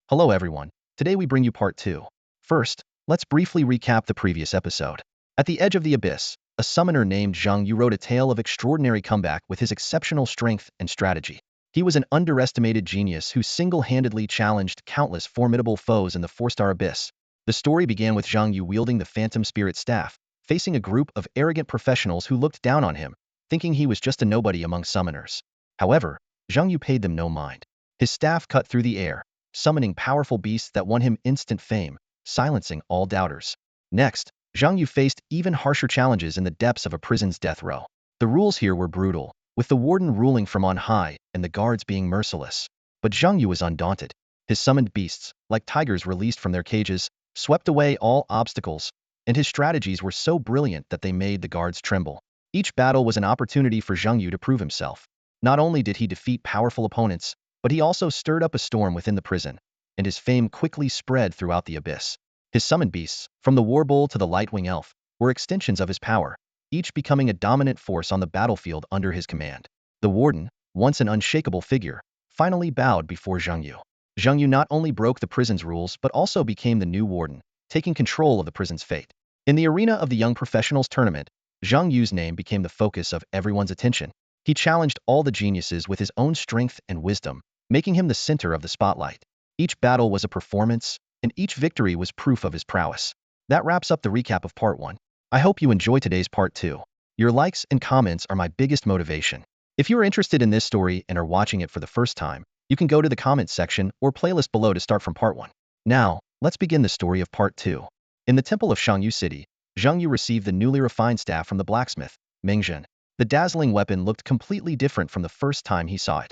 Hello everyone. Today we bring you part 2. First, let's briefly recap the previous episode. At the edge of the abyss, a summoner named Zhang Yu wrote a tale of extraordinary comeback with his exceptional strength and strategy. He was an underestimated genius who single-handedly challenged countless formidable foes in the four-star abyss. The story began with Zhang Yu wielding the Phantom Spirit Staff, facing a group of arrogant professionals who looked down on him, thinking he was just a nobody among summoners. However, Zhang Yu paid them no mind. His staff cut through the air, summoning powerful beasts that won him instant fame, silencing all doubters. Next, Zhang Yu faced even harsher challenges in the depths of a prison's death row. The rules here were brutal, with the warden ruling from on high and the guards being merciless. But Zhang Yu was undaunted. His summoned beasts, like tigers released from their cages, swept away all obstacles, and his strategies were so brilliant that they made the guards tremble. Each battle was an opportunity for Zhang Yu to prove himself. Not only did he defeat powerful opponents, but he also stirred up a storm within the prison, and his fame quickly spread throughout the abyss. His summoned beasts, from the warbull to the lightwing elf, were extensions of his power, each becoming a dominant force on the battlefield under his command. The warden, once an unshakable figure, finally bowed before Zhang Yu. Zhang Yu not only broke the prison's rules but also became the new warden, taking control of the prison's fate. In the arena of the Young Professionals tournament, Zhang Yu's name became the focus of everyone's attention. He challenged all the geniuses with his own strength and wisdom, making him the center of the spotlight. Each battle was a performance, and each victory was proof of his prowess. That wraps up the recap of part 1. I hope you enjoy today's part 2. Your likes and comments are my biggest motivation. If you are interested in this story and are watching it for the first time, you can go to the comments section or playlist below to start from part 1. Now, let's begin the story of part 2. In the temple of Shangyu City, Zhang Yu received the newly refined staff from the blacksmith, Mengzhen. The dazzling weapon looked completely different from the first time he saw it.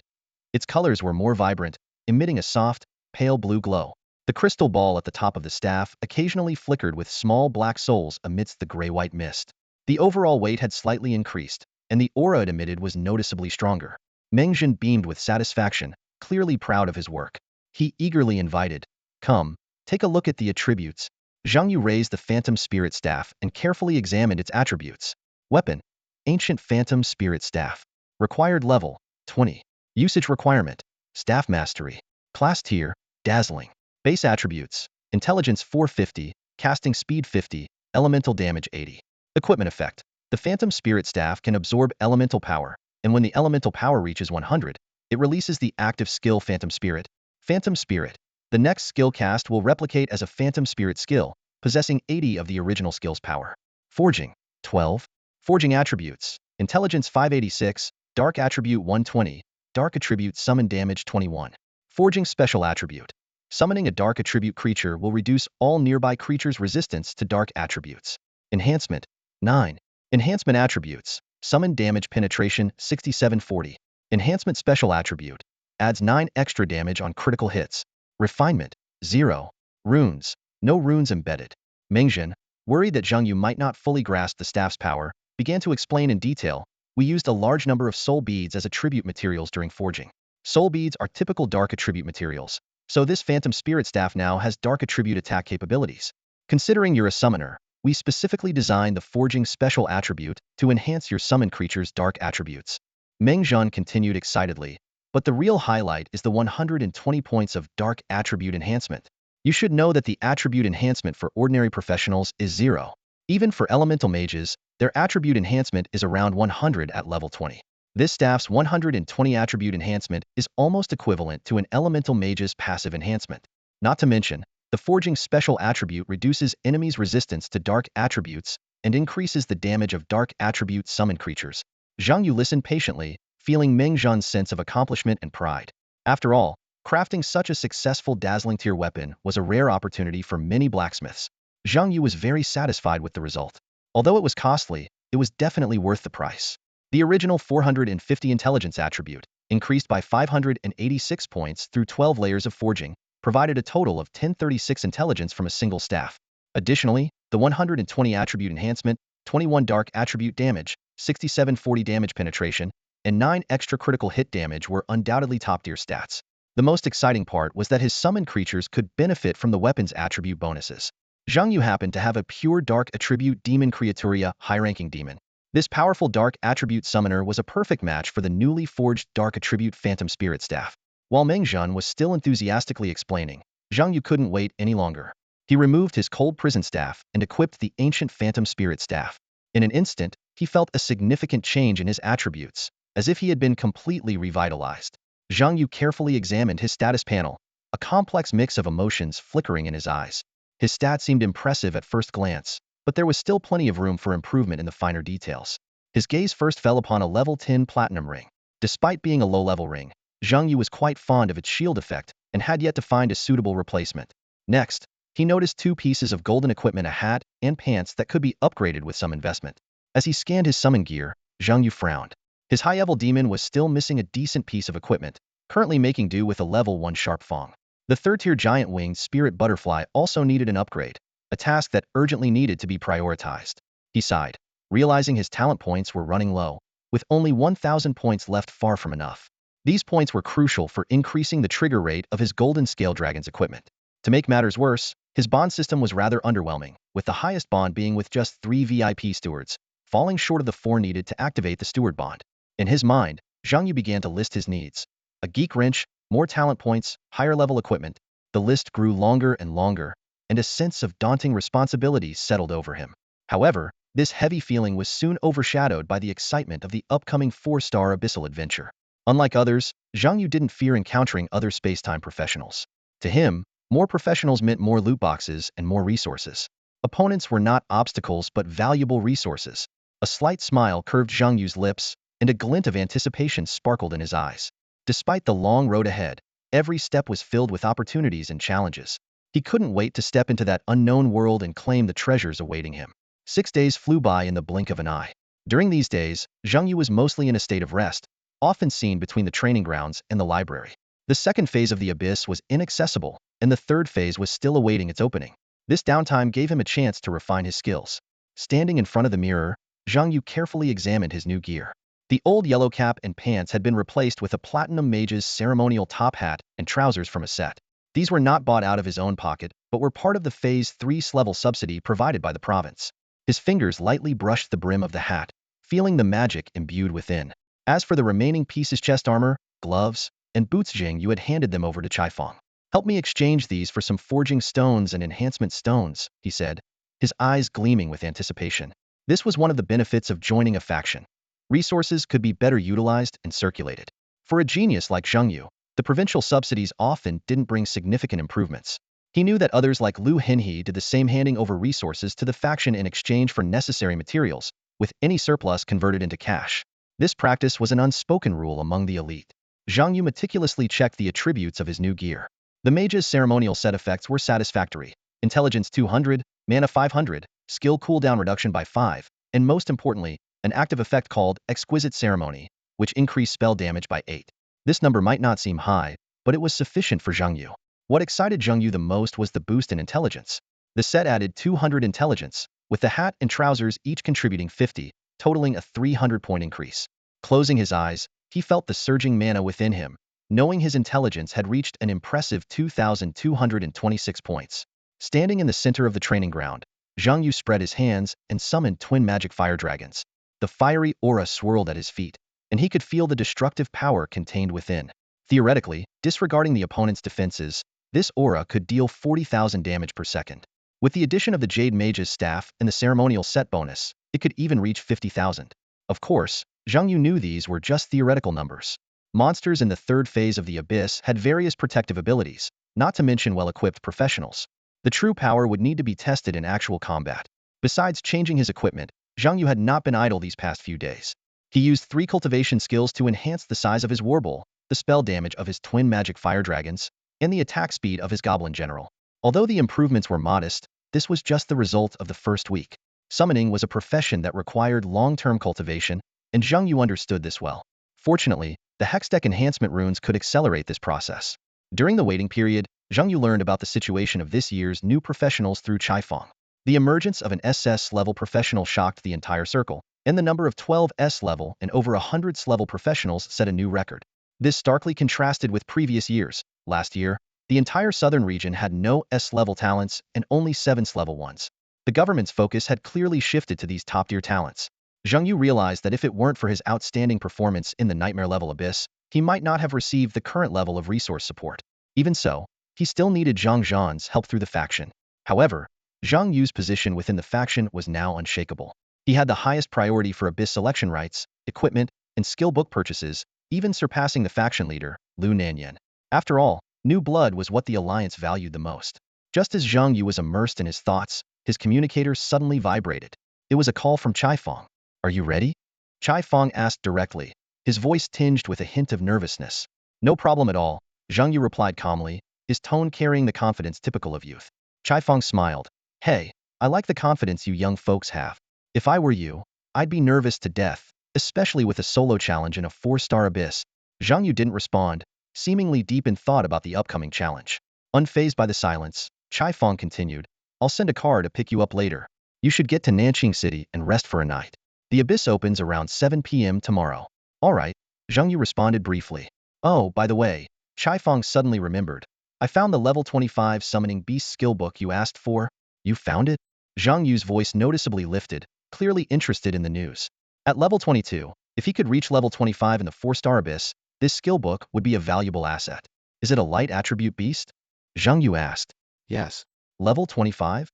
Its colors were more vibrant, emitting a soft, pale blue glow. The crystal ball at the top of the staff occasionally flickered with small black souls amidst the gray-white mist. The overall weight had slightly increased, and the aura it emitted was noticeably stronger. Mengzhen beamed with satisfaction, clearly proud of his work. He eagerly invited, "Come, take a look at the attributes." Zhang Yu raised the Phantom Spirit Staff and carefully examined its attributes. Weapon: Ancient Phantom Spirit Staff. Required level: 20. Usage requirement: Staff Mastery. Class tier: Dazzling. Base attributes: Intelligence 450, Casting Speed 50, Elemental Damage 80. Equipment effect: The Phantom Spirit Staff can absorb elemental power, and when the elemental power reaches 100, it releases the active skill Phantom Spirit. Phantom Spirit. The next skill cast will replicate as a Phantom Spirit skill, possessing 80 of the original skill's power. Forging: 12. Forging attributes: Intelligence 586, Dark Attribute 120, Dark Attribute Summon Damage 21. Forging special attribute: Summoning a Dark Attribute creature will reduce all nearby creatures' resistance to dark attributes. Enhancement: 9. Enhancement attributes: Summon Damage Penetration 6740. Enhancement special attribute: Adds 9 extra damage on critical hits. Refinement: 0. Runes: No runes embedded. Mengzhen, worried that Zhang Yu might not fully grasp the staff's power, began to explain in detail. We used a large number of soul beads as attribute materials during forging. Soul beads are typical dark attribute materials, so this Phantom Spirit Staff now has dark attribute attack capabilities. Considering you're a summoner, we specifically designed the forging special attribute to enhance your summoned creature's dark attributes. Mengzhen continued excitedly, but the real highlight is the 120 points of dark attribute enhancement. You should know that the attribute enhancement for ordinary professionals is 0. Even for elemental mages, their attribute enhancement is around 100 at level 20. This staff's 120 attribute enhancement is almost equivalent to an elemental mage's passive enhancement. Not to mention, the forging special attribute reduces enemies' resistance to dark attributes and increases the damage of dark attribute summoned creatures. Zhang Yu listened patiently, feeling Mengzhen's sense of accomplishment and pride. After all, crafting such a successful dazzling tier weapon was a rare opportunity for many blacksmiths. Zhang Yu was very satisfied with the result. Although it was costly, it was definitely worth the price. The original 450 intelligence attribute, increased by 586 points through 12 layers of forging, provided a total of 1036 intelligence from a single staff. Additionally, the 120 attribute enhancement, 21 dark attribute damage, 6740 damage penetration, and 9 extra critical hit damage were undoubtedly top-tier stats. The most exciting part was that his summoned creatures could benefit from the weapon's attribute bonuses. Zhang Yu happened to have a pure dark attribute demon creaturia, high-ranking demon. This powerful dark attribute summoner was a perfect match for the newly forged dark attribute Phantom Spirit Staff. While Mengzhen was still enthusiastically explaining, Zhang Yu couldn't wait any longer. He removed his cold prison staff and equipped the ancient phantom spirit staff. In an instant, he felt a significant change in his attributes, as if he had been completely revitalized. Zhang Yu carefully examined his status panel, a complex mix of emotions flickering in his eyes. His stats seemed impressive at first glance, but there was still plenty of room for improvement in the finer details. His gaze first fell upon a level 10 platinum ring. Despite being a low-level ring, Zhang Yu was quite fond of its shield effect and had yet to find a suitable replacement. Next, he noticed two pieces of golden equipment, a hat and pants that could be upgraded with some investment. As he scanned his summon gear, Zhang Yu frowned. His high-level demon was still missing a decent piece of equipment, currently making do with a level 1 sharp fang. The third-tier giant-winged spirit butterfly also needed an upgrade, a task that urgently needed to be prioritized. He sighed, realizing his talent points were running low, with only 1,000 points left, far from enough. These points were crucial for increasing the trigger rate of his golden scale dragon's equipment. To make matters worse, his bond system was rather underwhelming, with the highest bond being with just 3 VIP stewards, falling short of the 4 needed to activate the steward bond. In his mind, Zhang Yu began to list his needs. A geek wrench, more talent points, higher level equipment. The list grew longer and longer, and a sense of daunting responsibility settled over him. However, this heavy feeling was soon overshadowed by the excitement of the upcoming 4-star abyssal adventure. Unlike others, Zhang Yu didn't fear encountering other space-time professionals. To him, more professionals meant more loot boxes and more resources. Opponents were not obstacles but valuable resources. A slight smile curved Zhang Yu's lips, and a glint of anticipation sparkled in his eyes. Despite the long road ahead, every step was filled with opportunities and challenges. He couldn't wait to step into that unknown world and claim the treasures awaiting him. 6 days flew by in the blink of an eye. During these days, Zhang Yu was mostly in a state of rest, often seen between the training grounds and the library. The second phase of the abyss was inaccessible, and the third phase was still awaiting its opening. This downtime gave him a chance to refine his skills. Standing in front of the mirror, Zhang Yu carefully examined his new gear. The old yellow cap and pants had been replaced with a platinum mage's ceremonial top hat and trousers from a set. These were not bought out of his own pocket, but were part of the Phase 3 level subsidy provided by the province. His fingers lightly brushed the brim of the hat, feeling the magic imbued within. As for the remaining pieces, chest armor, gloves, and boots, Zhang Yu had handed them over to Chaifeng. "Help me exchange these for some forging stones and enhancement stones," he said, his eyes gleaming with anticipation. This was one of the benefits of joining a faction. Resources could be better utilized and circulated. For a genius like Zhang Yu, the provincial subsidies often didn't bring significant improvements. He knew that others like Lu Hinhe did the same, handing over resources to the faction in exchange for necessary materials, with any surplus converted into cash. This practice was an unspoken rule among the elite. Zhang Yu meticulously checked the attributes of his new gear. The mage's ceremonial set effects were satisfactory. Intelligence 200, mana 500, skill cooldown reduction by 5, and most importantly, an active effect called Exquisite Ceremony, which increased spell damage by 8. This number might not seem high, but it was sufficient for Zhang Yu. What excited Zhang Yu the most was the boost in intelligence. The set added 200 intelligence, with the hat and trousers each contributing 50, totaling a 300-point increase. Closing his eyes, he felt the surging mana within him, knowing his intelligence had reached an impressive 2,226 points. Standing in the center of the training ground, Zhang Yu spread his hands and summoned twin magic fire dragons. The fiery aura swirled at his feet, and he could feel the destructive power contained within. Theoretically, disregarding the opponent's defenses, this aura could deal 40,000 damage per second. With the addition of the Jade Mage's staff and the ceremonial set bonus, it could even reach 50,000. Of course, Zhang Yu knew these were just theoretical numbers. Monsters in the third phase of the abyss had various protective abilities, not to mention well-equipped professionals. The true power would need to be tested in actual combat. Besides changing his equipment, Zhang Yu had not been idle these past few days. He used 3 cultivation skills to enhance the size of his warbowl, the spell damage of his twin magic fire dragons, and the attack speed of his goblin general. Although the improvements were modest, this was just the result of the first week. Summoning was a profession that required long-term cultivation, and Zhang Yu understood this well. Fortunately, the Hextech enhancement runes could accelerate this process. During the waiting period, Zhang Yu learned about the situation of this year's new professionals through Chaifeng. The emergence of an SS-level professional shocked the entire circle, and the number of 12 S-level and over 100 S-level professionals set a new record. This starkly contrasted with previous years. Last year, the entire southern region had no S-level talents and only 7 S-level ones. The government's focus had clearly shifted to these top-tier talents. Zhang Yu realized that if it weren't for his outstanding performance in the nightmare-level abyss, he might not have received the current level of resource support. Even so, he still needed Zhang Zhan's help through the faction. However, Zhang Yu's position within the faction was now unshakable. He had the highest priority for Abyss selection rights, equipment, and skill book purchases, even surpassing the faction leader, Lu Nanyan. After all, new blood was what the alliance valued the most. Just as Zhang Yu was immersed in his thoughts, his communicator suddenly vibrated. It was a call from Chai Fong. "Are you ready?" Chai Fong asked directly, his voice tinged with a hint of nervousness. "No problem at all," Zhang Yu replied calmly, his tone carrying the confidence typical of youth. Chai Fong smiled. "Hey, I like the confidence you young folks have. If I were you, I'd be nervous to death, especially with a solo challenge in a 4-star abyss." Zhang Yu didn't respond, seemingly deep in thought about the upcoming challenge. Unfazed by the silence, Chai Fong continued, "I'll send a car to pick you up later. You should get to Nanqing City and rest for a night. The abyss opens around 7 p.m. tomorrow." "All right," Zhang Yu responded briefly. "Oh, by the way," Chai Fong suddenly remembered, "I found the level 25 summoning beast skill book you asked for." "You found it?" Zhang Yu's voice noticeably lifted, clearly interested in the news. At level 22, if he could reach level 25 in the 4-star abyss, this skill book would be a valuable asset. "Is it a light attribute beast?" Zhang Yu asked. Yes. "Level 25?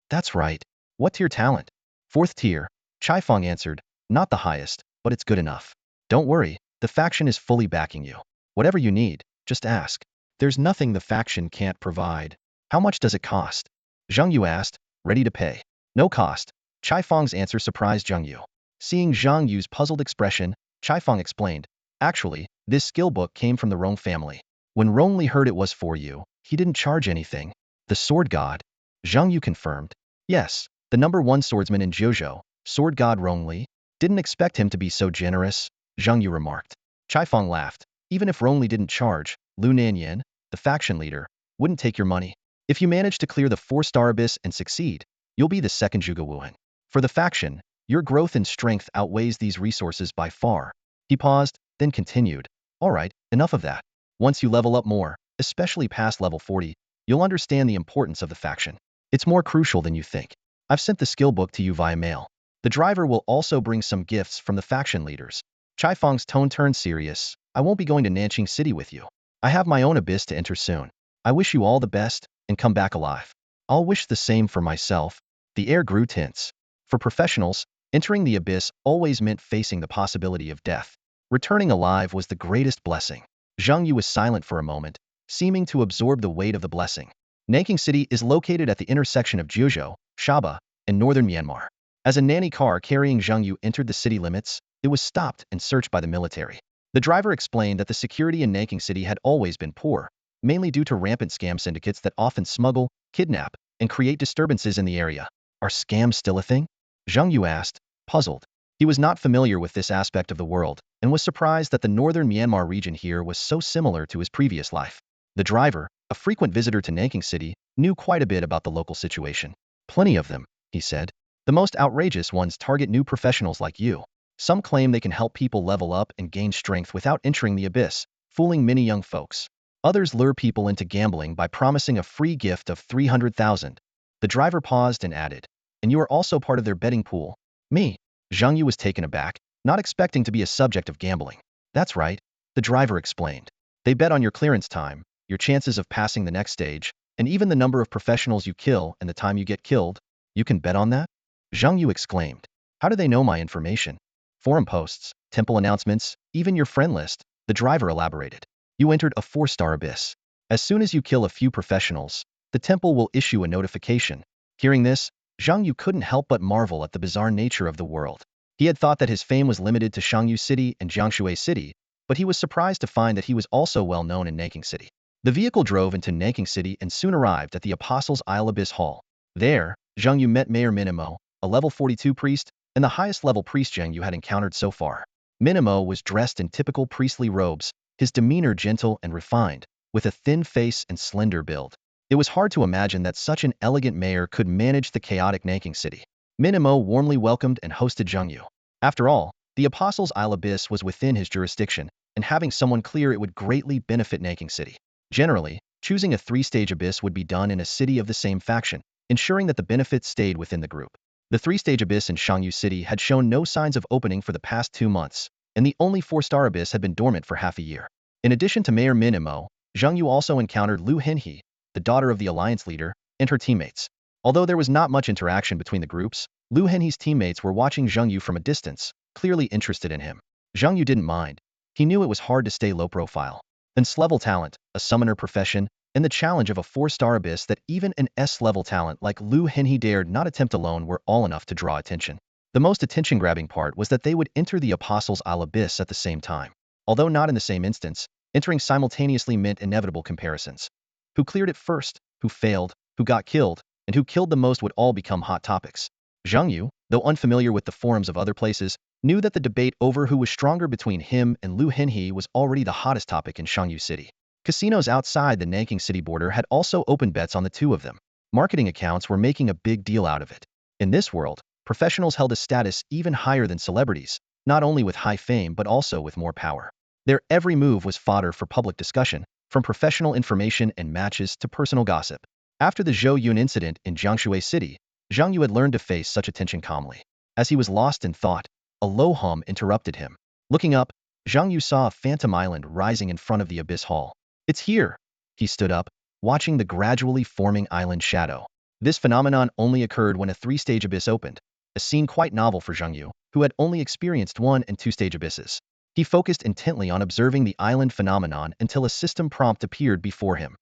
That's right. What tier talent?" "4th tier," Chai Fong answered. "Not the highest, but it's good enough. Don't worry, the faction is fully backing you. Whatever you need, just ask. There's nothing the faction can't provide." "How much does it cost?" Zhang Yu asked, ready to pay. "No cost." Chai Fong's answer surprised Zhang Yu. Seeing Zhang Yu's puzzled expression, Chai Fong explained, "Actually, this skill book came from the Rong family. When Rong Li heard it was for you, he didn't charge anything." "The sword god?" Zhang Yu confirmed. "Yes, the #1 swordsman in Jiuzhou, sword god Rong Li. Didn't expect him to be so generous," Zhang Yu remarked. Chai Fong laughed. "Even if Rong Li didn't charge, Lu Nanyan, the faction leader, wouldn't take your money. If you manage to clear the 4-star abyss and succeed, you'll be the second Zhuge Wuhan. For the faction, your growth and strength outweighs these resources by far." He paused, then continued, "All right, enough of that. Once you level up more, especially past level 40, you'll understand the importance of the faction. It's more crucial than you think. I've sent the skill book to you via mail. The driver will also bring some gifts from the faction leaders." Chai Fong's tone turned serious. "I won't be going to Nanqing City with you. I have my own abyss to enter soon. I wish you all the best, and come back alive." "I'll wish the same for myself." The air grew tense. For professionals, entering the abyss always meant facing the possibility of death. Returning alive was the greatest blessing. Zhang Yu was silent for a moment, seeming to absorb the weight of the blessing. Nanqing City is located at the intersection of Jiuzhou, Shaba, and northern Myanmar. As a nanny car carrying Zhang Yu entered the city limits, it was stopped and searched by the military. The driver explained that the security in Nanqing City had always been poor, mainly due to rampant scam syndicates that often smuggle, kidnap, and create disturbances in the area. "Are scams still a thing?" Zhang Yu asked, puzzled. He was not familiar with this aspect of the world, and was surprised that the northern Myanmar region here was so similar to his previous life. The driver, a frequent visitor to Nanqing City, knew quite a bit about the local situation. "Plenty of them," he said. "The most outrageous ones target new professionals like you. Some claim they can help people level up and gain strength without entering the abyss, fooling many young folks. Others lure people into gambling by promising a free gift of 300,000. The driver paused and added, "And you are also part of their betting pool." "Me?" Zhang Yu was taken aback, not expecting to be a subject of gambling. "That's right," the driver explained. "They bet on your clearance time, your chances of passing the next stage, and even the number of professionals you kill and the time you get killed." "You can bet on that?" Zhang Yu exclaimed. "How do they know my information?" "Forum posts, temple announcements, even your friend list," the driver elaborated. "You entered a 4-star abyss. As soon as you kill a few professionals, the temple will issue a notification." Hearing this, Zhang Yu couldn't help but marvel at the bizarre nature of the world. He had thought that his fame was limited to Shangyu City and Jiangshui City, but he was surprised to find that he was also well known in Nanqing City. The vehicle drove into Nanqing City and soon arrived at the Apostles' Isle Abyss Hall. There, Zhang Yu met Mayor Minimo, a level 42 priest, and the highest level priest Zhang Yu had encountered so far. Minimo was dressed in typical priestly robes, his demeanor gentle and refined, with a thin face and slender build. It was hard to imagine that such an elegant mayor could manage the chaotic Nanqing City. Minimo warmly welcomed and hosted Zhang Yu. After all, the Apostles' Isle Abyss was within his jurisdiction, and having someone clear it would greatly benefit Nanqing City. Generally, choosing a 3-stage abyss would be done in a city of the same faction, ensuring that the benefits stayed within the group. The 3-stage abyss in Shangyu City had shown no signs of opening for the past 2 months, and the only 4-star abyss had been dormant for half a year. In addition to Mayor Minimo, Zhang Yu also encountered Lu Henhe, the daughter of the alliance leader, and her teammates. Although there was not much interaction between the groups, Lu Henhe's teammates were watching Zhang Yu from a distance, clearly interested in him. Zhang Yu didn't mind. He knew it was hard to stay low profile. An S-level talent, a summoner profession, and the challenge of a 4-star abyss that even an S-level talent like Lu Henhe dared not attempt alone were all enough to draw attention. The most attention-grabbing part was that they would enter the Apostles' Isle abyss at the same time. Although not in the same instance, entering simultaneously meant inevitable comparisons. Who cleared it first, who failed, who got killed, and who killed the most would all become hot topics. Zhang Yu, though unfamiliar with the forums of other places, knew that the debate over who was stronger between him and Lu Henhe was already the hottest topic in Shangyu City. Casinos outside the Nanking city border had also opened bets on the two of them. Marketing accounts were making a big deal out of it. In this world, professionals held a status even higher than celebrities, not only with high fame but also with more power. Their every move was fodder for public discussion, from professional information and matches to personal gossip. After the Zhou Yun incident in Jiangshui City, Zhang Yu had learned to face such attention calmly. As he was lost in thought, a low hum interrupted him. Looking up, Zhang Yu saw a phantom island rising in front of the abyss hall. It's here! He stood up, watching the gradually forming island shadow. This phenomenon only occurred when a 3-stage abyss opened, a scene quite novel for Zhang Yu, who had only experienced 1- and 2-stage abysses. He focused intently on observing the island phenomenon until a system prompt appeared before him.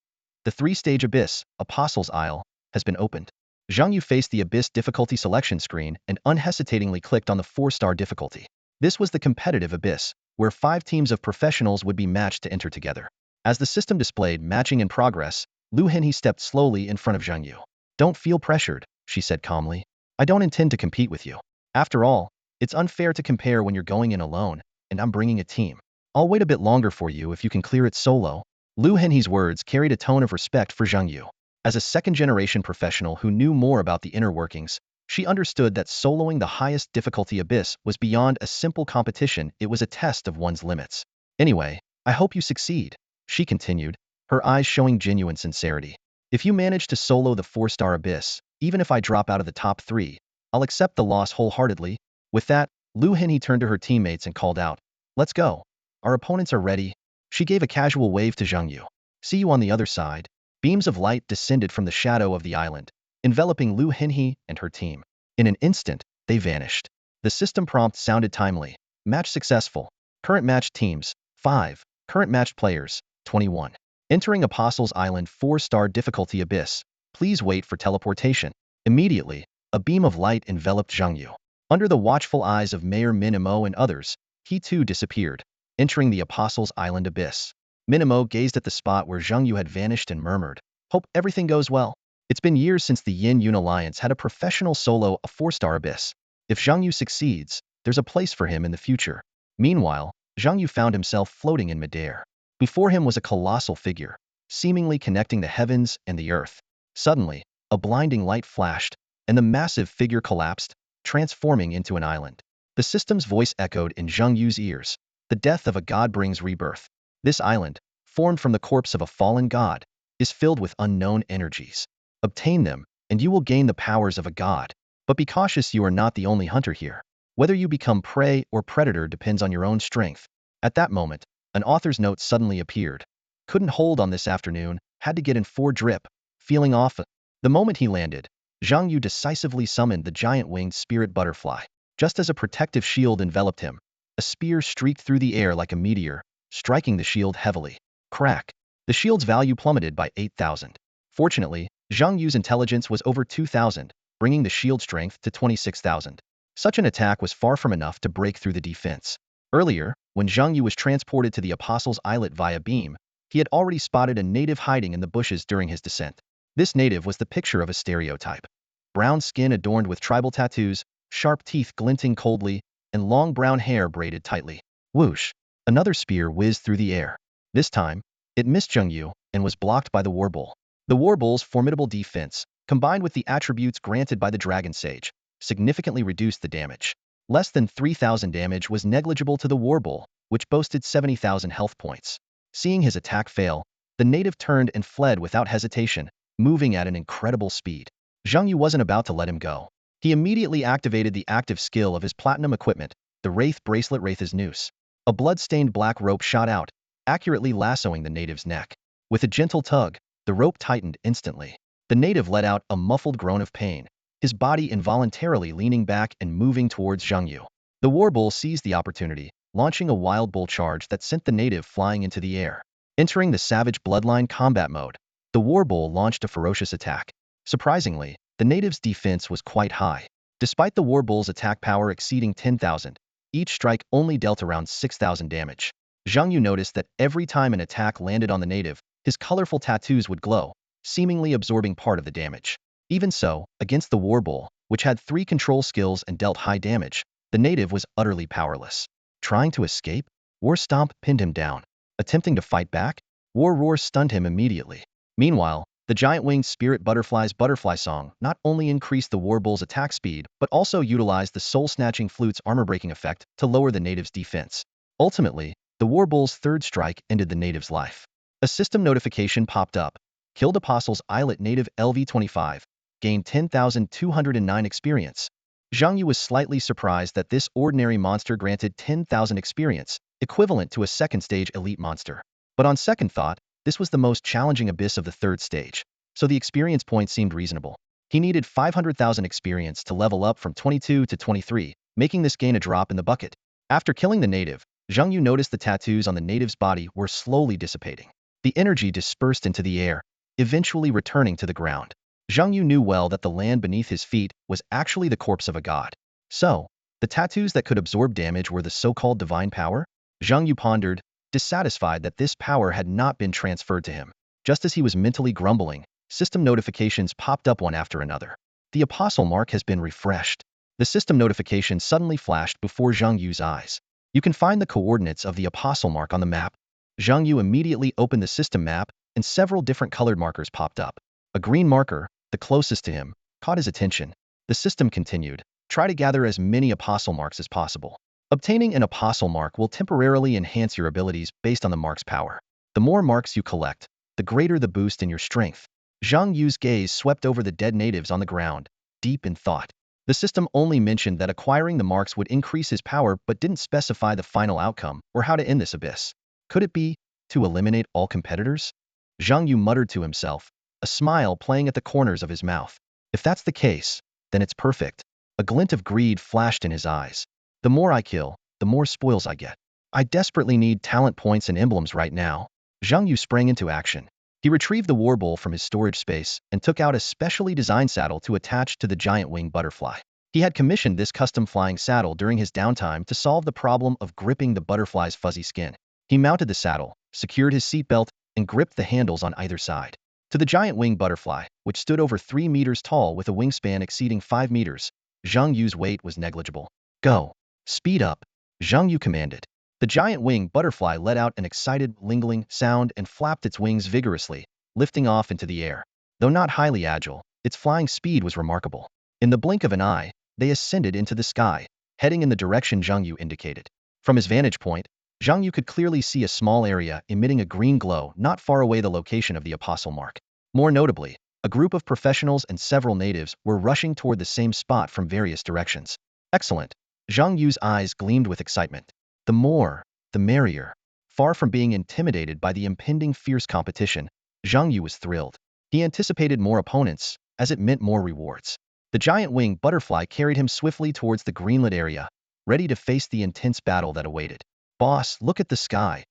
The 3-stage abyss, Apostles' Isle, has been opened. Zhang Yu faced the abyss difficulty selection screen and unhesitatingly clicked on the 4-star difficulty. This was the competitive abyss, where 5 teams of professionals would be matched to enter together. As the system displayed matching in progress, Lu Henhe stepped slowly in front of Zhang Yu. Don't feel pressured, she said calmly. I don't intend to compete with you. After all, it's unfair to compare when you're going in alone, and I'm bringing a team. I'll wait a bit longer for you if you can clear it solo. Lu Henhe's words carried a tone of respect for Zhang Yu. As a second-generation professional who knew more about the inner workings, she understood that soloing the highest difficulty abyss was beyond a simple competition, it was a test of one's limits. Anyway, I hope you succeed, she continued, her eyes showing genuine sincerity. If you manage to solo the 4-star abyss, even if I drop out of the top 3, I'll accept the loss wholeheartedly. With that, Lu Henhe turned to her teammates and called out, Let's go. Our opponents are ready. She gave a casual wave to Zhang Yu. See you on the other side. Beams of light descended from the shadow of the island, enveloping Lu Henhe and her team. In an instant, they vanished. The system prompt sounded timely. Match successful. Current matched teams, 5. Current matched players, 21. Entering Apostles' Island 4-star difficulty abyss. Please wait for teleportation. Immediately, a beam of light enveloped Zhang Yu. Under the watchful eyes of Mayor Minimo and others, he too disappeared, entering the Apostles' Island abyss. Minimo gazed at the spot where Zhang Yu had vanished and murmured, Hope everything goes well. It's been years since the Yin Yun Alliance had a professional solo a 4-star abyss. If Zhang Yu succeeds, there's a place for him in the future. Meanwhile, Zhang Yu found himself floating in midair. Before him was a colossal figure, seemingly connecting the heavens and the earth. Suddenly, a blinding light flashed, and the massive figure collapsed, transforming into an island. The system's voice echoed in Zhang Yu's ears. The death of a god brings rebirth. This island, formed from the corpse of a fallen god, is filled with unknown energies. Obtain them, and you will gain the powers of a god. But be cautious, you are not the only hunter here. Whether you become prey or predator depends on your own strength. At that moment, an author's note suddenly appeared. Couldn't hold on this afternoon, had to get in 4 drip, feeling off. The moment he landed, Zhang Yu decisively summoned the giant-winged spirit butterfly. Just as a protective shield enveloped him, a spear streaked through the air like a meteor, striking the shield heavily. Crack! The shield's value plummeted by 8,000. Fortunately, Zhang Yu's intelligence was over 2,000, bringing the shield strength to 26,000. Such an attack was far from enough to break through the defense. Earlier, when Zhang Yu was transported to the Apostles' Islet via beam, he had already spotted a native hiding in the bushes during his descent. This native was the picture of a stereotype. Brown skin adorned with tribal tattoos, sharp teeth glinting coldly, and long brown hair braided tightly. Whoosh! Another spear whizzed through the air. This time, it missed Zhang Yu and was blocked by the warbull. The warbull's formidable defense, combined with the attributes granted by the Dragon Sage, significantly reduced the damage. Less than 3,000 damage was negligible to the warbull, which boasted 70,000 health points. Seeing his attack fail, the native turned and fled without hesitation, moving at an incredible speed. Zhang Yu wasn't about to let him go. He immediately activated the active skill of his platinum equipment, the Wraith Bracelet Wraith's Noose. A blood-stained black rope shot out, accurately lassoing the native's neck. With a gentle tug, The rope tightened instantly. The native let out a muffled groan of pain, his body involuntarily leaning back and moving towards Zhang Yu. The war bull seized the opportunity, launching a wild bull charge that sent the native flying into the air. Entering the savage bloodline combat mode, the war bull launched a ferocious attack. Surprisingly, the native's defense was quite high. Despite the war bull's attack power exceeding 10,000, each strike only dealt around 6,000 damage. Zhang Yu noticed that every time an attack landed on the native, his colorful tattoos would glow, seemingly absorbing part of the damage. Even so, against the war bull, which had 3 control skills and dealt high damage, the native was utterly powerless. Trying to escape? War Stomp pinned him down. Attempting to fight back? War Roar stunned him immediately. Meanwhile, the giant-winged spirit butterfly's butterfly song not only increased the war bull's attack speed, but also utilized the soul-snatching flute's armor-breaking effect to lower the native's defense. Ultimately, the war bull's third strike ended the native's life. A system notification popped up. Killed Apostle's Islet native LV-25. Gained 10,209 experience. Zhang Yu was slightly surprised that this ordinary monster granted 10,000 experience, equivalent to a second-stage elite monster. But on second thought, this was the most challenging abyss of the third stage, so the experience point seemed reasonable. He needed 500,000 experience to level up from 22 to 23, making this gain a drop in the bucket. After killing the native, Zhang Yu noticed the tattoos on the native's body were slowly dissipating. The energy dispersed into the air, eventually returning to the ground. Zhang Yu knew well that the land beneath his feet was actually the corpse of a god. So, the tattoos that could absorb damage were the so-called divine power? Zhang Yu pondered, dissatisfied that this power had not been transferred to him. Just as he was mentally grumbling, system notifications popped up one after another. The apostle mark has been refreshed. The system notification suddenly flashed before Zhang Yu's eyes. You can find the coordinates of the apostle mark on the map. Zhang Yu immediately opened the system map, and several different colored markers popped up. A green marker, the closest to him, caught his attention. The system continued. Try to gather as many apostle marks as possible. Obtaining an apostle mark will temporarily enhance your abilities based on the mark's power. The more marks you collect, the greater the boost in your strength. Zhang Yu's gaze swept over the dead natives on the ground, deep in thought. The system only mentioned that acquiring the marks would increase his power but didn't specify the final outcome or how to end this abyss. Could it be to eliminate all competitors? Zhang Yu muttered to himself, a smile playing at the corners of his mouth. If that's the case, then it's perfect. A glint of greed flashed in his eyes. The more I kill, the more spoils I get. I desperately need talent points and emblems right now. Zhang Yu sprang into action. He retrieved the war bull from his storage space and took out a specially designed saddle to attach to the giant winged butterfly. He had commissioned this custom flying saddle during his downtime to solve the problem of gripping the butterfly's fuzzy skin. He mounted the saddle, secured his seatbelt, and gripped the handles on either side. To the giant winged butterfly, which stood over 3 meters tall with a wingspan exceeding 5 meters, Zhang Yu's weight was negligible. Go. Speed up. Zhang Yu commanded. The giant winged butterfly let out an excited, lingling sound and flapped its wings vigorously, lifting off into the air. Though not highly agile, its flying speed was remarkable. In the blink of an eye, they ascended into the sky, heading in the direction Zhang Yu indicated. From his vantage point, Zhang Yu could clearly see a small area emitting a green glow not far away the location of the apostle mark. More notably, a group of professionals and several natives were rushing toward the same spot from various directions. Excellent. Zhang Yu's eyes gleamed with excitement. The more, the merrier. Far from being intimidated by the impending fierce competition, Zhang Yu was thrilled. He anticipated more opponents, as it meant more rewards. The giant winged butterfly carried him swiftly towards the greenlit area, ready to face the intense battle that awaited. Boss, look at the sky.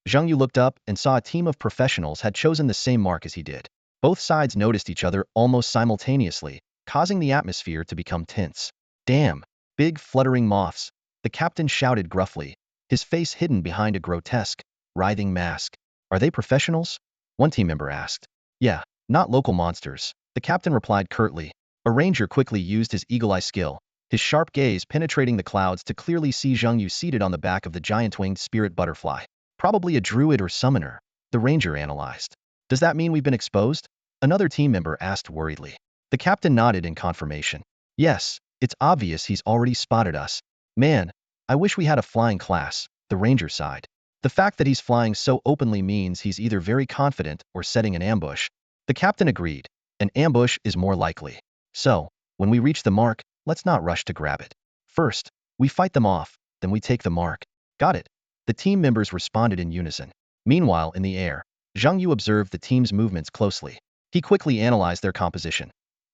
Zhang Yu looked up and saw a team of professionals had chosen the same mark as he did. Both sides noticed each other almost simultaneously, causing the atmosphere to become tense. Damn. Big fluttering moths. The captain shouted gruffly, his face hidden behind a grotesque, writhing mask. Are they professionals? One team member asked. Yeah, not local monsters. The captain replied curtly. A ranger quickly used his eagle-eye skill, his sharp gaze penetrating the clouds to clearly see Zhang Yu seated on the back of the giant-winged spirit butterfly. Probably a druid or summoner, the ranger analyzed. Does that mean we've been exposed? Another team member asked worriedly. The captain nodded in confirmation. Yes, it's obvious he's already spotted us. Man, I wish we had a flying class, the ranger sighed. The fact that he's flying so openly means he's either very confident or setting an ambush. The captain agreed. An ambush is more likely. So, when we reach the mark, let's not rush to grab it. First, we fight them off, then we take the mark. Got it. The team members responded in unison. Meanwhile, in the air, Zhang Yu observed the team's movements closely. He quickly analyzed their composition.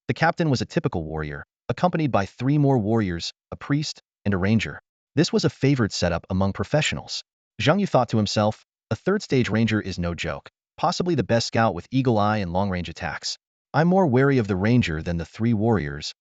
The captain was a typical warrior, accompanied by 3 more warriors, a priest, and a ranger. This was a favored setup among professionals. Zhang Yu thought to himself, a third-stage ranger is no joke, possibly the best scout with eagle eye and long-range attacks. I'm more wary of the ranger than the 3 warriors.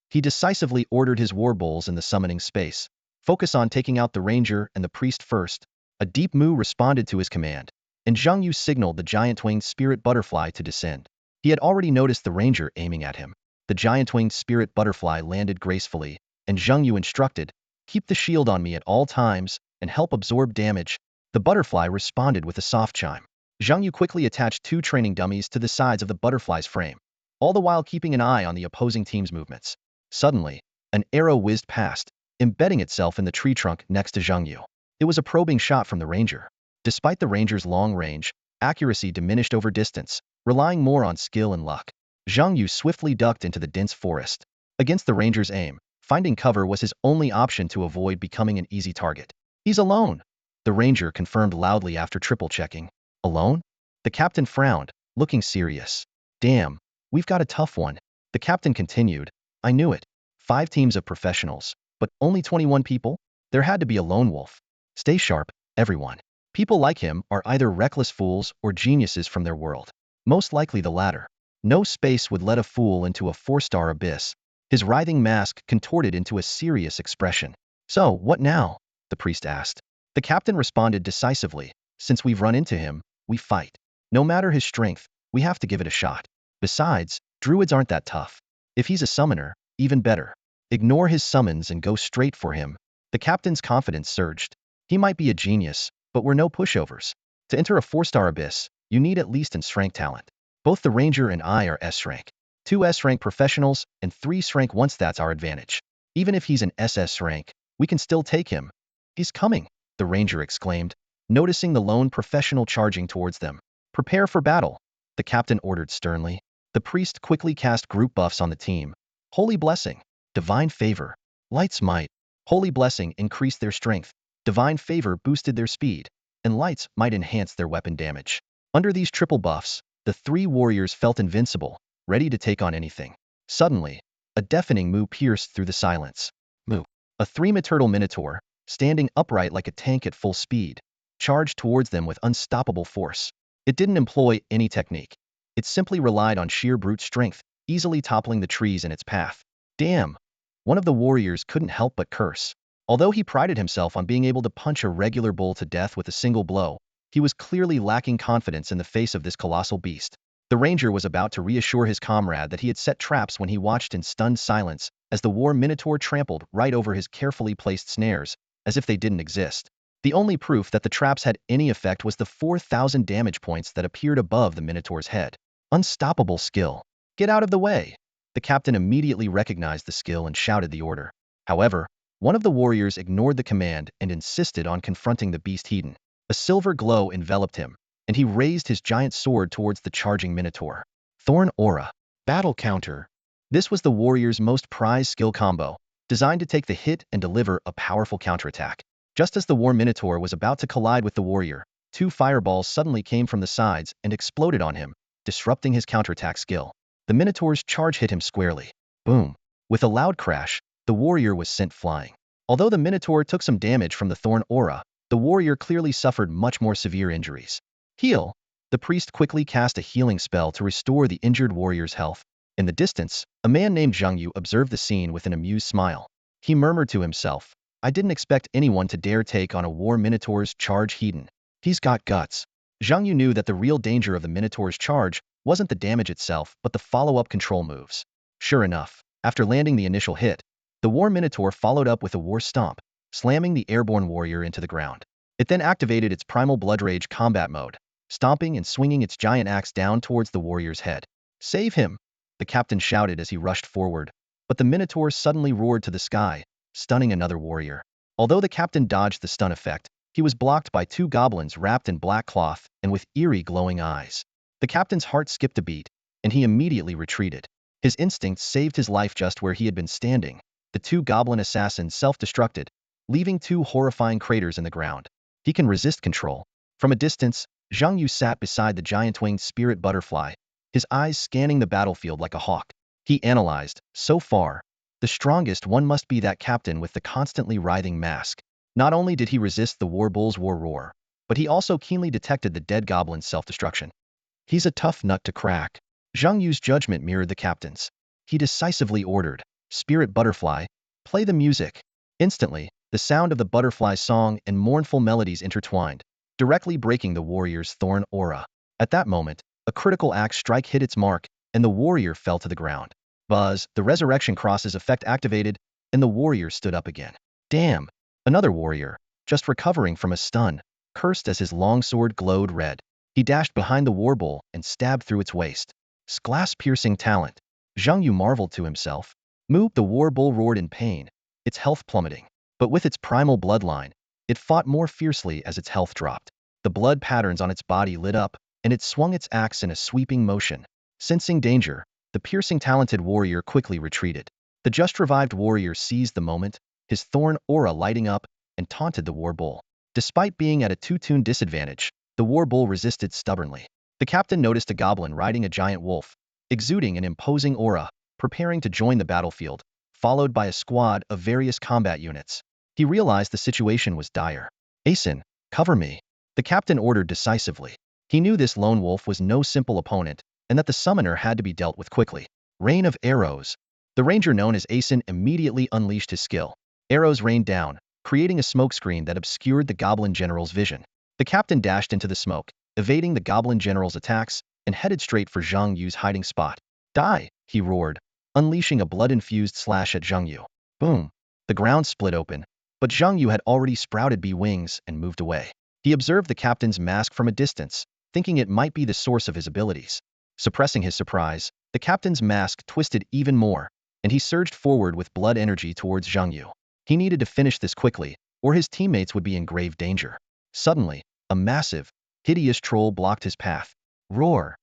He decisively ordered his war bowls in the summoning space. Focus on taking out the ranger and the priest first. A deep moo responded to his command, and Zhang Yu signaled the giant-winged spirit butterfly to descend. He had already noticed the ranger aiming at him. The giant-winged spirit butterfly landed gracefully, and Zhang Yu instructed, keep the shield on me at all times and help absorb damage. The butterfly responded with a soft chime. Zhang Yu quickly attached 2 training dummies to the sides of the butterfly's frame, all the while keeping an eye on the opposing team's movements. Suddenly, an arrow whizzed past, embedding itself in the tree trunk next to Zhang Yu. It was a probing shot from the ranger. Despite the ranger's long range, accuracy diminished over distance, relying more on skill and luck. Zhang Yu swiftly ducked into the dense forest. Against the ranger's aim, finding cover was his only option to avoid becoming an easy target. He's alone, the ranger confirmed loudly after triple-checking. Alone? The captain frowned, looking serious. Damn, we've got a tough one. The captain continued, I knew it. 5 teams of professionals, but only 21 people? There had to be a lone wolf. Stay sharp, everyone. People like him are either reckless fools or geniuses from their world. Most likely the latter. No space would let a fool into a 4-star abyss. His writhing mask contorted into a serious expression. So, what now? The priest asked. The captain responded decisively. Since we've run into him, we fight. No matter his strength, we have to give it a shot. Besides, druids aren't that tough. If he's a summoner, even better. Ignore his summons and go straight for him. The captain's confidence surged. He might be a genius, but we're no pushovers. To enter a 4-star abyss, you need at least an S-rank talent. Both the ranger and I are S-rank. 2 S-rank professionals and 3 S-rank once that's our advantage. Even if he's an SS rank, we can still take him. He's coming, the ranger exclaimed, noticing the lone professional charging towards them. Prepare for battle, the captain ordered sternly. The priest quickly cast group buffs on the team. Holy Blessing, Divine Favor, Light's Might. Holy Blessing increased their strength, Divine Favor boosted their speed, and Light's Might enhanced their weapon damage. Under these triple buffs, the 3 warriors felt invincible, ready to take on anything. Suddenly, a deafening moo pierced through the silence. Moo. A 3-meter minotaur, standing upright like a tank at full speed, charged towards them with unstoppable force. It didn't employ any technique. It simply relied on sheer brute strength, easily toppling the trees in its path. Damn! One of the warriors couldn't help but curse. Although he prided himself on being able to punch a regular bull to death with a single blow, he was clearly lacking confidence in the face of this colossal beast. The ranger was about to reassure his comrade that he had set traps when he watched in stunned silence as the war minotaur trampled right over his carefully placed snares, as if they didn't exist. The only proof that the traps had any effect was the 4,000 damage points that appeared above the minotaur's head. Unstoppable skill. Get out of the way! The captain immediately recognized the skill and shouted the order. However, one of the warriors ignored the command and insisted on confronting the beast Hedon. A silver glow enveloped him, and he raised his giant sword towards the charging minotaur. Thorn Aura. Battle Counter. This was the warrior's most prized skill combo, designed to take the hit and deliver a powerful counterattack. Just as the war minotaur was about to collide with the warrior, 2 fireballs suddenly came from the sides and exploded on him, disrupting his counterattack skill. The minotaur's charge hit him squarely. Boom. With a loud crash, the warrior was sent flying. Although the minotaur took some damage from the Thorn Aura, the warrior clearly suffered much more severe injuries. Heal. The priest quickly cast a healing spell to restore the injured warrior's health. In the distance, a man named Zhang Yu observed the scene with an amused smile. He murmured to himself, I didn't expect anyone to dare take on a war minotaur's charge Hedon. He's got guts. Zhang Yu knew that the real danger of the minotaur's charge wasn't the damage itself but the follow-up control moves. Sure enough, after landing the initial hit, the war minotaur followed up with a war stomp, slamming the airborne warrior into the ground. It then activated its primal blood rage combat mode, stomping and swinging its giant axe down towards the warrior's head. Save him! The captain shouted as he rushed forward, but the minotaur suddenly roared to the sky, stunning another warrior. Although the captain dodged the stun effect, he was blocked by 2 goblins wrapped in black cloth and with eerie glowing eyes. The captain's heart skipped a beat, and he immediately retreated. His instincts saved his life just where he had been standing. The 2 goblin assassins self-destructed, leaving 2 horrifying craters in the ground. He can resist control. From a distance, Zhang Yu sat beside the giant-winged spirit butterfly, his eyes scanning the battlefield like a hawk. He analyzed, so far, the strongest one must be that captain with the constantly writhing mask. Not only did he resist the war bull's war roar, but he also keenly detected the dead goblin's self-destruction. He's a tough nut to crack. Zhang Yu's judgment mirrored the captain's. He decisively ordered, "Spirit butterfly, play the music." Instantly, the sound of the butterfly's song and mournful melodies intertwined, directly breaking the warrior's thorn aura. At that moment, a critical axe strike hit its mark, and the warrior fell to the ground. Buzz, the resurrection cross's effect activated, and the warrior stood up again. Damn! Another warrior, just recovering from a stun, cursed as his longsword glowed red. He dashed behind the war bull and stabbed through its waist. Glass-piercing talent. Zhang Yu marveled to himself. Moo, the war bull roared in pain, its health plummeting. But with its primal bloodline, it fought more fiercely as its health dropped. The blood patterns on its body lit up, and it swung its axe in a sweeping motion. Sensing danger, the piercing talented warrior quickly retreated. The just-revived warrior seized the moment, his thorn aura lighting up, and taunted the war bull. Despite being at a two-tune disadvantage, the war bull resisted stubbornly. The captain noticed a goblin riding a giant wolf, exuding an imposing aura, preparing to join the battlefield, followed by a squad of various combat units. He realized the situation was dire. "Asen, cover me," the captain ordered decisively. He knew this lone wolf was no simple opponent, and that the summoner had to be dealt with quickly. Rain of arrows. The ranger known as Asen immediately unleashed his skill. Arrows rained down, creating a smokescreen that obscured the goblin general's vision. The captain dashed into the smoke, evading the goblin general's attacks, and headed straight for Zhang Yu's hiding spot. "Die!" he roared, unleashing a blood-infused slash at Zhang Yu. Boom! The ground split open, but Zhang Yu had already sprouted wings and moved away. He observed the captain's mask from a distance, thinking it might be the source of his abilities. Suppressing his surprise, the captain's mask twisted even more, and he surged forward with blood energy towards Zhang Yu. He needed to finish this quickly, or his teammates would be in grave danger. Suddenly, a massive, hideous troll blocked his path. Roar!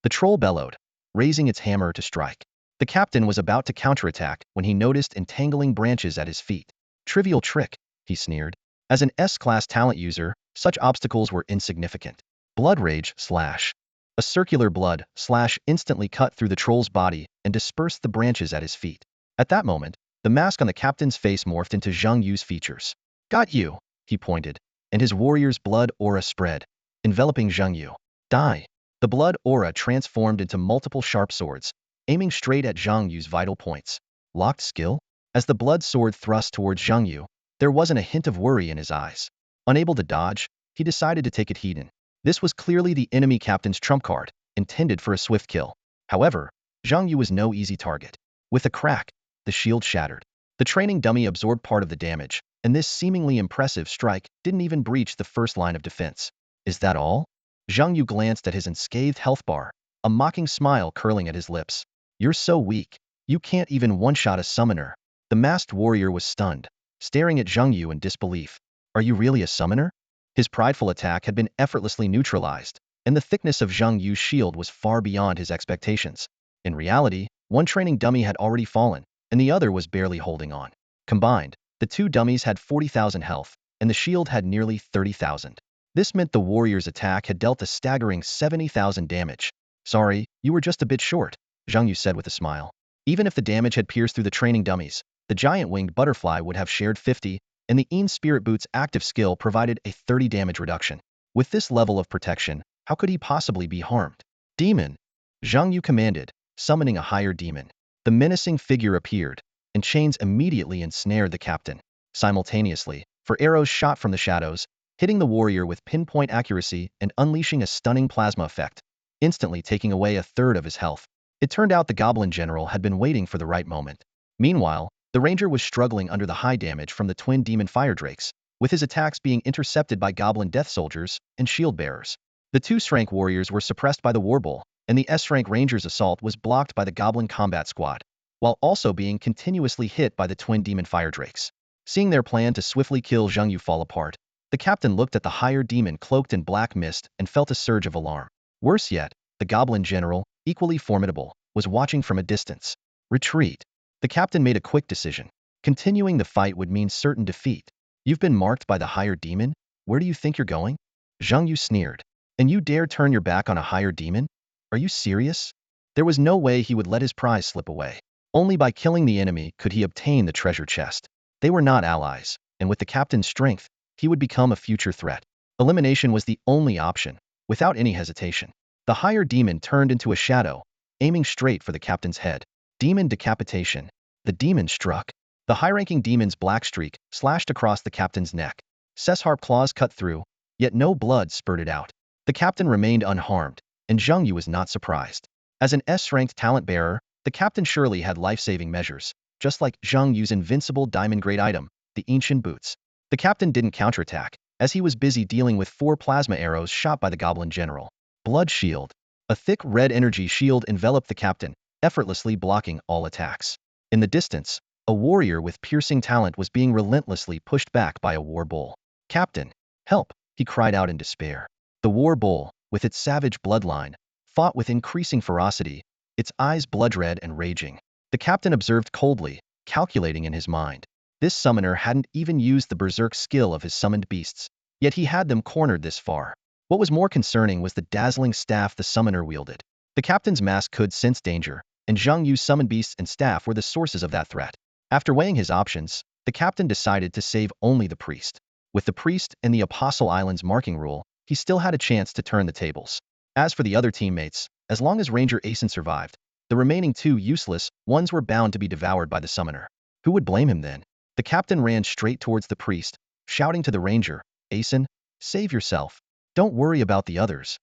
The troll bellowed, raising its hammer to strike. The captain was about to counterattack when he noticed entangling branches at his feet. "Trivial trick," he sneered. As an S-class talent user, such obstacles were insignificant. Blood rage slash. A circular blood slash instantly cut through the troll's body and dispersed the branches at his feet. At that moment, the mask on the captain's face morphed into Zhang Yu's features. "Got you," he pointed, and his warrior's blood aura spread, enveloping Zhang Yu. "Die." The blood aura transformed into multiple sharp swords, aiming straight at Zhang Yu's vital points. Locked skill? As the blood sword thrust towards Zhang Yu, there wasn't a hint of worry in his eyes. Unable to dodge, he decided to take it heed in. This was clearly the enemy captain's trump card, intended for a swift kill. However, Zhang Yu was no easy target. With a crack, the shield shattered. The training dummy absorbed part of the damage, and this seemingly impressive strike didn't even breach the first line of defense. "Is that all?" Zhang Yu glanced at his unscathed health bar, a mocking smile curling at his lips. "You're so weak. You can't even one-shot a summoner." The masked warrior was stunned, staring at Zhang Yu in disbelief. "Are you really a summoner?" His prideful attack had been effortlessly neutralized, and the thickness of Zhang Yu's shield was far beyond his expectations. In reality, one training dummy had already fallen, and the other was barely holding on. Combined, the two dummies had 40,000 health, and the shield had nearly 30,000. This meant the warrior's attack had dealt a staggering 70,000 damage. "Sorry, you were just a bit short," Zhang Yu said with a smile. Even if the damage had pierced through the training dummies, the giant-winged butterfly would have shared 50, and the Een Spirit Boot's active skill provided a 30 damage reduction. With this level of protection, how could he possibly be harmed? "Demon!" Zhang Yu commanded, summoning a higher demon. The menacing figure appeared, and chains immediately ensnared the captain. Simultaneously, for arrows shot from the shadows, hitting the warrior with pinpoint accuracy and unleashing a stunning plasma effect, instantly taking away a third of his health. It turned out the goblin general had been waiting for the right moment. Meanwhile, the ranger was struggling under the high damage from the twin demon fire drakes, with his attacks being intercepted by goblin death soldiers and shield bearers. The two S-rank warriors were suppressed by the warbull, and the S-rank ranger's assault was blocked by the goblin combat squad, while also being continuously hit by the twin demon fire drakes. Seeing their plan to swiftly kill Zhang Yu fall apart, the captain looked at the higher demon cloaked in black mist and felt a surge of alarm. Worse yet, the goblin general, equally formidable, was watching from a distance. Retreat. The captain made a quick decision. Continuing the fight would mean certain defeat. "You've been marked by the higher demon? Where do you think you're going?" Zhang Yu sneered. And you dare turn your back on a higher demon? Are you serious? There was no way he would let his prize slip away. Only by killing the enemy could he obtain the treasure chest. They were not allies, and with the captain's strength, he would become a future threat. Elimination was the only option, without any hesitation. The higher demon turned into a shadow, aiming straight for the captain's head. Demon decapitation. The demon struck. The high-ranking demon's black streak slashed across the captain's neck. Sesharp claws cut through, yet no blood spurted out. The captain remained unharmed, and Zhang Yu was not surprised. As an S-ranked talent bearer, the captain surely had life-saving measures, just like Zhang Yu's invincible diamond-grade item, the ancient boots. The captain didn't counterattack, as he was busy dealing with 4 plasma arrows shot by the goblin general. Blood shield. A thick red energy shield enveloped the captain, effortlessly blocking all attacks. In the distance, a warrior with piercing talent was being relentlessly pushed back by a war bull. "Captain, help!" he cried out in despair. The war bull, with its savage bloodline, fought with increasing ferocity, its eyes blood-red and raging. The captain observed coldly, calculating in his mind. This summoner hadn't even used the berserk skill of his summoned beasts, yet he had them cornered this far. What was more concerning was the dazzling staff the summoner wielded. The captain's mask could sense danger, and Zhang Yu's summoned beasts and staff were the sources of that threat. After weighing his options, the captain decided to save only the priest. With the priest and the Apostle Island's marking rule, he still had a chance to turn the tables. As for the other teammates, as long as Ranger Asen survived, the remaining 2 useless ones were bound to be devoured by the summoner. Who would blame him then? The captain ran straight towards the priest, shouting to the ranger, "Asen, save yourself. Don't worry about the others."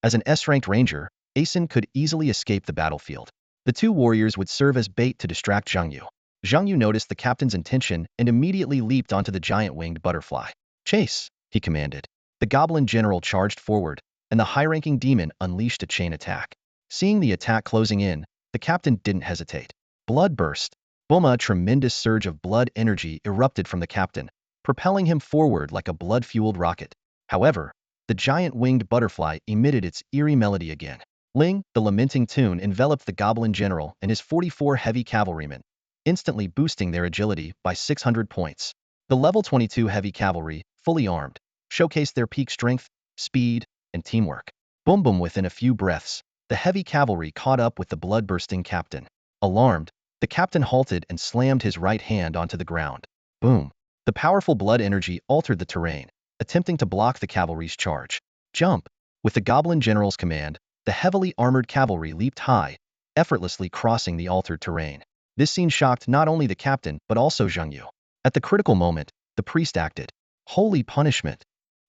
As an S-ranked ranger, Asen could easily escape the battlefield. The 2 warriors would serve as bait to distract Zhang Yu. Zhang Yu noticed the captain's intention and immediately leaped onto the giant winged butterfly. "Chase!" he commanded. The goblin general charged forward, and the high-ranking demon unleashed a chain attack. Seeing the attack closing in, the captain didn't hesitate. Blood burst. Boom! A tremendous surge of blood energy erupted from the captain, propelling him forward like a blood-fueled rocket. However, the giant winged butterfly emitted its eerie melody again. Ling, the lamenting tune enveloped the goblin general and his 44 heavy cavalrymen, instantly boosting their agility by 600 points. The level 22 heavy cavalry, fully armed, showcased their peak strength, speed, and teamwork. Boom boom! Within a few breaths, the heavy cavalry caught up with the blood-bursting captain. Alarmed, the captain halted and slammed his right hand onto the ground. Boom! The powerful blood energy altered the terrain, attempting to block the cavalry's charge. Jump! With the goblin general's command, the heavily armored cavalry leaped high, effortlessly crossing the altered terrain. This scene shocked not only the captain but also Zhang Yu. At the critical moment, the priest acted. Holy punishment!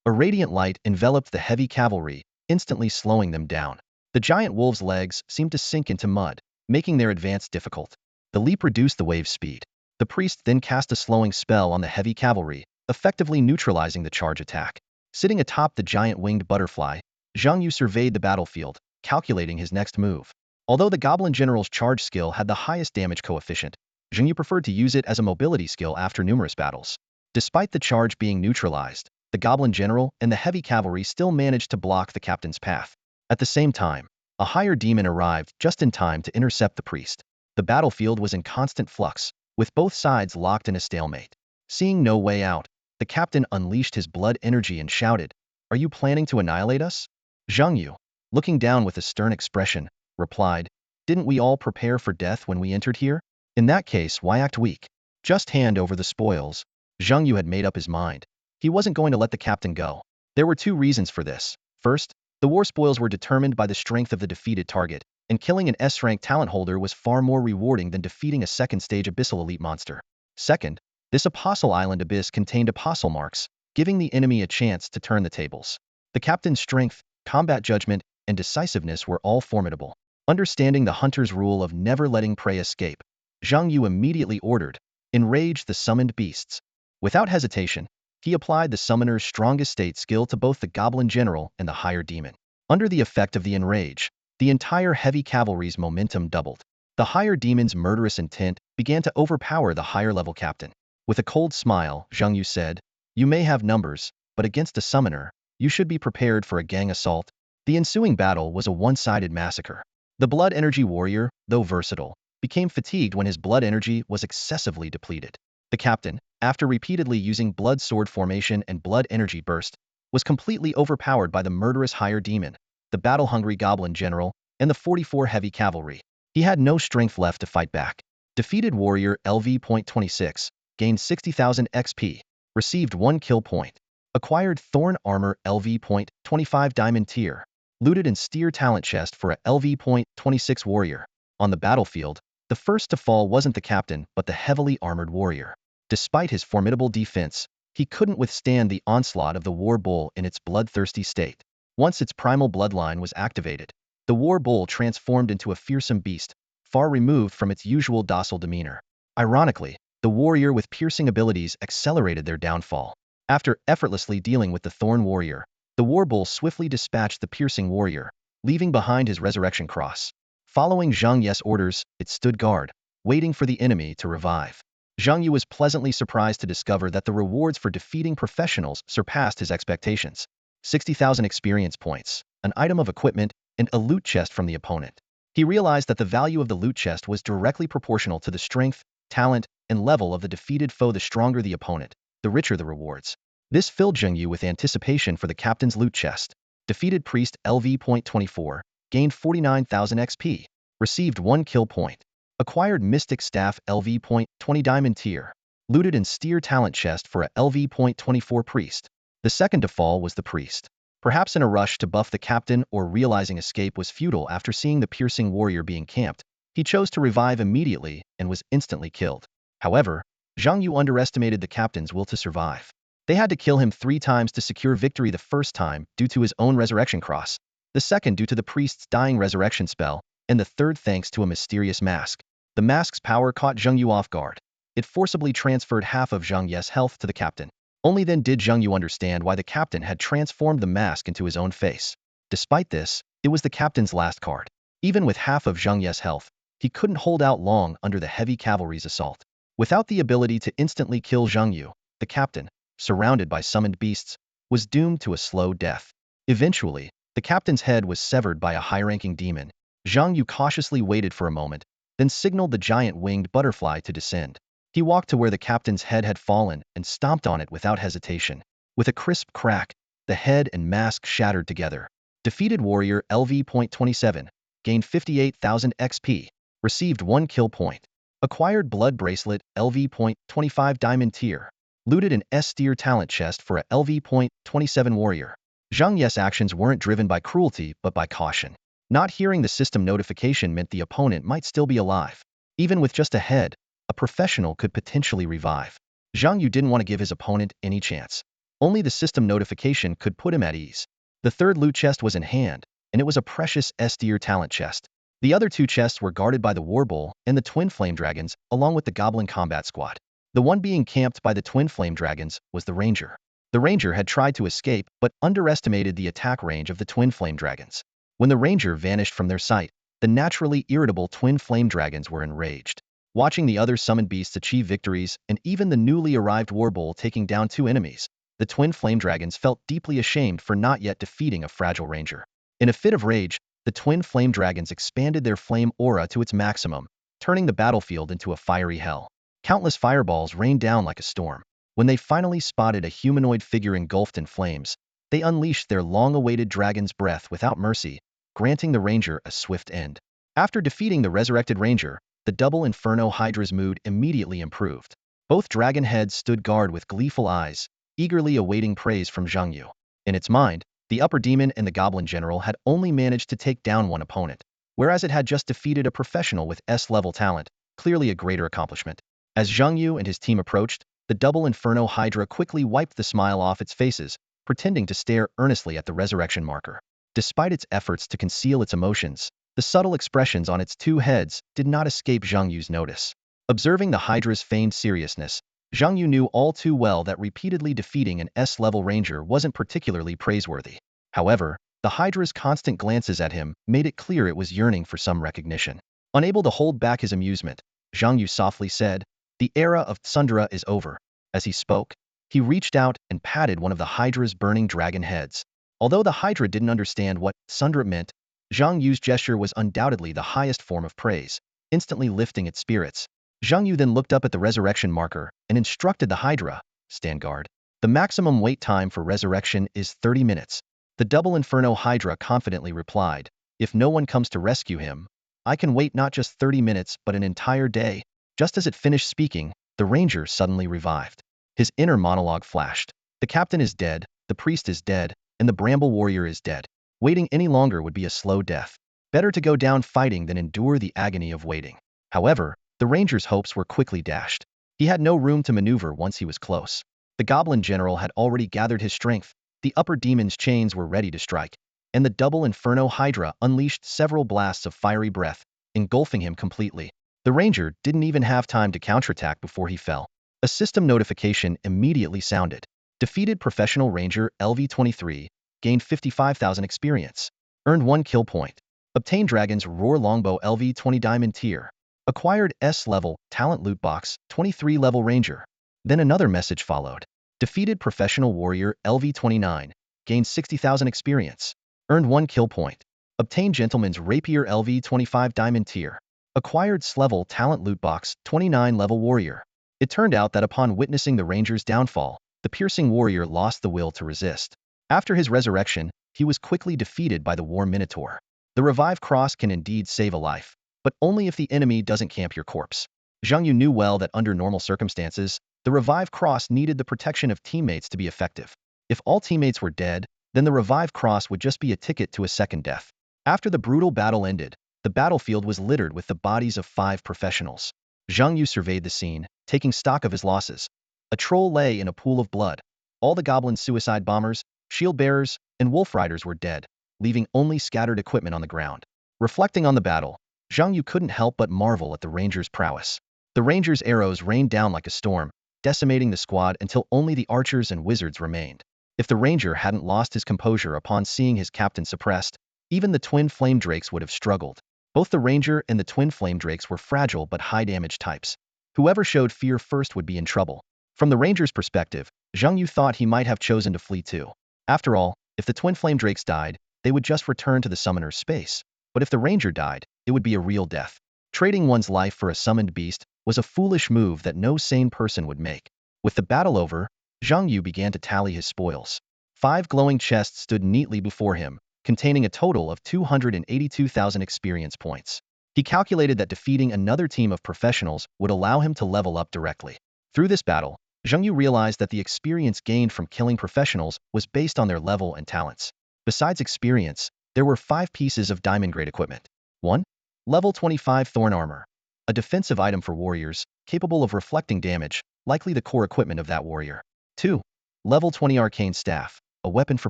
A radiant light enveloped the heavy cavalry, instantly slowing them down. The giant wolves' legs seemed to sink into mud, making their advance difficult. The leap reduced the wave's speed. The priest then cast a slowing spell on the heavy cavalry, effectively neutralizing the charge attack. Sitting atop the giant winged butterfly, Zhang Yu surveyed the battlefield, calculating his next move. Although the goblin general's charge skill had the highest damage coefficient, Zhang Yu preferred to use it as a mobility skill after numerous battles. Despite the charge being neutralized, the goblin general and the heavy cavalry still managed to block the captain's path. At the same time, a higher demon arrived just in time to intercept the priest. The battlefield was in constant flux, with both sides locked in a stalemate. Seeing no way out, the captain unleashed his blood energy and shouted, "Are you planning to annihilate us?" Zhang Yu, looking down with a stern expression, replied, "Didn't we all prepare for death when we entered here? In that case, why act weak? Just hand over the spoils." Zhang Yu had made up his mind. He wasn't going to let the captain go. There were 2 reasons for this. First, the war spoils were determined by the strength of the defeated target, and killing an S-rank talent holder was far more rewarding than defeating a second-stage abyssal elite monster. Second, this Apostle Island abyss contained apostle marks, giving the enemy a chance to turn the tables. The captain's strength, combat judgment, and decisiveness were all formidable. Understanding the hunter's rule of never letting prey escape, Zhang Yu immediately ordered, "Enrage the summoned beasts." Without hesitation, he applied the summoner's strongest state skill to both the goblin general and the higher demon. Under the effect of the enrage, the entire heavy cavalry's momentum doubled. The higher demon's murderous intent began to overpower the higher-level captain. With a cold smile, Zhang Yu said, "You may have numbers, but against a summoner, you should be prepared for a gang assault." The ensuing battle was a one-sided massacre. The blood energy warrior, though versatile, became fatigued when his blood energy was excessively depleted. The captain, after repeatedly using blood sword formation and blood energy burst, was completely overpowered by the murderous higher demon, the battle-hungry goblin general, and the 44 heavy cavalry. He had no strength left to fight back. Defeated warrior LV.26, gained 60,000 XP, received 1 kill point. Acquired thorn armor LV.25 diamond tier, looted and steer talent chest for a LV.26 warrior. On the battlefield, the first to fall wasn't the captain but the heavily armored warrior. Despite his formidable defense, he couldn't withstand the onslaught of the war bull in its bloodthirsty state. Once its primal bloodline was activated, the war bull transformed into a fearsome beast, far removed from its usual docile demeanor. Ironically, the warrior with piercing abilities accelerated their downfall. After effortlessly dealing with the thorn warrior, the war bull swiftly dispatched the piercing warrior, leaving behind his resurrection cross. Following Zhang Ye's orders, it stood guard, waiting for the enemy to revive. Zhang Yu was pleasantly surprised to discover that the rewards for defeating professionals surpassed his expectations. 60,000 experience points, an item of equipment, and a loot chest from the opponent. He realized that the value of the loot chest was directly proportional to the strength, talent, and level of the defeated foe. The stronger the opponent, the richer the rewards. This filled Zhang Yu with anticipation for the captain's loot chest. Defeated priest LV.24, gained 49,000 XP, received 1 kill point. Acquired mystic staff LV.20 diamond tier, looted and steer talent chest for a LV.24 priest. The second to fall was the priest. Perhaps in a rush to buff the captain or realizing escape was futile after seeing the piercing warrior being camped, he chose to revive immediately and was instantly killed. However, Zhang Yu underestimated the captain's will to survive. They had to kill him 3 times to secure victory, the first time due to his own resurrection cross, the second due to the priest's dying resurrection spell, and the third thanks to a mysterious mask. The mask's power caught Zhang Yu off guard. It forcibly transferred half of Zhang Ye's health to the captain. Only then did Zhang Yu understand why the captain had transformed the mask into his own face. Despite this, it was the captain's last card. Even with half of Zhang Ye's health, he couldn't hold out long under the heavy cavalry's assault. Without the ability to instantly kill Zhang Yu, the captain, surrounded by summoned beasts, was doomed to a slow death. Eventually, the captain's head was severed by a high-ranking demon. Zhang Yu cautiously waited for a moment, then signaled the giant winged butterfly to descend. He walked to where the captain's head had fallen and stomped on it without hesitation. With a crisp crack, the head and mask shattered together. Defeated warrior LV.27, gained 58,000 XP, received 1 kill point. Acquired blood bracelet LV.25 diamond tier, looted an S-tier talent chest for a LV.27 warrior. Zhang Ye's actions weren't driven by cruelty but by caution. Not hearing the system notification meant the opponent might still be alive. Even with just a head, a professional could potentially revive. Zhang Yu didn't want to give his opponent any chance. Only the system notification could put him at ease. The third loot chest was in hand, and it was a precious S-tier talent chest. The other 2 chests were guarded by the war bull and the twin flame dragons, along with the goblin combat squad. The one being camped by the twin flame dragons was the ranger. The ranger had tried to escape but underestimated the attack range of the twin flame dragons. When the ranger vanished from their sight, the naturally irritable twin flame dragons were enraged. Watching the other summoned beasts achieve victories and even the newly arrived war bull taking down 2 enemies, the twin flame dragons felt deeply ashamed for not yet defeating a fragile ranger. In a fit of rage, the twin flame dragons expanded their flame aura to its maximum, turning the battlefield into a fiery hell. Countless fireballs rained down like a storm. When they finally spotted a humanoid figure engulfed in flames, they unleashed their long-awaited dragon's breath without mercy, granting the ranger a swift end. After defeating the resurrected ranger, the double Inferno Hydra's mood immediately improved. Both dragon heads stood guard with gleeful eyes, eagerly awaiting praise from Zhang Yu. In its mind, the upper demon and the goblin general had only managed to take down one opponent, whereas it had just defeated a professional with S-level talent, clearly a greater accomplishment. As Zhang Yu and his team approached, the double Inferno Hydra quickly wiped the smile off its faces, pretending to stare earnestly at the resurrection marker. Despite its efforts to conceal its emotions, the subtle expressions on its 2 heads did not escape Zhang Yu's notice. Observing the Hydra's feigned seriousness, Zhang Yu knew all too well that repeatedly defeating an S-level ranger wasn't particularly praiseworthy. However, the Hydra's constant glances at him made it clear it was yearning for some recognition. Unable to hold back his amusement, Zhang Yu softly said, "The era of Tsundra is over." As he spoke, he reached out and patted one of the Hydra's burning dragon heads. Although the Hydra didn't understand what Tsundra meant, Zhang Yu's gesture was undoubtedly the highest form of praise, instantly lifting its spirits. Zhang Yu then looked up at the resurrection marker and instructed the Hydra, "Stand guard." The maximum wait time for resurrection is 30 minutes. The double Inferno Hydra confidently replied, if no one comes to rescue him, I can wait not just 30 minutes but an entire day. Just as it finished speaking, the ranger suddenly revived. His inner monologue flashed. The captain is dead, the priest is dead, and the bramble warrior is dead. Waiting any longer would be a slow death. Better to go down fighting than endure the agony of waiting. However, the ranger's hopes were quickly dashed. He had no room to maneuver once he was close. The goblin general had already gathered his strength, the upper demon's chains were ready to strike, and the double Inferno Hydra unleashed several blasts of fiery breath, engulfing him completely. The ranger didn't even have time to counterattack before he fell. A system notification immediately sounded. Defeated professional ranger LV-23, gained 55,000 experience, earned 1 kill point. Obtained Dragon's Roar Longbow LV-20 Diamond Tier. Acquired S-level Talent Loot Box 23 level Ranger. Then another message followed. Defeated Professional Warrior LV-29, gained 60,000 experience, earned 1 kill point. Obtained Gentleman's Rapier LV-25 Diamond Tier. Acquired S-level Talent Loot Box 29 level Warrior. It turned out that upon witnessing the Ranger's downfall, the piercing warrior lost the will to resist. After his resurrection, he was quickly defeated by the War Minotaur. The Revive Cross can indeed save a life, but only if the enemy doesn't camp your corpse. Zhang Yu knew well that under normal circumstances, the Revive Cross needed the protection of teammates to be effective. If all teammates were dead, then the Revive Cross would just be a ticket to a second death. After the brutal battle ended, the battlefield was littered with the bodies of 5 professionals. Zhang Yu surveyed the scene, taking stock of his losses. A troll lay in a pool of blood. All the goblin suicide bombers, shield bearers, and wolf riders were dead, leaving only scattered equipment on the ground. Reflecting on the battle, Zhang Yu couldn't help but marvel at the ranger's prowess. The ranger's arrows rained down like a storm, decimating the squad until only the archers and wizards remained. If the ranger hadn't lost his composure upon seeing his captain suppressed, even the twin flame drakes would have struggled. Both the ranger and the twin flame drakes were fragile but high-damage types. Whoever showed fear first would be in trouble. From the ranger's perspective, Zhang Yu thought he might have chosen to flee too. After all, if the twin flame drakes died, they would just return to the summoner's space. But if the ranger died, it would be a real death. Trading one's life for a summoned beast was a foolish move that no sane person would make. With the battle over, Zhang Yu began to tally his spoils. 5 glowing chests stood neatly before him, containing a total of 282,000 experience points. He calculated that defeating another team of professionals would allow him to level up directly. Through this battle, Zhang Yu realized that the experience gained from killing professionals was based on their level and talents. Besides experience, there were 5 pieces of diamond-grade equipment. 1. Level 25 Thorn Armor. A defensive item for warriors, capable of reflecting damage, likely the core equipment of that warrior. 2. Level 20 Arcane Staff. A weapon for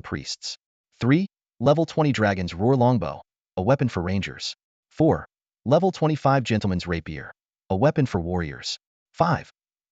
priests. 3. Level 20 Dragon's Roar Longbow. A weapon for rangers. 4. Level 25 Gentleman's Rapier. A weapon for warriors. 5.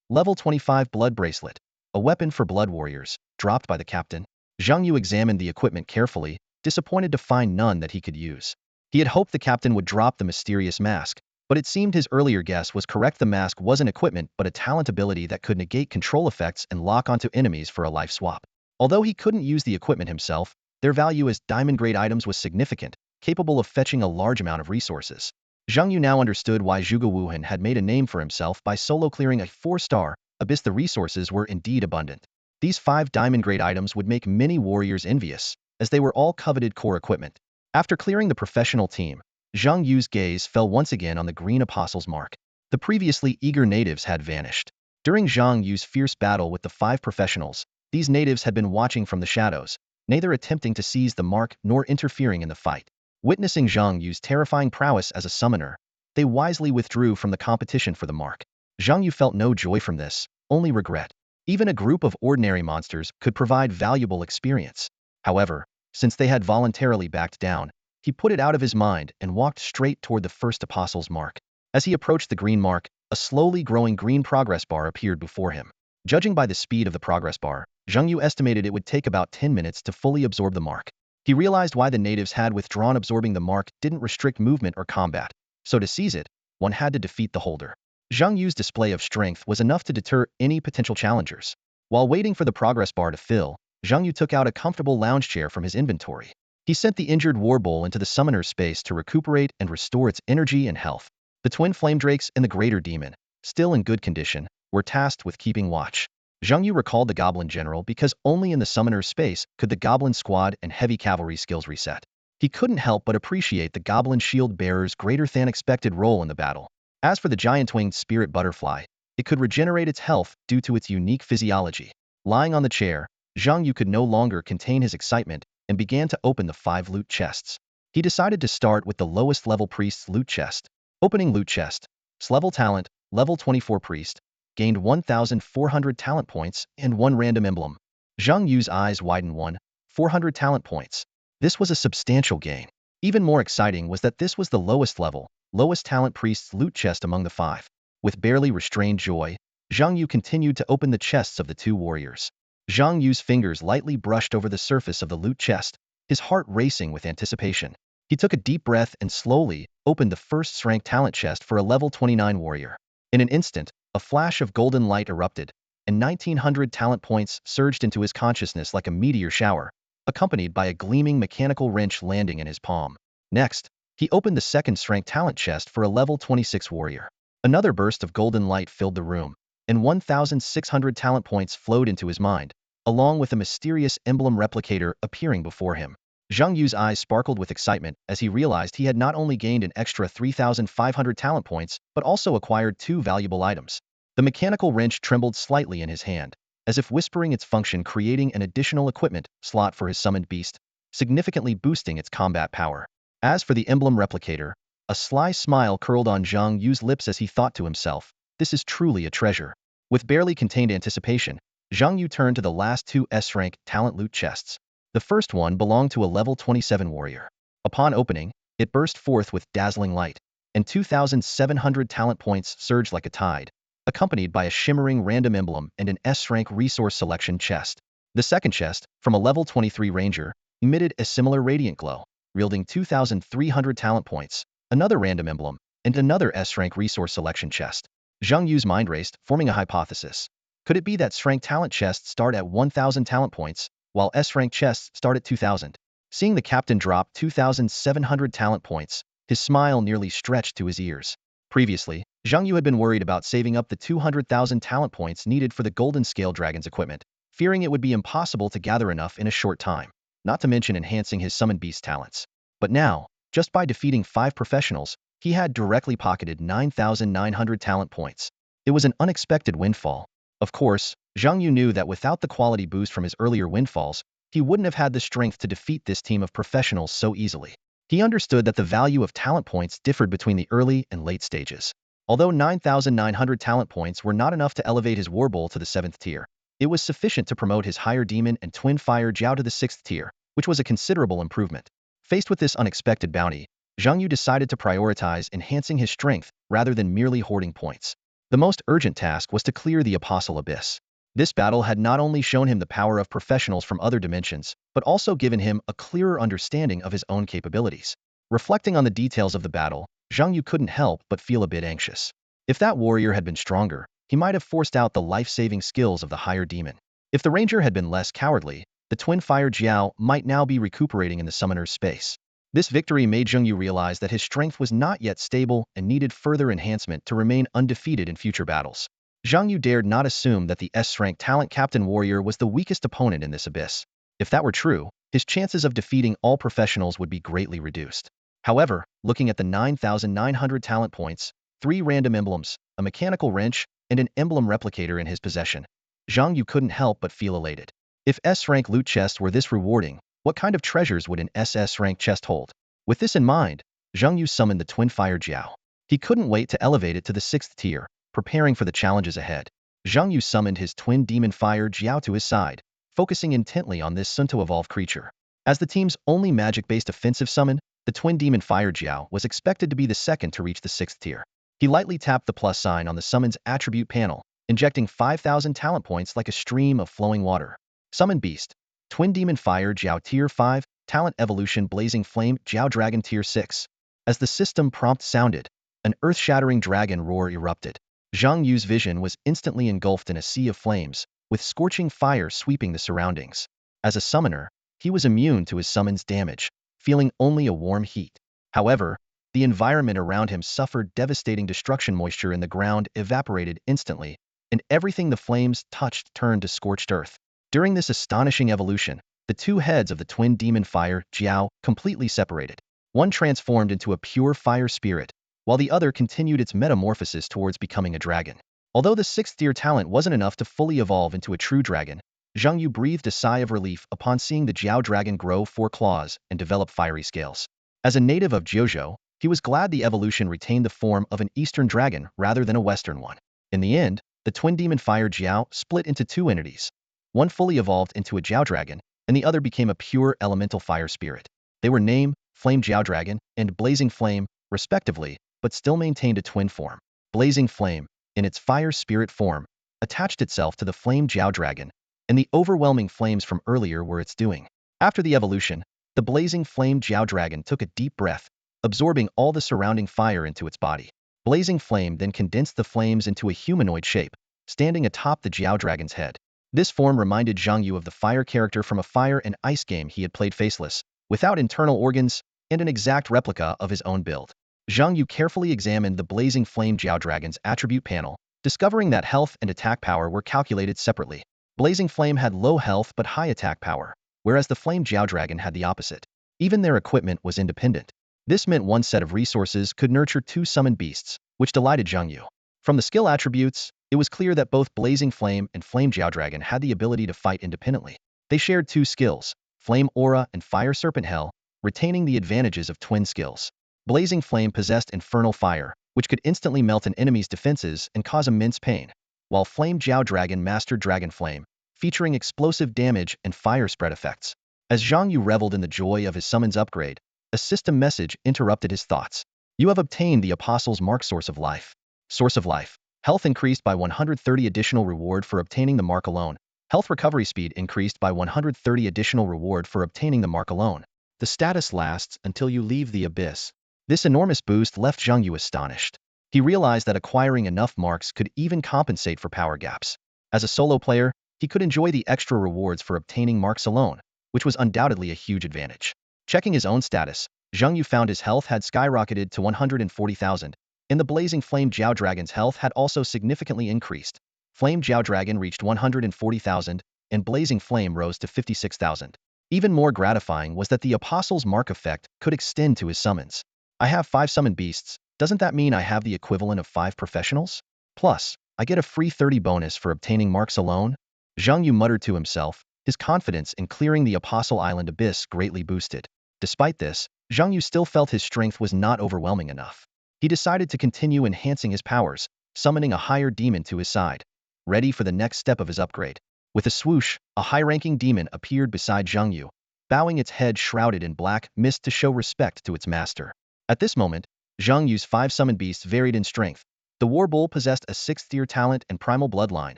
Level 25 Blood Bracelet. A weapon for blood warriors, dropped by the captain. Zhang Yu examined the equipment carefully, disappointed to find none that he could use. He had hoped the captain would drop the mysterious mask, but it seemed his earlier guess was correct. The mask wasn't equipment but a talent ability that could negate control effects and lock onto enemies for a life swap. Although he couldn't use the equipment himself, their value as diamond-grade items was significant, capable of fetching a large amount of resources. Zhang Yu now understood why Zhuge Wuhan had made a name for himself by solo clearing a 4-star abyss. The resources were indeed abundant. These 5 diamond-grade items would make many warriors envious, as they were all coveted core equipment. After clearing the professional team, Zhang Yu's gaze fell once again on the Green Apostle's mark. The previously eager natives had vanished. During Zhang Yu's fierce battle with the 5 professionals, these natives had been watching from the shadows, neither attempting to seize the mark nor interfering in the fight. Witnessing Zhang Yu's terrifying prowess as a summoner, they wisely withdrew from the competition for the mark. Zhang Yu felt no joy from this, only regret. Even a group of ordinary monsters could provide valuable experience. However, since they had voluntarily backed down, he put it out of his mind and walked straight toward the first apostle's mark. As he approached the green mark, a slowly growing green progress bar appeared before him. Judging by the speed of the progress bar, Zhang Yu estimated it would take about 10 minutes to fully absorb the mark. He realized why the natives had withdrawn. Absorbing the mark didn't restrict movement or combat, so to seize it, one had to defeat the holder. Zhang Yu's display of strength was enough to deter any potential challengers. While waiting for the progress bar to fill, Zhang Yu took out a comfortable lounge chair from his inventory. He sent the injured war bull into the summoner's space to recuperate and restore its energy and health. The twin flame drakes and the greater demon, still in good condition, were tasked with keeping watch. Zhang Yu recalled the goblin general because only in the summoner's space could the goblin squad and heavy cavalry skills reset. He couldn't help but appreciate the goblin shield bearer's greater-than-expected role in the battle. As for the giant-winged spirit butterfly, it could regenerate its health due to its unique physiology. Lying on the chair, Zhang Yu could no longer contain his excitement and began to open the 5 loot chests. He decided to start with the lowest level priest's loot chest. Opening loot chest. Level talent, level 24 priest, gained 1,400 talent points and 1 random emblem. Zhang Yu's eyes widened. 400 talent points. This was a substantial gain. Even more exciting was that this was the lowest level, lowest talent priest's loot chest among the 5. With barely restrained joy, Zhang Yu continued to open the chests of the 2 warriors. Zhang Yu's fingers lightly brushed over the surface of the loot chest, his heart racing with anticipation. He took a deep breath and slowly opened the first rank talent chest for a level 29 warrior. In an instant, a flash of golden light erupted, and 1,900 talent points surged into his consciousness like a meteor shower, accompanied by a gleaming mechanical wrench landing in his palm. Next, he opened the second strength talent chest for a level 26 warrior. Another burst of golden light filled the room, and 1,600 talent points flowed into his mind, along with a mysterious emblem replicator appearing before him. Zhang Yu's eyes sparkled with excitement as he realized he had not only gained an extra 3,500 talent points, but also acquired 2 valuable items. The mechanical wrench trembled slightly in his hand, as if whispering its function, creating an additional equipment slot for his summoned beast, significantly boosting its combat power. As for the emblem replicator, a sly smile curled on Zhang Yu's lips as he thought to himself, this is truly a treasure. With barely contained anticipation, Zhang Yu turned to the last 2 S-rank talent loot chests. The first one belonged to a level 27 warrior. Upon opening, it burst forth with dazzling light, and 2,700 talent points surged like a tide, accompanied by a shimmering random emblem and an S-rank resource selection chest. The second chest, from a level 23 ranger, emitted a similar radiant glow, yielding 2,300 talent points, another random emblem, and another S-rank resource selection chest. Zhang Yu's mind raced, forming a hypothesis. Could it be that S-rank talent chests start at 1,000 talent points, while S-rank chests start at 2,000? Seeing the captain drop 2,700 talent points, his smile nearly stretched to his ears. Previously, Zhang Yu had been worried about saving up the 200,000 talent points needed for the Golden Scale Dragon's equipment, fearing it would be impossible to gather enough in a short time, not to mention enhancing his summoned beast talents. But now, just by defeating 5 professionals, he had directly pocketed 9,900 talent points. It was an unexpected windfall. Of course, Zhang Yu knew that without the quality boost from his earlier windfalls, he wouldn't have had the strength to defeat this team of professionals so easily. He understood that the value of talent points differed between the early and late stages. Although 9,900 talent points were not enough to elevate his war bowl to the 7th tier, it was sufficient to promote his higher demon and twin fire Jiao to the 6th tier, which was a considerable improvement. Faced with this unexpected bounty, Zhang Yu decided to prioritize enhancing his strength rather than merely hoarding points. The most urgent task was to clear the Apostle Abyss. This battle had not only shown him the power of professionals from other dimensions, but also given him a clearer understanding of his own capabilities. Reflecting on the details of the battle, Zhang Yu couldn't help but feel a bit anxious. If that warrior had been stronger, he might have forced out the life-saving skills of the higher demon. If the ranger had been less cowardly, the twin fire Jiao might now be recuperating in the summoner's space. This victory made Zhang Yu realize that his strength was not yet stable and needed further enhancement to remain undefeated in future battles. Zhang Yu dared not assume that the S-rank talent captain warrior was the weakest opponent in this abyss. If that were true, his chances of defeating all professionals would be greatly reduced. However, looking at the 9,900 talent points, 3 random emblems, a mechanical wrench, and an emblem replicator in his possession, Zhang Yu couldn't help but feel elated. If S-rank loot chests were this rewarding, what kind of treasures would an SS-rank chest hold? With this in mind, Zhang Yu summoned the twin fire Jiao. He couldn't wait to elevate it to the 6th tier, preparing for the challenges ahead. Zhang Yu summoned his twin demon fire Jiao to his side, focusing intently on this soon-to-evolve creature. As the team's only magic-based offensive summon, the twin demon fire Jiao was expected to be the second to reach the 6th tier. He lightly tapped the plus sign on the summon's attribute panel, injecting 5,000 talent points like a stream of flowing water. Summon Beast. Twin Demon Fire Jiao Tier 5, Talent Evolution Blazing Flame Jiao Dragon Tier 6. As the system prompt sounded, an earth-shattering dragon roar erupted. Zhang Yu's vision was instantly engulfed in a sea of flames, with scorching fire sweeping the surroundings. As a summoner, he was immune to his summon's damage, feeling only a warm heat. However, the environment around him suffered devastating destruction. Moisture in the ground evaporated instantly, and everything the flames touched turned to scorched earth. During this astonishing evolution, the two heads of the twin demon fire, Jiao, completely separated. One transformed into a pure fire spirit, while the other continued its metamorphosis towards becoming a dragon. Although the sixth-tier talent wasn't enough to fully evolve into a true dragon, Zhang Yu breathed a sigh of relief upon seeing the Jiao dragon grow 4 claws and develop fiery scales. As a native of Jiuzhou, he was glad the evolution retained the form of an eastern dragon rather than a western one. In the end, the twin demon fire Jiao split into 2 entities. One fully evolved into a Jiao dragon, and the other became a pure elemental fire spirit. They were named Flame Jiao Dragon and Blazing Flame, respectively, but still maintained a twin form. Blazing Flame, in its fire spirit form, attached itself to the Flame Jiao Dragon, and the overwhelming flames from earlier were its doing. After the evolution, the Blazing Flame Jiao Dragon took a deep breath, absorbing all the surrounding fire into its body. Blazing Flame then condensed the flames into a humanoid shape, standing atop the Jiao Dragon's head. This form reminded Zhang Yu of the fire character from a fire and ice game he had played faceless, without internal organs, and an exact replica of his own build. Zhang Yu carefully examined the Blazing Flame Jiao Dragon's attribute panel, discovering that health and attack power were calculated separately. Blazing Flame had low health but high attack power, whereas the Flame Jiao Dragon had the opposite. Even their equipment was independent. This meant one set of resources could nurture 2 summoned beasts, which delighted Zhang Yu. From the skill attributes, it was clear that both Blazing Flame and Flame Jiao Dragon had the ability to fight independently. They shared 2 skills, Flame Aura and Fire Serpent Hell, retaining the advantages of twin skills. Blazing Flame possessed Infernal Fire, which could instantly melt an enemy's defenses and cause immense pain, while Flame Jiao Dragon mastered Dragon Flame, featuring explosive damage and fire spread effects. As Zhang Yu reveled in the joy of his summons upgrade, a system message interrupted his thoughts. You have obtained the Apostle's Mark Source of Life. Source of Life. Health increased by 130 additional reward for obtaining the mark alone. Health recovery speed increased by 130 additional reward for obtaining the mark alone. The status lasts until you leave the abyss. This enormous boost left Zhang Yu astonished. He realized that acquiring enough marks could even compensate for power gaps. As a solo player, he could enjoy the extra rewards for obtaining marks alone, which was undoubtedly a huge advantage. Checking his own status, Zhang Yu found his health had skyrocketed to 140,000, and the Blazing Flame Jiao Dragon's health had also significantly increased. Flame Jiao Dragon reached 140,000, and Blazing Flame rose to 56,000. Even more gratifying was that the Apostle's Mark effect could extend to his summons. I have 5 summoned beasts, doesn't that mean I have the equivalent of 5 professionals? Plus, I get a free 30 bonus for obtaining marks alone? Zhang Yu muttered to himself, his confidence in clearing the Apostle Island abyss greatly boosted. Despite this, Zhang Yu still felt his strength was not overwhelming enough. He decided to continue enhancing his powers, summoning a higher demon to his side, ready for the next step of his upgrade. With a swoosh, a high-ranking demon appeared beside Zhang Yu, bowing its head shrouded in black mist to show respect to its master. At this moment, Zhang Yu's 5 summoned beasts varied in strength. The War Bull possessed a 6th-tier talent and primal bloodline.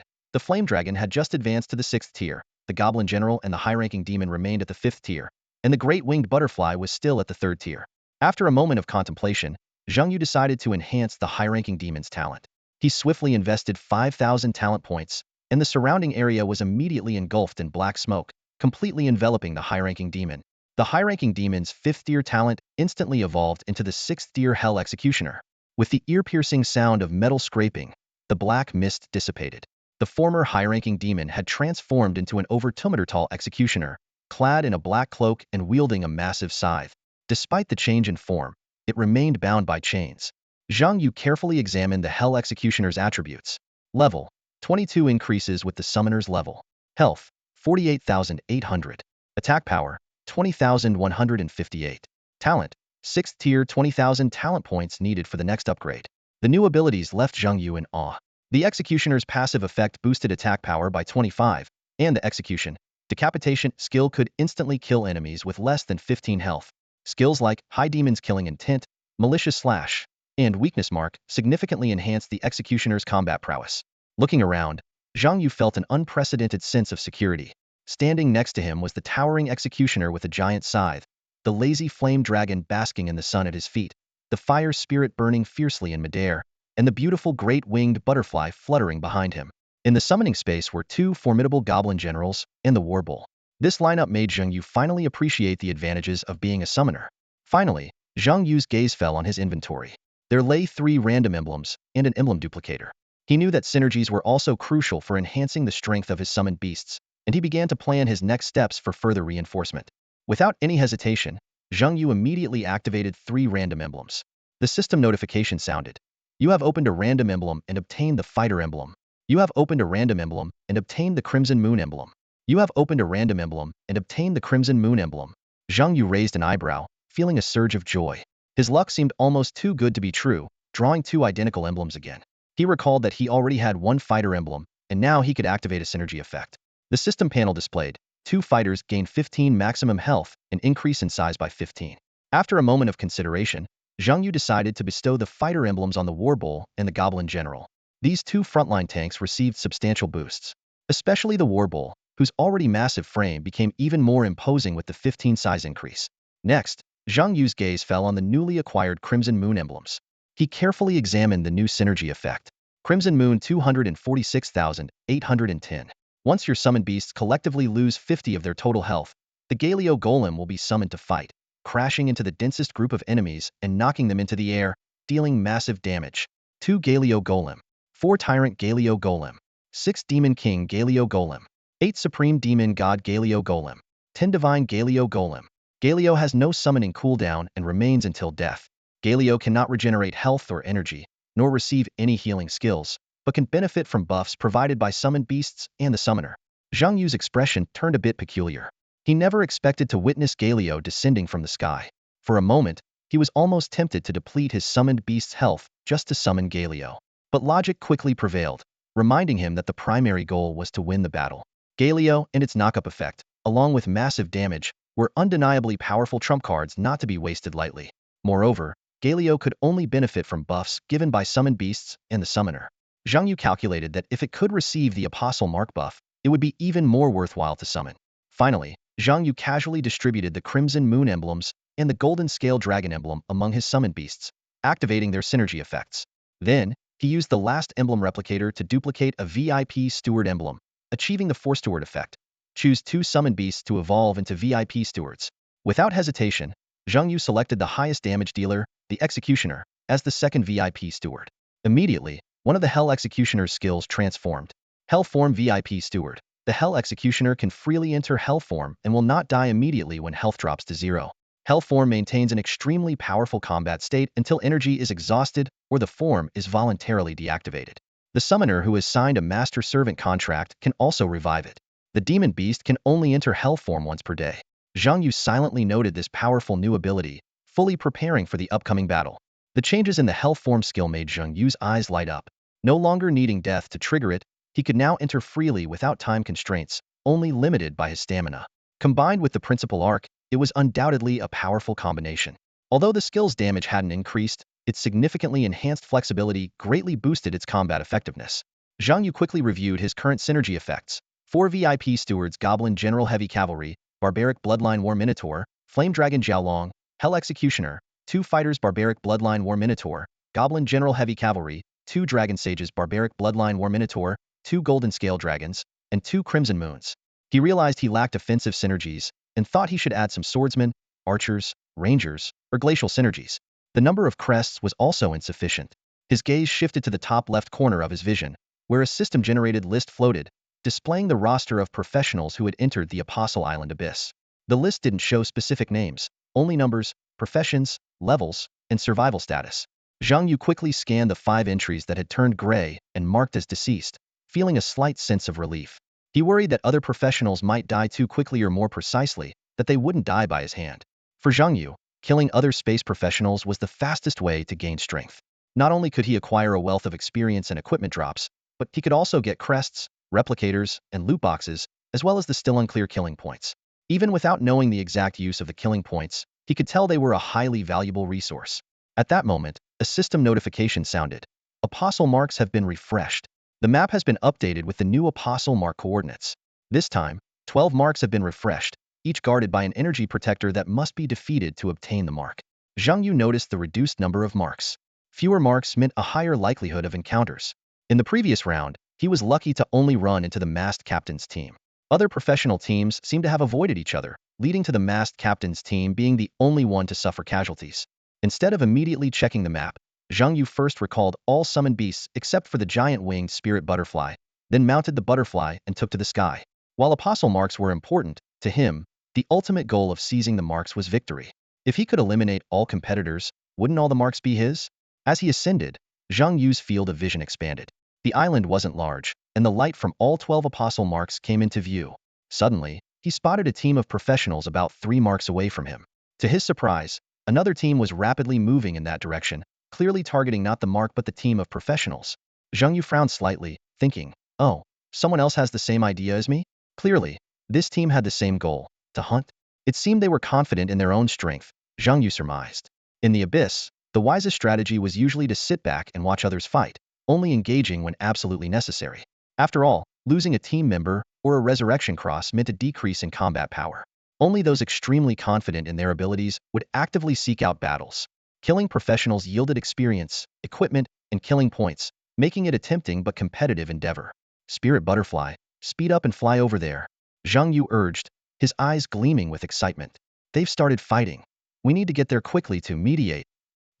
The Flame Dragon had just advanced to the 6th tier. The Goblin General and the high-ranking demon remained at the 5th tier, and the Great Winged Butterfly was still at the 3rd tier. After a moment of contemplation, Zhang Yu decided to enhance the high-ranking demon's talent. He swiftly invested 5,000 talent points, and the surrounding area was immediately engulfed in black smoke, completely enveloping the high-ranking demon. The high-ranking demon's 5th-tier talent instantly evolved into the 6th-tier Hell Executioner. With the ear-piercing sound of metal scraping, the black mist dissipated. The former high-ranking demon had transformed into an over 2-meter tall executioner, clad in a black cloak and wielding a massive scythe. Despite the change in form, it remained bound by chains. Zhang Yu carefully examined the Hell Executioner's attributes. Level: 22 increases with the summoner's level. Health: 48,800. Attack power: 20,158. Talent: 6th tier 20,000 talent points needed for the next upgrade. The new abilities left Zhang Yu in awe. The Executioner's passive effect boosted attack power by 25, and the Execution, Decapitation skill could instantly kill enemies with less than 15 health. Skills like High Demon's Killing Intent, Malicious Slash, and Weakness Mark significantly enhanced the Executioner's combat prowess. Looking around, Zhang Yu felt an unprecedented sense of security. Standing next to him was the towering Executioner with a giant scythe, the lazy Flame Dragon basking in the sun at his feet, the Fire Spirit burning fiercely in midair, and the beautiful Great Winged Butterfly fluttering behind him. In the summoning space were 2 formidable Goblin Generals and the War Bull. This lineup made Zhang Yu finally appreciate the advantages of being a summoner. Finally, Zhang Yu's gaze fell on his inventory. There lay 3 random emblems and an emblem duplicator. He knew that synergies were also crucial for enhancing the strength of his summoned beasts, and he began to plan his next steps for further reinforcement. Without any hesitation, Zheng Yu immediately activated 3 random emblems. The system notification sounded. You have opened a random emblem and obtained the fighter emblem. You have opened a random emblem and obtained the crimson moon emblem. You have opened a random emblem and obtained the crimson moon emblem. Zheng Yu raised an eyebrow, feeling a surge of joy. His luck seemed almost too good to be true, drawing 2 identical emblems again. He recalled that he already had 1 fighter emblem, and now he could activate a synergy effect. The system panel displayed, 2 fighters gain 15 maximum health and increase in size by 15. After a moment of consideration, Zheng Yu decided to bestow the fighter emblems on the War Bull and the Goblin General. These 2 frontline tanks received substantial boosts. Especially the War Bull, whose already massive frame became even more imposing with the 15 size increase. Next, Zheng Yu's gaze fell on the newly acquired Crimson Moon emblems. He carefully examined the new synergy effect. Crimson Moon 246,810. Once your summoned beasts collectively lose 50 of their total health, the Galio Golem will be summoned to fight, crashing into the densest group of enemies and knocking them into the air, dealing massive damage. 2 Galio Golem. 4 Tyrant Galio Golem. 6 Demon King Galio Golem. 8 Supreme Demon God Galio Golem. 10 Divine Galio Golem. Galio has no summoning cooldown and remains until death. Galio cannot regenerate health or energy, nor receive any healing skills, but can benefit from buffs provided by summoned beasts and the summoner. Zheng Yu's expression turned a bit peculiar. He never expected to witness Galio descending from the sky. For a moment, he was almost tempted to deplete his summoned beast's health just to summon Galio. But logic quickly prevailed, reminding him that the primary goal was to win the battle. Galio and its knockup effect, along with massive damage, were undeniably powerful trump cards not to be wasted lightly. Moreover, Galio could only benefit from buffs given by summoned beasts and the summoner. Zheng Yu calculated that if it could receive the Apostle Mark buff, it would be even more worthwhile to summon. Finally, Zheng Yu casually distributed the Crimson Moon emblems and the Golden Scale Dragon emblem among his summoned beasts, activating their synergy effects. Then, he used the last emblem replicator to duplicate a VIP Steward emblem, achieving the Force Steward effect. Choose 2 summoned beasts to evolve into VIP Stewards. Without hesitation, Zheng Yu selected the highest damage dealer, the Executioner, as the second VIP Steward. Immediately, one of the Hell Executioner's skills transformed. Hell Form VIP Steward. The Hell Executioner can freely enter Hell Form and will not die immediately when health drops to 0. Hell Form maintains an extremely powerful combat state until energy is exhausted or the form is voluntarily deactivated. The Summoner who has signed a Master-Servant contract can also revive it. The Demon Beast can only enter Hell Form once per day. Zheng Yu silently noted this powerful new ability, fully preparing for the upcoming battle. The changes in the Hell Form skill made Zheng Yu's eyes light up. No longer needing death to trigger it, he could now enter freely without time constraints, only limited by his stamina. Combined with the Principal Arc, it was undoubtedly a powerful combination. Although the skill's damage hadn't increased, its significantly enhanced flexibility greatly boosted its combat effectiveness. Zheng Yu quickly reviewed his current synergy effects. 4 VIP Stewards Goblin General Heavy Cavalry, Barbaric Bloodline War Minotaur, Flame Dragon Jiaolong, Hell Executioner, 2 Fighters Barbaric Bloodline War Minotaur, Goblin General Heavy Cavalry, 2 Dragon Sages Barbaric Bloodline War Minotaur, 2 Golden Scale Dragons, and 2 Crimson Moons. He realized he lacked offensive synergies and thought he should add some swordsmen, archers, rangers, or glacial synergies. The number of crests was also insufficient. His gaze shifted to the top left corner of his vision, where a system-generated list floated, displaying the roster of professionals who had entered the Apostle Island Abyss. The list didn't show specific names, only numbers, professions, levels, and survival status. Zheng Yu quickly scanned the 5 entries that had turned gray and marked as deceased, feeling a slight sense of relief. He worried that other professionals might die too quickly or more precisely, that they wouldn't die by his hand. For Zheng Yu, killing other space professionals was the fastest way to gain strength. Not only could he acquire a wealth of experience and equipment drops, but he could also get crests, replicators, and loot boxes, as well as the still unclear killing points. Even without knowing the exact use of the killing points, he could tell they were a highly valuable resource. At that moment, a system notification sounded. Apostle marks have been refreshed. The map has been updated with the new Apostle mark coordinates. This time, 12 marks have been refreshed, each guarded by an energy protector that must be defeated to obtain the mark. Zheng Yu noticed the reduced number of marks. Fewer marks meant a higher likelihood of encounters. In the previous round, he was lucky to only run into the masked captain's team. Other professional teams seemed to have avoided each other, leading to the masked captain's team being the only one to suffer casualties. Instead of immediately checking the map, Zhang Yu first recalled all summoned beasts except for the giant-winged spirit butterfly, then mounted the butterfly and took to the sky. While apostle marks were important, to him, the ultimate goal of seizing the marks was victory. If he could eliminate all competitors, wouldn't all the marks be his? As he ascended, Zhang Yu's field of vision expanded. The island wasn't large, and the light from all 12 apostle marks came into view. Suddenly, he spotted a team of professionals about 3 marks away from him. To his surprise, another team was rapidly moving in that direction, clearly targeting not the mark but the team of professionals. Zhang Yu frowned slightly, thinking, oh, someone else has the same idea as me? Clearly, this team had the same goal, to hunt. It seemed they were confident in their own strength, Zhang Yu surmised. In the abyss, the wisest strategy was usually to sit back and watch others fight, only engaging when absolutely necessary. After all, losing a team member or a resurrection cross meant a decrease in combat power. Only those extremely confident in their abilities would actively seek out battles. Killing professionals yielded experience, equipment, and killing points, making it a tempting but competitive endeavor. Spirit butterfly, speed up and fly over there, Zhang Yu urged, his eyes gleaming with excitement. They've started fighting. We need to get there quickly to mediate.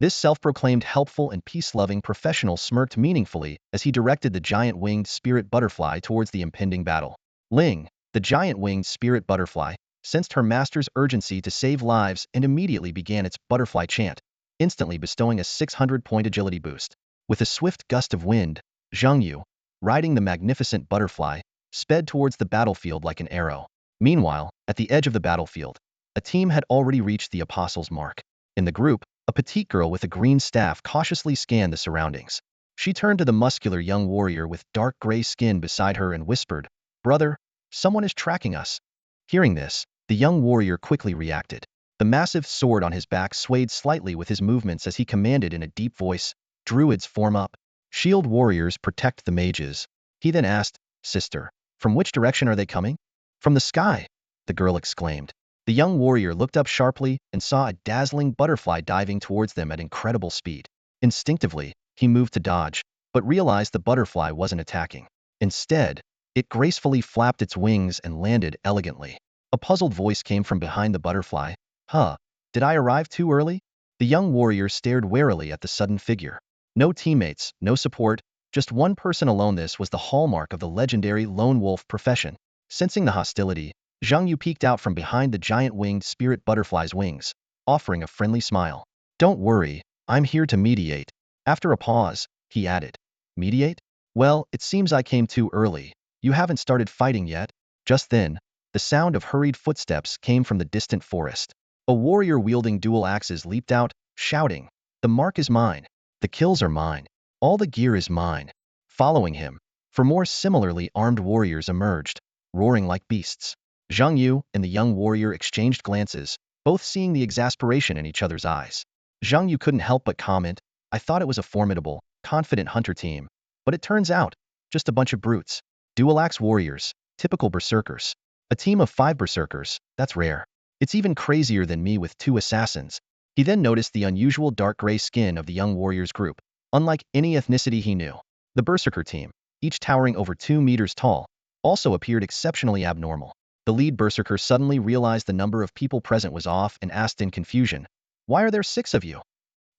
This self-proclaimed helpful and peace-loving professional smirked meaningfully as he directed the giant-winged spirit butterfly towards the impending battle. Ling, the giant-winged spirit butterfly, sensed her master's urgency to save lives and immediately began its butterfly chant, instantly bestowing a 600-point agility boost. With a swift gust of wind, Zhang Yu, riding the magnificent butterfly, sped towards the battlefield like an arrow. Meanwhile, at the edge of the battlefield, a team had already reached the apostle's mark. In the group, a petite girl with a green staff cautiously scanned the surroundings. She turned to the muscular young warrior with dark gray skin beside her and whispered, "Brother, someone is tracking us." Hearing this, the young warrior quickly reacted. The massive sword on his back swayed slightly with his movements as he commanded in a deep voice, "Druids form up. Shield warriors protect the mages." He then asked, "Sister, from which direction are they coming?" "From the sky," the girl exclaimed. The young warrior looked up sharply and saw a dazzling butterfly diving towards them at incredible speed. Instinctively, he moved to dodge, but realized the butterfly wasn't attacking. Instead, it gracefully flapped its wings and landed elegantly. A puzzled voice came from behind the butterfly. "Huh, did I arrive too early?" The young warrior stared warily at the sudden figure. No teammates, no support, just one person alone. This was the hallmark of the legendary lone wolf profession. Sensing the hostility, Zhang Yu peeked out from behind the giant-winged spirit butterfly's wings, offering a friendly smile. "Don't worry, I'm here to mediate." After a pause, he added, "Mediate? Well, it seems I came too early. You haven't started fighting yet." Just then, the sound of hurried footsteps came from the distant forest. A warrior wielding dual axes leaped out, shouting, "The mark is mine. The kills are mine. All the gear is mine." Following him, 4 more similarly armed warriors emerged, roaring like beasts. Zhang Yu and the young warrior exchanged glances, both seeing the exasperation in each other's eyes. Zhang Yu couldn't help but comment, "I thought it was a formidable, confident hunter team, but it turns out, just a bunch of brutes. Dual axe warriors, typical berserkers. A team of 5 berserkers, that's rare. It's even crazier than me with 2 assassins." He then noticed the unusual dark gray skin of the young warrior's group, unlike any ethnicity he knew. The berserker team, each towering over 2 meters tall, also appeared exceptionally abnormal. The lead berserker suddenly realized the number of people present was off and asked in confusion, "Why are there 6 of you?"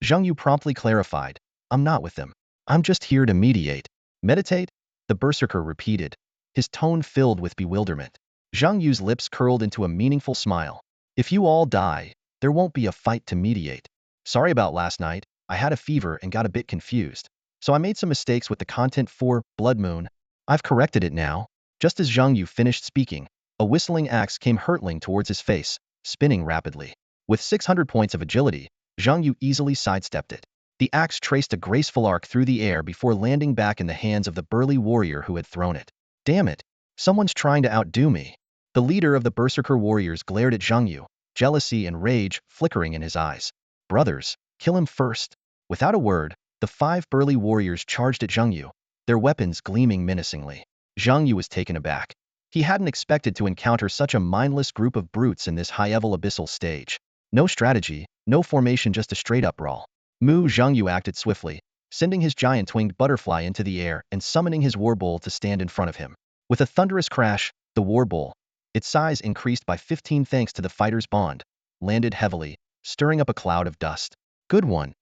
Zhang Yu promptly clarified, "I'm not with them. I'm just here to mediate." "Meditate?" the berserker repeated, his tone filled with bewilderment. Zhang Yu's lips curled into a meaningful smile. "If you all die, there won't be a fight to mediate. Sorry about last night, I had a fever and got a bit confused. So I made some mistakes with the content for Blood Moon. I've corrected it now." Just as Zhang Yu finished speaking, a whistling axe came hurtling towards his face, spinning rapidly. With 600 points of agility, Zhang Yu easily sidestepped it. The axe traced a graceful arc through the air before landing back in the hands of the burly warrior who had thrown it. "Damn it! Someone's trying to outdo me." The leader of the berserker warriors glared at Zhang Yu, jealousy and rage flickering in his eyes. "Brothers, kill him first." Without a word, the 5 burly warriors charged at Zhang Yu, their weapons gleaming menacingly. Zhang Yu was taken aback. He hadn't expected to encounter such a mindless group of brutes in this high-level abyssal stage. No strategy, no formation, just a straight-up brawl. Zhang Yu acted swiftly, sending his giant-winged butterfly into the air and summoning his war bull to stand in front of him. With a thunderous crash, the war bull, its size increased by 15 thanks to the fighter's bond, landed heavily, stirring up a cloud of dust. "Good one."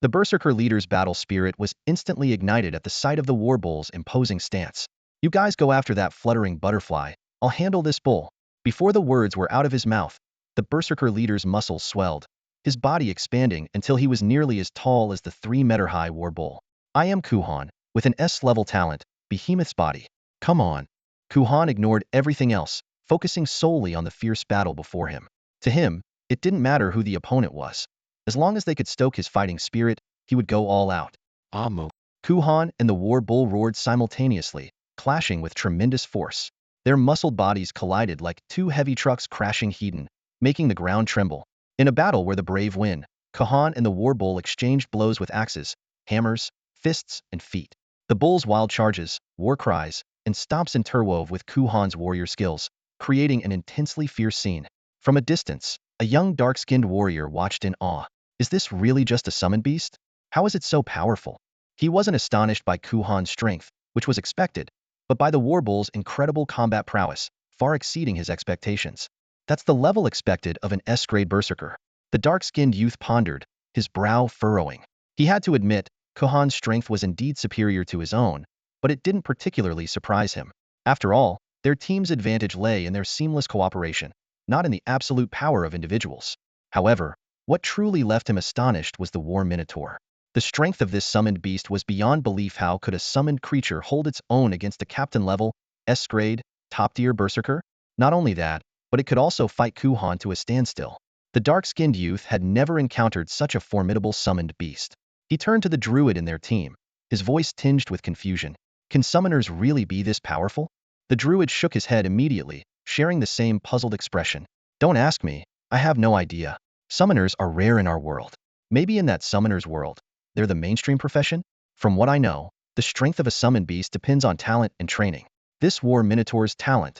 The Berserker leader's battle spirit was instantly ignited at the sight of the war bull's imposing stance. You guys go after that fluttering butterfly. I'll handle this bull. Before the words were out of his mouth, the Berserker leader's muscles swelled, his body expanding until he was nearly as tall as the 3-meter-high war bull. I am Kuhan, with an S-level talent, behemoth's body. Come on. Kuhan ignored everything else, focusing solely on the fierce battle before him. To him, it didn't matter who the opponent was. As long as they could stoke his fighting spirit, he would go all out. Amo. Kuhan and the war bull roared simultaneously, clashing with tremendous force. Their muscled bodies collided like two heavy trucks crashing head-on, making the ground tremble. In a battle where the brave win, Kuhan and the war bull exchanged blows with axes, hammers, fists, and feet. The bull's wild charges, war cries, and stomps interwove with Kuhan's warrior skills, creating an intensely fierce scene. From a distance, a young dark-skinned warrior watched in awe. Is this really just a summoned beast? How is it so powerful? He wasn't astonished by Kuhan's strength, which was expected, but by the war bull's incredible combat prowess, far exceeding his expectations. That's the level expected of an S-grade berserker. The dark-skinned youth pondered, his brow furrowing. He had to admit, Kuhan's strength was indeed superior to his own, but it didn't particularly surprise him. After all, their team's advantage lay in their seamless cooperation, not in the absolute power of individuals. However, what truly left him astonished was the war minotaur. The strength of this summoned beast was beyond belief. How could a summoned creature hold its own against a captain-level, S-grade, top-tier berserker? Not only that, but it could also fight Kuhan to a standstill. The dark-skinned youth had never encountered such a formidable summoned beast. He turned to the druid in their team, his voice tinged with confusion. Can summoners really be this powerful? The druid shook his head immediately, sharing the same puzzled expression. Don't ask me, I have no idea. Summoners are rare in our world. Maybe in that summoner's world, they're the mainstream profession? From what I know, the strength of a summoned beast depends on talent and training. This war minotaur's talent.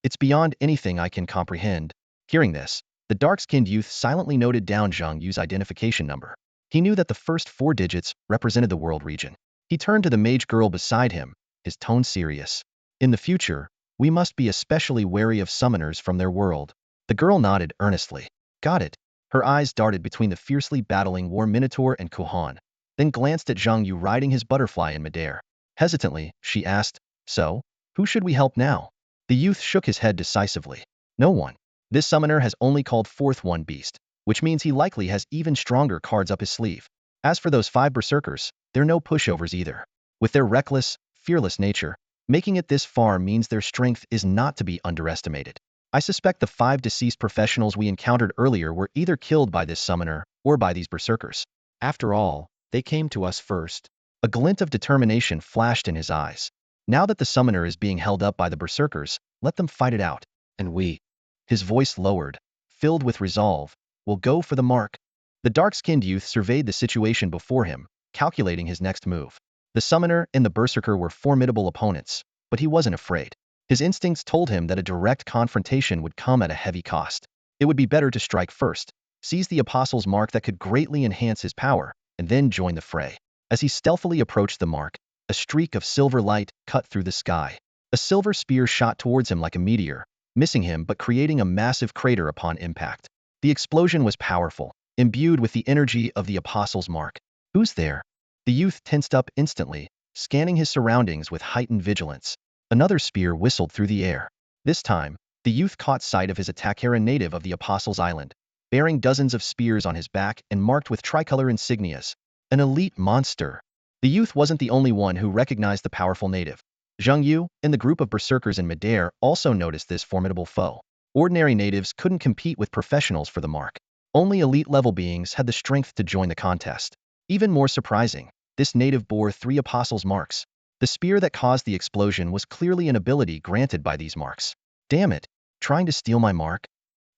It's beyond anything I can comprehend. Hearing this, the dark-skinned youth silently noted down Zhang Yu's identification number. He knew that the first 4 digits represented the world region. He turned to the mage girl beside him, his tone serious. In the future, we must be especially wary of summoners from their world. The girl nodded earnestly. Got it. Her eyes darted between the fiercely battling war minotaur and Kuhan, then glanced at Zhang Yu riding his butterfly in midair. Hesitantly, she asked, So, who should we help now? The youth shook his head decisively. No one. This summoner has only called forth one beast, which means he likely has even stronger cards up his sleeve. As for those 5 berserkers, they're no pushovers either. With their reckless, fearless nature, making it this far means their strength is not to be underestimated. I suspect the 5 deceased professionals we encountered earlier were either killed by this summoner or by these berserkers. After all, they came to us first. A glint of determination flashed in his eyes. Now that the summoner is being held up by the berserkers, let them fight it out. And we. His voice lowered, filled with resolve, will go for the mark. The dark-skinned youth surveyed the situation before him, calculating his next move. The summoner and the berserker were formidable opponents, but he wasn't afraid. His instincts told him that a direct confrontation would come at a heavy cost. It would be better to strike first, seize the apostle's mark that could greatly enhance his power, and then join the fray. As he stealthily approached the mark, a streak of silver light cut through the sky. A silver spear shot towards him like a meteor, missing him but creating a massive crater upon impact. The explosion was powerful, imbued with the energy of the apostle's mark. Who's there? The youth tensed up instantly, scanning his surroundings with heightened vigilance. Another spear whistled through the air. This time, the youth caught sight of his attacker, a native of the Apostles' Island, bearing dozens of spears on his back and marked with tricolor insignias. An elite monster. The youth wasn't the only one who recognized the powerful native. Zhang Yu and the group of berserkers in midair also noticed this formidable foe. Ordinary natives couldn't compete with professionals for the mark. Only elite-level beings had the strength to join the contest. Even more surprising, this native bore 3 apostles' marks. The spear that caused the explosion was clearly an ability granted by these marks. Damn it, trying to steal my mark?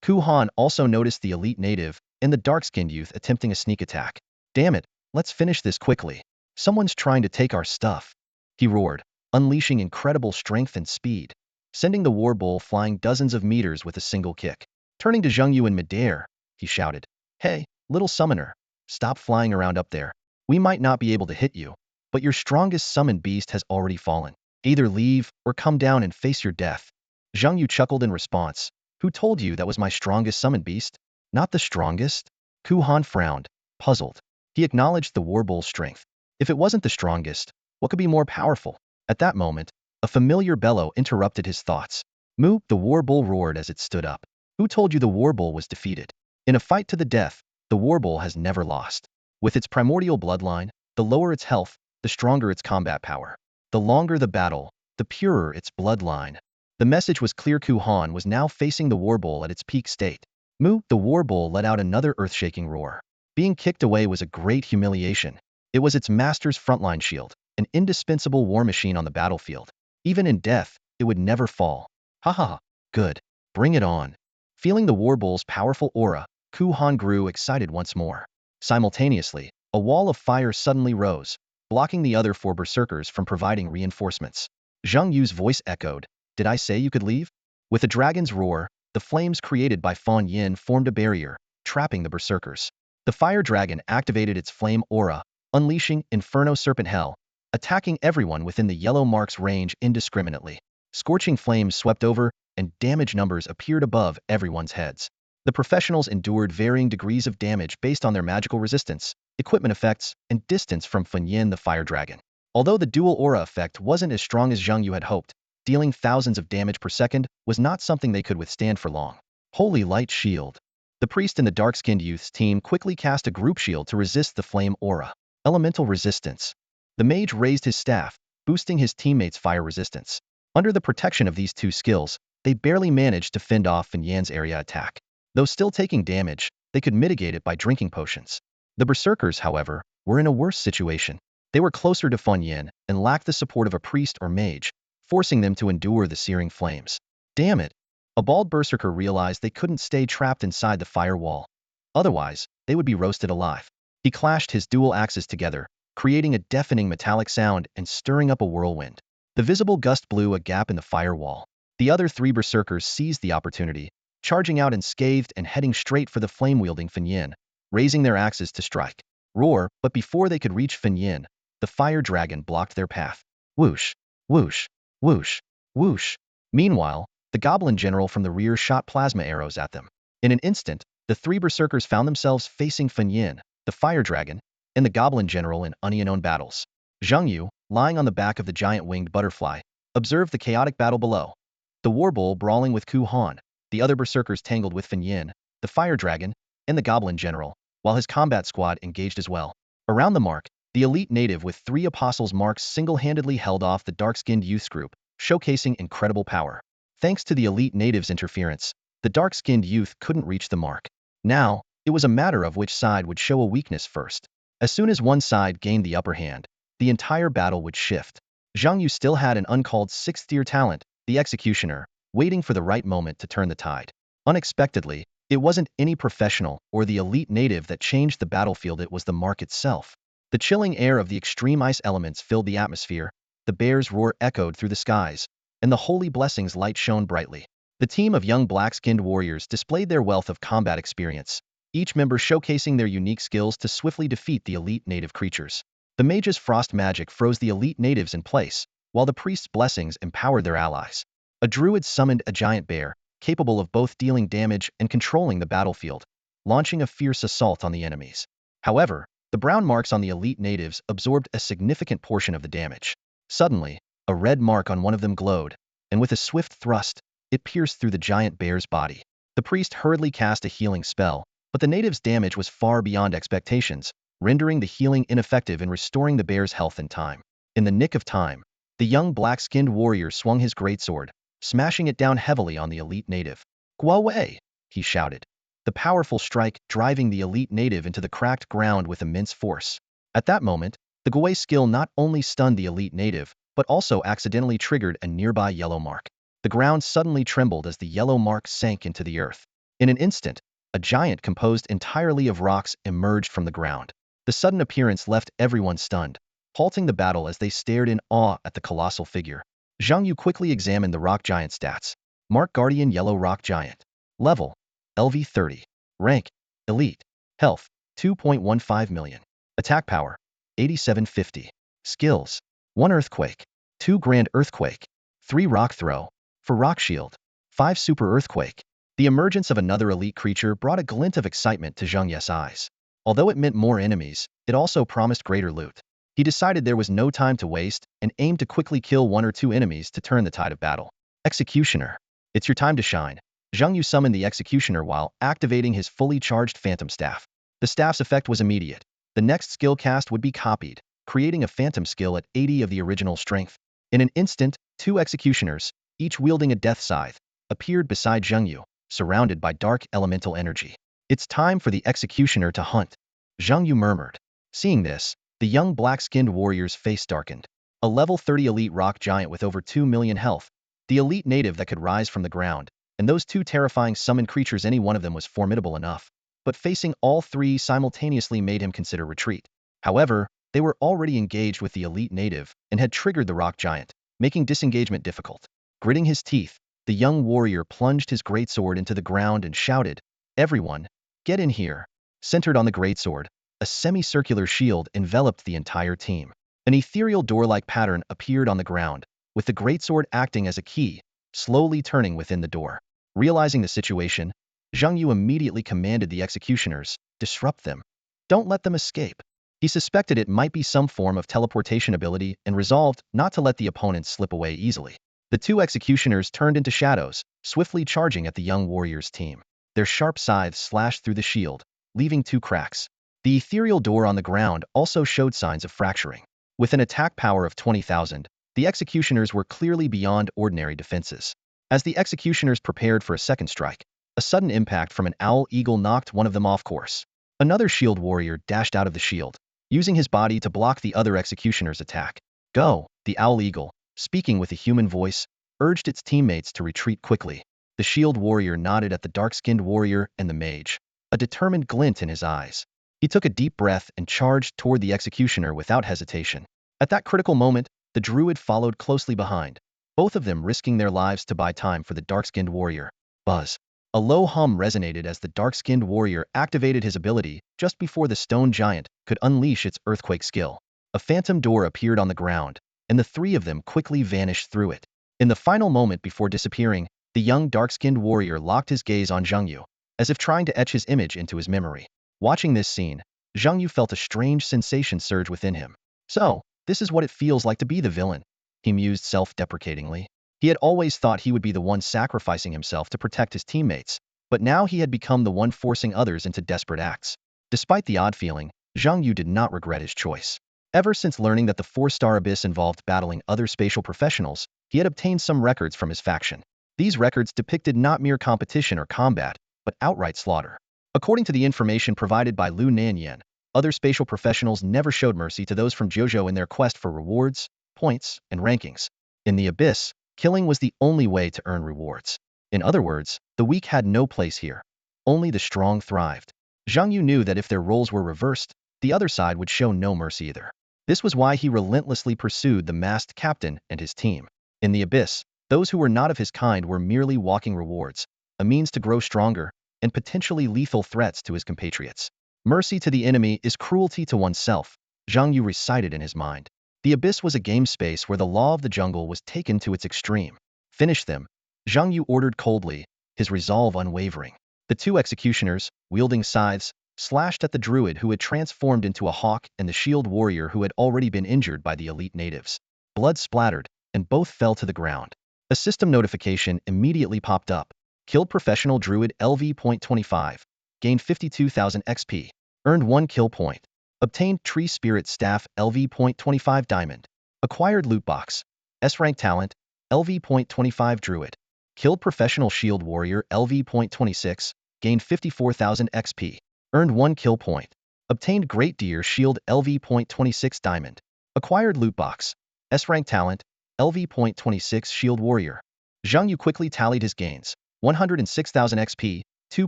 Kuhan also noticed the elite native and the dark-skinned youth attempting a sneak attack. Damn it, let's finish this quickly. Someone's trying to take our stuff. He roared, unleashing incredible strength and speed, sending the war bull flying dozens of meters with a single kick. Turning to Zhang Yu in midair, he shouted, Hey, little summoner, stop flying around up there. We might not be able to hit you, but your strongest summoned beast has already fallen. Either leave or come down and face your death. Zhang Yu chuckled in response. Who told you that was my strongest summoned beast? Not the strongest? Kuhan frowned, puzzled. He acknowledged the war bull's strength. If it wasn't the strongest, what could be more powerful? At that moment, a familiar bellow interrupted his thoughts. Moo, the war bull roared as it stood up. Who told you the war bull was defeated? In a fight to the death, the war bull has never lost. With its primordial bloodline, the lower its health, the stronger its combat power. The longer the battle, the purer its bloodline. The message was clear. Kuhan was now facing the war bull at its peak state. Moo, the war bull let out another earth-shaking roar. Being kicked away was a great humiliation. It was its master's frontline shield, an indispensable war machine on the battlefield. Even in death, it would never fall. Ha ha, good. Bring it on. Feeling the war bull's powerful aura, Kuhan grew excited once more. Simultaneously, a wall of fire suddenly rose, blocking the other four berserkers from providing reinforcements. Zhang Yu's voice echoed, "Did I say you could leave?" With a dragon's roar, the flames created by Fan Yin formed a barrier, trapping the berserkers. The fire dragon activated its flame aura, unleashing Inferno Serpent Hell, attacking everyone within the yellow mark's range indiscriminately. Scorching flames swept over, and damage numbers appeared above everyone's heads. The professionals endured varying degrees of damage based on their magical resistance, equipment effects, and distance from Fan Yin the fire dragon. Although the dual aura effect wasn't as strong as Zhang Yu had hoped, dealing thousands of damage per second was not something they could withstand for long. Holy Light Shield. The priest and the dark-skinned youth's team quickly cast a group shield to resist the flame aura. Elemental resistance. The mage raised his staff, boosting his teammates' fire resistance. Under the protection of these two skills, they barely managed to fend off Fan Yin's area attack. Though still taking damage, they could mitigate it by drinking potions. The berserkers, however, were in a worse situation. They were closer to Fan Yin and lacked the support of a priest or mage, forcing them to endure the searing flames. Damn it! A bald berserker realized they couldn't stay trapped inside the firewall. Otherwise, they would be roasted alive. He clashed his dual axes together, creating a deafening metallic sound and stirring up a whirlwind. The visible gust blew a gap in the firewall. The other three berserkers seized the opportunity, charging out unscathed and heading straight for the flame-wielding Fan Yin, raising their axes to strike. Roar, but before they could reach Fan Yin, the fire dragon blocked their path. Whoosh, whoosh, whoosh, whoosh. Meanwhile, the goblin general from the rear shot plasma arrows at them. In an instant, the three berserkers found themselves facing Fan Yin, the fire dragon, and the goblin general in unknown battles. Zhang Yu, lying on the back of the giant winged butterfly, observed the chaotic battle below. The war bull brawling with Kuhan, the other berserkers tangled with Fan Yin, the fire dragon, and the goblin general, while his combat squad engaged as well. Around the mark, the elite native with 3 apostles' marks single-handedly held off the dark-skinned youths group, showcasing incredible power. Thanks to the elite native's interference, the dark-skinned youth couldn't reach the mark. Now, it was a matter of which side would show a weakness first. As soon as one side gained the upper hand, the entire battle would shift. Zhang Yu still had an uncalled 6th-tier talent, the executioner, waiting for the right moment to turn the tide. Unexpectedly, it wasn't any professional or the elite native that changed the battlefield, it was the mark itself. The chilling air of the extreme ice elements filled the atmosphere, the bear's roar echoed through the skies, and the holy blessings light shone brightly. The team of young black-skinned warriors displayed their wealth of combat experience, each member showcasing their unique skills to swiftly defeat the elite native creatures. The mage's frost magic froze the elite natives in place, while the priest's blessings empowered their allies. A druid summoned a giant bear, capable of both dealing damage and controlling the battlefield, launching a fierce assault on the enemies. However, the brown marks on the elite natives absorbed a significant portion of the damage. Suddenly, a red mark on one of them glowed, and with a swift thrust, it pierced through the giant bear's body. The priest hurriedly cast a healing spell, but the native's damage was far beyond expectations, rendering the healing ineffective in restoring the bear's health and time. In the nick of time, the young black-skinned warrior swung his greatsword, smashing it down heavily on the elite native. "Guowei!" he shouted. The powerful strike driving the elite native into the cracked ground with immense force. At that moment, the Guowei skill not only stunned the elite native, but also accidentally triggered a nearby yellow mark. The ground suddenly trembled as the yellow mark sank into the earth. In an instant, a giant composed entirely of rocks emerged from the ground. The sudden appearance left everyone stunned, halting the battle as they stared in awe at the colossal figure. Zhang Yu quickly examined the rock giant stats. Mark Guardian Yellow Rock Giant. Level: LV 30. Rank: Elite. Health: 2.15 million. Attack power: 8750. Skills: 1 Earthquake, 2 Grand Earthquake, 3 Rock Throw, 4 Rock Shield, 5 Super Earthquake. The emergence of another elite creature brought a glint of excitement to Zhang Yu's eyes. Although it meant more enemies, it also promised greater loot. He decided there was no time to waste and aimed to quickly kill 1 or 2 enemies to turn the tide of battle. Executioner. It's your time to shine. Zhang Yu summoned the Executioner while activating his fully charged Phantom Staff. The staff's effect was immediate. The next skill cast would be copied, creating a Phantom skill at 80 of the original strength. In an instant, 2 Executioners, each wielding a death scythe, appeared beside Zhang Yu, surrounded by dark elemental energy. It's time for the Executioner to hunt, Zhang Yu murmured. Seeing this, the young black-skinned warrior's face darkened. A level 30 elite rock giant with over 2 million health, the elite native that could rise from the ground, and those 2 terrifying summoned creatures, any one of them was formidable enough. But facing all 3 simultaneously made him consider retreat. However, they were already engaged with the elite native and had triggered the rock giant, making disengagement difficult. Gritting his teeth, the young warrior plunged his greatsword into the ground and shouted, "Everyone, get in here." Centered on the greatsword, a semicircular shield enveloped the entire team. An ethereal door-like pattern appeared on the ground, with the greatsword acting as a key, slowly turning within the door. Realizing the situation, Zhang Yu immediately commanded the executioners, "Disrupt them. Don't let them escape." He suspected it might be some form of teleportation ability and resolved not to let the opponents slip away easily. The 2 executioners turned into shadows, swiftly charging at the young warrior's team. Their sharp scythes slashed through the shield, leaving 2 cracks. The ethereal door on the ground also showed signs of fracturing. With an attack power of 20,000, the executioners were clearly beyond ordinary defenses. As the executioners prepared for a second strike, a sudden impact from an owl eagle knocked one of them off course. Another shield warrior dashed out of the shield, using his body to block the other executioner's attack. "Go!" The owl eagle, speaking with a human voice, urged its teammates to retreat quickly. The shield warrior nodded at the dark-skinned warrior and the mage, a determined glint in his eyes. He took a deep breath and charged toward the executioner without hesitation. At that critical moment, the druid followed closely behind, both of them risking their lives to buy time for the dark-skinned warrior. Buzz. A low hum resonated as the dark-skinned warrior activated his ability just before the stone giant could unleash its earthquake skill. A phantom door appeared on the ground, and the 3 of them quickly vanished through it. In the final moment before disappearing, the young dark-skinned warrior locked his gaze on Zhang Yu, as if trying to etch his image into his memory. Watching this scene, Zhang Yu felt a strange sensation surge within him. "So, this is what it feels like to be the villain," he mused self-deprecatingly. He had always thought he would be the one sacrificing himself to protect his teammates, but now he had become the one forcing others into desperate acts. Despite the odd feeling, Zhang Yu did not regret his choice. Ever since learning that the 4-star abyss involved battling other spatial professionals, he had obtained some records from his faction. These records depicted not mere competition or combat, but outright slaughter. According to the information provided by Lu Nanyan, other spatial professionals never showed mercy to those from Zhou in their quest for rewards, points, and rankings. In the abyss, killing was the only way to earn rewards. In other words, the weak had no place here. Only the strong thrived. Zhang Yu knew that if their roles were reversed, the other side would show no mercy either. This was why he relentlessly pursued the masked captain and his team. In the abyss, those who were not of his kind were merely walking rewards, a means to grow stronger, and potentially lethal threats to his compatriots. Mercy to the enemy is cruelty to oneself, Zhang Yu recited in his mind. The abyss was a game space where the law of the jungle was taken to its extreme. "Finish them," Zhang Yu ordered coldly, his resolve unwavering. The 2 executioners, wielding scythes, slashed at the druid who had transformed into a hawk and the shield warrior who had already been injured by the elite natives. Blood splattered, and both fell to the ground. A system notification immediately popped up. Killed professional druid LV.25. Gained 52,000 XP. Earned 1 kill point. Obtained tree spirit staff LV.25 diamond. Acquired loot box. S-rank talent LV.25 druid. Killed professional shield warrior LV.26. Gained 54,000 XP. Earned 1 kill point. Obtained great deer shield LV.26 diamond. Acquired loot box. S-rank talent LV.26 shield warrior. Zhang Yu quickly tallied his gains. 106,000 XP, 2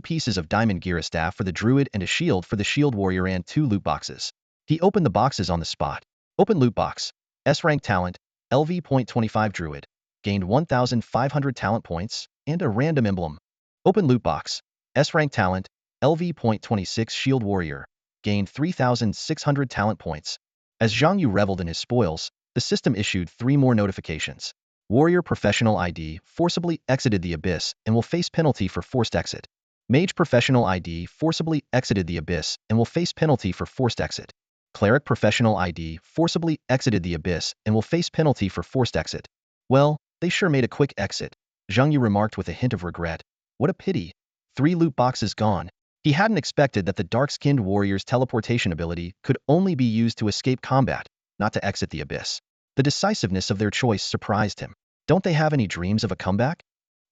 pieces of diamond gear staff for the druid and a shield for the shield warrior and 2 loot boxes. He opened the boxes on the spot. Open loot box. S-rank talent, LV.25 druid. Gained 1,500 talent points and a random emblem. Open loot box. S-rank talent, LV.26 shield warrior. Gained 3,600 talent points. As Zhang Yu reveled in his spoils, the system issued 3 more notifications. Warrior Professional ID forcibly exited the abyss and will face penalty for forced exit. Mage Professional ID forcibly exited the abyss and will face penalty for forced exit. Cleric Professional ID forcibly exited the abyss and will face penalty for forced exit. Well, they sure made a quick exit, Zhang Yu remarked with a hint of regret. What a pity. 3 loot boxes gone. He hadn't expected that the dark-skinned warrior's teleportation ability could only be used to escape combat, not to exit the abyss. The decisiveness of their choice surprised him. Don't they have any dreams of a comeback?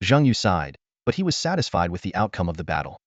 Zhang Yu sighed, but he was satisfied with the outcome of the battle.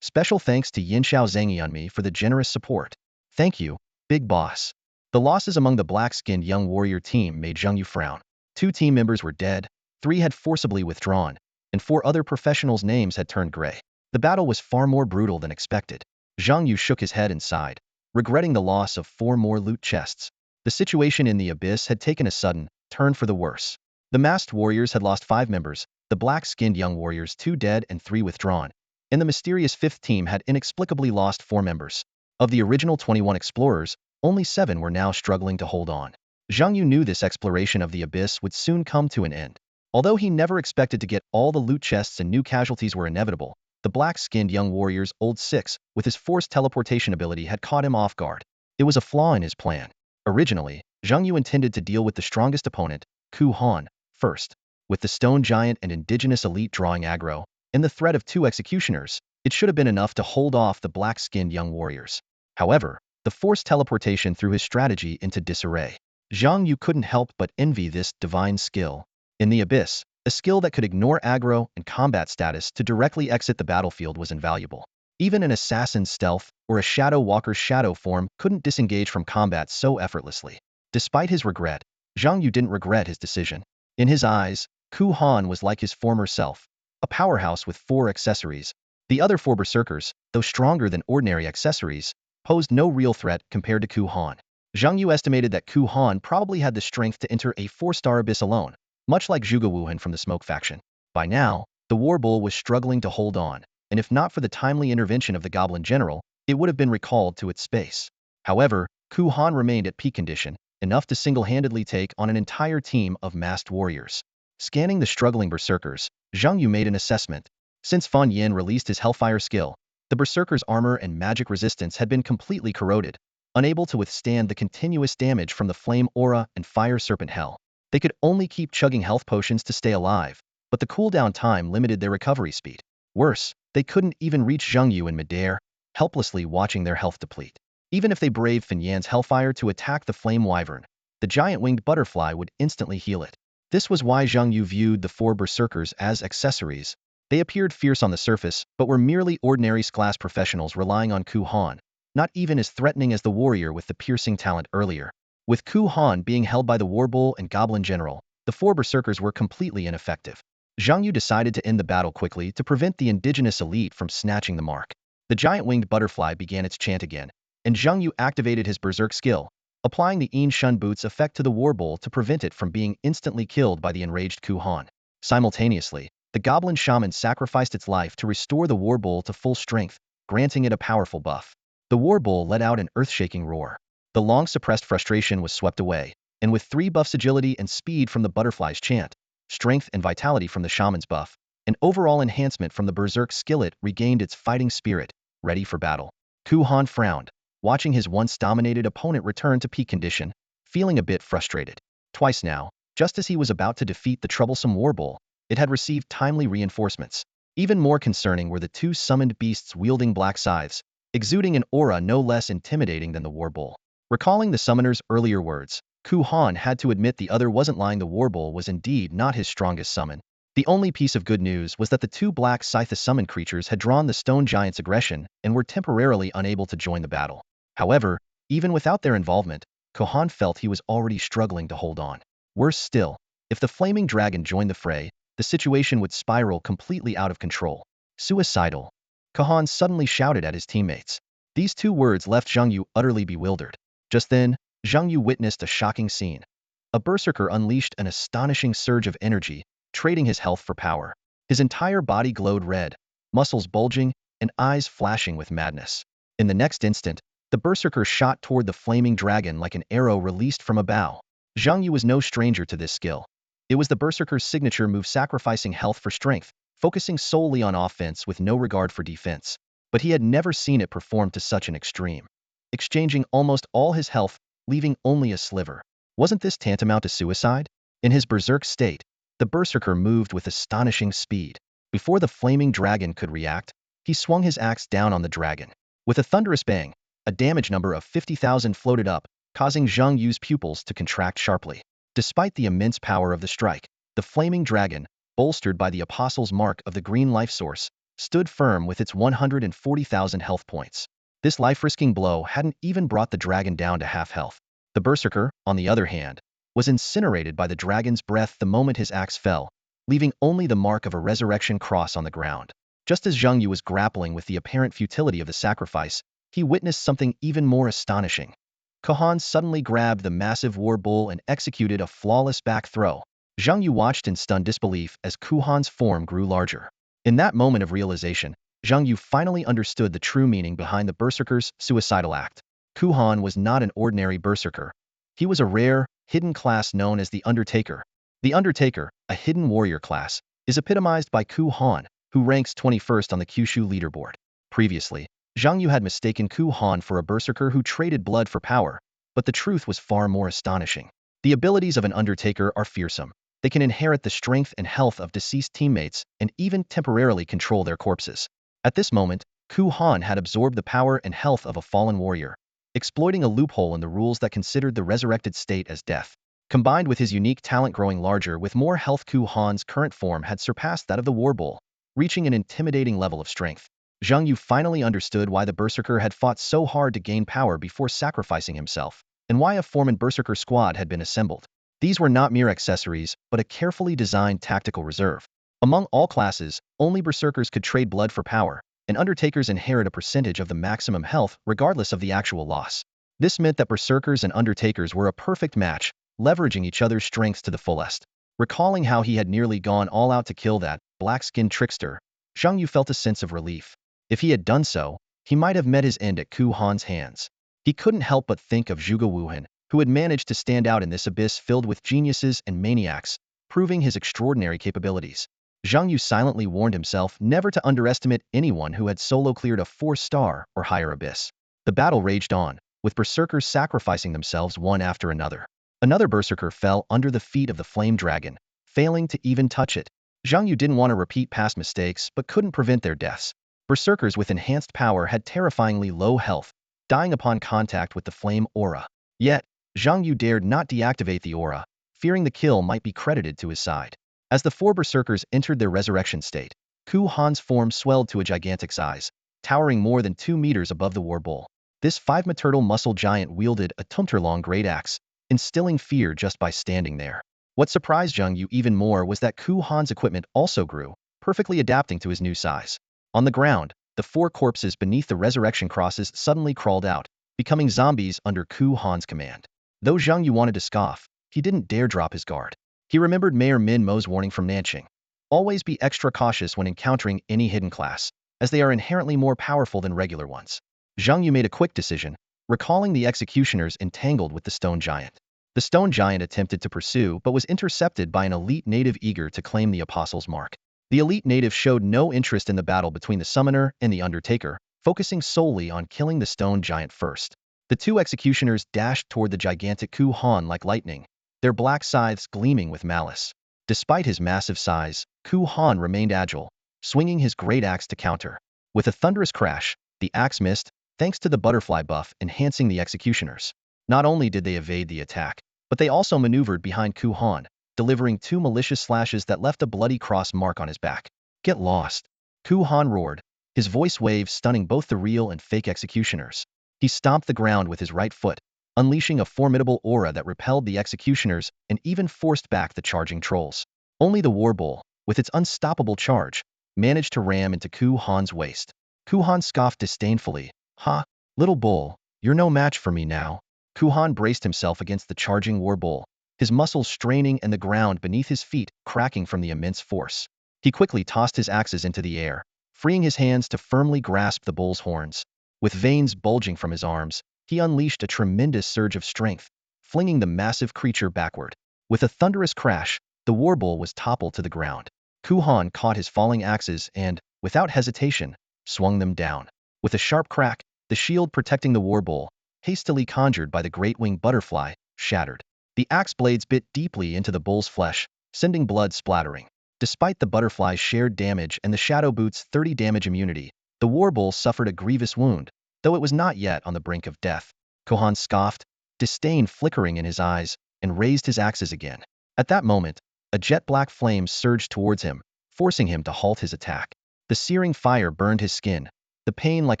Special thanks to Yinxiao Zhangyanmi for the generous support. Thank you, Big Boss. The losses among the black-skinned young warrior team made Zhang Yu frown. 2 team members were dead, 3 had forcibly withdrawn, and 4 other professionals' names had turned gray. The battle was far more brutal than expected. Zhang Yu shook his head and sighed, regretting the loss of 4 more loot chests. The situation in the abyss had taken a sudden turn for the worse. The masked warriors had lost 5 members, the black-skinned young warriors 2 dead and 3 withdrawn, and the mysterious 5th team had inexplicably lost 4 members. Of the original 21 explorers, only 7 were now struggling to hold on. Zhang Yu knew this exploration of the abyss would soon come to an end. Although he never expected to get all the loot chests and new casualties were inevitable, the black-skinned young warrior's old 6, with his forced teleportation ability, had caught him off guard. It was a flaw in his plan. Originally, Zhang Yu intended to deal with the strongest opponent, Ku Han, first. With the stone giant and indigenous elite drawing aggro, and the threat of 2 executioners, it should have been enough to hold off the black-skinned young warriors. However, the forced teleportation threw his strategy into disarray. Zhang Yu couldn't help but envy this divine skill. In the abyss, a skill that could ignore aggro and combat status to directly exit the battlefield was invaluable. Even an assassin's stealth or a shadow walker's shadow form couldn't disengage from combat so effortlessly. Despite his regret, Zhang Yu didn't regret his decision. In his eyes, Ku Han was like his former self, a powerhouse with 4 accessories. The other 4 berserkers, though stronger than ordinary accessories, posed no real threat compared to Ku Han. Zhang Yu estimated that Ku Han probably had the strength to enter a 4-star abyss alone, much like Zhuge Wuhan from the Smoke faction. By now, the war bull was struggling to hold on, and if not for the timely intervention of the Goblin General, it would have been recalled to its space. However, Ku Han remained at peak condition, enough to single-handedly take on an entire team of masked warriors. Scanning the struggling berserkers, Zhang Yu made an assessment. Since Fan Yin released his Hellfire skill, the berserkers' armor and magic resistance had been completely corroded, unable to withstand the continuous damage from the flame aura and fire serpent hell. They could only keep chugging health potions to stay alive, but the cooldown time limited their recovery speed. Worse, they couldn't even reach Zhang Yu in midair, helplessly watching their health deplete. Even if they braved Fan Yan's Hellfire to attack the flame wyvern, the giant-winged butterfly would instantly heal it. This was why Zhang Yu viewed the 4 berserkers as accessories. They appeared fierce on the surface, but were merely ordinary class professionals relying on Ku Han, not even as threatening as the warrior with the piercing talent earlier. With Ku Han being held by the Warbull and Goblin General, the 4 berserkers were completely ineffective. Zhang Yu decided to end the battle quickly to prevent the indigenous elite from snatching the mark. The giant-winged butterfly began its chant again, and Zhang Yu activated his berserk skill, applying the Yin Shun Boots effect to the Warbull to prevent it from being instantly killed by the enraged Ku Han. Simultaneously, the Goblin Shaman sacrificed its life to restore the Warbull to full strength, granting it a powerful buff. The Warbull let out an earth-shaking roar. The long-suppressed frustration was swept away, and with 3 buffs, agility and speed from the butterfly's chant, strength and vitality from the shaman's buff, and overall enhancement from the berserk skill, it regained its fighting spirit, ready for battle. Ku Han frowned, watching his once-dominated opponent return to peak condition, feeling a bit frustrated. Twice now, just as he was about to defeat the troublesome Warbull, it had received timely reinforcements. Even more concerning were the 2 summoned beasts wielding black scythes, exuding an aura no less intimidating than the Warbull. Recalling the summoner's earlier words, Ku Han had to admit the other wasn't lying. The Warbull was indeed not his strongest summon. The only piece of good news was that the 2 black scythe-summoned creatures had drawn the stone giant's aggression and were temporarily unable to join the battle. However, even without their involvement, Ku Han felt he was already struggling to hold on. Worse still, if the flaming dragon joined the fray, the situation would spiral completely out of control. Suicidal. Ku Han suddenly shouted at his teammates. These 2 words left Zhang Yu utterly bewildered. Just then, Zhang Yu witnessed a shocking scene. A berserker unleashed an astonishing surge of energy, trading his health for power. His entire body glowed red, muscles bulging, and eyes flashing with madness. In the next instant, the berserker shot toward the flaming dragon like an arrow released from a bow. Zhang Yu was no stranger to this skill. It was the berserker's signature move, sacrificing health for strength, focusing solely on offense with no regard for defense. But he had never seen it performed to such an extreme, exchanging almost all his health, leaving only a sliver. Wasn't this tantamount to suicide? In his berserk state, the berserker moved with astonishing speed. Before the flaming dragon could react, he swung his axe down on the dragon. With a thunderous bang, a damage number of 50,000 floated up, causing Zhang Yu's pupils to contract sharply. Despite the immense power of the strike, the flaming dragon, bolstered by the apostle's mark of the green life source, stood firm with its 140,000 health points. This life-risking blow hadn't even brought the dragon down to half health. The berserker, on the other hand, was incinerated by the dragon's breath the moment his axe fell, leaving only the mark of a resurrection cross on the ground. Just as Zhang Yu was grappling with the apparent futility of the sacrifice, he witnessed something even more astonishing. Kuhan suddenly grabbed the massive war bull and executed a flawless back throw. Zhang Yu watched in stunned disbelief as Kuhan's form grew larger. In that moment of realization, Zhang Yu finally understood the true meaning behind the berserker's suicidal act. Kuhan was not an ordinary berserker. He was a rare, hidden class known as the Undertaker. The Undertaker, a hidden warrior class, is epitomized by Kuhan, who ranks 21st on the Kyushu leaderboard. Previously, Zhang Yu had mistaken Kuhan for a berserker who traded blood for power, but the truth was far more astonishing. The abilities of an Undertaker are fearsome. They can inherit the strength and health of deceased teammates and even temporarily control their corpses. At this moment, Kuhan had absorbed the power and health of a fallen warrior, exploiting a loophole in the rules that considered the resurrected state as death. Combined with his unique talent growing larger with more health, Kuhan's current form had surpassed that of the war bull, reaching an intimidating level of strength. Zhang Yu finally understood why the berserker had fought so hard to gain power before sacrificing himself, and why a foreman berserker squad had been assembled. These were not mere accessories, but a carefully designed tactical reserve. Among all classes, only berserkers could trade blood for power, and undertakers inherit a percentage of the maximum health regardless of the actual loss. This meant that berserkers and undertakers were a perfect match, leveraging each other's strengths to the fullest. Recalling how he had nearly gone all out to kill that black-skinned trickster, Zhang Yu felt a sense of relief. If he had done so, he might have met his end at Kuhan's hands. He couldn't help but think of Zhuge Wuhan, who had managed to stand out in this abyss filled with geniuses and maniacs, proving his extraordinary capabilities. Zhang Yu silently warned himself never to underestimate anyone who had solo cleared a 4-star or higher abyss. The battle raged on, with berserkers sacrificing themselves one after another. Another berserker fell under the feet of the flame dragon, failing to even touch it. Zhang Yu didn't want to repeat past mistakes but couldn't prevent their deaths. Berserkers with enhanced power had terrifyingly low health, dying upon contact with the flame aura. Yet, Zhang Yu dared not deactivate the aura, fearing the kill might be credited to his side. As the 4 berserkers entered their resurrection state, Kuhan's form swelled to a gigantic size, towering more than 2 meters above the war bull. This 5-meter muscle giant wielded a tumter-long great axe, instilling fear just by standing there. What surprised Zhang Yu even more was that Kuhan's equipment also grew, perfectly adapting to his new size. On the ground, the 4 corpses beneath the resurrection crosses suddenly crawled out, becoming zombies under Kuhan's command. Though Zhang Yu wanted to scoff, he didn't dare drop his guard. He remembered Mayor Min Mo's warning from Nanqing. Always be extra cautious when encountering any hidden class, as they are inherently more powerful than regular ones. Zhang Yu made a quick decision, recalling the executioners entangled with the stone giant. The stone giant attempted to pursue but was intercepted by an elite native eager to claim the apostle's mark. The elite native showed no interest in the battle between the summoner and the undertaker, focusing solely on killing the stone giant first. The 2 executioners dashed toward the gigantic Kuhan like lightning, their black scythes gleaming with malice. Despite his massive size, Kuhan remained agile, swinging his great axe to counter. With a thunderous crash, the axe missed, thanks to the butterfly buff enhancing the executioners. Not only did they evade the attack, but they also maneuvered behind Kuhan, delivering 2 malicious slashes that left a bloody cross mark on his back. Get lost! Kuhan roared, his voice waves stunning both the real and fake executioners. He stomped the ground with his right foot, unleashing a formidable aura that repelled the executioners and even forced back the charging trolls. Only the war bull, with its unstoppable charge, managed to ram into Kuhan's waist. Kuhan scoffed disdainfully. Ha! Little bull, you're no match for me now. Kuhan braced himself against the charging war bull, his muscles straining and the ground beneath his feet cracking from the immense force. He quickly tossed his axes into the air, freeing his hands to firmly grasp the bull's horns. With veins bulging from his arms, he unleashed a tremendous surge of strength, flinging the massive creature backward. With a thunderous crash, the war bull was toppled to the ground. Kuhan caught his falling axes and, without hesitation, swung them down. With a sharp crack, the shield protecting the war bull, hastily conjured by the great-winged butterfly, shattered. The axe blades bit deeply into the bull's flesh, sending blood splattering. Despite the butterfly's shared damage and the shadow boot's 30 damage immunity, the war bull suffered a grievous wound, though it was not yet on the brink of death. Kuhan scoffed, disdain flickering in his eyes, and raised his axes again. At that moment, a jet-black flame surged towards him, forcing him to halt his attack. The searing fire burned his skin, the pain like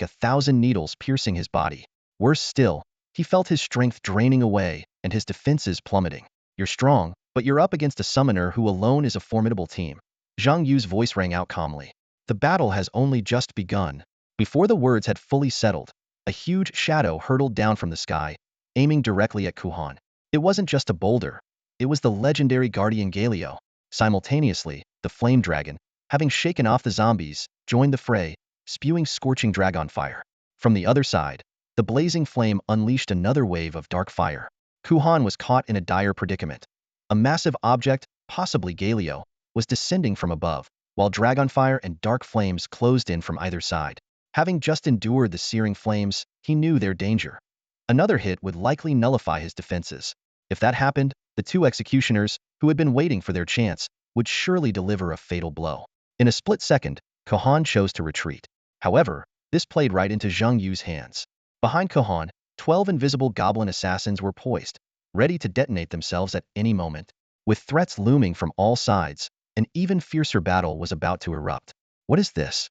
1,000 needles piercing his body. Worse still, he felt his strength draining away and his defenses plummeting. You're strong, but you're up against a summoner who alone is a formidable team. Zhang Yu's voice rang out calmly. The battle has only just begun. Before the words had fully settled, a huge shadow hurtled down from the sky, aiming directly at Kuhan. It wasn't just a boulder. It was the legendary guardian Galio. Simultaneously, the flame dragon, having shaken off the zombies, joined the fray, spewing scorching dragon fire. From the other side, the blazing flame unleashed another wave of dark fire. Kuhan was caught in a dire predicament. A massive object, possibly Galio, was descending from above, while dragonfire and dark flames closed in from either side. Having just endured the searing flames, he knew their danger. Another hit would likely nullify his defenses. If that happened, the two executioners, who had been waiting for their chance, would surely deliver a fatal blow. In a split second, Kuhan chose to retreat. However, this played right into Zhang Yu's hands. Behind Kuhan, 12 invisible goblin assassins were poised, ready to detonate themselves at any moment. With threats looming from all sides, an even fiercer battle was about to erupt. What is this?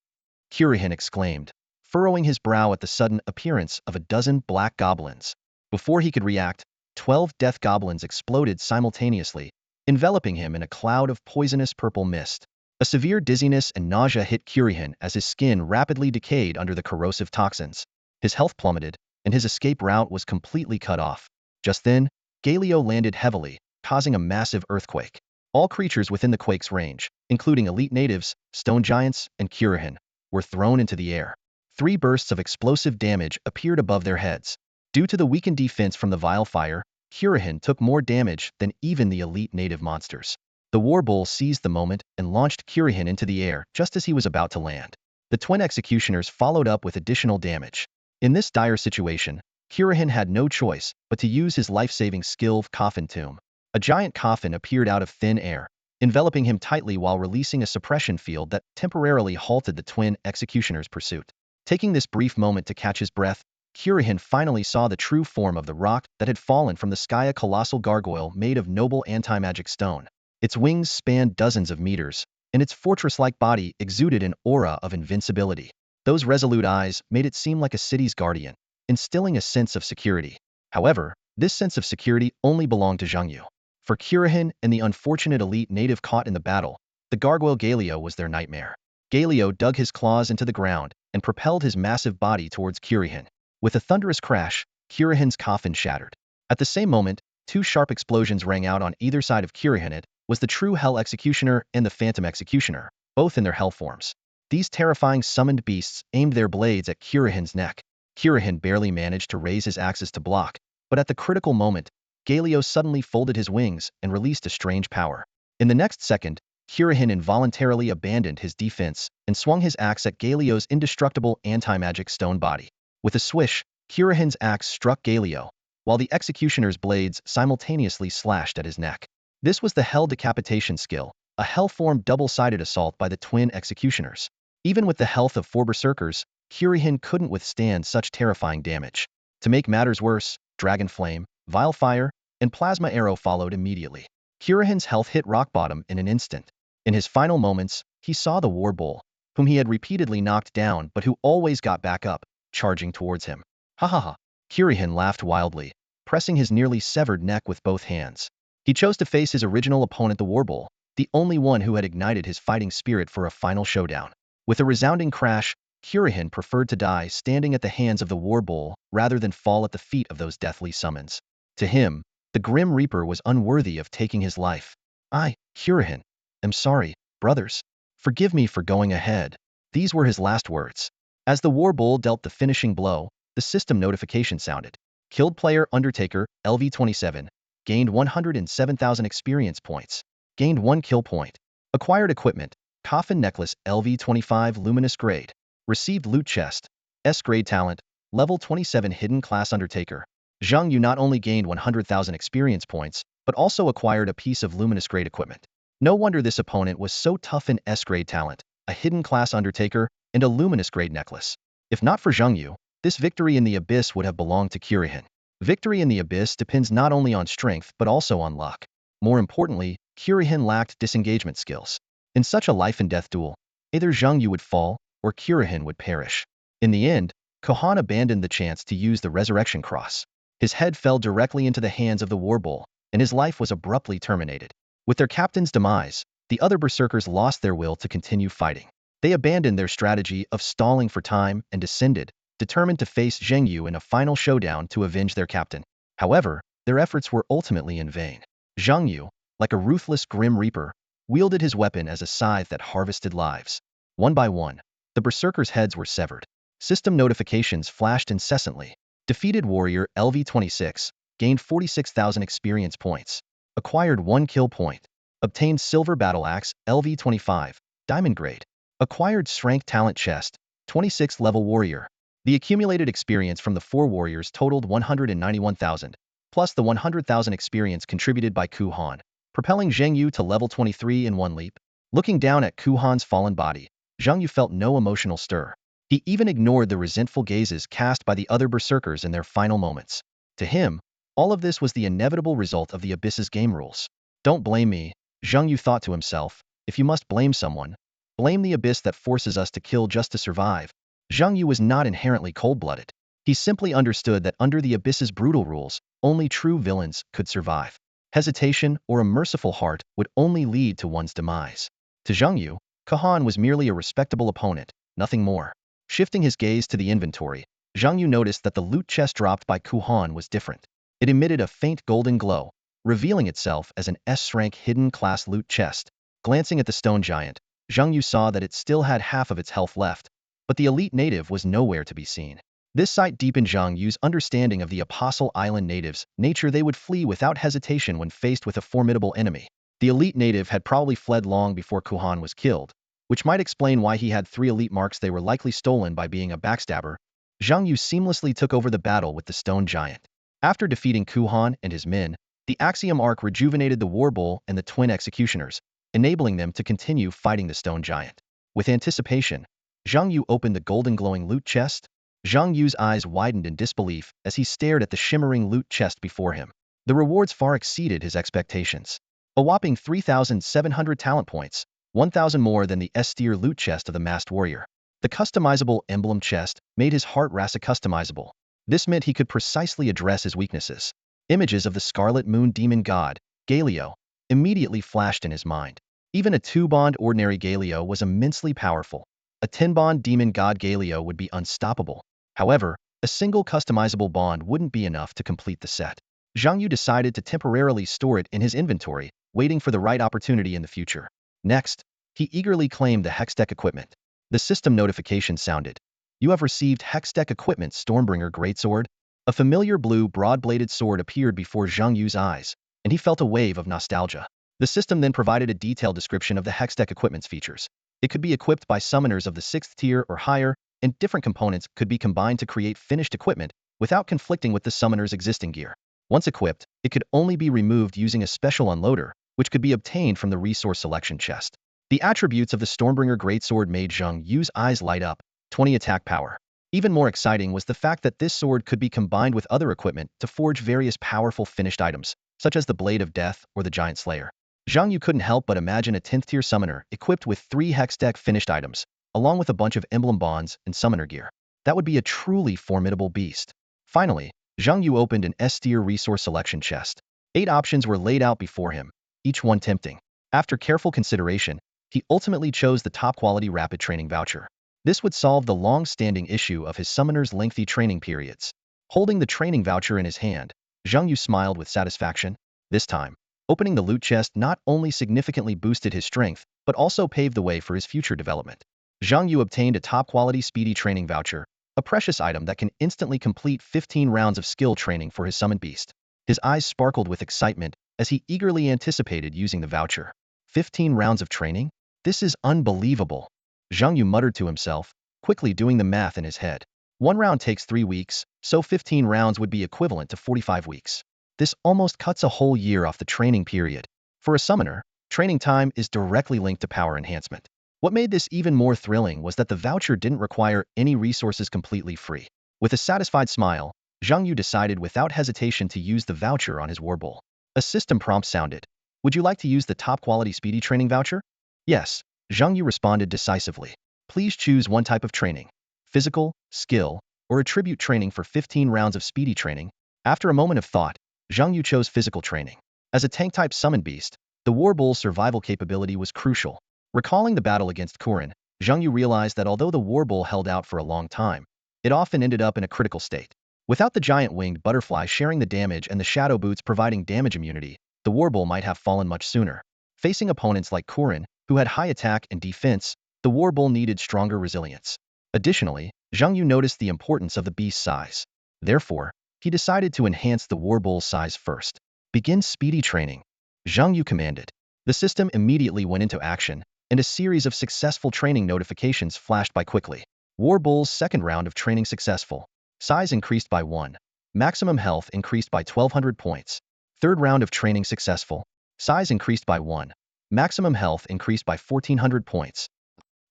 Kirihin exclaimed, furrowing his brow at the sudden appearance of a dozen black goblins. Before he could react, 12 death goblins exploded simultaneously, enveloping him in a cloud of poisonous purple mist. A severe dizziness and nausea hit Kirihin as his skin rapidly decayed under the corrosive toxins. His health plummeted, and his escape route was completely cut off. Just then, Galio landed heavily, causing a massive earthquake. All creatures within the quake's range, including elite natives, stone giants, and Kirihin, were thrown into the air. 3 bursts of explosive damage appeared above their heads. Due to the weakened defense from the vile fire, Kirihin took more damage than even the elite native monsters. The war bull seized the moment and launched Kirihin into the air just as he was about to land. The twin executioners followed up with additional damage. In this dire situation, Kirihin had no choice but to use his life-saving skill, Coffin Tomb. A giant coffin appeared out of thin air, enveloping him tightly while releasing a suppression field that temporarily halted the twin executioners' pursuit. Taking this brief moment to catch his breath, Kirihin finally saw the true form of the rock that had fallen from the sky, a colossal gargoyle made of noble anti-magic stone. Its wings spanned dozens of meters, and its fortress-like body exuded an aura of invincibility. Those resolute eyes made it seem like a city's guardian, instilling a sense of security. However, this sense of security only belonged to Zhang Yu. For Kirihin and the unfortunate elite native caught in the battle, the gargoyle Galio was their nightmare. Galio dug his claws into the ground and propelled his massive body towards Kirihin. With a thunderous crash, Kirihin's coffin shattered. At the same moment, 2 sharp explosions rang out on either side of Kirihin. It was the true Hell Executioner and the Phantom Executioner, both in their hell forms. These terrifying summoned beasts aimed their blades at Kirihin's neck. Kirihin barely managed to raise his axes to block, but at the critical moment, Galio suddenly folded his wings and released a strange power. In the next second, Kirihin involuntarily abandoned his defense and swung his axe at Galio's indestructible anti-magic stone body. With a swish, Kirihin's axe struck Galio, while the executioner's blades simultaneously slashed at his neck. This was the Hell Decapitation skill, a hell-form double-sided assault by the twin executioners. Even with the health of 4 berserkers, Kirihin couldn't withstand such terrifying damage. To make matters worse, Dragon Flame, Vile Fire, and Plasma Arrow followed immediately. Kirihin's health hit rock bottom in an instant. In his final moments, he saw the war bull, whom he had repeatedly knocked down but who always got back up, charging towards him. Ha ha ha! Kirihin laughed wildly, pressing his nearly severed neck with both hands. He chose to face his original opponent, the war bull, the only one who had ignited his fighting spirit for a final showdown. With a resounding crash, Kirihin preferred to die standing at the hands of the war bull rather than fall at the feet of those deathly summons. To him, the Grim Reaper was unworthy of taking his life. I, Kirihin, am sorry, brothers. Forgive me for going ahead. These were his last words. As the war bull dealt the finishing blow, the system notification sounded. Killed player Undertaker, LV27. Gained 107,000 experience points. Gained 1 kill point. Acquired equipment, Coffin necklace LV25 luminous grade. Received loot chest. S grade talent. Level 27 hidden class undertaker. Zhang Yu not only gained 100,000 experience points, but also acquired a piece of luminous grade equipment. No wonder this opponent was so tough in S grade talent, a hidden class undertaker, and a luminous grade necklace. If not for Zhang Yu, this victory in the Abyss would have belonged to Kirihin. Victory in the Abyss depends not only on strength but also on luck. More importantly, Kirihin lacked disengagement skills. In such a life-and-death duel, either Zhang Yu would fall or Kirihin would perish. In the end, Kohan abandoned the chance to use the Resurrection Cross. His head fell directly into the hands of the War Bull, and his life was abruptly terminated. With their captain's demise, the other berserkers lost their will to continue fighting. They abandoned their strategy of stalling for time and descended, determined to face Zhang Yu in a final showdown to avenge their captain. However, their efforts were ultimately in vain. Zhang Yu, like a ruthless Grim Reaper, wielded his weapon as a scythe that harvested lives. One by one, the berserkers' heads were severed. System notifications flashed incessantly. Defeated warrior LV26, gained 46,000 experience points. Acquired 1 kill point. Obtained silver battle axe LV25, diamond grade. Acquired strength talent chest, 26 level warrior. The accumulated experience from the 4 warriors totaled 191,000, plus the 100,000 experience contributed by Ku Han, propelling Zhang Yu to level 23 in one leap. Looking down at Ku Han's fallen body, Zhang Yu felt no emotional stir. He even ignored the resentful gazes cast by the other berserkers in their final moments. To him, all of this was the inevitable result of the Abyss's game rules. Don't blame me, Zhang Yu thought to himself. If you must blame someone, blame the Abyss that forces us to kill just to survive. Zhang Yu was not inherently cold-blooded. He simply understood that under the Abyss's brutal rules, only true villains could survive. Hesitation or a merciful heart would only lead to one's demise. To Zhang Yu, Kahan was merely a respectable opponent, nothing more. Shifting his gaze to the inventory, Zhang Yu noticed that the loot chest dropped by Ku Han was different. It emitted a faint golden glow, revealing itself as an S-rank hidden class loot chest. Glancing at the stone giant, Zhang Yu saw that it still had half of its health left, but the elite native was nowhere to be seen. This sight deepened Zhang Yu's understanding of the Apostle Island natives' nature. They would flee without hesitation when faced with a formidable enemy. The elite native had probably fled long before Kuhan was killed, which might explain why he had 3 elite marks. They were likely stolen by being a backstabber. Zhang Yu seamlessly took over the battle with the stone giant. After defeating Kuhan and his men, the Axiom Arc rejuvenated the War Bull and the twin executioners, enabling them to continue fighting the stone giant. With anticipation, Zhang Yu opened the golden glowing loot chest. Zhang Yu's eyes widened in disbelief as he stared at the shimmering loot chest before him. The rewards far exceeded his expectations. A whopping 3,700 talent points, 1,000 more than the S-tier loot chest of the masked warrior. The customizable emblem chest made his heart rasa customizable. This meant he could precisely address his weaknesses. Images of the Scarlet Moon Demon God, Galio, immediately flashed in his mind. Even a 2-bond ordinary Galio was immensely powerful. A 10-bond demon god Galio would be unstoppable. However, a single customizable bond wouldn't be enough to complete the set. Zhang Yu decided to temporarily store it in his inventory, waiting for the right opportunity in the future. Next, he eagerly claimed the Hextech equipment. The system notification sounded. You have received Hextech equipment Stormbringer Greatsword. A familiar blue broad-bladed sword appeared before Zhang Yu's eyes, and he felt a wave of nostalgia. The system then provided a detailed description of the Hextech equipment's features. It could be equipped by summoners of the 6th tier or higher, and different components could be combined to create finished equipment without conflicting with the summoner's existing gear. Once equipped, it could only be removed using a special unloader, which could be obtained from the resource selection chest. The attributes of the Stormbringer Greatsword made Zhang Yu's eyes light up. 20 attack power. Even more exciting was the fact that this sword could be combined with other equipment to forge various powerful finished items, such as the Blade of Death or the Giant Slayer. Zhang Yu couldn't help but imagine a 10th tier summoner equipped with 3 Hextech finished items, along with a bunch of emblem bonds and summoner gear. That would be a truly formidable beast. Finally, Zhang Yu opened an S-tier resource selection chest. 8 options were laid out before him, each one tempting. After careful consideration, he ultimately chose the top-quality rapid training voucher. This would solve the long-standing issue of his summoner's lengthy training periods. Holding the training voucher in his hand, Zhang Yu smiled with satisfaction. This time, opening the loot chest not only significantly boosted his strength, but also paved the way for his future development. Zhang Yu obtained a top-quality speedy training voucher, a precious item that can instantly complete 15 rounds of skill training for his summoned beast. His eyes sparkled with excitement as he eagerly anticipated using the voucher. 15 rounds of training? This is unbelievable. Zhang Yu muttered to himself, quickly doing the math in his head. One round takes 3 weeks, so 15 rounds would be equivalent to 45 weeks. This almost cuts a whole year off the training period. For a summoner, training time is directly linked to power enhancement. What made this even more thrilling was that the voucher didn't require any resources completely free. With a satisfied smile, Zhang Yu decided without hesitation to use the voucher on his warbull. A system prompt sounded. Would you like to use the top-quality speedy training voucher? Yes, Zhang Yu responded decisively. Please choose one type of training: physical, skill, or attribute training for 15 rounds of speedy training. After a moment of thought, Zhang Yu chose physical training. As a tank-type summon beast, the warbull's survival capability was crucial. Recalling the battle against Kurin, Zhang Yu realized that although the warbull held out for a long time, it often ended up in a critical state. Without the giant winged butterfly sharing the damage and the shadow boots providing damage immunity, the warbull might have fallen much sooner. Facing opponents like Kurin, who had high attack and defense, the warbull needed stronger resilience. Additionally, Zhang Yu noticed the importance of the beast's size. Therefore, he decided to enhance the warbull's size first. Begin speedy training, Zhang Yu commanded. The system immediately went into action, and a series of successful training notifications flashed by quickly. Warbull's second round of training successful. Size increased by 1. Maximum health increased by 1200 points. Third round of training successful. Size increased by 1. Maximum health increased by 1400 points.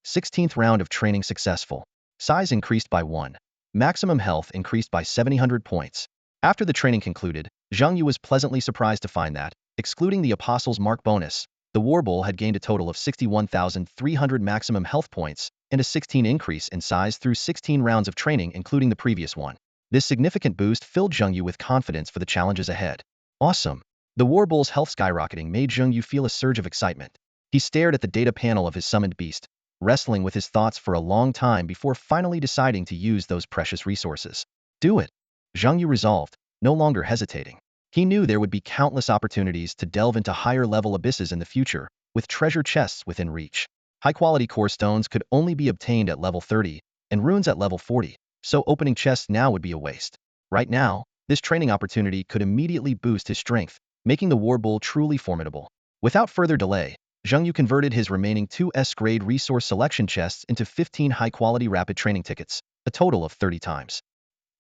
16th round of training successful. Size increased by 1. Maximum health increased by 700 points. After the training concluded, Zhang Yu was pleasantly surprised to find that, excluding the Apostles' Mark bonus, the warbull had gained a total of 61,300 maximum health points and a 16 increase in size through 16 rounds of training including the previous one. This significant boost filled Zhang Yu with confidence for the challenges ahead. Awesome! The warbull's health skyrocketing made Zhang Yu feel a surge of excitement. He stared at the data panel of his summoned beast, wrestling with his thoughts for a long time before finally deciding to use those precious resources. Do it! Zhang Yu resolved, no longer hesitating. He knew there would be countless opportunities to delve into higher-level abysses in the future, with treasure chests within reach. High-quality core stones could only be obtained at level 30, and runes at level 40, so opening chests now would be a waste. Right now, this training opportunity could immediately boost his strength, making the warbull truly formidable. Without further delay, Zhang Yu converted his remaining 2 S-grade resource selection chests into 15 high-quality rapid training tickets, a total of 30 times.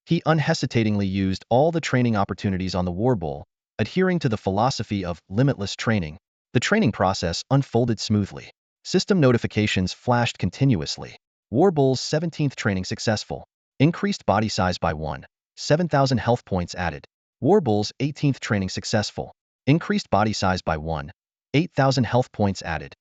He unhesitatingly used all the training opportunities on the warbull, adhering to the philosophy of limitless training. The training process unfolded smoothly. System notifications flashed continuously. Warbull's 17th training successful. Increased body size by 1. 7,000 health points added. Warbull's 18th training successful. Increased body size by 1. 8,000 health points added.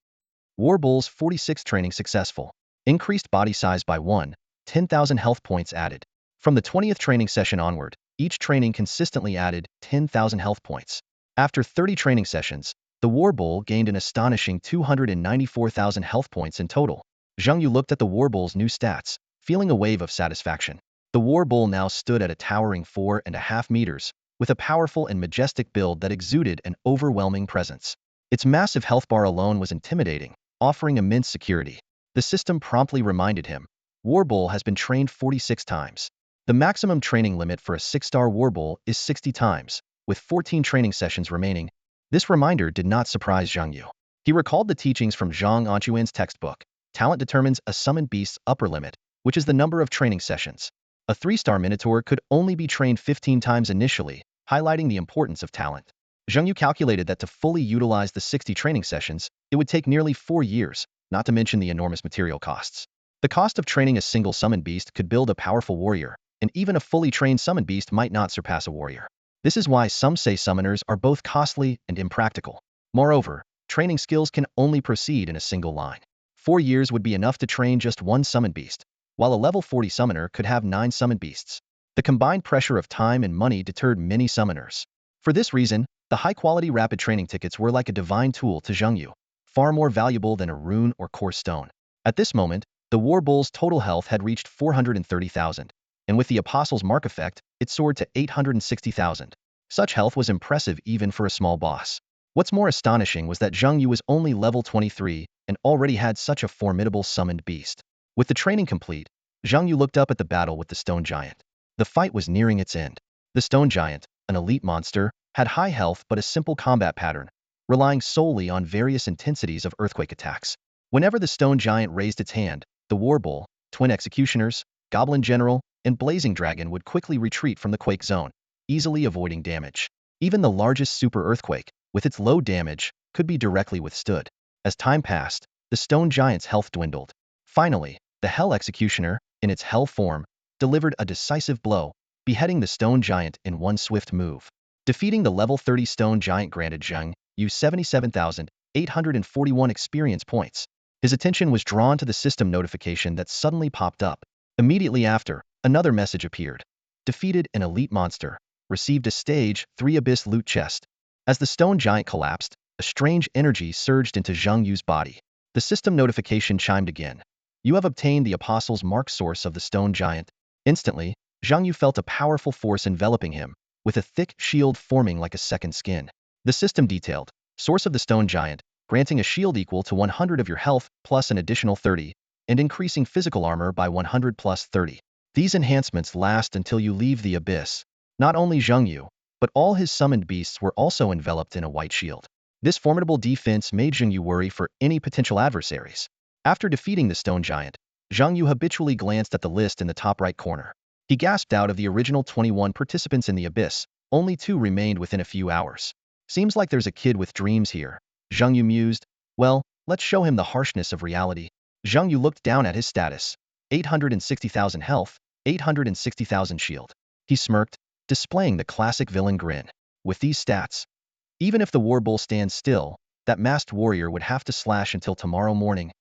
Warbull's 46th training successful. Increased body size by 1. 10,000 health points added. From the 20th training session onward, each training consistently added 10,000 health points. After 30 training sessions, the warbull gained an astonishing 294,000 health points in total. Zhang Yu looked at the warbull's new stats, feeling a wave of satisfaction. The warbull now stood at a towering 4.5 meters, with a powerful and majestic build that exuded an overwhelming presence. Its massive health bar alone was intimidating, offering immense security. The system promptly reminded him, warbull has been trained 46 times. The maximum training limit for a 6-star warbull is 60 times, with 14 training sessions remaining. This reminder did not surprise Zhang Yu. He recalled the teachings from Zhang Anquan's textbook. Talent determines a summoned beast's upper limit, which is the number of training sessions. A 3-star minotaur could only be trained 15 times initially, highlighting the importance of talent. Zhang Yu calculated that to fully utilize the 60 training sessions, it would take nearly 4 years, not to mention the enormous material costs. The cost of training a single summoned beast could build a powerful warrior, and even a fully trained summoned beast might not surpass a warrior. This is why some say summoners are both costly and impractical. Moreover, training skills can only proceed in a single line. 4 years would be enough to train just one summoned beast, while a level 40 summoner could have 9 summoned beasts. The combined pressure of time and money deterred many summoners. For this reason, the high-quality rapid training tickets were like a divine tool to Zhang Yu, far more valuable than a rune or core stone. At this moment, the warbull's total health had reached 430,000. And with the Apostles' Mark effect, it soared to 860,000. Such health was impressive even for a small boss. What's more astonishing was that Zhang Yu was only level 23 and already had such a formidable summoned beast. With the training complete, Zhang Yu looked up at the battle with the stone giant. The fight was nearing its end. The stone giant, an elite monster, had high health but a simple combat pattern, relying solely on various intensities of earthquake attacks. Whenever the stone giant raised its hand, the war bull, twin executioners, goblin general, and blazing dragon would quickly retreat from the quake zone, easily avoiding damage. Even the largest super earthquake, with its low damage, could be directly withstood. As time passed, the stone giant's health dwindled. Finally, the hell executioner, in its hell form, delivered a decisive blow, beheading the stone giant in one swift move. Defeating the level 30 stone giant granted Zhang Yu 77,841 experience points. His attention was drawn to the system notification that suddenly popped up. Immediately after, another message appeared. Defeated an elite monster. Received a stage 3 abyss loot chest. As the stone giant collapsed, a strange energy surged into Zhang Yu's body. The system notification chimed again. You have obtained the Apostle's Mark source of the stone giant. Instantly, Zhang Yu felt a powerful force enveloping him, with a thick shield forming like a second skin. The system detailed, source of the stone giant, granting a shield equal to 100 of your health plus an additional 30, and increasing physical armor by 100 plus 30. These enhancements last until you leave the abyss. Not only Zhang Yu, but all his summoned beasts were also enveloped in a white shield. This formidable defense made Zhang Yu worry for any potential adversaries. After defeating the stone giant, Zhang Yu habitually glanced at the list in the top right corner. He gasped out of the original 21 participants in the abyss, only 2 remained within a few hours. Seems like there's a kid with dreams here, Zhang Yu mused. Well, let's show him the harshness of reality. Zhang Yu looked down at his status. 860,000 health, 860,000 shield. He smirked, displaying the classic villain grin. With these stats, even if the war bull stands still, that masked warrior would have to slash until tomorrow morning.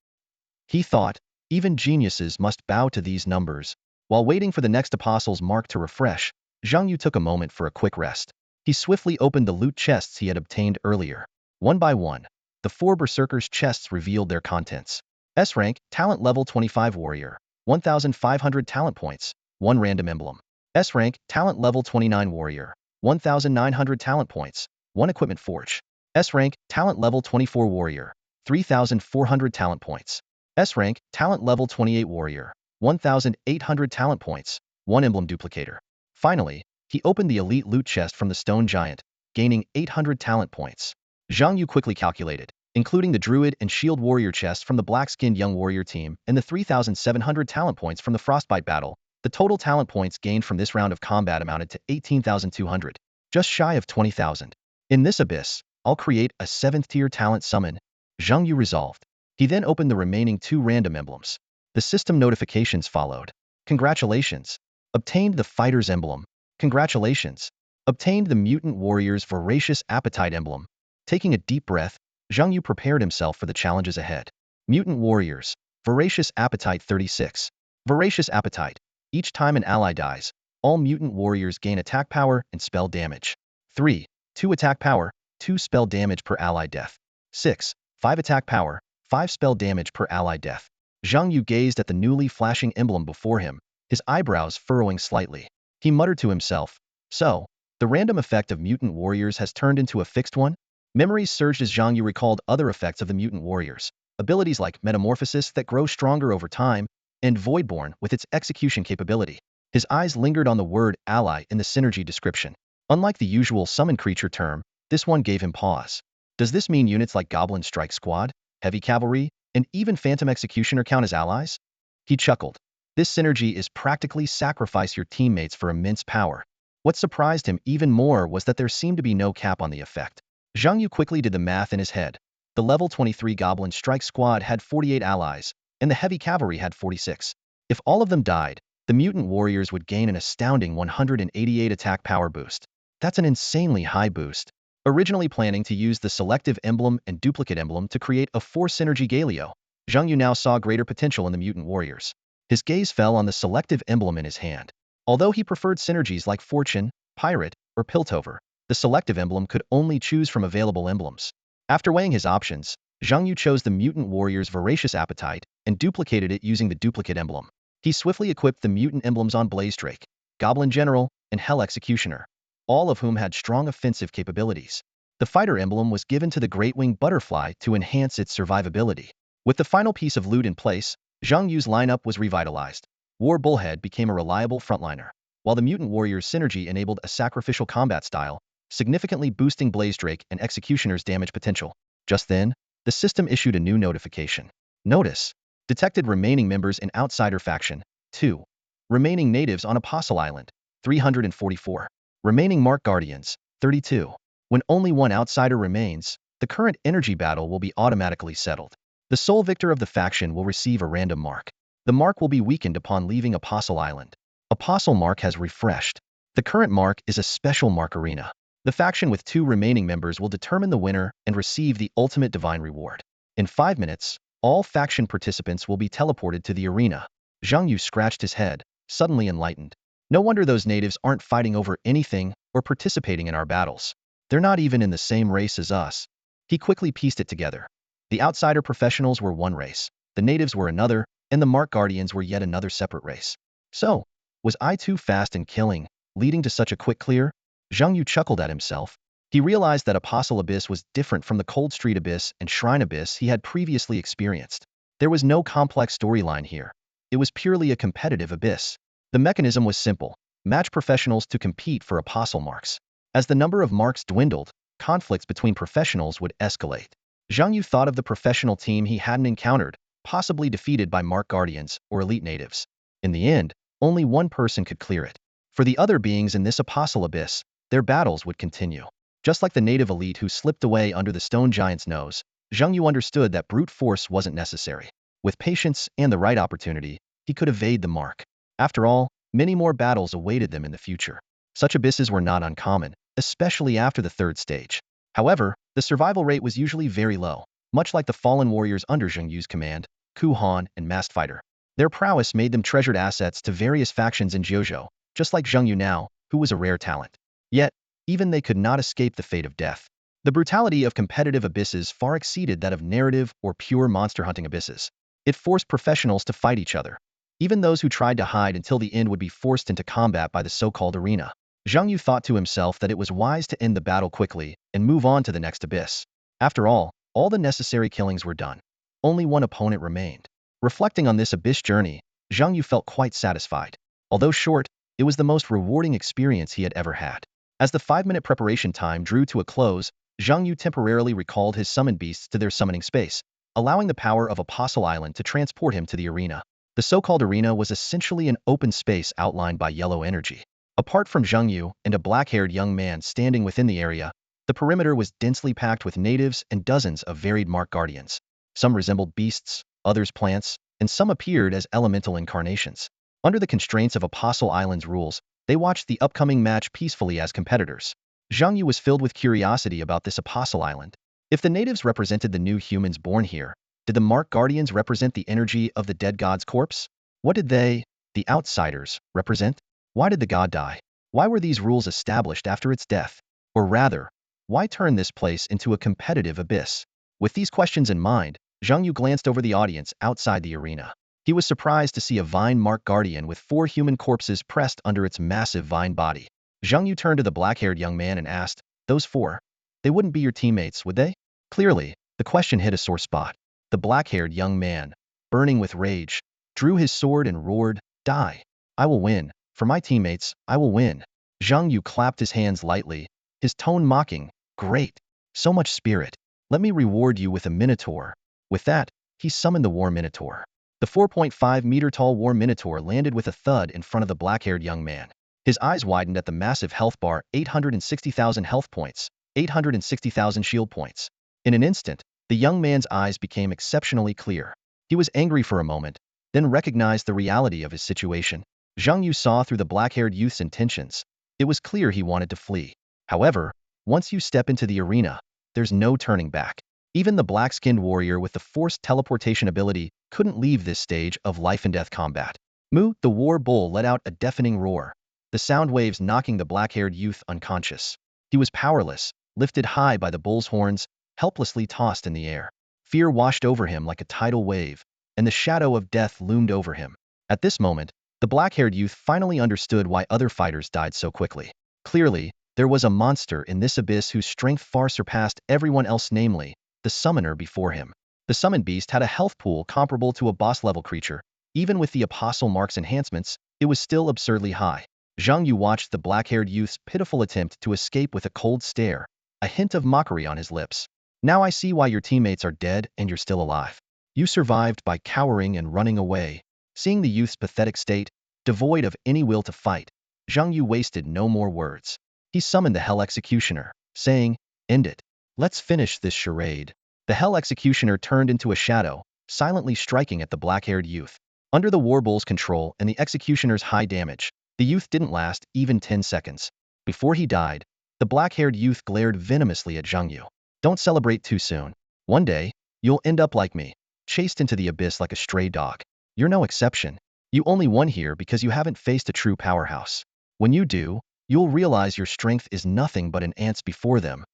He thought, even geniuses must bow to these numbers. While waiting for the next apostle's mark to refresh, Zhang Yu took a moment for a quick rest. He swiftly opened the loot chests he had obtained earlier. One by one, the 4 berserkers' chests revealed their contents. S rank, talent level 25 warrior, 1,500 talent points, 1 random emblem. S rank, talent level 29 warrior, 1,900 talent points, 1 equipment forge. S rank, talent level 24 warrior, 3,400 talent points. S rank, talent level 28 warrior, 1,800 talent points, 1 emblem duplicator. Finally, he opened the elite loot chest from the stone giant, gaining 800 talent points. Zhang Yu quickly calculated, including the druid and shield warrior chest from the black-skinned young warrior team and the 3,700 talent points from the frostbite battle. The total talent points gained from this round of combat amounted to 18,200, just shy of 20,000. In this abyss, I'll create a 7th-tier talent summon, Zhang Yu resolved. He then opened the remaining 2 random emblems. The system notifications followed. Congratulations. Obtained the fighter's emblem. Congratulations. Obtained the mutant warrior's voracious appetite emblem. Taking a deep breath, Zhang Yu prepared himself for the challenges ahead. Mutant warriors. Voracious appetite 36. Voracious appetite. Each time an ally dies, all mutant warriors gain attack power and spell damage. 3. 2 attack power, 2 spell damage per ally death. 6. 5 attack power, 5 spell damage per ally death. Zhang Yu gazed at the newly flashing emblem before him, his eyebrows furrowing slightly. He muttered to himself, so, the random effect of mutant warriors has turned into a fixed one? Memories surged as Zhang Yu recalled other effects of the mutant warriors, abilities like metamorphosis that grow stronger over time, and Voidborn with its execution capability. His eyes lingered on the word ally in the synergy description. Unlike the usual summon creature term, this one gave him pause. Does this mean units like Goblin Strike Squad, Heavy Cavalry, and even Phantom Executioner count as allies? He chuckled. This synergy is practically sacrifice your teammates for immense power. What surprised him even more was that there seemed to be no cap on the effect. Zhang Yu quickly did the math in his head. The level 23 Goblin Strike Squad had 48 allies, and the Heavy Cavalry had 46. If all of them died, the mutant warriors would gain an astounding 188 attack power boost. That's an insanely high boost. Originally planning to use the selective emblem and duplicate emblem to create a 4-synergy Galio, Zhang Yu now saw greater potential in the mutant warriors. His gaze fell on the selective emblem in his hand. Although he preferred synergies like Fortune, Pirate, or Piltover, the selective emblem could only choose from available emblems. After weighing his options, Zhang Yu chose the mutant warrior's voracious appetite and duplicated it using the duplicate emblem. He swiftly equipped the mutant emblems on Blaze Drake, Goblin General, and Hell Executioner, all of whom had strong offensive capabilities. The fighter emblem was given to the Great Wing Butterfly to enhance its survivability. With the final piece of loot in place, Zhang Yu's lineup was revitalized. War Bullhead became a reliable frontliner, while the mutant warrior's synergy enabled a sacrificial combat style, significantly boosting Blaze Drake and Executioner's damage potential. Just then, the system issued a new notification. Notice. Detected remaining members in outsider faction. 2. Remaining natives on Apostle Island. 344. Remaining Mark Guardians. 32. When only one outsider remains, the current energy battle will be automatically settled. The sole victor of the faction will receive a random mark. The mark will be weakened upon leaving Apostle Island. Apostle mark has refreshed. The current mark is a special mark arena. The faction with 2 remaining members will determine the winner and receive the ultimate divine reward. In 5 minutes, all faction participants will be teleported to the arena. Zhang Yu scratched his head, suddenly enlightened. No wonder those natives aren't fighting over anything or participating in our battles. They're not even in the same race as us. He quickly pieced it together. The outsider professionals were one race, the natives were another, and the Mark Guardians were yet another separate race. So, was I too fast in killing, leading to such a quick clear? Zhang Yu chuckled at himself. He realized that Apostle Abyss was different from the Cold Street Abyss and Shrine Abyss he had previously experienced. There was no complex storyline here. It was purely a competitive abyss. The mechanism was simple. Match professionals to compete for Apostle marks. As the number of marks dwindled, conflicts between professionals would escalate. Zhang Yu thought of the professional team he hadn't encountered, possibly defeated by Mark Guardians or elite natives. In the end, only one person could clear it. For the other beings in this Apostle Abyss, their battles would continue. Just like the native elite who slipped away under the stone giant's nose, Zhang Yu understood that brute force wasn't necessary. With patience and the right opportunity, he could evade the mark. After all, many more battles awaited them in the future. Such abysses were not uncommon, especially after the 3rd stage. However, the survival rate was usually very low, much like the fallen warriors under Zhang Yu's command, Ku Han and Masked Fighter. Their prowess made them treasured assets to various factions in Jiuzhou, just like Zhang Yu now, who was a rare talent. Yet, even they could not escape the fate of death. The brutality of competitive abysses far exceeded that of narrative or pure monster hunting abysses. It forced professionals to fight each other. Even those who tried to hide until the end would be forced into combat by the so-called arena. Zhang Yu thought to himself that it was wise to end the battle quickly and move on to the next abyss. After all the necessary killings were done. Only one opponent remained. Reflecting on this abyss journey, Zhang Yu felt quite satisfied. Although short, it was the most rewarding experience he had ever had. As the 5-minute preparation time drew to a close, Zhang Yu temporarily recalled his summoned beasts to their summoning space, allowing the power of Apostle Island to transport him to the arena. The so-called arena was essentially an open space outlined by yellow energy. Apart from Zhang Yu and a black-haired young man standing within the area, the perimeter was densely packed with natives and dozens of varied Mark Guardians. Some resembled beasts, others plants, and some appeared as elemental incarnations. Under the constraints of Apostle Island's rules, they watched the upcoming match peacefully as competitors. Zhang Yu was filled with curiosity about this Apostle Island. If the natives represented the new humans born here, did the Mark Guardians represent the energy of the dead god's corpse? What did they, the outsiders, represent? Why did the god die? Why were these rules established after its death? Or rather, why turn this place into a competitive abyss? With these questions in mind, Zhang Yu glanced over the audience outside the arena. He was surprised to see a vine Mark Guardian with 4 human corpses pressed under its massive vine body. Zhang Yu turned to the black-haired young man and asked, "Those 4? They wouldn't be your teammates, would they?" Clearly, the question hit a sore spot. The black-haired young man, burning with rage, drew his sword and roared, "Die! I will win. For my teammates, I will win." Zhang Yu clapped his hands lightly, his tone mocking, "Great! So much spirit. Let me reward you with a minotaur." With that, he summoned the war minotaur. The 4.5-meter-tall war minotaur landed with a thud in front of the black-haired young man. His eyes widened at the massive health bar, 860,000 health points, 860,000 shield points. In an instant, the young man's eyes became exceptionally clear. He was angry for a moment, then recognized the reality of his situation. Zhang Yu saw through the black-haired youth's intentions. It was clear he wanted to flee. However, once you step into the arena, there's no turning back. Even the black-skinned warrior with the forced teleportation ability couldn't leave this stage of life-and-death combat. Mu, the war bull, let out a deafening roar, the sound waves knocking the black-haired youth unconscious. He was powerless, lifted high by the bull's horns, helplessly tossed in the air. Fear washed over him like a tidal wave, and the shadow of death loomed over him. At this moment, the black-haired youth finally understood why other fighters died so quickly. Clearly, there was a monster in this abyss whose strength far surpassed everyone else, namely, the summoner before him. The summoned beast had a health pool comparable to a boss-level creature. Even with the Apostle Mark's enhancements, it was still absurdly high. Zhang Yu watched the black-haired youth's pitiful attempt to escape with a cold stare, a hint of mockery on his lips. "Now I see why your teammates are dead and you're still alive. You survived by cowering and running away. Seeing the youth's pathetic state, devoid of any will to fight, Zhang Yu wasted no more words. He summoned the Hell Executioner, saying, "End it. Let's finish this charade." The Hell Executioner turned into a shadow, silently striking at the black-haired youth. Under the Warbull's control and the Executioner's high damage, the youth didn't last even 10 seconds. Before he died, the black-haired youth glared venomously at Zhang Yu. "Don't celebrate too soon. One day, you'll end up like me, chased into the abyss like a stray dog. You're no exception. You only won here because you haven't faced a true powerhouse. When you do, you'll realize your strength is nothing but an ant's before them."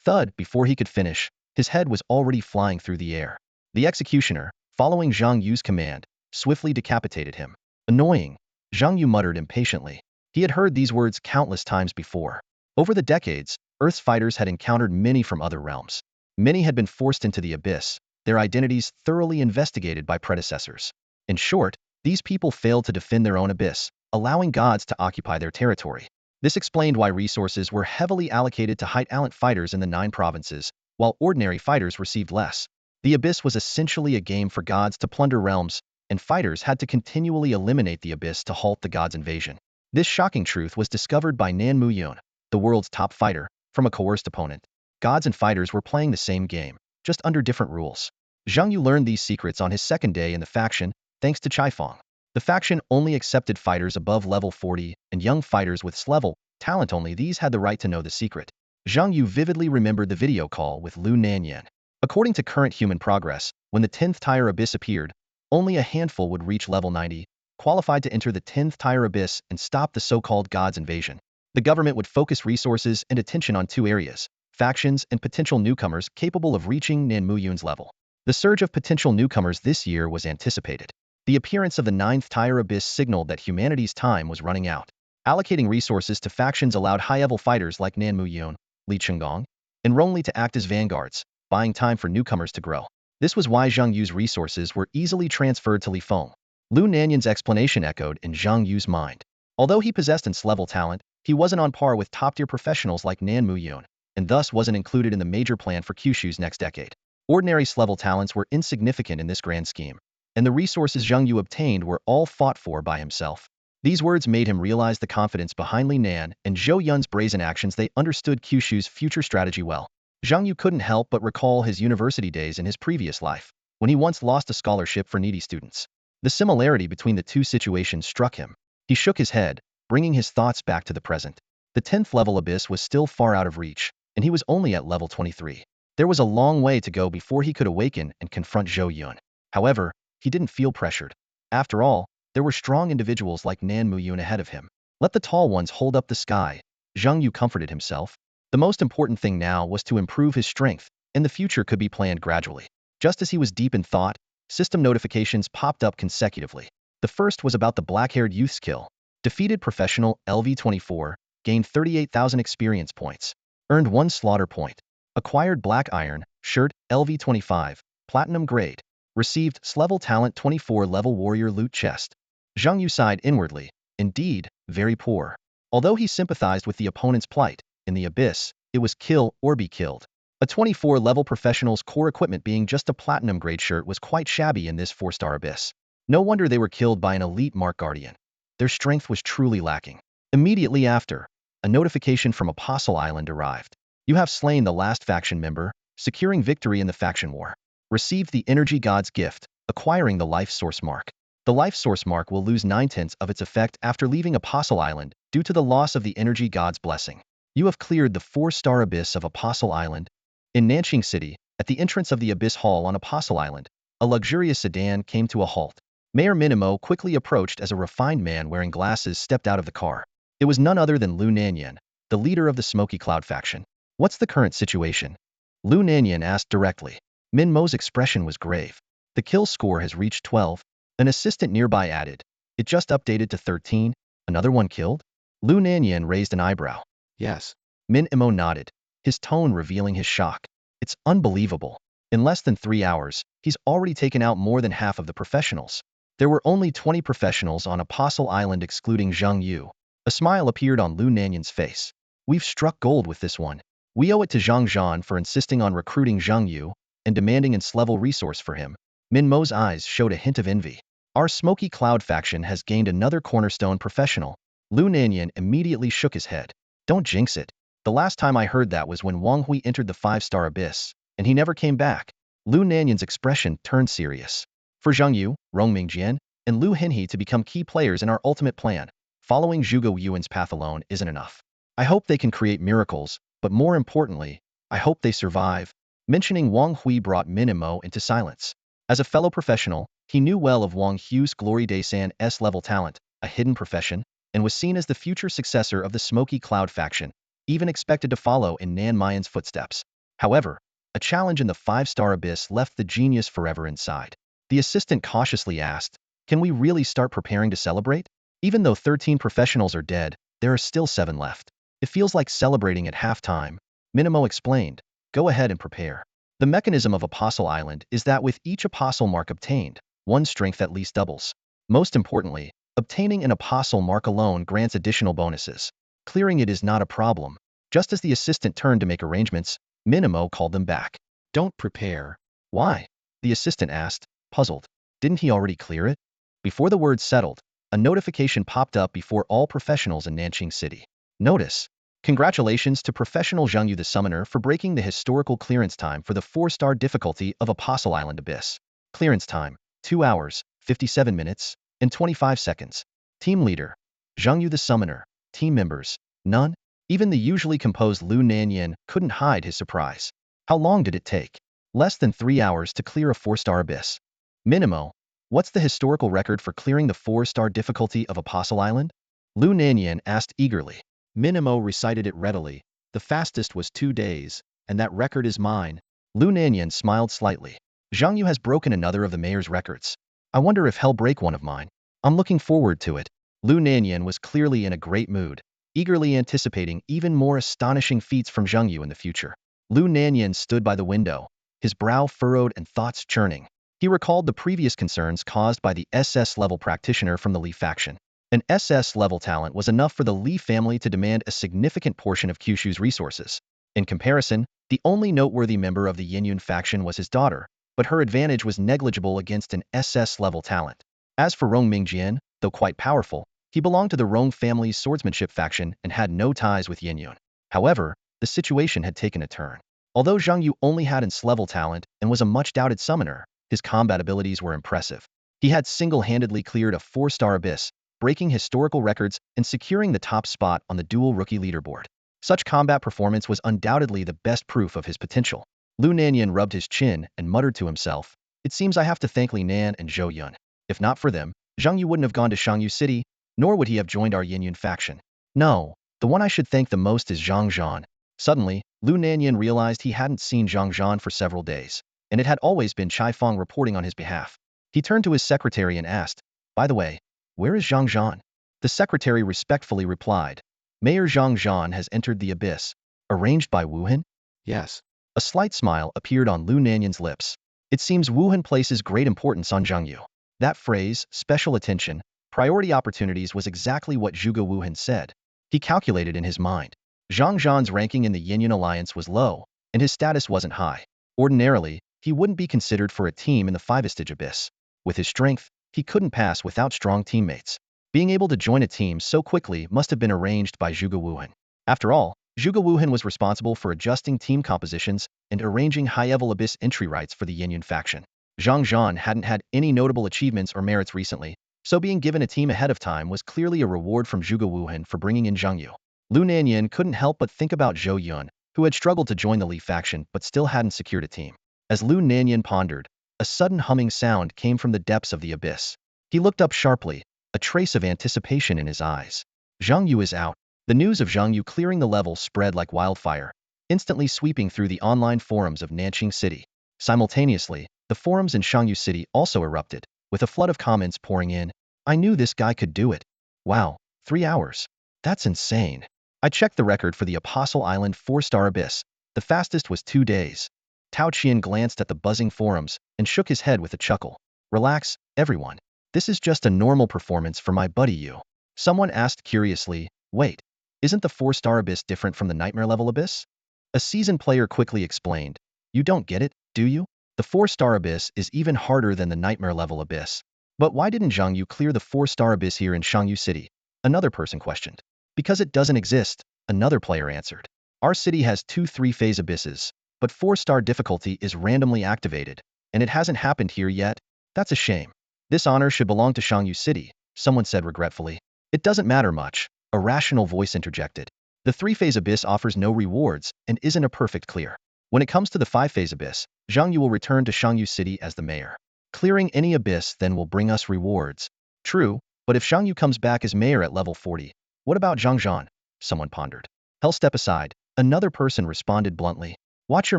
Thud, before he could finish, his head was already flying through the air. The executioner, following Zhang Yu's command, swiftly decapitated him. "Annoying," Zhang Yu muttered impatiently. He had heard these words countless times before. Over the decades, Earth's fighters had encountered many from other realms. Many had been forced into the abyss, their identities thoroughly investigated by predecessors. In short, these people failed to defend their own abyss, allowing gods to occupy their territory. This explained why resources were heavily allocated to high-talent fighters in the 9 provinces, while ordinary fighters received less. The abyss was essentially a game for gods to plunder realms, and fighters had to continually eliminate the abyss to halt the gods' invasion. This shocking truth was discovered by Nan Muyun, the world's top fighter, from a coerced opponent. Gods and fighters were playing the same game, just under different rules. Zhang Yu learned these secrets on his second day in the faction, thanks to Chaifeng. The faction only accepted fighters above level 40, and young fighters with S-level talent only these had the right to know the secret. Zhang Yu vividly remembered the video call with Lu Nanyan. According to current human progress, when the 10th tier abyss appeared, only a handful would reach level 90, qualified to enter the 10th tier abyss and stop the so-called God's invasion. The government would focus resources and attention on 2 areas: factions and potential newcomers capable of reaching Nan Muyun's level. The surge of potential newcomers this year was anticipated. The appearance of the 9th tier abyss signaled that humanity's time was running out. Allocating resources to factions allowed high-level fighters like Nan Muyun, Li Chenggong, and Rongli to act as vanguards, buying time for newcomers to grow. This was why Zhang Yu's resources were easily transferred to Li Feng. Lu Nanyan's explanation echoed in Zhang Yu's mind. Although he possessed S-level talent, he wasn't on par with top-tier professionals like Nan Muyun, and thus wasn't included in the major plan for Kyushu's next decade. Ordinary S-level talents were insignificant in this grand scheme, and the resources Zhang Yu obtained were all fought for by himself. These words made him realize the confidence behind Li Nan and Zhou Yun's brazen actions. They understood Kyushu's future strategy well. Zhang Yu couldn't help but recall his university days in his previous life, when he once lost a scholarship for needy students. The similarity between the two situations struck him. He shook his head, bringing his thoughts back to the present. The 10th level abyss was still far out of reach, and he was only at level 23. There was a long way to go before he could awaken and confront Zhou Yun. However, he didn't feel pressured. After all, there were strong individuals like Nan Muyun ahead of him. Let the tall ones hold up the sky, Zhang Yu comforted himself. The most important thing now was to improve his strength, and the future could be planned gradually. Just as he was deep in thought, system notifications popped up consecutively. The first was about the black-haired youth skill. Defeated professional LV24, gained 38,000 experience points. Earned 1 slaughter point. Acquired black iron, shirt, LV25, platinum grade. Received S-level talent 24 level warrior loot chest. Zhang Yu sighed inwardly. Indeed, very poor. Although he sympathized with the opponent's plight, in the abyss, it was kill or be killed. A 24 level professional's core equipment being just a platinum grade shirt was quite shabby in this 4-star abyss. No wonder they were killed by an elite Mark Guardian. Their strength was truly lacking. Immediately after, a notification from Apostle Island arrived. You have slain the last faction member, securing victory in the faction war. Received the Energy God's gift, acquiring the Life Source Mark. The Life Source Mark will lose 9/10 of its effect after leaving Apostle Island due to the loss of the Energy God's blessing. You have cleared the 4-star abyss of Apostle Island. In Nanqing City, at the entrance of the Abyss Hall on Apostle Island, a luxurious sedan came to a halt. Mayor Minimo quickly approached as a refined man wearing glasses stepped out of the car. It was none other than Lu Nanyan, the leader of the Smoky Cloud faction. What's the current situation? Lu Nanyan asked directly. Minmo's expression was grave. The kill score has reached 12. An assistant nearby added. It just updated to 13. Another one killed? Lu Nanyan raised an eyebrow. Yes. Min Imo nodded, his tone revealing his shock. It's unbelievable. In less than 3 hours, he's already taken out more than half of the professionals. There were only 20 professionals on Apostle Island excluding Zhang Yu. A smile appeared on Lu Nanyan's face. We've struck gold with this one. We owe it to Zhang Zhan for insisting on recruiting Zhang Yu and demanding an S-level resource for him. Minmo's eyes showed a hint of envy. Our Smoky Cloud faction has gained another cornerstone professional. Lu Nanyan immediately shook his head. Don't jinx it. The last time I heard that was when Wang Hui entered the 5-star abyss, and he never came back. Lu Nanyan's expression turned serious. For Zhang Yu, Rong Mingjian, and Lu Hinhe to become key players in our ultimate plan, following Zhuge Yuan's path alone isn't enough. I hope they can create miracles, but more importantly, I hope they survive. Mentioning Wang Hui brought Minimo into silence. As a fellow professional, he knew well of Wang Hui's Glory Day San's level talent, a hidden profession, and was seen as the future successor of the Smoky Cloud faction, even expected to follow in Nan Mayan's footsteps. However, a challenge in the 5-star abyss left the genius forever inside. The assistant cautiously asked, "Can we really start preparing to celebrate? Even though 13 professionals are dead, there are still 7 left. It feels like celebrating at halftime." Minimo explained, "Go ahead and prepare. The mechanism of Apostle Island is that with each Apostle mark obtained, one's strength at least doubles. Most importantly, obtaining an Apostle mark alone grants additional bonuses. Clearing it is not a problem." Just as the assistant turned to make arrangements, Minimo called them back. "Don't prepare." "Why?" the assistant asked, puzzled. "Didn't he already clear it?" Before the words settled, a notification popped up before all professionals in Nanqing City. Notice: congratulations to Professional Zhang Yu the Summoner for breaking the historical clearance time for the 4-star difficulty of Apostle Island Abyss. Clearance time: 2 hours, 57 minutes, and 25 seconds. Team Leader: Zhang Yu the Summoner. Team Members: none. Even the usually composed Lu Nanyan couldn't hide his surprise. How long did it take? Less than 3 hours to clear a 4-star abyss. Minimo: what's the historical record for clearing the 4-star difficulty of Apostle Island? Lu Nanyan asked eagerly. Minimo recited it readily. The fastest was 2 days, and that record is mine. Lu Nanyan smiled slightly. Zhang Yu has broken another of the mayor's records. I wonder if he'll break one of mine. I'm looking forward to it. Lu Nanyan was clearly in a great mood, eagerly anticipating even more astonishing feats from Zhang Yu in the future. Lu Nanyan stood by the window, his brow furrowed and thoughts churning. He recalled the previous concerns caused by the SS-level practitioner from the Li faction. An SS-level talent was enough for the Li family to demand a significant portion of Kyushu's resources. In comparison, the only noteworthy member of the Yinyun faction was his daughter, but her advantage was negligible against an SS-level talent. As for Rong Mingjian, though quite powerful, he belonged to the Rong family's swordsmanship faction and had no ties with Yinyun. However, the situation had taken a turn. Although Zhang Yu only had S-level talent and was a much-doubted summoner, his combat abilities were impressive. He had single-handedly cleared a 4-star abyss, breaking historical records and securing the top spot on the dual rookie leaderboard. Such combat performance was undoubtedly the best proof of his potential. Lu Nanyan rubbed his chin and muttered to himself, "It seems I have to thank Li Nan and Zhou Yun. If not for them, Zhang Yu wouldn't have gone to Shangyu City, nor would he have joined our Yinyun faction. No, the one I should thank the most is Zhang Zhan." Suddenly, Lu Nanyan realized he hadn't seen Zhang Zhan for several days, and it had always been Chai Feng reporting on his behalf. He turned to his secretary and asked, "By the way, where is Zhang Zhan?" The secretary respectfully replied, "Mayor Zhang Zhan has entered the abyss." "Arranged by Wuhan?" "Yes." A slight smile appeared on Lu Nanyan's lips. It seems Wuhan places great importance on Zhang Yu. That phrase, special attention, priority opportunities, was exactly what Zhuge Wuhan said. He calculated in his mind. Zhang Zhan's ranking in the Yinyun alliance was low, and his status wasn't high. Ordinarily, he wouldn't be considered for a team in the 5-stage abyss. With his strength, he couldn't pass without strong teammates. Being able to join a team so quickly must have been arranged by Zhuge Wuhan. After all, Zhuge Wuhan was responsible for adjusting team compositions and arranging high-level abyss entry rights for the Yinyun faction. Zhang Zhan hadn't had any notable achievements or merits recently, so being given a team ahead of time was clearly a reward from Zhuge Wuhan for bringing in Zhang Yu. Lu Nanyan couldn't help but think about Zhou Yun, who had struggled to join the Li faction but still hadn't secured a team. As Lu Nanyan pondered, a sudden humming sound came from the depths of the abyss. He looked up sharply, a trace of anticipation in his eyes. Zhang Yu is out. The news of Zhang Yu clearing the level spread like wildfire, instantly sweeping through the online forums of Nanqing City. Simultaneously, the forums in Shangyu City also erupted, with a flood of comments pouring in. "I knew this guy could do it. Wow, 3 hours. That's insane. I checked the record for the Apostle Island 4-star abyss. The fastest was 2 days." Tao Qian glanced at the buzzing forums and shook his head with a chuckle. "Relax, everyone. This is just a normal performance for my buddy Yu." Someone asked curiously, "Wait, isn't the 4-star abyss different from the nightmare level abyss?" A seasoned player quickly explained, "You don't get it, do you? The 4-star abyss is even harder than the nightmare-level abyss. But why didn't Zhang Yu clear the 4-star abyss here in Shangyu City? Another person questioned. Because it doesn't exist, another player answered. Our city has 2 3-phase abysses, but 4-star difficulty is randomly activated, and it hasn't happened here yet. That's a shame. This honor should belong to Shangyu City, someone said regretfully. It doesn't matter much, a rational voice interjected. The 3-phase abyss offers no rewards and isn't a perfect clear. When it comes to the 5-phase abyss, Zhang Yu will return to Shangyu City as the mayor. Clearing any abyss then will bring us rewards. True, but if Shang Yu comes back as mayor at level 40, what about Zhang Zhan? Someone pondered. Hell, step aside, another person responded bluntly. Watch your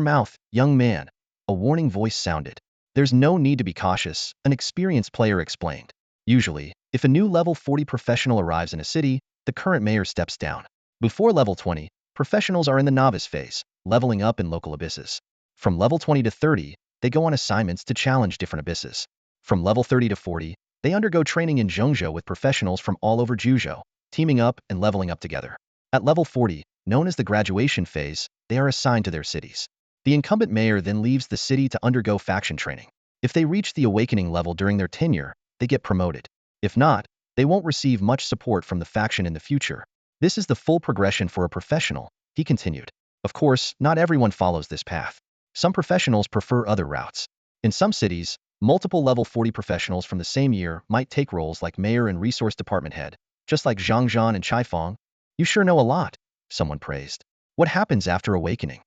mouth, young man. A warning voice sounded. There's no need to be cautious, an experienced player explained. Usually, if a new level 40 professional arrives in a city, the current mayor steps down. Before level 20, professionals are in the novice phase, leveling up in local abysses. From level 20 to 30, they go on assignments to challenge different abysses. From level 30 to 40, they undergo training in Zhongzhou with professionals from all over Juzhou, teaming up and leveling up together. At level 40, known as the graduation phase, they are assigned to their cities. The incumbent mayor then leaves the city to undergo faction training. If they reach the awakening level during their tenure, they get promoted. If not, they won't receive much support from the faction in the future. This is the full progression for a professional, he continued. Of course, not everyone follows this path. Some professionals prefer other routes. In some cities, multiple level 40 professionals from the same year might take roles like mayor and resource department head, just like Zhang Zhan and Chai Fong. You sure know a lot, someone praised. What happens after awakening?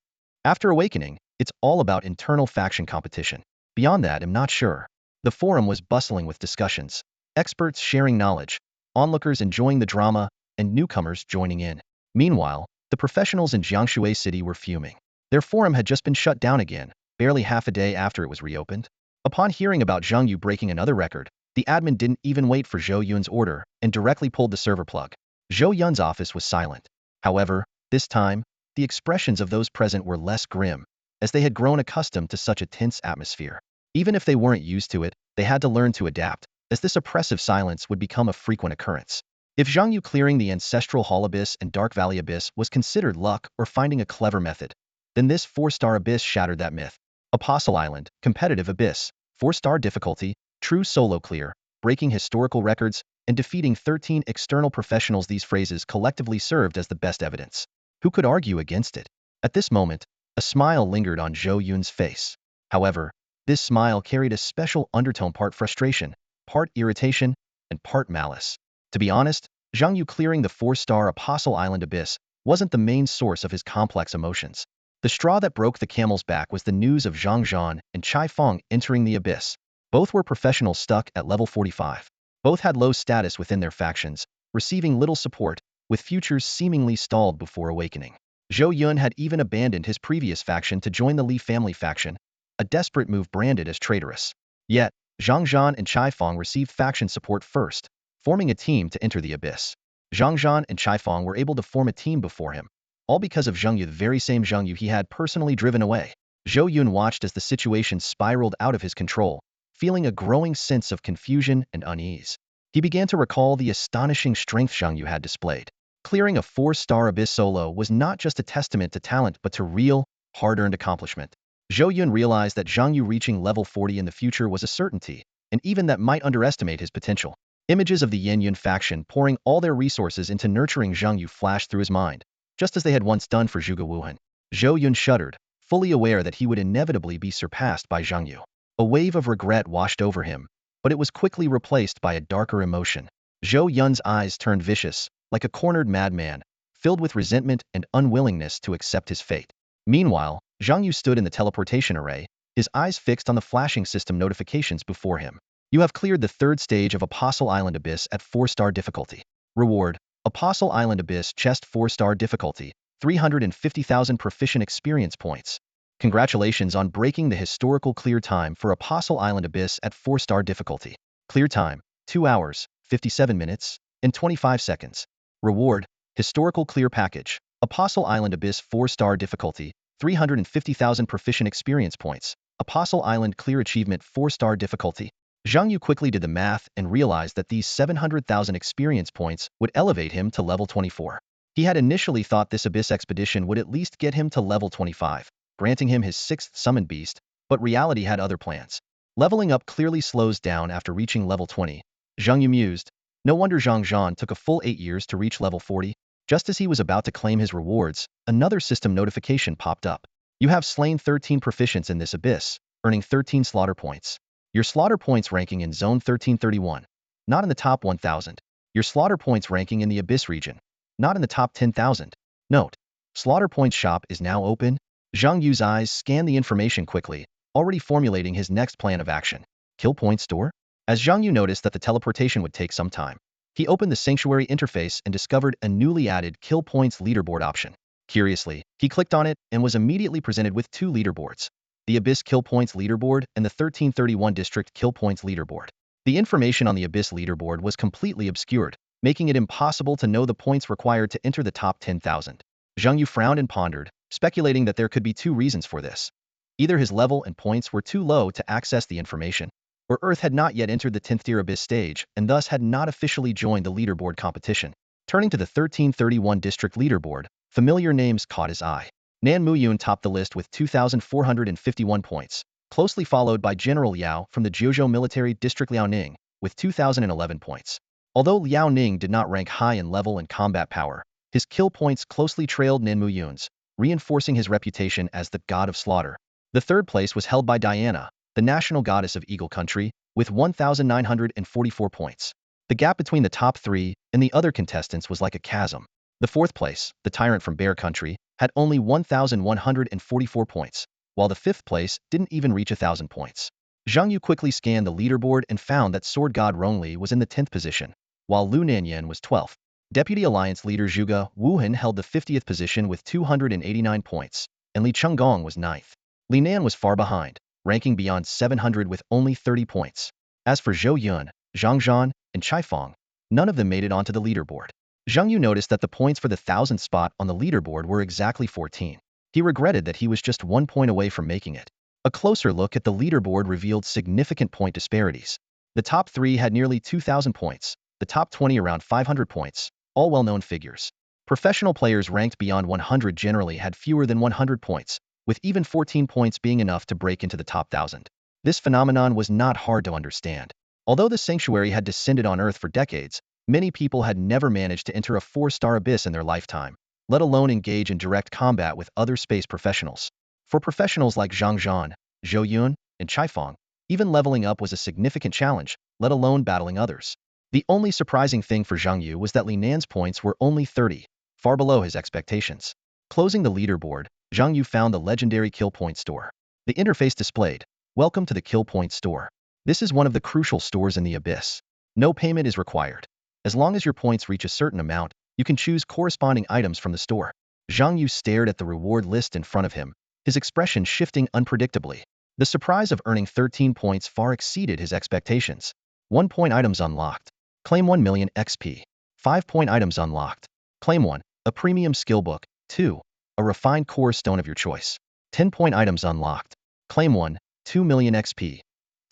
After awakening, it's all about internal faction competition. Beyond that, I'm not sure. The forum was bustling with discussions, experts sharing knowledge, onlookers enjoying the drama, and newcomers joining in. Meanwhile, the professionals in Jiangshui City were fuming. Their forum had just been shut down again, barely half a day after it was reopened. Upon hearing about Zhang Yu breaking another record, the admin didn't even wait for Zhou Yun's order and directly pulled the server plug. Zhou Yun's office was silent. However, this time, the expressions of those present were less grim, as they had grown accustomed to such a tense atmosphere. Even if they weren't used to it, they had to learn to adapt, as this oppressive silence would become a frequent occurrence. If Zhang Yu clearing the Ancestral Hall Abyss and Dark Valley Abyss was considered luck or finding a clever method, then this 4-star abyss shattered that myth. Apostle Island, competitive abyss, 4-star difficulty, true solo clear, breaking historical records, and defeating 13 external professionals. These phrases collectively served as the best evidence. Who could argue against it? At this moment, a smile lingered on Zhou Yun's face. However, this smile carried a special undertone, part frustration, part irritation, and part malice. To be honest, Zhang Yu clearing the 4-star Apostle Island abyss wasn't the main source of his complex emotions. The straw that broke the camel's back was the news of Zhang Zhan and Chai Fong entering the abyss. Both were professionals stuck at level 45. Both had low status within their factions, receiving little support, with futures seemingly stalled before awakening. Zhou Yun had even abandoned his previous faction to join the Li family faction, a desperate move branded as traitorous. Yet, Zhang Zhan and Chai Fong received faction support first, forming a team to enter the abyss. Zhang Zhan and Chai Fong were able to form a team before him, all because of Zhang Yu, the very same Zhang Yu he had personally driven away. Zhou Yun watched as the situation spiraled out of his control, feeling a growing sense of confusion and unease. He began to recall the astonishing strength Zhang Yu had displayed. Clearing a 4-star abyss solo was not just a testament to talent but to real, hard-earned accomplishment. Zhou Yun realized that Zhang Yu reaching level 40 in the future was a certainty, and even that might underestimate his potential. Images of the Yan Yun faction pouring all their resources into nurturing Zhang Yu flashed through his mind, just as they had once done for Zhuge Wuhan. Zhou Yun shuddered, fully aware that he would inevitably be surpassed by Zhang Yu. A wave of regret washed over him, but it was quickly replaced by a darker emotion. Zhou Yun's eyes turned vicious, like a cornered madman, filled with resentment and unwillingness to accept his fate. Meanwhile, Zhang Yu stood in the teleportation array, his eyes fixed on the flashing system notifications before him. You have cleared the 3rd stage of Apostle Island Abyss at 4-star difficulty. Reward: Apostle Island Abyss chest 4-star difficulty, 350,000 proficient experience points. Congratulations on breaking the historical clear time for Apostle Island Abyss at 4-star difficulty. Clear time: 2 hours, 57 minutes, and 25 seconds. Reward: Historical Clear Package. Apostle Island Abyss 4-star difficulty, 350,000 proficient experience points. Apostle Island Clear Achievement 4-star difficulty. Zhang Yu quickly did the math and realized that these 700,000 experience points would elevate him to level 24. He had initially thought this Abyss expedition would at least get him to level 25, granting him his 6th summoned beast, But reality had other plans. Leveling up clearly slows down after reaching level 20. Zhang Yu mused. No wonder Zhang Zhan took a full 8 years to reach level 40. Just as he was about to claim his rewards, another system notification popped up. You have slain 13 proficients in this abyss, earning 13 slaughter points. Your slaughter points ranking in Zone 1331. Not in the top 1,000. Your slaughter points ranking in the abyss region. Not in the top 10,000. Note: Slaughter Points shop is now open. Zhang Yu's eyes scanned the information quickly, already formulating his next plan of action. Kill Point store? As Zhang Yu noticed that the teleportation would take some time, he opened the Sanctuary interface and discovered a newly added Kill Points leaderboard option. Curiously, he clicked on it and was immediately presented with two leaderboards: the Abyss Kill Points leaderboard and the 1331 District Kill Points leaderboard. The information on the Abyss leaderboard was completely obscured, making it impossible to know the points required to enter the top 10,000. Zhang Yu frowned and pondered, speculating that there could be two reasons for this. Either his level and points were too low to access the information, or Earth had not yet entered the 10th tier Abyss stage and thus had not officially joined the leaderboard competition. Turning to the 1331 District leaderboard, familiar names caught his eye. Nan Muyun topped the list with 2,451 points, closely followed by General Liao from the Jiuzhou Military District Liaoning, with 2,011 points. Although Liaoning did not rank high in level and combat power, his kill points closely trailed Nan Muyun's, reinforcing his reputation as the god of slaughter. The third place was held by Diana, the national goddess of Eagle Country, with 1,944 points. The gap between the top three and the other contestants was like a chasm. The fourth place, the tyrant from Bear Country, had only 1,144 points, while the fifth place didn't even reach 1,000 points. Zhang Yu quickly scanned the leaderboard and found that sword god Rongli was in the 10th position, while Lu Nanyan was 12th. Deputy Alliance leader Zhuge Wuhan held the 50th position with 289 points, and Li Chenggong was 9th. Li Nan was far behind, ranking beyond 700 with only 30 points. As for Zhou Yun, Zhang Zhan, and Chai Feng, none of them made it onto the leaderboard. Zhang Yu noticed that the points for the 1,000th spot on the leaderboard were exactly 14. He regretted that he was just 1 point away from making it. A closer look at the leaderboard revealed significant point disparities. The top 3 had nearly 2,000 points, the top 20 around 500 points, all well-known figures. Professional players ranked beyond 100 generally had fewer than 100 points, with even 14 points being enough to break into the top 1,000. This phenomenon was not hard to understand. Although the sanctuary had descended on Earth for decades, many people had never managed to enter a 4-star abyss in their lifetime, let alone engage in direct combat with other space professionals. For professionals like Zhang Zhan, Zhou Yun, and Chai Feng, even leveling up was a significant challenge, let alone battling others. The only surprising thing for Zhang Yu was that Li Nan's points were only 30, far below his expectations. Closing the leaderboard, Zhang Yu found the legendary Kill Point store. The interface displayed, "Welcome to the Kill Point store. This is one of the crucial stores in the Abyss. No payment is required. As long as your points reach a certain amount, you can choose corresponding items from the store." Zhang Yu stared at the reward list in front of him, his expression shifting unpredictably. The surprise of earning 13 points far exceeded his expectations. 1-point items unlocked. Claim 1 million XP. 5-point items unlocked. Claim 1, a premium skill book. 2, a refined core stone of your choice. 10-point items unlocked. Claim 1, 2 million XP.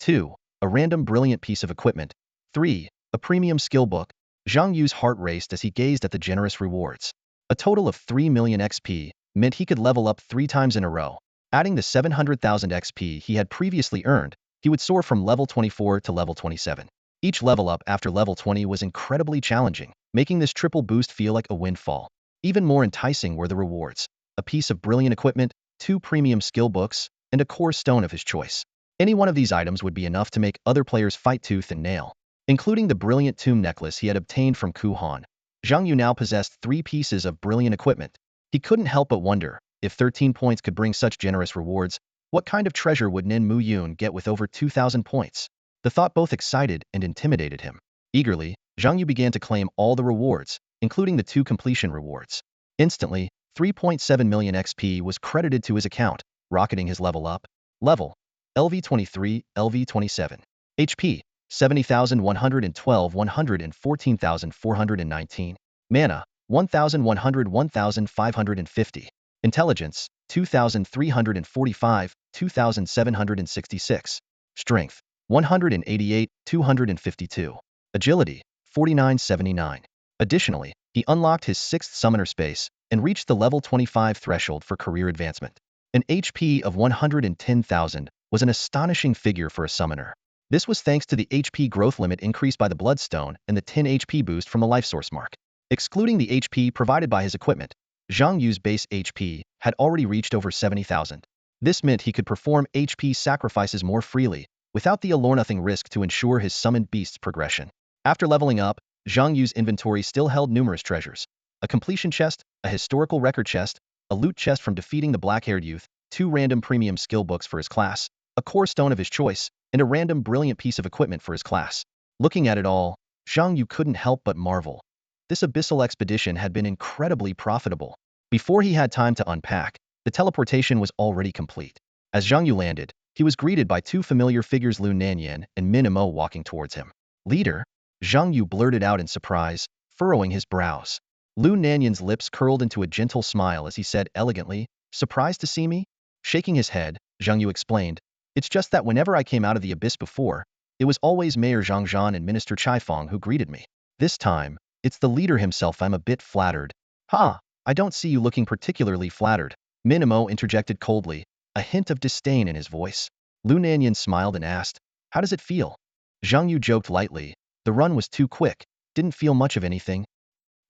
2, a random brilliant piece of equipment. 3, a premium skill book. Zhang Yu's heart raced as he gazed at the generous rewards. A total of 3 million XP meant he could level up 3 times in a row. Adding the 700,000 XP he had previously earned, he would soar from level 24 to level 27. Each level up after level 20 was incredibly challenging, making this triple boost feel like a windfall. Even more enticing were the rewards: a piece of brilliant equipment, 2 premium skill books, and a core stone of his choice. Any one of these items would be enough to make other players fight tooth and nail. Including the brilliant tomb necklace he had obtained from Ku Han, Zhang Yu now possessed 3 pieces of brilliant equipment. He couldn't help but wonder, if 13 points could bring such generous rewards, what kind of treasure would Nin Muyun get with over 2,000 points? The thought both excited and intimidated him. Eagerly, Zhang Yu began to claim all the rewards, including the 2 completion rewards. Instantly, 3.7 million XP was credited to his account, rocketing his level up. Level: LV23, LV27. HP: 70,112, 114,419. Mana: 1,100, 1,550. Intelligence: 2,345, 2,766. Strength: 188, 252. Agility: 4979. Additionally, he unlocked his 6th summoner space and reached the level 25 threshold for career advancement. An HP of 110,000, was an astonishing figure for a summoner. This was thanks to the HP growth limit increased by the Bloodstone and the 10 HP boost from the Life Source mark. Excluding the HP provided by his equipment, Zhang Yu's base HP had already reached over 70,000. This meant he could perform HP sacrifices more freely, without the all-or-nothing risk to ensure his summoned beast's progression. After leveling up, Zhang Yu's inventory still held numerous treasures. A completion chest, a historical record chest, a loot chest from defeating the black-haired youth, 2 random premium skill books for his class, a core stone of his choice, and a random brilliant piece of equipment for his class. Looking at it all, Zhang Yu couldn't help but marvel. This abyssal expedition had been incredibly profitable. Before he had time to unpack, the teleportation was already complete. As Zhang Yu landed, he was greeted by 2 familiar figures, Lu Nanyan and Min Mo, walking towards him. "Leader?" Zhang Yu blurted out in surprise, furrowing his brows. Lu Nanyan's lips curled into a gentle smile as he said elegantly, "Surprised to see me?" Shaking his head, Zhang Yu explained, "It's just that whenever I came out of the abyss before, it was always Mayor Zhang Zhan and Minister Chai Fong who greeted me. This time, it's the leader himself. I'm a bit flattered." "Ha! I don't see you looking particularly flattered," Min Mo interjected coldly, a hint of disdain in his voice. Lu Nanyan smiled and asked, "How does it feel?" Zhang Yu joked lightly, "The run was too quick, didn't feel much of anything."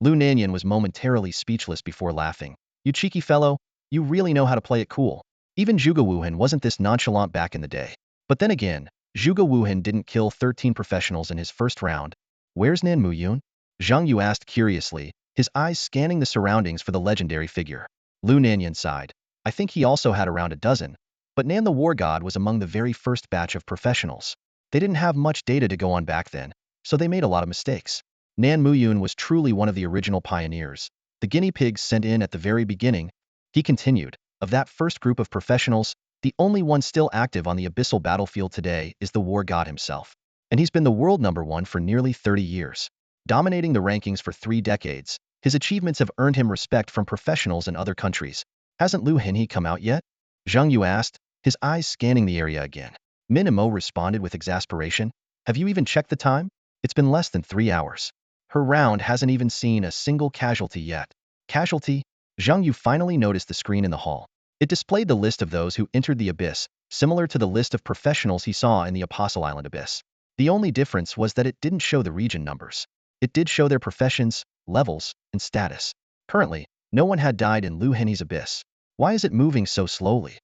Lu Nanyan was momentarily speechless before laughing. "You cheeky fellow, you really know how to play it cool. Even Zhuge Wuhan wasn't this nonchalant back in the day. But then again, Zhuge Wuhan didn't kill 13 professionals in his first round. Where's Nan Muyun?" Zhang Yu asked curiously, his eyes scanning the surroundings for the legendary figure. Lu Nanyan sighed. "I think he also had around a dozen. But Nan the War God was among the very first batch of professionals. They didn't have much data to go on back then, so they made a lot of mistakes. Nan Muyun was truly one of the original pioneers. The guinea pigs sent in at the very beginning." He continued, "Of that first group of professionals, the only one still active on the abyssal battlefield today is the War God himself. And he's been the world #1 for nearly 30 years. Dominating the rankings for 3 decades, his achievements have earned him respect from professionals in other countries. Hasn't Lu Hinhe come out yet?" Zhang Yu asked, his eyes scanning the area again. Min Mo responded with exasperation, "Have you even checked the time? It's been less than 3 hours. Her round hasn't even seen a single casualty yet." Casualty? Zhang Yu finally noticed the screen in the hall. It displayed the list of those who entered the abyss, similar to the list of professionals he saw in the Apostle Island abyss. The only difference was that it didn't show the region numbers. It did show their professions, levels, and status. Currently, no one had died in Lu Henhe's abyss. Why is it moving so slowly?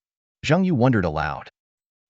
Zhang Yu wondered aloud.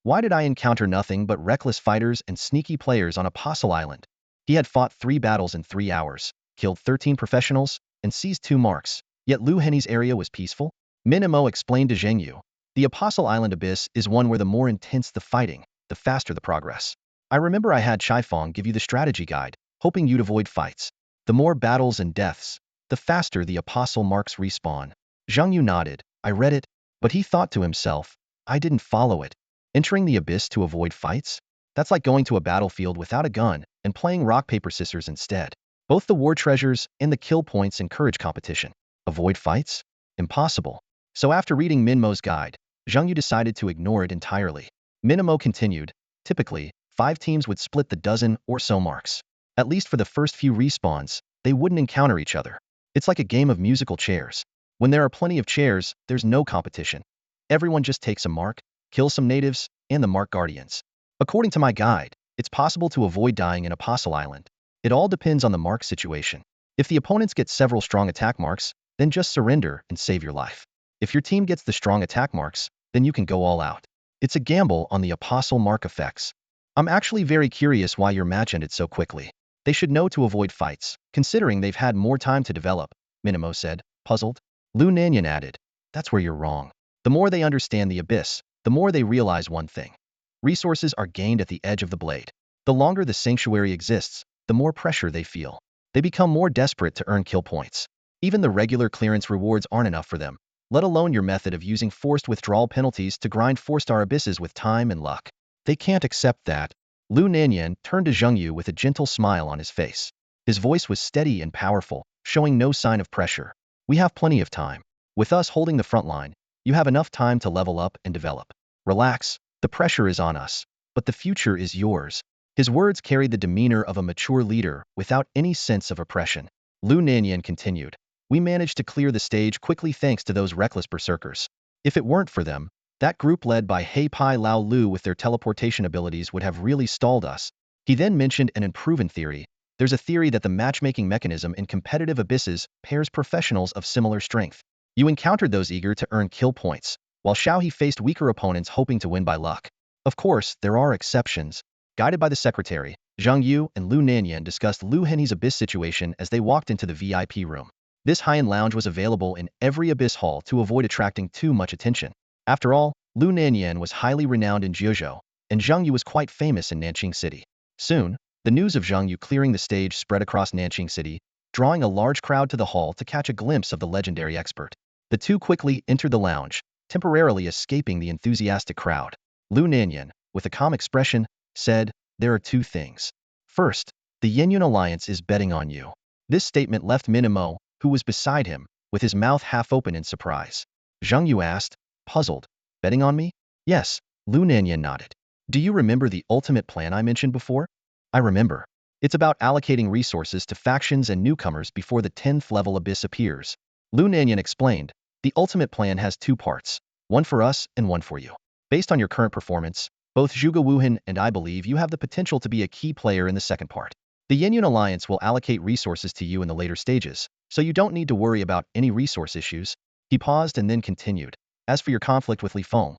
Why did I encounter nothing but reckless fighters and sneaky players on Apostle Island? He had fought 3 battles in 3 hours, killed 13 professionals, and seized 2 marks, yet Lu Henhe's area was peaceful? Min Mo explained to Zhang Yu. "The Apostle Island abyss is one where the more intense the fighting, the faster the progress. I remember I had Chai Fong give you the strategy guide, hoping you'd avoid fights. The more battles and deaths, the faster the Apostle marks respawn." Zhang Yu nodded. "I read it," but he thought to himself, "I didn't follow it. Entering the abyss to avoid fights? That's like going to a battlefield without a gun and playing rock, paper, scissors instead. Both the war treasures and the kill points encourage competition. Avoid fights? Impossible." So after reading Min Mo's guide, Zhang Yu decided to ignore it entirely. Min Mo continued, "Typically, 5 teams would split the dozen or so marks. At least for the first few respawns, they wouldn't encounter each other. It's like a game of musical chairs. When there are plenty of chairs, there's no competition. Everyone just takes a mark, kills some natives, and the mark guardians. According to my guide, it's possible to avoid dying in Apostle Island. It all depends on the mark situation. If the opponents get several strong attack marks, then just surrender and save your life. If your team gets the strong attack marks, then you can go all out. It's a gamble on the Apostle mark effects. I'm actually very curious why your match ended so quickly. They should know to avoid fights, considering they've had more time to develop," Min Mo said, puzzled. Lu Nanyan added, "That's where you're wrong. The more they understand the abyss, the more they realize one thing. Resources are gained at the edge of the blade. The longer the sanctuary exists, the more pressure they feel. They become more desperate to earn kill points. Even the regular clearance rewards aren't enough for them, let alone your method of using forced withdrawal penalties to grind 4-star abysses with time and luck. They can't accept that." Lu Nanyan turned to Zhang Yu with a gentle smile on his face. His voice was steady and powerful, showing no sign of pressure. "We have plenty of time. With us holding the front line, you have enough time to level up and develop. Relax, the pressure is on us, but the future is yours." His words carried the demeanor of a mature leader without any sense of oppression. Lu Nanyan continued, "We managed to clear the stage quickly thanks to those reckless berserkers. If it weren't for them, That group led by Hei Pai Lao Lu with their teleportation abilities would have really stalled us. He then mentioned an unproven theory. There's a theory that the matchmaking mechanism in competitive abysses pairs professionals of similar strength. You encountered those eager to earn kill points, while Xiaohe faced weaker opponents hoping to win by luck. Of course, there are exceptions. Guided by the secretary, Zhang Yu and Lu Nanyan discussed Lu Henhe's abyss situation as they walked into the VIP room. This high-end lounge was available in every abyss hall to avoid attracting too much attention. After all, Lu Nanyan was highly renowned in Jiuzhou, and Zhang Yu was quite famous in Nanqing City. Soon, the news of Zhang Yu clearing the stage spread across Nanqing City, drawing a large crowd to the hall to catch a glimpse of the legendary expert. The two quickly entered the lounge, temporarily escaping the enthusiastic crowd. Lu Nanyan, with a calm expression, said, "There are two things. First, the Yenyun Alliance is betting on you." This statement left Minimo, who was beside him, with his mouth half open in surprise. Zhang Yu asked, puzzled, "Betting on me?" "Yes," Lu Nanyan nodded. "Do you remember the ultimate plan I mentioned before?" "I remember. It's about allocating resources to factions and newcomers before the 10th level abyss appears." Lu Nanyan explained, "The ultimate plan has two parts, one for us and one for you. Based on your current performance, both Zhuge Wuhan and I believe you have the potential to be a key player in the second part. The Yenyun Alliance will allocate resources to you in the later stages, so you don't need to worry about any resource issues." He paused and then continued, "As for your conflict with Li Feng,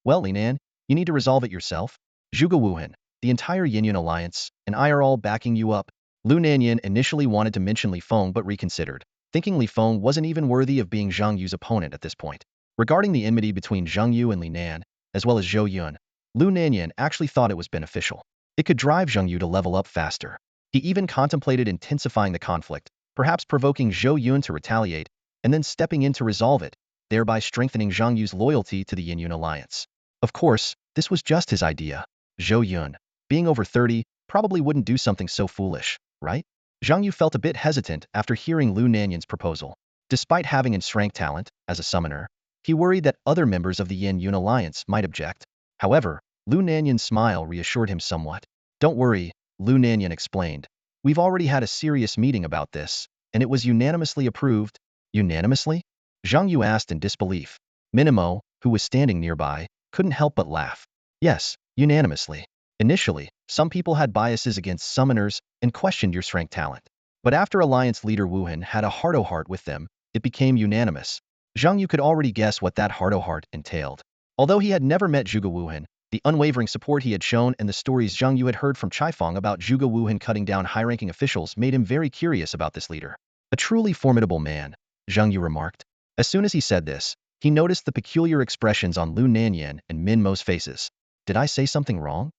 well, Li Nan, you need to resolve it yourself. Zhuge Wuhan, the entire Yenyun Alliance, and I are all backing you up." Lu Nanyan initially wanted to mention Li Feng but reconsidered, thinking Li Feng wasn't even worthy of being Zhang Yu's opponent at this point. Regarding the enmity between Zhang Yu and Li Nan, as well as Zhou Yun, Lu Nanyan actually thought it was beneficial. It could drive Zhang Yu to level up faster. He even contemplated intensifying the conflict, perhaps provoking Zhou Yun to retaliate, and then stepping in to resolve it, thereby strengthening Zhang Yu's loyalty to the Yenyun Alliance. Of course, this was just his idea. Zhou Yun, being over 30, probably wouldn't do something so foolish, right? Zhang Yu felt a bit hesitant after hearing Lu Nanyan's proposal. Despite having strength talent, as a summoner, he worried that other members of the Yenyun Alliance might object. However, Lu Nanyan's smile reassured him somewhat. "Don't worry," Lu Nanyan explained. "We've already had a serious meeting about this, and it was unanimously approved." "Unanimously?" Zhang Yu asked in disbelief. Minimo, who was standing nearby, couldn't help but laugh. "Yes, unanimously. Initially, some people had biases against summoners and questioned your strength talent. But after Alliance leader Wuhan had a heart-to-heart with them, it became unanimous." Zhang Yu could already guess what that heart-to-heart entailed. Although he had never met Zhuge Wuhan, the unwavering support he had shown and the stories Zhang Yu had heard from Chaifeng about Zhuge Wuhan cutting down high-ranking officials made him very curious about this leader. "A truly formidable man," Zhang Yu remarked. As soon as he said this, he noticed the peculiar expressions on Lu Nanyan and Min Mo's faces. "Did I say something wrong?"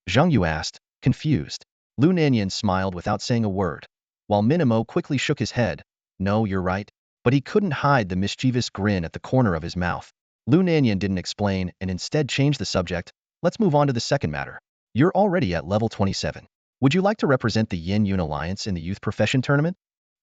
Zhang Yu asked, confused. Lu Nanyan smiled without saying a word, while Minimo quickly shook his head. "No, you're right." But he couldn't hide the mischievous grin at the corner of his mouth. Lu Nanyan didn't explain and instead changed the subject. "Let's move on to the second matter. You're already at level 27. Would you like to represent the Yenyun Alliance in the Youth Profession Tournament?"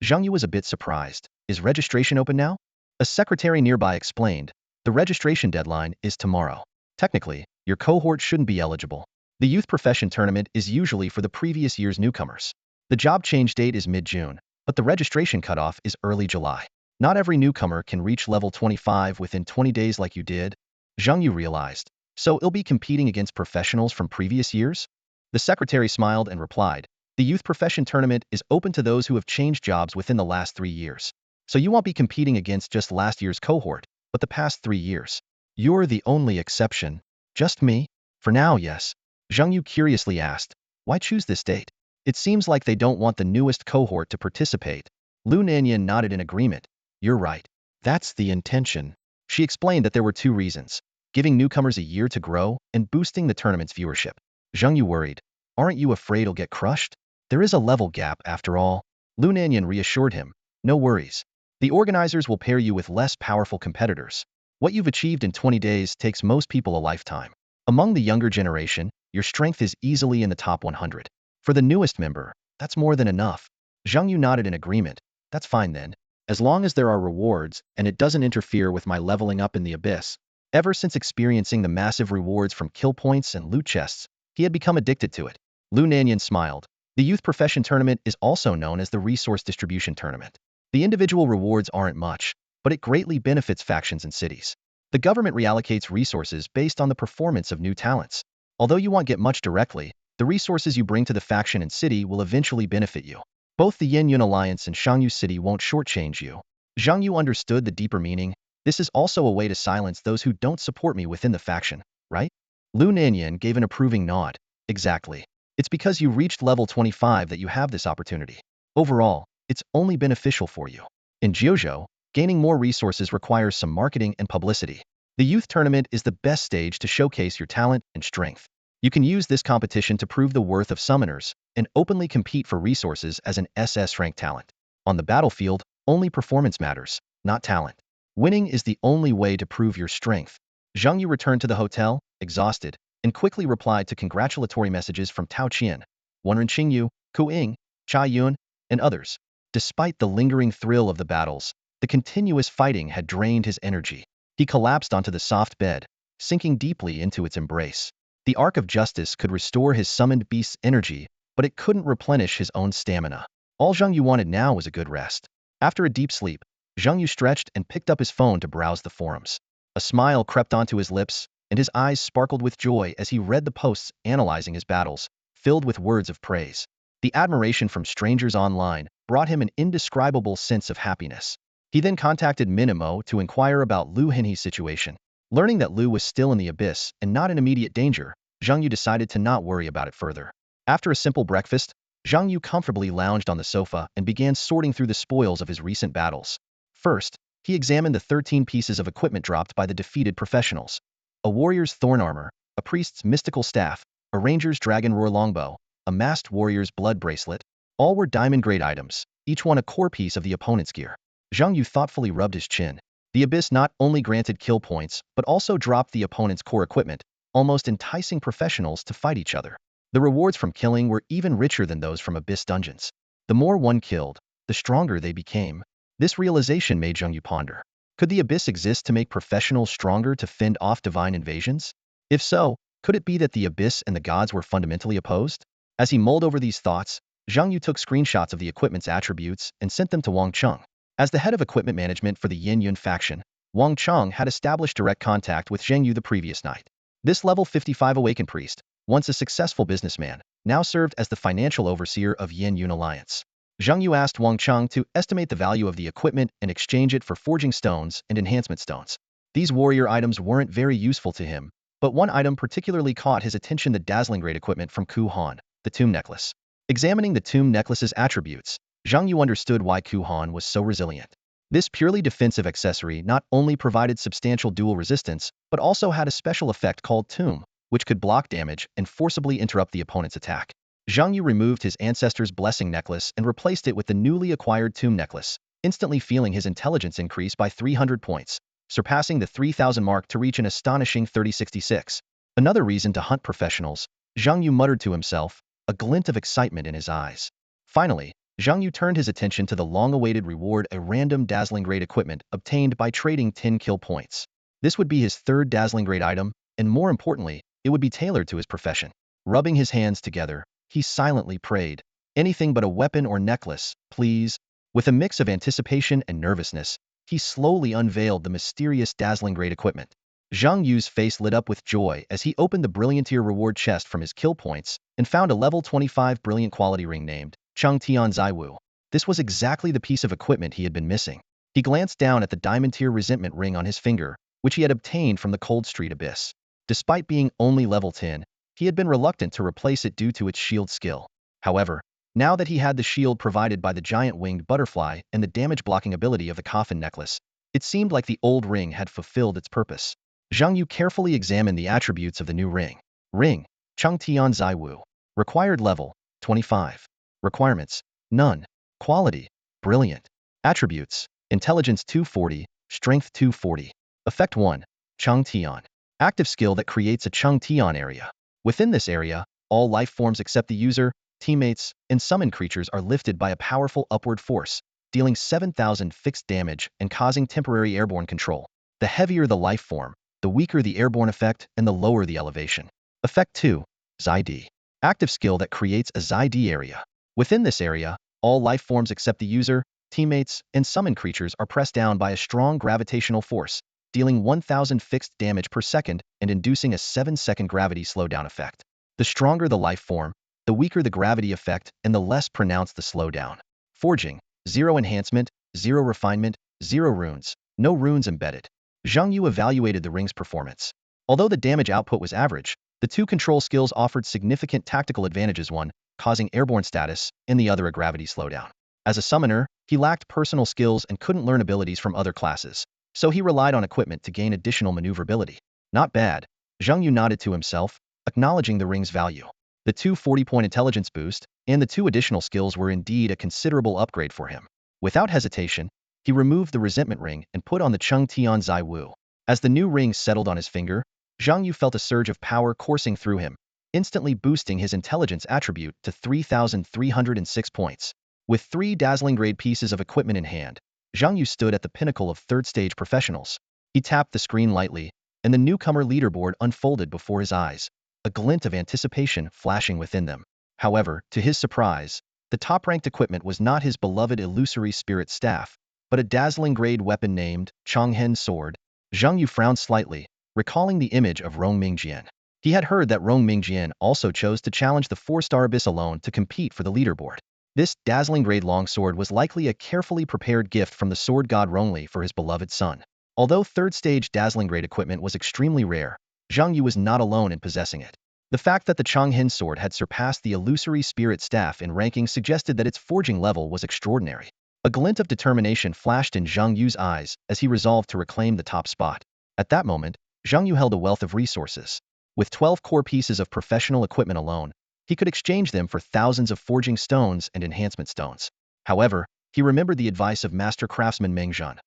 Zhang Yu was a bit surprised. "Is registration open now?" A secretary nearby explained, "The registration deadline is tomorrow. Technically, your cohort shouldn't be eligible. The Youth Profession Tournament is usually for the previous year's newcomers. The job change date is mid-June, but the registration cutoff is early July. Not every newcomer can reach level 25 within 20 days like you did." Zhang Yu realized. "So you'll be competing against professionals from previous years?" The secretary smiled and replied, "The Youth Profession Tournament is open to those who have changed jobs within the last 3 years. So you won't be competing against just last year's cohort, but the past 3 years. You're the only exception." "Just me?" "For now, yes." Zhang Yu curiously asked, "Why choose this date?" "It seems like they don't want the newest cohort to participate." Lu Nanyan nodded in agreement. "You're right. That's the intention." She explained that there were 2 reasons: giving newcomers a year to grow and boosting the tournament's viewership. Zhang Yu worried. "Aren't you afraid you'll get crushed?" "There is a level gap after all." Lu Nanyan reassured him. "No worries. The organizers will pair you with less powerful competitors. What you've achieved in 20 days takes most people a lifetime. Among the younger generation, your strength is easily in the top 100. For the newest member, that's more than enough." Zhang Yu nodded in agreement. "That's fine then. As long as there are rewards and it doesn't interfere with my leveling up in the abyss." Ever since experiencing the massive rewards from kill points and loot chests, he had become addicted to it. Lu Nanyan smiled. The Youth Profession Tournament is also known as the Resource Distribution Tournament. The individual rewards aren't much, but it greatly benefits factions and cities. The government reallocates resources based on the performance of new talents. Although you won't get much directly, the resources you bring to the faction and city will eventually benefit you. Both the Yin Yun Alliance and Shangyu City won't shortchange you. Zhang Yu understood the deeper meaning. This is also a way to silence those who don't support me within the faction, right? Lu Nanyan gave an approving nod. Exactly. It's because you reached level 25 that you have this opportunity. Overall, it's only beneficial for you. In Jiuzhou, gaining more resources requires some marketing and publicity. The youth tournament is the best stage to showcase your talent and strength. You can use this competition to prove the worth of summoners and openly compete for resources as an SS rank talent. On the battlefield, only performance matters, not talent. Winning is the only way to prove your strength. Zhang Yu returned to the hotel, exhausted, and quickly replied to congratulatory messages from Tao Qian, Wenren Qingyu, Ku Ying, Cha Yun, and others. Despite the lingering thrill of the battles, the continuous fighting had drained his energy. He collapsed onto the soft bed, sinking deeply into its embrace. The Arc of Justice could restore his summoned beast's energy, but it couldn't replenish his own stamina. All Zhang Yu wanted now was a good rest. After a deep sleep, Zhang Yu stretched and picked up his phone to browse the forums. A smile crept onto his lips, and his eyes sparkled with joy as he read the posts analyzing his battles, filled with words of praise. The admiration from strangers online brought him an indescribable sense of happiness. He then contacted Minimo to inquire about Lu Henhe's situation. Learning that Lu was still in the abyss and not in immediate danger, Zhang Yu decided to not worry about it further. After a simple breakfast, Zhang Yu comfortably lounged on the sofa and began sorting through the spoils of his recent battles. First, he examined the 13 pieces of equipment dropped by the defeated professionals. A warrior's thorn armor, a priest's mystical staff, a ranger's dragon roar longbow, a masked warrior's blood bracelet. All were diamond-grade items, each one a core piece of the opponent's gear. Zhang Yu thoughtfully rubbed his chin. The abyss not only granted kill points, but also dropped the opponent's core equipment, almost enticing professionals to fight each other. The rewards from killing were even richer than those from abyss dungeons. The more one killed, the stronger they became. This realization made Zhang Yu ponder. Could the abyss exist to make professionals stronger to fend off divine invasions? If so, could it be that the abyss and the gods were fundamentally opposed? As he mulled over these thoughts, Zhang Yu took screenshots of the equipment's attributes and sent them to Wang Cheng. As the head of equipment management for the Yin Yun faction, Wang Cheng had established direct contact with Zhang Yu the previous night. This level 55 awakened priest, once a successful businessman, now served as the financial overseer of Yin Yun Alliance. Zhang Yu asked Wang Cheng to estimate the value of the equipment and exchange it for forging stones and enhancement stones. These warrior items weren't very useful to him, but one item particularly caught his attention: the dazzling great equipment from Ku Han, the tomb necklace. Examining the tomb necklace's attributes, Zhang Yu understood why Ku Han was so resilient. This purely defensive accessory not only provided substantial dual resistance, but also had a special effect called Tomb, which could block damage and forcibly interrupt the opponent's attack. Zhang Yu removed his ancestor's blessing necklace and replaced it with the newly acquired tomb necklace, instantly feeling his intelligence increase by 300 points, surpassing the 3,000 mark to reach an astonishing 3066. Another reason to hunt professionals, Zhang Yu muttered to himself, a glint of excitement in his eyes. Finally, Zhang Yu turned his attention to the long-awaited reward: a random dazzling grade equipment obtained by trading 10 kill points. This would be his third dazzling grade item, and more importantly, it would be tailored to his profession. Rubbing his hands together, he silently prayed, "Anything but a weapon or necklace, please." With a mix of anticipation and nervousness, he slowly unveiled the mysterious dazzling grade equipment. Zhang Yu's face lit up with joy as he opened the Brilliantier reward chest from his kill points and found a level 25 brilliant quality ring named Cheng Tian Zaiwu. This was exactly the piece of equipment he had been missing. He glanced down at the diamond tier resentment ring on his finger, which he had obtained from the Cold Street Abyss. Despite being only level 10, he had been reluctant to replace it due to its shield skill. However, now that he had the shield provided by the giant winged butterfly and the damage-blocking ability of the coffin necklace, it seemed like the old ring had fulfilled its purpose. Zhang Yu carefully examined the attributes of the new ring. Ring, Cheng Tian Zaiwu. Required level, 25. Requirements, none. Quality, brilliant. Attributes, intelligence 240, strength 240. Effect 1, Cheng Tian. Active skill that creates a Cheng Tian area. Within this area, all life forms except the user, teammates, and summoned creatures are lifted by a powerful upward force, dealing 7,000 fixed damage and causing temporary airborne control. The heavier the life form, the weaker the airborne effect and the lower the elevation. Effect 2, Zai-D. Active skill that creates a Zai-D area. Within this area, all life forms except the user, teammates, and summoned creatures are pressed down by a strong gravitational force, dealing 1000 fixed damage per second and inducing a 7-second gravity slowdown effect. The stronger the life form, the weaker the gravity effect and the less pronounced the slowdown. Forging: 0 enhancement, 0 refinement, 0 runes, no runes embedded. Zhang Yu evaluated the ring's performance. Although the damage output was average, the two control skills offered significant tactical advantages, one causing airborne status and the other a gravity slowdown. As a summoner, he lacked personal skills and couldn't learn abilities from other classes, so he relied on equipment to gain additional maneuverability. Not bad. Zhang Yu nodded to himself, acknowledging the ring's value. The 240-point intelligence boost and the 2 additional skills were indeed a considerable upgrade for him. Without hesitation, he removed the resentment ring and put on the Cheng Tian Zai Wu. As the new ring settled on his finger, Zhang Yu felt a surge of power coursing through him, instantly boosting his intelligence attribute to 3,306 points. With 3 dazzling grade pieces of equipment in hand, Zhang Yu stood at the pinnacle of third-stage professionals. He tapped the screen lightly, and the newcomer leaderboard unfolded before his eyes, a glint of anticipation flashing within them. However, to his surprise, the top-ranked equipment was not his beloved illusory spirit staff, but a dazzling grade weapon named Changhen Sword. Zhang Yu frowned slightly, recalling the image of Rong Mingjian. He had heard that Rong Mingjian also chose to challenge the 4-star Abyss alone to compete for the leaderboard. This dazzling grade longsword was likely a carefully prepared gift from the sword god Rongli for his beloved son. Although third-stage dazzling grade equipment was extremely rare, Zhang Yu was not alone in possessing it. The fact that the Changhen sword had surpassed the illusory spirit staff in ranking suggested that its forging level was extraordinary. A glint of determination flashed in Zhang Yu's eyes as he resolved to reclaim the top spot. At that moment, Zhang Yu held a wealth of resources. With 12 core pieces of professional equipment alone, he could exchange them for thousands of forging stones and enhancement stones. However, he remembered the advice of master craftsman Meng Zhan.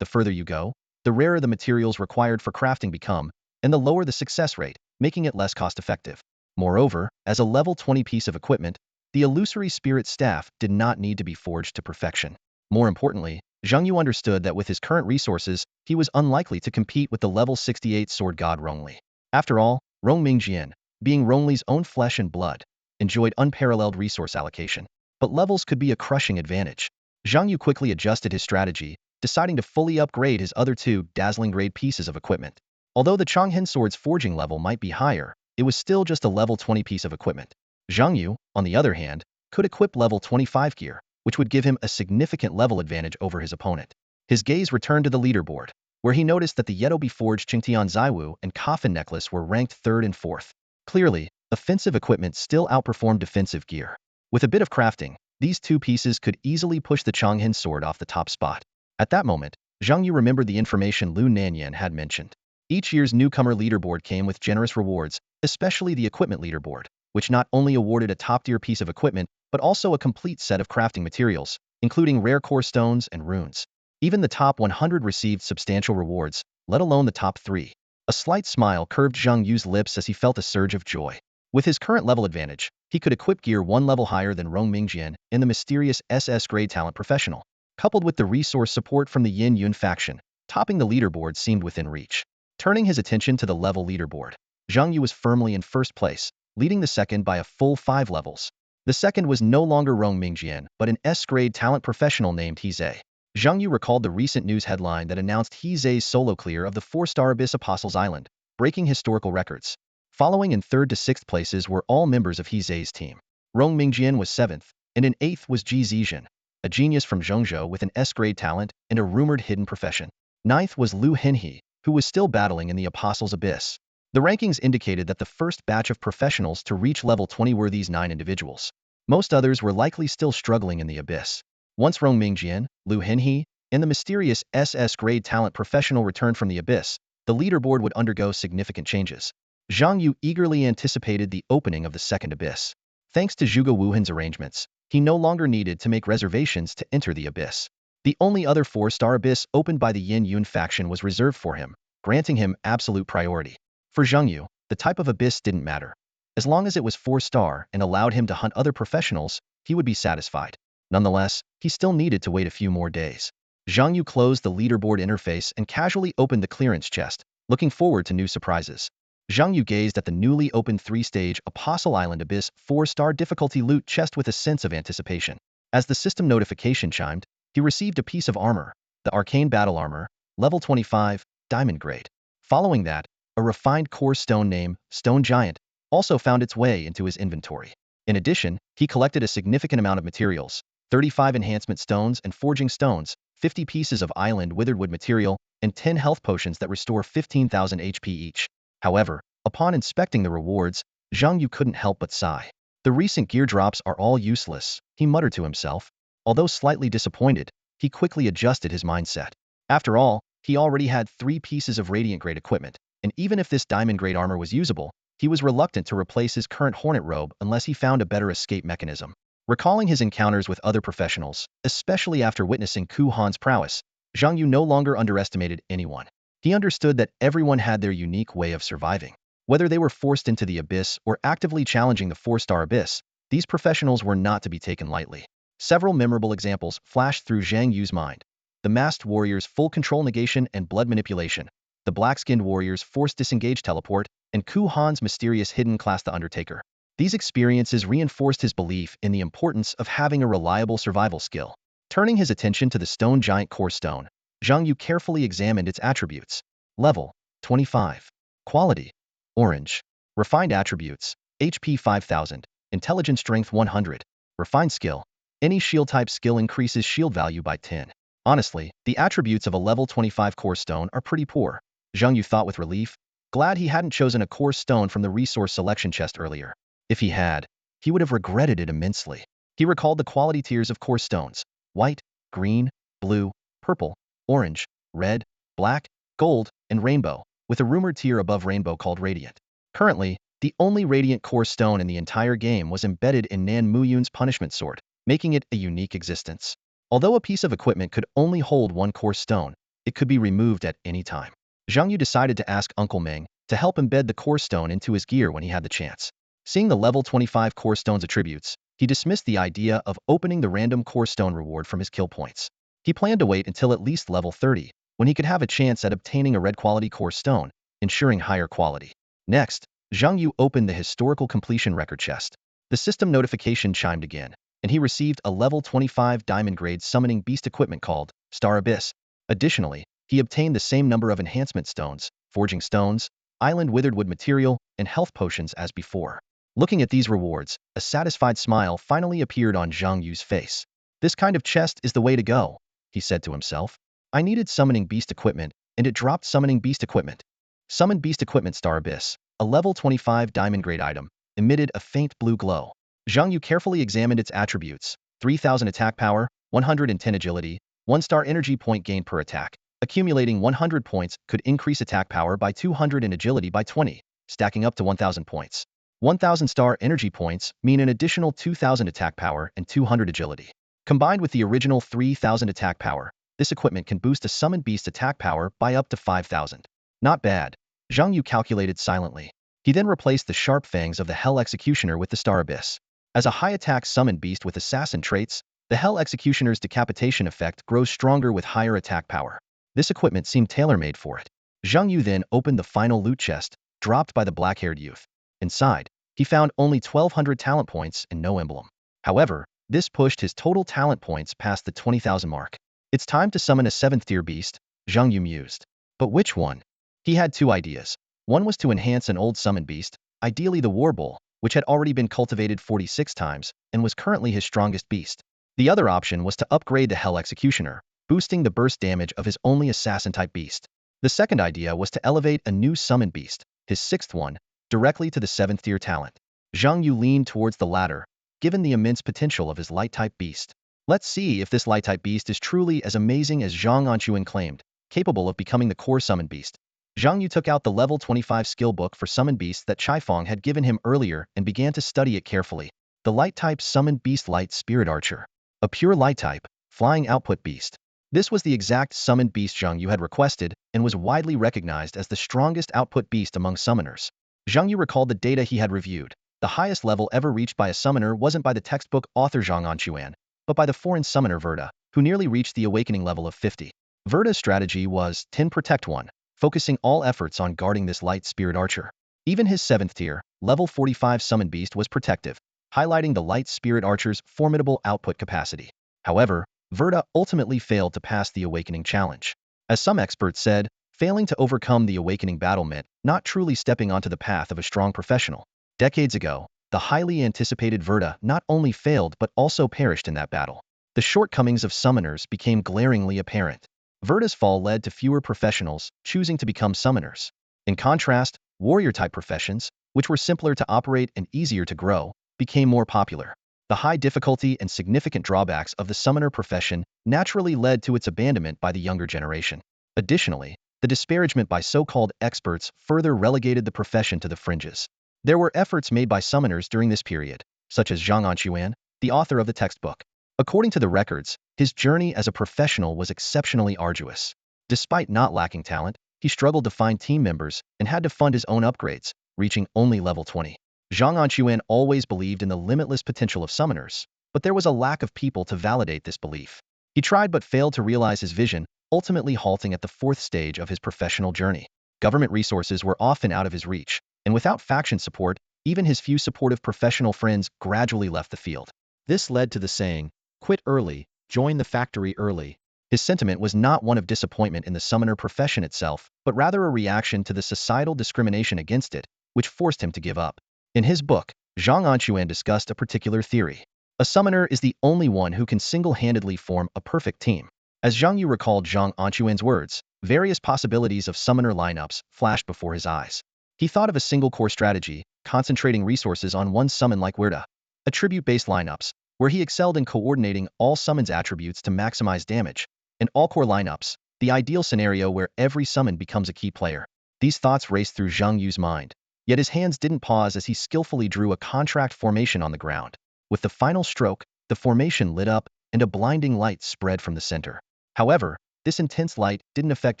The further you go, the rarer the materials required for crafting become, and the lower the success rate, making it less cost-effective. Moreover, as a level 20 piece of equipment, the illusory spirit staff did not need to be forged to perfection. More importantly, Zhang Yu understood that with his current resources, he was unlikely to compete with the level 68 sword god Rongli. After all, Rong Mingjian, being Rongli's own flesh and blood, enjoyed unparalleled resource allocation. But levels could be a crushing advantage. Zhang Yu quickly adjusted his strategy, deciding to fully upgrade his other 2 dazzling grade pieces of equipment. Although the Changhen sword's forging level might be higher, it was still just a level 20 piece of equipment. Zhang Yu, on the other hand, could equip level 25 gear, which would give him a significant level advantage over his opponent. His gaze returned to the leaderboard, where he noticed that the Yeto forged Qingtian Zaiwu and Coffin Necklace were ranked 3rd and 4th. Clearly, offensive equipment still outperformed defensive gear. With a bit of crafting, these 2 pieces could easily push the Changhen sword off the top spot. At that moment, Zhang Yu remembered the information Lu Nanyan had mentioned. Each year's newcomer leaderboard came with generous rewards, especially the equipment leaderboard, which not only awarded a top-tier piece of equipment, but also a complete set of crafting materials, including rare core stones and runes. Even the top 100 received substantial rewards, let alone the top 3. A slight smile curved Zhang Yu's lips as he felt a surge of joy. With his current level advantage, he could equip gear 1 level higher than Rong Mingjian and the mysterious SS grade talent professional. Coupled with the resource support from the Yin Yun faction, topping the leaderboard seemed within reach. Turning his attention to the level leaderboard, Zhang Yu was firmly in first place, leading the second by a full 5 levels. The second was no longer Rong Mingjian, but an S-grade talent professional named He Zhe. Zhang Yu recalled the recent news headline that announced He Zhe's solo clear of the 4-star Abyss Apostles Island, breaking historical records. Following in 3rd to 6th places were all members of He Zhe's team. Rong Mingjian was 7th, and in 8th was Ji Zizhen, a genius from Zhengzhou with an S-grade talent and a rumored hidden profession. 9th was Lu Henhe, who was still battling in the Apostles' Abyss. The rankings indicated that the first batch of professionals to reach level 20 were these 9 individuals. Most others were likely still struggling in the Abyss. Once Rong Mingjian, Lu Henhe, and the mysterious SS grade talent professional returned from the Abyss, the leaderboard would undergo significant changes. Zhang Yu eagerly anticipated the opening of the second Abyss. Thanks to Zhuge Wuhan's arrangements, he no longer needed to make reservations to enter the Abyss. The only other 4-star Abyss opened by the Yin Yun faction was reserved for him, granting him absolute priority. For Zhang Yu, the type of Abyss didn't matter. As long as it was 4-star and allowed him to hunt other professionals, he would be satisfied. Nonetheless, he still needed to wait a few more days. Zhang Yu closed the leaderboard interface and casually opened the clearance chest, looking forward to new surprises. Zhang Yu gazed at the newly opened 3-stage Apostle Island Abyss 4-star difficulty loot chest with a sense of anticipation. As the system notification chimed, he received a piece of armor, the Arcane Battle Armor, level 25, diamond grade. Following that, a refined core stone named Stone Giant also found its way into his inventory. In addition, he collected a significant amount of materials: 35 enhancement stones and forging stones, 50 pieces of island withered wood material, and 10 health potions that restore 15,000 HP each. However, upon inspecting the rewards, Zhang Yu couldn't help but sigh. The recent gear drops are all useless, he muttered to himself. Although slightly disappointed, he quickly adjusted his mindset. After all, he already had 3 pieces of radiant grade equipment, and even if this diamond grade armor was usable, he was reluctant to replace his current hornet robe unless he found a better escape mechanism. Recalling his encounters with other professionals, especially after witnessing Ku Han's prowess, Zhang Yu no longer underestimated anyone. He understood that everyone had their unique way of surviving. Whether they were forced into the abyss or actively challenging the 4-star abyss, these professionals were not to be taken lightly. Several memorable examples flashed through Zhang Yu's mind: the masked warrior's full control negation and blood manipulation, the black-skinned warrior's forced disengage teleport, and Ku Han's mysterious hidden class the Undertaker. These experiences reinforced his belief in the importance of having a reliable survival skill. Turning his attention to the Stone Giant Core Stone, Zhang Yu carefully examined its attributes. Level: 25. Quality: orange. Refined attributes: HP 5000, intelligence strength 100. Refined skill: any shield-type skill increases shield value by 10. Honestly, the attributes of a level 25 core stone are pretty poor, Zhang Yu thought with relief, glad he hadn't chosen a core stone from the resource selection chest earlier. If he had, he would have regretted it immensely. He recalled the quality tiers of core stones: white, green, blue, purple, orange, red, black, gold, and rainbow, with a rumored tier above rainbow called radiant. Currently, the only radiant core stone in the entire game was embedded in Nan Muyun's punishment sword, making it a unique existence. Although a piece of equipment could only hold 1 core stone, it could be removed at any time. Zhang Yu decided to ask Uncle Meng to help embed the core stone into his gear when he had the chance. Seeing the level 25 core stone's attributes, he dismissed the idea of opening the random core stone reward from his kill points. He planned to wait until at least level 30, when he could have a chance at obtaining a red quality core stone, ensuring higher quality. Next, Zhang Yu opened the historical completion record chest. The system notification chimed again, and he received a level 25 diamond grade summoning beast equipment called Star Abyss. Additionally, he obtained the same number of enhancement stones, forging stones, island withered wood material, and health potions as before. Looking at these rewards, a satisfied smile finally appeared on Zhang Yu's face. This kind of chest is the way to go, he said to himself. I needed summoning beast equipment, and it dropped summoning beast equipment. Summoned beast equipment Star Abyss, a level 25 diamond grade item, emitted a faint blue glow. Zhang Yu carefully examined its attributes: 3000 attack power, 110 agility, 1-star energy point gain per attack. Accumulating 100 points could increase attack power by 200 and agility by 20, stacking up to 1000 points. 1000-star energy points mean an additional 2000 attack power and 200 agility. Combined with the original 3000 attack power, this equipment can boost a summoned beast attack power by up to 5000. Not bad, Zhang Yu calculated silently. He then replaced the sharp fangs of the Hell Executioner with the Star Abyss. As a high-attack summoned beast with assassin traits, the Hell Executioner's decapitation effect grows stronger with higher attack power. This equipment seemed tailor-made for it. Zhang Yu then opened the final loot chest, dropped by the black-haired youth. Inside, he found only 1200 talent points and no emblem. However, this pushed his total talent points past the 20,000 mark. It's time to summon a 7th-tier beast, Zhang Yu mused. But which one? He had 2 ideas. One was to enhance an old summoned beast, ideally the War Bull, which had already been cultivated 46 times and was currently his strongest beast. The other option was to upgrade the Hell Executioner, boosting the burst damage of his only assassin-type beast. The second idea was to elevate a new summoned beast, his 6th one, directly to the 7th-tier talent. Zhang Yu leaned towards the latter, given the immense potential of his light-type beast. Let's see if this light-type beast is truly as amazing as Zhang Anquan claimed, capable of becoming the core summoned beast. Zhang Yu took out the level 25 skill book for summoned beasts that Chaifeng had given him earlier and began to study it carefully. The light-type summoned beast Light Spirit Archer. A pure light-type, flying output beast. This was the exact summoned beast Zhang Yu had requested and was widely recognized as the strongest output beast among summoners. Zhang Yu recalled the data he had reviewed. The highest level ever reached by a summoner wasn't by the textbook author Zhang Anquan, but by the foreign summoner Verda, who nearly reached the awakening level of 50. Verda's strategy was 10 Protect 1, focusing all efforts on guarding this light spirit archer. Even his 7th tier, level 45 summoned beast was protective, highlighting the light spirit archer's formidable output capacity. However, Verda ultimately failed to pass the awakening challenge. As some experts said, Failing to overcome the awakening battle meant not truly stepping onto the path of a strong professional. Decades ago, the highly anticipated Verda not only failed but also perished in that battle. The shortcomings of summoners became glaringly apparent. Verda's fall led to fewer professionals choosing to become summoners. In contrast, warrior-type professions, which were simpler to operate and easier to grow, became more popular. The high difficulty and significant drawbacks of the summoner profession naturally led to its abandonment by the younger generation. Additionally, the disparagement by so-called experts further relegated the profession to the fringes. There were efforts made by summoners during this period, such as Zhang Anquan, the author of the textbook. According to the records, his journey as a professional was exceptionally arduous. Despite not lacking talent, he struggled to find team members and had to fund his own upgrades, reaching only level 20. Zhang Anquan always believed in the limitless potential of summoners, but there was a lack of people to validate this belief. He tried but failed to realize his vision, ultimately halting at the fourth stage of his professional journey. Government resources were often out of his reach, and without faction support, even his few supportive professional friends gradually left the field. This led to the saying, "Quit early, join the factory early." His sentiment was not one of disappointment in the summoner profession itself, but rather a reaction to the societal discrimination against it, which forced him to give up. In his book, Zhang Anquan discussed a particular theory. A summoner is the only one who can single-handedly form a perfect team. As Zhang Yu recalled Zhang Anquan's words, various possibilities of summoner lineups flashed before his eyes. He thought of a single core strategy, concentrating resources on one summon like Weirda. Attribute-based lineups, where he excelled in coordinating all summons attributes to maximize damage. And all-core lineups, the ideal scenario where every summon becomes a key player. These thoughts raced through Zhang Yu's mind. Yet his hands didn't pause as he skillfully drew a contract formation on the ground. With the final stroke, the formation lit up, and a blinding light spread from the center. However, this intense light didn't affect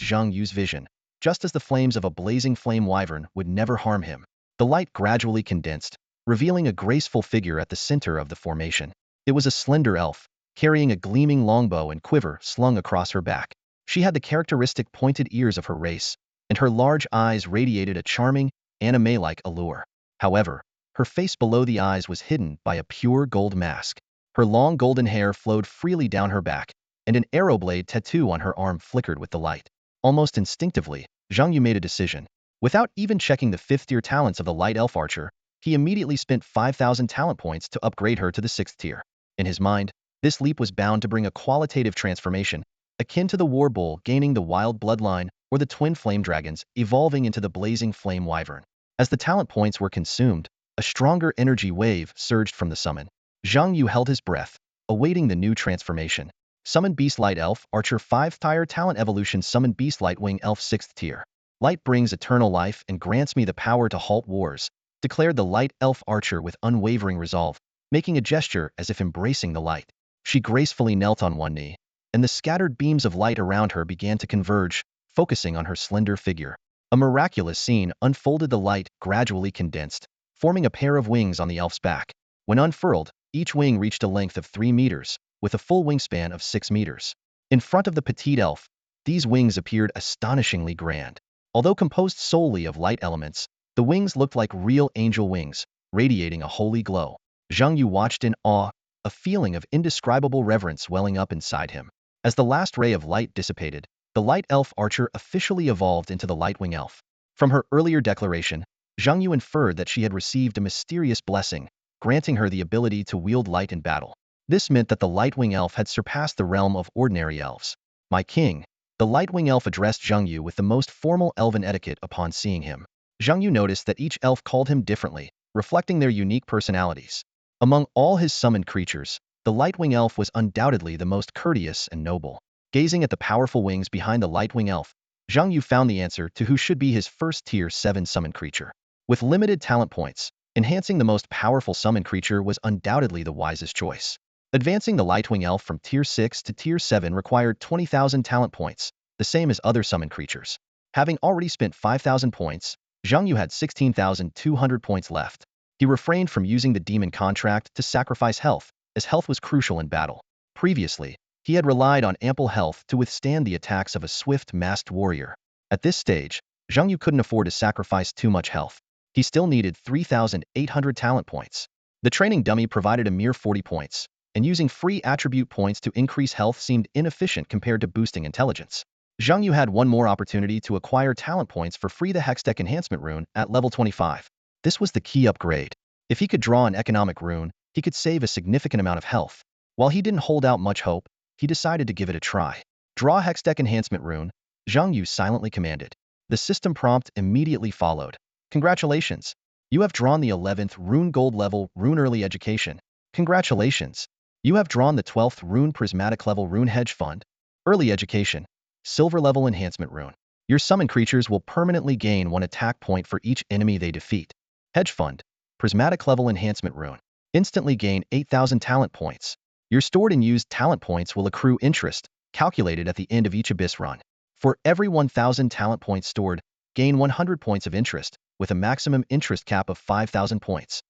Zhang Yu's vision. Just as the flames of a blazing flame wyvern would never harm him, the light gradually condensed, revealing a graceful figure at the center of the formation. It was a slender elf, carrying a gleaming longbow and quiver slung across her back. She had the characteristic pointed ears of her race, and her large eyes radiated a charming, anime-like allure. However, her face below the eyes was hidden by a pure gold mask. Her long golden hair flowed freely down her back, and an arrow blade tattoo on her arm flickered with the light. Almost instinctively, Zhang Yu made a decision. Without even checking the 5th-tier talents of the light elf archer, he immediately spent 5,000 talent points to upgrade her to the 6th tier. In his mind, this leap was bound to bring a qualitative transformation, akin to the war bull gaining the wild bloodline or the twin flame dragons evolving into the blazing flame wyvern. As the talent points were consumed, a stronger energy wave surged from the summon. Zhang Yu held his breath, awaiting the new transformation. Summon Beast Light Elf Archer 5th tier talent evolution. Summon Beast Light Wing Elf 6th tier. Light brings eternal life and grants me the power to halt wars, declared the Light Elf Archer with unwavering resolve, making a gesture as if embracing the light. She gracefully knelt on one knee, and the scattered beams of light around her began to converge, focusing on her slender figure. A miraculous scene unfolded. The light gradually condensed, forming a pair of wings on the elf's back. When unfurled, each wing reached a length of 3 meters, with a full wingspan of 6 meters. In front of the petite elf, these wings appeared astonishingly grand. Although composed solely of light elements, the wings looked like real angel wings, radiating a holy glow. Zhang Yu watched in awe, a feeling of indescribable reverence welling up inside him. As the last ray of light dissipated, the light elf archer officially evolved into the Lightwing Elf. From her earlier declaration, Zhang Yu inferred that she had received a mysterious blessing, granting her the ability to wield light in battle. This meant that the Lightwing Elf had surpassed the realm of ordinary elves. "My king," the Lightwing Elf addressed Zhang Yu with the most formal elven etiquette upon seeing him. Zhang Yu noticed that each elf called him differently, reflecting their unique personalities. Among all his summoned creatures, the Lightwing Elf was undoubtedly the most courteous and noble. Gazing at the powerful wings behind the Lightwing Elf, Zhang Yu found the answer to who should be his first tier 7 summoned creature. With limited talent points, enhancing the most powerful summoned creature was undoubtedly the wisest choice. Advancing the Lightwing Elf from tier 6 to tier 7 required 20,000 talent points, the same as other summoned creatures. Having already spent 5,000 points, Zhang Yu had 16,200 points left. He refrained from using the demon contract to sacrifice health, as health was crucial in battle. Previously, he had relied on ample health to withstand the attacks of a swift masked warrior. At this stage, Zhang Yu couldn't afford to sacrifice too much health. He still needed 3,800 talent points. The training dummy provided a mere 40 points, and using free attribute points to increase health seemed inefficient compared to boosting intelligence. Zhang Yu had one more opportunity to acquire talent points for free: the Hextech Enhancement Rune at level 25. This was the key upgrade. If he could draw an economic rune, he could save a significant amount of health. While he didn't hold out much hope, he decided to give it a try. Draw Hextech Enhancement Rune, Zhang Yu silently commanded. The system prompt immediately followed. Congratulations! You have drawn the 11th Rune Gold level Rune Early Education. Congratulations! You have drawn the 12th Rune Prismatic level Rune Hedge Fund. Early Education. Silver level Enhancement Rune. Your summon creatures will permanently gain 1 attack point for each enemy they defeat. Hedge Fund. Prismatic level Enhancement Rune. Instantly gain 8,000 talent points. Your stored and used talent points will accrue interest, calculated at the end of each Abyss run. For every 1,000 talent points stored, gain 100 points of interest, with a maximum interest cap of 5,000 points.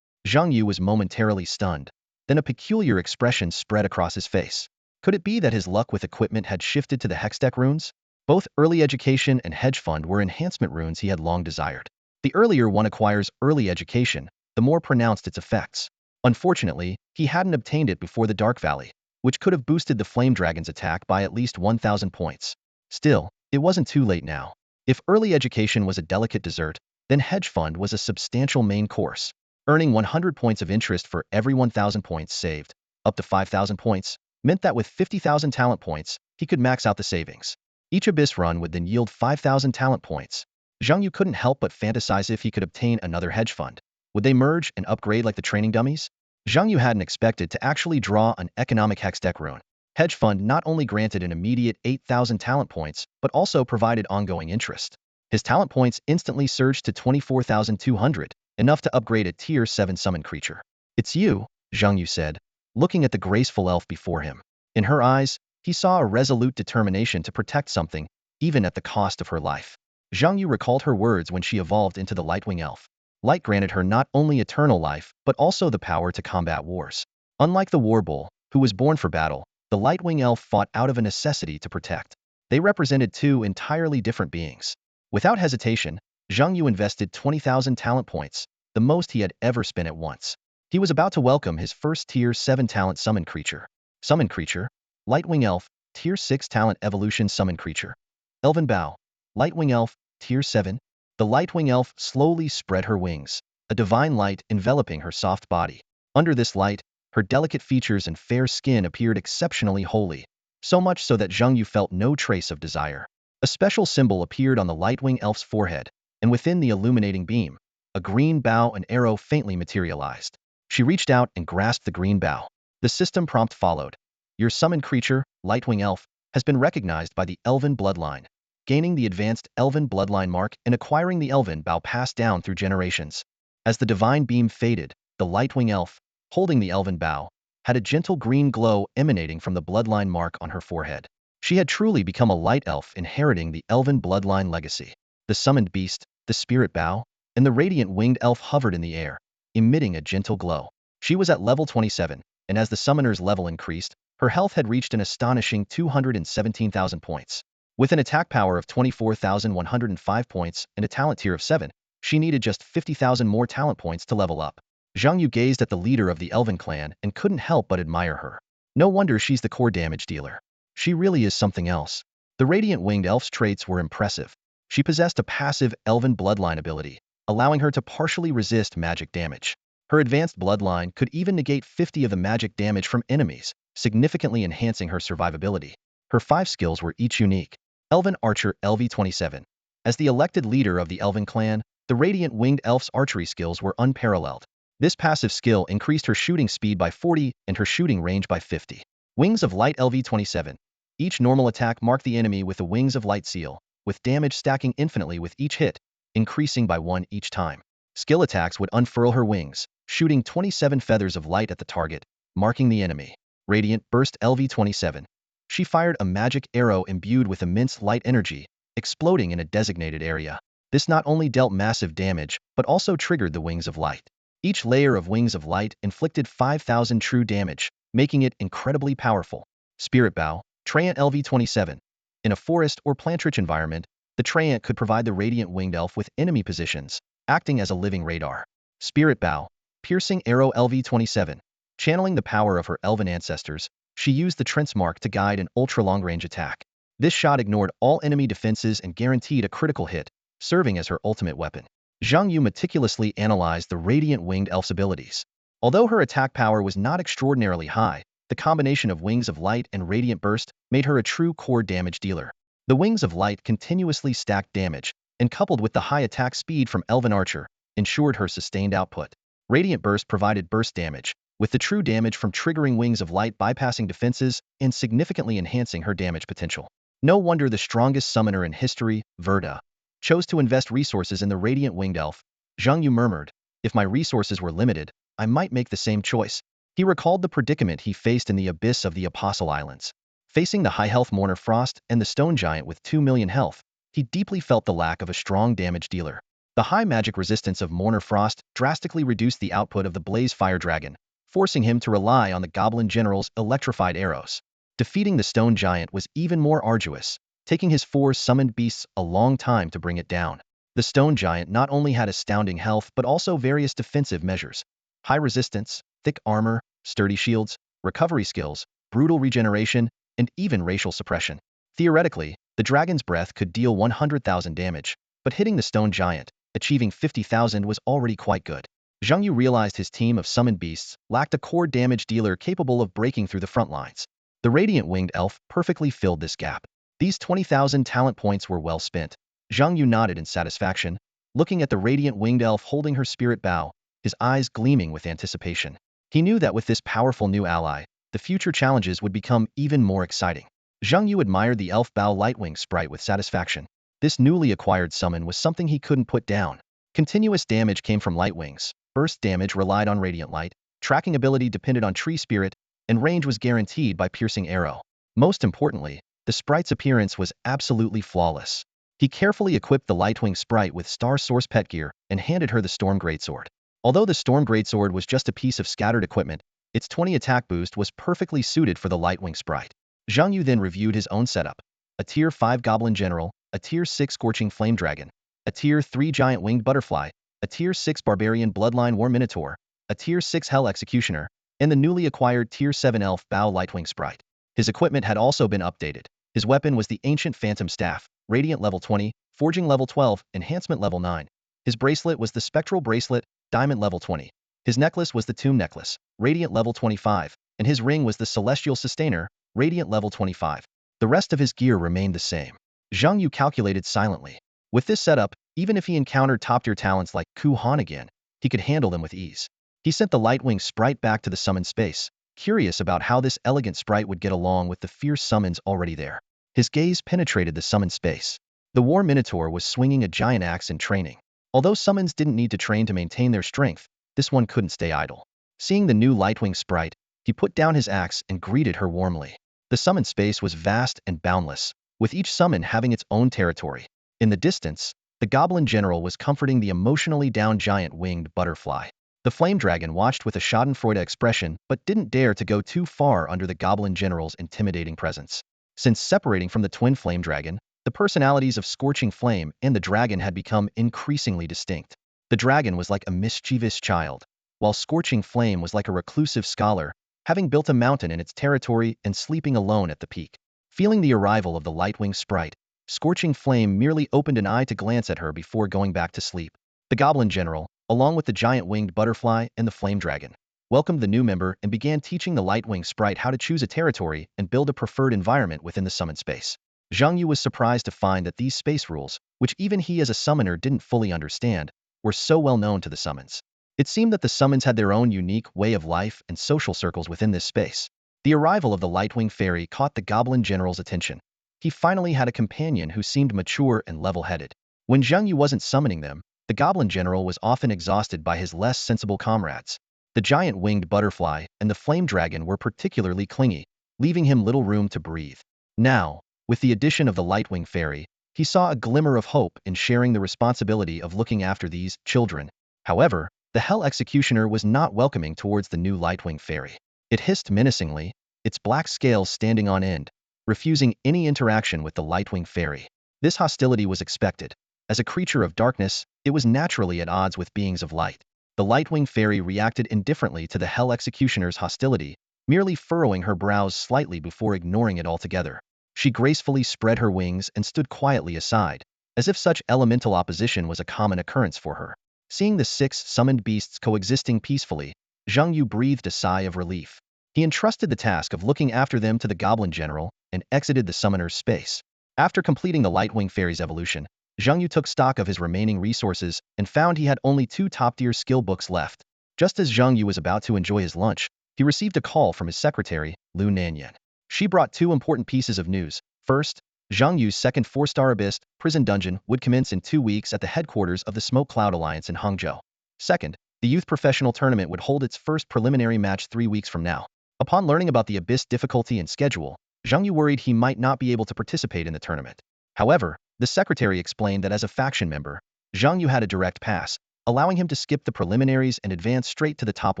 Zhang Yu was momentarily stunned. Then a peculiar expression spread across his face. Could it be that his luck with equipment had shifted to the Hextech runes? Both Early Education and Hedge Fund were enhancement runes he had long desired. The earlier one acquires Early Education, the more pronounced its effects. Unfortunately, he hadn't obtained it before the Dark Valley, which could have boosted the Flame Dragon's attack by at least 1,000 points. Still, it wasn't too late now. If Early Education was a delicate dessert, then Hedge Fund was a substantial main course. Earning 100 points of interest for every 1,000 points saved, up to 5,000 points, meant that with 50,000 talent points, he could max out the savings. Each Abyss run would then yield 5,000 talent points. Zhang Yu couldn't help but fantasize if he could obtain another Hedge Fund. Would they merge and upgrade like the training dummies? Zhang Yu hadn't expected to actually draw an economic Hextech rune. Hedge Fund not only granted an immediate 8,000 talent points, but also provided ongoing interest. His talent points instantly surged to 24,200, enough to upgrade a Tier 7 summon creature. It's you, Zhang Yu said, looking at the graceful elf before him. In her eyes, he saw a resolute determination to protect something, even at the cost of her life. Zhang Yu recalled her words when she evolved into the Lightwing Elf. Light granted her not only eternal life, but also the power to combat wars. Unlike the War Bull, who was born for battle, the Lightwing Elf fought out of a necessity to protect. They represented two entirely different beings. Without hesitation, Zhang Yu invested 20,000 talent points, the most he had ever spent at once. He was about to welcome his first Tier 7 talent summon creature. Summon creature, Lightwing Elf, Tier 6 talent evolution summon creature. Elven Bow, Lightwing Elf, Tier 7. The Lightwing Elf slowly spread her wings, a divine light enveloping her soft body. Under this light, her delicate features and fair skin appeared exceptionally holy, so much so that Zhang Yu felt no trace of desire. A special symbol appeared on the Lightwing Elf's forehead, and within the illuminating beam, a green bow and arrow faintly materialized. She reached out and grasped the green bow. The system prompt followed. Your summoned creature, Lightwing Elf, has been recognized by the Elven Bloodline, gaining the advanced Elven Bloodline mark and acquiring the Elven bow passed down through generations. As the divine beam faded, the Lightwing Elf, holding the Elven bow, had a gentle green glow emanating from the Bloodline mark on her forehead. She had truly become a light elf inheriting the Elven Bloodline legacy. The summoned beast, the Spirit Bow, and the radiant winged elf hovered in the air, emitting a gentle glow. She was at level 27, and as the summoner's level increased, her health had reached an astonishing 217,000 points. With an attack power of 24,105 points and a talent tier of 7, she needed just 50,000 more talent points to level up. Zhang Yu gazed at the leader of the Elven clan and couldn't help but admire her. No wonder she's the core damage dealer. She really is something else. The radiant winged elf's traits were impressive. She possessed a passive Elven bloodline ability, allowing her to partially resist magic damage. Her advanced bloodline could even negate 50 of the magic damage from enemies, significantly enhancing her survivability. Her 5 skills were each unique. Elven Archer LV27. As the elected leader of the Elven clan, the radiant winged elf's archery skills were unparalleled. This passive skill increased her shooting speed by 40 and her shooting range by 50. Wings of Light LV27. Each normal attack marked the enemy with the Wings of Light seal, with damage stacking infinitely with each hit, increasing by 1 each time. Skill attacks would unfurl her wings, shooting 27 feathers of light at the target, marking the enemy. Radiant Burst LV27. She fired a magic arrow imbued with immense light energy, exploding in a designated area. This not only dealt massive damage, but also triggered the Wings of Light. Each layer of Wings of Light inflicted 5,000 true damage, making it incredibly powerful. Spirit Bow, Treant LV27. In a forest or plant-rich environment, the Treant could provide the radiant winged elf with enemy positions, acting as a living radar. Spirit Bow, Piercing Arrow LV27. Channeling the power of her elven ancestors, she used the Trent's mark to guide an ultra-long-range attack. This shot ignored all enemy defenses and guaranteed a critical hit, serving as her ultimate weapon. Zhang Yu meticulously analyzed the radiant winged elf's abilities. Although her attack power was not extraordinarily high, the combination of Wings of Light and Radiant Burst made her a true core damage dealer. The Wings of Light continuously stacked damage, and coupled with the high attack speed from Elven Archer, ensured her sustained output. Radiant Burst provided burst damage, with the true damage from triggering Wings of Light bypassing defenses and significantly enhancing her damage potential. No wonder the strongest summoner in history, Verda, chose to invest resources in the Radiant Winged Elf. Zhang Yu murmured, "If my resources were limited, I might make the same choice." He recalled the predicament he faced in the abyss of the Apostle Islands. Facing the high-health Mourner Frost and the Stone Giant with 2 million health, he deeply felt the lack of a strong damage dealer. The high magic resistance of Mourner Frost drastically reduced the output of the Blaze Fire Dragon, forcing him to rely on the Goblin General's electrified arrows. Defeating the Stone Giant was even more arduous, taking his 4 summoned beasts a long time to bring it down. The Stone Giant not only had astounding health but also various defensive measures: high resistance, thick armor, sturdy shields, recovery skills, brutal regeneration, and even racial suppression. Theoretically, the dragon's breath could deal 100,000 damage, but hitting the Stone Giant, achieving 50,000 was already quite good. Zhang Yu realized his team of summoned beasts lacked a core damage dealer capable of breaking through the front lines. The Radiant Winged Elf perfectly filled this gap. These 20,000 talent points were well spent. Zhang Yu nodded in satisfaction, looking at the Radiant Winged Elf holding her spirit bow, his eyes gleaming with anticipation. He knew that with this powerful new ally, the future challenges would become even more exciting. Zhang Yu admired the Elf Bow Lightwing sprite with satisfaction. This newly acquired summon was something he couldn't put down. Continuous damage came from Lightwings, burst damage relied on Radiant Light, tracking ability depended on Tree Spirit, and range was guaranteed by Piercing Arrow. Most importantly, the sprite's appearance was absolutely flawless. He carefully equipped the Lightwing sprite with Star Source pet gear and handed her the Storm Greatsword. Although the Storm Greatsword was just a piece of scattered equipment, its 20 attack boost was perfectly suited for the Lightwing sprite. Zhang Yu then reviewed his own setup: a Tier 5 Goblin General, a Tier 6 Scorching Flame Dragon, a Tier 3 Giant Winged Butterfly, a Tier 6 Barbarian Bloodline War Minotaur, a Tier 6 Hell Executioner, and the newly acquired Tier 7 Elf Bow Lightwing sprite. His equipment had also been updated. His weapon was the Ancient Phantom Staff, Radiant level 20, Forging level 12, Enhancement level 9. His bracelet was the Spectral Bracelet, Diamond level 20. His necklace was the Tomb Necklace, Radiant level 25, and his ring was the Celestial Sustainer, Radiant level 25. The rest of his gear remained the same. Zhang Yu calculated silently. With this setup, even if he encountered top-tier talents like Ku Han again, he could handle them with ease. He sent the Lightwing sprite back to the summon space, curious about how this elegant sprite would get along with the fierce summons already there. His gaze penetrated the summon space. The War Minotaur was swinging a giant axe in training. Although summons didn't need to train to maintain their strength, this one couldn't stay idle. Seeing the new Lightwing sprite, he put down his axe and greeted her warmly. The summon space was vast and boundless, with each summon having its own territory. In the distance, the Goblin General was comforting the emotionally down Giant Winged Butterfly. The Flame Dragon watched with a schadenfreude expression but didn't dare to go too far under the Goblin General's intimidating presence. Since separating from the Twin Flame Dragon, the personalities of Scorching Flame and the dragon had become increasingly distinct. The dragon was like a mischievous child, while Scorching Flame was like a reclusive scholar, having built a mountain in its territory and sleeping alone at the peak. Feeling the arrival of the Lightwing sprite, Scorching Flame merely opened an eye to glance at her before going back to sleep. The Goblin General, along with the Giant Winged Butterfly and the Flame Dragon, welcomed the new member and began teaching the Lightwing sprite how to choose a territory and build a preferred environment within the summon space. Zhang Yu was surprised to find that these space rules, which even he as a summoner didn't fully understand, were so well known to the summons. It seemed that the summons had their own unique way of life and social circles within this space. The arrival of the Lightwing Fairy caught the Goblin General's attention. He finally had a companion who seemed mature and level-headed. When Zhang Yu wasn't summoning them, the Goblin General was often exhausted by his less sensible comrades. The Giant Winged Butterfly and the Flame Dragon were particularly clingy, leaving him little room to breathe. Now, with the addition of the Lightwing Fairy, he saw a glimmer of hope in sharing the responsibility of looking after these children. However, the Hell Executioner was not welcoming towards the new Lightwing Fairy. It hissed menacingly, its black scales standing on end, refusing any interaction with the Lightwing Fairy. This hostility was expected. As a creature of darkness, it was naturally at odds with beings of light. The Lightwing Fairy reacted indifferently to the Hell Executioner's hostility, merely furrowing her brows slightly before ignoring it altogether. She gracefully spread her wings and stood quietly aside, as if such elemental opposition was a common occurrence for her. Seeing the 6 summoned beasts coexisting peacefully, Zhang Yu breathed a sigh of relief. He entrusted the task of looking after them to the Goblin General and exited the summoner's space. After completing the Lightwing Fairy's evolution, Zhang Yu took stock of his remaining resources and found he had only 2 top-tier skill books left. Just as Zhang Yu was about to enjoy his lunch, he received a call from his secretary, Lu Nanyan. She brought 2 important pieces of news. First, Zhang Yu's second 4-star Abyss prison dungeon would commence in 2 weeks at the headquarters of the Smoke Cloud Alliance in Hangzhou. Second, the youth professional tournament would hold its first preliminary match 3 weeks from now. Upon learning about the Abyss difficulty and schedule, Zhang Yu worried he might not be able to participate in the tournament. However, the secretary explained that as a faction member, Zhang Yu had a direct pass, allowing him to skip the preliminaries and advance straight to the top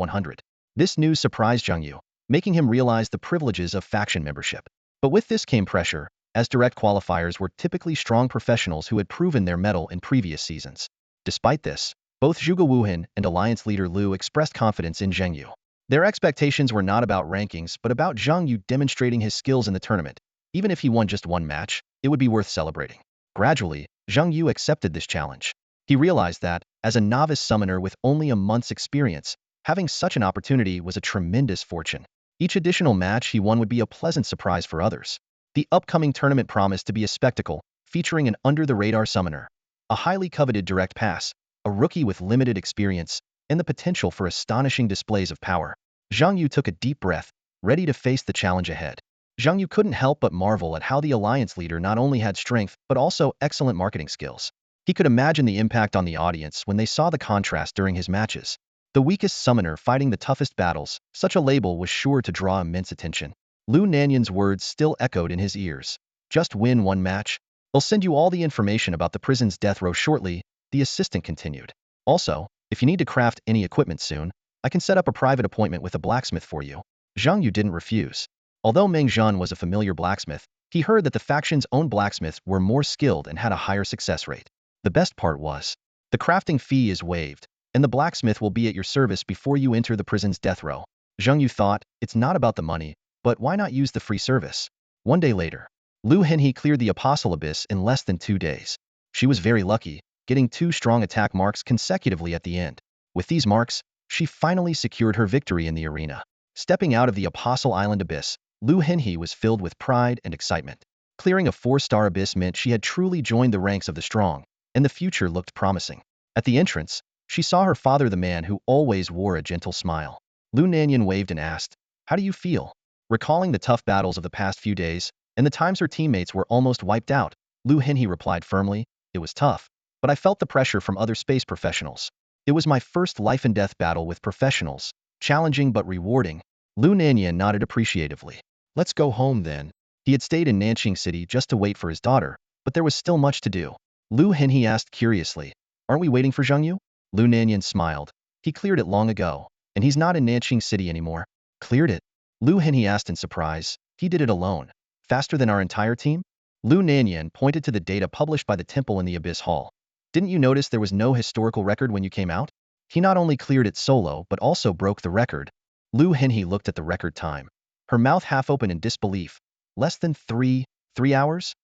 100. This news surprised Zhang Yu, making him realize the privileges of faction membership. But with this came pressure, as direct qualifiers were typically strong professionals who had proven their mettle in previous seasons. Despite this, both Zhuge Wuhan and Alliance leader Lu expressed confidence in Zhang Yu. Their expectations were not about rankings but about Zhang Yu demonstrating his skills in the tournament. Even if he won just 1 match, it would be worth celebrating. Gradually, Zhang Yu accepted this challenge. He realized that, as a novice summoner with only a month's experience, having such an opportunity was a tremendous fortune. Each additional match he won would be a pleasant surprise for others. The upcoming tournament promised to be a spectacle, featuring an under-the-radar summoner, a highly coveted direct pass, a rookie with limited experience, and the potential for astonishing displays of power. Zhang Yu took a deep breath, ready to face the challenge ahead. Zhang Yu couldn't help but marvel at how the Alliance leader not only had strength but also excellent marketing skills. He could imagine the impact on the audience when they saw the contrast during his matches. The weakest summoner fighting the toughest battles, such a label was sure to draw immense attention. Lu Nanyan's words still echoed in his ears. Just win 1 match. I'll send you all the information about the prison's death row shortly, the assistant continued. Also, if you need to craft any equipment soon, I can set up a private appointment with a blacksmith for you. Zhang Yu didn't refuse. Although Meng Zhan was a familiar blacksmith, he heard that the faction's own blacksmiths were more skilled and had a higher success rate. The best part was, the crafting fee is waived, and the blacksmith will be at your service before you enter the prison's death row. Zhang Yu thought, it's not about the money, but why not use the free service? 1 day later, Lu Henhe cleared the Apostle Abyss in less than 2 days. She was very lucky, getting 2 strong attack marks consecutively at the end. With these marks, she finally secured her victory in the arena. Stepping out of the Apostle Island Abyss, Lu Henhe was filled with pride and excitement. Clearing a 4-star abyss meant she had truly joined the ranks of the strong, and the future looked promising. At the entrance, she saw her father, the man who always wore a gentle smile. Lu Nanyan waved and asked, "How do you feel?" Recalling the tough battles of the past few days, and the times her teammates were almost wiped out, Lu Henhe replied firmly, "It was tough, but I felt the pressure from other space professionals. It was my first life-and-death battle with professionals, challenging but rewarding." Lu Nanyan nodded appreciatively. Let's go home then. He had stayed in Nanxing City just to wait for his daughter, but there was still much to do. Lu Henhe asked curiously, "Aren't we waiting for Zhang Yu?" Lu Nanyan smiled. "He cleared it long ago, and he's not in Nanxing City anymore." Cleared it? Lu Henhe asked in surprise. "He did it alone. Faster than our entire team?" Lu Nanyan pointed to the data published by the temple in the Abyss Hall. "Didn't you notice there was no historical record when you came out? He not only cleared it solo but also broke the record." Lu Henhe looked at the record time, her mouth half open in disbelief. Less than 3 hours?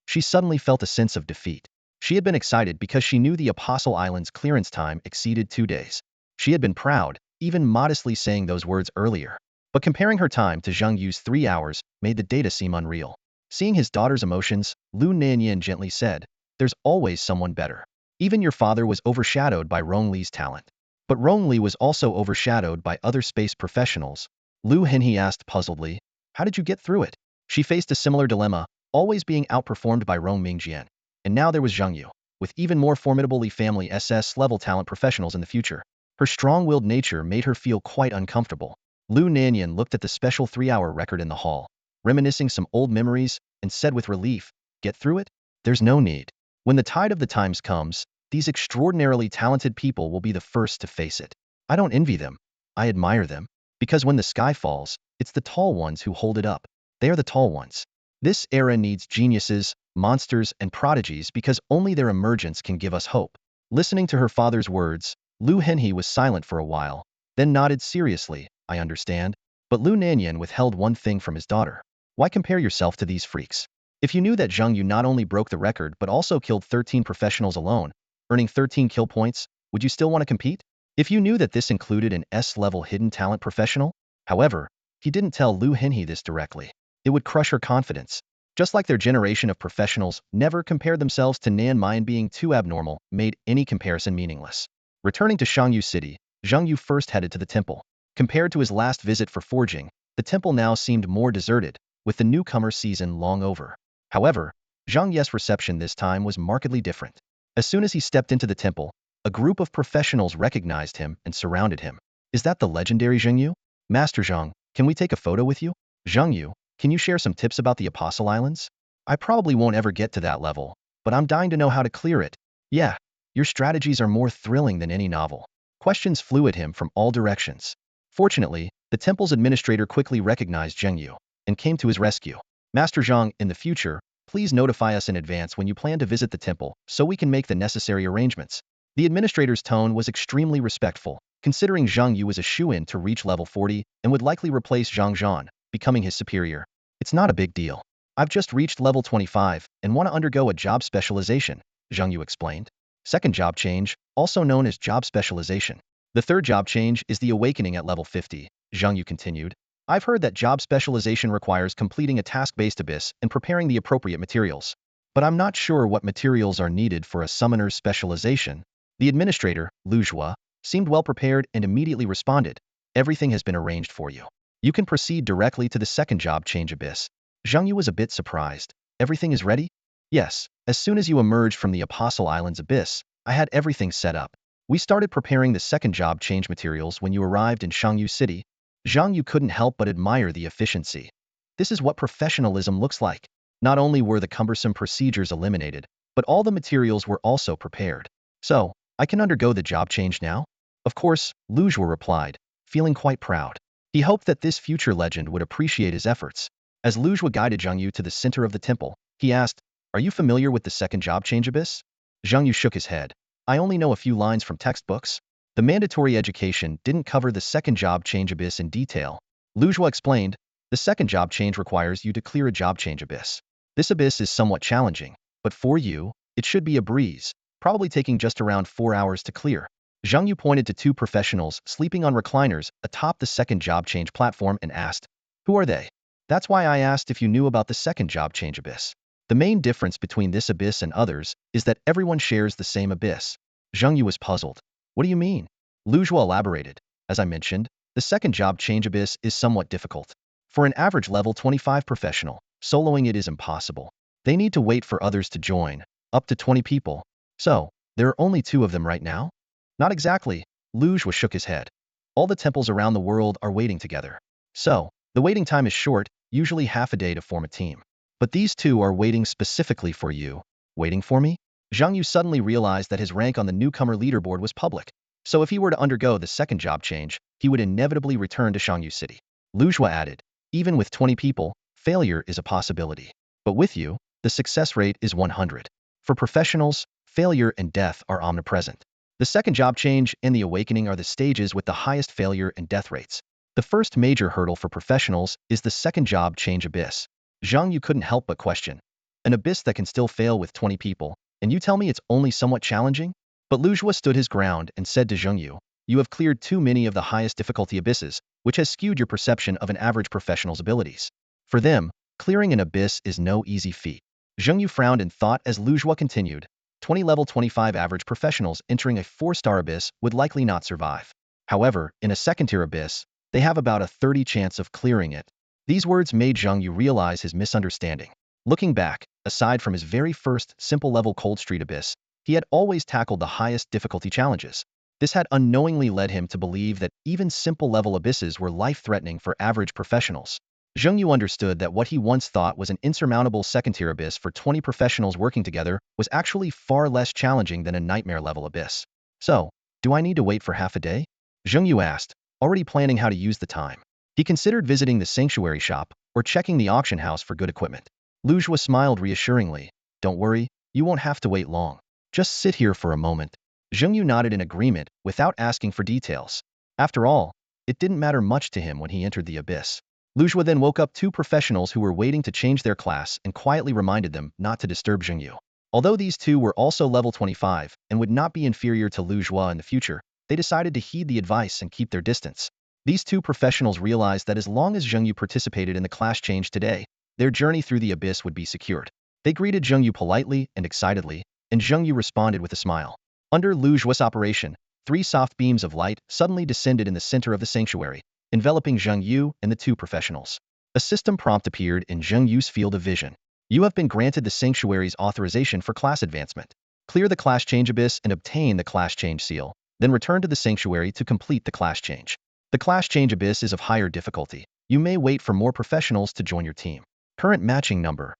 She suddenly felt a sense of defeat. She had been excited because she knew the Apostle Island's clearance time exceeded 2 days. She had been proud, even modestly saying those words earlier. But comparing her time to Zhang Yu's 3 hours made the data seem unreal. Seeing his daughter's emotions, Lu Nanyan gently said, "There's always someone better. Even your father was overshadowed by Rong Li's talent. But Rong Li was also overshadowed by other space professionals." Lu Henhe asked puzzledly, "How did you get through it?" She faced a similar dilemma, always being outperformed by Rong Mingjian. And now there was Zhang Yu, with even more formidable Li family SS-level talent professionals in the future. Her strong-willed nature made her feel quite uncomfortable. Lu Nanyan looked at the special 3-hour record in the hall, reminiscing some old memories, and said with relief, "Get through it? There's no need. When the tide of the times comes, these extraordinarily talented people will be the first to face it. I don't envy them. I admire them. Because when the sky falls, it's the tall ones who hold it up. They are the tall ones. This era needs geniuses, monsters, and prodigies because only their emergence can give us hope." Listening to her father's words, Lu Henhe was silent for a while, then nodded seriously, "I understand." But Lu Nanyan withheld one thing from his daughter. Why compare yourself to these freaks? If you knew that Zhang Yu not only broke the record but also killed 13 professionals alone, earning 13 kill points, would you still want to compete? If you knew that this included an S-level hidden talent professional? However, he didn't tell Lu Hinhe this directly. It would crush her confidence. Just like their generation of professionals never compared themselves to Nan Mayan being too abnormal, made any comparison meaningless. Returning to Shangyu City, Zhang Yu first headed to the temple. Compared to his last visit for forging, the temple now seemed more deserted, with the newcomer season long over. However, Zhang Ye's reception this time was markedly different. As soon as he stepped into the temple, a group of professionals recognized him and surrounded him. Is that the legendary Zhang Yu? Master Zhang, can we take a photo with you? Zhang Yu, can you share some tips about the Apostle Islands? I probably won't ever get to that level, but I'm dying to know how to clear it. Yeah, your strategies are more thrilling than any novel. Questions flew at him from all directions. Fortunately, the temple's administrator quickly recognized Zhang Yu and came to his rescue. Master Zhang, in the future, please notify us in advance when you plan to visit the temple so we can make the necessary arrangements. The administrator's tone was extremely respectful, considering Zhang Yu was a shoo-in to reach level 40 and would likely replace Zhang Zhan, becoming his superior. It's not a big deal. I've just reached level 25 and want to undergo a job specialization, Zhang Yu explained. Second job change, also known as job specialization. The third job change is the awakening at level 50, Zhang Yu continued. I've heard that job specialization requires completing a task-based abyss and preparing the appropriate materials. But I'm not sure what materials are needed for a summoner's specialization. The administrator, Lu Zhua, seemed well prepared and immediately responded. Everything has been arranged for you. You can proceed directly to the second job change abyss. Zhang Yu was a bit surprised. Everything is ready? Yes, as soon as you emerged from the Apostle Islands abyss, I had everything set up. We started preparing the second job change materials when you arrived in Shangyu City. Zhang Yu couldn't help but admire the efficiency. This is what professionalism looks like. Not only were the cumbersome procedures eliminated, but all the materials were also prepared. So, I can undergo the job change now? Of course, Lu Zhuo replied, feeling quite proud. He hoped that this future legend would appreciate his efforts. As Lu Zhuo guided Zhang Yu to the center of the temple, he asked, "Are you familiar with the second job change abyss?" Zhang Yu shook his head. "I only know a few lines from textbooks." The mandatory education didn't cover the second job change abyss in detail. Lu Zhuo explained, "The second job change requires you to clear a job change abyss. This abyss is somewhat challenging, but for you, it should be a breeze, probably taking just around 4 hours to clear." Zhang Yu pointed to two professionals sleeping on recliners atop the second job change platform and asked, "Who are they?" That's why I asked if you knew about the second job change abyss. The main difference between this abyss and others is that everyone shares the same abyss. Zhang Yu was puzzled. What do you mean? Lu Zhuo elaborated. As I mentioned, the second job change abyss is somewhat difficult. For an average level 25 professional, soloing it is impossible. They need to wait for others to join, up to 20 people. So, there are only 2 of them right now? Not exactly. Lu Zhuo shook his head. All the temples around the world are waiting together. So, the waiting time is short, usually half a day to form a team. But these 2 are waiting specifically for you. Waiting for me? Zhang Yu suddenly realized that his rank on the newcomer leaderboard was public. So if he were to undergo the second job change, he would inevitably return to Shangyu City. Lu Zhuo added, "Even with 20 people, failure is a possibility. But with you, the success rate is 100. For professionals, failure and death are omnipresent. The second job change and the awakening are the stages with the highest failure and death rates. The first major hurdle for professionals is the second job change abyss." Zhang Yu couldn't help but question. An abyss that can still fail with 20 people, and you tell me it's only somewhat challenging? But Lu Zhuo stood his ground and said to Zhang Yu, "You have cleared too many of the highest difficulty abysses, which has skewed your perception of an average professional's abilities. For them, clearing an abyss is no easy feat." Zhang Yu frowned in thought as Lu Zhuo continued, 20 level 25 average professionals entering a 4-star abyss would likely not survive. However, in a second-tier abyss, they have about a 30 chance of clearing it. These words made Zhang Yu realize his misunderstanding. Looking back, aside from his very first simple-level Cold Street abyss, he had always tackled the highest difficulty challenges. This had unknowingly led him to believe that even simple-level abysses were life-threatening for average professionals. Zhang Yu understood that what he once thought was an insurmountable second-tier abyss for 20 professionals working together was actually far less challenging than a nightmare-level abyss. So, do I need to wait for half a day? Zhang Yu asked, already planning how to use the time. He considered visiting the sanctuary shop or checking the auction house for good equipment. Lu Zhuo smiled reassuringly. "Don't worry, you won't have to wait long. Just sit here for a moment." Zhang Yu nodded in agreement without asking for details. After all, it didn't matter much to him when he entered the abyss. Lujua then woke up two professionals who were waiting to change their class and quietly reminded them not to disturb Zhengyu. Although these two were also level 25 and would not be inferior to Lujua in the future, they decided to heed the advice and keep their distance. These two professionals realized that as long as Zhengyu participated in the class change today, their journey through the abyss would be secured. They greeted Zhengyu politely and excitedly, and Zhengyu responded with a smile. Under Lujua's operation, three soft beams of light suddenly descended in the center of the sanctuary, enveloping Zhengyu and the two professionals. A system prompt appeared in Zhengyu's field of vision. You have been granted the sanctuary's authorization for class advancement. Clear the class change abyss and obtain the class change seal, then return to the sanctuary to complete the class change. The class change abyss is of higher difficulty. You may wait for more professionals to join your team. Current matching number: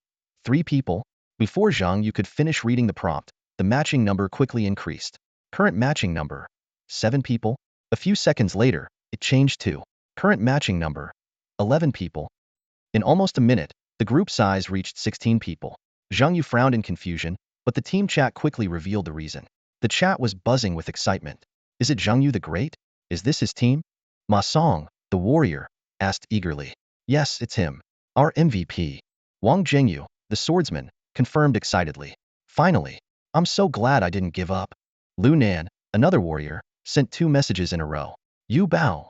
3 people. Before Zhengyu could finish reading the prompt, the matching number quickly increased. Current matching number: 7 people. A few seconds later, it changed to current matching number: 11 people. In almost a minute, the group size reached 16 people. Zhengyu frowned in confusion, but the team chat quickly revealed the reason. The chat was buzzing with excitement. Is it Zhengyu the Great? Is this his team? Ma Song, the warrior, asked eagerly. Yes, it's him. Our MVP. Wang Zhengyu, the swordsman, confirmed excitedly. Finally, I'm so glad I didn't give up. Lu Nan, another warrior, sent 2 messages in a row. Yu Bao.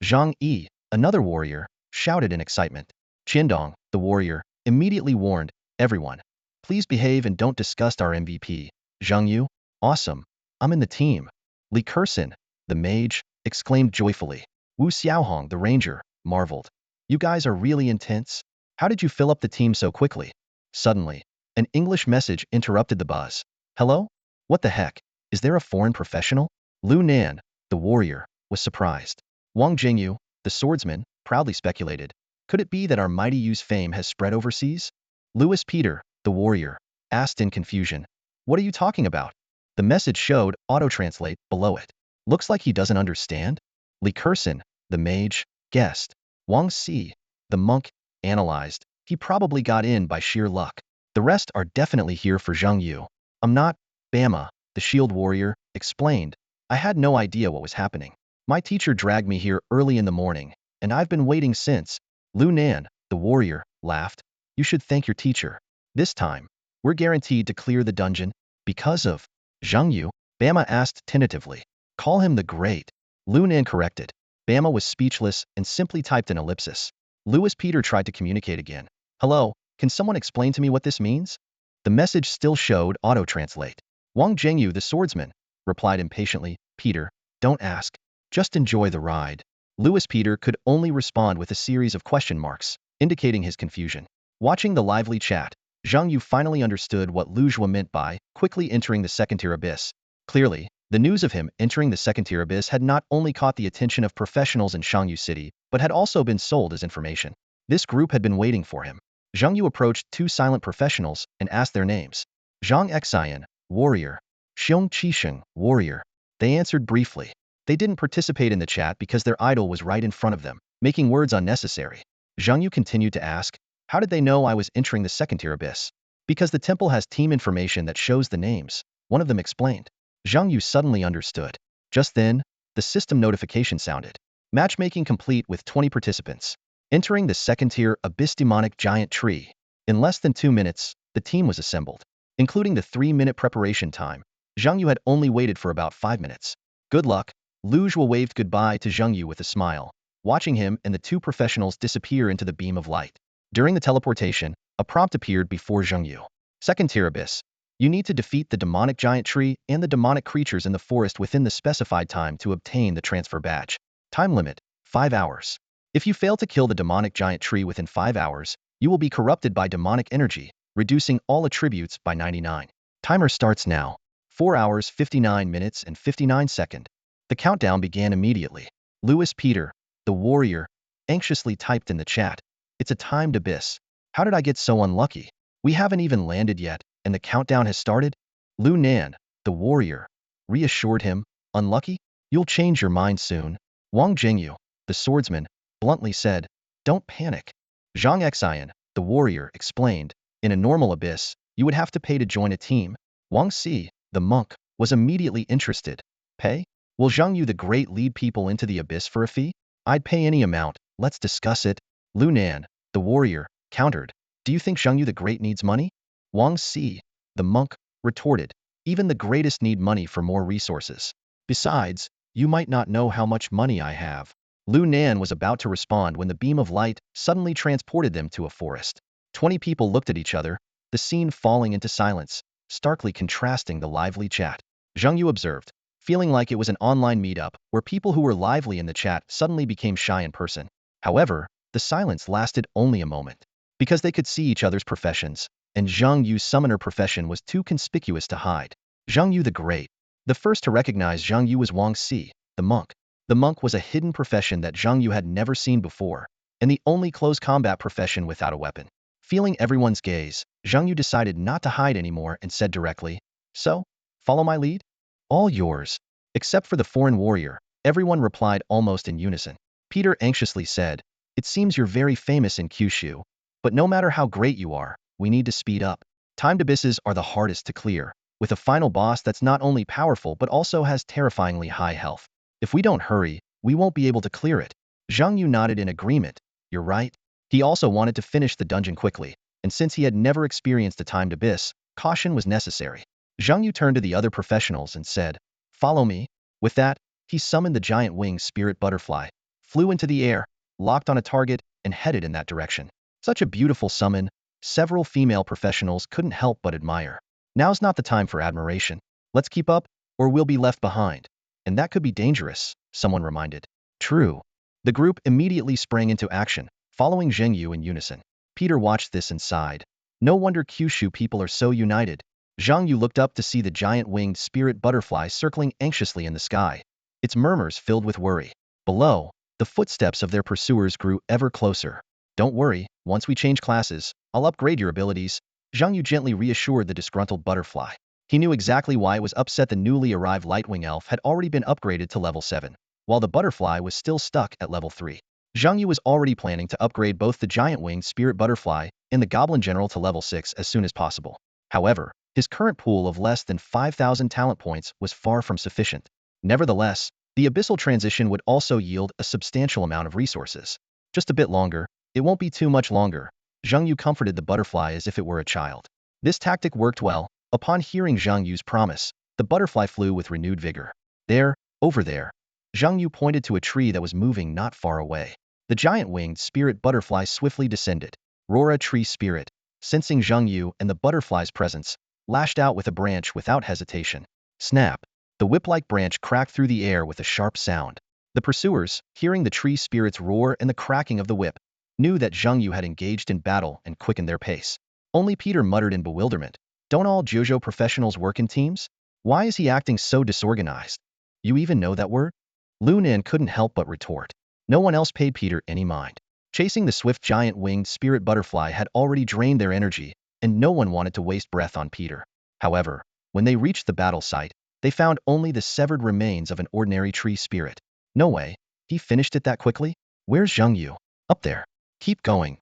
Zhang Yi, another warrior, shouted in excitement. Qindong, the warrior, immediately warned everyone. Please behave and don't disgust our MVP. Zhengyu, awesome. I'm in the team. Li Kersin, the mage, exclaimed joyfully. Wu Xiaohong, the ranger, marveled. You guys are really intense. How did you fill up the team so quickly? Suddenly, an English message interrupted the buzz. Hello? What the heck? Is there a foreign professional? Lu Nan, the warrior, was surprised. Wang Zhengyu, the swordsman, proudly speculated. Could it be that our mighty Yu's fame has spread overseas? Louis Peter, the warrior, asked in confusion. What are you talking about? The message showed auto-translate below it. Looks like he doesn't understand? Li Kersin, the mage, guessed. Wang Si, the monk, analyzed. He probably got in by sheer luck. The rest are definitely here for Zhengyu. I'm not. Bama, the shield warrior, explained. I had no idea what was happening. My teacher dragged me here early in the morning, and I've been waiting since. Lu Nan, the warrior, laughed. You should thank your teacher. This time, we're guaranteed to clear the dungeon. Because of Zhengyu, Bama asked tentatively. Call him the Great. Lu Nan corrected. Bama was speechless and simply typed an ellipsis. Louis Peter tried to communicate again. Hello, can someone explain to me what this means? The message still showed auto-translate. Wang Zhengyu, the swordsman, replied impatiently. Peter, don't ask. Just enjoy the ride. Louis Peter could only respond with a series of question marks, indicating his confusion. Watching the lively chat, Zhengyu finally understood what Lujua meant by quickly entering the second-tier abyss. Clearly, the news of him entering the second-tier abyss had not only caught the attention of professionals in Shangyu City, but had also been sold as information. This group had been waiting for him. Zhengyu approached 2 silent professionals and asked their names. Zhang Xian, warrior. Xiong Qisheng, warrior. They answered briefly. They didn't participate in the chat because their idol was right in front of them, making words unnecessary. Zhengyu continued to ask, how did they know I was entering the second-tier abyss? Because the temple has team information that shows the names, one of them explained. Zhengyu suddenly understood. Just then, the system notification sounded. Matchmaking complete with 20 participants. Entering the second-tier abyss demonic giant tree. In less than 2 minutes, the team was assembled. Including the 3-minute preparation time, Zhengyu had only waited for about 5 minutes. Good luck. Lujua waved goodbye to Zhengyu with a smile, watching him and the 2 professionals disappear into the beam of light. During the teleportation, a prompt appeared before Zhengyu. Second-tier abyss. You need to defeat the demonic giant tree and the demonic creatures in the forest within the specified time to obtain the transfer badge. Time limit: 5 hours. If you fail to kill the demonic giant tree within 5 hours, you will be corrupted by demonic energy, reducing all attributes by 99. Timer starts now. 4 hours 59 minutes and 59 seconds. The countdown began immediately. Louis Peter, the warrior, anxiously typed in the chat. It's a timed abyss. How did I get so unlucky? We haven't even landed yet, and the countdown has started? Lu Nan, the warrior, reassured him. Unlucky? You'll change your mind soon. Wang Zhengyu, the swordsman, bluntly said. Don't panic. Zhang Xian, the warrior, explained. In a normal abyss, you would have to pay to join a team. Wang Si, the monk, was immediately interested. Pay? Will Zhengyu the Great lead people into the abyss for a fee? I'd pay any amount. Let's discuss it. Lu Nan, the warrior, countered, "Do you think Zheng Yu the Great needs money?" Wang Si, the monk, retorted, "Even the greatest need money for more resources. Besides, you might not know how much money I have." Lu Nan was about to respond when the beam of light suddenly transported them to a forest. 20 people looked at each other, the scene falling into silence, starkly contrasting the lively chat. Zheng Yu observed, feeling like it was an online meetup where people who were lively in the chat suddenly became shy in person. However, the silence lasted only a moment, because they could see each other's professions, and Zheng Yu's summoner profession was too conspicuous to hide. Zheng Yu the Great. The first to recognize Zheng Yu was Wang Si, the monk. The monk was a hidden profession that Zheng Yu had never seen before, and the only close combat profession without a weapon. Feeling everyone's gaze, Zheng Yu decided not to hide anymore and said directly, "So, follow my lead? All yours." Except for the foreign warrior, everyone replied almost in unison. Peter anxiously said, "It seems you're very famous in Kyushu, but no matter how great you are, we need to speed up. Timed abysses are the hardest to clear, with a final boss that's not only powerful but also has terrifyingly high health. If we don't hurry, we won't be able to clear it." Zheng Yu nodded in agreement. "You're right." He also wanted to finish the dungeon quickly, and since he had never experienced a timed abyss, caution was necessary. Zheng Yu turned to the other professionals and said, "Follow me." With that, he summoned the giant winged spirit butterfly, flew into the air, locked on a target, and headed in that direction. Such a beautiful summon, several female professionals couldn't help but admire. "Now's not the time for admiration. Let's keep up, or we'll be left behind. And that could be dangerous," someone reminded. "True." The group immediately sprang into action, following Zheng Yu in unison. Peter watched this and sighed. No wonder Kyushu people are so united. Zhang Yu looked up to see the giant winged spirit butterfly circling anxiously in the sky, its murmurs filled with worry. Below, the footsteps of their pursuers grew ever closer. "Don't worry, once we change classes, I'll upgrade your abilities," Zhang Yu gently reassured the disgruntled butterfly. He knew exactly why it was upset. The newly arrived Lightwing Elf had already been upgraded to level 7, while the butterfly was still stuck at level 3. Zhang Yu was already planning to upgrade both the giant winged spirit butterfly and the goblin general to level 6 as soon as possible. However, his current pool of less than 5,000 talent points was far from sufficient. Nevertheless, the abyssal transition would also yield a substantial amount of resources. "Just a bit longer, it won't be too much longer," Zhang Yu comforted the butterfly as if it were a child. This tactic worked well. Upon hearing Zhang Yu's promise, the butterfly flew with renewed vigor. "There, over there." Zhang Yu pointed to a tree that was moving not far away. The giant winged spirit butterfly swiftly descended. Rora Tree Spirit, sensing Zhang Yu and the butterfly's presence, lashed out with a branch without hesitation. Snap! The whip-like branch cracked through the air with a sharp sound. The pursuers, hearing the tree spirit's roar and the cracking of the whip, knew that Zhang Yu had engaged in battle and quickened their pace. Only Peter muttered in bewilderment, "Don't all JoJo professionals work in teams? Why is he acting so disorganized?" "You even know that word?" Lu Nan couldn't help but retort. No one else paid Peter any mind. Chasing the swift giant winged spirit butterfly had already drained their energy, and no one wanted to waste breath on Peter. However, when they reached the battle site, they found only the severed remains of an ordinary tree spirit. "No way, he finished it that quickly? Where's Zheng Yu?" "Up there. Keep going."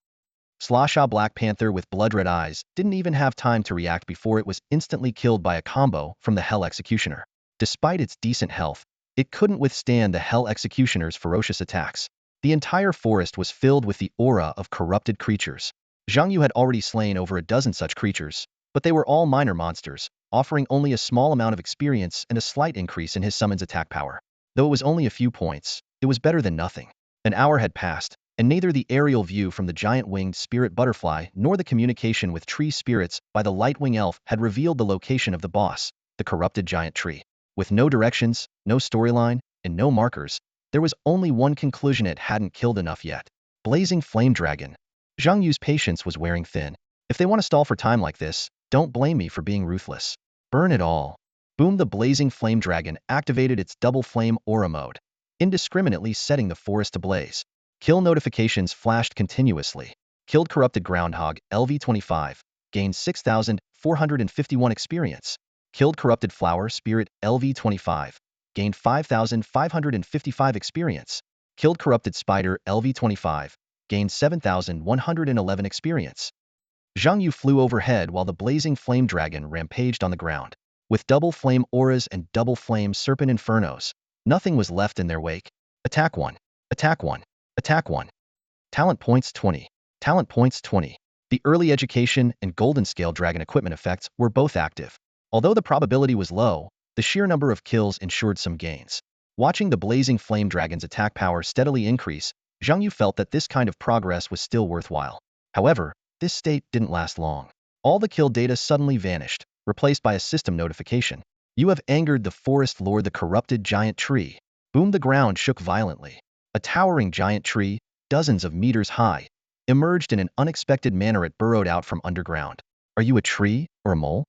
Slasha Black Panther with blood-red eyes didn't even have time to react before it was instantly killed by a combo from the Hell Executioner. Despite its decent health, it couldn't withstand the Hell Executioner's ferocious attacks. The entire forest was filled with the aura of corrupted creatures. Zhang Yu had already slain over a dozen such creatures, but they were all minor monsters, offering only a small amount of experience and a slight increase in his summon's attack power. Though it was only a few points, it was better than nothing. An hour had passed, and neither the aerial view from the giant winged spirit butterfly nor the communication with tree spirits by the Lightwing Elf had revealed the location of the boss, the corrupted giant tree. With no directions, no storyline, and no markers, there was only one conclusion: it hadn't killed enough yet. Blazing Flame Dragon. Zhang Yu's patience was wearing thin. If they want to stall for time like this, don't blame me for being ruthless. Burn it all. Boom! The blazing flame dragon activated its double flame aura mode, indiscriminately setting the forest ablaze. Kill notifications flashed continuously. Killed corrupted groundhog, LV25, gained 6,451 experience. Killed corrupted flower spirit, LV25, gained 5,555 experience. Killed corrupted spider, LV25, gained 7,111 experience. Zhang Yu flew overhead while the blazing flame dragon rampaged on the ground. With double flame auras and double flame serpent infernos, nothing was left in their wake. Attack one. Attack one. Attack one. Talent points 20. Talent points 20. The early education and golden scale dragon equipment effects were both active. Although the probability was low, the sheer number of kills ensured some gains. Watching the blazing flame dragon's attack power steadily increase, Zhang Yu felt that this kind of progress was still worthwhile. However, this state didn't last long. All the kill data suddenly vanished, replaced by a system notification. You have angered the forest lord, the corrupted giant tree. Boom! The ground shook violently. A towering giant tree, dozens of meters high, emerged in an unexpected manner. It burrowed out from underground. Are you a tree or a mole?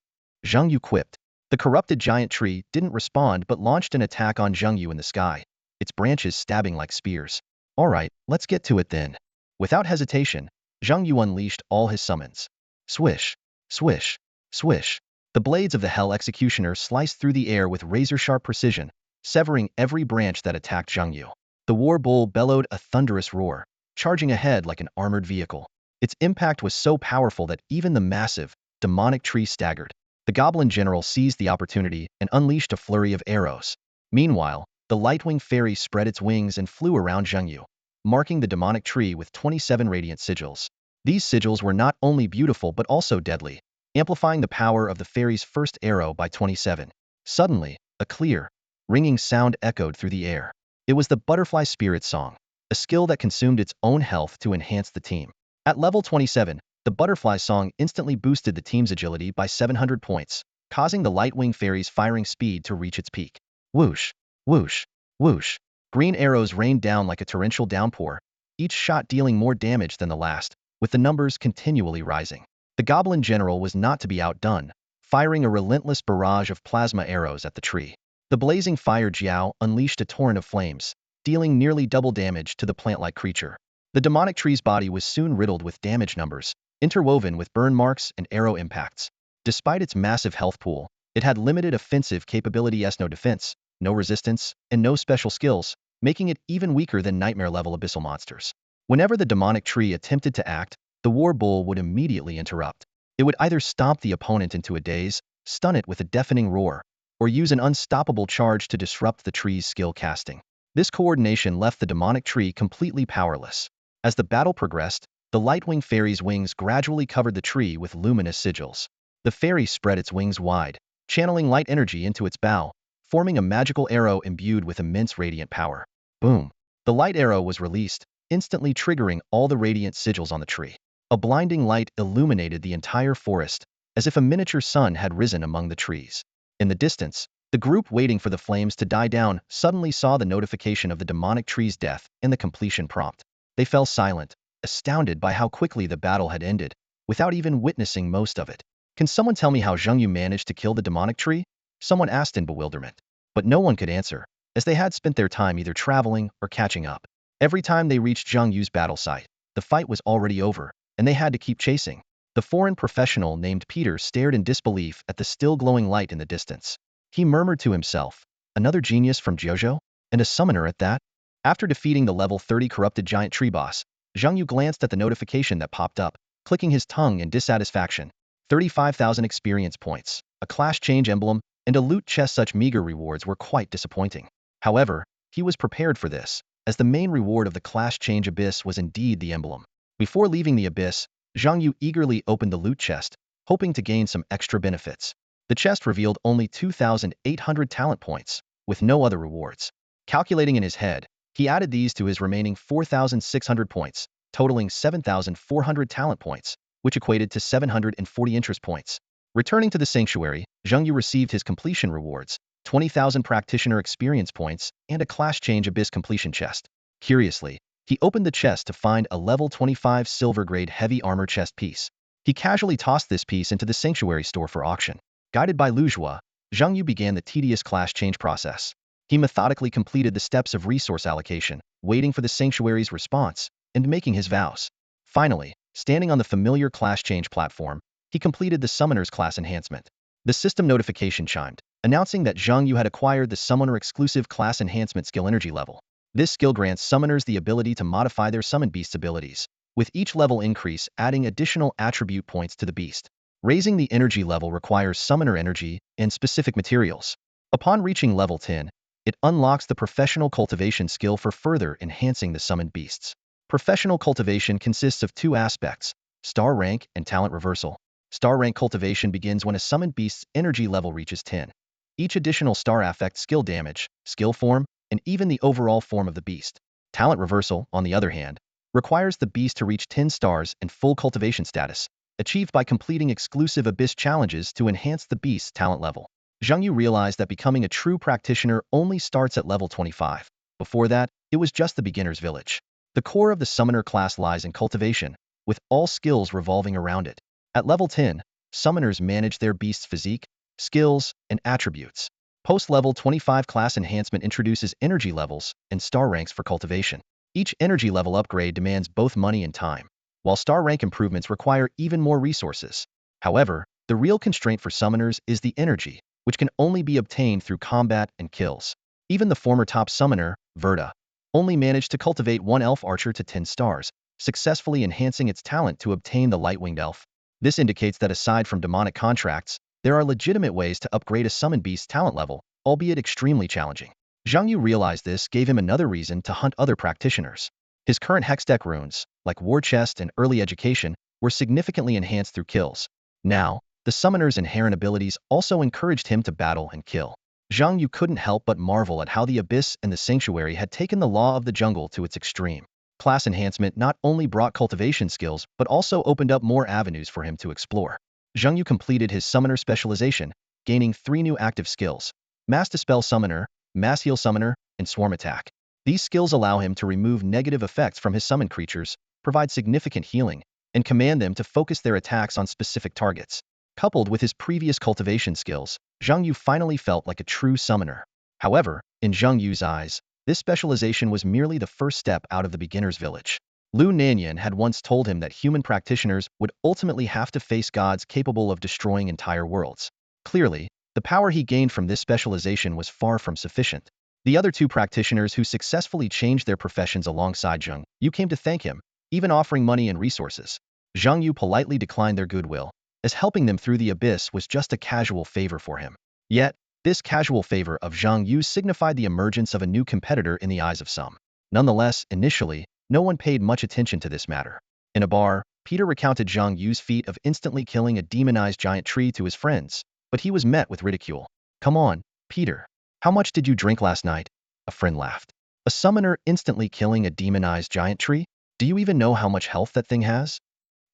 Zhang Yu quipped. The corrupted giant tree didn't respond but launched an attack on Zhang Yu in the sky, its branches stabbing like spears. Alright, let's get to it then. Without hesitation, Zhang Yu unleashed all his summons. Swish, swish, swish. The blades of the Hell Executioner sliced through the air with razor-sharp precision, severing every branch that attacked Zhang Yu. The war bull bellowed a thunderous roar, charging ahead like an armored vehicle. Its impact was so powerful that even the massive, demonic tree staggered. The goblin general seized the opportunity and unleashed a flurry of arrows. Meanwhile, the Lightwing Fairy spread its wings and flew around Zhang Yu, marking the demonic tree with 27 radiant sigils. These sigils were not only beautiful but also deadly, amplifying the power of the fairy's first arrow by 27. Suddenly, a clear, ringing sound echoed through the air. It was the butterfly spirit song, a skill that consumed its own health to enhance the team. At level 27, the butterfly song instantly boosted the team's agility by 700 points, causing the Lightwing Fairy's firing speed to reach its peak. Whoosh, whoosh, whoosh. Green arrows rained down like a torrential downpour, each shot dealing more damage than the last, with the numbers continually rising. The Goblin General was not to be outdone, firing a relentless barrage of plasma arrows at the tree. The blazing fire Jiao unleashed a torrent of flames, dealing nearly double damage to the plant-like creature. The demonic tree's body was soon riddled with damage numbers, interwoven with burn marks and arrow impacts. Despite its massive health pool, it had limited offensive capability, no defense, no resistance, and no special skills, making it even weaker than nightmare-level abyssal monsters. Whenever the demonic tree attempted to act, the war bull would immediately interrupt. It would either stomp the opponent into a daze, stun it with a deafening roar, or use an unstoppable charge to disrupt the tree's skill casting. This coordination left the demonic tree completely powerless. As the battle progressed, the Lightwing Fairy's wings gradually covered the tree with luminous sigils. The fairy spread its wings wide, channeling light energy into its bow, forming a magical arrow imbued with immense radiant power. Boom! The light arrow was released, instantly triggering all the radiant sigils on the tree. A blinding light illuminated the entire forest, as if a miniature sun had risen among the trees. In the distance, the group waiting for the flames to die down suddenly saw the notification of the demonic tree's death and the completion prompt. They fell silent, astounded by how quickly the battle had ended, without even witnessing most of it. Can someone tell me how Zhang Yu managed to kill the demonic tree? Someone asked in bewilderment. But no one could answer, as they had spent their time either traveling or catching up. Every time they reached Zhang Yu's battle site, the fight was already over, and they had to keep chasing. The foreign professional named Peter stared in disbelief at the still glowing light in the distance. He murmured to himself, another genius from Jiuzhou? And a summoner at that? After defeating the level 30 corrupted giant tree boss, Zhang Yu glanced at the notification that popped up, clicking his tongue in dissatisfaction. 35,000 experience points, a class change emblem, and a loot chest. Such meager rewards were quite disappointing. However, he was prepared for this, as the main reward of the class change abyss was indeed the emblem. Before leaving the abyss, Zhang Yu eagerly opened the loot chest, hoping to gain some extra benefits. The chest revealed only 2,800 talent points, with no other rewards. Calculating in his head, he added these to his remaining 4,600 points, totaling 7,400 talent points, which equated to 740 interest points. Returning to the sanctuary, Zhang Yu received his completion rewards, 20,000 practitioner experience points, and a class change abyss completion chest. Curiously, he opened the chest to find a level 25 silver grade heavy armor chest piece. He casually tossed this piece into the sanctuary store for auction. Guided by Lu Zhua, Zhang Yu began the tedious class change process. He methodically completed the steps of resource allocation, waiting for the sanctuary's response, and making his vows. Finally, standing on the familiar class change platform, he completed the Summoner's class enhancement. The system notification chimed, announcing that Zhang Yu had acquired the Summoner exclusive class enhancement skill energy level. This skill grants summoners the ability to modify their summon beast's abilities, with each level increase adding additional attribute points to the beast. Raising the energy level requires summoner energy and specific materials. Upon reaching level 10, it unlocks the professional cultivation skill for further enhancing the summoned beasts. Professional cultivation consists of two aspects: star rank and talent reversal. Star rank cultivation begins when a summoned beast's energy level reaches 10. Each additional star affects skill damage, skill form, and even the overall form of the beast. Talent reversal, on the other hand, requires the beast to reach 10 stars and full cultivation status, achieved by completing exclusive abyss challenges to enhance the beast's talent level. Zhang Yu realized that becoming a true practitioner only starts at level 25. Before that, it was just the beginner's village. The core of the summoner class lies in cultivation, with all skills revolving around it. At level 10, summoners manage their beast's physique, skills, and attributes. Post-level 25 class enhancement introduces energy levels and star ranks for cultivation. Each energy level upgrade demands both money and time, while star rank improvements require even more resources. However, the real constraint for summoners is the energy, which can only be obtained through combat and kills. Even the former top summoner, Verda, only managed to cultivate one elf archer to 10 stars, successfully enhancing its talent to obtain the light-winged elf. This indicates that aside from demonic contracts, there are legitimate ways to upgrade a summoned beast's talent level, albeit extremely challenging. Zhang Yu realized this gave him another reason to hunt other practitioners. His current hex deck runes, like War Chest and Early Education, were significantly enhanced through kills. Now, the summoner's inherent abilities also encouraged him to battle and kill. Zhang Yu couldn't help but marvel at how the Abyss and the Sanctuary had taken the law of the jungle to its extreme. Class enhancement not only brought cultivation skills, but also opened up more avenues for him to explore. Zhang Yu completed his summoner specialization, gaining 3 new active skills: Mass Dispel Summoner, Mass Heal Summoner, and Swarm Attack. These skills allow him to remove negative effects from his summoned creatures, provide significant healing, and command them to focus their attacks on specific targets. Coupled with his previous cultivation skills, Zhang Yu finally felt like a true summoner. However, in Zhang Yu's eyes, this specialization was merely the first step out of the beginner's village. Lu Nanyan had once told him that human practitioners would ultimately have to face gods capable of destroying entire worlds. Clearly, the power he gained from this specialization was far from sufficient. The other 2 practitioners who successfully changed their professions alongside Zhang Yu came to thank him, even offering money and resources. Zhang Yu politely declined their goodwill, as helping them through the abyss was just a casual favor for him. Yet, this casual favor of Zhang Yu signified the emergence of a new competitor in the eyes of some. Nonetheless, initially, no one paid much attention to this matter. In a bar, Peter recounted Zhang Yu's feat of instantly killing a demonized giant tree to his friends, but he was met with ridicule. "Come on, Peter. How much did you drink last night?" a friend laughed. "A summoner instantly killing a demonized giant tree? Do you even know how much health that thing has?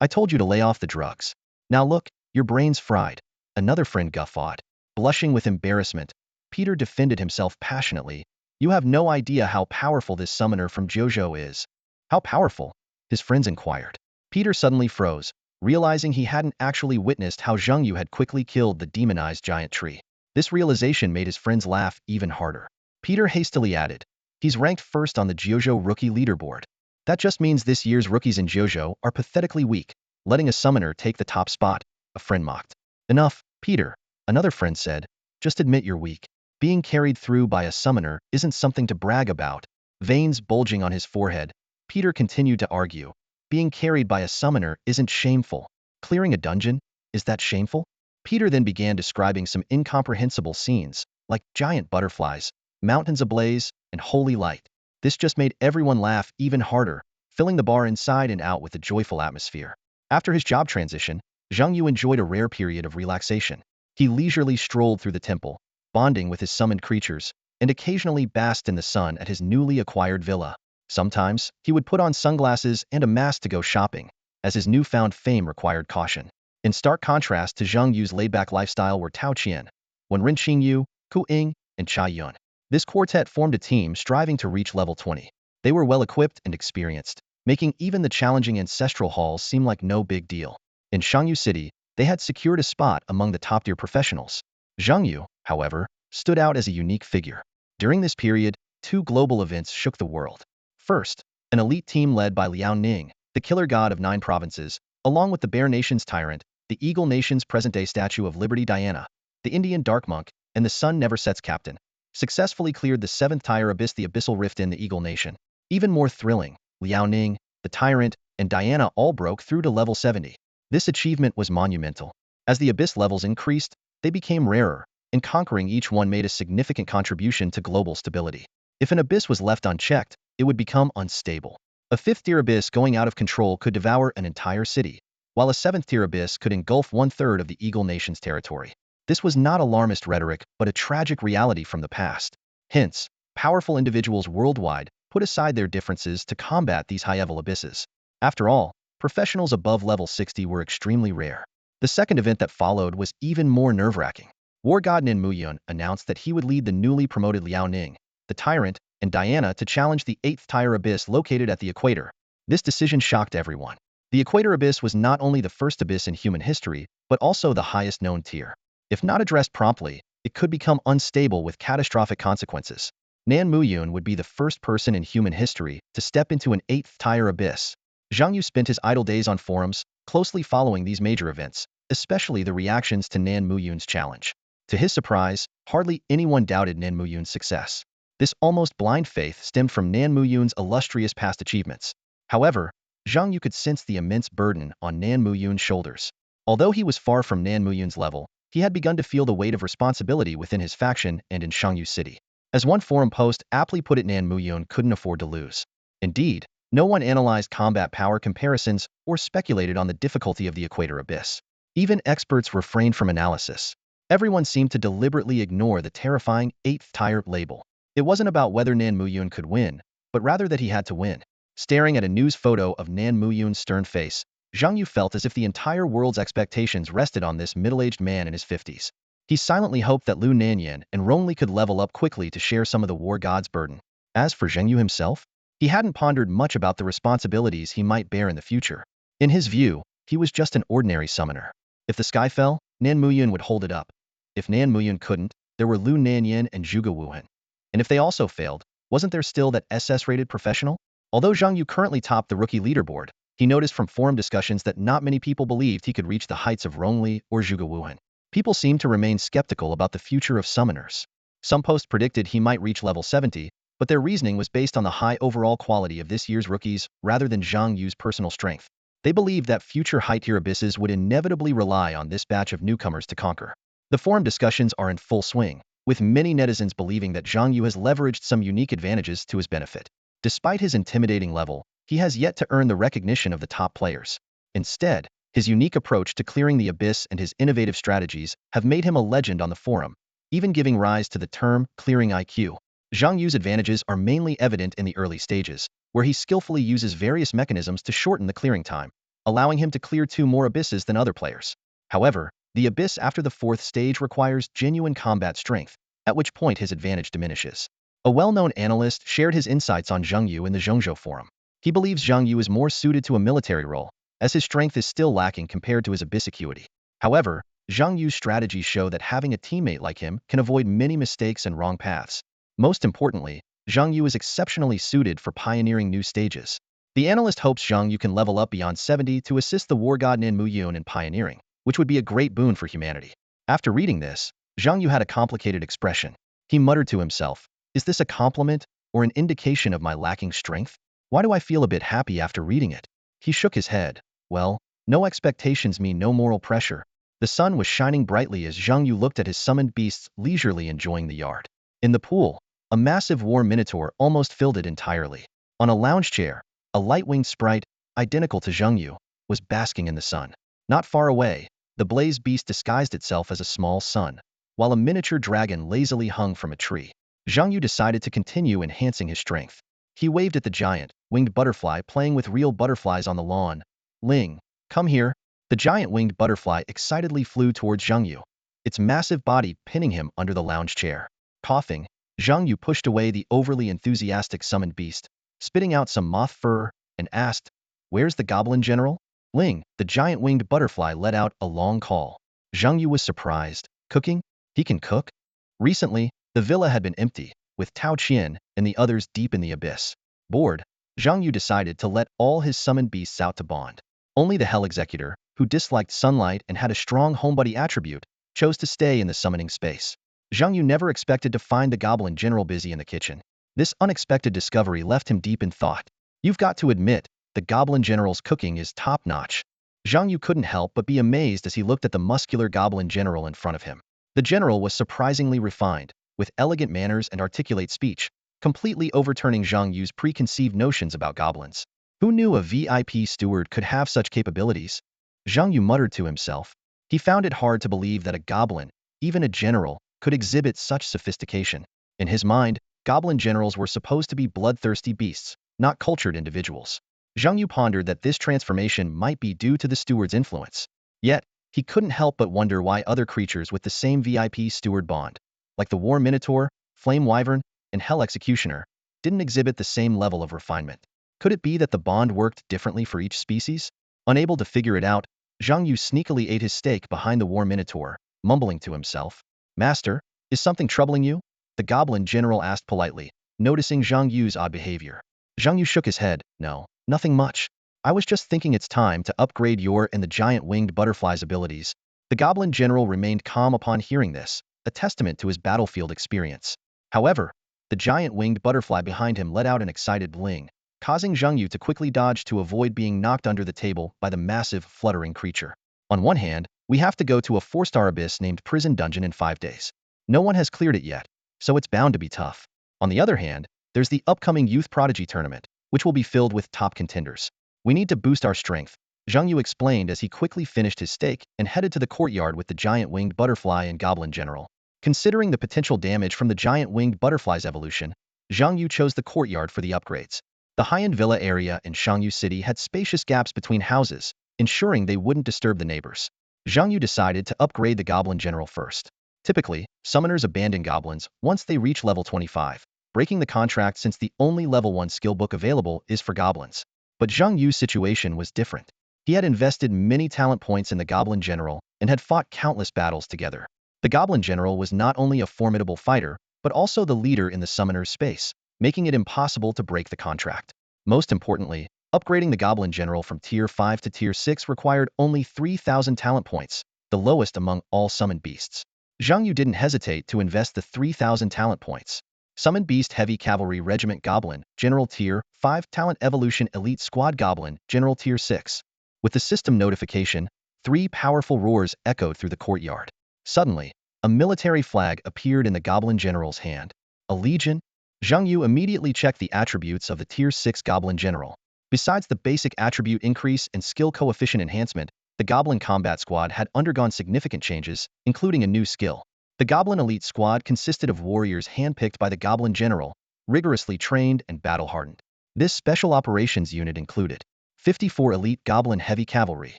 I told you to lay off the drugs. Now look, your brain's fried," another friend guffawed. Blushing with embarrassment, Peter defended himself passionately. "You have no idea how powerful this summoner from Jojo is." "How powerful?" his friends inquired. Peter suddenly froze, realizing he hadn't actually witnessed how Zhang Yu had quickly killed the demonized giant tree. This realization made his friends laugh even harder. Peter hastily added, "He's ranked first on the Jojo rookie leaderboard. That just means this year's rookies in Jojo are pathetically weak, letting a summoner take the top spot," a friend mocked. "Enough, Peter," another friend said. "Just admit you're weak. Being carried through by a summoner isn't something to brag about." Veins bulging on his forehead, Peter continued to argue. "Being carried by a summoner isn't shameful. Clearing a dungeon? Is that shameful?" Peter then began describing some incomprehensible scenes, like giant butterflies, mountains ablaze, and holy light. This just made everyone laugh even harder, filling the bar inside and out with a joyful atmosphere. After his job transition, Zhang Yu enjoyed a rare period of relaxation. He leisurely strolled through the temple, bonding with his summoned creatures, and occasionally basked in the sun at his newly acquired villa. Sometimes, he would put on sunglasses and a mask to go shopping, as his newfound fame required caution. In stark contrast to Zhang Yu's laid-back lifestyle were Tao Qian, Wen Qingyu, Ku Ying, and Chai Yun. This quartet formed a team striving to reach level 20. They were well-equipped and experienced, making even the challenging ancestral halls seem like no big deal. In Shangyu City, they had secured a spot among the top-tier professionals. Zhang Yu, however, stood out as a unique figure. During this period, 2 global events shook the world. First, an elite team led by Liao Ning, the killer god of 9 provinces, along with the Bear Nation's tyrant, the Eagle Nation's present-day Statue of Liberty Diana, the Indian Dark Monk, and the Sun Never Sets captain, successfully cleared the 7th-tier abyss, the Abyssal Rift in the Eagle Nation. Even more thrilling, Liao Ning, the tyrant, and Diana all broke through to level 70. This achievement was monumental. As the abyss levels increased, they became rarer, and conquering each one made a significant contribution to global stability. If an abyss was left unchecked, it would become unstable. A fifth-tier abyss going out of control could devour an entire city, while a seventh-tier abyss could engulf one-third of the Eagle Nation's territory. This was not alarmist rhetoric, but a tragic reality from the past. Hence, powerful individuals worldwide put aside their differences to combat these high-level abysses. After all, professionals above level 60 were extremely rare. The second event that followed was even more nerve-wracking. War god Nin Muyun announced that he would lead the newly promoted Liao Ning, the tyrant, and Diana to challenge the 8th-tier abyss located at the equator. This decision shocked everyone. The equator abyss was not only the first abyss in human history, but also the highest known tier. If not addressed promptly, it could become unstable with catastrophic consequences. Nan Muyun would be the first person in human history to step into an 8th-tier abyss. Zhang Yu spent his idle days on forums, closely following these major events, especially the reactions to Nan Muyun's challenge. To his surprise, hardly anyone doubted Nan Muyun's success. This almost blind faith stemmed from Nan Muyun's illustrious past achievements. However, Zhang Yu could sense the immense burden on Nan Muyun's shoulders. Although he was far from Nan Muyun's level, he had begun to feel the weight of responsibility within his faction and in Shangyu City. As one forum post aptly put it, Nan Muyun couldn't afford to lose. Indeed, no one analyzed combat power comparisons or speculated on the difficulty of the Equator Abyss. Even experts refrained from analysis. Everyone seemed to deliberately ignore the terrifying 8th-tier label. It wasn't about whether Nan Muyun could win, but rather that he had to win. Staring at a news photo of Nan Muyun's stern face, Zhang Yu felt as if the entire world's expectations rested on this middle-aged man in his 50s. He silently hoped that Lu Nanyan and Rongli could level up quickly to share some of the war god's burden. As for Zhang Yu himself, he hadn't pondered much about the responsibilities he might bear in the future. In his view, he was just an ordinary summoner. If the sky fell, Nan Muyun would hold it up. If Nan Muyun couldn't, there were Lu Nanyan and Zhuge Wuhan. And if they also failed, wasn't there still that SS-rated professional? Although Zhang Yu currently topped the rookie leaderboard, he noticed from forum discussions that not many people believed he could reach the heights of Rongli or Zhuge Wuhan. People seemed to remain skeptical about the future of summoners. Some posts predicted he might reach level 70, but their reasoning was based on the high overall quality of this year's rookies rather than Zhang Yu's personal strength. They believed that future high-tier abysses would inevitably rely on this batch of newcomers to conquer. The forum discussions are in full swing, with many netizens believing that Zhang Yu has leveraged some unique advantages to his benefit. Despite his intimidating level, he has yet to earn the recognition of the top players. Instead, his unique approach to clearing the abyss and his innovative strategies have made him a legend on the forum, even giving rise to the term clearing IQ. Zhang Yu's advantages are mainly evident in the early stages, where he skillfully uses various mechanisms to shorten the clearing time, allowing him to clear 2 more abysses than other players. However, the abyss after the 4th stage requires genuine combat strength, at which point his advantage diminishes. A well-known analyst shared his insights on Zhang Yu in the Zhongzhou forum. He believes Zhang Yu is more suited to a military role, as his strength is still lacking compared to his abyss acuity. However, Zhang Yu's strategies show that having a teammate like him can avoid many mistakes and wrong paths. Most importantly, Zhang Yu is exceptionally suited for pioneering new stages. The analyst hopes Zhang Yu can level up beyond 70 to assist the war god Nin Muyun in pioneering, which would be a great boon for humanity. After reading this, Zhang Yu had a complicated expression. He muttered to himself, "Is this a compliment or an indication of my lacking strength? Why do I feel a bit happy after reading it?" He shook his head. Well, no expectations mean no moral pressure. The sun was shining brightly as Zhang Yu looked at his summoned beasts leisurely enjoying the yard. In the pool, a massive war minotaur almost filled it entirely. On a lounge chair, a light-winged sprite, identical to Zhang Yu, was basking in the sun. Not far away, the blaze beast disguised itself as a small sun, while a miniature dragon lazily hung from a tree. Zhang Yu decided to continue enhancing his strength. He waved at the giant, winged butterfly playing with real butterflies on the lawn. "Ling, come here." The giant winged butterfly excitedly flew towards Zhang Yu, its massive body pinning him under the lounge chair. Coughing, Zhang Yu pushed away the overly enthusiastic summoned beast, spitting out some moth fur, and asked, "Where's the goblin general?" "Ling," the giant winged butterfly let out a long call. Zhang Yu was surprised. "Cooking? He can cook?" Recently, the villa had been empty, with Tao Qian and the others deep in the abyss. Bored, Zhang Yu decided to let all his summoned beasts out to bond. Only the Hell Executor, who disliked sunlight and had a strong homebody attribute, chose to stay in the summoning space. Zhang Yu never expected to find the goblin general busy in the kitchen. This unexpected discovery left him deep in thought. You've got to admit, the goblin general's cooking is top-notch. Zhang Yu couldn't help but be amazed as he looked at the muscular goblin general in front of him. The general was surprisingly refined, with elegant manners and articulate speech, completely overturning Zhang Yu's preconceived notions about goblins. Who knew a VIP steward could have such capabilities? Zhang Yu muttered to himself. He found it hard to believe that a goblin, even a general, could exhibit such sophistication. In his mind, goblin generals were supposed to be bloodthirsty beasts, not cultured individuals. Zhang Yu pondered that this transformation might be due to the steward's influence. Yet, he couldn't help but wonder why other creatures with the same VIP steward bond, like the War Minotaur, Flame Wyvern, and Hell Executioner, didn't exhibit the same level of refinement. Could it be that the bond worked differently for each species? Unable to figure it out, Zhang Yu sneakily ate his steak behind the War Minotaur, mumbling to himself. Master, is something troubling you? The goblin general asked politely, noticing Zhang Yu's odd behavior. Zhang Yu shook his head. No, nothing much. I was just thinking it's time to upgrade your and the giant winged butterfly's abilities. The goblin general remained calm upon hearing this, a testament to his battlefield experience. However, the giant winged butterfly behind him let out an excited bling, causing Zhang Yu to quickly dodge to avoid being knocked under the table by the massive, fluttering creature. On one hand, we have to go to a 4-star abyss named Prison Dungeon in 5 days. No one has cleared it yet, so it's bound to be tough. On the other hand, there's the upcoming Youth Prodigy Tournament, which will be filled with top contenders. We need to boost our strength, Zhang Yu explained as he quickly finished his steak and headed to the courtyard with the giant winged butterfly and goblin general. Considering the potential damage from the giant winged butterfly's evolution, Zhang Yu chose the courtyard for the upgrades. The high-end villa area in Shangyu City had spacious gaps between houses, ensuring they wouldn't disturb the neighbors. Zhang Yu decided to upgrade the goblin general first. Typically, summoners abandon goblins once they reach level 25, breaking the contract since the only level 1 skill book available is for goblins. But Zhang Yu's situation was different. He had invested many talent points in the goblin general and had fought countless battles together. The goblin general was not only a formidable fighter, but also the leader in the summoner's space, making it impossible to break the contract. Most importantly, upgrading the goblin general from tier 5 to tier 6 required only 3,000 talent points, the lowest among all summoned beasts. Zhang Yu didn't hesitate to invest the 3,000 talent points. Summoned Beast Heavy Cavalry Regiment Goblin, General Tier 5 Talent Evolution Elite Squad Goblin, General Tier 6. With the system notification, 3 powerful roars echoed through the courtyard. Suddenly, a military flag appeared in the goblin general's hand. A legion? Zhang Yu immediately checked the attributes of the Tier 6 Goblin General. Besides the basic attribute increase and skill coefficient enhancement, the Goblin Combat Squad had undergone significant changes, including a new skill. The Goblin Elite Squad consisted of warriors handpicked by the Goblin General, rigorously trained and battle-hardened. This Special Operations Unit included 54 Elite Goblin Heavy Cavalry,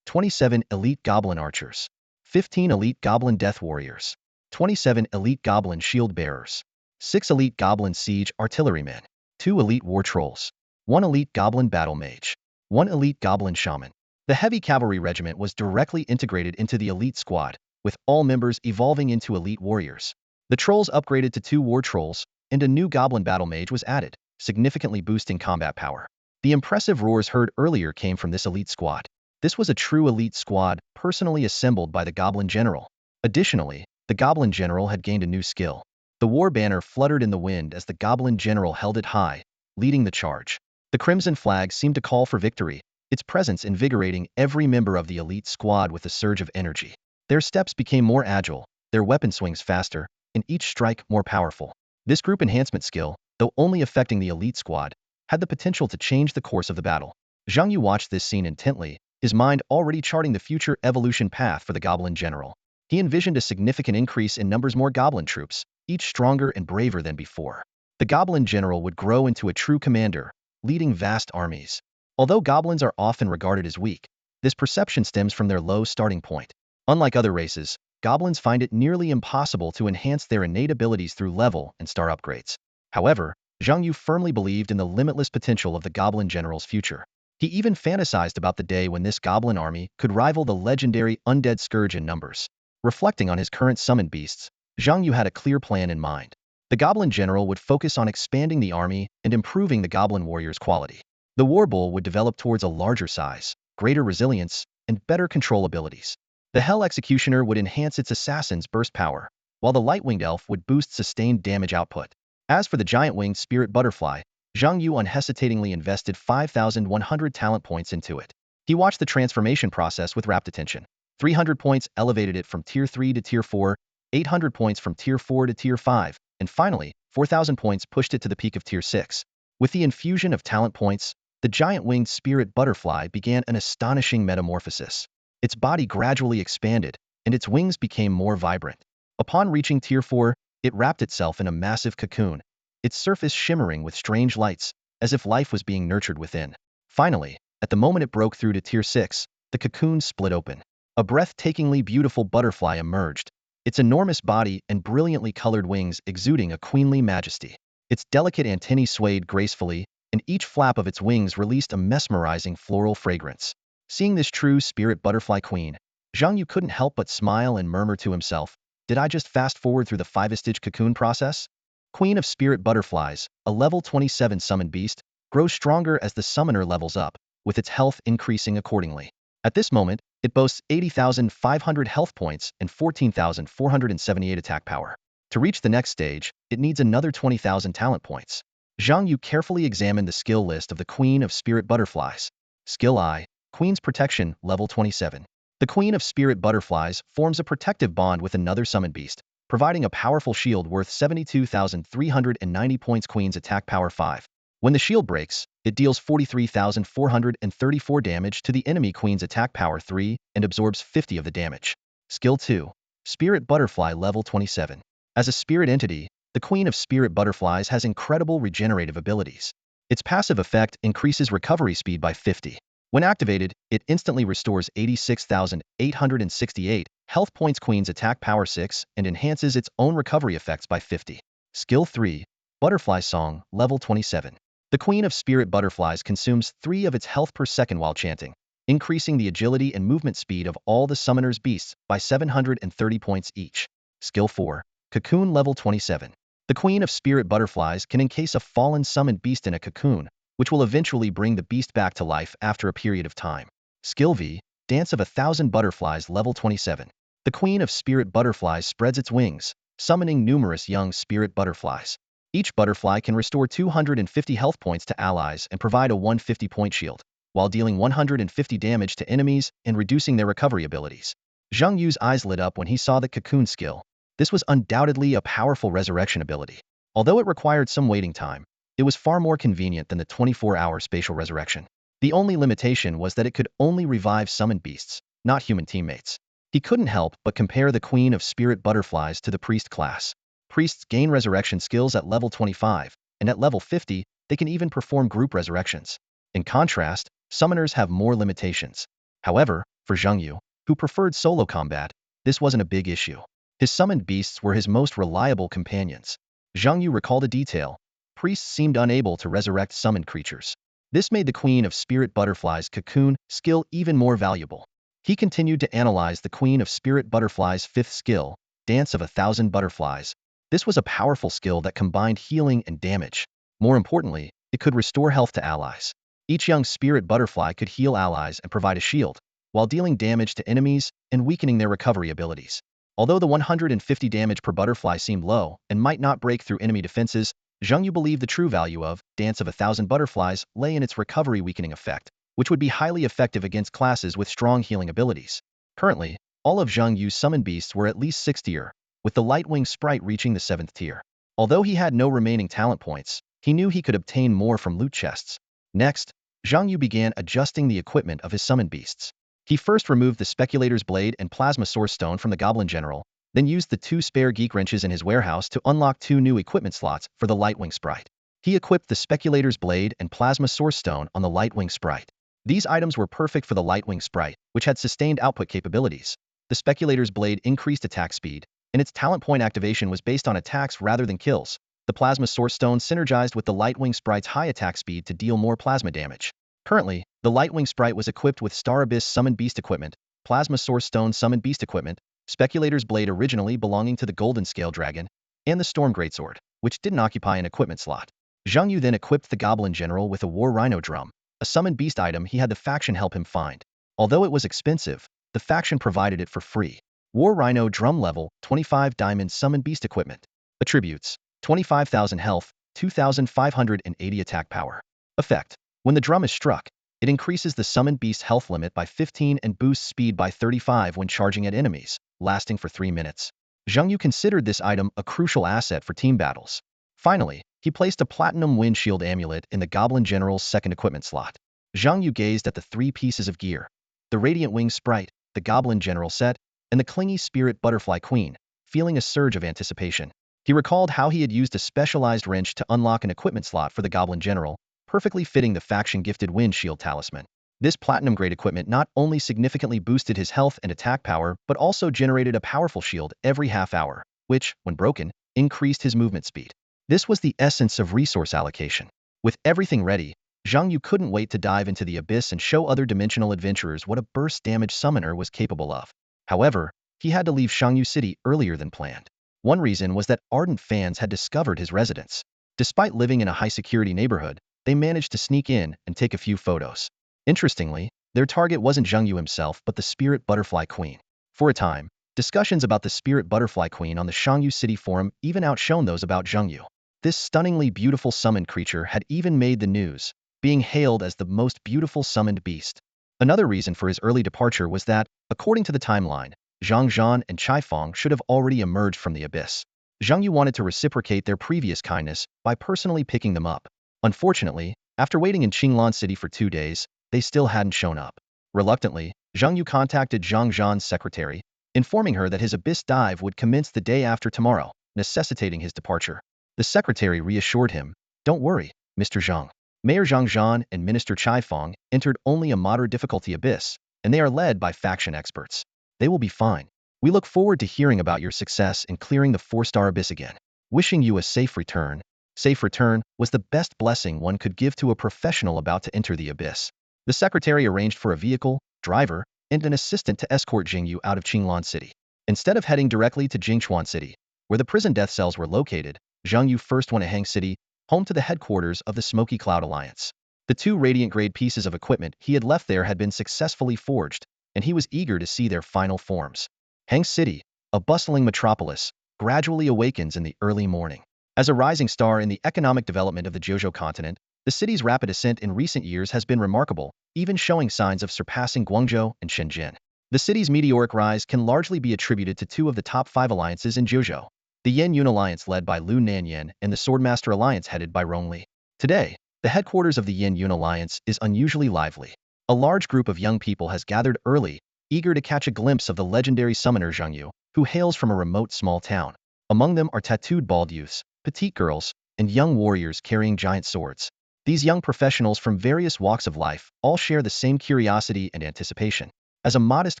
27 Elite Goblin Archers, 15 Elite Goblin Death Warriors, 27 Elite Goblin Shield Bearers, 6 Elite Goblin Siege Artillerymen, 2 Elite War Trolls, 1 Elite Goblin Battle Mage, 1 Elite Goblin Shaman. The Heavy Cavalry Regiment was directly integrated into the Elite Squad, with all members evolving into Elite Warriors. The Trolls upgraded to 2 War Trolls, and a new Goblin Battle Mage was added, significantly boosting combat power. The impressive roars heard earlier came from this Elite Squad. This was a true Elite Squad, personally assembled by the Goblin General. Additionally, the Goblin General had gained a new skill. The war banner fluttered in the wind as the Goblin General held it high, leading the charge. The crimson flag seemed to call for victory, its presence invigorating every member of the elite squad with a surge of energy. Their steps became more agile, their weapon swings faster, and each strike more powerful. This group enhancement skill, though only affecting the elite squad, had the potential to change the course of the battle. Zhang Yu watched this scene intently, his mind already charting the future evolution path for the Goblin General. He envisioned a significant increase in numbers more goblin troops, each stronger and braver than before. The Goblin General would grow into a true commander, leading vast armies. Although goblins are often regarded as weak, this perception stems from their low starting point. Unlike other races, goblins find it nearly impossible to enhance their innate abilities through level and star upgrades. However, Zhang Yu firmly believed in the limitless potential of the Goblin General's future. He even fantasized about the day when this goblin army could rival the legendary Undead Scourge in numbers. Reflecting on his current summoned beasts, Zhang Yu had a clear plan in mind. The Goblin General would focus on expanding the army and improving the Goblin Warrior's quality. The War Bull would develop towards a larger size, greater resilience, and better control abilities. The Hell Executioner would enhance its assassin's burst power, while the Light-Winged Elf would boost sustained damage output. As for the giant-winged Spirit Butterfly, Zhang Yu unhesitatingly invested 5,100 talent points into it. He watched the transformation process with rapt attention. 300 points elevated it from Tier 3 to Tier 4, 800 points from Tier 4 to Tier 5, and finally, 4,000 points pushed it to the peak of Tier 6. With the infusion of talent points, the giant-winged spirit butterfly began an astonishing metamorphosis. Its body gradually expanded, and its wings became more vibrant. Upon reaching Tier 4, it wrapped itself in a massive cocoon, its surface shimmering with strange lights, as if life was being nurtured within. Finally, at the moment it broke through to Tier 6, the cocoon split open. A breathtakingly beautiful butterfly emerged, its enormous body and brilliantly colored wings exuding a queenly majesty. Its delicate antennae swayed gracefully, and each flap of its wings released a mesmerizing floral fragrance. Seeing this true spirit butterfly queen, Zhang Yu couldn't help but smile and murmur to himself, "Did I just fast forward through the 5-stage cocoon process?" Queen of Spirit Butterflies, a level 27 summon beast, grows stronger as the summoner levels up, with its health increasing accordingly. At this moment, it boasts 80,500 health points and 14,478 attack power. To reach the next stage, it needs another 20,000 talent points. Zhang Yu carefully examined the skill list of the Queen of Spirit Butterflies. Skill I, Queen's Protection, level 27. The Queen of Spirit Butterflies forms a protective bond with another summon beast, providing a powerful shield worth 72,390 points. Queen's attack power 5. When the shield breaks, it deals 43,434 damage to the enemy. Queen's attack power 3 and absorbs 50 of the damage. Skill 2. Spirit Butterfly, level 27. As a spirit entity, the Queen of Spirit Butterflies has incredible regenerative abilities. Its passive effect increases recovery speed by 50. When activated, it instantly restores 86,868 health points. Queen's attack power 6 and enhances its own recovery effects by 50. Skill 3. Butterfly Song, level 27. The Queen of Spirit Butterflies consumes 3 of its health per second while chanting, increasing the agility and movement speed of all the summoner's beasts by 730 points each. Skill 4. Cocoon, level 27. The Queen of Spirit Butterflies can encase a fallen summoned beast in a cocoon, which will eventually bring the beast back to life after a period of time. Skill V. Dance of 1,000 Butterflies, level 27. The Queen of Spirit Butterflies spreads its wings, summoning numerous young spirit butterflies. Each butterfly can restore 250 health points to allies and provide a 150-point shield, while dealing 150 damage to enemies and reducing their recovery abilities. Zhang Yu's eyes lit up when he saw the cocoon skill. This was undoubtedly a powerful resurrection ability. Although it required some waiting time, it was far more convenient than the 24-hour spatial resurrection. The only limitation was that it could only revive summoned beasts, not human teammates. He couldn't help but compare the Queen of Spirit Butterflies to the Priest class. Priests gain resurrection skills at level 25, and at level 50, they can even perform group resurrections. In contrast, summoners have more limitations. However, for Zhang Yu, who preferred solo combat, this wasn't a big issue. His summoned beasts were his most reliable companions. Zhang Yu recalled a detail. Priests seemed unable to resurrect summoned creatures. This made the Queen of Spirit Butterflies' cocoon skill even more valuable. He continued to analyze the Queen of Spirit Butterflies' 5th skill, Dance of 1,000 Butterflies. This was a powerful skill that combined healing and damage. More importantly, it could restore health to allies. Each young spirit butterfly could heal allies and provide a shield, while dealing damage to enemies and weakening their recovery abilities. Although the 150 damage per butterfly seemed low and might not break through enemy defenses, Zhang Yu believed the true value of Dance of 1,000 Butterflies lay in its recovery weakening effect, which would be highly effective against classes with strong healing abilities. Currently, all of Zhang Yu's summoned beasts were at least 6th tier, with the Lightwing Sprite reaching the 7th tier. Although he had no remaining talent points, he knew he could obtain more from loot chests. Next, Zhang Yu began adjusting the equipment of his summoned beasts. He first removed the Speculator's Blade and Plasma Source Stone from the Goblin General, then used the 2 spare Geek Wrenches in his warehouse to unlock 2 new equipment slots for the Lightwing Sprite. He equipped the Speculator's Blade and Plasma Source Stone on the Lightwing Sprite. These items were perfect for the Lightwing Sprite, which had sustained output capabilities. The Speculator's Blade increased attack speed, and its talent point activation was based on attacks rather than kills. The Plasma Source Stone synergized with the Lightwing Sprite's high attack speed to deal more plasma damage. Currently, the Lightwing Sprite was equipped with Star Abyss Summoned Beast equipment, Plasma Source Stone Summoned Beast equipment, Speculator's Blade originally belonging to the Golden Scale Dragon, and the Storm Greatsword, which didn't occupy an equipment slot. Zhang Yu then equipped the Goblin General with a War Rhino Drum, a summoned beast item he had the faction help him find. Although it was expensive, the faction provided it for free. War Rhino Drum level, 25 Diamond Summoned Beast equipment. Attributes: 25,000 health, 2,580 attack power. Effect: when the drum is struck, it increases the summoned beast's health limit by 15 and boosts speed by 35 when charging at enemies, lasting for 3 minutes. Zhang Yu considered this item a crucial asset for team battles. Finally, He placed a platinum windshield amulet in the Goblin General's second equipment slot. Zhang Yu gazed at the three pieces of gear: the Radiant Wing Sprite, the Goblin General set, and the Clingy Spirit Butterfly Queen, feeling a surge of anticipation. He recalled how he had used a specialized wrench to unlock an equipment slot for the Goblin General, perfectly fitting the faction-gifted windshield talisman. This platinum-grade equipment not only significantly boosted his health and attack power, but also generated a powerful shield every half hour, which, when broken, increased his movement speed. This was the essence of resource allocation. With everything ready, Zhang Yu couldn't wait to dive into the abyss and show other dimensional adventurers what a burst-damage summoner was capable of. However, he had to leave Shangyu City earlier than planned. One reason was that ardent fans had discovered his residence. Despite living in a high-security neighborhood, they managed to sneak in and take a few photos. Interestingly, their target wasn't Zhang Yu himself but the Spirit Butterfly Queen. For a time, discussions about the Spirit Butterfly Queen on the Shangyu City forum even outshone those about Zhang Yu. This stunningly beautiful summoned creature had even made the news, being hailed as the most beautiful summoned beast. Another reason for his early departure was that, according to the timeline, Zhang Zhan and Chai Fong should have already emerged from the abyss. Zhang Yu wanted to reciprocate their previous kindness by personally picking them up. Unfortunately, after waiting in Qinglan City for 2 days, they still hadn't shown up. Reluctantly, Zhang Yu contacted Zhang Zhan's secretary, informing her that his abyss dive would commence the day after tomorrow, necessitating his departure. The secretary reassured him, "Don't worry, Mr. Zhang. Mayor Zhang Zhan and Minister Chai Fong entered only a moderate difficulty abyss, and they are led by faction experts. They will be fine. We look forward to hearing about your success in clearing the 4-star abyss again. Wishing you a safe return." Safe return was the best blessing one could give to a professional about to enter the abyss. The secretary arranged for a vehicle, driver, and an assistant to escort Jingyu out of Qinglan City. Instead of heading directly to Jingchuan City, where the prison death cells were located, Zhang Yu first went to Hang City, home to the headquarters of the Smoky Cloud Alliance. The 2 Radiant-grade pieces of equipment he had left there had been successfully forged, and he was eager to see their final forms. Hang City, a bustling metropolis, gradually awakens in the early morning. As a rising star in the economic development of the Jiuzhou continent, the city's rapid ascent in recent years has been remarkable, even showing signs of surpassing Guangzhou and Shenzhen. The city's meteoric rise can largely be attributed to 2 of the top 5 alliances in Jiuzhou: the Yan Yun Alliance led by Lu Nanyan and the Swordmaster Alliance headed by Rong Li. Today, the headquarters of the Yan Yun Alliance is unusually lively. A large group of young people has gathered early, eager to catch a glimpse of the legendary summoner Zhang Yu, who hails from a remote small town. Among them are tattooed bald youths, petite girls, and young warriors carrying giant swords. These young professionals from various walks of life all share the same curiosity and anticipation. As a modest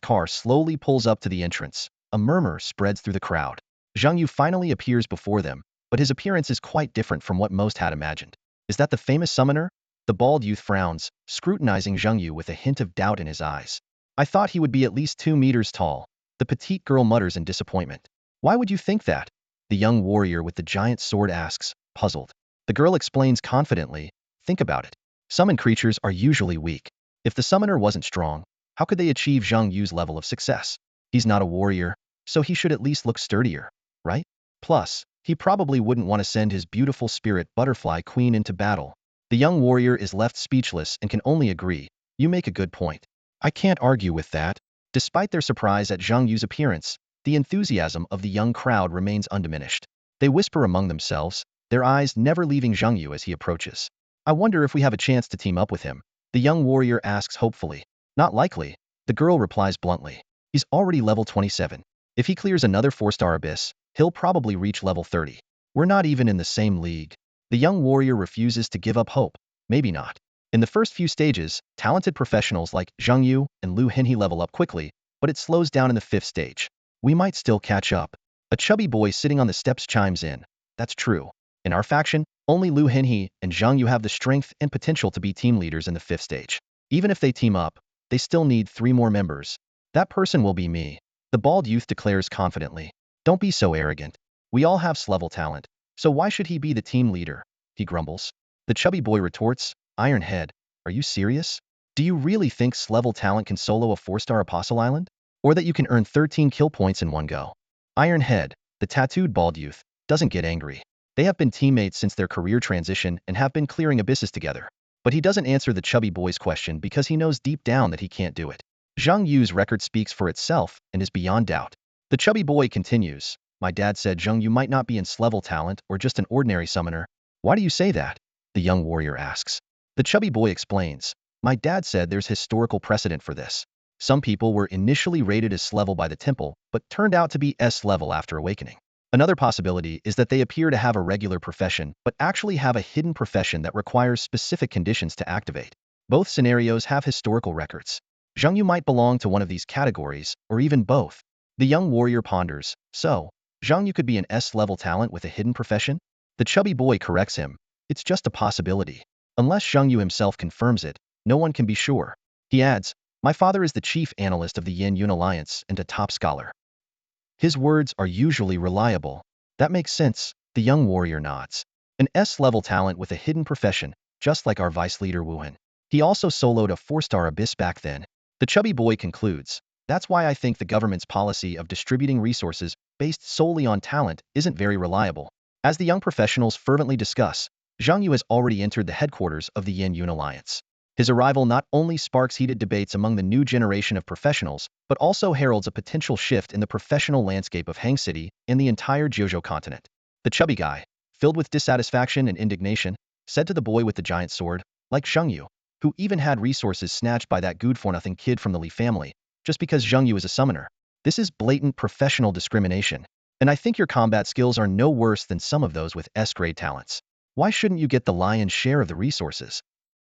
car slowly pulls up to the entrance, a murmur spreads through the crowd. Zhang Yu finally appears before them, but his appearance is quite different from what most had imagined. Is that the famous summoner? The bald youth frowns, scrutinizing Zhang Yu with a hint of doubt in his eyes. I thought he would be at least 2 meters tall. The petite girl mutters in disappointment. Why would you think that? The young warrior with the giant sword asks, puzzled. The girl explains confidently, think about it. Summoned creatures are usually weak. If the summoner wasn't strong, how could they achieve Zhang Yu's level of success? He's not a warrior, so he should at least look sturdier, right? Plus, he probably wouldn't want to send his beautiful Spirit Butterfly Queen into battle. The young warrior is left speechless and can only agree. You make a good point. I can't argue with that. Despite their surprise at Zhang Yu's appearance, the enthusiasm of the young crowd remains undiminished. They whisper among themselves, their eyes never leaving Zhang Yu as he approaches. I wonder if we have a chance to team up with him. The young warrior asks hopefully. Not likely, the girl replies bluntly. He's already level 27. If he clears another 4-star abyss, he'll probably reach level 30. We're not even in the same league. The young warrior refuses to give up hope. Maybe not. In the first few stages, talented professionals like Zhang Yu and Lu Henhe level up quickly, but it slows down in the 5th stage. We might still catch up. A chubby boy sitting on the steps chimes in. That's true. In our faction, only Lu Henhe and Zhang Yu have the strength and potential to be team leaders in the 5th stage. Even if they team up, they still need 3 more members. That person will be me. The bald youth declares confidently. Don't be so arrogant. We all have S-level talent, so why should he be the team leader? He grumbles. The chubby boy retorts, Iron Head, are you serious? Do you really think S-level talent can solo a 4-star Apostle Island? Or that you can earn 13 kill points in one go? Iron Head, the tattooed bald youth, doesn't get angry. They have been teammates since their career transition and have been clearing abysses together. But he doesn't answer the chubby boy's question because he knows deep down that he can't do it. Zhang Yu's record speaks for itself and is beyond doubt. The chubby boy continues, my dad said Zhang Yu might not be in S-level talent or just an ordinary summoner, Why do you say that? The young warrior asks. The chubby boy explains. My dad said there's historical precedent for this. Some people were initially rated as S-level by the temple, but turned out to be S-level after awakening. Another possibility is that they appear to have a regular profession, but actually have a hidden profession that requires specific conditions to activate. Both scenarios have historical records. Zhang Yu might belong to one of these categories, or even both. The young warrior ponders. So, Zhang Yu could be an S-level talent with a hidden profession? The chubby boy corrects him. It's just a possibility. Unless Zhang Yu himself confirms it, no one can be sure. He adds, my father is the chief analyst of the Yin-Yun Alliance and a top scholar. His words are usually reliable. That makes sense. The young warrior nods. An S-level talent with a hidden profession, just like our vice leader Wuhan. He also soloed a 4-star abyss back then. The chubby boy concludes, that's why I think the government's policy of distributing resources based solely on talent isn't very reliable. As the young professionals fervently discuss, Zhang Yu has already entered the headquarters of the Yin-Yun Alliance. His arrival not only sparks heated debates among the new generation of professionals, but also heralds a potential shift in the professional landscape of Hang City and the entire Jiuzhou continent. The chubby guy, filled with dissatisfaction and indignation, said to the boy with the giant sword, like Zhang Yu, who even had resources snatched by that good-for-nothing kid from the Li family, just because Zhang Yu is a summoner. This is blatant professional discrimination, and I think your combat skills are no worse than some of those with S-grade talents. Why shouldn't you get the lion's share of the resources?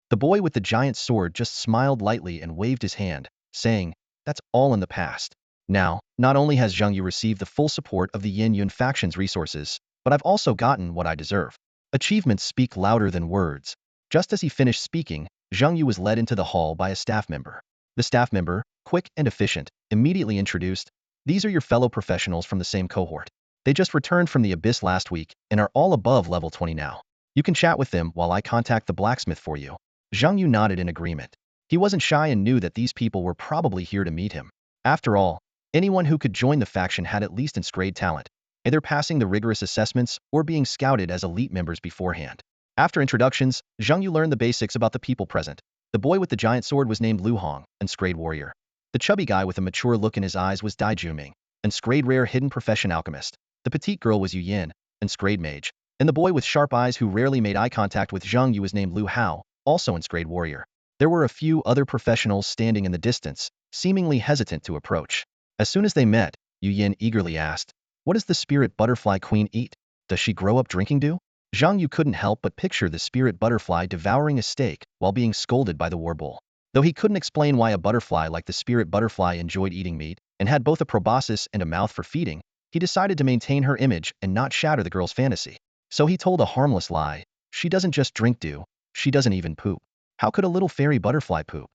The boy with the giant sword just smiled lightly and waved his hand, saying, that's all in the past. Now, not only has Zhang Yu received the full support of the Yin-Yun faction's resources, but I've also gotten what I deserve. Achievements speak louder than words. Just as he finished speaking, Zhang Yu was led into the hall by a staff member. The staff member, quick and efficient, immediately introduced, these are your fellow professionals from the same cohort. They just returned from the Abyss last week and are all above level 20 now. You can chat with them while I contact the blacksmith for you. Zhang Yu nodded in agreement. He wasn't shy and knew that these people were probably here to meet him. After all, anyone who could join the faction had at least S-grade talent, either passing the rigorous assessments or being scouted as elite members beforehand. After introductions, Zhang Yu learned the basics about the people present. The boy with the giant sword was named Lu Hong, S-grade warrior. The chubby guy with a mature look in his eyes was Dai Junming, S-grade rare hidden profession alchemist. The petite girl was Yu Yin, S-grade mage. And the boy with sharp eyes who rarely made eye contact with Zhang Yu was named Lu Hao, also S-grade warrior. There were a few other professionals standing in the distance, seemingly hesitant to approach. As soon as they met, Yu Yin eagerly asked, what does the spirit butterfly queen eat? Does she grow up drinking dew? Zhang Yu couldn't help but picture the spirit butterfly devouring a steak while being scolded by the war bull. Though he couldn't explain why a butterfly like the spirit butterfly enjoyed eating meat and had both a proboscis and a mouth for feeding, he decided to maintain her image and not shatter the girl's fantasy. So he told a harmless lie, she doesn't just drink dew, she doesn't even poop. How could a little fairy butterfly poop?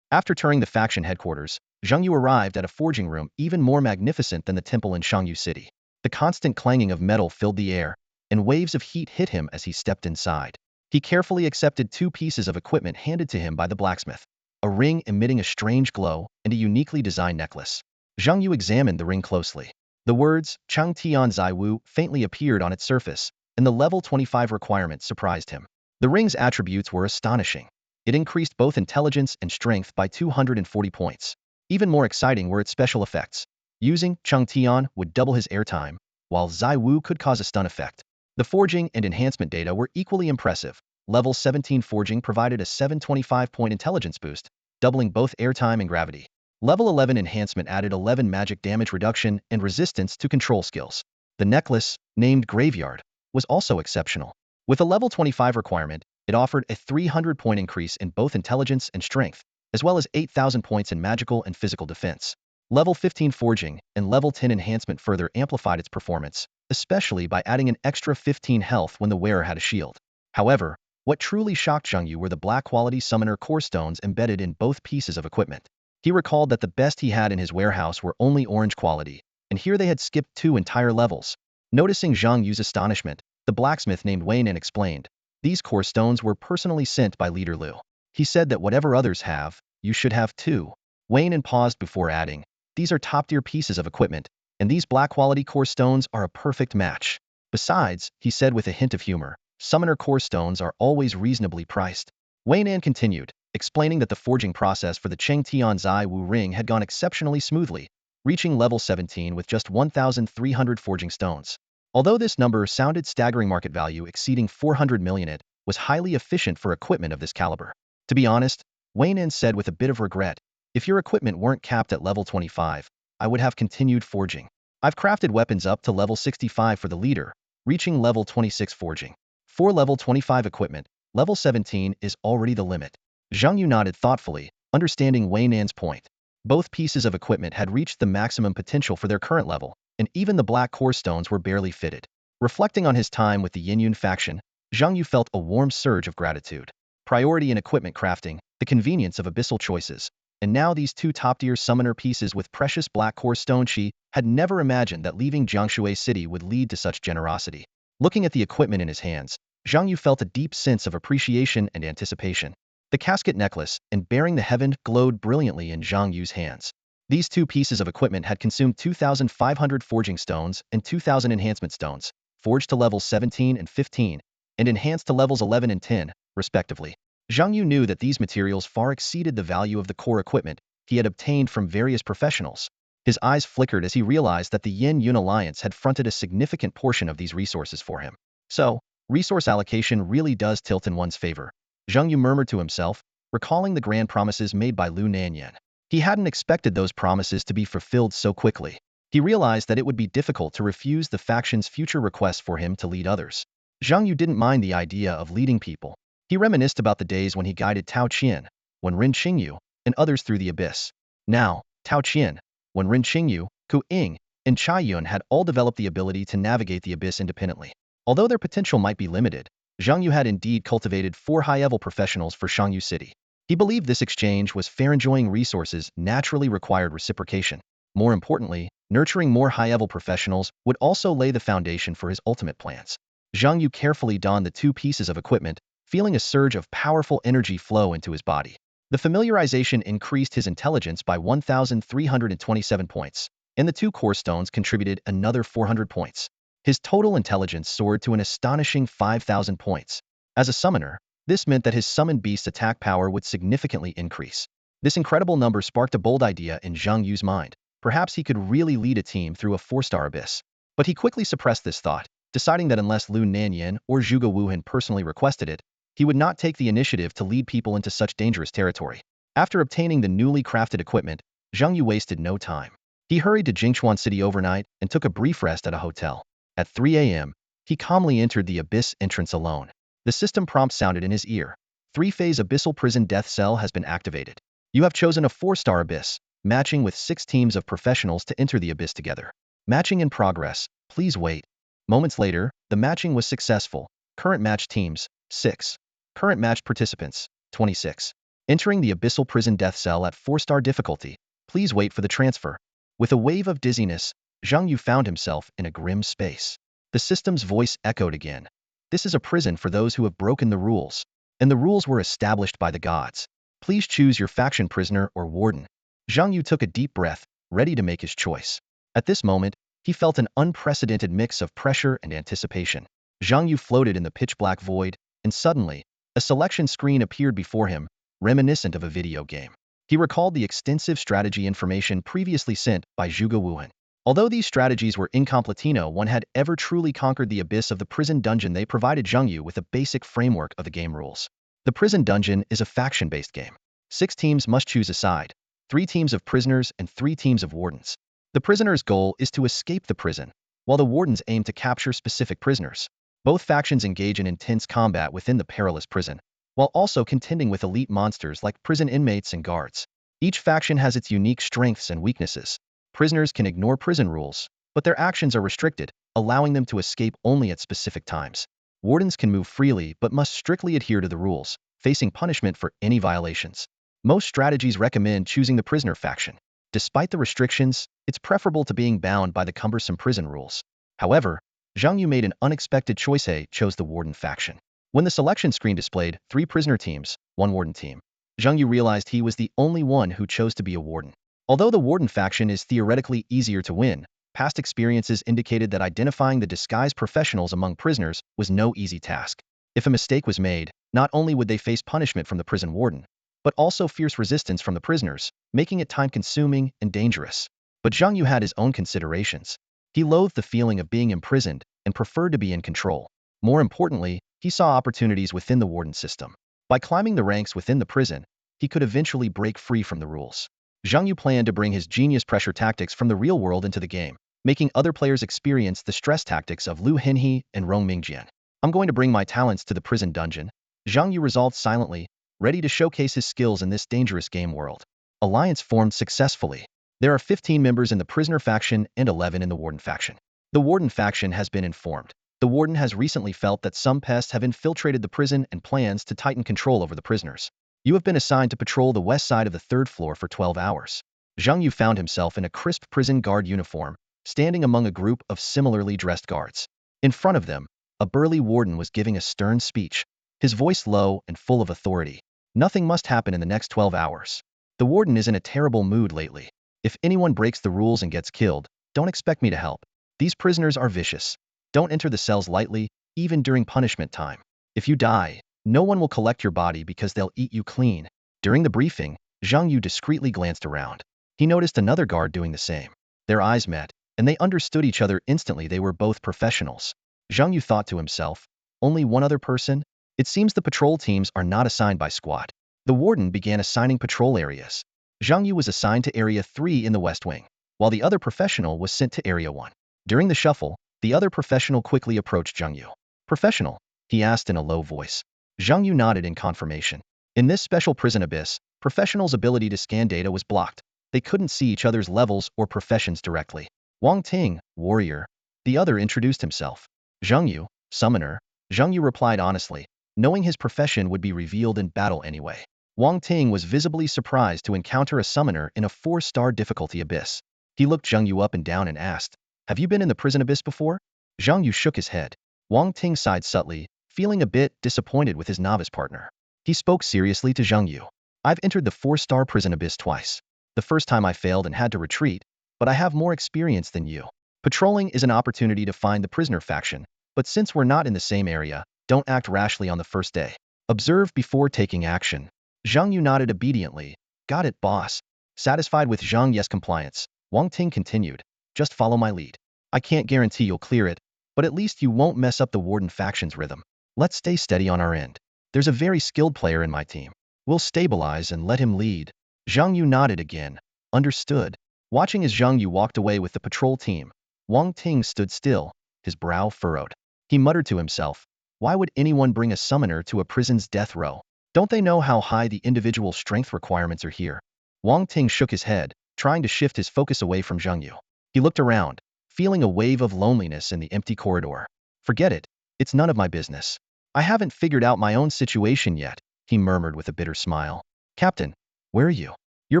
After touring the faction headquarters, Zhang Yu arrived at a forging room even more magnificent than the temple in Shangyu City. The constant clanging of metal filled the air, and waves of heat hit him as he stepped inside. He carefully accepted 2 pieces of equipment handed to him by the blacksmith, a ring emitting a strange glow and a uniquely designed necklace. Zhang Yu examined the ring closely. The words, Chang Tian Zai Wu, faintly appeared on its surface, and the level 25 requirement surprised him. The ring's attributes were astonishing. It increased both intelligence and strength by 240 points. Even more exciting were its special effects. Using Chang Tian would double his airtime, while Zai Wu could cause a stun effect. The forging and enhancement data were equally impressive. Level 17 forging provided a 725-point intelligence boost, doubling both airtime and gravity. Level 11 enhancement added 11 magic damage reduction and resistance to control skills. The necklace, named Graveyard, was also exceptional. With a level 25 requirement, it offered a 300-point increase in both intelligence and strength, as well as 8,000 points in magical and physical defense. Level 15 forging and level 10 enhancement further amplified its performance, especially by adding an extra 15 health when the wearer had a shield. However, what truly shocked Zhang Yu were the black-quality summoner core stones embedded in both pieces of equipment. He recalled that the best he had in his warehouse were only orange quality, and here they had skipped 2 entire levels. Noticing Zhang Yu's astonishment, the blacksmith named Wayne and explained, these core stones were personally sent by Leader Liu. He said that whatever others have, you should have too. Wayne and paused before adding, these are top-tier pieces of equipment, and these black-quality core stones are a perfect match. Besides, he said with a hint of humor, summoner core stones are always reasonably priced. Wayne An continued, explaining that the forging process for the Cheng Tian Zai Wu ring had gone exceptionally smoothly, reaching level 17 with just 1,300 forging stones. Although this number sounded staggering, market value exceeding 400 million, it was highly efficient for equipment of this caliber. To be honest, Wayne said with a bit of regret, if your equipment weren't capped at level 25, I would have continued forging. I've crafted weapons up to level 65 for the leader, reaching level 26 forging. For level 25 equipment, level 17 is already the limit. Zhang Yu nodded thoughtfully, understanding Wei Nan's point. Both pieces of equipment had reached the maximum potential for their current level, and even the black core stones were barely fitted. Reflecting on his time with the Yinyun faction, Zhang Yu felt a warm surge of gratitude. Priority in equipment crafting, the convenience of abyssal choices, and now these two top-tier summoner pieces with precious black core stone. She had never imagined that leaving Jiangshui City would lead to such generosity. Looking at the equipment in his hands, Zhang Yu felt a deep sense of appreciation and anticipation. The casket necklace and bearing the heaven glowed brilliantly in Zhang Yu's hands. These two pieces of equipment had consumed 2,500 forging stones and 2,000 enhancement stones, forged to levels 17 and 15, and enhanced to levels 11 and 10, respectively. Zhang Yu knew that these materials far exceeded the value of the core equipment he had obtained from various professionals. His eyes flickered as he realized that the Yin-Yun Alliance had fronted a significant portion of these resources for him. So, resource allocation really does tilt in one's favor. Zhang Yu murmured to himself, recalling the grand promises made by Lu Nanyan. He hadn't expected those promises to be fulfilled so quickly. He realized that it would be difficult to refuse the faction's future requests for him to lead others. Zhang Yu didn't mind the idea of leading people. He reminisced about the days when he guided Tao Qian, when Ren Qingyu, and others through the abyss. Now, Tao Qian, when Ren Qingyu, Ku Ying, and Chai Yun had all developed the ability to navigate the abyss independently. Although their potential might be limited, Zhang Yu had indeed cultivated 4 high-level professionals for Shangyu City. He believed this exchange was fair. Enjoying resources naturally required reciprocation. More importantly, nurturing more high-level professionals would also lay the foundation for his ultimate plans. Zhang Yu carefully donned the 2 pieces of equipment, feeling a surge of powerful energy flow into his body. The familiarization increased his intelligence by 1,327 points, and the 2 core stones contributed another 400 points. His total intelligence soared to an astonishing 5,000 points. As a summoner, this meant that his summoned beast's attack power would significantly increase. This incredible number sparked a bold idea in Zhang Yu's mind. Perhaps he could really lead a team through a 4-star abyss. But he quickly suppressed this thought, deciding that unless Lu Nanyan or Zhuge Wuhan personally requested it, he would not take the initiative to lead people into such dangerous territory. After obtaining the newly crafted equipment, Zhang Yu wasted no time. He hurried to Jingchuan City overnight and took a brief rest at a hotel. At 3 a.m., he calmly entered the abyss entrance alone. The system prompt sounded in his ear. 3-phase abyssal prison death cell has been activated. You have chosen a 4-star abyss, matching with 6 teams of professionals to enter the abyss together. Matching in progress, please wait. Moments later, the matching was successful. Current match teams, 6. Current match participants, 26. Entering the abyssal prison death cell at 4-star difficulty. Please wait for the transfer. With a wave of dizziness, Zhang Yu found himself in a grim space. The system's voice echoed again. This is a prison for those who have broken the rules. And the rules were established by the gods. Please choose your faction prisoner or warden. Zhang Yu took a deep breath, ready to make his choice. At this moment, he felt an unprecedented mix of pressure and anticipation. Zhang Yu floated in the pitch-black void, and suddenly, a selection screen appeared before him, reminiscent of a video game. He recalled the extensive strategy information previously sent by Zhuge Wuhan. Although these strategies were incomplete, no one had ever truly conquered the abyss of the prison dungeon. They provided Zhang Yu with a basic framework of the game rules. The prison dungeon is a faction-based game. 6 teams must choose a side, 3 teams of prisoners and 3 teams of wardens. The prisoner's goal is to escape the prison, while the wardens aim to capture specific prisoners. Both factions engage in intense combat within the perilous prison, while also contending with elite monsters like prison inmates and guards. Each faction has its unique strengths and weaknesses. Prisoners can ignore prison rules, but their actions are restricted, allowing them to escape only at specific times. Wardens can move freely but must strictly adhere to the rules, facing punishment for any violations. Most strategies recommend choosing the prisoner faction. Despite the restrictions, it's preferable to being bound by the cumbersome prison rules. However, Zhang Yu made an unexpected choice. He chose the warden faction. When the selection screen displayed 3 prisoner teams, 1 warden team, Zhang Yu realized he was the only one who chose to be a warden. Although the warden faction is theoretically easier to win, past experiences indicated that identifying the disguised professionals among prisoners was no easy task. If a mistake was made, not only would they face punishment from the prison warden, but also fierce resistance from the prisoners, making it time-consuming and dangerous. But Zhang Yu had his own considerations. He loathed the feeling of being imprisoned and preferred to be in control. More importantly, he saw opportunities within the warden system. By climbing the ranks within the prison, he could eventually break free from the rules. Zhang Yu planned to bring his genius pressure tactics from the real world into the game, making other players experience the stress tactics of Liu Henhe and Rong Mingjian. I'm going to bring my talents to the prison dungeon, Zhang Yu resolved silently, ready to showcase his skills in this dangerous game world. Alliance formed successfully. There are 15 members in the prisoner faction and 11 in the warden faction. The warden faction has been informed. The warden has recently felt that some pests have infiltrated the prison and plans to tighten control over the prisoners. You have been assigned to patrol the west side of the 3rd floor for 12 hours. Zhang Yu found himself in a crisp prison guard uniform, standing among a group of similarly dressed guards. In front of them, a burly warden was giving a stern speech, his voice low and full of authority. Nothing must happen in the next 12 hours. The warden is in a terrible mood lately. If anyone breaks the rules and gets killed, don't expect me to help. These prisoners are vicious. Don't enter the cells lightly, even during punishment time. If you die, no one will collect your body because they'll eat you clean. During the briefing, Zhang Yu discreetly glanced around. He noticed another guard doing the same. Their eyes met, and they understood each other instantly. They were both professionals. Zhang Yu thought to himself, only one other person? It seems the patrol teams are not assigned by squad. The warden began assigning patrol areas. Zhang Yu was assigned to Area 3 in the West Wing, while the other professional was sent to Area 1. During the shuffle, the other professional quickly approached Zhang Yu. Professional? He asked in a low voice. Zhang Yu nodded in confirmation. In this special prison abyss, professionals' ability to scan data was blocked. They couldn't see each other's levels or professions directly. Wang Ting, warrior. The other introduced himself. Zhang Yu, summoner. Zhang Yu replied honestly, knowing his profession would be revealed in battle anyway. Wang Ting was visibly surprised to encounter a summoner in a 4-star difficulty abyss. He looked Zhang Yu up and down and asked, have you been in the prison abyss before? Zhang Yu shook his head. Wang Ting sighed subtly, feeling a bit disappointed with his novice partner. He spoke seriously to Zhang Yu. I've entered the 4-star prison abyss twice. The first time I failed and had to retreat, but I have more experience than you. Patrolling is an opportunity to find the prisoner faction, but since we're not in the same area, don't act rashly on the first day. Observe before taking action. Zhang Yu nodded obediently. Got it, boss. Satisfied with Zhang Yu's compliance, Wang Ting continued. Just follow my lead. I can't guarantee you'll clear it, but at least you won't mess up the warden faction's rhythm. Let's stay steady on our end. There's a very skilled player in my team. We'll stabilize and let him lead. Zhang Yu nodded again. Understood. Watching as Zhang Yu walked away with the patrol team, Wang Ting stood still, his brow furrowed. He muttered to himself, why would anyone bring a summoner to a prison's death row? Don't they know how high the individual strength requirements are here? Wang Ting shook his head, trying to shift his focus away from Zhang Yu. He looked around, feeling a wave of loneliness in the empty corridor. Forget it. It's none of my business. I haven't figured out my own situation yet, he murmured with a bitter smile. Captain, where are you? Your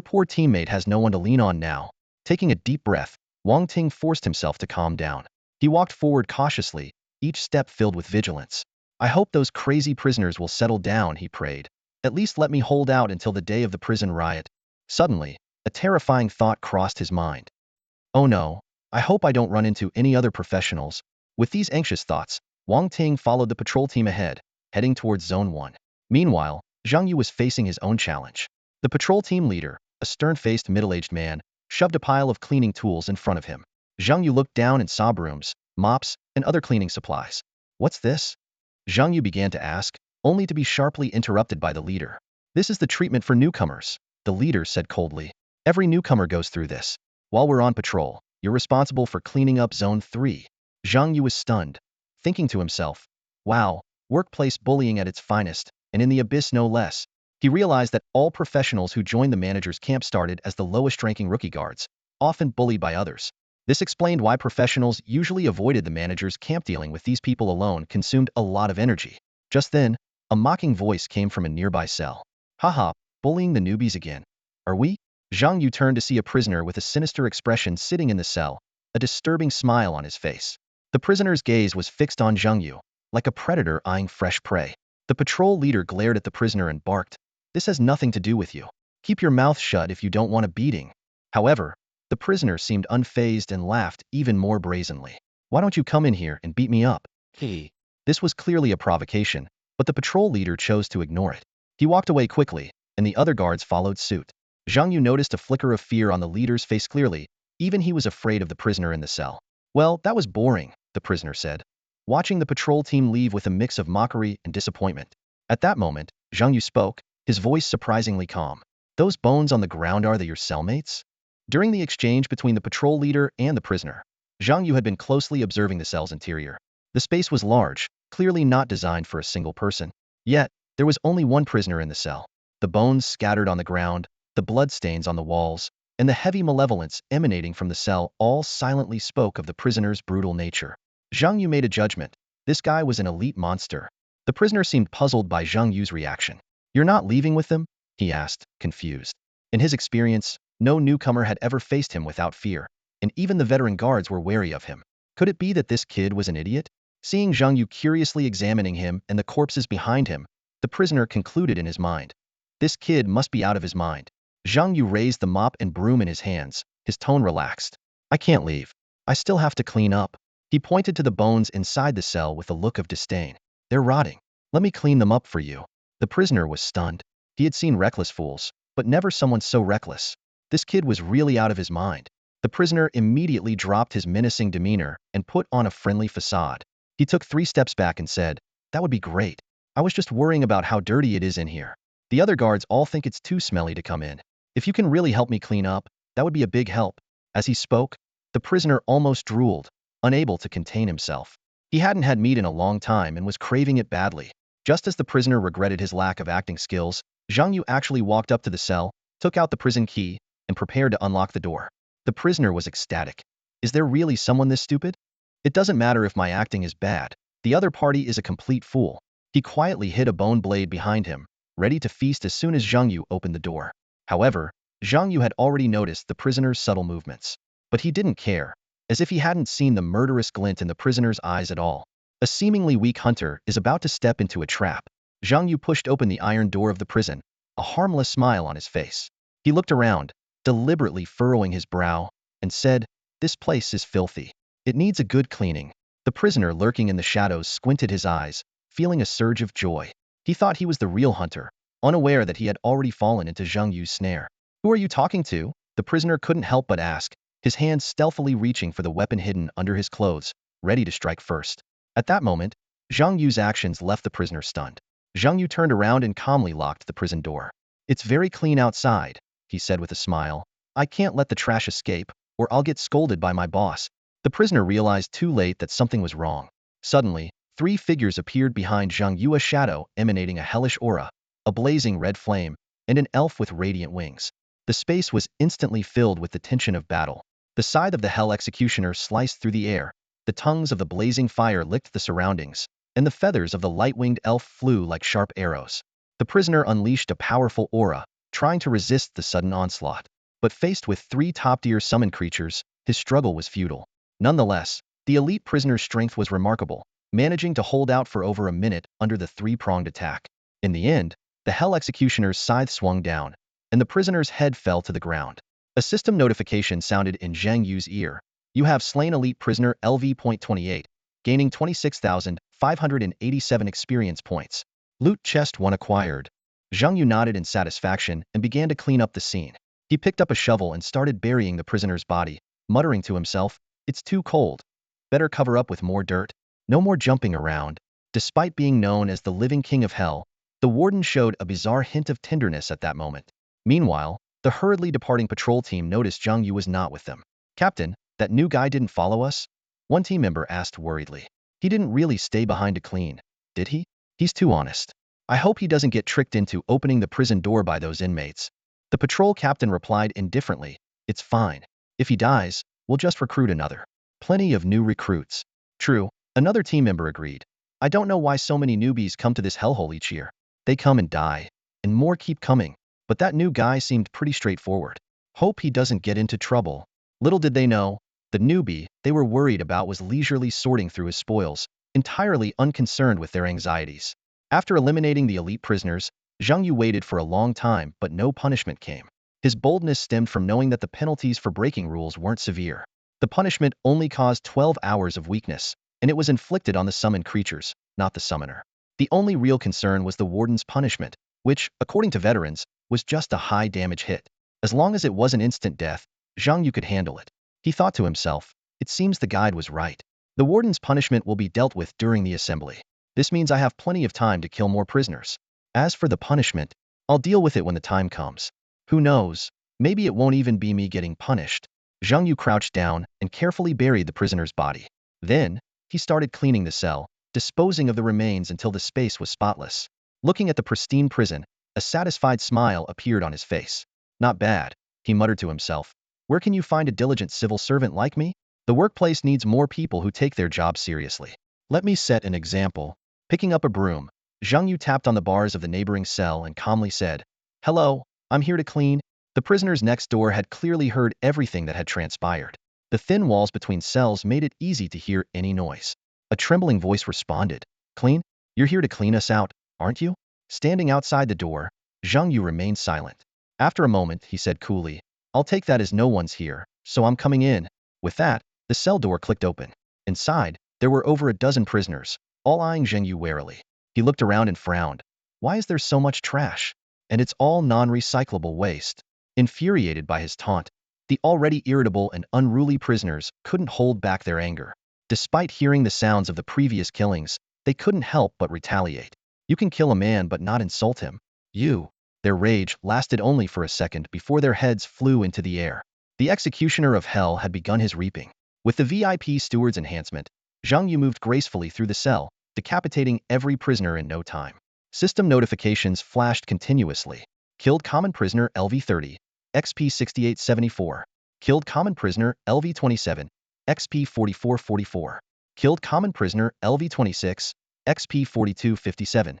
poor teammate has no one to lean on now. Taking a deep breath, Wang Ting forced himself to calm down. He walked forward cautiously, each step filled with vigilance. I hope those crazy prisoners will settle down, he prayed. At least let me hold out until the day of the prison riot. Suddenly, a terrifying thought crossed his mind. Oh no, I hope I don't run into any other professionals. With these anxious thoughts, Wang Ting followed the patrol team ahead, heading towards Zone 1. Meanwhile, Zhang Yu was facing his own challenge. The patrol team leader, a stern-faced middle-aged man, shoved a pile of cleaning tools in front of him. Zhang Yu looked down and saw brooms, mops, and other cleaning supplies. What's this? Zhang Yu began to ask, only to be sharply interrupted by the leader. This is the treatment for newcomers, the leader said coldly. Every newcomer goes through this. While we're on patrol, you're responsible for cleaning up Zone 3. Zhang Yu was stunned, thinking to himself, wow, workplace bullying at its finest, and in the abyss no less. He realized that all professionals who joined the manager's camp started as the lowest-ranking rookie guards, often bullied by others. This explained why professionals usually avoided the manager's camp. Dealing with these people alone consumed a lot of energy. Just then, a mocking voice came from a nearby cell. Haha, bullying the newbies again. Are we? Zhang Yu turned to see a prisoner with a sinister expression sitting in the cell, a disturbing smile on his face. The prisoner's gaze was fixed on Zhang Yu, like a predator eyeing fresh prey. The patrol leader glared at the prisoner and barked, this has nothing to do with you. Keep your mouth shut if you don't want a beating. However, the prisoner seemed unfazed and laughed even more brazenly. Why don't you come in here and beat me up? Hey. This was clearly a provocation, but the patrol leader chose to ignore it. He walked away quickly, and the other guards followed suit. Zhang Yu noticed a flicker of fear on the leader's face clearly. Even he was afraid of the prisoner in the cell. Well, that was boring, the prisoner said. watching the patrol team leave with a mix of mockery and disappointment. At that moment, Zhang Yu spoke, his voice surprisingly calm. Those bones on the ground, are they your cellmates? During the exchange between the patrol leader and the prisoner, Zhang Yu had been closely observing the cell's interior. The space was large, clearly not designed for a single person. Yet, there was only one prisoner in the cell. The bones scattered on the ground, the bloodstains on the walls, and the heavy malevolence emanating from the cell all silently spoke of the prisoner's brutal nature. Zhang Yu made a judgment. This guy was an elite monster. The prisoner seemed puzzled by Zhang Yu's reaction. "You're not leaving with them?" he asked, confused. In his experience, no newcomer had ever faced him without fear, and even the veteran guards were wary of him. Could it be that this kid was an idiot? Seeing Zhang Yu curiously examining him and the corpses behind him, the prisoner concluded in his mind. This kid must be out of his mind. Zhang Yu raised the mop and broom in his hands, his tone relaxed. "I can't leave. I still have to clean up." He pointed to the bones inside the cell with a look of disdain. "They're rotting. Let me clean them up for you." The prisoner was stunned. He had seen reckless fools, but never someone so reckless. This kid was really out of his mind. The prisoner immediately dropped his menacing demeanor and put on a friendly facade. He took 3 steps back and said, "That would be great. I was just worrying about how dirty it is in here. The other guards all think it's too smelly to come in. If you can really help me clean up, that would be a big help." As he spoke, the prisoner almost drooled, unable to contain himself. He hadn't had meat in a long time and was craving it badly. Just as the prisoner regretted his lack of acting skills, Zhang Yu actually walked up to the cell, took out the prison key, and prepared to unlock the door. The prisoner was ecstatic. Is there really someone this stupid? It doesn't matter if my acting is bad. The other party is a complete fool. He quietly hid a bone blade behind him, ready to feast as soon as Zhang Yu opened the door. However, Zhang Yu had already noticed the prisoner's subtle movements. But he didn't care, as if he hadn't seen the murderous glint in the prisoner's eyes at all. A seemingly weak hunter is about to step into a trap. Zhang Yu pushed open the iron door of the prison, a harmless smile on his face. He looked around, deliberately furrowing his brow, and said, "This place is filthy. It needs a good cleaning." The prisoner lurking in the shadows squinted his eyes, feeling a surge of joy. He thought he was the real hunter, unaware that he had already fallen into Zhang Yu's snare. "Who are you talking to?" The prisoner couldn't help but ask, his hand stealthily reaching for the weapon hidden under his clothes, ready to strike first. At that moment, Zhang Yu's actions left the prisoner stunned. Zhang Yu turned around and calmly locked the prison door. "It's very clean outside," he said with a smile. "I can't let the trash escape, or I'll get scolded by my boss." The prisoner realized too late that something was wrong. Suddenly, 3 figures appeared behind Zhang Yu, a shadow emanating a hellish aura, a blazing red flame, and an elf with radiant wings. The space was instantly filled with the tension of battle. The scythe of the Hell Executioner sliced through the air, the tongues of the blazing fire licked the surroundings, and the feathers of the light-winged elf flew like sharp arrows. The prisoner unleashed a powerful aura, trying to resist the sudden onslaught. But faced with 3 top-tier summon creatures, his struggle was futile. Nonetheless, the elite prisoner's strength was remarkable, managing to hold out for over a minute under the 3-pronged attack. In the end, the Hell Executioner's scythe swung down, and the prisoner's head fell to the ground. A system notification sounded in Zhang Yu's ear. "You have slain elite prisoner LV.28, gaining 26,587 experience points. Loot chest 1 acquired." Zhang Yu nodded in satisfaction and began to clean up the scene. He picked up a shovel and started burying the prisoner's body, muttering to himself, "It's too cold. Better cover up with more dirt. No more jumping around." Despite being known as the living king of hell, the warden showed a bizarre hint of tenderness at that moment. Meanwhile, the hurriedly departing patrol team noticed Zhang Yu was not with them. "Captain, that new guy didn't follow us?" one team member asked worriedly. "He didn't really stay behind to clean, did he? He's too honest. I hope he doesn't get tricked into opening the prison door by those inmates." The patrol captain replied indifferently, "It's fine. If he dies, we'll just recruit another. Plenty of new recruits." "True," another team member agreed. "I don't know why so many newbies come to this hellhole each year. They come and die, and more keep coming. But that new guy seemed pretty straightforward. Hope he doesn't get into trouble." Little did they know, the newbie they were worried about was leisurely sorting through his spoils, entirely unconcerned with their anxieties. After eliminating the elite prisoners, Zhang Yu waited for a long time, but no punishment came. His boldness stemmed from knowing that the penalties for breaking rules weren't severe. The punishment only caused 12 hours of weakness, and it was inflicted on the summoned creatures, not the summoner. The only real concern was the warden's punishment, which, according to veterans, was just a high-damage hit. As long as it wasn't instant death, Zhang Yu could handle it. He thought to himself, it seems the guide was right. The warden's punishment will be dealt with during the assembly. This means I have plenty of time to kill more prisoners. As for the punishment, I'll deal with it when the time comes. Who knows? Maybe it won't even be me getting punished. Zhang Yu crouched down and carefully buried the prisoner's body. Then, he started cleaning the cell, disposing of the remains until the space was spotless. Looking at the pristine prison, a satisfied smile appeared on his face. Not bad, he muttered to himself. Where can you find a diligent civil servant like me? The workplace needs more people who take their job seriously. Let me set an example. Picking up a broom, Zhang Yu tapped on the bars of the neighboring cell and calmly said, "Hello, I'm here to clean." The prisoners next door had clearly heard everything that had transpired. The thin walls between cells made it easy to hear any noise. A trembling voice responded, "Clean? You're here to clean us out, aren't you?" Standing outside the door, Zhang Yu remained silent. After a moment, he said coolly, "I'll take that as no one's here, so I'm coming in." With that, the cell door clicked open. Inside, there were over a dozen prisoners, all eyeing Zhang Yu warily. He looked around and frowned. Why is there so much trash? And it's all non-recyclable waste. Infuriated by his taunt, the already irritable and unruly prisoners couldn't hold back their anger. Despite hearing the sounds of the previous killings, they couldn't help but retaliate. You can kill a man but not insult him. You. Their rage lasted only for a second before their heads flew into the air. The executioner of hell had begun his reaping. With the VIP steward's enhancement, Zhang Yu moved gracefully through the cell, decapitating every prisoner in no time. System notifications flashed continuously. Killed common prisoner LV30, XP 6874. Killed common prisoner LV27, XP 4444. Killed common prisoner LV26, XP 4257.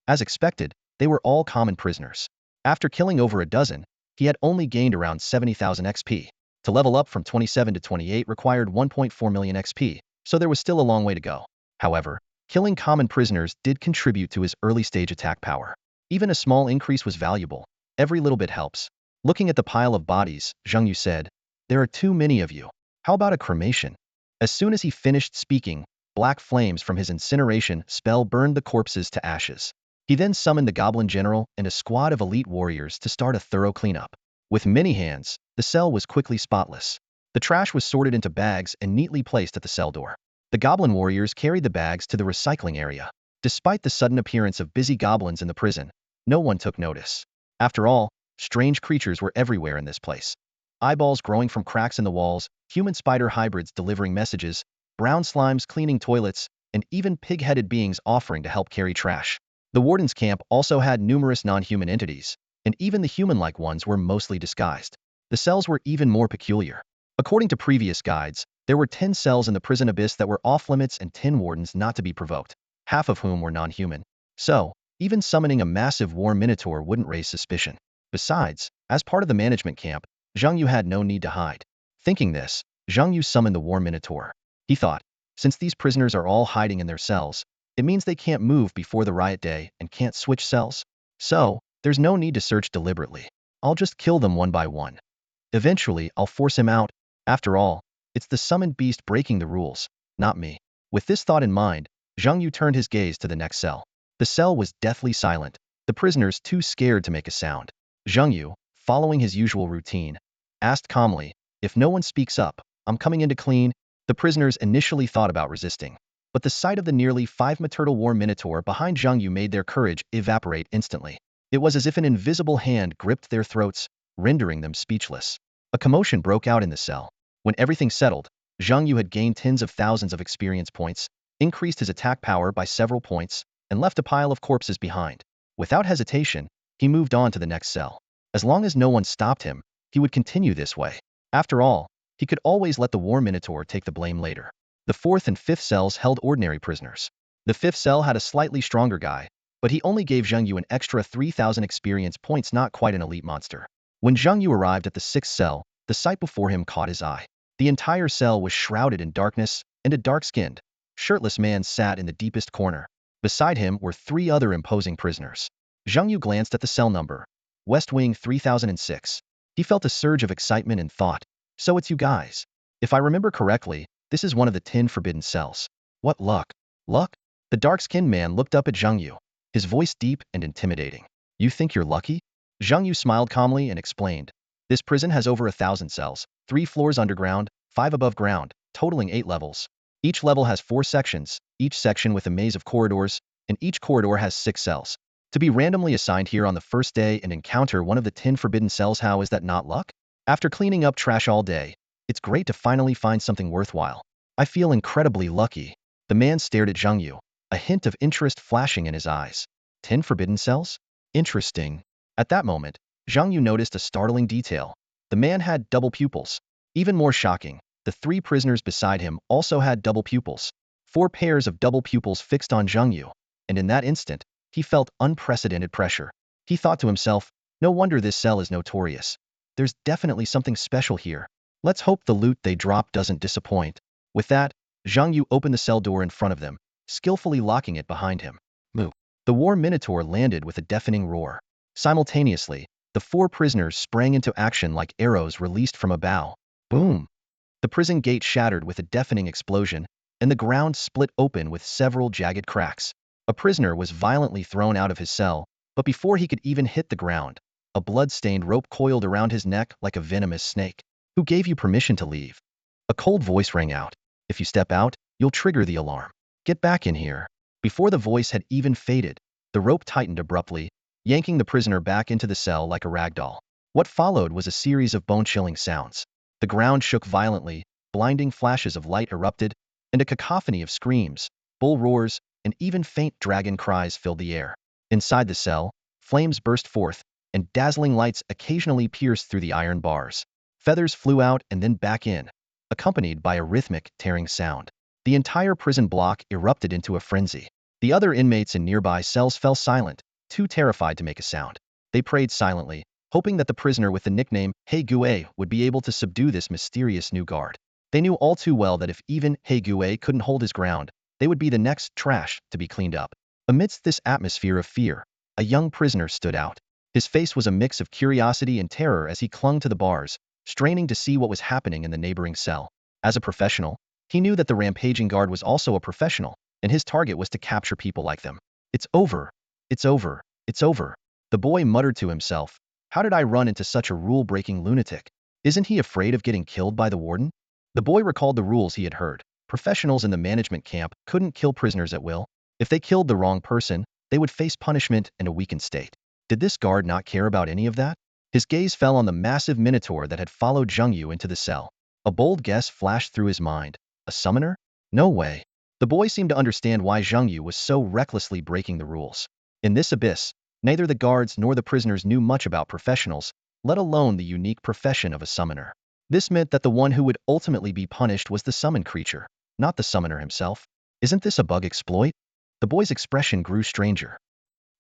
As expected, they were all common prisoners. After killing over a dozen, he had only gained around 70,000 XP. To level up from 27 to 28 required 1.4 million XP, so there was still a long way to go. However, killing common prisoners did contribute to his early-stage attack power. Even a small increase was valuable. Every little bit helps. Looking at the pile of bodies, Zhang Yu said, "There are too many of you. How about a cremation?" As soon as he finished speaking, black flames from his incineration spell burned the corpses to ashes. He then summoned the Goblin General and a squad of elite warriors to start a thorough cleanup. With many hands, the cell was quickly spotless. The trash was sorted into bags and neatly placed at the cell door. The Goblin warriors carried the bags to the recycling area. Despite the sudden appearance of busy goblins in the prison, no one took notice. After all, strange creatures were everywhere in this place. Eyeballs growing from cracks in the walls, human spider hybrids delivering messages, brown slimes cleaning toilets, and even pig-headed beings offering to help carry trash. The warden's camp also had numerous non-human entities, and even the human-like ones were mostly disguised. The cells were even more peculiar. According to previous guides, there were 10 cells in the prison abyss that were off-limits and 10 wardens not to be provoked, half of whom were non-human. So, even summoning a massive war minotaur wouldn't raise suspicion. Besides, as part of the management camp, Zhang Yu had no need to hide. Thinking this, Zhang Yu summoned the war minotaur. He thought, since these prisoners are all hiding in their cells, it means they can't move before the riot day and can't switch cells. So, there's no need to search deliberately. I'll just kill them one by one. Eventually, I'll force him out. After all, it's the summoned beast breaking the rules, not me. With this thought in mind, Zhang Yu turned his gaze to the next cell. The cell was deathly silent, the prisoners too scared to make a sound. Zhang Yu, following his usual routine, asked calmly, "If no one speaks up, I'm coming in to clean." The prisoners initially thought about resisting, but the sight of the nearly 5-meter war minotaur behind Zhang Yu made their courage evaporate instantly. It was as if an invisible hand gripped their throats, rendering them speechless. A commotion broke out in the cell. When everything settled, Zhang Yu had gained tens of thousands of experience points, increased his attack power by several points, and left a pile of corpses behind. Without hesitation, he moved on to the next cell. As long as no one stopped him, he would continue this way. After all, he could always let the war minotaur take the blame later. The 4th and 5th cells held ordinary prisoners. The 5th cell had a slightly stronger guy, but he only gave Zhang Yu an extra 3,000 experience points, not quite an elite monster. When Zhang Yu arrived at the 6th cell, the sight before him caught his eye. The entire cell was shrouded in darkness, and a dark-skinned, shirtless man sat in the deepest corner. Beside him were 3 other imposing prisoners. Zhang Yu glanced at the cell number, West Wing 3006. He felt a surge of excitement and thought, so it's you guys. If I remember correctly, this is one of the 10 forbidden cells. What luck? Luck? The dark-skinned man looked up at Zhang Yu, his voice deep and intimidating. You think you're lucky? Zhang Yu smiled calmly and explained. This prison has over 1,000 cells, 3 floors underground, 5 above ground, totaling 8 levels. Each level has 4 sections, each section with a maze of corridors, and each corridor has 6 cells. To be randomly assigned here on the first day and encounter one of the 10 forbidden cells, how is that not luck? After cleaning up trash all day, it's great to finally find something worthwhile. I feel incredibly lucky. The man stared at Zhang Yu, a hint of interest flashing in his eyes. 10 forbidden cells? Interesting. At that moment, Zhang Yu noticed a startling detail. The man had double pupils. Even more shocking, the 3 prisoners beside him also had double pupils. 4 pairs of double pupils fixed on Zhang Yu, and in that instant, he felt unprecedented pressure. He thought to himself, no wonder this cell is notorious. There's definitely something special here. Let's hope the loot they drop doesn't disappoint. With that, Zhang Yu opened the cell door in front of them, skillfully locking it behind him. Moo. The war minotaur landed with a deafening roar. Simultaneously, the 4 prisoners sprang into action like arrows released from a bow. Boom! The prison gate shattered with a deafening explosion, and the ground split open with several jagged cracks. A prisoner was violently thrown out of his cell, but before he could even hit the ground, a blood-stained rope coiled around his neck like a venomous snake. Who gave you permission to leave? A cold voice rang out. If you step out, you'll trigger the alarm. Get back in here. Before the voice had even faded, the rope tightened abruptly, yanking the prisoner back into the cell like a rag doll. What followed was a series of bone-chilling sounds. The ground shook violently, blinding flashes of light erupted, and a cacophony of screams, bull roars, and even faint dragon cries filled the air. Inside the cell, flames burst forth, and dazzling lights occasionally pierced through the iron bars. Feathers flew out and then back in, accompanied by a rhythmic, tearing sound. The entire prison block erupted into a frenzy. The other inmates in nearby cells fell silent, too terrified to make a sound. They prayed silently, hoping that the prisoner with the nickname He Gue would be able to subdue this mysterious new guard. They knew all too well that if even He Gue couldn't hold his ground, they would be the next trash to be cleaned up. Amidst this atmosphere of fear, a young prisoner stood out. His face was a mix of curiosity and terror as he clung to the bars, straining to see what was happening in the neighboring cell. As a professional, he knew that the rampaging guard was also a professional, and his target was to capture people like them. It's over. It's over. It's over. The boy muttered to himself. How did I run into such a rule-breaking lunatic? Isn't he afraid of getting killed by the warden? The boy recalled the rules he had heard. Professionals in the management camp couldn't kill prisoners at will. If they killed the wrong person, they would face punishment and a weakened state. Did this guard not care about any of that? His gaze fell on the massive minotaur that had followed Zhang Yu into the cell. A bold guess flashed through his mind. A summoner? No way. The boy seemed to understand why Zhang Yu was so recklessly breaking the rules. In this abyss, neither the guards nor the prisoners knew much about professionals, let alone the unique profession of a summoner. This meant that the one who would ultimately be punished was the summoned creature, not the summoner himself. Isn't this a bug exploit? The boy's expression grew stranger.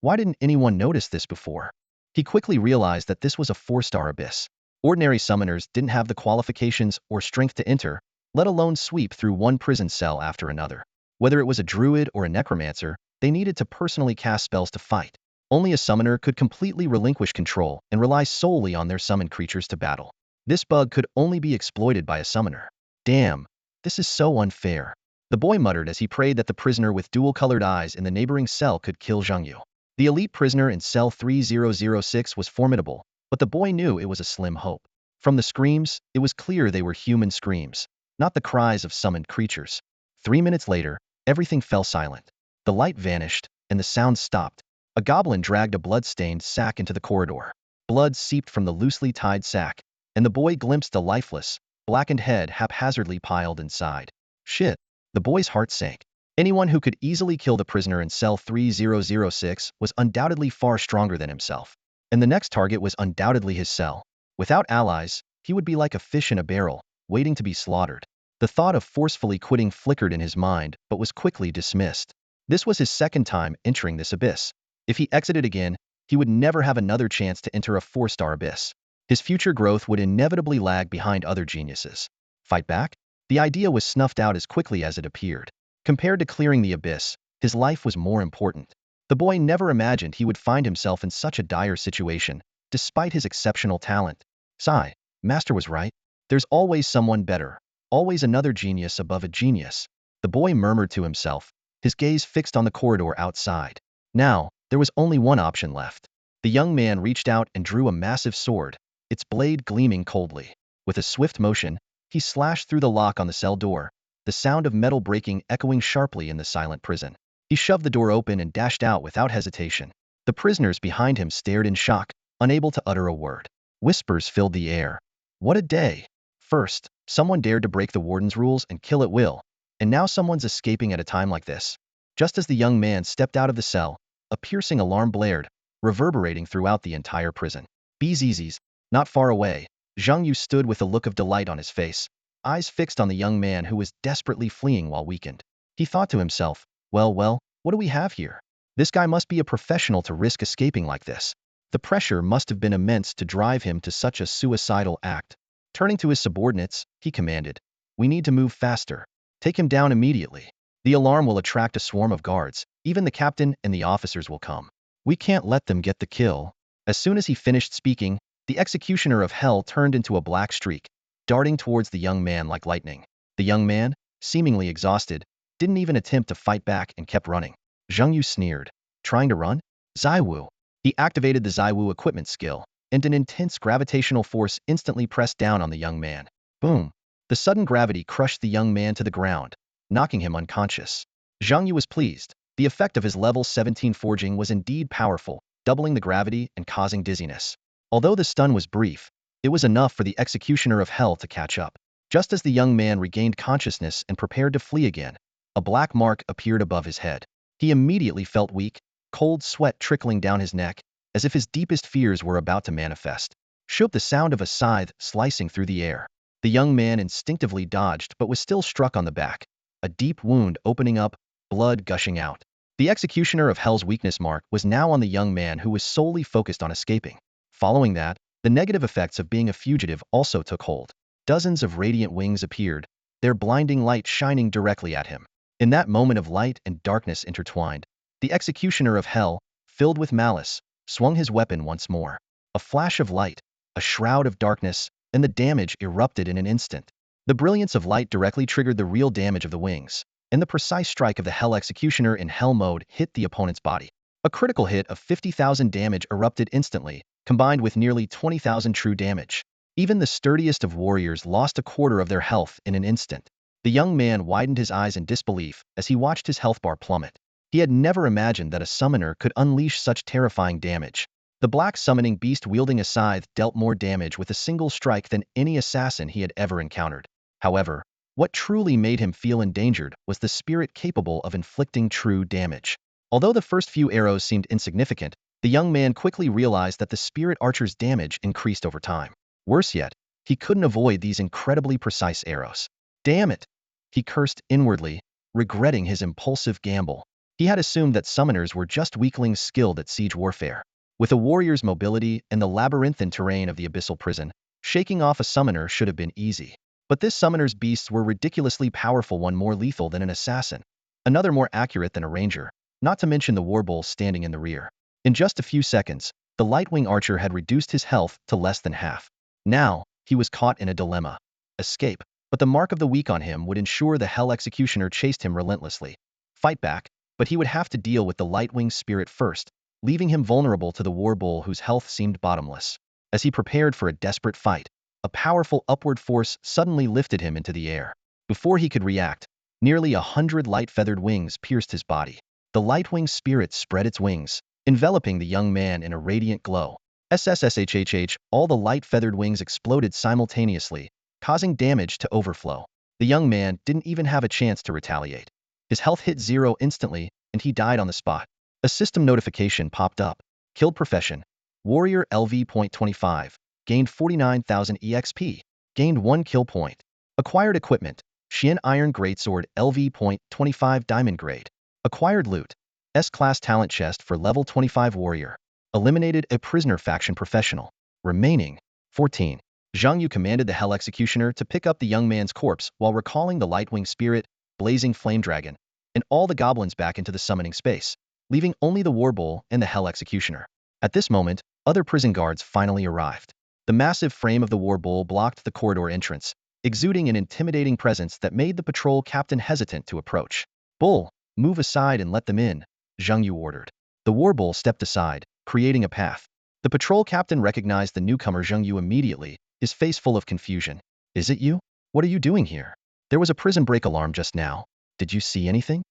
Why didn't anyone notice this before? He quickly realized that this was a 4-star abyss. Ordinary summoners didn't have the qualifications or strength to enter, let alone sweep through one prison cell after another. Whether it was a druid or a necromancer, they needed to personally cast spells to fight. Only a summoner could completely relinquish control and rely solely on their summoned creatures to battle. This bug could only be exploited by a summoner. Damn, this is so unfair. The boy muttered as he prayed that the prisoner with dual-colored eyes in the neighboring cell could kill Zhang Yu. The elite prisoner in cell 3006 was formidable, but the boy knew it was a slim hope. From the screams, it was clear they were human screams, not the cries of summoned creatures. 3 minutes later, everything fell silent. The light vanished, and the sound stopped. A goblin dragged a blood-stained sack into the corridor. Blood seeped from the loosely tied sack, and the boy glimpsed a lifeless, blackened head haphazardly piled inside. Shit. The boy's heart sank. Anyone who could easily kill the prisoner in cell 3006 was undoubtedly far stronger than himself. And the next target was undoubtedly his cell. Without allies, he would be like a fish in a barrel, waiting to be slaughtered. The thought of forcefully quitting flickered in his mind, but was quickly dismissed. This was his second time entering this abyss. If he exited again, he would never have another chance to enter a 4-star abyss. His future growth would inevitably lag behind other geniuses. Fight back? The idea was snuffed out as quickly as it appeared. Compared to clearing the abyss, his life was more important. The boy never imagined he would find himself in such a dire situation, despite his exceptional talent. Sigh, Master was right. There's always someone better, always another genius above a genius. The boy murmured to himself, his gaze fixed on the corridor outside. Now, there was only one option left. The young man reached out and drew a massive sword, its blade gleaming coldly. With a swift motion, he slashed through the lock on the cell door. the sound of metal breaking echoing sharply in the silent prison. He shoved the door open and dashed out without hesitation. The prisoners behind him stared in shock, unable to utter a word. Whispers filled the air. What a day! First, someone dared to break the warden's rules and kill at will, and now someone's escaping at a time like this. Just as the young man stepped out of the cell, a piercing alarm blared, reverberating throughout the entire prison. Bzzz. Not far away, Zhang Yu stood with a look of delight on his face, eyes fixed on the young man who was desperately fleeing while weakened. He thought to himself, well, what do we have here? This guy must be a professional to risk escaping like this. The pressure must have been immense to drive him to such a suicidal act. Turning to his subordinates, he commanded, "We need to move faster. Take him down immediately. The alarm will attract a swarm of guards. Even the captain and the officers will come. We can't let them get the kill." As soon as he finished speaking, the executioner of hell turned into a black streak, darting towards the young man like lightning. The young man, seemingly exhausted, didn't even attempt to fight back and kept running. Zhang Yu sneered. Trying to run? Zaiwu. He activated the Zaiwu equipment skill, and an intense gravitational force instantly pressed down on the young man. Boom! The sudden gravity crushed the young man to the ground, knocking him unconscious. Zhang Yu was pleased. The effect of his level 17 forging was indeed powerful, doubling the gravity and causing dizziness. Although the stun was brief, it was enough for the executioner of hell to catch up. Just as the young man regained consciousness and prepared to flee again, a black mark appeared above his head. He immediately felt weak, cold sweat trickling down his neck, as if his deepest fears were about to manifest. Shook the sound of a scythe slicing through the air. The young man instinctively dodged but was still struck on the back, a deep wound opening up, blood gushing out. The executioner of hell's weakness mark was now on the young man who was solely focused on escaping. Following that, the negative effects of being a fugitive also took hold. Dozens of radiant wings appeared, their blinding light shining directly at him. In that moment of light and darkness intertwined, the executioner of hell, filled with malice, swung his weapon once more. A flash of light, a shroud of darkness, and the damage erupted in an instant. The brilliance of light directly triggered the real damage of the wings, and the precise strike of the hell executioner in hell mode hit the opponent's body. A critical hit of 50,000 damage erupted instantly, combined with nearly 20,000 true damage. Even the sturdiest of warriors lost a quarter of their health in an instant. The young man widened his eyes in disbelief as he watched his health bar plummet. He had never imagined that a summoner could unleash such terrifying damage. The black summoning beast wielding a scythe dealt more damage with a single strike than any assassin he had ever encountered. However, what truly made him feel endangered was the spirit capable of inflicting true damage. Although the first few arrows seemed insignificant, the young man quickly realized that the spirit archer's damage increased over time. Worse yet, he couldn't avoid these incredibly precise arrows. Damn it! He cursed inwardly, regretting his impulsive gamble. He had assumed that summoners were just weaklings skilled at siege warfare. With a warrior's mobility and the labyrinthine terrain of the abyssal prison, shaking off a summoner should have been easy. But this summoner's beasts were ridiculously powerful, one more lethal than an assassin, another more accurate than a ranger, not to mention the warbull standing in the rear. In just a few seconds, the lightwing archer had reduced his health to less than half. Now, he was caught in a dilemma. Escape, but the mark of the weak on him would ensure the hell executioner chased him relentlessly. Fight back, but he would have to deal with the lightwing spirit first, leaving him vulnerable to the warbull whose health seemed bottomless. As he prepared for a desperate fight, a powerful upward force suddenly lifted him into the air. Before he could react, nearly 100 light-feathered wings pierced his body. The lightwing spirit spread its wings, enveloping the young man in a radiant glow. SSSHHH, all the light-feathered wings exploded simultaneously, causing damage to overflow. The young man didn't even have a chance to retaliate. His health hit zero instantly, and he died on the spot. A system notification popped up. Killed profession. Warrior LV.25. Gained 49,000 EXP. Gained 1 kill point. Acquired equipment. Xian Iron Greatsword LV.25 Diamond Grade. Acquired loot. S-Class Talent Chest for Level 25 Warrior. Eliminated a prisoner faction professional. Remaining 14. Zhang Yu commanded the Hell Executioner to pick up the young man's corpse while recalling the Lightwing Spirit, Blazing Flame Dragon, and all the goblins back into the summoning space, leaving only the Warbull and the Hell Executioner. At this moment, other prison guards finally arrived. The massive frame of the Warbull blocked the corridor entrance, exuding an intimidating presence that made the patrol captain hesitant to approach. "Bull, move aside and let them in," Zhang Yu ordered. The Warbull stepped aside, creating a path. The patrol captain recognized the newcomer Zhang Yu immediately, his face full of confusion. "Is it you? What are you doing here?" There was a prison break alarm just now. Did you see anything?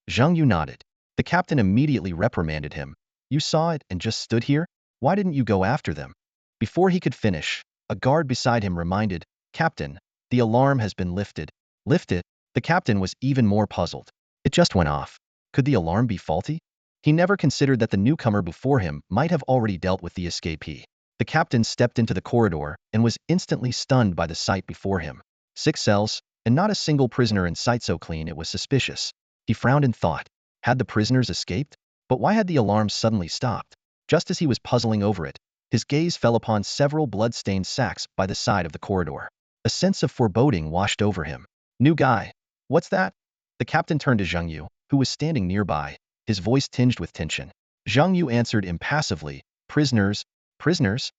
Zhang Yu nodded. The captain immediately reprimanded him. You saw it and just stood here? Why didn't you go after them? Before he could finish, a guard beside him reminded, Captain, the alarm has been lifted. Lifted? The captain was even more puzzled. It just went off. Could the alarm be faulty? He never considered that the newcomer before him might have already dealt with the escapee. The captain stepped into the corridor and was instantly stunned by the sight before him. 6 cells, and not a single prisoner in sight, so clean it was suspicious. He frowned and thought, had the prisoners escaped? But why had the alarm suddenly stopped? Just as he was puzzling over it, his gaze fell upon several blood-stained sacks by the side of the corridor. A sense of foreboding washed over him. New guy. What's that? The captain turned to Zhang Yu, who was standing nearby, his voice tinged with tension. Zhang Yu answered impassively, prisoners. Prisoners?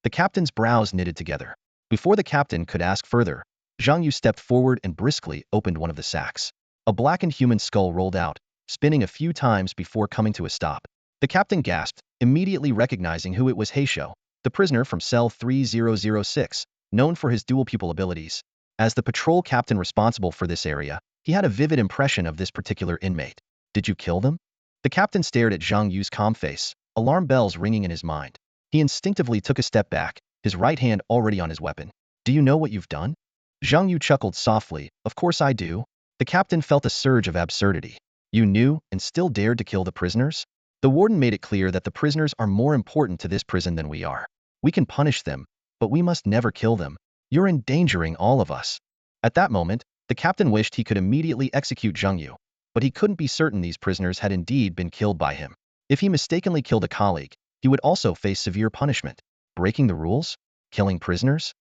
The captain's brows knitted together. Before the captain could ask further, Zhang Yu stepped forward and briskly opened one of the sacks. A blackened human skull rolled out, spinning a few times before coming to a stop. The captain gasped, immediately recognizing who it was: Heisho, the prisoner from cell 3006, known for his dual pupil abilities. As the patrol captain responsible for this area, he had a vivid impression of this particular inmate. Did you kill them? The captain stared at Zhang Yu's calm face, alarm bells ringing in his mind. He instinctively took a step back, his right hand already on his weapon. Do you know what you've done? Zhang Yu chuckled softly. Of course I do. The captain felt a surge of absurdity. You knew and still dared to kill the prisoners? The warden made it clear that the prisoners are more important to this prison than we are. We can punish them, but we must never kill them. You're endangering all of us. At that moment, the captain wished he could immediately execute Zhang Yu, but he couldn't be certain these prisoners had indeed been killed by him. If he mistakenly killed a colleague, he would also face severe punishment. Breaking the rules? Killing prisoners?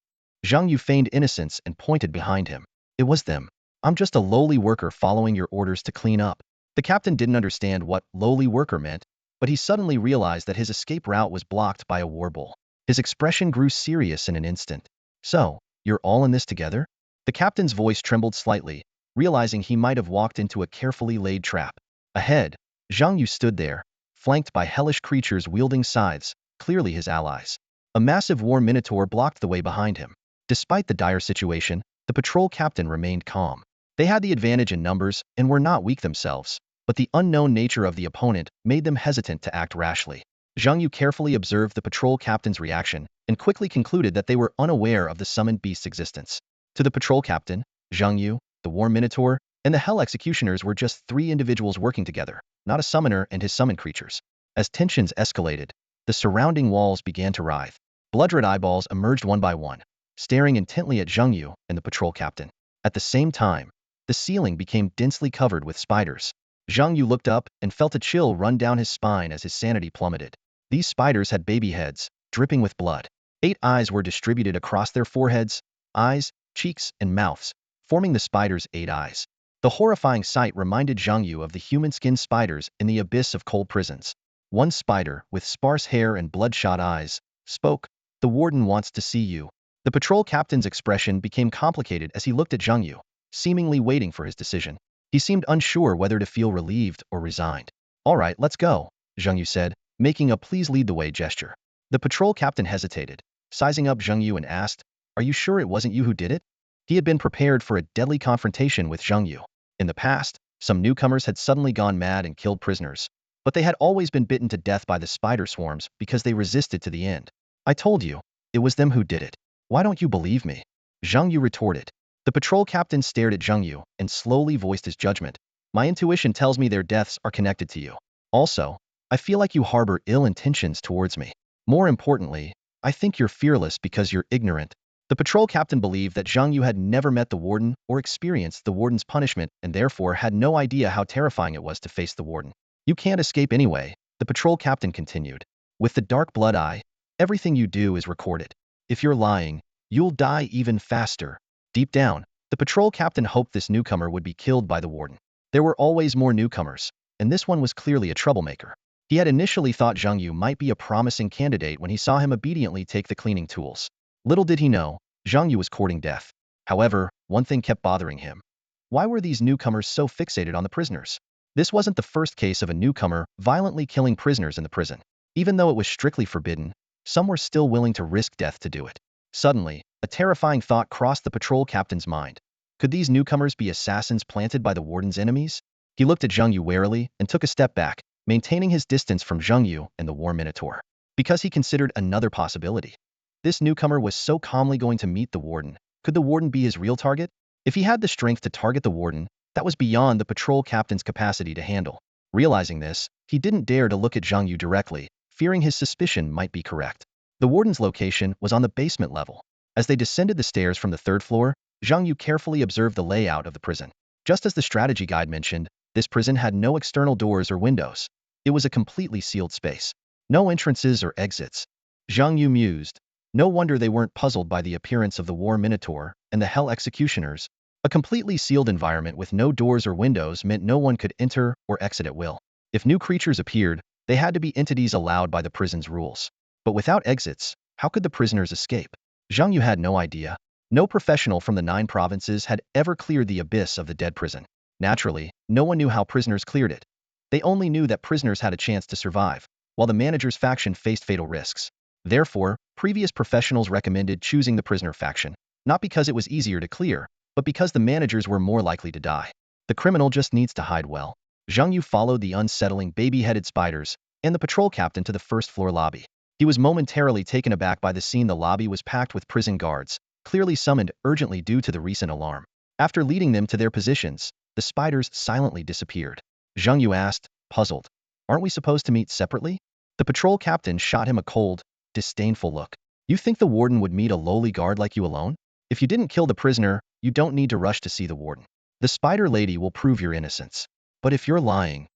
Zhang Yu feigned innocence and pointed behind him. It was them. I'm just a lowly worker following your orders to clean up. The captain didn't understand what lowly worker meant, but he suddenly realized that his escape route was blocked by a war bull. His expression grew serious in an instant. So, you're all in this together? The captain's voice trembled slightly, realizing he might have walked into a carefully laid trap. Ahead, Zhang Yu stood there, flanked by hellish creatures wielding scythes, clearly his allies. A massive war minotaur blocked the way behind him. Despite the dire situation, the patrol captain remained calm. They had the advantage in numbers and were not weak themselves, but the unknown nature of the opponent made them hesitant to act rashly. Zhang Yu carefully observed the patrol captain's reaction and quickly concluded that they were unaware of the summoned beast's existence. To the patrol captain, Zhang Yu, the war minotaur, and the hell executioners were just 3 individuals working together, not a summoner and his summoned creatures. As tensions escalated, the surrounding walls began to writhe. Blood-red eyeballs emerged one by one, staring intently at Zhang Yu and the patrol captain. At the same time, the ceiling became densely covered with spiders. Zhang Yu looked up and felt a chill run down his spine as his sanity plummeted. These spiders had baby heads, dripping with blood. 8 eyes were distributed across their foreheads, eyes, cheeks, and mouths, forming the spiders' 8 eyes. The horrifying sight reminded Zhang Yu of the human-skin spiders in the abyss of cold prisons. One spider, with sparse hair and bloodshot eyes, spoke. The warden wants to see you. The patrol captain's expression became complicated as he looked at Zhang Yu, seemingly waiting for his decision. He seemed unsure whether to feel relieved or resigned. All right, let's go, Zhang Yu said, making a please lead the way gesture. The patrol captain hesitated, sizing up Zhang Yu and asked, are you sure it wasn't you who did it? He had been prepared for a deadly confrontation with Zhang Yu. In the past, some newcomers had suddenly gone mad and killed prisoners, but they had always been bitten to death by the spider swarms because they resisted to the end. I told you, it was them who did it. Why don't you believe me? Zhang Yu retorted. The patrol captain stared at Zhang Yu and slowly voiced his judgment. My intuition tells me their deaths are connected to you. Also, I feel like you harbor ill intentions towards me. More importantly, I think you're fearless because you're ignorant. The patrol captain believed that Zhang Yu had never met the warden or experienced the warden's punishment and therefore had no idea how terrifying it was to face the warden. You can't escape anyway, the patrol captain continued. With the dark blood eye, everything you do is recorded. If you're lying, you'll die even faster. Deep down, the patrol captain hoped this newcomer would be killed by the warden. There were always more newcomers, and this one was clearly a troublemaker. He had initially thought Zhang Yu might be a promising candidate when he saw him obediently take the cleaning tools. Little did he know, Zhang Yu was courting death. However, one thing kept bothering him. Why were these newcomers so fixated on the prisoners? This wasn't the first case of a newcomer violently killing prisoners in the prison. Even though it was strictly forbidden, some were still willing to risk death to do it. Suddenly, a terrifying thought crossed the patrol captain's mind. Could these newcomers be assassins planted by the warden's enemies? He looked at Zhang Yu warily and took a step back, maintaining his distance from Zhang Yu and the war minotaur, because he considered another possibility. This newcomer was so calmly going to meet the warden. Could the warden be his real target? If he had the strength to target the warden, that was beyond the patrol captain's capacity to handle. Realizing this, he didn't dare to look at Zhang Yu directly, fearing his suspicion might be correct. The warden's location was on the basement level. As they descended the stairs from the third floor, Zhang Yu carefully observed the layout of the prison. Just as the strategy guide mentioned, this prison had no external doors or windows. It was a completely sealed space. No entrances or exits. Zhang Yu mused. No wonder they weren't puzzled by the appearance of the war minotaur and the hell executioners. A completely sealed environment with no doors or windows meant no one could enter or exit at will. If new creatures appeared, they had to be entities allowed by the prison's rules. But without exits, how could the prisoners escape? Zhang Yu had no idea. No professional from the 9 provinces had ever cleared the abyss of the dead prison. Naturally, no one knew how prisoners cleared it. They only knew that prisoners had a chance to survive, while the manager's faction faced fatal risks. Therefore, previous professionals recommended choosing the prisoner faction, not because it was easier to clear, but because the managers were more likely to die. The criminal just needs to hide well. Zhang Yu followed the unsettling baby-headed spiders and the patrol captain to the first-floor lobby. He was momentarily taken aback by the scene. The lobby was packed with prison guards, clearly summoned urgently due to the recent alarm. After leading them to their positions, the spiders silently disappeared. Zhang Yu asked, puzzled, "Aren't we supposed to meet separately?" The patrol captain shot him a cold, disdainful look. "You think the warden would meet a lowly guard like you alone? If you didn't kill the prisoner, you don't need to rush to see the warden. The spider lady will prove your innocence. But if you're lying..."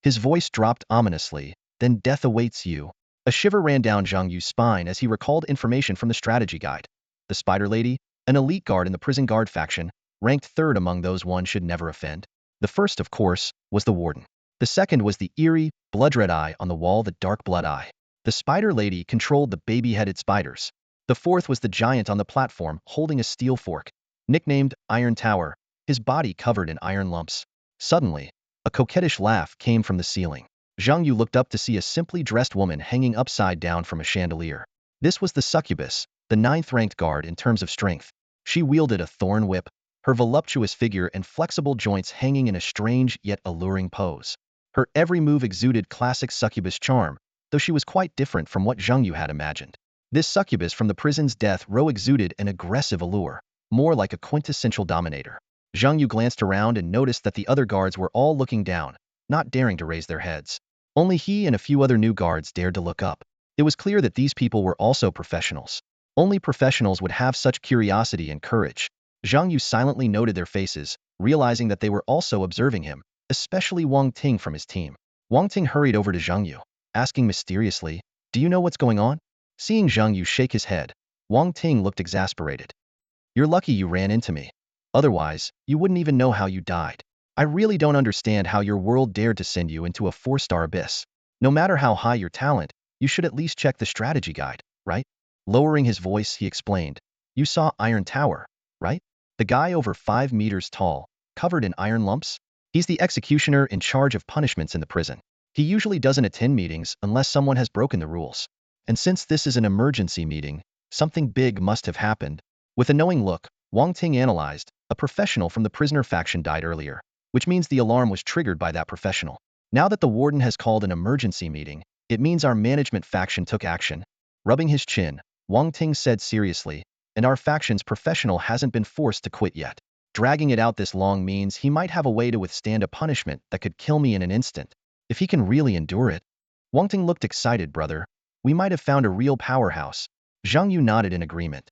His voice dropped ominously, "then death awaits you." A shiver ran down Zhang Yu's spine as he recalled information from the strategy guide. The spider lady, an elite guard in the prison guard faction, ranked 3rd among those one should never offend. The first, of course, was the warden. The second was the eerie, blood-red eye on the wall, the dark blood eye. The spider lady controlled the baby-headed spiders. The fourth was the giant on the platform holding a steel fork, nicknamed Iron Tower, his body covered in iron lumps. Suddenly, a coquettish laugh came from the ceiling. Zhang Yu looked up to see a simply dressed woman hanging upside down from a chandelier. This was the succubus, the 9th-ranked guard in terms of strength. She wielded a thorn whip, her voluptuous figure and flexible joints hanging in a strange yet alluring pose. Her every move exuded classic succubus charm, though she was quite different from what Zhang Yu had imagined. This succubus from the prison's death row exuded an aggressive allure, more like a quintessential dominator. Zhang Yu glanced around and noticed that the other guards were all looking down, not daring to raise their heads. Only he and a few other new guards dared to look up. It was clear that these people were also professionals. Only professionals would have such curiosity and courage. Zhang Yu silently noted their faces, realizing that they were also observing him, especially Wang Ting from his team. Wang Ting hurried over to Zhang Yu, asking mysteriously, "Do you know what's going on?" Seeing Zhang Yu shake his head, Wang Ting looked exasperated. "You're lucky you ran into me. Otherwise, you wouldn't even know how you died. I really don't understand how your world dared to send you into a 4-star abyss. No matter how high your talent, you should at least check the strategy guide, right?" Lowering his voice, he explained, "You saw Iron Tower, right? The guy over 5 meters tall, covered in iron lumps? He's the executioner in charge of punishments in the prison. He usually doesn't attend meetings unless someone has broken the rules. And since this is an emergency meeting, something big must have happened." With a knowing look, Wang Ting analyzed, "A professional from the prisoner faction died earlier, which means the alarm was triggered by that professional. Now that the warden has called an emergency meeting, it means our management faction took action." Rubbing his chin, Wang Ting said seriously, "And our faction's professional hasn't been forced to quit yet. Dragging it out this long means he might have a way to withstand a punishment that could kill me in an instant. If he can really endure it." Wang Ting looked excited. "Brother, we might have found a real powerhouse." Zhang Yu nodded in agreement.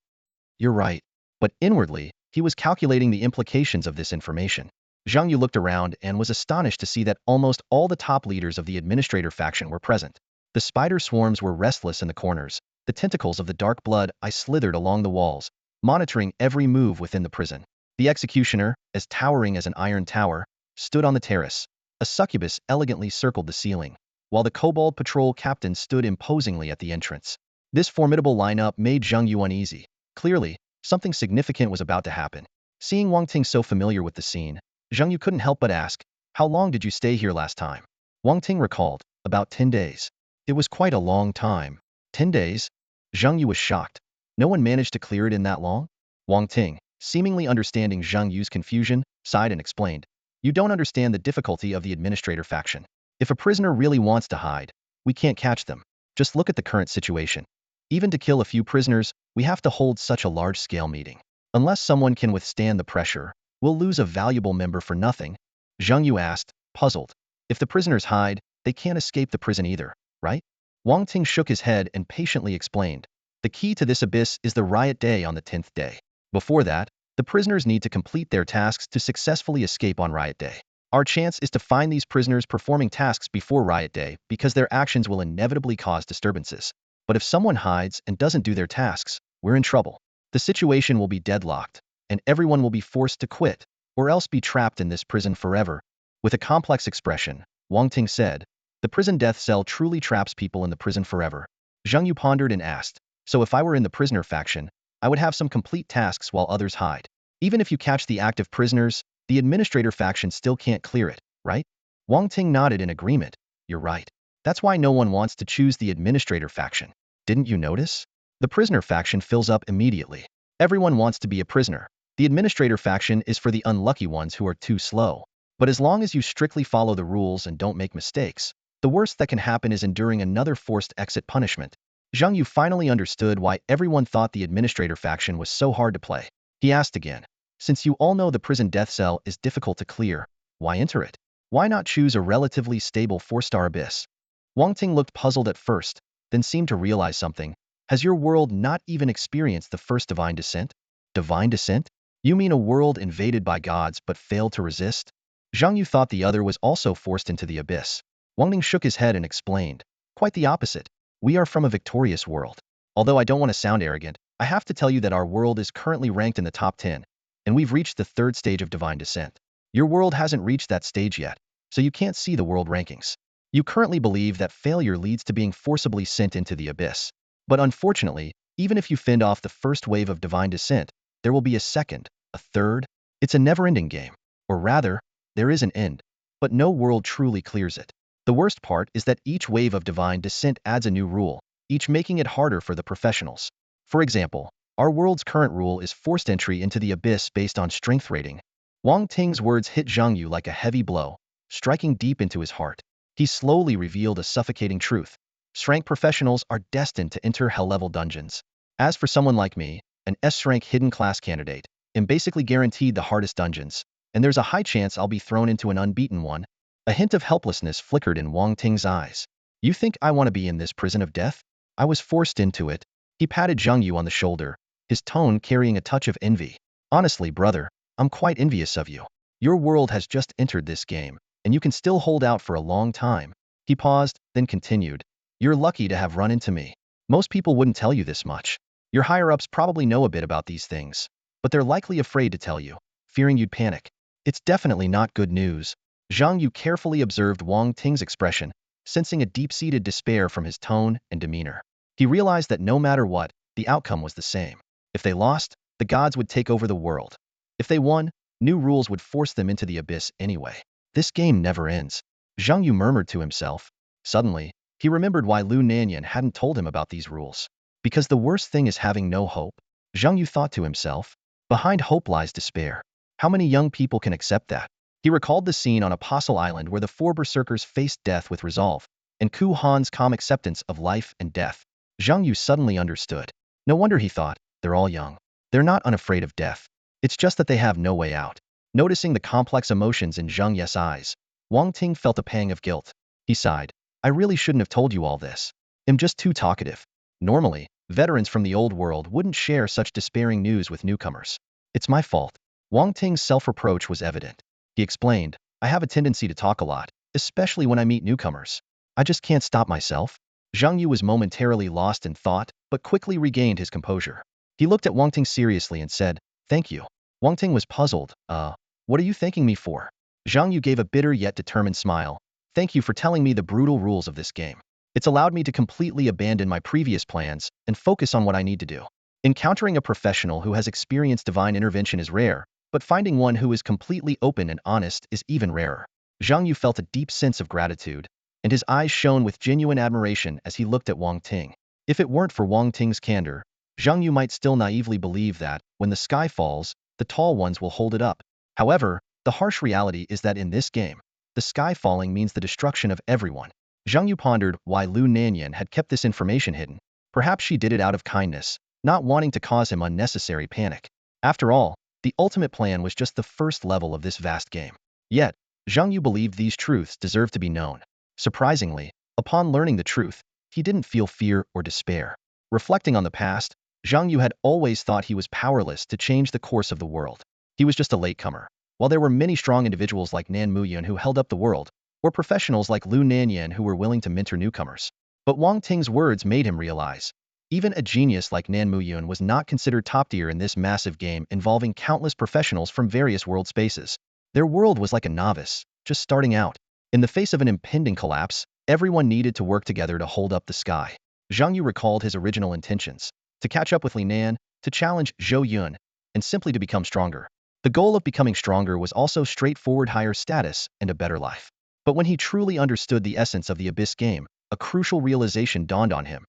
"You're right." But inwardly, he was calculating the implications of this information. Zhang Yu looked around and was astonished to see that almost all the top leaders of the administrator faction were present. The spider swarms were restless in the corners. The tentacles of the dark blood eye slithered along the walls, monitoring every move within the prison. The executioner, as towering as an iron tower, stood on the terrace. A succubus elegantly circled the ceiling, while the kobold patrol captain stood imposingly at the entrance. This formidable lineup made Zhang Yu uneasy. Clearly, something significant was about to happen. Seeing Wang Ting so familiar with the scene, Zhang Yu couldn't help but ask, "How long did you stay here last time?" Wang Ting recalled, "About 10 days. It was quite a long time." 10 days? Zhang Yu was shocked. No one managed to clear it in that long? Wang Ting, seemingly understanding Zhang Yu's confusion, sighed and explained. You don't understand the difficulty of the administrator faction. If a prisoner really wants to hide, we can't catch them. Just look at the current situation. Even to kill a few prisoners, we have to hold such a large-scale meeting. Unless someone can withstand the pressure, we'll lose a valuable member for nothing. Zhang Yu asked, puzzled. If the prisoners hide, they can't escape the prison either, right? Wang Ting shook his head and patiently explained. The key to this abyss is the riot day on the 10th day. Before that, the prisoners need to complete their tasks to successfully escape on riot day. Our chance is to find these prisoners performing tasks before riot day because their actions will inevitably cause disturbances. But if someone hides and doesn't do their tasks, we're in trouble. The situation will be deadlocked, and everyone will be forced to quit, or else be trapped in this prison forever. With a complex expression, Wang Ting said, the prison death cell truly traps people in the prison forever. Zhang Yu pondered and asked, so if I were in the prisoner faction, I would have some complete tasks while others hide. Even if you catch the active prisoners, the administrator faction still can't clear it, right? Wang Ting nodded in agreement. You're right. That's why no one wants to choose the administrator faction. Didn't you notice? The prisoner faction fills up immediately. Everyone wants to be a prisoner. The administrator faction is for the unlucky ones who are too slow. But as long as you strictly follow the rules and don't make mistakes, the worst that can happen is enduring another forced exit punishment. Zhang Yu finally understood why everyone thought the administrator faction was so hard to play. He asked again, since you all know the prison death cell is difficult to clear, why enter it? Why not choose a relatively stable 4-star abyss? Wang Ting looked puzzled at first, then seemed to realize something. Has your world not even experienced the first divine descent? Divine descent? You mean a world invaded by gods but failed to resist? Zhang Yu thought the other was also forced into the abyss. Wang Ting shook his head and explained, quite the opposite. We are from a victorious world. Although I don't want to sound arrogant, I have to tell you that our world is currently ranked in the top 10, and we've reached the 3rd stage of divine descent. Your world hasn't reached that stage yet, so you can't see the world rankings. You currently believe that failure leads to being forcibly sent into the abyss. But unfortunately, even if you fend off the first wave of divine descent, there will be a second, a third. It's a never-ending game. Or rather, there is an end, but no world truly clears it. The worst part is that each wave of divine descent adds a new rule, each making it harder for the professionals. For example, our world's current rule is forced entry into the abyss based on strength rating. Wang Ting's words hit Zhang Yu like a heavy blow, striking deep into his heart. He slowly revealed a suffocating truth. Strength professionals are destined to enter hell-level dungeons. As for someone like me, an S-rank hidden class candidate, I'm basically guaranteed the hardest dungeons, and there's a high chance I'll be thrown into an unbeaten one. A hint of helplessness flickered in Wang Ting's eyes. You think I want to be in this prison of death? I was forced into it. He patted Zhang Yu on the shoulder, his tone carrying a touch of envy. Honestly, brother, I'm quite envious of you. Your world has just entered this game, and you can still hold out for a long time. He paused, then continued. You're lucky to have run into me. Most people wouldn't tell you this much. Your higher-ups probably know a bit about these things, but they're likely afraid to tell you, fearing you'd panic. It's definitely not good news. Zhang Yu carefully observed Wang Ting's expression, sensing a deep-seated despair from his tone and demeanor. He realized that no matter what, the outcome was the same. If they lost, the gods would take over the world. If they won, new rules would force them into the abyss anyway. This game never ends. Zhang Yu murmured to himself. Suddenly, he remembered why Lu Nanyan hadn't told him about these rules. Because the worst thing is having no hope. Zhang Yu thought to himself. Behind hope lies despair. How many young people can accept that? He recalled the scene on Apostle Island where the 4 berserkers faced death with resolve, and Ku Han's calm acceptance of life and death. Zhang Yu suddenly understood. No wonder he thought, they're all young. They're not unafraid of death. It's just that they have no way out. Noticing the complex emotions in Zhang Yu's eyes, Wang Ting felt a pang of guilt. He sighed. I really shouldn't have told you all this. I'm just too talkative. Normally, veterans from the old world wouldn't share such despairing news with newcomers. It's my fault. Wang Ting's self-reproach was evident. He explained, I have a tendency to talk a lot, especially when I meet newcomers. I just can't stop myself. Zhang Yu was momentarily lost in thought, but quickly regained his composure. He looked at Wang Ting seriously and said, thank you. Wang Ting was puzzled. What are you thanking me for? Zhang Yu gave a bitter yet determined smile. Thank you for telling me the brutal rules of this game. It's allowed me to completely abandon my previous plans and focus on what I need to do. Encountering a professional who has experienced divine intervention is rare, but finding one who is completely open and honest is even rarer. Zhang Yu felt a deep sense of gratitude, and his eyes shone with genuine admiration as he looked at Wang Ting. If it weren't for Wang Ting's candor, Zhang Yu might still naively believe that, when the sky falls, the tall ones will hold it up. However, the harsh reality is that in this game, the sky falling means the destruction of everyone. Zhang Yu pondered why Lu Nanyan had kept this information hidden. Perhaps she did it out of kindness, not wanting to cause him unnecessary panic. After all, the ultimate plan was just the first level of this vast game. Yet, Zhang Yu believed these truths deserved to be known. Surprisingly, upon learning the truth, he didn't feel fear or despair. Reflecting on the past, Zhang Yu had always thought he was powerless to change the course of the world. He was just a latecomer. While there were many strong individuals like Nan Muyun who held up the world, or professionals like Lu Nanyan who were willing to mentor newcomers. But Wang Ting's words made him realize, even a genius like Nan Muyun was not considered top tier in this massive game involving countless professionals from various world spaces. Their world was like a novice, just starting out. In the face of an impending collapse, everyone needed to work together to hold up the sky. Zhang Yu recalled his original intentions, to catch up with Li Nan, to challenge Zhou Yun, and simply to become stronger. The goal of becoming stronger was also straightforward higher status and a better life. But when he truly understood the essence of the Abyss game, a crucial realization dawned on him.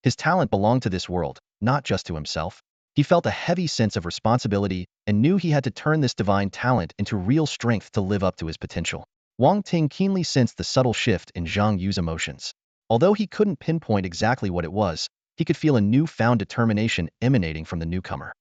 His talent belonged to this world, not just to himself. He felt a heavy sense of responsibility and knew he had to turn this divine talent into real strength to live up to his potential. Wang Ting keenly sensed the subtle shift in Zhang Yu's emotions. Although he couldn't pinpoint exactly what it was, he could feel a newfound determination emanating from the newcomer.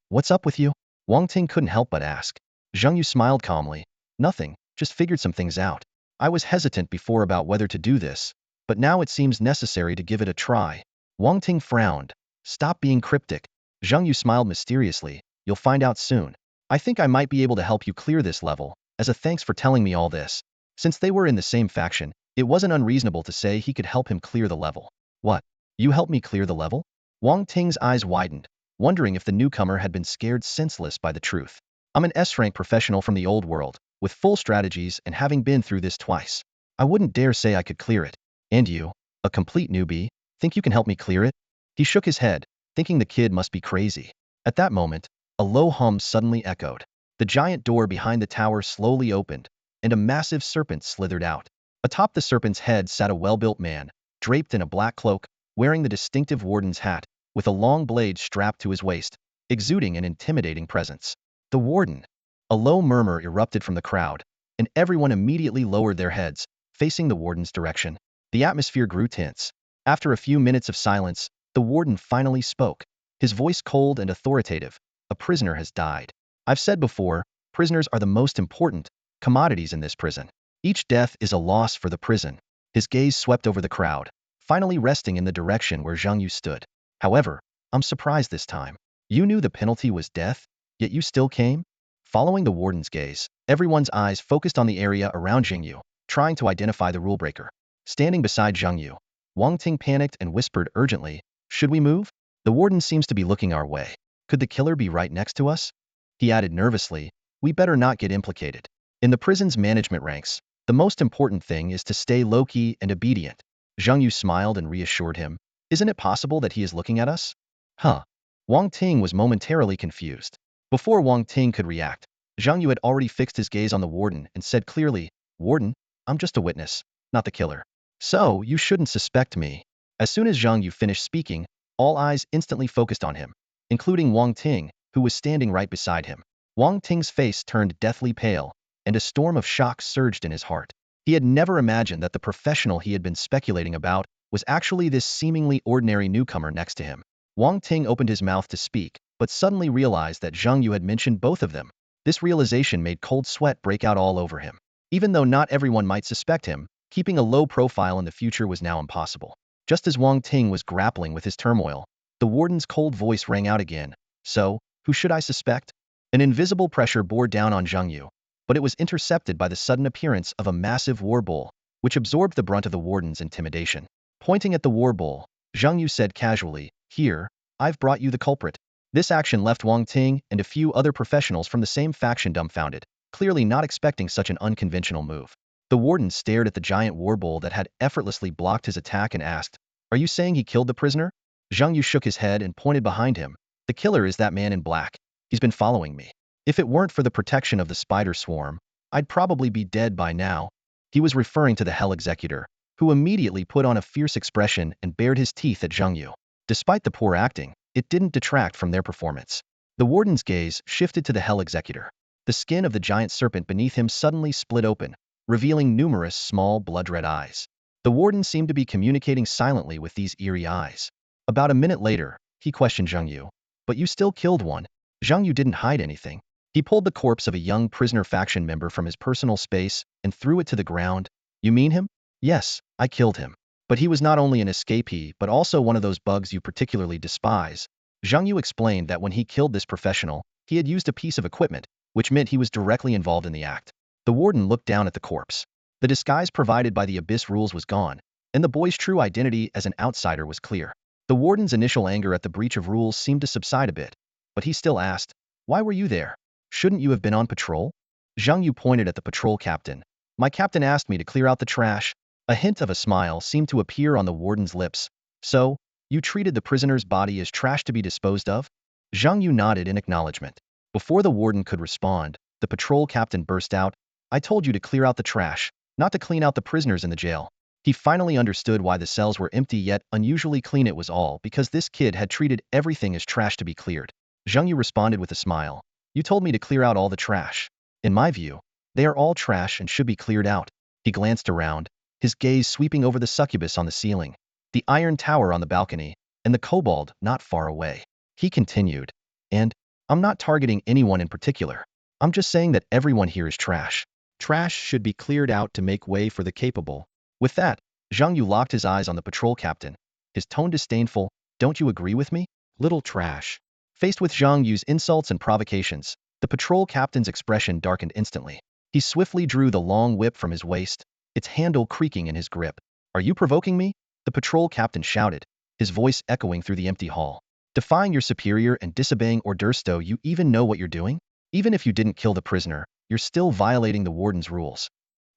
What's up with you? Wang Ting couldn't help but ask. Zhang Yu smiled calmly. Nothing, just figured some things out. I was hesitant before about whether to do this, but now it seems necessary to give it a try. Wang Ting frowned. Stop being cryptic. Zhang Yu smiled mysteriously. You'll find out soon. I think I might be able to help you clear this level, as a thanks for telling me all this. Since they were in the same faction, it wasn't unreasonable to say he could help him clear the level. What? You help me clear the level? Wang Ting's eyes widened, wondering if the newcomer had been scared senseless by the truth. I'm an S-rank professional from the old world, with full strategies and having been through this twice. I wouldn't dare say I could clear it. And you, a complete newbie, think you can help me clear it? He shook his head, thinking the kid must be crazy. At that moment, a low hum suddenly echoed. The giant door behind the tower slowly opened, and a massive serpent slithered out. Atop the serpent's head sat a well-built man, draped in a black cloak, wearing the distinctive warden's hat, with a long blade strapped to his waist, exuding an intimidating presence. The warden. A low murmur erupted from the crowd, and everyone immediately lowered their heads, facing the warden's direction. The atmosphere grew tense. After a few minutes of silence, the warden finally spoke, his voice cold and authoritative. A prisoner has died. I've said before, prisoners are the most important commodities in this prison. Each death is a loss for the prison. His gaze swept over the crowd, finally resting in the direction where Zhang Yu stood. However, I'm surprised this time. You knew the penalty was death, yet you still came? Following the warden's gaze, everyone's eyes focused on the area around Zhang Yu, trying to identify the rulebreaker. Standing beside Zhang Yu, Wang Ting panicked and whispered urgently, should we move? The warden seems to be looking our way. Could the killer be right next to us? He added nervously, we better not get implicated. In the prison's management ranks, the most important thing is to stay low-key and obedient. Zhang Yu smiled and reassured him. Isn't it possible that he is looking at us? Huh. Wang Ting was momentarily confused. Before Wang Ting could react, Zhang Yu had already fixed his gaze on the warden and said clearly, Warden, I'm just a witness, not the killer. So, you shouldn't suspect me. As soon as Zhang Yu finished speaking, all eyes instantly focused on him, including Wang Ting, who was standing right beside him. Wang Ting's face turned deathly pale, and a storm of shock surged in his heart. He had never imagined that the professional he had been speculating about was actually this seemingly ordinary newcomer next to him. Wang Ting opened his mouth to speak, but suddenly realized that Zhang Yu had mentioned both of them. This realization made cold sweat break out all over him. Even though not everyone might suspect him, keeping a low profile in the future was now impossible. Just as Wang Ting was grappling with his turmoil, the warden's cold voice rang out again. So, who should I suspect? An invisible pressure bore down on Zhang Yu, but it was intercepted by the sudden appearance of a massive war bull, which absorbed the brunt of the warden's intimidation. Pointing at the war bull, Zhang Yu said casually, Here, I've brought you the culprit. This action left Wang Ting and a few other professionals from the same faction dumbfounded, clearly not expecting such an unconventional move. The warden stared at the giant war bull that had effortlessly blocked his attack and asked, Are you saying he killed the prisoner? Zhang Yu shook his head and pointed behind him. The killer is that man in black. He's been following me. If it weren't for the protection of the spider swarm, I'd probably be dead by now. He was referring to the Hell Executor, who immediately put on a fierce expression and bared his teeth at Zhang Yu. Despite the poor acting, it didn't detract from their performance. The warden's gaze shifted to the Hell Executor. The skin of the giant serpent beneath him suddenly split open, revealing numerous small blood-red eyes. The warden seemed to be communicating silently with these eerie eyes. About a minute later, he questioned Zhang Yu. But you still killed one. Zhang Yu didn't hide anything. He pulled the corpse of a young prisoner faction member from his personal space and threw it to the ground. You mean him? Yes, I killed him. But he was not only an escapee but also one of those bugs you particularly despise. Zhang Yu explained that when he killed this professional, he had used a piece of equipment, which meant he was directly involved in the act. The warden looked down at the corpse. The disguise provided by the Abyss rules was gone, and the boy's true identity as an outsider was clear. The warden's initial anger at the breach of rules seemed to subside a bit, but he still asked, "Why were you there? Shouldn't you have been on patrol?" Zhang Yu pointed at the patrol captain. "My captain asked me to clear out the trash." A hint of a smile seemed to appear on the warden's lips. "So, you treated the prisoner's body as trash to be disposed of?" Zhang Yu nodded in acknowledgement. Before the warden could respond, the patrol captain burst out, "I told you to clear out the trash, not to clean out the prisoners in the jail." He finally understood why the cells were empty yet unusually clean. It was all because this kid had treated everything as trash to be cleared. Zhang Yu responded with a smile. "You told me to clear out all the trash. In my view, they are all trash and should be cleared out." He glanced around, his gaze sweeping over the succubus on the ceiling, the iron tower on the balcony, and the kobold not far away. He continued, "And I'm not targeting anyone in particular. I'm just saying that everyone here is trash. Trash should be cleared out to make way for the capable." With that, Zhang Yu locked his eyes on the patrol captain, his tone disdainful. "Don't you agree with me? Little trash." Faced with Zhang Yu's insults and provocations, the patrol captain's expression darkened instantly. He swiftly drew the long whip from his waist, its handle creaking in his grip. "Are you provoking me?" the patrol captain shouted, his voice echoing through the empty hall. "Defying your superior and disobeying orders? Do you even know what you're doing? Even if you didn't kill the prisoner, you're still violating the warden's rules."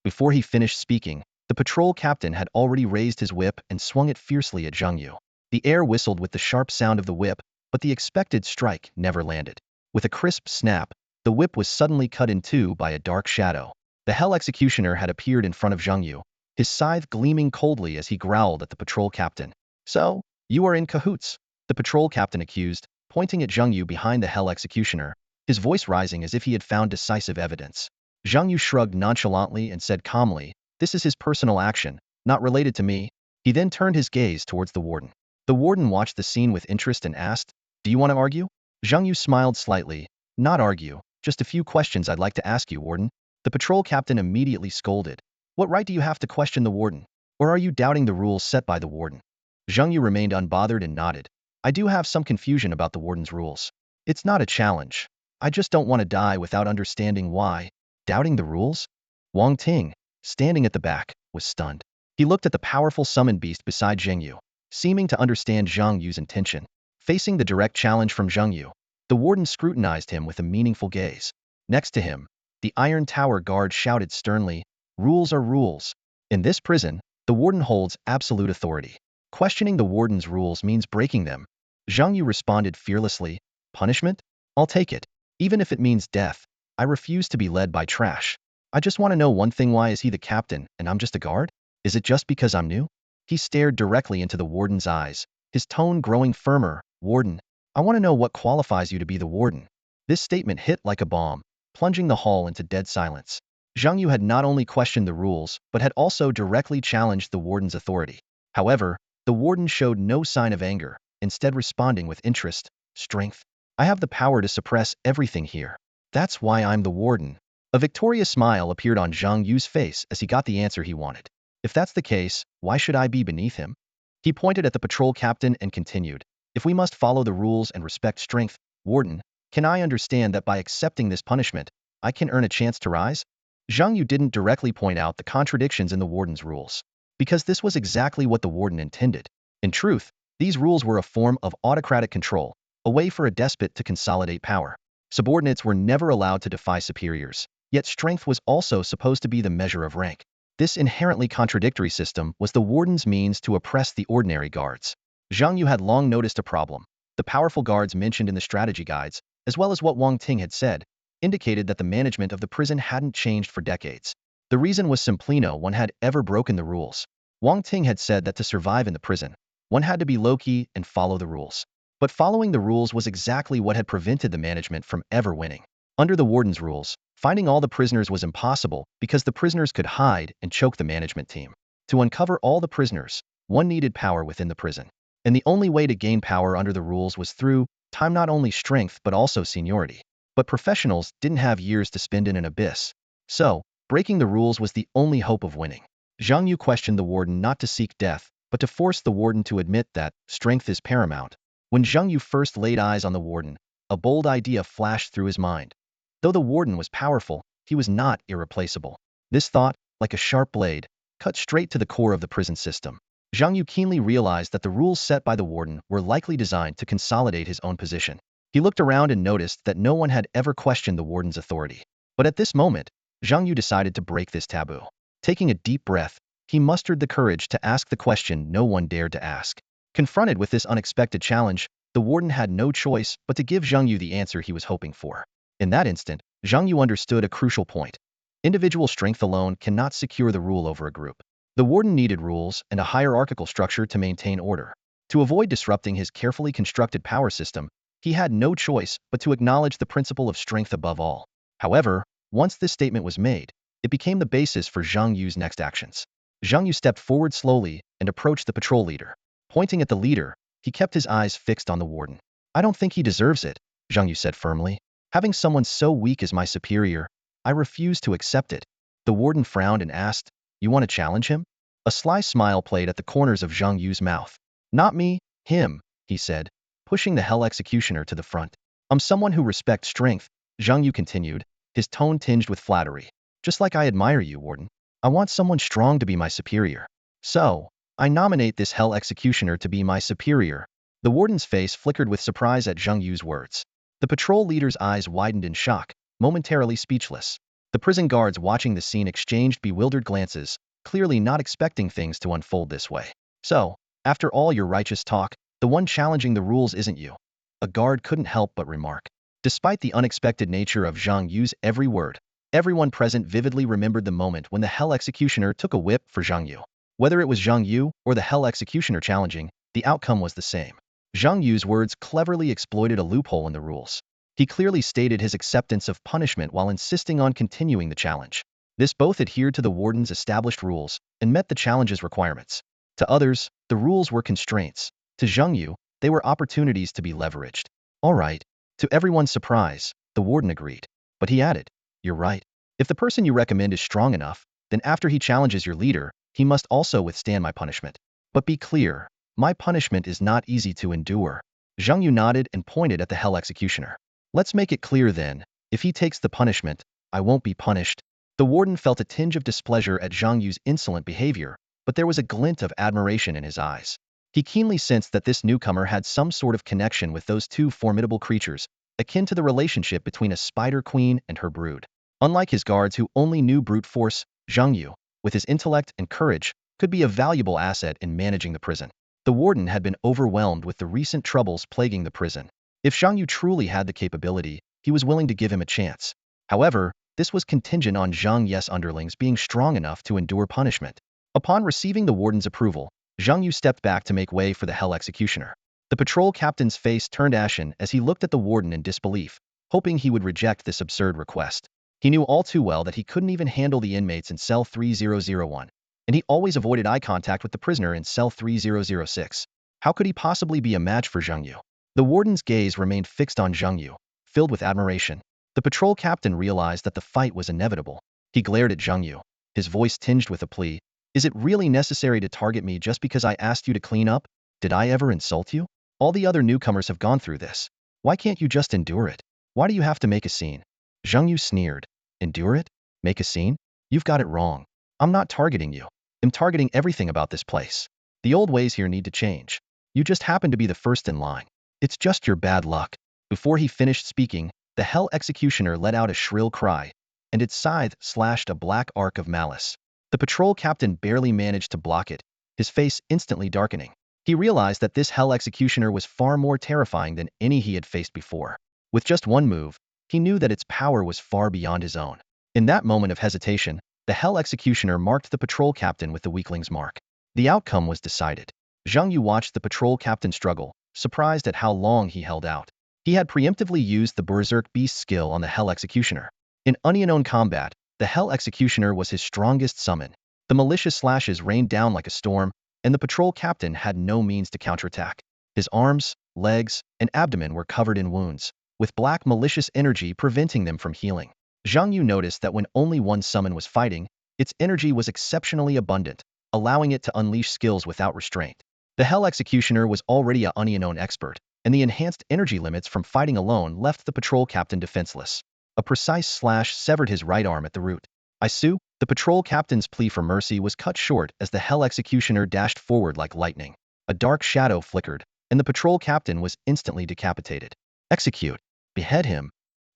Before he finished speaking, the patrol captain had already raised his whip and swung it fiercely at Zhang Yu. The air whistled with the sharp sound of the whip, but the expected strike never landed. With a crisp snap, the whip was suddenly cut in two by a dark shadow. The Hell Executioner had appeared in front of Zhang Yu, his scythe gleaming coldly as he growled at the patrol captain. "So, you are in cahoots," the patrol captain accused, pointing at Zhang Yu behind the Hell Executioner, his voice rising as if he had found decisive evidence. Zhang Yu shrugged nonchalantly and said calmly, "This is his personal action, not related to me." He then turned his gaze towards the warden. The warden watched the scene with interest and asked, "Do you want to argue?" Zhang Yu smiled slightly. "Not argue, just a few questions I'd like to ask you, warden." The patrol captain immediately scolded. "What right do you have to question the warden? Or are you doubting the rules set by the warden?" Zhang Yu remained unbothered and nodded. "I do have some confusion about the warden's rules. It's not a challenge. I just don't want to die without understanding why." Doubting the rules? Wang Ting, standing at the back, was stunned. He looked at the powerful summoned beast beside Zhang Yu, seeming to understand Zhang Yu's intention. Facing the direct challenge from Zhang Yu, the warden scrutinized him with a meaningful gaze. Next to him, the Iron Tower guard shouted sternly, "Rules are rules. In this prison, the warden holds absolute authority. Questioning the warden's rules means breaking them." Zhang Yu responded fearlessly, "Punishment? I'll take it. Even if it means death. I refuse to be led by trash. I just want to know one thing: why is he the captain and I'm just a guard? Is it just because I'm new?" He stared directly into the warden's eyes, his tone growing firmer. "Warden, I want to know what qualifies you to be the warden." This statement hit like a bomb, plunging the hall into dead silence. Zhang Yu had not only questioned the rules, but had also directly challenged the warden's authority. However, the warden showed no sign of anger, instead responding with interest, strength. "I have the power to suppress everything here. That's why I'm the warden." A victorious smile appeared on Zhang Yu's face as he got the answer he wanted. "If that's the case, why should I be beneath him?" He pointed at the patrol captain and continued, "If we must follow the rules and respect strength, warden, can I understand that by accepting this punishment, I can earn a chance to rise?" Zhang Yu didn't directly point out the contradictions in the warden's rules, because this was exactly what the warden intended. In truth, these rules were a form of autocratic control, a way for a despot to consolidate power. Subordinates were never allowed to defy superiors, yet strength was also supposed to be the measure of rank. This inherently contradictory system was the warden's means to oppress the ordinary guards. Zhang Yu had long noticed a problem. The powerful guards mentioned in the strategy guides, as well as what Wang Ting had said, indicated that the management of the prison hadn't changed for decades. The reason was simply no one had ever broken the rules. Wang Ting had said that to survive in the prison, one had to be low-key and follow the rules. But following the rules was exactly what had prevented the management from ever winning. Under the warden's rules, finding all the prisoners was impossible because the prisoners could hide and choke the management team. To uncover all the prisoners, one needed power within the prison. And the only way to gain power under the rules was through time, not only strength but also seniority. But professionals didn't have years to spend in an abyss. So, breaking the rules was the only hope of winning. Zhang Yu questioned the warden not to seek death, but to force the warden to admit that strength is paramount. When Zhang Yu first laid eyes on the warden, a bold idea flashed through his mind. Though the warden was powerful, he was not irreplaceable. This thought, like a sharp blade, cut straight to the core of the prison system. Zhang Yu keenly realized that the rules set by the warden were likely designed to consolidate his own position. He looked around and noticed that no one had ever questioned the warden's authority. But at this moment, Zhang Yu decided to break this taboo. Taking a deep breath, he mustered the courage to ask the question no one dared to ask. Confronted with this unexpected challenge, the warden had no choice but to give Zhang Yu the answer he was hoping for. In that instant, Zhang Yu understood a crucial point. Individual strength alone cannot secure the rule over a group. The warden needed rules and a hierarchical structure to maintain order. To avoid disrupting his carefully constructed power system, he had no choice but to acknowledge the principle of strength above all. However, once this statement was made, it became the basis for Zhang Yu's next actions. Zhang Yu stepped forward slowly and approached the patrol leader. Pointing at the leader, he kept his eyes fixed on the warden. "I don't think he deserves it," Zhang Yu said firmly. "Having someone so weak as my superior, I refuse to accept it." The warden frowned and asked, "You want to challenge him?" A sly smile played at the corners of Zhang Yu's mouth. "Not me, him," he said, pushing the Hell Executioner to the front. "I'm someone who respects strength," Zhang Yu continued, his tone tinged with flattery. "Just like I admire you, warden. I want someone strong to be my superior. So, I nominate this Hell Executioner to be my superior." The warden's face flickered with surprise at Zhang Yu's words. The patrol leader's eyes widened in shock, momentarily speechless. The prison guards watching the scene exchanged bewildered glances, clearly not expecting things to unfold this way. "So, after all your righteous talk, the one challenging the rules isn't you," a guard couldn't help but remark. Despite the unexpected nature of Zhang Yu's every word, everyone present vividly remembered the moment when the Hell Executioner took a whip for Zhang Yu. Whether it was Zhang Yu or the Hell Executioner challenging, the outcome was the same. Zhang Yu's words cleverly exploited a loophole in the rules. He clearly stated his acceptance of punishment while insisting on continuing the challenge. This both adhered to the warden's established rules and met the challenge's requirements. To others, the rules were constraints. To Zhang Yu, they were opportunities to be leveraged. "All right." To everyone's surprise, the warden agreed. But he added, "You're right. If the person you recommend is strong enough, then after he challenges your leader, he must also withstand my punishment. But be clear, my punishment is not easy to endure." Zhang Yu nodded and pointed at the Hell Executioner. "Let's make it clear then, if he takes the punishment, I won't be punished." The warden felt a tinge of displeasure at Zhang Yu's insolent behavior, but there was a glint of admiration in his eyes. He keenly sensed that this newcomer had some sort of connection with those two formidable creatures, akin to the relationship between a spider queen and her brood. Unlike his guards who only knew brute force, Zhang Yu, with his intellect and courage, could be a valuable asset in managing the prison. The warden had been overwhelmed with the recent troubles plaguing the prison. If Zhang Yu truly had the capability, he was willing to give him a chance. However, this was contingent on Zhang Yu's underlings being strong enough to endure punishment. Upon receiving the warden's approval, Zhang Yu stepped back to make way for the Hell Executioner. The patrol captain's face turned ashen as he looked at the warden in disbelief, hoping he would reject this absurd request. He knew all too well that he couldn't even handle the inmates in cell 3001, and he always avoided eye contact with the prisoner in cell 3006. How could he possibly be a match for Zhang Yu? The warden's gaze remained fixed on Zhang Yu, filled with admiration. The patrol captain realized that the fight was inevitable. He glared at Zhang Yu, his voice tinged with a plea. "Is it really necessary to target me just because I asked you to clean up? Did I ever insult you? All the other newcomers have gone through this. Why can't you just endure it? Why do you have to make a scene?" Zhang Yu sneered. "Endure it? Make a scene? You've got it wrong. I'm not targeting you. I'm targeting everything about this place. The old ways here need to change. You just happen to be the first in line. It's just your bad luck." Before he finished speaking, the Hell Executioner let out a shrill cry, and its scythe slashed a black arc of malice. The patrol captain barely managed to block it, his face instantly darkening. He realized that this Hell Executioner was far more terrifying than any he had faced before. With just one move, he knew that its power was far beyond his own. In that moment of hesitation, the Hell Executioner marked the patrol captain with the weakling's mark. The outcome was decided. Zhang Yu watched the patrol captain struggle, surprised at how long he held out. He had preemptively used the Berserk Beast skill on the Hell Executioner. In unknown combat, the Hell Executioner was his strongest summon. The malicious slashes rained down like a storm, and the patrol captain had no means to counterattack. His arms, legs, and abdomen were covered in wounds, with black malicious energy preventing them from healing. Zhang Yu noticed that when only one summon was fighting, its energy was exceptionally abundant, allowing it to unleash skills without restraint. The Hell Executioner was already a unknown expert, and the enhanced energy limits from fighting alone left the patrol captain defenseless. A precise slash severed his right arm at the root. Isu, the patrol captain's plea for mercy was cut short as the Hell Executioner dashed forward like lightning. A dark shadow flickered, and the patrol captain was instantly decapitated. Execute. Behead him.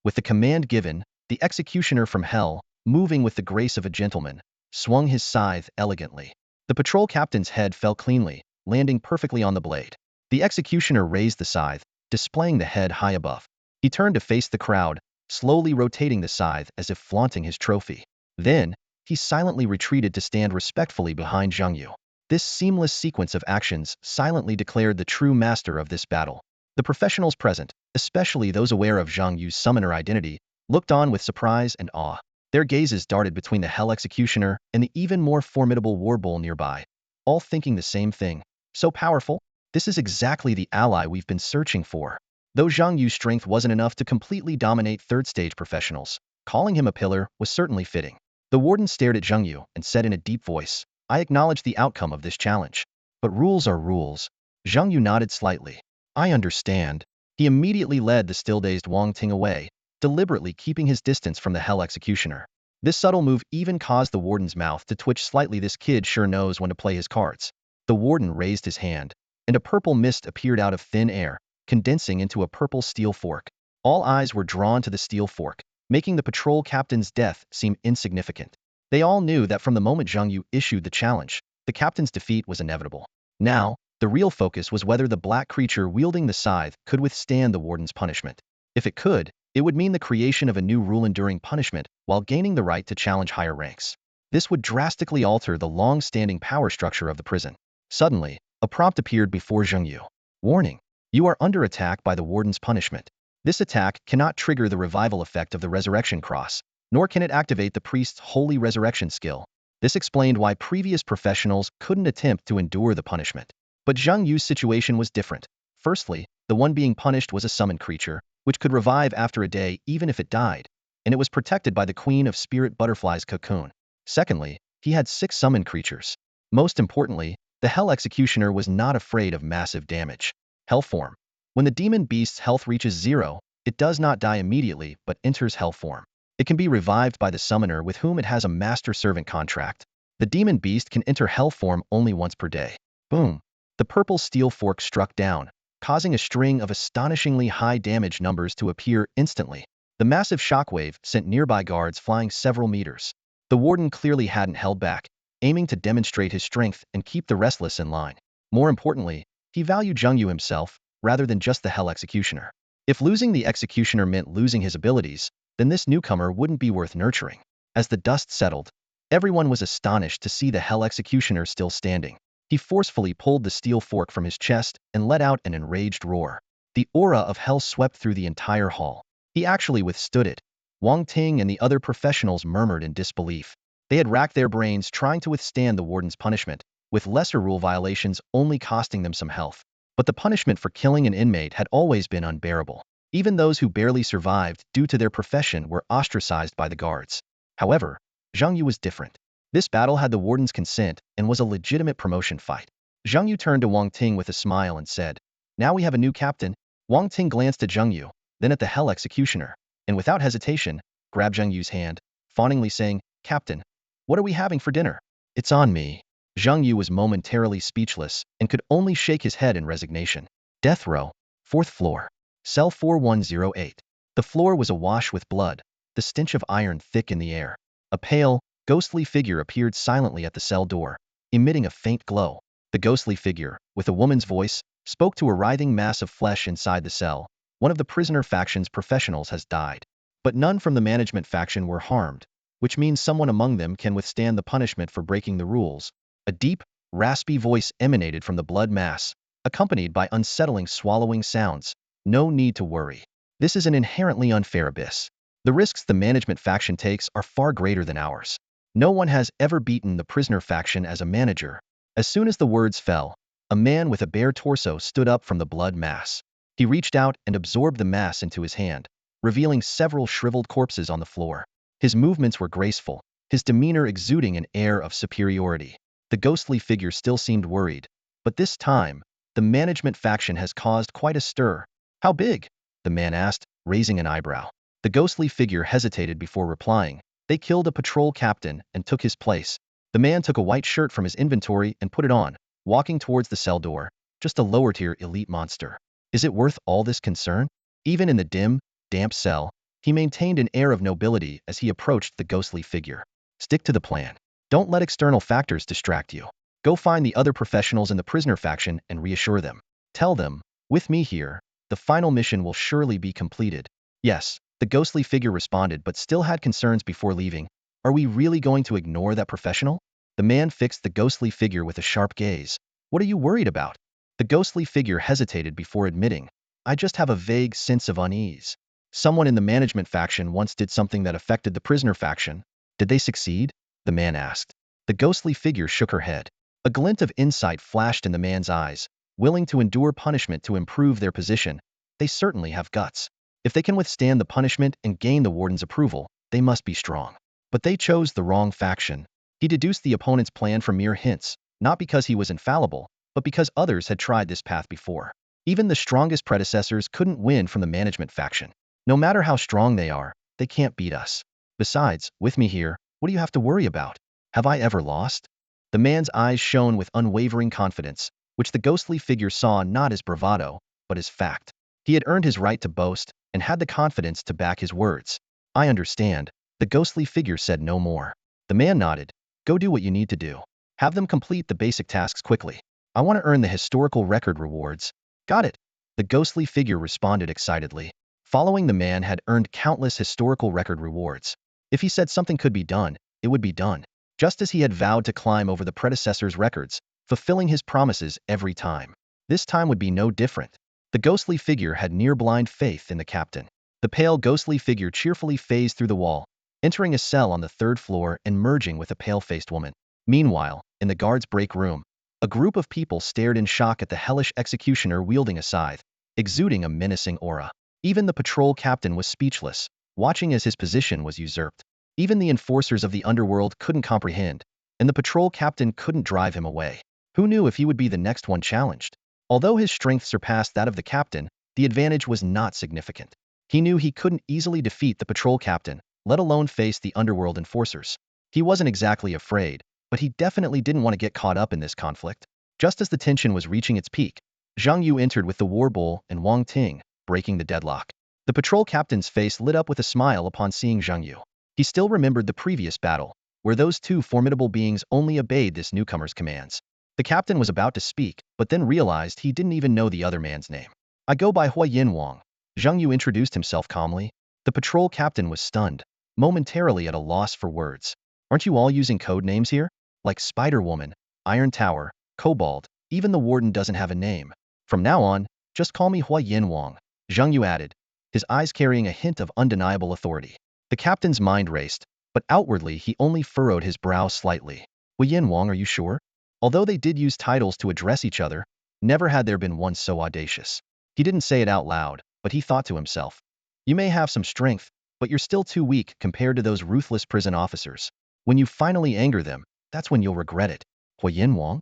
With the command given, the executioner from Hell, moving with the grace of a gentleman, swung his scythe elegantly. The patrol captain's head fell cleanly, landing perfectly on the blade. The executioner raised the scythe, displaying the head high above. He turned to face the crowd, slowly rotating the scythe as if flaunting his trophy. Then, he silently retreated to stand respectfully behind Zhang Yu. This seamless sequence of actions silently declared the true master of this battle. The professionals present, especially those aware of Zhang Yu's summoner identity, looked on with surprise and awe. Their gazes darted between the Hell Executioner and the even more formidable war bull nearby, all thinking the same thing. So powerful? This is exactly the ally we've been searching for. Though Zhang Yu's strength wasn't enough to completely dominate third-stage professionals, calling him a pillar was certainly fitting. The warden stared at Zhang Yu and said in a deep voice, "I acknowledge the outcome of this challenge. But rules are rules." Zhang Yu nodded slightly. "I understand." He immediately led the still-dazed Wang Ting away, deliberately keeping his distance from the Hell Executioner. This subtle move even caused the warden's mouth to twitch slightly. This kid sure knows when to play his cards. The warden raised his hand, and a purple mist appeared out of thin air, condensing into a purple steel fork. All eyes were drawn to the steel fork, making the patrol captain's death seem insignificant. They all knew that from the moment Zhang Yu issued the challenge, the captain's defeat was inevitable. Now, the real focus was whether the black creature wielding the scythe could withstand the warden's punishment. If it could, it would mean the creation of a new rule enduring punishment while gaining the right to challenge higher ranks. This would drastically alter the long-standing power structure of the prison. Suddenly, a prompt appeared before Zhang Yu. Warning. You are under attack by the warden's punishment. This attack cannot trigger the revival effect of the resurrection cross, nor can it activate the priest's holy resurrection skill. This explained why previous professionals couldn't attempt to endure the punishment. But Zhang Yu's situation was different. Firstly, the one being punished was a summoned creature, which could revive after a day even if it died, and it was protected by the Queen of Spirit Butterfly's cocoon. Secondly, he had 6 summoned creatures. Most importantly, the Hell Executioner was not afraid of massive damage. Hell form. When the demon beast's health reaches 0, it does not die immediately but enters hell form. It can be revived by the summoner with whom it has a master-servant contract. The demon beast can enter hell form only once per day. Boom. The purple steel fork struck down, causing a string of astonishingly high damage numbers to appear instantly. The massive shockwave sent nearby guards flying several meters. The warden clearly hadn't held back, aiming to demonstrate his strength and keep the restless in line. More importantly, he valued Zhang Yu himself, rather than just the Hell Executioner. If losing the Executioner meant losing his abilities, then this newcomer wouldn't be worth nurturing. As the dust settled, everyone was astonished to see the Hell Executioner still standing. He forcefully pulled the steel fork from his chest and let out an enraged roar. The aura of hell swept through the entire hall. He actually withstood it. Wang Ting and the other professionals murmured in disbelief. They had racked their brains trying to withstand the warden's punishment, with lesser rule violations only costing them some health. But the punishment for killing an inmate had always been unbearable. Even those who barely survived due to their profession were ostracized by the guards. However, Zhang Yu was different. This battle had the warden's consent and was a legitimate promotion fight. Zhang Yu turned to Wang Ting with a smile and said, "Now we have a new captain." Wang Ting glanced at Zhang Yu, then at the Hell Executioner, and without hesitation, grabbed Zhang Yu's hand, fawningly saying, "Captain, what are we having for dinner?" "It's on me." Zhang Yu was momentarily speechless and could only shake his head in resignation. Death row, 4th floor. Cell 4108. The floor was awash with blood, the stench of iron thick in the air. A pale, ghostly figure appeared silently at the cell door, emitting a faint glow. The ghostly figure, with a woman's voice, spoke to a writhing mass of flesh inside the cell. "One of the prisoner faction's professionals has died. But none from the management faction were harmed, which means someone among them can withstand the punishment for breaking the rules." A deep, raspy voice emanated from the blood mass. accompanied by unsettling swallowing sounds. No need to worry. This is an inherently unfair abyss. The risks the management faction takes are far greater than ours. No one has ever beaten the prisoner faction as a manager. As soon as the words fell, a man with a bare torso stood up from the blood mass. He reached out and absorbed the mass into his hand, revealing several shriveled corpses on the floor. His movements were graceful, his demeanor exuding an air of superiority. The ghostly figure still seemed worried, but this time, the management faction has caused quite a stir. How big? The man asked, raising an eyebrow. The ghostly figure hesitated before replying. They killed a patrol captain and took his place. The man took a white shirt from his inventory and put it on, walking towards the cell door. Just a lower-tier elite monster. Is it worth all this concern? Even in the dim, damp cell, he maintained an air of nobility as he approached the ghostly figure. Stick to the plan. Don't let external factors distract you. Go find the other professionals in the prisoner faction and reassure them. Tell them, with me here, the final mission will surely be completed. Yes, the ghostly figure responded but still had concerns before leaving. Are we really going to ignore that professional? The man fixed the ghostly figure with a sharp gaze. What are you worried about? The ghostly figure hesitated before admitting, I just have a vague sense of unease. Someone in the management faction once did something that affected the prisoner faction. Did they succeed? The man asked. The ghostly figure shook her head. A glint of insight flashed in the man's eyes. Willing to endure punishment to improve their position, they certainly have guts. If they can withstand the punishment and gain the warden's approval, they must be strong. But they chose the wrong faction. He deduced the opponent's plan from mere hints, not because he was infallible, but because others had tried this path before. Even the strongest predecessors couldn't win from the management faction. No matter how strong they are, they can't beat us. Besides, with me here, what do you have to worry about? Have I ever lost? The man's eyes shone with unwavering confidence, which the ghostly figure saw not as bravado, but as fact. He had earned his right to boast, and had the confidence to back his words. I understand. The ghostly figure said no more. The man nodded. Go do what you need to do. Have them complete the basic tasks quickly. I want to earn the historical record rewards. Got it. The ghostly figure responded excitedly. Following the man had earned countless historical record rewards. If he said something could be done, it would be done. Just as he had vowed to climb over the predecessor's records, fulfilling his promises every time. This time would be no different. The ghostly figure had near-blind faith in the captain. The pale ghostly figure cheerfully phased through the wall, entering a cell on the third floor and merging with a pale-faced woman. Meanwhile, in the guard's break room, a group of people stared in shock at the hellish executioner wielding a scythe, exuding a menacing aura. Even the patrol captain was speechless, watching as his position was usurped. Even the enforcers of the underworld couldn't comprehend, and the patrol captain couldn't drive him away. Who knew if he would be the next one challenged? Although his strength surpassed that of the captain, the advantage was not significant. He knew he couldn't easily defeat the patrol captain, let alone face the underworld enforcers. He wasn't exactly afraid, but he definitely didn't want to get caught up in this conflict. Just as the tension was reaching its peak, Zhang Yu entered with the war bull and Wang Ting, breaking the deadlock. The patrol captain's face lit up with a smile upon seeing Zhang Yu. He still remembered the previous battle, where those two formidable beings only obeyed this newcomer's commands. The captain was about to speak, but then realized he didn't even know the other man's name. I go by Huayin Wang. Zhang Yu introduced himself calmly. The patrol captain was stunned, momentarily at a loss for words. Aren't you all using code names here? Like Spider-Woman, Iron Tower, Kobold, even the warden doesn't have a name. From now on, just call me Huayin Wang, Zhang Yu added, his eyes carrying a hint of undeniable authority. The captain's mind raced, but outwardly he only furrowed his brow slightly. Huayin Wang, are you sure? Although they did use titles to address each other, never had there been one so audacious. He didn't say it out loud, but he thought to himself. You may have some strength, but you're still too weak compared to those ruthless prison officers. When you finally anger them, that's when you'll regret it. Huayin Wang?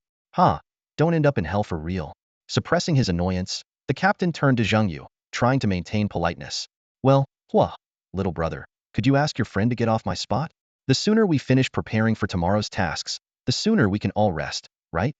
Don't end up in hell for real. Suppressing his annoyance, the captain turned to Zhang Yu, trying to maintain politeness. Well, little brother, could you ask your friend to get off my spot? The sooner we finish preparing for tomorrow's tasks, the sooner we can all rest, right?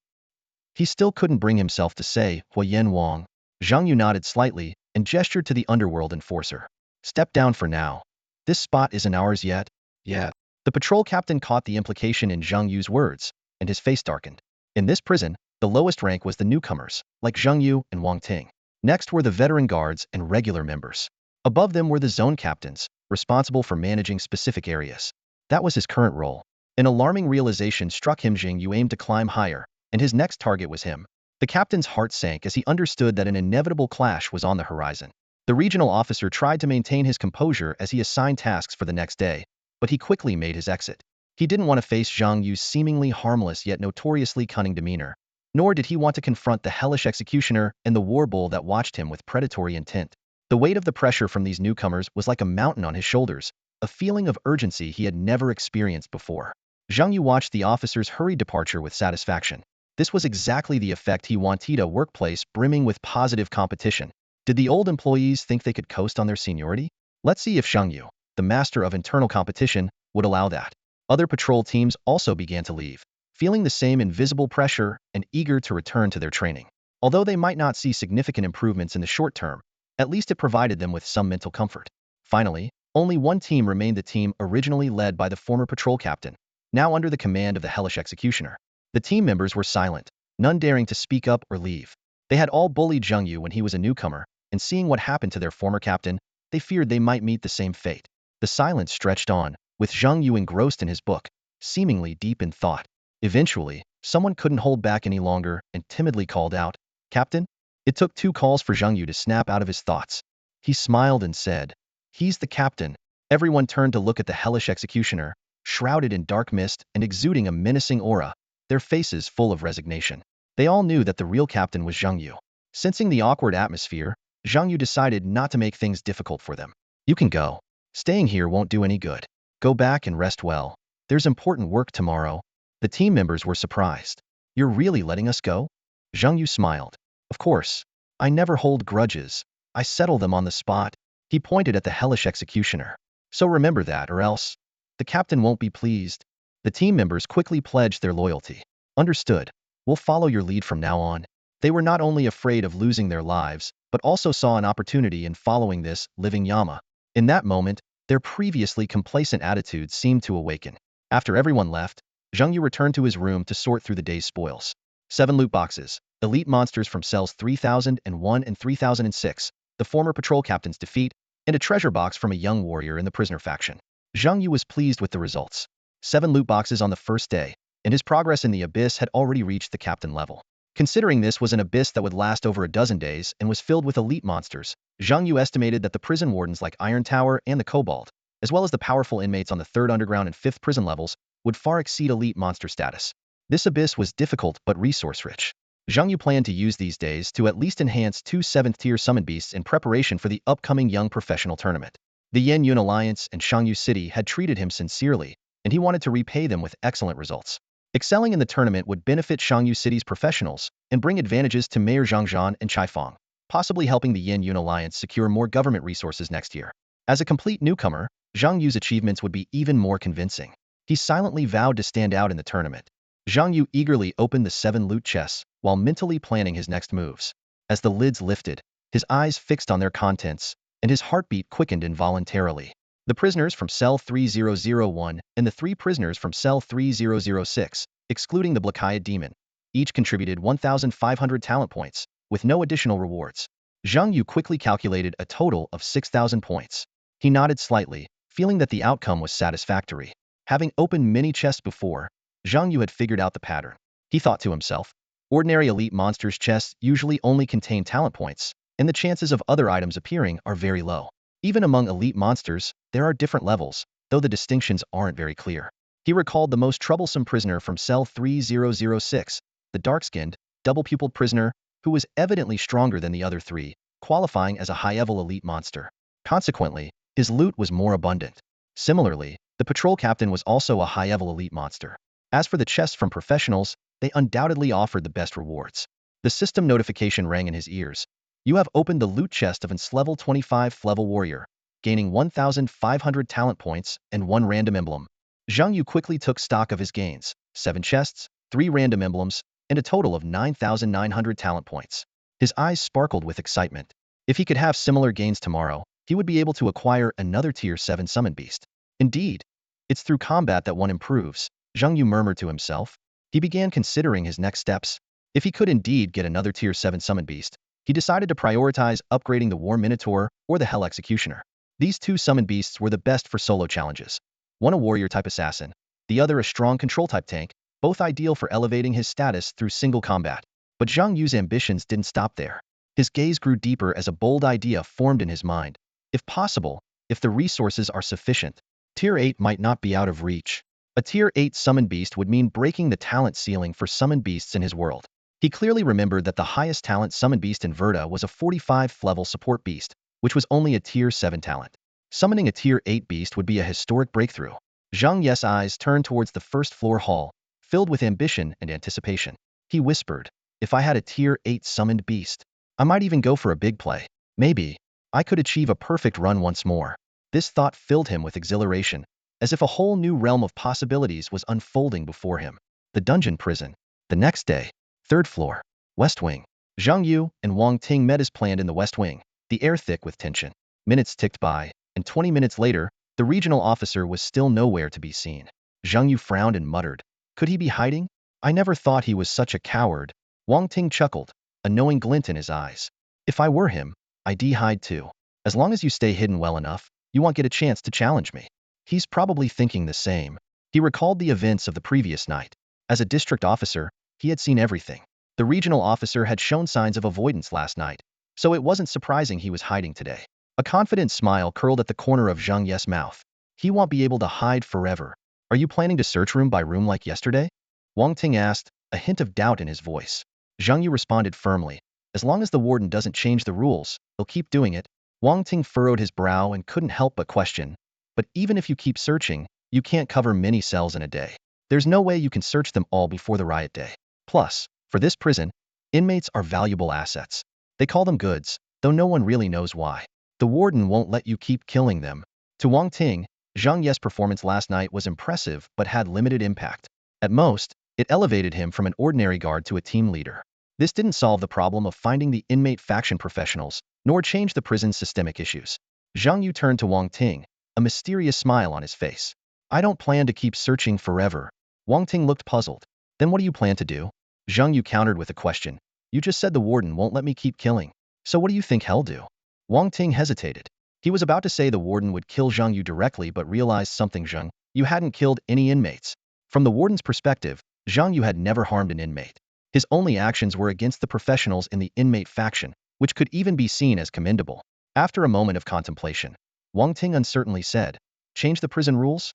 He still couldn't bring himself to say, Huayin Wang. Zhang Yu nodded slightly and gestured to the underworld enforcer. Step down for now. This spot isn't ours yet. Yeah. The patrol captain caught the implication in Zhang Yu's words, and his face darkened. In this prison, the lowest rank was the newcomers, like Zhang Yu and Wang Ting. Next were the veteran guards and regular members. Above them were the zone captains, responsible for managing specific areas. That was his current role. An alarming realization struck him. Zhang Yu aimed to climb higher, and his next target was him. The captain's heart sank as he understood that an inevitable clash was on the horizon. The regional officer tried to maintain his composure as he assigned tasks for the next day, but he quickly made his exit. He didn't want to face Zhang Yu's seemingly harmless yet notoriously cunning demeanor, nor did he want to confront the hellish executioner and the war bull that watched him with predatory intent. The weight of the pressure from these newcomers was like a mountain on his shoulders, a feeling of urgency he had never experienced before. Zhang Yu watched the officer's hurried departure with satisfaction. This was exactly the effect he wanted: a workplace brimming with positive competition. Did the old employees think they could coast on their seniority? Let's see if Zhang Yu, the master of internal competition, would allow that. Other patrol teams also began to leave, feeling the same invisible pressure and eager to return to their training. Although they might not see significant improvements in the short term, at least it provided them with some mental comfort. Finally, only one team remained: the team originally led by the former patrol captain, now under the command of the hellish executioner. The team members were silent, none daring to speak up or leave. They had all bullied Zhang Yu when he was a newcomer, and seeing what happened to their former captain, they feared they might meet the same fate. The silence stretched on, with Zhang Yu engrossed in his book, seemingly deep in thought. Eventually, someone couldn't hold back any longer and timidly called out, "Captain?" It took 2 calls for Zhang Yu to snap out of his thoughts. He smiled and said, "He's the captain." Everyone turned to look at the hellish executioner, shrouded in dark mist and exuding a menacing aura, their faces full of resignation. They all knew that the real captain was Zhang Yu. Sensing the awkward atmosphere, Zhang Yu decided not to make things difficult for them. "You can go. Staying here won't do any good. Go back and rest well. There's important work tomorrow." The team members were surprised. "You're really letting us go?" Zhang Yu smiled. "Of course. I never hold grudges. I settle them on the spot." He pointed at the hellish executioner. "So remember that, or else the captain won't be pleased." The team members quickly pledged their loyalty. "Understood. We'll follow your lead from now on." They were not only afraid of losing their lives, but also saw an opportunity in following this living Yama. In that moment, their previously complacent attitudes seemed to awaken. After everyone left, Zhang Yu returned to his room to sort through the day's spoils. 7 loot boxes, elite monsters from cells 3001 and 3006, the former patrol captain's defeat, and a treasure box from a young warrior in the prisoner faction. Zhang Yu was pleased with the results. 7 loot boxes on the first day, and his progress in the abyss had already reached the captain level. Considering this was an abyss that would last over a dozen days and was filled with elite monsters, Zhang Yu estimated that the prison wardens like Iron Tower and the Cobalt, as well as the powerful inmates on the 3rd underground and 5th prison levels, would far exceed elite monster status. This abyss was difficult but resource-rich. Zhang Yu planned to use these days to at least enhance 2 7th-tier summon beasts in preparation for the upcoming young professional tournament. The Yen Yun Alliance and Shangyu City had treated him sincerely, and he wanted to repay them with excellent results. Excelling in the tournament would benefit Shangyu City's professionals and bring advantages to Mayor Zhangzhan and Chaifeng, possibly helping the Yen Yun Alliance secure more government resources next year. As a complete newcomer, Zhang Yu's achievements would be even more convincing. He silently vowed to stand out in the tournament. Zhang Yu eagerly opened the 7 loot chests while mentally planning his next moves. As the lids lifted, his eyes fixed on their contents, and his heartbeat quickened involuntarily. The prisoners from cell 3001 and the 3 prisoners from cell 3006, excluding the Blakaya demon, each contributed 1,500 talent points, with no additional rewards. Zhang Yu quickly calculated a total of 6,000 points. He nodded slightly, feeling that the outcome was satisfactory. Having opened many chests before, Zhang Yu had figured out the pattern. He thought to himself, ordinary elite monsters' chests usually only contain talent points, and the chances of other items appearing are very low. Even among elite monsters, there are different levels, though the distinctions aren't very clear. He recalled the most troublesome prisoner from cell 3006, the dark-skinned, double-pupiled prisoner, who was evidently stronger than the other 3, qualifying as a high-level elite monster. Consequently, his loot was more abundant. Similarly, the patrol captain was also a high-level elite monster. As for the chests from professionals, they undoubtedly offered the best rewards. The system notification rang in his ears. "You have opened the loot chest of its level 25 level warrior, gaining 1,500 talent points and 1 random emblem." Zhang Yu quickly took stock of his gains: 7 chests, 3 random emblems, and a total of 9,900 talent points. His eyes sparkled with excitement. If he could have similar gains tomorrow, he would be able to acquire another tier 7 summon beast. Indeed, it's through combat that one improves, Zhang Yu murmured to himself. He began considering his next steps. If he could indeed get another tier 7 summon beast, he decided to prioritize upgrading the War Minotaur or the Hell Executioner. These 2 summon beasts were the best for solo challenges. One a warrior-type assassin, the other a strong control-type tank, both ideal for elevating his status through single combat. But Zhang Yu's ambitions didn't stop there. His gaze grew deeper as a bold idea formed in his mind. If possible, if the resources are sufficient, Tier 8 might not be out of reach. A Tier 8 summon beast would mean breaking the talent ceiling for summon beasts in his world. He clearly remembered that the highest talent summon beast in Verda was a 45th level support beast, which was only a Tier 7 talent. Summoning a Tier 8 beast would be a historic breakthrough. Zhang Ye's eyes turned towards the first floor hall, filled with ambition and anticipation. He whispered, if I had a Tier 8 summoned beast, I might even go for a big play. Maybe I could achieve a perfect run once more. This thought filled him with exhilaration, as if a whole new realm of possibilities was unfolding before him. The dungeon prison. The next day, 3rd floor, West Wing. Zhang Yu and Wang Ting met as planned in the West Wing, the air thick with tension. Minutes ticked by, and 20 minutes later, the regional officer was still nowhere to be seen. Zhang Yu frowned and muttered, could he be hiding? I never thought he was such a coward. Wang Ting chuckled, a knowing glint in his eyes. If I were him, I'd hide too. As long as you stay hidden well enough, you won't get a chance to challenge me. He's probably thinking the same. He recalled the events of the previous night. As a district officer, he had seen everything. The regional officer had shown signs of avoidance last night, so it wasn't surprising he was hiding today. A confident smile curled at the corner of Zhang Ye's mouth. He won't be able to hide forever. Are you planning to search room by room like yesterday? Wang Ting asked, a hint of doubt in his voice. Zhang Yu responded firmly, as long as the warden doesn't change the rules, he'll keep doing it. Wang Ting furrowed his brow and couldn't help but question, but even if you keep searching, you can't cover many cells in a day. There's no way you can search them all before the riot day. Plus, for this prison, inmates are valuable assets. They call them goods, though no one really knows why. The warden won't let you keep killing them. To Wang Ting, Zhang Ye's performance last night was impressive but had limited impact. At most, it elevated him from an ordinary guard to a team leader. This didn't solve the problem of finding the inmate faction professionals, nor change the prison's systemic issues. Zhang Yu turned to Wang Ting, a mysterious smile on his face. I don't plan to keep searching forever. Wang Ting looked puzzled. Then what do you plan to do? Zhang Yu countered with a question. You just said the warden won't let me keep killing. So what do you think he'll do? Wang Ting hesitated. He was about to say the warden would kill Zhang Yu directly but realized something. Zhang Yu hadn't killed any inmates. From the warden's perspective, Zhang Yu had never harmed an inmate. His only actions were against the professionals in the inmate faction, which could even be seen as commendable. After a moment of contemplation, Wang Ting uncertainly said, change the prison rules?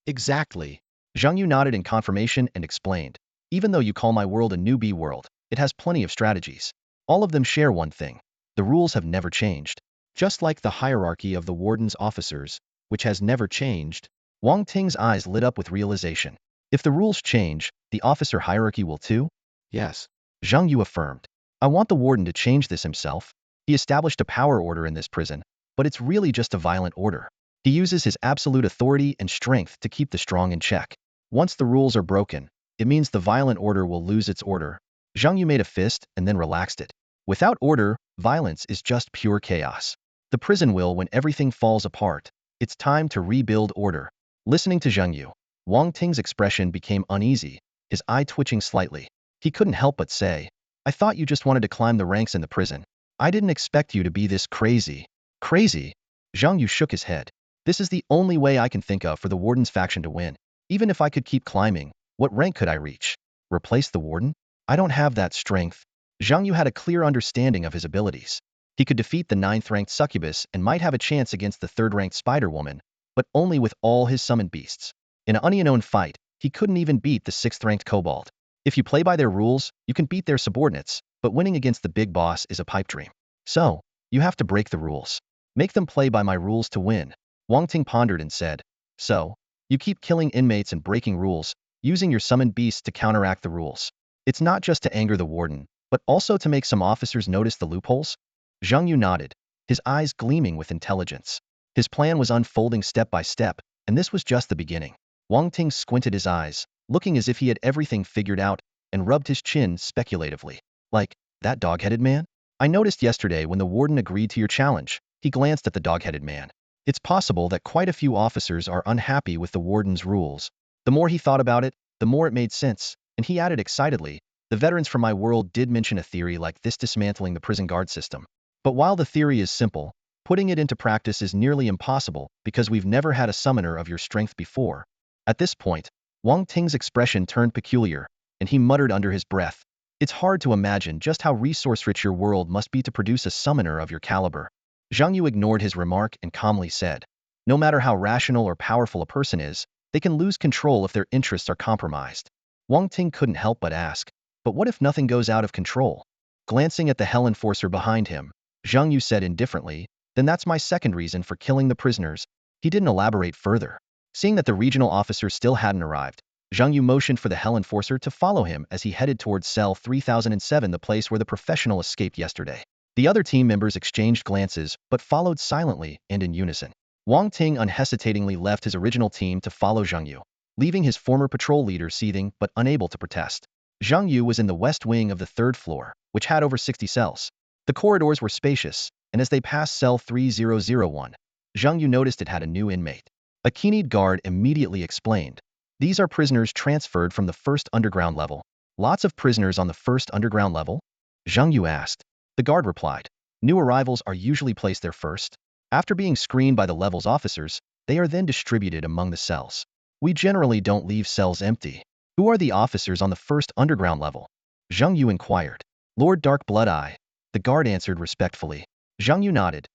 Exactly. Zhang Yu nodded in confirmation and explained, even though you call my world a newbie world, it has plenty of strategies. All of them share one thing. The rules have never changed. Just like the hierarchy of the warden's officers, which has never changed. Wang Ting's eyes lit up with realization. If the rules change, the officer hierarchy will too? Yes. Zhang Yu affirmed. I want the warden to change this himself. He established a power order in this prison, but it's really just a violent order. He uses his absolute authority and strength to keep the strong in check. Once the rules are broken, it means the violent order will lose its order. Zhang Yu made a fist and then relaxed it. Without order, violence is just pure chaos. The prison will when everything falls apart. It's time to rebuild order. Listening to Zhang Yu, Wang Ting's expression became uneasy, his eye twitching slightly. He couldn't help but say, I thought you just wanted to climb the ranks in the prison. I didn't expect you to be this crazy. Crazy? Zhang Yu shook his head. This is the only way I can think of for the warden's faction to win. Even if I could keep climbing, what rank could I reach? Replace the warden? I don't have that strength. Zhang Yu had a clear understanding of his abilities. He could defeat the 9th-ranked succubus and might have a chance against the 3rd-ranked spider-woman, but only with all his summoned beasts. In an unknown fight, he couldn't even beat the 6th-ranked kobold. If you play by their rules, you can beat their subordinates, but winning against the big boss is a pipe dream. So, you have to break the rules. Make them play by my rules to win. Wang Ting pondered and said, so, you keep killing inmates and breaking rules, using your summoned beasts to counteract the rules. It's not just to anger the warden, but also to make some officers notice the loopholes? Zhang Yu nodded, his eyes gleaming with intelligence. His plan was unfolding step by step, and this was just the beginning. Wang Ting squinted his eyes, looking as if he had everything figured out, and rubbed his chin speculatively. Like, that dog-headed man? I noticed yesterday when the warden agreed to your challenge. He glanced at the dog-headed man. It's possible that quite a few officers are unhappy with the warden's rules. The more he thought about it, the more it made sense, and he added excitedly, the veterans from my world did mention a theory like this dismantling the prison guard system. But while the theory is simple, putting it into practice is nearly impossible because we've never had a summoner of your strength before. At this point, Wang Ting's expression turned peculiar, and he muttered under his breath, It's hard to imagine just how resource-rich your world must be to produce a summoner of your caliber. Zhang Yu ignored his remark and calmly said, no matter how rational or powerful a person is, they can lose control if their interests are compromised. Wang Ting couldn't help but ask, but what if nothing goes out of control? Glancing at the Hell Enforcer behind him, Zhang Yu said indifferently, then that's my second reason for killing the prisoners. He didn't elaborate further. Seeing that the regional officer still hadn't arrived, Zhang Yu motioned for the Hell Enforcer to follow him as he headed towards cell 3007, the place where the professional escaped yesterday. The other team members exchanged glances but followed silently and in unison. Wang Ting unhesitatingly left his original team to follow Zhang Yu, leaving his former patrol leader seething but unable to protest. Zhang Yu was in the west wing of the third floor, which had over 60 cells. The corridors were spacious, and as they passed cell 3001, Zhang Yu noticed it had a new inmate. A keen-eyed guard immediately explained, these are prisoners transferred from the first underground level. Lots of prisoners on the first underground level? Zhang Yu asked. The guard replied, new arrivals are usually placed there first. After being screened by the level's officers, they are then distributed among the cells. We generally don't leave cells empty. Who are the officers on the first underground level? Zhang Yu inquired. Lord Dark Blood-I. The guard answered respectfully. Zhang Yu nodded.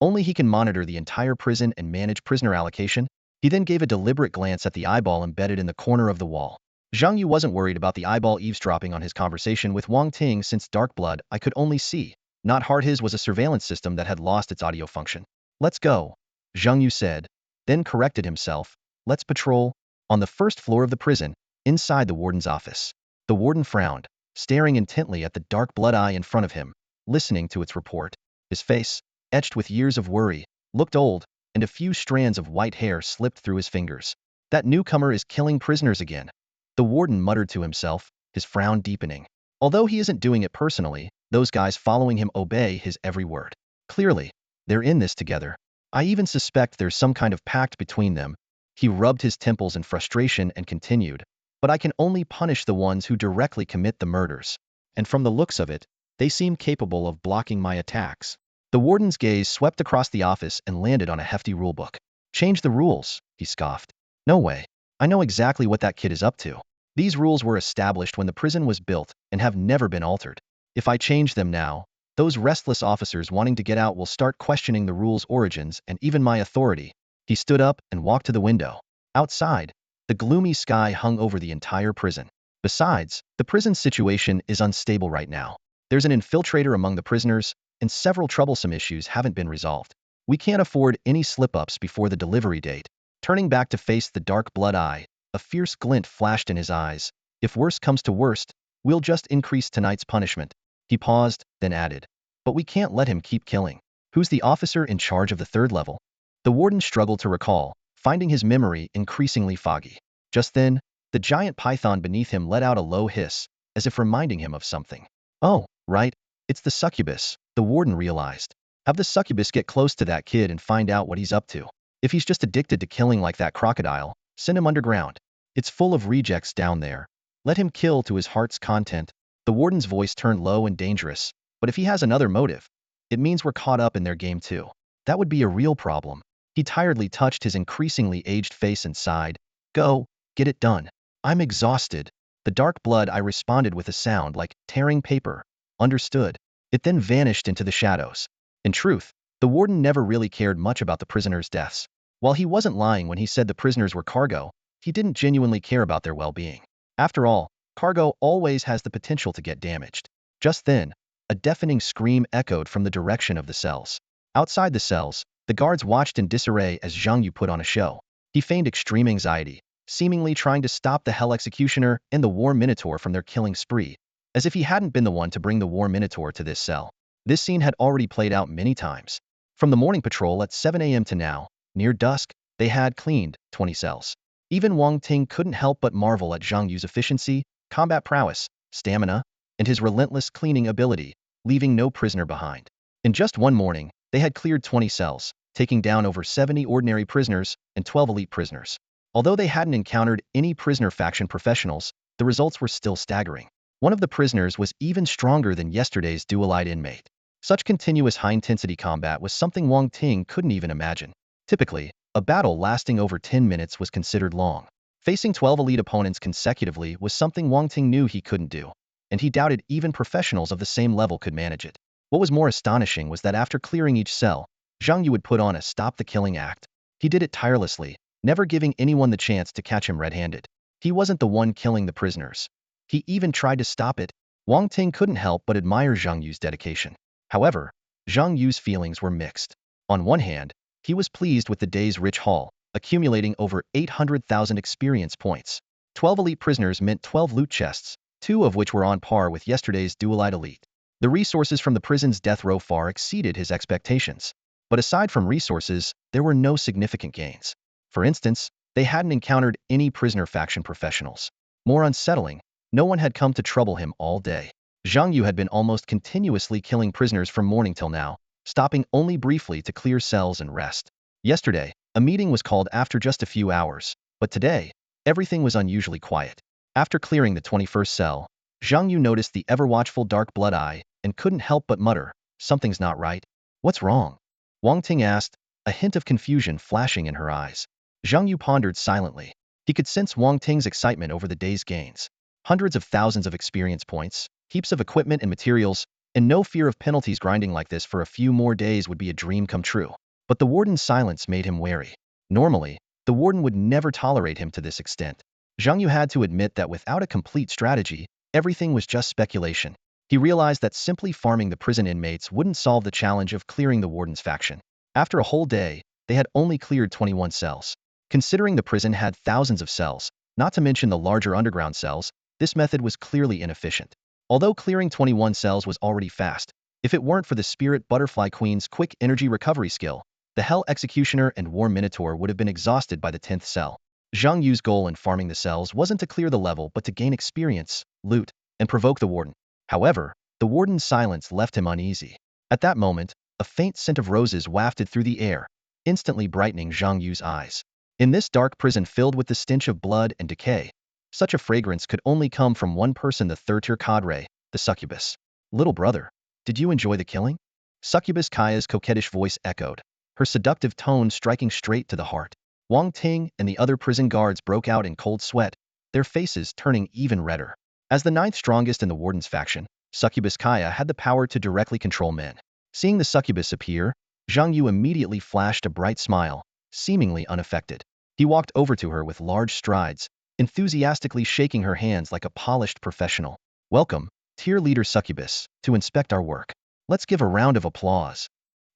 Only he can monitor the entire prison and manage prisoner allocation. He then gave a deliberate glance at the eyeball embedded in the corner of the wall. Zhang Yu wasn't worried about the eyeball eavesdropping on his conversation with Wang Ting since Dark Blood-I could only see. Not hard, his was a surveillance system that had lost its audio function. Let's go, Zhang Yu said, then corrected himself. Let's patrol. On the first floor of the prison, inside the warden's office. The warden frowned, staring intently at the Dark Blood-I in front of him, listening to its report. His face, etched with years of worry, looked old, and a few strands of white hair slipped through his fingers. That newcomer is killing prisoners again. The warden muttered to himself, his frown deepening. Although he isn't doing it personally, those guys following him obey his every word. Clearly, they're in this together. I even suspect there's some kind of pact between them. He rubbed his temples in frustration and continued, but I can only punish the ones who directly commit the murders. And from the looks of it, they seem capable of blocking my attacks. The warden's gaze swept across the office and landed on a hefty rulebook. Change the rules, he scoffed. No way. I know exactly what that kid is up to. These rules were established when the prison was built and have never been altered. If I change them now, those restless officers wanting to get out will start questioning the rules' origins and even my authority. He stood up and walked to the window. Outside, the gloomy sky hung over the entire prison. Besides, the prison situation is unstable right now. There's an infiltrator among the prisoners, and several troublesome issues haven't been resolved. We can't afford any slip-ups before the delivery date. Turning back to face the Dark Blood-I, a fierce glint flashed in his eyes. If worst comes to worst, we'll just increase tonight's punishment. He paused, then added, but we can't let him keep killing. Who's the officer in charge of the third level? The warden struggled to recall, finding his memory increasingly foggy. Just then, the giant python beneath him let out a low hiss, as if reminding him of something. Oh, right, it's the succubus, the warden realized. Have the succubus get close to that kid and find out what he's up to. If he's just addicted to killing like that crocodile, send him underground. It's full of rejects down there. Let him kill to his heart's content. The warden's voice turned low and dangerous, but if he has another motive, it means we're caught up in their game too. That would be a real problem. He tiredly touched his increasingly aged face and sighed. Go, get it done. I'm exhausted. The Dark Blood-I responded with a sound like tearing paper. Understood. It then vanished into the shadows. In truth, the warden never really cared much about the prisoners' deaths. While he wasn't lying when he said the prisoners were cargo, he didn't genuinely care about their well-being. After all, cargo always has the potential to get damaged. Just then, a deafening scream echoed from the direction of the cells. Outside the cells, the guards watched in disarray as Zhang Yu put on a show. He feigned extreme anxiety, seemingly trying to stop the Hell Executioner and the War Minotaur from their killing spree, as if he hadn't been the one to bring the War Minotaur to this cell. This scene had already played out many times. From the morning patrol at 7 a.m. to now, near dusk, they had cleaned 20 cells. Even Wang Ting couldn't help but marvel at Zhang Yu's efficiency, combat prowess, stamina, and his relentless cleaning ability, leaving no prisoner behind. In just one morning, they had cleared 20 cells, taking down over 70 ordinary prisoners and 12 elite prisoners. Although they hadn't encountered any prisoner faction professionals, the results were still staggering. One of the prisoners was even stronger than yesterday's dual-eyed inmate. Such continuous high-intensity combat was something Wang Ting couldn't even imagine. Typically, a battle lasting over 10 minutes was considered long. Facing 12 elite opponents consecutively was something Wang Ting knew he couldn't do. and he doubted even professionals of the same level could manage it. What was more astonishing was that after clearing each cell, Zhang Yu would put on a stop-the-killing act. He did it tirelessly, never giving anyone the chance to catch him red-handed. He wasn't the one killing the prisoners. He even tried to stop it. Wang Ting couldn't help but admire Zhang Yu's dedication. However, Zhang Yu's feelings were mixed. On one hand, he was pleased with the day's rich haul, accumulating over 800,000 experience points. 12 elite prisoners meant 12 loot chests, 2 of which were on par with yesterday's duelite elite. The resources from the prison's death row far exceeded his expectations. But aside from resources, there were no significant gains. For instance, they hadn't encountered any prisoner faction professionals. More unsettling, no one had come to trouble him all day. Zhang Yu had been almost continuously killing prisoners from morning till now, stopping only briefly to clear cells and rest. Yesterday, a meeting was called after just a few hours, but today, everything was unusually quiet. After clearing the 21st cell, Zhang Yu noticed the ever-watchful dark blood eye and couldn't help but mutter, "Something's not right." "What's wrong?" Wang Ting asked, a hint of confusion flashing in her eyes. Zhang Yu pondered silently. He could sense Wang Ting's excitement over the day's gains. Hundreds of thousands of experience points, heaps of equipment and materials, and no fear of penalties. Grinding like this for a few more days would be a dream come true. But the warden's silence made him wary. Normally, the warden would never tolerate him to this extent. Zhang Yu had to admit that without a complete strategy, everything was just speculation. He realized that simply farming the prison inmates wouldn't solve the challenge of clearing the warden's faction. After a whole day, they had only cleared 21 cells. Considering the prison had thousands of cells, not to mention the larger underground cells, this method was clearly inefficient. Although clearing 21 cells was already fast, if it weren't for the Spirit Butterfly Queen's quick energy recovery skill, the Hell Executioner and War Minotaur would have been exhausted by the 10th cell. Zhang Yu's goal in farming the cells wasn't to clear the level but to gain experience, loot, and provoke the warden. However, the warden's silence left him uneasy. At that moment, a faint scent of roses wafted through the air, instantly brightening Zhang Yu's eyes. In this dark prison filled with the stench of blood and decay, such a fragrance could only come from one person, the third-tier cadre, the succubus. "Little brother, did you enjoy the killing?" Succubus Kaya's coquettish voice echoed, her seductive tone striking straight to the heart. Wang Ting and the other prison guards broke out in cold sweat, their faces turning even redder. As the ninth strongest in the warden's faction, Succubus Kaya had the power to directly control men. Seeing the succubus appear, Zhang Yu immediately flashed a bright smile, seemingly unaffected. He walked over to her with large strides, enthusiastically shaking her hands like a polished professional. "Welcome, tier leader Succubus, to inspect our work. Let's give a round of applause."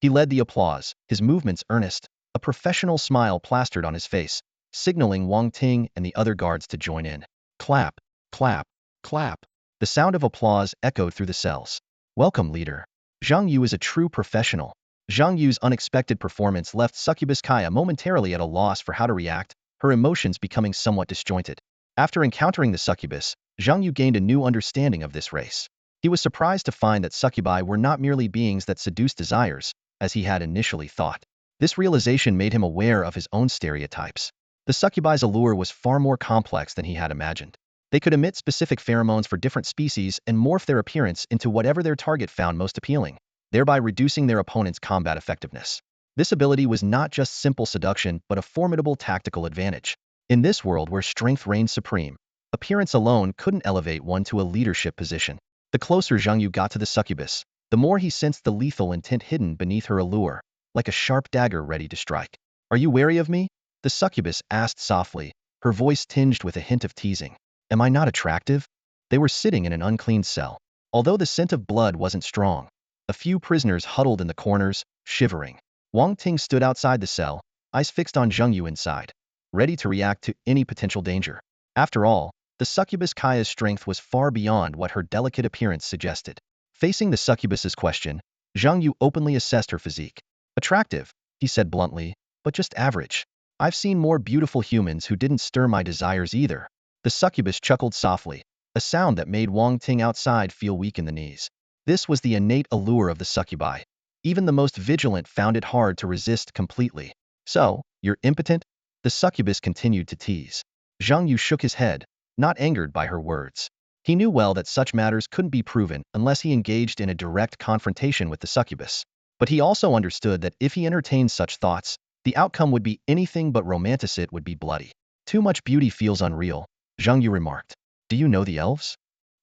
He led the applause, his movements earnest, a professional smile plastered on his face, signaling Wang Ting and the other guards to join in. Clap, clap, clap. The sound of applause echoed through the cells. "Welcome, leader." Zhang Yu is a true professional. Zhang Yu's unexpected performance left Succubus Kaya momentarily at a loss for how to react, her emotions becoming somewhat disjointed. After encountering the succubus, Zhang Yu gained a new understanding of this race. He was surprised to find that succubi were not merely beings that seduce desires, as he had initially thought. This realization made him aware of his own stereotypes. The succubi's allure was far more complex than he had imagined. They could emit specific pheromones for different species and morph their appearance into whatever their target found most appealing, thereby reducing their opponent's combat effectiveness. This ability was not just simple seduction but a formidable tactical advantage. In this world where strength reigned supreme, appearance alone couldn't elevate one to a leadership position. The closer Zhang Yu got to the succubus, the more he sensed the lethal intent hidden beneath her allure, like a sharp dagger ready to strike. "Are you wary of me?" the succubus asked softly, her voice tinged with a hint of teasing. "Am I not attractive?" They were sitting in an unclean cell. Although the scent of blood wasn't strong, a few prisoners huddled in the corners, shivering. Wang Ting stood outside the cell, eyes fixed on Zhang Yu inside, ready to react to any potential danger. After all, the succubus Kaya's strength was far beyond what her delicate appearance suggested. Facing the succubus's question, Zhang Yu openly assessed her physique. "Attractive," he said bluntly, "but just average. I've seen more beautiful humans who didn't stir my desires either." The succubus chuckled softly, a sound that made Wang Ting outside feel weak in the knees. This was the innate allure of the succubi. Even the most vigilant found it hard to resist completely. "So, you're impotent?" the succubus continued to tease. Zhang Yu shook his head, not angered by her words. He knew well that such matters couldn't be proven unless he engaged in a direct confrontation with the succubus. But he also understood that if he entertained such thoughts, the outcome would be anything but romantic. It would be bloody. "Too much beauty feels unreal," Zhang Yu remarked. "Do you know the elves?"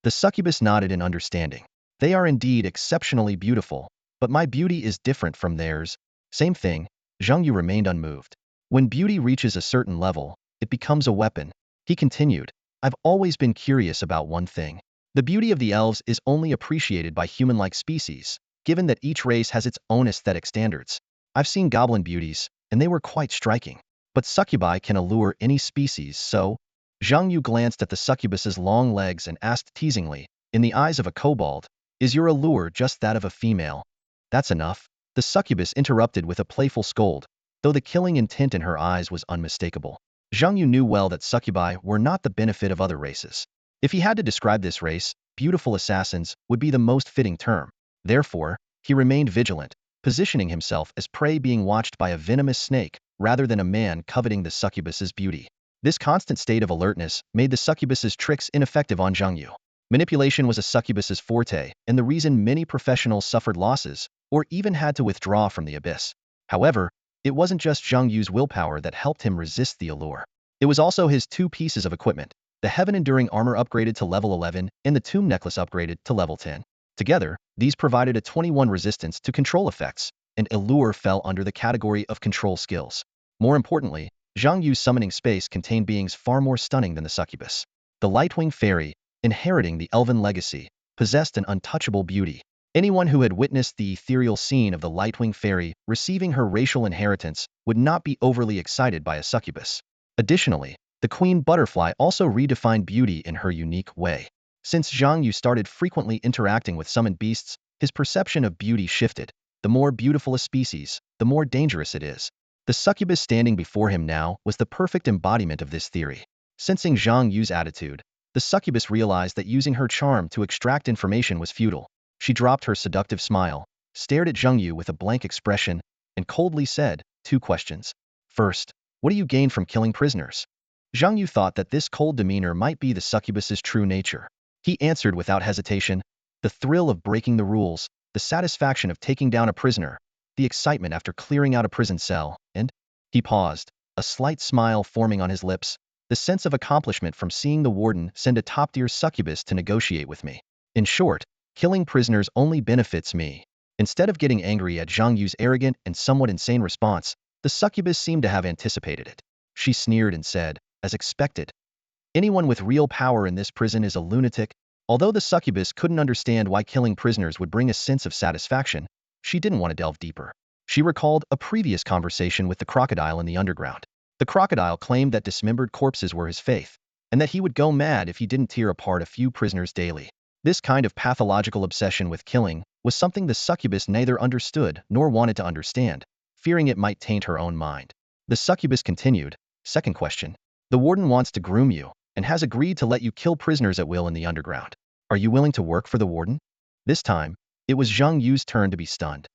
The succubus nodded in understanding. They are indeed exceptionally beautiful, but my beauty is different from theirs. Same thing, Zhang Yu remained unmoved. When beauty reaches a certain level, it becomes a weapon. He continued, I've always been curious about one thing. The beauty of the elves is only appreciated by human-like species, given that each race has its own aesthetic standards. I've seen goblin beauties, and they were quite striking. But succubi can allure any species, so… Zhang Yu glanced at the succubus's long legs and asked teasingly, in the eyes of a kobold, is your allure just that of a female? That's enough. The succubus interrupted with a playful scold, though the killing intent in her eyes was unmistakable. Zhang Yu knew well that succubi were not the benefit of other races. If he had to describe this race, beautiful assassins would be the most fitting term. Therefore, he remained vigilant, positioning himself as prey being watched by a venomous snake, rather than a man coveting the succubus's beauty. This constant state of alertness made the succubus's tricks ineffective on Zhang Yu. Manipulation was a succubus's forte, and the reason many professionals suffered losses, or even had to withdraw from the abyss. However, it wasn't just Zhang Yu's willpower that helped him resist the allure. It was also his two pieces of equipment, the heaven-enduring armor upgraded to level 11 and the tomb necklace upgraded to level 10. Together, these provided a 21 resistance to control effects, and allure fell under the category of control skills. More importantly, Zhang Yu's summoning space contained beings far more stunning than the succubus. The Lightwing Fairy, inheriting the elven legacy, possessed an untouchable beauty. Anyone who had witnessed the ethereal scene of the Lightwing Fairy receiving her racial inheritance would not be overly excited by a succubus. Additionally, the Queen Butterfly also redefined beauty in her unique way. Since Zhang Yu started frequently interacting with summoned beasts, his perception of beauty shifted. The more beautiful a species, the more dangerous it is. The succubus standing before him now was the perfect embodiment of this theory. Sensing Zhang Yu's attitude, the succubus realized that using her charm to extract information was futile. She dropped her seductive smile, stared at Zhang Yu with a blank expression, and coldly said, 2 questions. First, what do you gain from killing prisoners? Zhang Yu thought that this cold demeanor might be the succubus's true nature. He answered without hesitation, the thrill of breaking the rules, the satisfaction of taking down a prisoner, the excitement after clearing out a prison cell, and… He paused, a slight smile forming on his lips, the sense of accomplishment from seeing the warden send a top-tier succubus to negotiate with me. In short, killing prisoners only benefits me. Instead of getting angry at Zhang Yu's arrogant and somewhat insane response, the succubus seemed to have anticipated it. She sneered and said, as expected, anyone with real power in this prison is a lunatic. Although the succubus couldn't understand why killing prisoners would bring a sense of satisfaction, she didn't want to delve deeper. She recalled a previous conversation with the crocodile in the underground. The crocodile claimed that dismembered corpses were his faith, and that he would go mad if he didn't tear apart a few prisoners daily. This kind of pathological obsession with killing was something the succubus neither understood nor wanted to understand, fearing it might taint her own mind. The succubus continued, second question. The warden wants to groom you, and has agreed to let you kill prisoners at will in the underground. Are you willing to work for the warden? This time, it was Zhang Yu's turn to be stunned.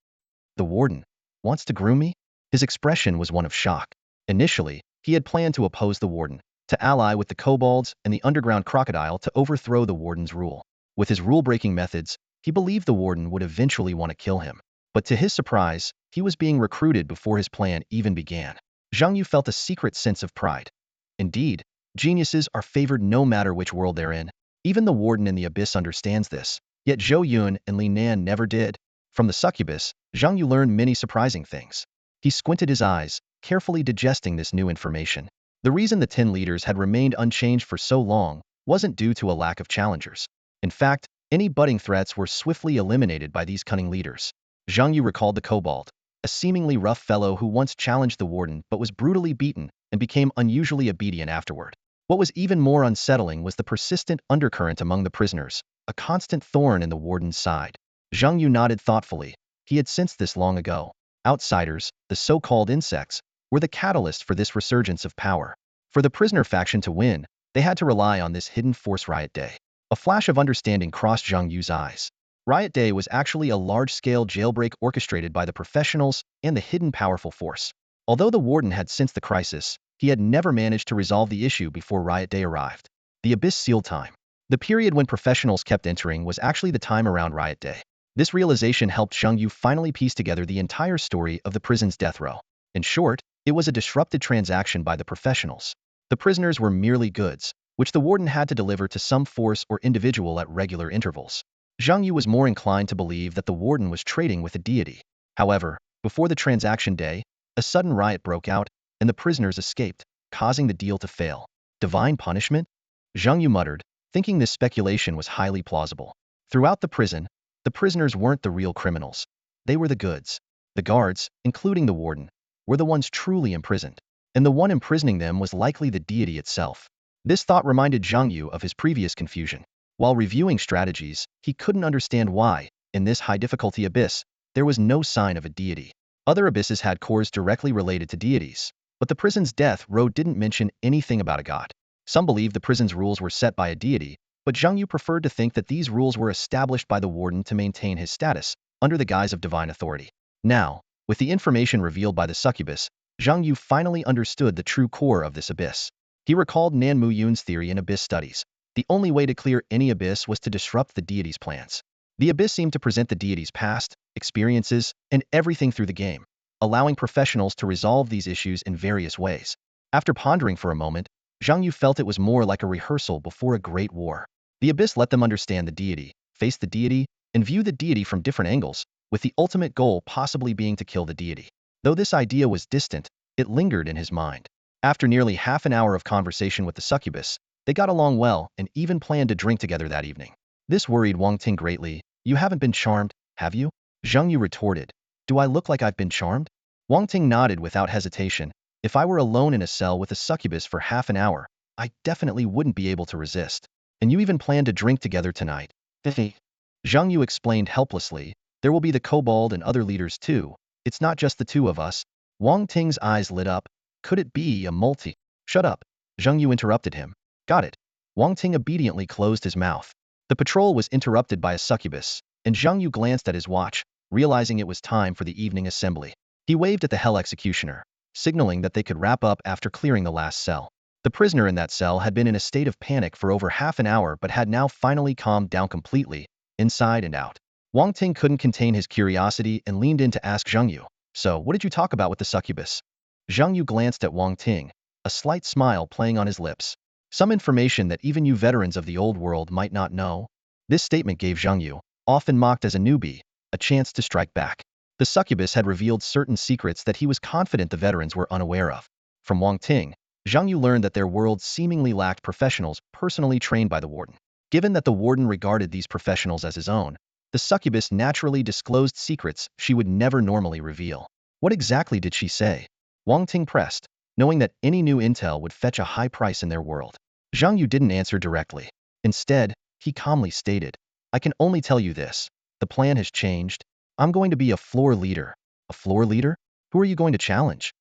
The warden wants to groom me? His expression was one of shock. Initially, he had planned to oppose the warden, to ally with the kobolds and the underground crocodile to overthrow the warden's rule. With his rule-breaking methods, he believed the warden would eventually want to kill him. But to his surprise, he was being recruited before his plan even began. Zhang Yu felt a secret sense of pride. Indeed, geniuses are favored no matter which world they're in. Even the warden in the abyss understands this. Yet Zhou Yun and Li Nan never did. From the succubus, Zhang Yu learned many surprising things. He squinted his eyes, carefully digesting this new information. The reason the 10 leaders had remained unchanged for so long wasn't due to a lack of challengers. In fact, any budding threats were swiftly eliminated by these cunning leaders. Zhang Yu recalled the kobold, a seemingly rough fellow who once challenged the warden but was brutally beaten and became unusually obedient afterward. What was even more unsettling was the persistent undercurrent among the prisoners, a constant thorn in the warden's side. Zhang Yu nodded thoughtfully. He had sensed this long ago. Outsiders, the so-called insects, were the catalyst for this resurgence of power. For the prisoner faction to win, they had to rely on this hidden force. Riot Day. A flash of understanding crossed Zhang Yu's eyes. Riot Day was actually a large-scale jailbreak orchestrated by the professionals and the hidden powerful force. Although the warden had sensed the crisis, he had never managed to resolve the issue before Riot Day arrived. The Abyss Seal Time. The period when professionals kept entering was actually the time around Riot Day. This realization helped Zhang Yu finally piece together the entire story of the prison's death row. In short, it was a disrupted transaction by the professionals. The prisoners were merely goods, which the warden had to deliver to some force or individual at regular intervals. Zhang Yu was more inclined to believe that the warden was trading with a deity. However, before the transaction day, a sudden riot broke out, and the prisoners escaped, causing the deal to fail. Divine punishment? Zhang Yu muttered, thinking this speculation was highly plausible. Throughout the prison, the prisoners weren't the real criminals. They were the goods. The guards, including the warden, were the ones truly imprisoned, and the one imprisoning them was likely the deity itself. This thought reminded Zhang Yu of his previous confusion. While reviewing strategies, he couldn't understand why, in this high-difficulty abyss, there was no sign of a deity. Other abysses had cores directly related to deities, but the prison's death row didn't mention anything about a god. Some believed the prison's rules were set by a deity, but Zhang Yu preferred to think that these rules were established by the warden to maintain his status, under the guise of divine authority. Now, with the information revealed by the succubus, Zhang Yu finally understood the true core of this abyss. He recalled Nan Muyun's theory in abyss studies. The only way to clear any abyss was to disrupt the deity's plans. The abyss seemed to present the deity's past, experiences, and everything through the game, allowing professionals to resolve these issues in various ways. After pondering for a moment, Zhang Yu felt it was more like a rehearsal before a great war. The abyss let them understand the deity, face the deity, and view the deity from different angles, with the ultimate goal possibly being to kill the deity. Though this idea was distant, it lingered in his mind. After nearly half an hour of conversation with the succubus, they got along well and even planned to drink together that evening. This worried Wang Ting greatly. You haven't been charmed, have you? Zhang Yu retorted. Do I look like I've been charmed? Wang Ting nodded without hesitation. If I were alone in a cell with a succubus for half an hour, I definitely wouldn't be able to resist. And you even plan to drink together tonight. Zhang Yu explained helplessly. There will be the kobold and other leaders too. It's not just the two of us. Wang Ting's eyes lit up. Could it be a multi? Shut up. Zhang Yu interrupted him. Got it. Wang Ting obediently closed his mouth. The patrol was interrupted by a succubus, and Zhang Yu glanced at his watch, realizing it was time for the evening assembly. He waved at the Hell Executioner, signaling that they could wrap up after clearing the last cell. The prisoner in that cell had been in a state of panic for over half an hour but had now finally calmed down completely, inside and out. Wang Ting couldn't contain his curiosity and leaned in to ask Zhang Yu, So, what did you talk about with the succubus? Zhang Yu glanced at Wang Ting, a slight smile playing on his lips. Some information that even you veterans of the old world might not know. This statement gave Zhang Yu, often mocked as a newbie, a chance to strike back. The succubus had revealed certain secrets that he was confident the veterans were unaware of. From Wang Ting, Zhang Yu learned that their world seemingly lacked professionals personally trained by the warden. Given that the warden regarded these professionals as his own, the succubus naturally disclosed secrets she would never normally reveal. What exactly did she say? Wang Ting pressed, knowing that any new intel would fetch a high price in their world. Zhang Yu didn't answer directly. Instead, he calmly stated, I can only tell you this. The plan has changed. I'm going to be a floor leader. A floor leader? Who are you going to challenge?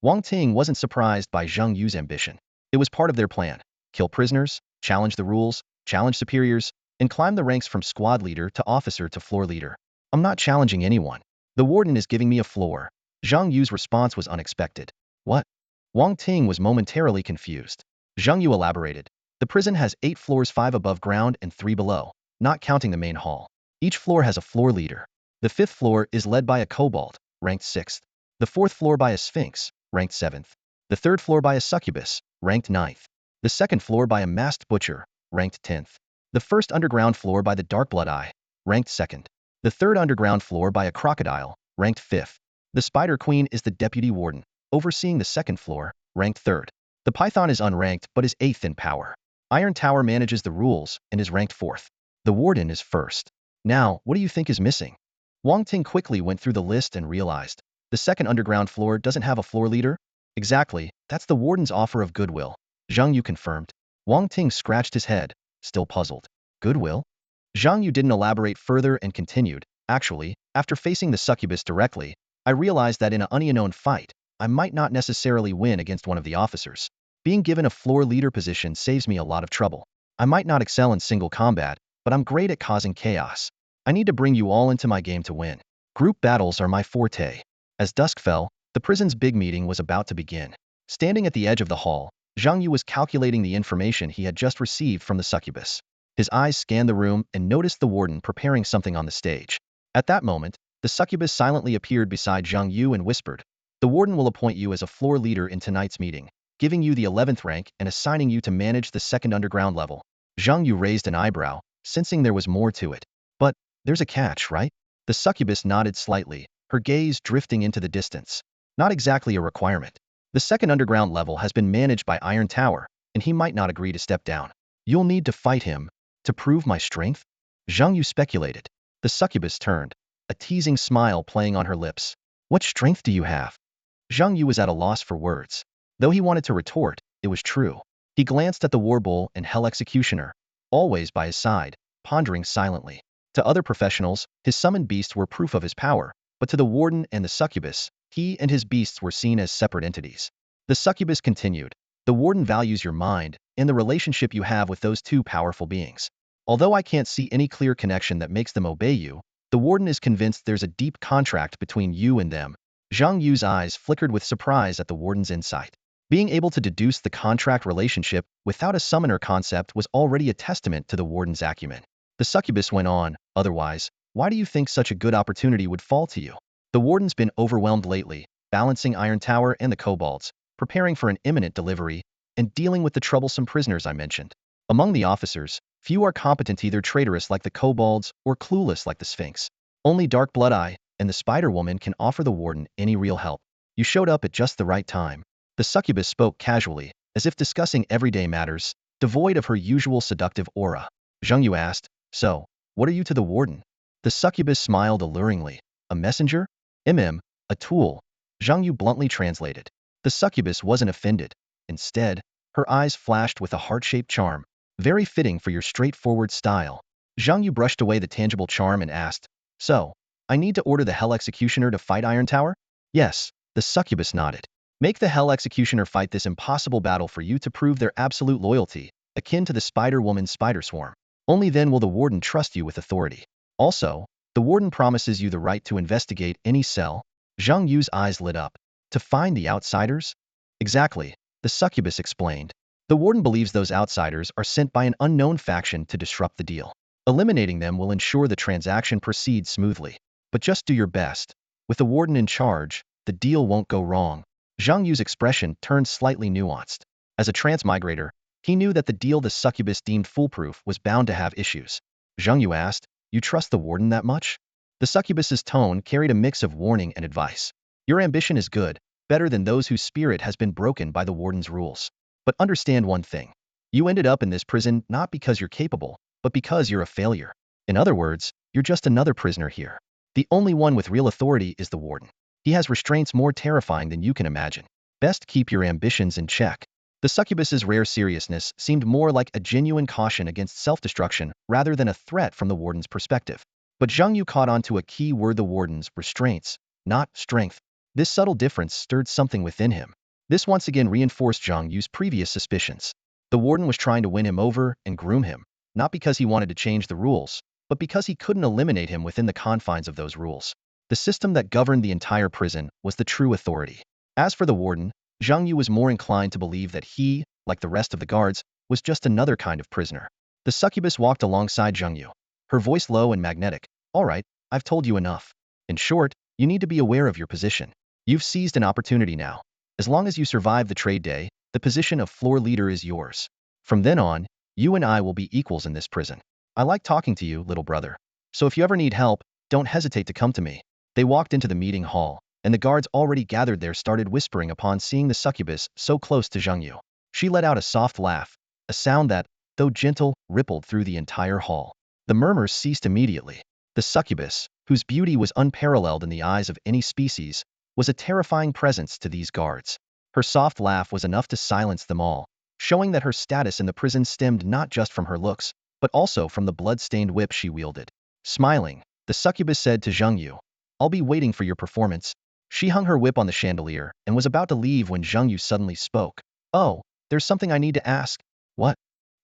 Wang Ting wasn't surprised by Zhang Yu's ambition. It was part of their plan. Kill prisoners, challenge the rules, challenge superiors, and climb the ranks from squad leader to officer to floor leader. I'm not challenging anyone. The warden is giving me a floor. Zhang Yu's response was unexpected. What? Wang Ting was momentarily confused. Zhang Yu elaborated. The prison has 8 floors, 5 above ground and 3 below, not counting the main hall. Each floor has a floor leader. The 5th floor is led by a kobold, ranked 6th. The 4th floor by a sphinx, ranked 7th. The 3rd floor by a succubus, ranked 9th. The 2nd floor by a masked butcher, ranked 10th. The 1st underground floor by the dark-blood-eye, ranked 2nd. The 3rd underground floor by a crocodile, ranked 5th. The Spider Queen is the deputy warden, overseeing the 2nd floor, ranked 3rd. The Python is unranked but is 8th in power. Iron Tower manages the rules and is ranked 4th. The warden is 1st. Now, what do you think is missing? Wang Ting quickly went through the list and realized. The 2nd underground floor doesn't have a floor leader? Exactly, that's the warden's offer of goodwill. Zhang Yu confirmed. Wang Ting scratched his head, still puzzled. Goodwill? Zhang Yu didn't elaborate further and continued. Actually, after facing the succubus directly, I realized that in an unknown fight, I might not necessarily win against one of the officers. Being given a floor leader position saves me a lot of trouble. I might not excel in single combat, but I'm great at causing chaos. I need to bring you all into my game to win. Group battles are my forte. As dusk fell, the prison's big meeting was about to begin. Standing at the edge of the hall, Zhang Yu was calculating the information he had just received from the succubus. His eyes scanned the room and noticed the warden preparing something on the stage. At that moment, the succubus silently appeared beside Zhang Yu and whispered, The warden will appoint you as a floor leader in tonight's meeting. giving you the 11th rank and assigning you to manage the second underground level. Zhang Yu raised an eyebrow, sensing there was more to it. But there's a catch, right? The succubus nodded slightly, her gaze drifting into the distance. Not exactly a requirement. The second underground level has been managed by Iron Tower, and he might not agree to step down. You'll need to fight him to prove my strength? Zhang Yu speculated. The succubus turned, a teasing smile playing on her lips. What strength do you have? Zhang Yu was at a loss for words. Though he wanted to retort, it was true. He glanced at the war bull and hell executioner, always by his side, pondering silently. To other professionals, his summoned beasts were proof of his power, but to the warden and the succubus, he and his beasts were seen as separate entities. The succubus continued. The warden values your mind and the relationship you have with those two powerful beings. Although I can't see any clear connection that makes them obey you, the warden is convinced there's a deep contract between you and them. Zhang Yu's eyes flickered with surprise at the warden's insight. Being able to deduce the contract relationship without a summoner concept was already a testament to the warden's acumen. The succubus went on, otherwise, why do you think such a good opportunity would fall to you? The warden's been overwhelmed lately, balancing Iron Tower and the kobolds, preparing for an imminent delivery, and dealing with the troublesome prisoners I mentioned. Among the officers, few are competent, either traitorous like the kobolds or clueless like the Sphinx. Only Dark Blood-Eye and the Spider-Woman can offer the warden any real help. You showed up at just the right time. The succubus spoke casually, as if discussing everyday matters, devoid of her usual seductive aura. Zhang Yu asked, so, what are you to the warden? The succubus smiled alluringly. A messenger? A tool. Zhang Yu bluntly translated. The succubus wasn't offended. Instead, her eyes flashed with a heart-shaped charm, very fitting for your straightforward style. Zhang Yu brushed away the tangible charm and asked, so, I need to order the Hell Executioner to fight Iron Tower? Yes, the succubus nodded. Make the Hell Executioner fight this impossible battle for you to prove their absolute loyalty, akin to the Spider-Woman's spider swarm. Only then will the warden trust you with authority. Also, the warden promises you the right to investigate any cell. Zhang Yu's eyes lit up. To find the outsiders? Exactly, the succubus explained. The warden believes those outsiders are sent by an unknown faction to disrupt the deal. Eliminating them will ensure the transaction proceeds smoothly. But just do your best. With the warden in charge, the deal won't go wrong. Zhang Yu's expression turned slightly nuanced. As a transmigrator, he knew that the deal the succubus deemed foolproof was bound to have issues. Zhang Yu asked, you trust the warden that much? The succubus's tone carried a mix of warning and advice. Your ambition is good, better than those whose spirit has been broken by the warden's rules. But understand one thing. You ended up in this prison not because you're capable, but because you're a failure. In other words, you're just another prisoner here. The only one with real authority is the warden. He has restraints more terrifying than you can imagine. Best keep your ambitions in check. The succubus's rare seriousness seemed more like a genuine caution against self-destruction rather than a threat from the warden's perspective. But Zhang Yu caught on to a key word: the warden's restraints, not strength. This subtle difference stirred something within him. This once again reinforced Zhang Yu's previous suspicions. The warden was trying to win him over and groom him, not because he wanted to change the rules, but because he couldn't eliminate him within the confines of those rules. The system that governed the entire prison was the true authority. As for the warden, Zhang Yu was more inclined to believe that he, like the rest of the guards, was just another kind of prisoner. The succubus walked alongside Zhang Yu, her voice low and magnetic. All right, I've told you enough. In short, you need to be aware of your position. You've seized an opportunity now. As long as you survive the trade day, the position of floor leader is yours. From then on, you and I will be equals in this prison. I like talking to you, little brother. So if you ever need help, don't hesitate to come to me. They walked into the meeting hall, and the guards already gathered there started whispering upon seeing the succubus so close to Zhang Yu. She let out a soft laugh, a sound that, though gentle, rippled through the entire hall. The murmurs ceased immediately. The succubus, whose beauty was unparalleled in the eyes of any species, was a terrifying presence to these guards. Her soft laugh was enough to silence them all, showing that her status in the prison stemmed not just from her looks, but also from the blood-stained whip she wielded. Smiling, the succubus said to Zhang Yu, I'll be waiting for your performance. She hung her whip on the chandelier and was about to leave when Zhang Yu suddenly spoke. Oh, there's something I need to ask. What?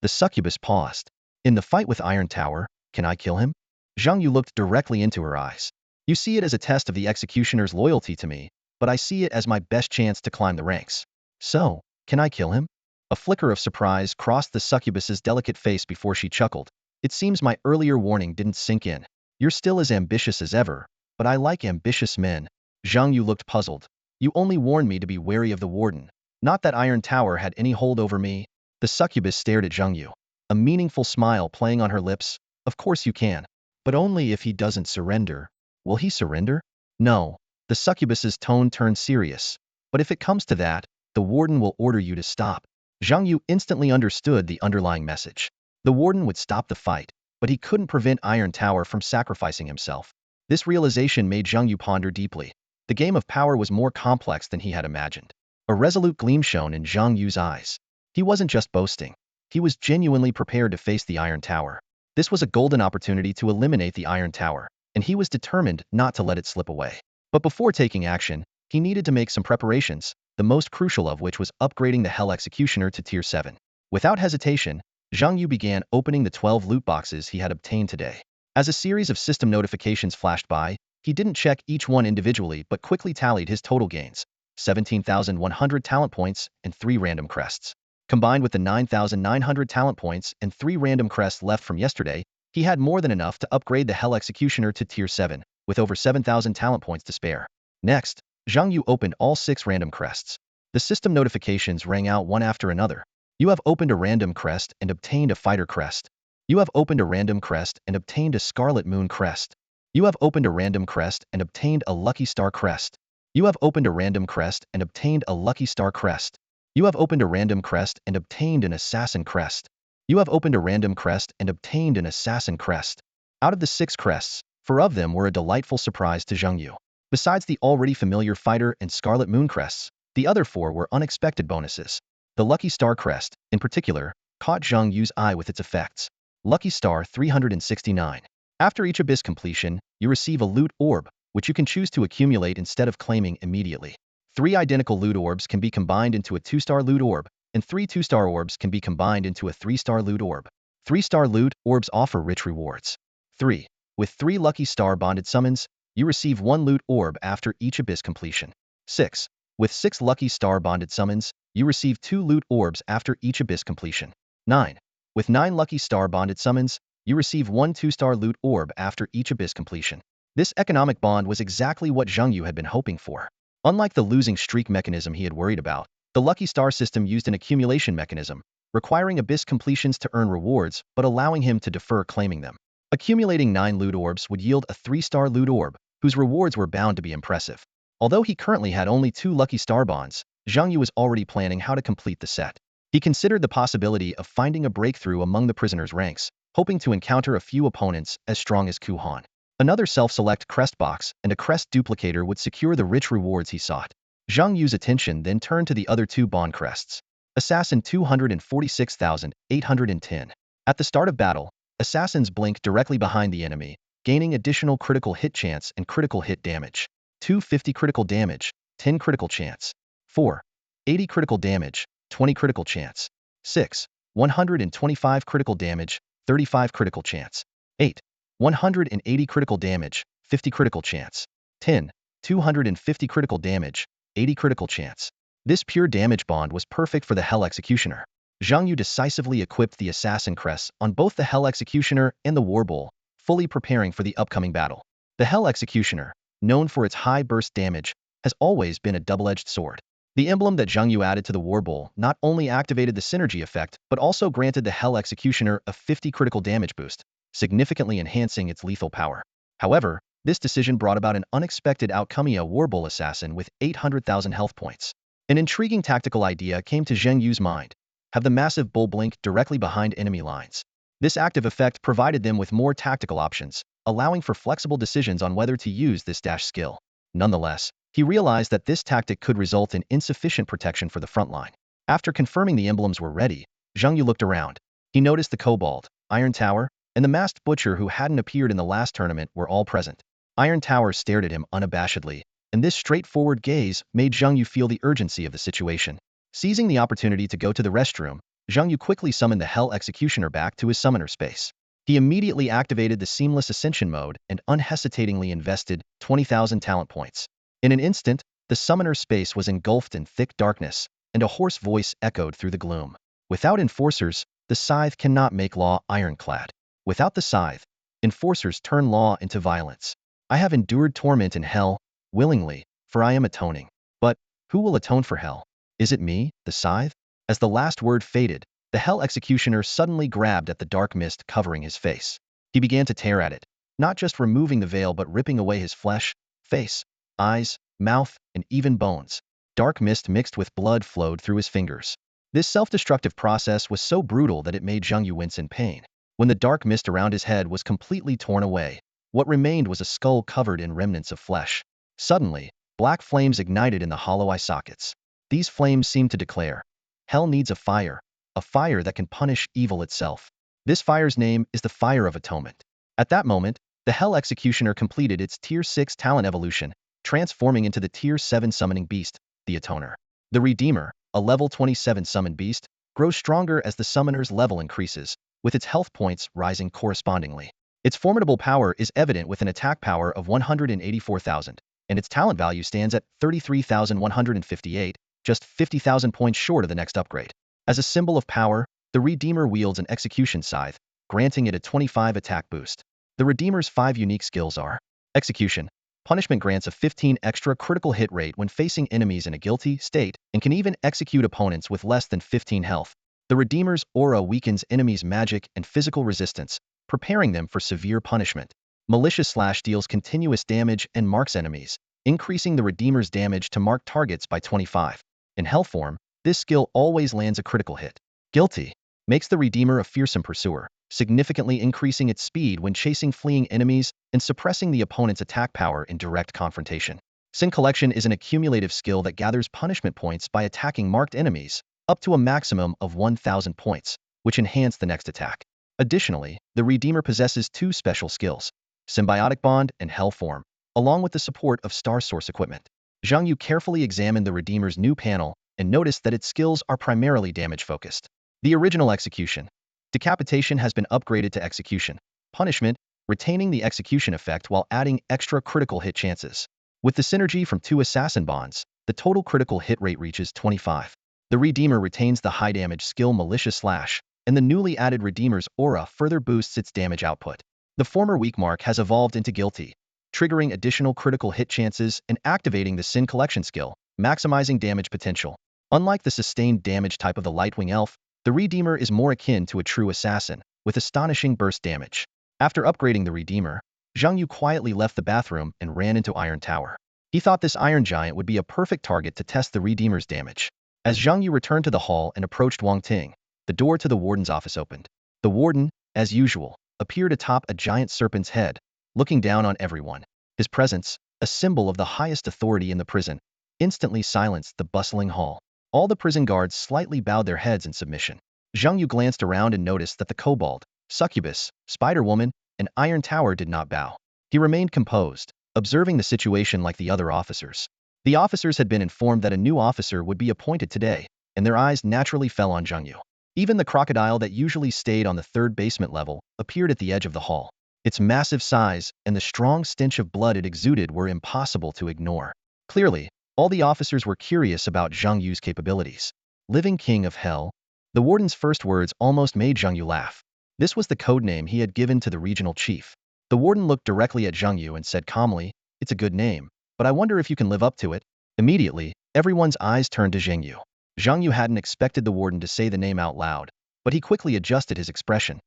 The succubus paused. In the fight with Iron Tower, can I kill him? Zhang Yu looked directly into her eyes. You see it as a test of the executioner's loyalty to me, but I see it as my best chance to climb the ranks. So, can I kill him? A flicker of surprise crossed the succubus's delicate face before she chuckled. It seems my earlier warning didn't sink in. You're still as ambitious as ever, but I like ambitious men. Zhang Yu looked puzzled. You only warned me to be wary of the warden. Not that Iron Tower had any hold over me. The succubus stared at Zheng Yu, a meaningful smile playing on her lips. Of course you can. But only if he doesn't surrender. Will he surrender? No. The succubus's tone turned serious. But if it comes to that, the warden will order you to stop. Zheng Yu instantly understood the underlying message. The warden would stop the fight, but he couldn't prevent Iron Tower from sacrificing himself. This realization made Zheng Yu ponder deeply. The game of power was more complex than he had imagined. A resolute gleam shone in Zheng Yu's eyes. He wasn't just boasting. He was genuinely prepared to face the Iron Tower. This was a golden opportunity to eliminate the Iron Tower, and he was determined not to let it slip away. But before taking action, he needed to make some preparations, the most crucial of which was upgrading the Hell Executioner to Tier 7. Without hesitation, Zheng Yu began opening the 12 loot boxes he had obtained today. As a series of system notifications flashed by, he didn't check each one individually but quickly tallied his total gains: 17,100 talent points and 3 random crests. Combined with the 9,900 talent points and 3 random crests left from yesterday, he had more than enough to upgrade the Hell Executioner to Tier 7, with over 7,000 talent points to spare. Next, Zheng Yu opened all 6 random crests. The system notifications rang out one after another. You have opened a random crest and obtained a fighter crest. You have opened a random crest and obtained a Scarlet Moon crest. You have opened a random crest and obtained a Lucky Star crest. You have opened a random crest and obtained a Lucky Star crest. You have opened a random crest and obtained an Assassin crest. You have opened a random crest and obtained an Assassin crest. Out of the 6 crests, 4 of them were a delightful surprise to Zheng Yu. Besides the already familiar Fighter and Scarlet Moon crests, the other 4 were unexpected bonuses. The Lucky Star crest, in particular, caught Zheng Yu's eye with its effects. Lucky Star 369. After each abyss completion, you receive a loot orb, which you can choose to accumulate instead of claiming immediately. 3 identical loot orbs can be combined into a 2-star loot orb, and 3 2-star orbs can be combined into a 3-star loot orb. 3-star loot orbs offer rich rewards. 3. With 3 Lucky Star bonded summons, you receive 1 loot orb after each abyss completion. 6. With 6 Lucky Star bonded summons, you receive 2 loot orbs after each abyss completion. 9. With 9 Lucky Star bonded summons, you receive 1 2-star loot orb after each abyss completion. This economic bond was exactly what Zheng Yu had been hoping for. Unlike the losing streak mechanism he had worried about, the Lucky Star system used an accumulation mechanism, requiring abyss completions to earn rewards but allowing him to defer claiming them. Accumulating 9 loot orbs would yield a 3-star loot orb, whose rewards were bound to be impressive. Although he currently had only 2 Lucky Star bonds, Zheng Yu was already planning how to complete the set. He considered the possibility of finding a breakthrough among the prisoners' ranks, hoping to encounter a few opponents as strong as Ku Han. Another self-select crest box and a crest duplicator would secure the rich rewards he sought. Zheng Yu's attention then turned to the other 2 bond crests. Assassin 246,810. At the start of battle, assassins blink directly behind the enemy, gaining additional critical hit chance and critical hit damage. 250 critical damage, 10 critical chance. 4. 80 critical damage, 20 critical chance. 6. 125 critical damage, 35 critical chance. 8. 180 critical damage, 50 critical chance. 10. 250 critical damage, 80 critical chance. This pure damage bond was perfect for the Hell Executioner. Zheng Yu decisively equipped the Assassin crests on both the Hell Executioner and the War Bowl, fully preparing for the upcoming battle. The Hell Executioner, known for its high burst damage, has always been a double-edged sword. The emblem that Zheng Yu added to the War Bowl not only activated the synergy effect, but also granted the Hell Executioner a 50 critical damage boost, significantly enhancing its lethal power. However, this decision brought about an unexpected outcome: a War Bowl assassin with 800,000 health points. An intriguing tactical idea came to Zheng Yu's mind: have the massive bull blink directly behind enemy lines. This active effect provided them with more tactical options, allowing for flexible decisions on whether to use this dash skill. Nonetheless, he realized that this tactic could result in insufficient protection for the front line. After confirming the emblems were ready, Zheng Yu looked around. He noticed the Kobold, Iron Tower, and the masked butcher who hadn't appeared in the last tournament were all present. Iron Tower stared at him unabashedly, and this straightforward gaze made Zheng Yu feel the urgency of the situation. Seizing the opportunity to go to the restroom, Zheng Yu quickly summoned the Hell Executioner back to his summoner space. He immediately activated the Seamless Ascension mode and unhesitatingly invested 20,000 talent points. In an instant, the summoner space was engulfed in thick darkness, and a hoarse voice echoed through the gloom. Without enforcers, the scythe cannot make law ironclad. Without the scythe, enforcers turn law into violence. I have endured torment in hell, willingly, for I am atoning. But who will atone for hell? Is it me, the scythe? As the last word faded, the Hell Executioner suddenly grabbed at the dark mist covering his face. He began to tear at it, not just removing the veil but ripping away his flesh, face, eyes, mouth, and even bones. Dark mist mixed with blood flowed through his fingers. This self-destructive process was so brutal that it made Zhang Yu wince in pain. When the dark mist around his head was completely torn away, what remained was a skull covered in remnants of flesh. Suddenly, black flames ignited in the hollow eye sockets. These flames seemed to declare, Hell needs a fire that can punish evil itself. This fire's name is the Fire of Atonement. At that moment, the Hell Executioner completed its Tier 6 talent evolution, transforming into the Tier 7 summoning beast, the Atoner. The Redeemer, a level 27 summoned beast, grows stronger as the summoner's level increases, with its health points rising correspondingly. Its formidable power is evident with an attack power of 184,000, and its talent value stands at 33,158, just 50,000 points short of the next upgrade. As a symbol of power, the Redeemer wields an execution scythe, granting it a 25 attack boost. The Redeemer's 5 unique skills are Execution. Punishment grants a 15 extra critical hit rate when facing enemies in a guilty state and can even execute opponents with less than 15 health. The Redeemer's aura weakens enemies' magic and physical resistance, preparing them for severe punishment. Malicious Slash deals continuous damage and marks enemies, increasing the Redeemer's damage to marked targets by 25. In Hell form, this skill always lands a critical hit. Guilty makes the Redeemer a fearsome pursuer, significantly increasing its speed when chasing fleeing enemies and suppressing the opponent's attack power in direct confrontation. Sin Collection is an accumulative skill that gathers punishment points by attacking marked enemies, up to a maximum of 1,000 points, which enhance the next attack. Additionally, the Redeemer possesses 2 special skills, Symbiotic Bond and Hell form, along with the support of Star Source equipment. Zhang Yu carefully examined the Redeemer's new panel and noticed that its skills are primarily damage-focused. The original Execution. Decapitation has been upgraded to Execution. Punishment, retaining the execution effect while adding extra critical hit chances. With the synergy from 2 Assassin Bonds, the total critical hit rate reaches 25. The Redeemer retains the high-damage skill Malicious Slash, and the newly added Redeemer's aura further boosts its damage output. The former weak mark has evolved into Guilty, triggering additional critical hit chances and activating the Sin Collection skill, maximizing damage potential. Unlike the sustained damage type of the Lightwing Elf, the Redeemer is more akin to a true assassin, with astonishing burst damage. After upgrading the Redeemer, Zhang Yu quietly left the bathroom and ran into Iron Tower. He thought this Iron Giant would be a perfect target to test the Redeemer's damage. As Zhang Yu returned to the hall and approached Wang Ting, the door to the warden's office opened. The warden, as usual, appeared atop a giant serpent's head, looking down on everyone. His presence, a symbol of the highest authority in the prison, instantly silenced the bustling hall. All the prison guards slightly bowed their heads in submission. Zhang Yu glanced around and noticed that the Kobold, Succubus, Spider-Woman, and Iron Tower did not bow. He remained composed, observing the situation like the other officers. The officers had been informed that a new officer would be appointed today, and their eyes naturally fell on Zhang Yu. Even the crocodile that usually stayed on the 3rd basement level appeared at the edge of the hall. Its massive size and the strong stench of blood it exuded were impossible to ignore. Clearly, all the officers were curious about Zhang Yu's capabilities. Living King of Hell. The warden's first words almost made Zhang Yu laugh. This was the codename he had given to the regional chief. The warden looked directly at Zhang Yu and said calmly, "It's a good name, but I wonder if you can live up to it." Immediately, everyone's eyes turned to Zhang Yu. Zhang Yu hadn't expected the warden to say the name out loud, but he quickly adjusted his expression.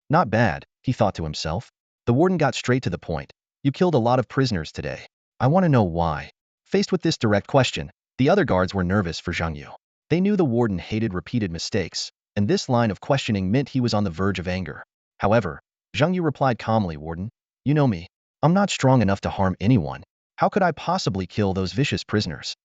Not bad, he thought to himself. The warden got straight to the point. You killed a lot of prisoners today. I want to know why. Faced with this direct question, the other guards were nervous for Zhang Yu. They knew the warden hated repeated mistakes, and this line of questioning meant he was on the verge of anger. However, Zhang Yu replied calmly, "Warden, you know me. I'm not strong enough to harm anyone. How could I possibly kill those vicious prisoners?"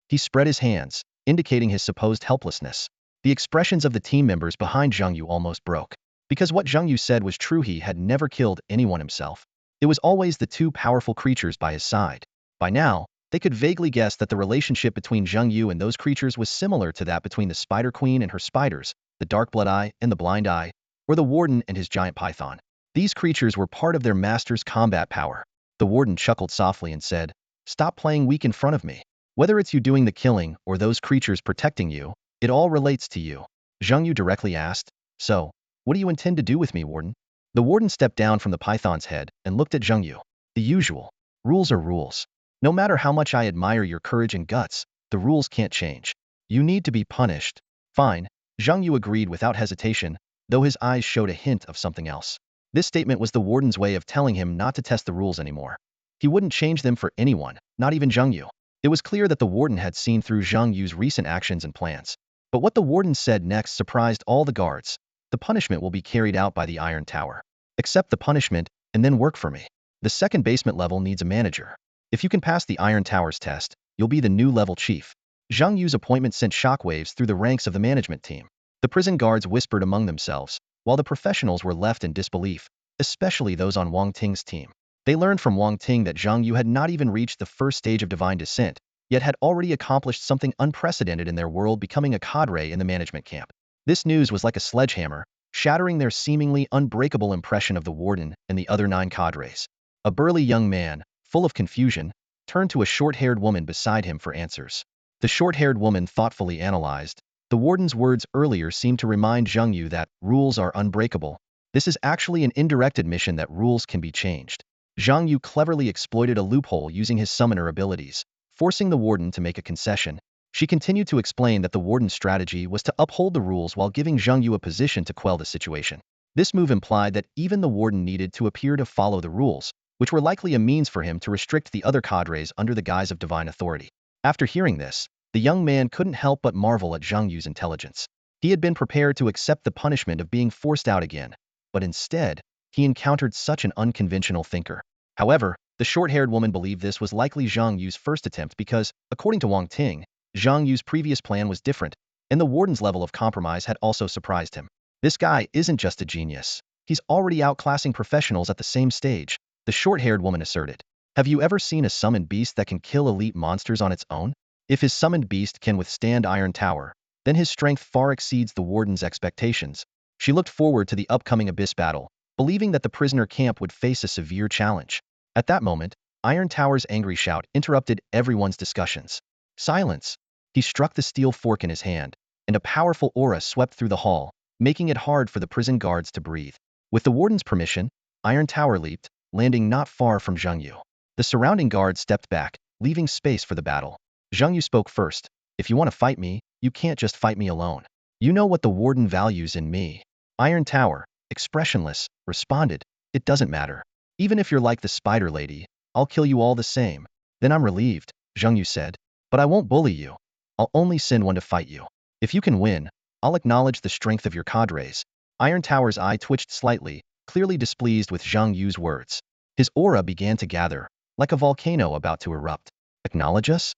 He spread his hands, indicating his supposed helplessness. The expressions of the team members behind Zhang Yu almost broke. Because what Zhang Yu said was true, he had never killed anyone himself. It was always the 2 powerful creatures by his side. By now, they could vaguely guess that the relationship between Zhang Yu and those creatures was similar to that between the Spider Queen and her spiders, the Dark Blood Eye and the Blind Eye, or the Warden and his giant python. These creatures were part of their master's combat power. The warden chuckled softly and said, "Stop playing weak in front of me. Whether it's you doing the killing or those creatures protecting you, it all relates to you." Zhang Yu directly asked, "So, what do you intend to do with me, warden?" The warden stepped down from the python's head and looked at Zhang Yu. "The usual. Rules are rules. No matter how much I admire your courage and guts, the rules can't change. You need to be punished. Fine. Zhang Yu agreed without hesitation, though his eyes showed a hint of something else. This statement was the warden's way of telling him not to test the rules anymore. He wouldn't change them for anyone, not even Zhang Yu. It was clear that the warden had seen through Zhang Yu's recent actions and plans. But what the warden said next surprised all the guards. The punishment will be carried out by the Iron Tower. Accept the punishment, and then work for me. The second basement level needs a manager. If you can pass the Iron Tower's test, you'll be the new level chief. Zhang Yu's appointment sent shockwaves through the ranks of the management team. The prison guards whispered among themselves, while the professionals were left in disbelief, especially those on Wang Ting's team. They learned from Wang Ting that Zhang Yu had not even reached the first stage of divine descent, yet had already accomplished something unprecedented in their world, becoming a cadre in the management camp. This news was like a sledgehammer, shattering their seemingly unbreakable impression of the warden and the other 9 cadres. A burly young man, full of confusion, turned to a short-haired woman beside him for answers. The short-haired woman thoughtfully analyzed. The warden's words earlier seemed to remind Zhang Yu that rules are unbreakable. This is actually an indirect admission that rules can be changed. Zhang Yu cleverly exploited a loophole using his summoner abilities, forcing the warden to make a concession. She continued to explain that the warden's strategy was to uphold the rules while giving Zhang Yu a position to quell the situation. This move implied that even the warden needed to appear to follow the rules, which were likely a means for him to restrict the other cadres under the guise of divine authority. After hearing this, the young man couldn't help but marvel at Zhang Yu's intelligence. He had been prepared to accept the punishment of being forced out again, but instead, he encountered such an unconventional thinker. However, the short-haired woman believed this was likely Zhang Yu's first attempt because, according to Wang Ting, Zhang Yu's previous plan was different, and the warden's level of compromise had also surprised him. This guy isn't just a genius. He's already outclassing professionals at the same stage, the short-haired woman asserted. Have you ever seen a summoned beast that can kill elite monsters on its own? If his summoned beast can withstand Iron Tower, then his strength far exceeds the warden's expectations. She looked forward to the upcoming Abyss battle, believing that the prisoner camp would face a severe challenge. At that moment, Iron Tower's angry shout interrupted everyone's discussions. Silence! He struck the steel fork in his hand, and a powerful aura swept through the hall, making it hard for the prison guards to breathe. With the warden's permission, Iron Tower leaped, landing not far from Zhang Yu. The surrounding guards stepped back, leaving space for the battle. Zhang Yu spoke first. If you want to fight me, you can't just fight me alone. You know what the warden values in me. Iron Tower, expressionless, responded. It doesn't matter. Even if you're like the spider lady, I'll kill you all the same. Then I'm relieved, Zhang Yu said. But I won't bully you. I'll only send one to fight you. If you can win, I'll acknowledge the strength of your cadres. Iron Tower's eye twitched slightly, clearly displeased with Zhang Yu's words. His aura began to gather, like a volcano about to erupt. Acknowledge us?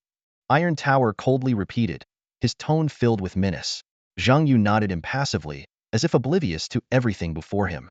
Iron Tower coldly repeated, his tone filled with menace. Zhang Yu nodded impassively, as if oblivious to everything before him.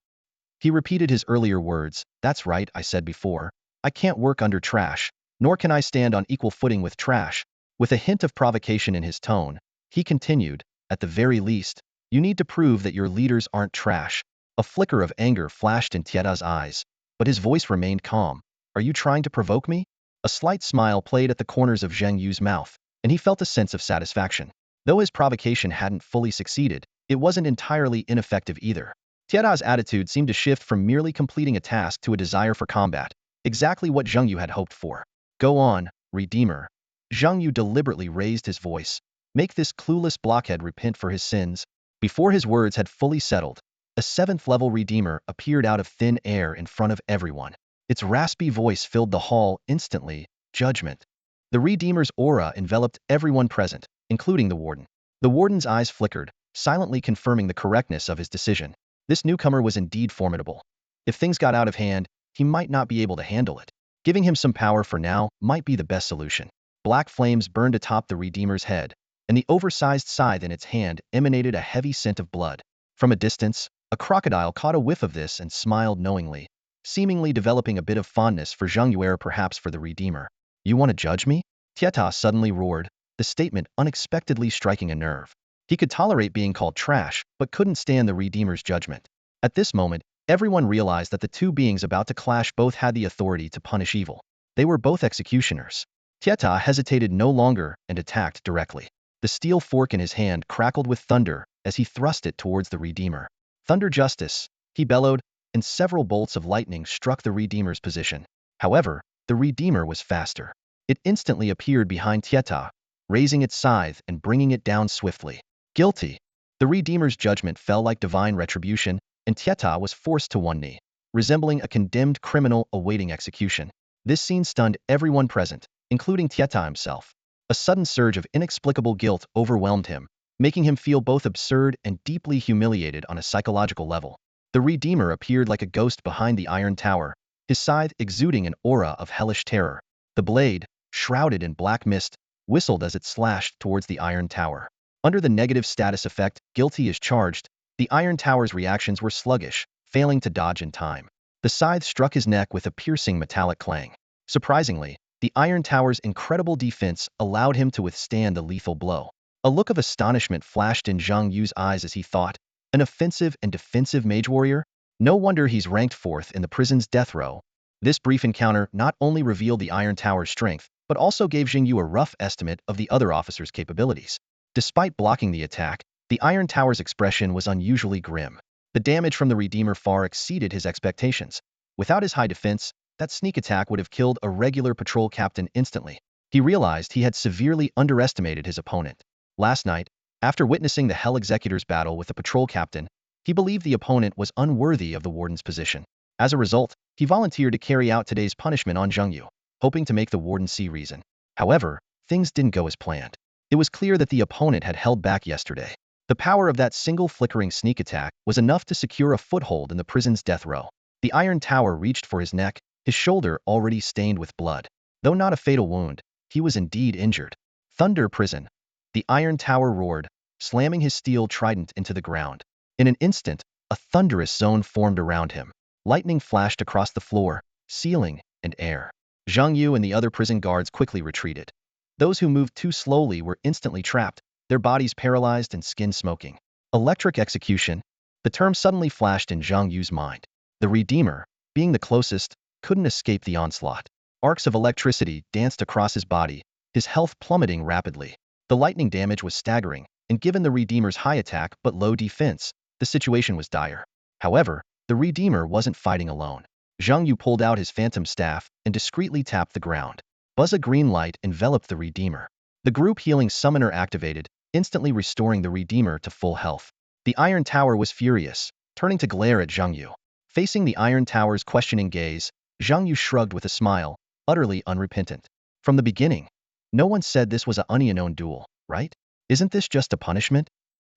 He repeated his earlier words, that's right, I said before. I can't work under trash, nor can I stand on equal footing with trash. With a hint of provocation in his tone, he continued, at the very least, you need to prove that your leaders aren't trash. A flicker of anger flashed in Tieta's eyes, but his voice remained calm. Are you trying to provoke me? A slight smile played at the corners of Zhang Yu's mouth, and he felt a sense of satisfaction. Though his provocation hadn't fully succeeded, it wasn't entirely ineffective either. Tieta's attitude seemed to shift from merely completing a task to a desire for combat, exactly what Zhang Yu had hoped for. Go on, Redeemer. Zhang Yu deliberately raised his voice. Make this clueless blockhead repent for his sins. Before his words had fully settled, a 7th-level Redeemer appeared out of thin air in front of everyone. Its raspy voice filled the hall instantly. Judgment. The Redeemer's aura enveloped everyone present, including the warden. The warden's eyes flickered, silently confirming the correctness of his decision. This newcomer was indeed formidable. If things got out of hand, he might not be able to handle it. Giving him some power for now might be the best solution. Black flames burned atop the Redeemer's head, and the oversized scythe in its hand emanated a heavy scent of blood. From a distance, a crocodile caught a whiff of this and smiled knowingly, seemingly developing a bit of fondness for Zhang Yu or perhaps for the Redeemer. You want to judge me? Tieta suddenly roared, the statement unexpectedly striking a nerve. He could tolerate being called trash, but couldn't stand the Redeemer's judgment. At this moment, everyone realized that the two beings about to clash both had the authority to punish evil. They were both executioners. Tieta hesitated no longer and attacked directly. The steel fork in his hand crackled with thunder as he thrust it towards the Redeemer. Thunder justice, he bellowed, and several bolts of lightning struck the Redeemer's position. However, the Redeemer was faster. It instantly appeared behind Tieta, raising its scythe and bringing it down swiftly. Guilty. The Redeemer's judgment fell like divine retribution, and Tieta was forced to one knee, resembling a condemned criminal awaiting execution. This scene stunned everyone present, including Tieta himself. A sudden surge of inexplicable guilt overwhelmed him, making him feel both absurd and deeply humiliated on a psychological level. The Redeemer appeared like a ghost behind the iron tower, his scythe exuding an aura of hellish terror. The blade, shrouded in black mist, whistled as it slashed towards the iron tower. Under the negative status effect, guilty is charged, the iron tower's reactions were sluggish, failing to dodge in time. The scythe struck his neck with a piercing metallic clang. Surprisingly, the iron tower's incredible defense allowed him to withstand the lethal blow. A look of astonishment flashed in Zhang Yu's eyes as he thought, an offensive and defensive mage warrior? No wonder he's ranked 4th in the prison's death row. This brief encounter not only revealed the iron tower's strength, but also gave Zhang Yu a rough estimate of the other officer's capabilities. Despite blocking the attack, the iron tower's expression was unusually grim. The damage from the Redeemer far exceeded his expectations. Without his high defense, that sneak attack would have killed a regular patrol captain instantly. He realized he had severely underestimated his opponent. Last night, after witnessing the Hell Executor's battle with the patrol captain, he believed the opponent was unworthy of the warden's position. As a result, he volunteered to carry out today's punishment on Zhang Yu, hoping to make the warden see reason. However, things didn't go as planned. It was clear that the opponent had held back yesterday. The power of that single flickering sneak attack was enough to secure a foothold in the prison's death row. The iron tower reached for his neck, his shoulder already stained with blood. Though not a fatal wound, he was indeed injured. Thunder prison. The iron tower roared, slamming his steel trident into the ground. In an instant, a thunderous zone formed around him. Lightning flashed across the floor, ceiling, and air. Zhang Yu and the other prison guards quickly retreated. Those who moved too slowly were instantly trapped, their bodies paralyzed and skin smoking. Electric execution. The term suddenly flashed in Zhang Yu's mind. The Redeemer, being the closest, couldn't escape the onslaught. Arcs of electricity danced across his body, his health plummeting rapidly. The lightning damage was staggering, and given the Redeemer's high attack but low defense, the situation was dire. However, the Redeemer wasn't fighting alone. Zhang Yu pulled out his phantom staff and discreetly tapped the ground. Buzz a green light enveloped the Redeemer. The group healing summoner activated, instantly restoring the Redeemer to full health. The Iron Tower was furious, turning to glare at Zhang Yu. Facing the Iron Tower's questioning gaze, Zhang Yu shrugged with a smile, utterly unrepentant. From the beginning, no one said this was a unknown duel, right? Isn't this just a punishment?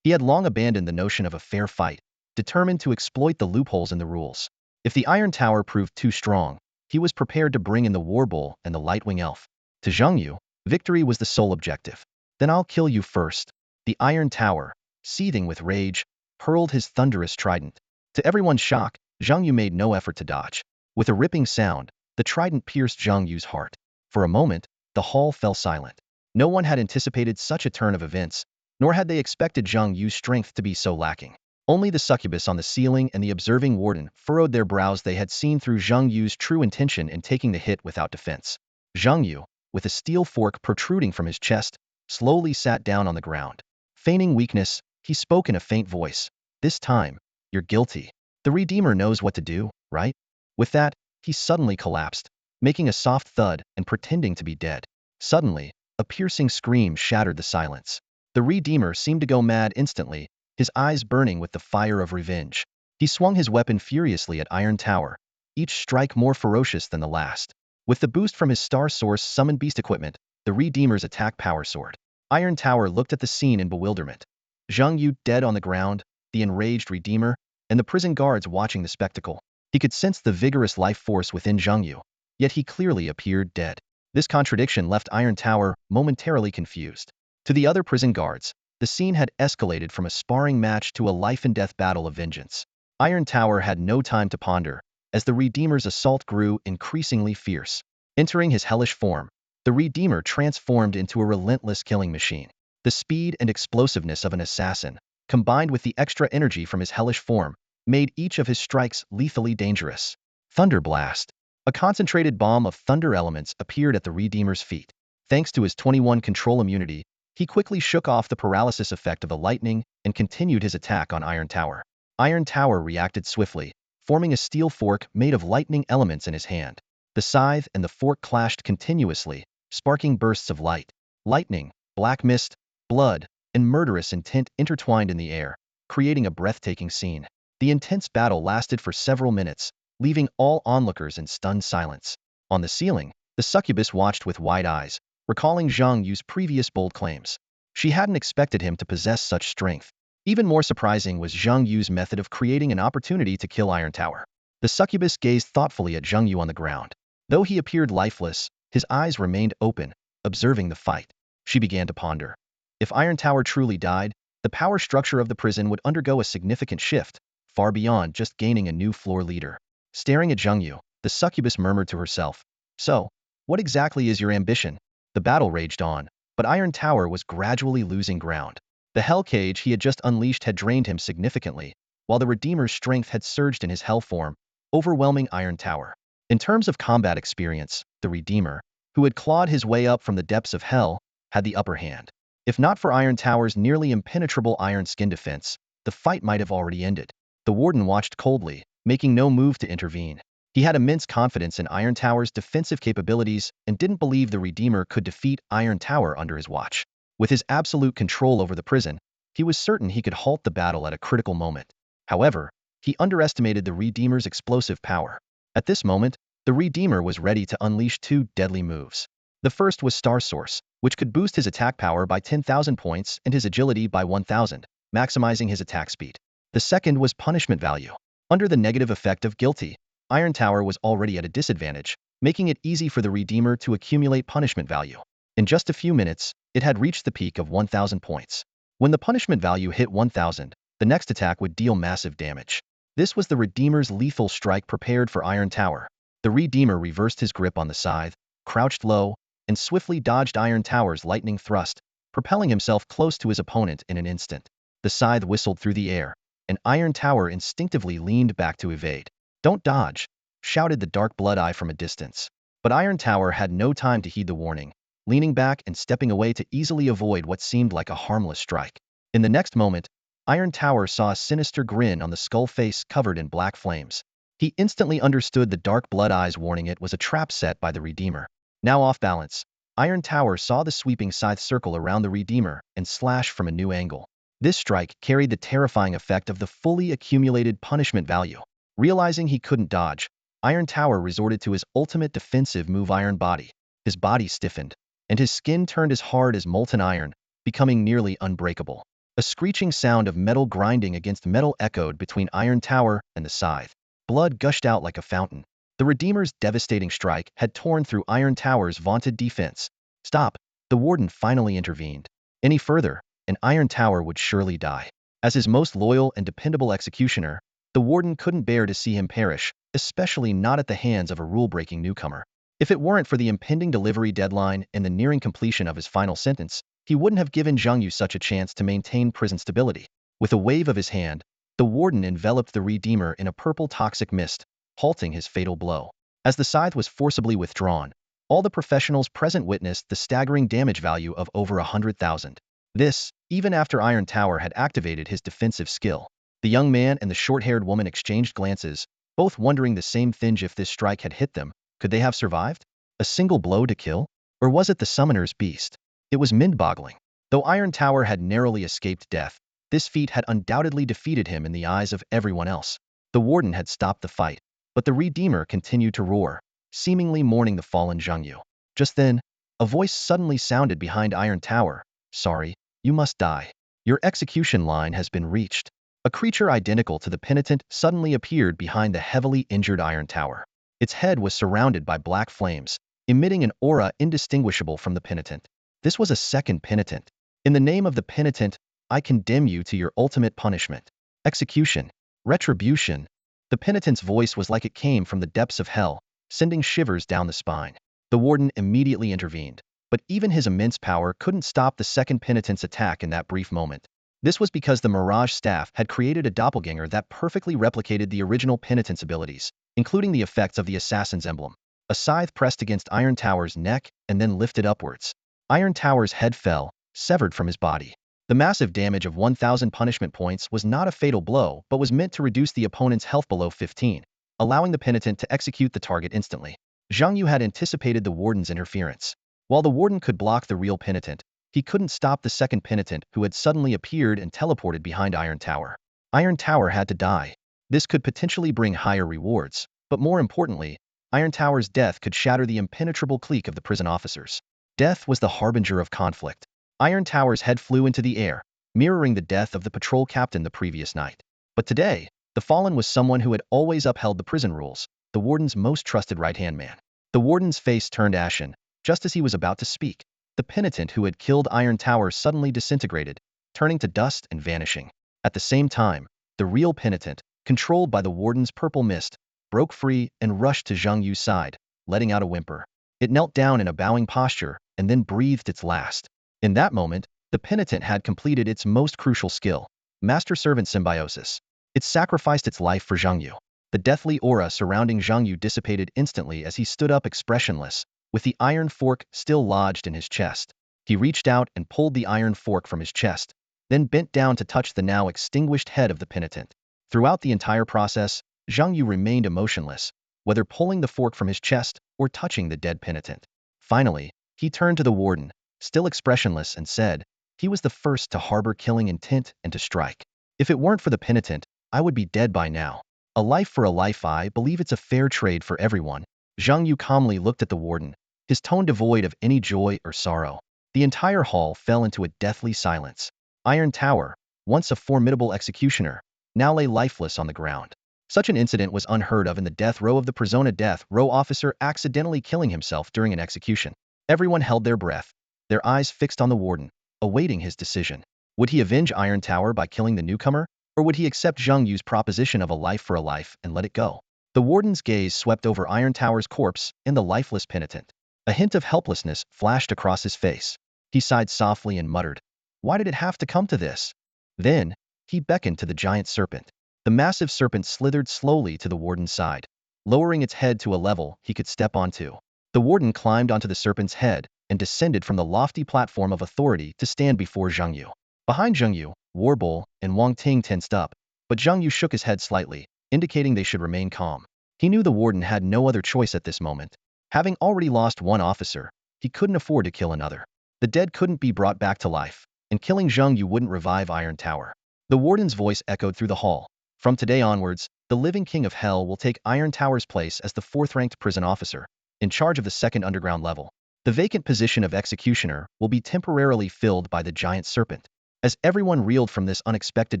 He had long abandoned the notion of a fair fight, determined to exploit the loopholes in the rules. If the Iron Tower proved too strong, he was prepared to bring in the War Bull and the Lightwing Elf. To Zhang Yu, victory was the sole objective. Then I'll kill you first. The Iron Tower, seething with rage, hurled his thunderous trident. To everyone's shock, Zhang Yu made no effort to dodge. With a ripping sound, the trident pierced Zhang Yu's heart. For a moment, the hall fell silent. No one had anticipated such a turn of events, nor had they expected Zhang Yu's strength to be so lacking. Only the succubus on the ceiling and the observing warden furrowed their brows. They had seen through Zhang Yu's true intention in taking the hit without defense. Zhang Yu, with a steel fork protruding from his chest, slowly sat down on the ground. Feigning weakness, he spoke in a faint voice. This time, you're guilty. The Redeemer knows what to do, right? With that, he suddenly collapsed, making a soft thud and pretending to be dead. Suddenly, a piercing scream shattered the silence. The Redeemer seemed to go mad instantly, his eyes burning with the fire of revenge. He swung his weapon furiously at Iron Tower, each strike more ferocious than the last. With the boost from his Star Source summoned beast equipment, the Redeemer's attack power soared. Iron Tower looked at the scene in bewilderment. Zhang Yu dead on the ground, the enraged Redeemer, and the prison guards watching the spectacle. He could sense the vigorous life force within Zhang Yu, yet he clearly appeared dead. This contradiction left Iron Tower momentarily confused. To the other prison guards, the scene had escalated from a sparring match to a life-and-death battle of vengeance. Iron Tower had no time to ponder, as the Redeemer's assault grew increasingly fierce. Entering his hellish form, the Redeemer transformed into a relentless killing machine. The speed and explosiveness of an assassin, combined with the extra energy from his hellish form, made each of his strikes lethally dangerous. Thunder Blast. A concentrated bomb of thunder elements appeared at the Redeemer's feet. Thanks to his 21 control immunity, he quickly shook off the paralysis effect of the lightning and continued his attack on Iron Tower. Iron Tower reacted swiftly, forming a steel fork made of lightning elements in his hand. The scythe and the fork clashed continuously, sparking bursts of light. Lightning, Black mist, blood, and murderous intent intertwined in the air, creating a breathtaking scene. The intense battle lasted for several minutes, leaving all onlookers in stunned silence. On the ceiling, the succubus watched with wide eyes, recalling Zhang Yu's previous bold claims. She hadn't expected him to possess such strength. Even more surprising was Zhang Yu's method of creating an opportunity to kill Iron Tower. The succubus gazed thoughtfully at Zhang Yu on the ground. Though he appeared lifeless, his eyes remained open, observing the fight. She began to ponder. If Iron Tower truly died, the power structure of the prison would undergo a significant shift, far beyond just gaining a new floor leader. Staring at Zhang Yu, the succubus murmured to herself, "So, what exactly is your ambition?" The battle raged on, but Iron Tower was gradually losing ground. The hell cage he had just unleashed had drained him significantly, while the Redeemer's strength had surged in his hell form, overwhelming Iron Tower. In terms of combat experience, the Redeemer, who had clawed his way up from the depths of hell, had the upper hand. If not for Iron Tower's nearly impenetrable iron skin defense, the fight might have already ended. The Warden watched coldly, making no move to intervene. He had immense confidence in Iron Tower's defensive capabilities and didn't believe the Redeemer could defeat Iron Tower under his watch. With his absolute control over the prison, he was certain he could halt the battle at a critical moment. However, he underestimated the Redeemer's explosive power. At this moment, the Redeemer was ready to unleash two deadly moves. The first was Star Source, which could boost his attack power by 10,000 points and his agility by 1,000, maximizing his attack speed. The second was Punishment Value. Under the negative effect of Guilty, Iron Tower was already at a disadvantage, making it easy for the Redeemer to accumulate punishment value. In just a few minutes, it had reached the peak of 1,000 points. When the punishment value hit 1,000, the next attack would deal massive damage. This was the Redeemer's lethal strike prepared for Iron Tower. The Redeemer reversed his grip on the scythe, crouched low, and swiftly dodged Iron Tower's lightning thrust, propelling himself close to his opponent in an instant. The scythe whistled through the air, and Iron Tower instinctively leaned back to evade. "Don't dodge," shouted the dark blood-eye from a distance. But Iron Tower had no time to heed the warning, leaning back and stepping away to easily avoid what seemed like a harmless strike. In the next moment, Iron Tower saw a sinister grin on the skull face covered in black flames. He instantly understood the dark blood-eye's warning. It was a trap set by the Redeemer. Now off balance, Iron Tower saw the sweeping scythe circle around the Redeemer and slash from a new angle. This strike carried the terrifying effect of the fully accumulated punishment value. Realizing he couldn't dodge, Iron Tower resorted to his ultimate defensive move, Iron Body. His body stiffened, and his skin turned as hard as molten iron, becoming nearly unbreakable. A screeching sound of metal grinding against metal echoed between Iron Tower and the scythe. Blood gushed out like a fountain. The Redeemer's devastating strike had torn through Iron Tower's vaunted defense. "Stop!" The Warden finally intervened. Any further, and Iron Tower would surely die. As his most loyal and dependable executioner, the Warden couldn't bear to see him perish, especially not at the hands of a rule-breaking newcomer. If it weren't for the impending delivery deadline and the nearing completion of his final sentence, he wouldn't have given Zhang Yu such a chance to maintain prison stability. With a wave of his hand, the Warden enveloped the Redeemer in a purple toxic mist, halting his fatal blow. As the scythe was forcibly withdrawn, all the professionals present witnessed the staggering damage value of over 100,000. This, even after Iron Tower had activated his defensive skill. The young man and the short-haired woman exchanged glances, both wondering the same thing. If this strike had hit them, could they have survived? A single blow to kill? Or was it the summoner's beast? It was mind-boggling. Though Iron Tower had narrowly escaped death, this feat had undoubtedly defeated him in the eyes of everyone else. The Warden had stopped the fight, but the Redeemer continued to roar, seemingly mourning the fallen Zhang Yu. Just then, a voice suddenly sounded behind Iron Tower. "Sorry, you must die. Your execution line has been reached." A creature identical to the penitent suddenly appeared behind the heavily injured Iron Tower. Its head was surrounded by black flames, emitting an aura indistinguishable from the penitent. This was a second penitent. "In the name of the penitent, I condemn you to your ultimate punishment. Execution. Retribution." The penitent's voice was like it came from the depths of hell, sending shivers down the spine. The Warden immediately intervened, but even his immense power couldn't stop the second penitent's attack in that brief moment. This was because the Mirage staff had created a doppelganger that perfectly replicated the original penitent's abilities, including the effects of the assassin's emblem. A scythe pressed against Iron Tower's neck and then lifted upwards. Iron Tower's head fell, severed from his body. The massive damage of 1,000 punishment points was not a fatal blow but was meant to reduce the opponent's health below 15, allowing the penitent to execute the target instantly. Zhang Yu had anticipated the Warden's interference. While the Warden could block the real penitent, he couldn't stop the second penitent who had suddenly appeared and teleported behind Iron Tower. Iron Tower had to die. This could potentially bring higher rewards, but more importantly, Iron Tower's death could shatter the impenetrable clique of the prison officers. Death was the harbinger of conflict. Iron Tower's head flew into the air, mirroring the death of the patrol captain the previous night. But today, the fallen was someone who had always upheld the prison rules, the warden's most trusted right-hand man. The warden's face turned ashen, just as he was about to speak. The penitent who had killed Iron Tower suddenly disintegrated, turning to dust and vanishing. At the same time, the real penitent, controlled by the warden's purple mist, broke free and rushed to Zhang Yu's side, letting out a whimper. It knelt down in a bowing posture and then breathed its last. In that moment, the penitent had completed its most crucial skill, master-servant symbiosis. It sacrificed its life for Zhang Yu. The deathly aura surrounding Zhang Yu dissipated instantly as he stood up expressionless, with the iron fork still lodged in his chest. He reached out and pulled the iron fork from his chest, then bent down to touch the now extinguished head of the penitent. Throughout the entire process, Zhang Yu remained emotionless, whether pulling the fork from his chest or touching the dead penitent. Finally, he turned to the warden, still expressionless, and said, "He was the first to harbor killing intent and to strike. If it weren't for the penitent, I would be dead by now. A life for a life. I believe it's a fair trade for everyone." Zhang Yu calmly looked at the warden, his tone devoid of any joy or sorrow. The entire hall fell into a deathly silence. Iron Tower, once a formidable executioner, now lay lifeless on the ground. Such an incident was unheard of in the death row of the Persona death row officer accidentally killing himself during an execution. Everyone held their breath, their eyes fixed on the warden, awaiting his decision. Would he avenge Iron Tower by killing the newcomer, or would he accept Zhang Yu's proposition of a life for a life and let it go? The warden's gaze swept over Iron Tower's corpse and the lifeless penitent. A hint of helplessness flashed across his face. He sighed softly and muttered, "Why did it have to come to this?" Then, he beckoned to the giant serpent. The massive serpent slithered slowly to the warden's side, lowering its head to a level he could step onto. The warden climbed onto the serpent's head and descended from the lofty platform of authority to stand before Zhang Yu. Behind Zhang Yu, Warbull and Wang Ting tensed up, but Zhang Yu shook his head slightly, indicating they should remain calm. He knew the warden had no other choice at this moment. Having already lost one officer, he couldn't afford to kill another. The dead couldn't be brought back to life, and killing Zhang Yu wouldn't revive Iron Tower. The warden's voice echoed through the hall. "From today onwards, the living king of hell will take Iron Tower's place as the fourth-ranked prison officer, in charge of the second underground level. The vacant position of executioner will be temporarily filled by the giant serpent." As everyone reeled from this unexpected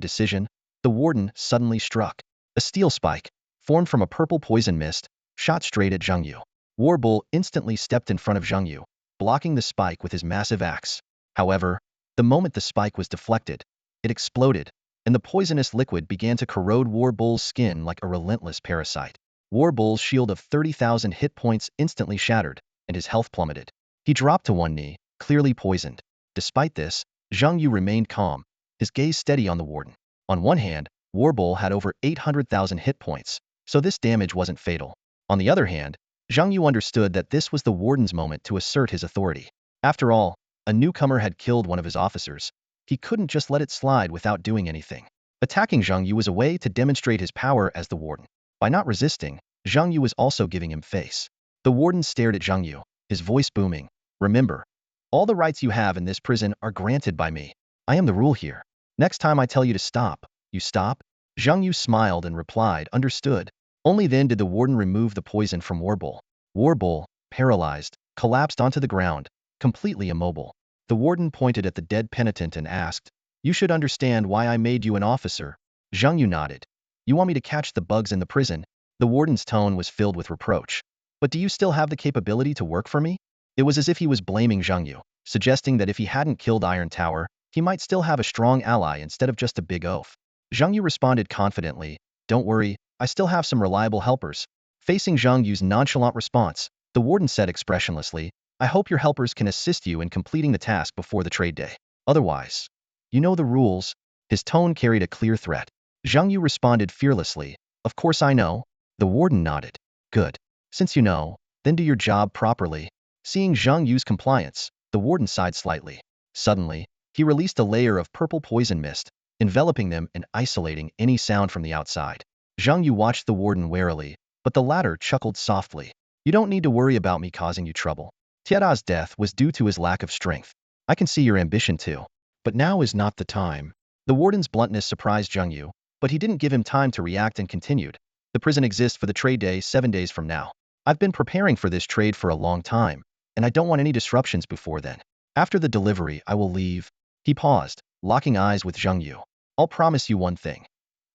decision, the warden suddenly struck. A steel spike, formed from a purple poison mist, shot straight at Zhang Yu. Warbull instantly stepped in front of Zhang Yu, blocking the spike with his massive axe. However, the moment the spike was deflected, it exploded, and the poisonous liquid began to corrode Warbull's skin like a relentless parasite. Warbull's shield of 30,000 hit points instantly shattered, and his health plummeted. He dropped to one knee, clearly poisoned. Despite this, Zhang Yu remained calm, his gaze steady on the warden. On one hand, Warbull had over 800,000 hit points, so this damage wasn't fatal. On the other hand, Zhang Yu understood that this was the warden's moment to assert his authority. After all, a newcomer had killed one of his officers. He couldn't just let it slide without doing anything. Attacking Zhang Yu was a way to demonstrate his power as the warden. By not resisting, Zhang Yu was also giving him face. The warden stared at Zhang Yu, his voice booming. "Remember, all the rights you have in this prison are granted by me. I am the rule here. Next time I tell you to stop, you stop?" Zhang Yu smiled and replied, "Understood." Only then did the warden remove the poison from Warbull. Warbull, paralyzed, collapsed onto the ground, completely immobile. The warden pointed at the dead penitent and asked, "You should understand why I made you an officer." Zhang Yu nodded. "You want me to catch the bugs in the prison?" The warden's tone was filled with reproach. "But do you still have the capability to work for me?" It was as if he was blaming Zhang Yu, suggesting that if he hadn't killed Iron Tower, he might still have a strong ally instead of just a big oaf. Zhang Yu responded confidently, "Don't worry, I still have some reliable helpers." Facing Zhang Yu's nonchalant response, the warden said expressionlessly, "I hope your helpers can assist you in completing the task before the trade day. Otherwise, you know the rules." His tone carried a clear threat. Zhang Yu responded fearlessly, "Of course I know." The warden nodded. "Good. Since you know, then do your job properly." Seeing Zhang Yu's compliance, the warden sighed slightly. Suddenly, he released a layer of purple poison mist, enveloping them and isolating any sound from the outside. Zhang Yu watched the warden warily, but the latter chuckled softly. "You don't need to worry about me causing you trouble. Tiada's death was due to his lack of strength. I can see your ambition too. But now is not the time. The warden's bluntness surprised Zhang Yu, but he didn't give him time to react and continued. The prison exists for the trade day 7 days from now. I've been preparing for this trade for a long time, and I don't want any disruptions before then. After the delivery, I will leave. He paused, locking eyes with Zhang Yu. I'll promise you one thing.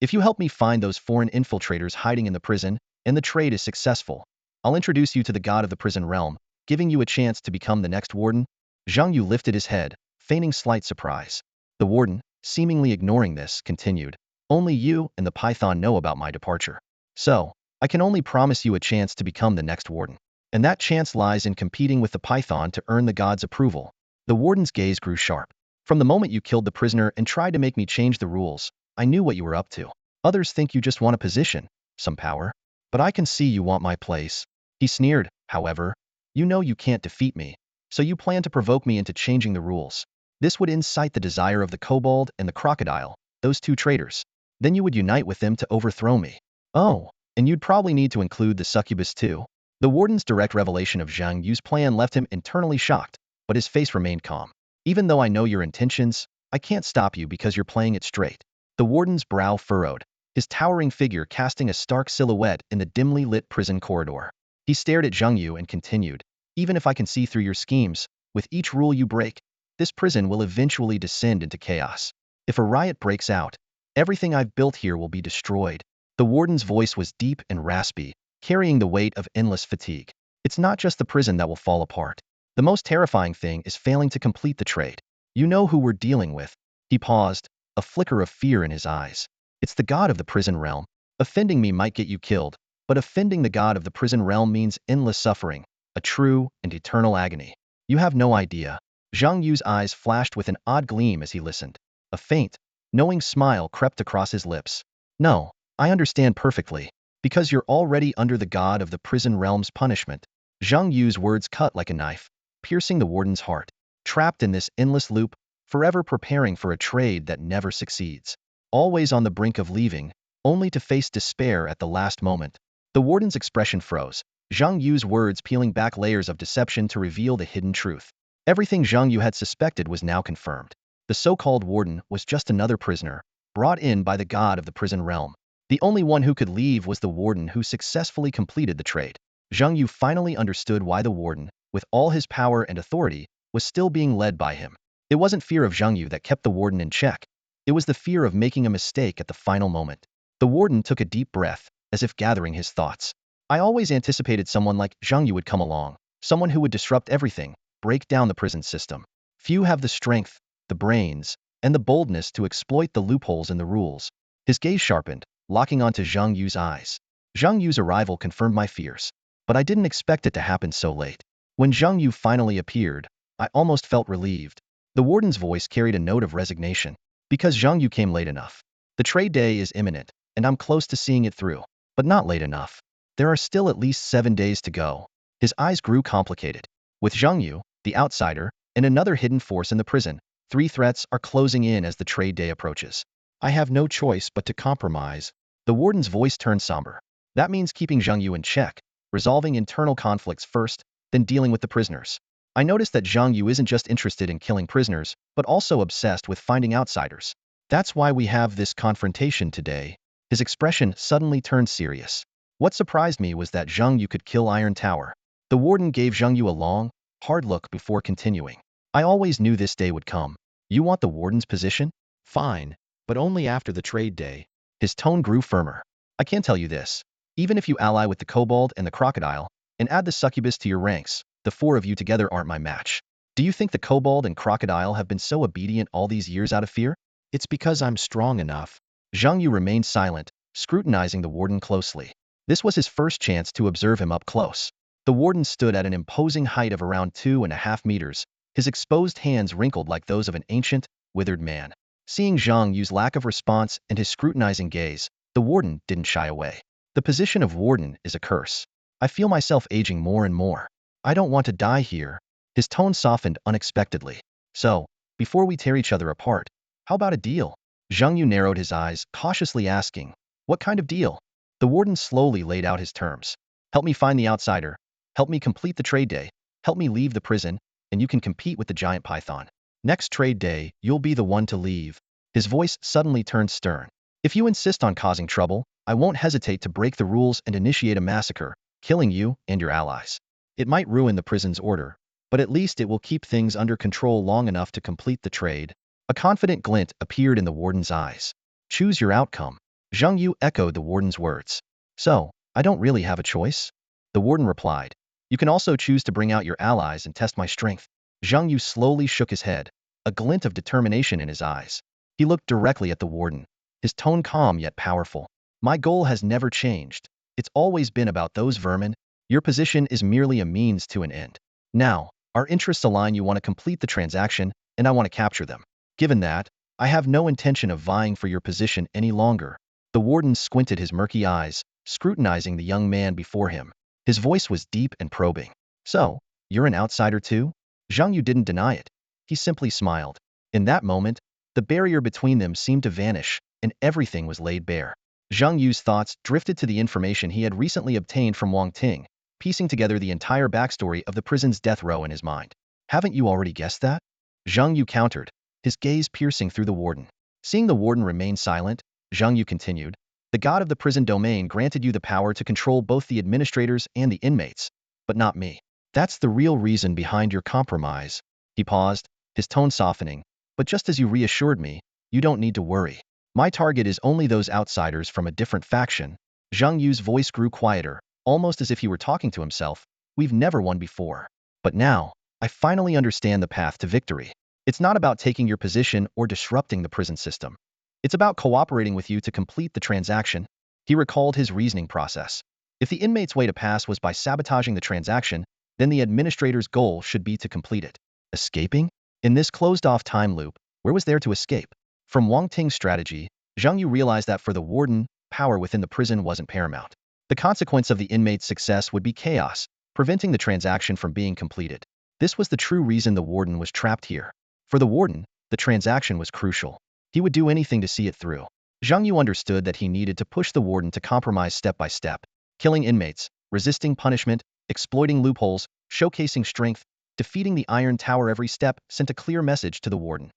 If you help me find those foreign infiltrators hiding in the prison, and the trade is successful, I'll introduce you to the god of the prison realm, giving you a chance to become the next warden. Zhang Yu lifted his head, feigning slight surprise. The warden, seemingly ignoring this, continued. Only you and the python know about my departure. So, I can only promise you a chance to become the next warden. And that chance lies in competing with the python to earn the god's approval. The warden's gaze grew sharp. From the moment you killed the prisoner and tried to make me change the rules, I knew what you were up to. Others think you just want a position, some power. But I can see you want my place. He sneered, however. You know you can't defeat me, so you plan to provoke me into changing the rules. This would incite the desire of the kobold and the crocodile, those two traitors. Then you would unite with them to overthrow me. Oh, and you'd probably need to include the succubus too. The warden's direct revelation of Zhang Yu's plan left him internally shocked, but his face remained calm. Even though I know your intentions, I can't stop you because you're playing it straight. The warden's brow furrowed, his towering figure casting a stark silhouette in the dimly lit prison corridor. He stared at Zhang Yu and continued, even if I can see through your schemes, with each rule you break, this prison will eventually descend into chaos. If a riot breaks out, everything I've built here will be destroyed. The warden's voice was deep and raspy, carrying the weight of endless fatigue. It's not just the prison that will fall apart. The most terrifying thing is failing to complete the trade. You know who we're dealing with. He paused, a flicker of fear in his eyes. It's the god of the prison realm. Offending me might get you killed, but offending the god of the prison realm means endless suffering, a true and eternal agony. You have no idea. Zhang Yu's eyes flashed with an odd gleam as he listened. A faint, knowing smile crept across his lips. No, I understand perfectly. Because you're already under the god of the prison realm's punishment. Zhang Yu's words cut like a knife, piercing the warden's heart. Trapped in this endless loop, forever preparing for a trade that never succeeds. Always on the brink of leaving, only to face despair at the last moment. The warden's expression froze, Zhang Yu's words peeling back layers of deception to reveal the hidden truth. Everything Zhang Yu had suspected was now confirmed. The so-called warden was just another prisoner, brought in by the god of the prison realm. The only one who could leave was the warden who successfully completed the trade. Zhang Yu finally understood why the warden, with all his power and authority, was still being led by him. It wasn't fear of Zhang Yu that kept the warden in check. It was the fear of making a mistake at the final moment. The warden took a deep breath, as if gathering his thoughts. I always anticipated someone like Zhang Yu would come along, someone who would disrupt everything, break down the prison system. Few have the strength, the brains, and the boldness to exploit the loopholes in the rules. His gaze sharpened, locking onto Zhang Yu's eyes. Zhang Yu's arrival confirmed my fears, but I didn't expect it to happen so late. When Zhang Yu finally appeared, I almost felt relieved. The warden's voice carried a note of resignation. Because Zhang Yu came late enough. The trade day is imminent, and I'm close to seeing it through, but not late enough. There are still at least 7 days to go. His eyes grew complicated. With Zhang Yu, the outsider, and another hidden force in the prison, 3 threats are closing in as the trade day approaches. I have no choice but to compromise. The warden's voice turned somber. That means keeping Zhang Yu in check, resolving internal conflicts first, then dealing with the prisoners. I noticed that Zhang Yu isn't just interested in killing prisoners, but also obsessed with finding outsiders. That's why we have this confrontation today. His expression suddenly turned serious. What surprised me was that Zhang Yu could kill Iron Tower. The warden gave Zhang Yu a long, hard look before continuing. I always knew this day would come. You want the warden's position? Fine, but only after the trade day. His tone grew firmer. I can tell you this. Even if you ally with the kobold and the crocodile, and add the succubus to your ranks, the 4 of you together aren't my match. Do you think the kobold and crocodile have been so obedient all these years out of fear? It's because I'm strong enough. Zhang Yu remained silent, scrutinizing the warden closely. This was his first chance to observe him up close. The warden stood at an imposing height of around 2.5 meters, his exposed hands wrinkled like those of an ancient, withered man. Seeing Zhang Yu's lack of response and his scrutinizing gaze, the warden didn't shy away. The position of warden is a curse. I feel myself aging more and more. I don't want to die here. His tone softened unexpectedly. So, before we tear each other apart, how about a deal? Zhang Yu narrowed his eyes, cautiously asking, what kind of deal? The warden slowly laid out his terms. Help me find the outsider. Help me complete the trade day. Help me leave the prison, and you can compete with the giant python. Next trade day, you'll be the one to leave. His voice suddenly turned stern. If you insist on causing trouble, I won't hesitate to break the rules and initiate a massacre, killing you and your allies. It might ruin the prison's order, but at least it will keep things under control long enough to complete the trade. A confident glint appeared in the warden's eyes. Choose your outcome. Zhang Yu echoed the warden's words. So, I don't really have a choice? The warden replied. You can also choose to bring out your allies and test my strength. Zhang Yu slowly shook his head, a glint of determination in his eyes. He looked directly at the warden, his tone calm yet powerful. My goal has never changed. It's always been about those vermin. Your position is merely a means to an end. Now, our interests align. You want to complete the transaction, and I want to capture them. Given that, I have no intention of vying for your position any longer. The warden squinted his murky eyes, scrutinizing the young man before him. His voice was deep and probing. So, you're an outsider too? Zhang Yu didn't deny it. He simply smiled. In that moment, the barrier between them seemed to vanish, and everything was laid bare. Zhang Yu's thoughts drifted to the information he had recently obtained from Wang Ting, piecing together the entire backstory of the prison's death row in his mind. Haven't you already guessed that? Zhang Yu countered, his gaze piercing through the warden. Seeing the warden remain silent, Zhang Yu continued, the god of the prison domain granted you the power to control both the administrators and the inmates, but not me. That's the real reason behind your compromise. He paused, his tone softening. But just as you reassured me, you don't need to worry. My target is only those outsiders from a different faction. Zhang Yu's voice grew quieter, almost as if he were talking to himself. We've never won before. But now, I finally understand the path to victory. It's not about taking your position or disrupting the prison system. It's about cooperating with you to complete the transaction. He recalled his reasoning process. If the inmate's way to pass was by sabotaging the transaction, then the administrator's goal should be to complete it. Escaping? In this closed-off time loop, where was there to escape? From Wang Ting's strategy, Zhang Yu realized that for the warden, power within the prison wasn't paramount. The consequence of the inmate's success would be chaos, preventing the transaction from being completed. This was the true reason the warden was trapped here. For the warden, the transaction was crucial. He would do anything to see it through. Zhang Yu understood that he needed to push the warden to compromise step by step, killing inmates, resisting punishment, exploiting loopholes, showcasing strength. Defeating the Iron Tower every step sent a clear message to the warden.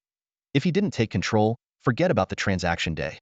If he didn't take control, forget about the transaction day.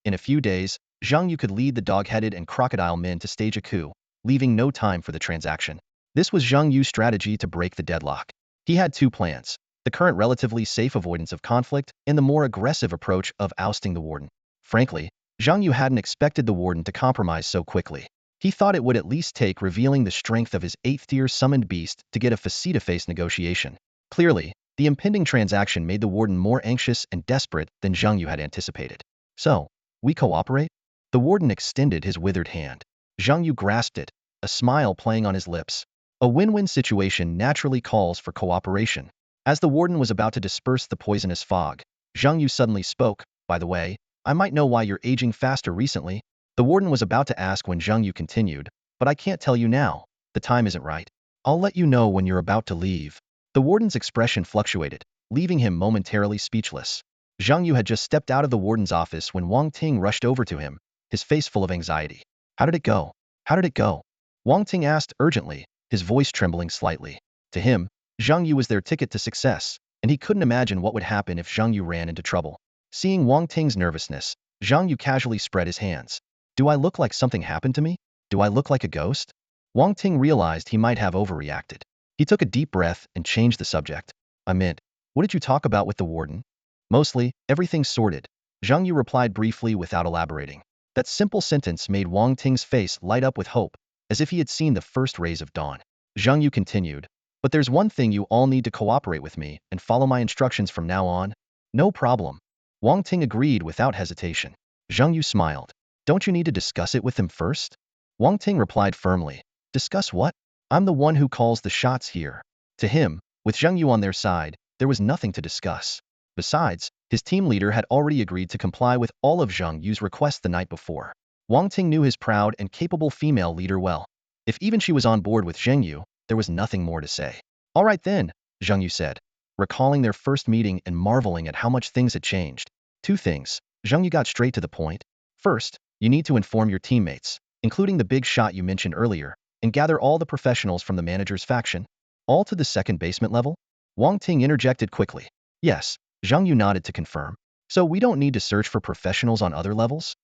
In a few days, Zhang Yu could lead the dog-headed and crocodile men to stage a coup, leaving no time for the transaction. This was Zhang Yu's strategy to break the deadlock. He had two plans, the current relatively safe avoidance of conflict and the more aggressive approach of ousting the warden. Frankly, Zhang Yu hadn't expected the warden to compromise so quickly. He thought it would at least take revealing the strength of his 8th-tier summoned beast to get a face-to-face negotiation. Clearly, the impending transaction made the warden more anxious and desperate than Zhang Yu had anticipated. So, we cooperate? The warden extended his withered hand. Zhang Yu grasped it, a smile playing on his lips. A win-win situation naturally calls for cooperation. As the warden was about to disperse the poisonous fog, Zhang Yu suddenly spoke, by the way, I might know why you're aging faster recently. The warden was about to ask when Zhang Yu continued, but I can't tell you now. The time isn't right. I'll let you know when you're about to leave. The warden's expression fluctuated, leaving him momentarily speechless. Zhang Yu had just stepped out of the warden's office when Wang Ting rushed over to him, his face full of anxiety. How did it go? How did it go? Wang Ting asked urgently, his voice trembling slightly. To him, Zhang Yu was their ticket to success, and he couldn't imagine what would happen if Zhang Yu ran into trouble. Seeing Wang Ting's nervousness, Zhang Yu casually spread his hands. Do I look like something happened to me? Do I look like a ghost? Wang Ting realized he might have overreacted. He took a deep breath and changed the subject. I meant, what did you talk about with the warden? Mostly, everything's sorted. Zhang Yu replied briefly without elaborating. That simple sentence made Wang Ting's face light up with hope, as if he had seen the first rays of dawn. Zhang Yu continued, but there's one thing, you all need to cooperate with me and follow my instructions from now on. No problem. Wang Ting agreed without hesitation. Zhang Yu smiled. Don't you need to discuss it with them first? Wang Ting replied firmly. Discuss what? I'm the one who calls the shots here. To him, with Zhang Yu on their side, there was nothing to discuss. Besides, his team leader had already agreed to comply with all of Zhang Yu's requests the night before. Wang Ting knew his proud and capable female leader well. If even she was on board with Zhang Yu, there was nothing more to say. All right then, Zhang Yu said, recalling their first meeting and marveling at how much things had changed. Two things. Zhang Yu got straight to the point. First, you need to inform your teammates, including the big shot you mentioned earlier, and gather all the professionals from the manager's faction. All to the second basement level? Wang Ting interjected quickly. Yes, Zhang Yu nodded to confirm. So we don't need to search for professionals on other levels?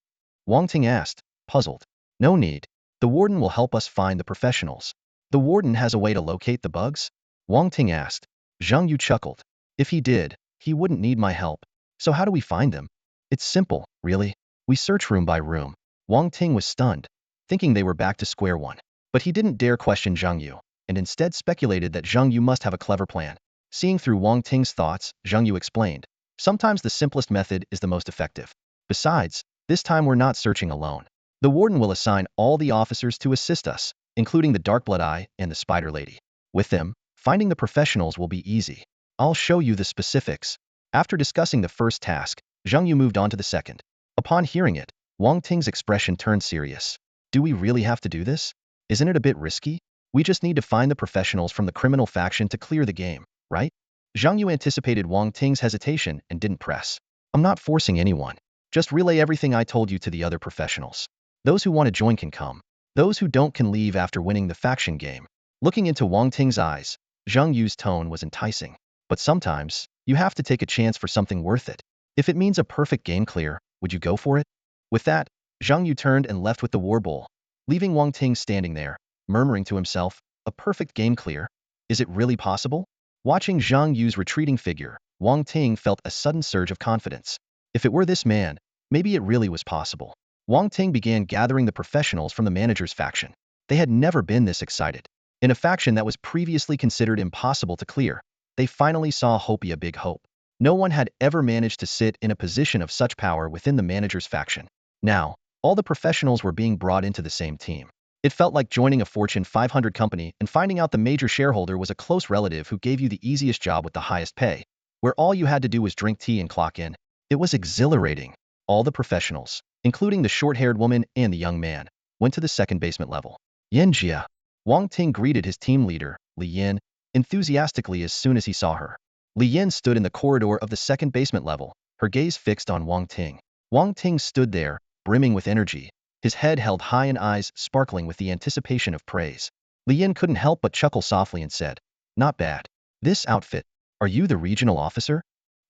Wang Ting asked, puzzled. No need. The warden will help us find the professionals. The warden has a way to locate the bugs? Wang Ting asked. Zhang Yu chuckled. If he did, he wouldn't need my help. So how do we find them? It's simple, really. We search room by room. Wang Ting was stunned, thinking they were back to square one. But he didn't dare question Zhang Yu, and instead speculated that Zhang Yu must have a clever plan. Seeing through Wang Ting's thoughts, Zhang Yu explained, sometimes the simplest method is the most effective. Besides, this time we're not searching alone. The warden will assign all the officers to assist us, including the Dark-Blood-Eye and the Spider Lady. With them, finding the professionals will be easy. I'll show you the specifics. After discussing the first task, Zhang Yu moved on to the second. Upon hearing it, Wang Ting's expression turned serious. Do we really have to do this? Isn't it a bit risky? We just need to find the professionals from the criminal faction to clear the game, right? Zhang Yu anticipated Wang Ting's hesitation and didn't press. I'm not forcing anyone. Just relay everything I told you to the other professionals. Those who want to join can come. Those who don't can leave after winning the faction game. Looking into Wang Ting's eyes, Zhang Yu's tone was enticing. But sometimes, you have to take a chance for something worth it. If it means a perfect game clear, would you go for it? With that, Zhang Yu turned and left with the war bowl, leaving Wang Ting standing there, murmuring to himself, a perfect game clear? Is it really possible? Watching Zhang Yu's retreating figure, Wang Ting felt a sudden surge of confidence. If it were this man, maybe it really was possible. Wang Ting began gathering the professionals from the manager's faction. They had never been this excited. In a faction that was previously considered impossible to clear, they finally saw Hopi a big hope. No one had ever managed to sit in a position of such power within the manager's faction. Now, all the professionals were being brought into the same team. It felt like joining a Fortune 500 company and finding out the major shareholder was a close relative who gave you the easiest job with the highest pay, where all you had to do was drink tea and clock in. It was exhilarating. All the professionals, including the short-haired woman and the young man, went to the second basement level. Yanjia. Wang Ting greeted his team leader, Li Yin, enthusiastically as soon as he saw her. Li Yin stood in the corridor of the second basement level, her gaze fixed on Wang Ting. Wang Ting stood there, brimming with energy, his head held high and eyes sparkling with the anticipation of praise. Li Yin couldn't help but chuckle softly and said, not bad. This outfit. Are you the regional officer?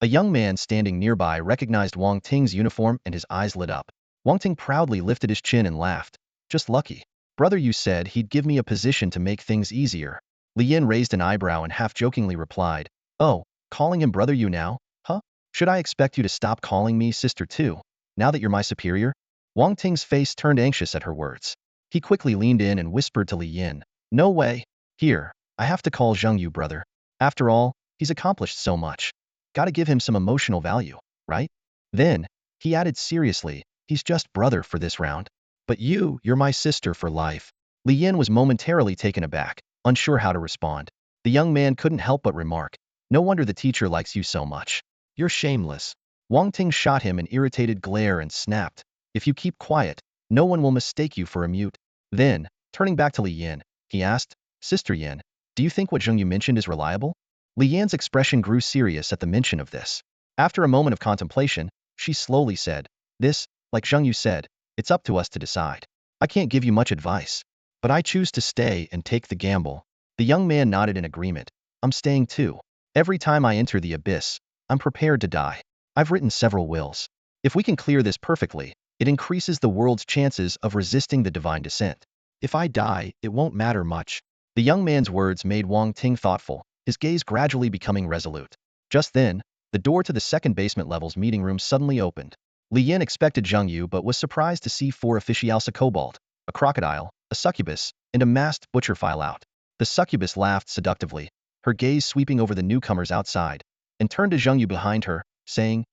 A young man standing nearby recognized Wang Ting's uniform and his eyes lit up. Wang Ting proudly lifted his chin and laughed. Just lucky. Brother, you said he'd give me a position to make things easier. Li Yin raised an eyebrow and half-jokingly replied, oh, calling him brother you now? Huh? Should I expect you to stop calling me sister too, now that you're my superior? Wang Ting's face turned anxious at her words. He quickly leaned in and whispered to Li Yin, no way. Here, I have to call Zhang Yu brother. After all, he's accomplished so much. Gotta give him some emotional value, right? Then, he added seriously, he's just brother for this round. But you're my sister for life. Li Yin was momentarily taken aback, unsure how to respond. The young man couldn't help but remark, no wonder the teacher likes you so much. You're shameless. Wang Ting shot him an irritated glare and snapped, if you keep quiet, no one will mistake you for a mute. Then, turning back to Li Yin, he asked, Sister Yin, do you think what Zhang Yu mentioned is reliable? Li Yan's expression grew serious at the mention of this. After a moment of contemplation, she slowly said, this, like Zhang Yu said, it's up to us to decide. I can't give you much advice, but I choose to stay and take the gamble. The young man nodded in agreement. I'm staying too. Every time I enter the abyss, I'm prepared to die. I've written several wills. If we can clear this perfectly, it increases the world's chances of resisting the divine descent. If I die, it won't matter much. The young man's words made Wang Ting thoughtful, his gaze gradually becoming resolute. Just then, the door to the second basement level's meeting room suddenly opened. Li Yin expected Zhang Yu but was surprised to see four officials: a kobold, a crocodile, a succubus, and a masked butcher file out. The succubus laughed seductively, her gaze sweeping over the newcomers outside, and turned to Zhang Yu behind her, saying,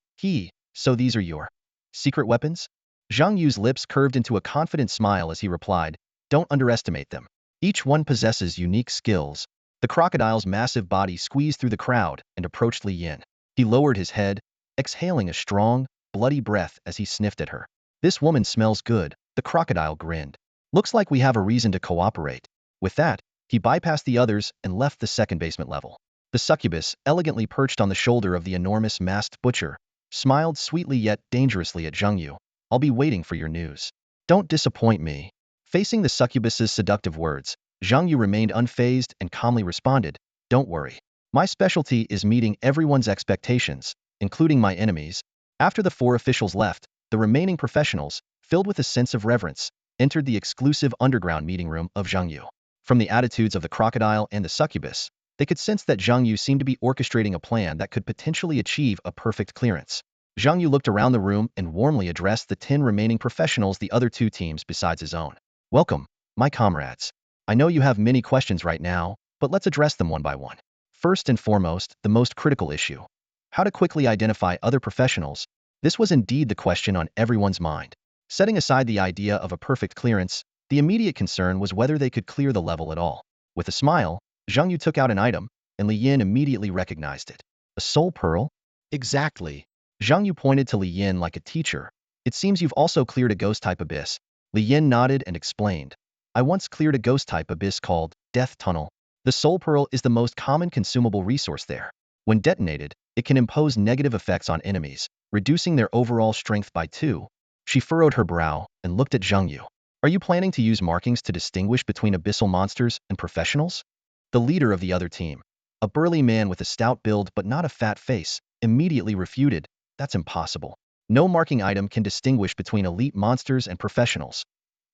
so these are your secret weapons? Zhang Yu's lips curved into a confident smile as he replied, don't underestimate them. Each one possesses unique skills. The crocodile's massive body squeezed through the crowd and approached Li Yin. He lowered his head, exhaling a strong, bloody breath as he sniffed at her. This woman smells good, the crocodile grinned. Looks like we have a reason to cooperate. With that, he bypassed the others and left the second basement level. The succubus, elegantly perched on the shoulder of the enormous masked butcher, smiled sweetly yet dangerously at Zhang Yu. I'll be waiting for your news. Don't disappoint me. Facing the succubus's seductive words, Zhang Yu remained unfazed and calmly responded, don't worry. My specialty is meeting everyone's expectations, including my enemies. After the 4 officials left, the remaining professionals, filled with a sense of reverence, entered the exclusive underground meeting room of Zhang Yu. From the attitudes of the crocodile and the succubus, they could sense that Zhang Yu seemed to be orchestrating a plan that could potentially achieve a perfect clearance. Zhang Yu looked around the room and warmly addressed the 10 remaining professionals, the other 2 teams besides his own. Welcome, my comrades. I know you have many questions right now, but let's address them one by one. First and foremost, the most critical issue. How to quickly identify other professionals. This was indeed the question on everyone's mind. Setting aside the idea of a perfect clearance, the immediate concern was whether they could clear the level at all. With a smile, Zhang Yu took out an item, and Li Yin immediately recognized it. A soul pearl? Exactly. Zhang Yu pointed to Li Yin like a teacher. It seems you've also cleared a ghost-type abyss. Li Yin nodded and explained. I once cleared a ghost-type abyss called Death Tunnel. The soul pearl is the most common consumable resource there. When detonated, it can impose negative effects on enemies, reducing their overall strength by 2. She furrowed her brow and looked at Zhang Yu. Are you planning to use markings to distinguish between abyssal monsters and professionals? The leader of the other team, a burly man with a stout build but not a fat face, immediately refuted. That's impossible. No marking item can distinguish between elite monsters and professionals.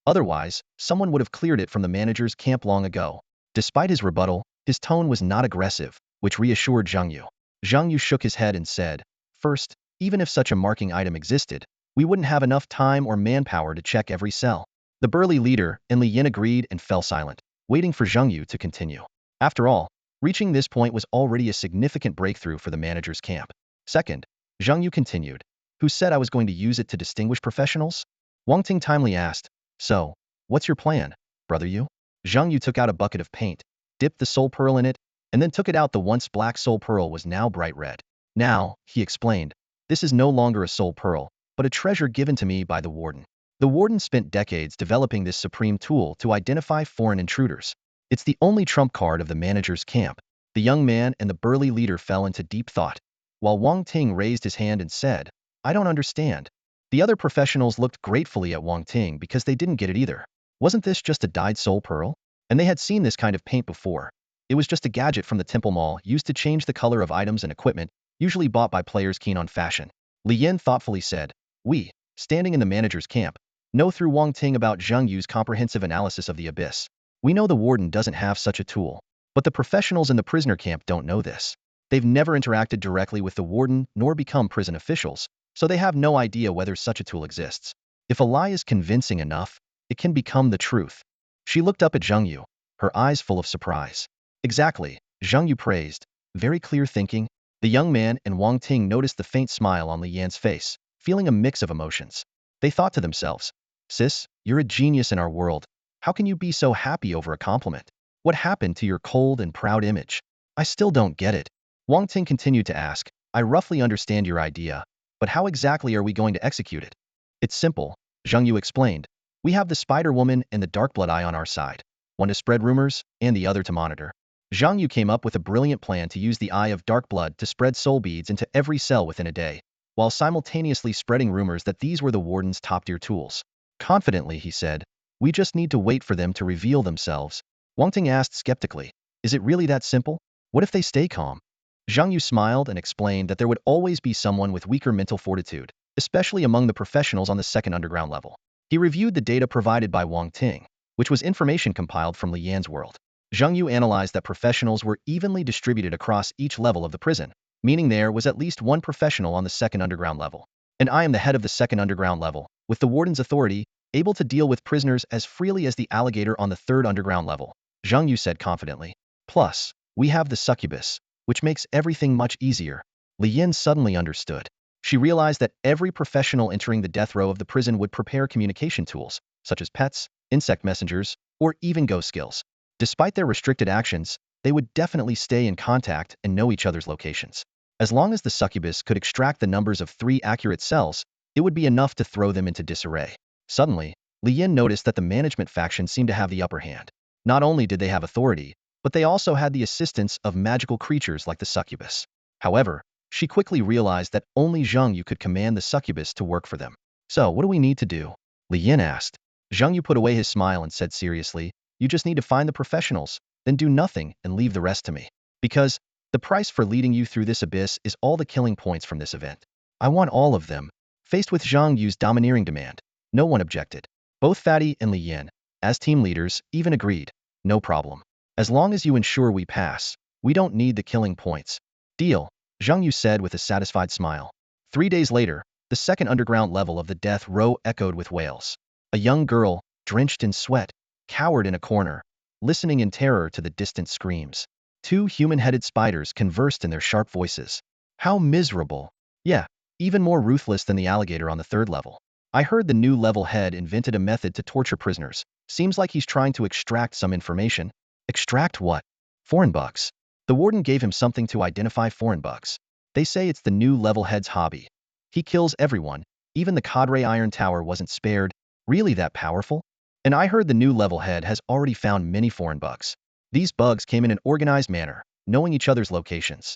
Otherwise, someone would have cleared it from the manager's camp long ago. Despite his rebuttal, his tone was not aggressive, which reassured Zhang Yu. Zhang Yu shook his head and said, First, even if such a marking item existed, we wouldn't have enough time or manpower to check every cell. The burly leader and Li Yin agreed and fell silent, waiting for Zhang Yu to continue. After all, reaching this point was already a significant breakthrough for the manager's camp. Second, Zhang Yu continued, Who said I was going to use it to distinguish professionals? Wang Ting timely asked, So, what's your plan, brother Yu? Zhang Yu took out a bucket of paint, dipped the soul pearl in it, and then took it out. The once black soul pearl was now bright red. Now, he explained, this is no longer a soul pearl, but a treasure given to me by the warden. The warden spent decades developing this supreme tool to identify foreign intruders. It's the only trump card of the manager's camp. The young man and the burly leader fell into deep thought, while Wang Ting raised his hand and said, I don't understand. The other professionals looked gratefully at Wang Ting because they didn't get it either. Wasn't this just a dyed soul pearl? And they had seen this kind of paint before. It was just a gadget from the temple mall used to change the color of items and equipment, usually bought by players keen on fashion. Li Yin thoughtfully said, We, standing in the manager's camp, know through Wang Ting about Zhang Yu's comprehensive analysis of the abyss. We know the warden doesn't have such a tool. But the professionals in the prisoner camp don't know this. They've never interacted directly with the warden nor become prison officials, so they have no idea whether such a tool exists. If a lie is convincing enough, it can become the truth. She looked up at Zhang Yu, her eyes full of surprise. Exactly, Zhang Yu praised. Very clear thinking. The young man and Wang Ting noticed the faint smile on Li Yan's face, feeling a mix of emotions. They thought to themselves, Sis, you're a genius in our world. How can you be so happy over a compliment? What happened to your cold and proud image? I still don't get it. Wang Ting continued to ask, I roughly understand your idea, but how exactly are we going to execute it? It's simple, Zhang Yu explained. We have the Spider Woman and the Darkblood Eye on our side, one to spread rumors and the other to monitor. Zhang Yu came up with a brilliant plan to use the Eye of Dark Blood to spread soul beads into every cell within a day, while simultaneously spreading rumors that these were the warden's top-tier tools. Confidently, he said, we just need to wait for them to reveal themselves. Wang Ting asked skeptically, is it really that simple? What if they stay calm? Zhang Yu smiled and explained that there would always be someone with weaker mental fortitude, especially among the professionals on the second underground level. He reviewed the data provided by Wang Ting, which was information compiled from Li Yan's world. Zhang Yu analyzed that professionals were evenly distributed across each level of the prison, meaning there was at least one professional on the second underground level. And I am the head of the second underground level, with the warden's authority, able to deal with prisoners as freely as the alligator on the third underground level, Zhang Yu said confidently. Plus, we have the succubus, which makes everything much easier. Li Yin suddenly understood. She realized that every professional entering the death row of the prison would prepare communication tools, such as pets, insect messengers, or even ghost skills. Despite their restricted actions, they would definitely stay in contact and know each other's locations. As long as the succubus could extract the numbers of 3 accurate cells, it would be enough to throw them into disarray. Suddenly, Li Yin noticed that the management faction seemed to have the upper hand. Not only did they have authority, but they also had the assistance of magical creatures like the succubus. However, she quickly realized that only Zhang Yu could command the succubus to work for them. So, what do we need to do? Li Yin asked. Zhang Yu put away his smile and said seriously, you just need to find the professionals, then do nothing and leave the rest to me. Because The price for leading you through this abyss is all the killing points from this event. I want all of them. Faced with Zhang Yu's domineering demand, no one objected. Both Fatty and Li Yin, as team leaders, even agreed. No problem. As long as you ensure we pass, we don't need the killing points. Deal, Zhang Yu said with a satisfied smile. 3 days later, the second underground level of the death row echoed with wails. A young girl, drenched in sweat, cowered in a corner, listening in terror to the distant screams. Two human-headed spiders conversed in their sharp voices. How miserable. Yeah, even more ruthless than the alligator on the third level. I heard the new level head invented a method to torture prisoners. Seems like he's trying to extract some information. Extract what? Foreign bugs. The warden gave him something to identify foreign bugs. They say it's the new level head's hobby. He kills everyone. Even the cadre iron tower wasn't spared. Really that powerful? And I heard the new level head has already found many foreign bugs. These bugs came in an organized manner, knowing each other's locations.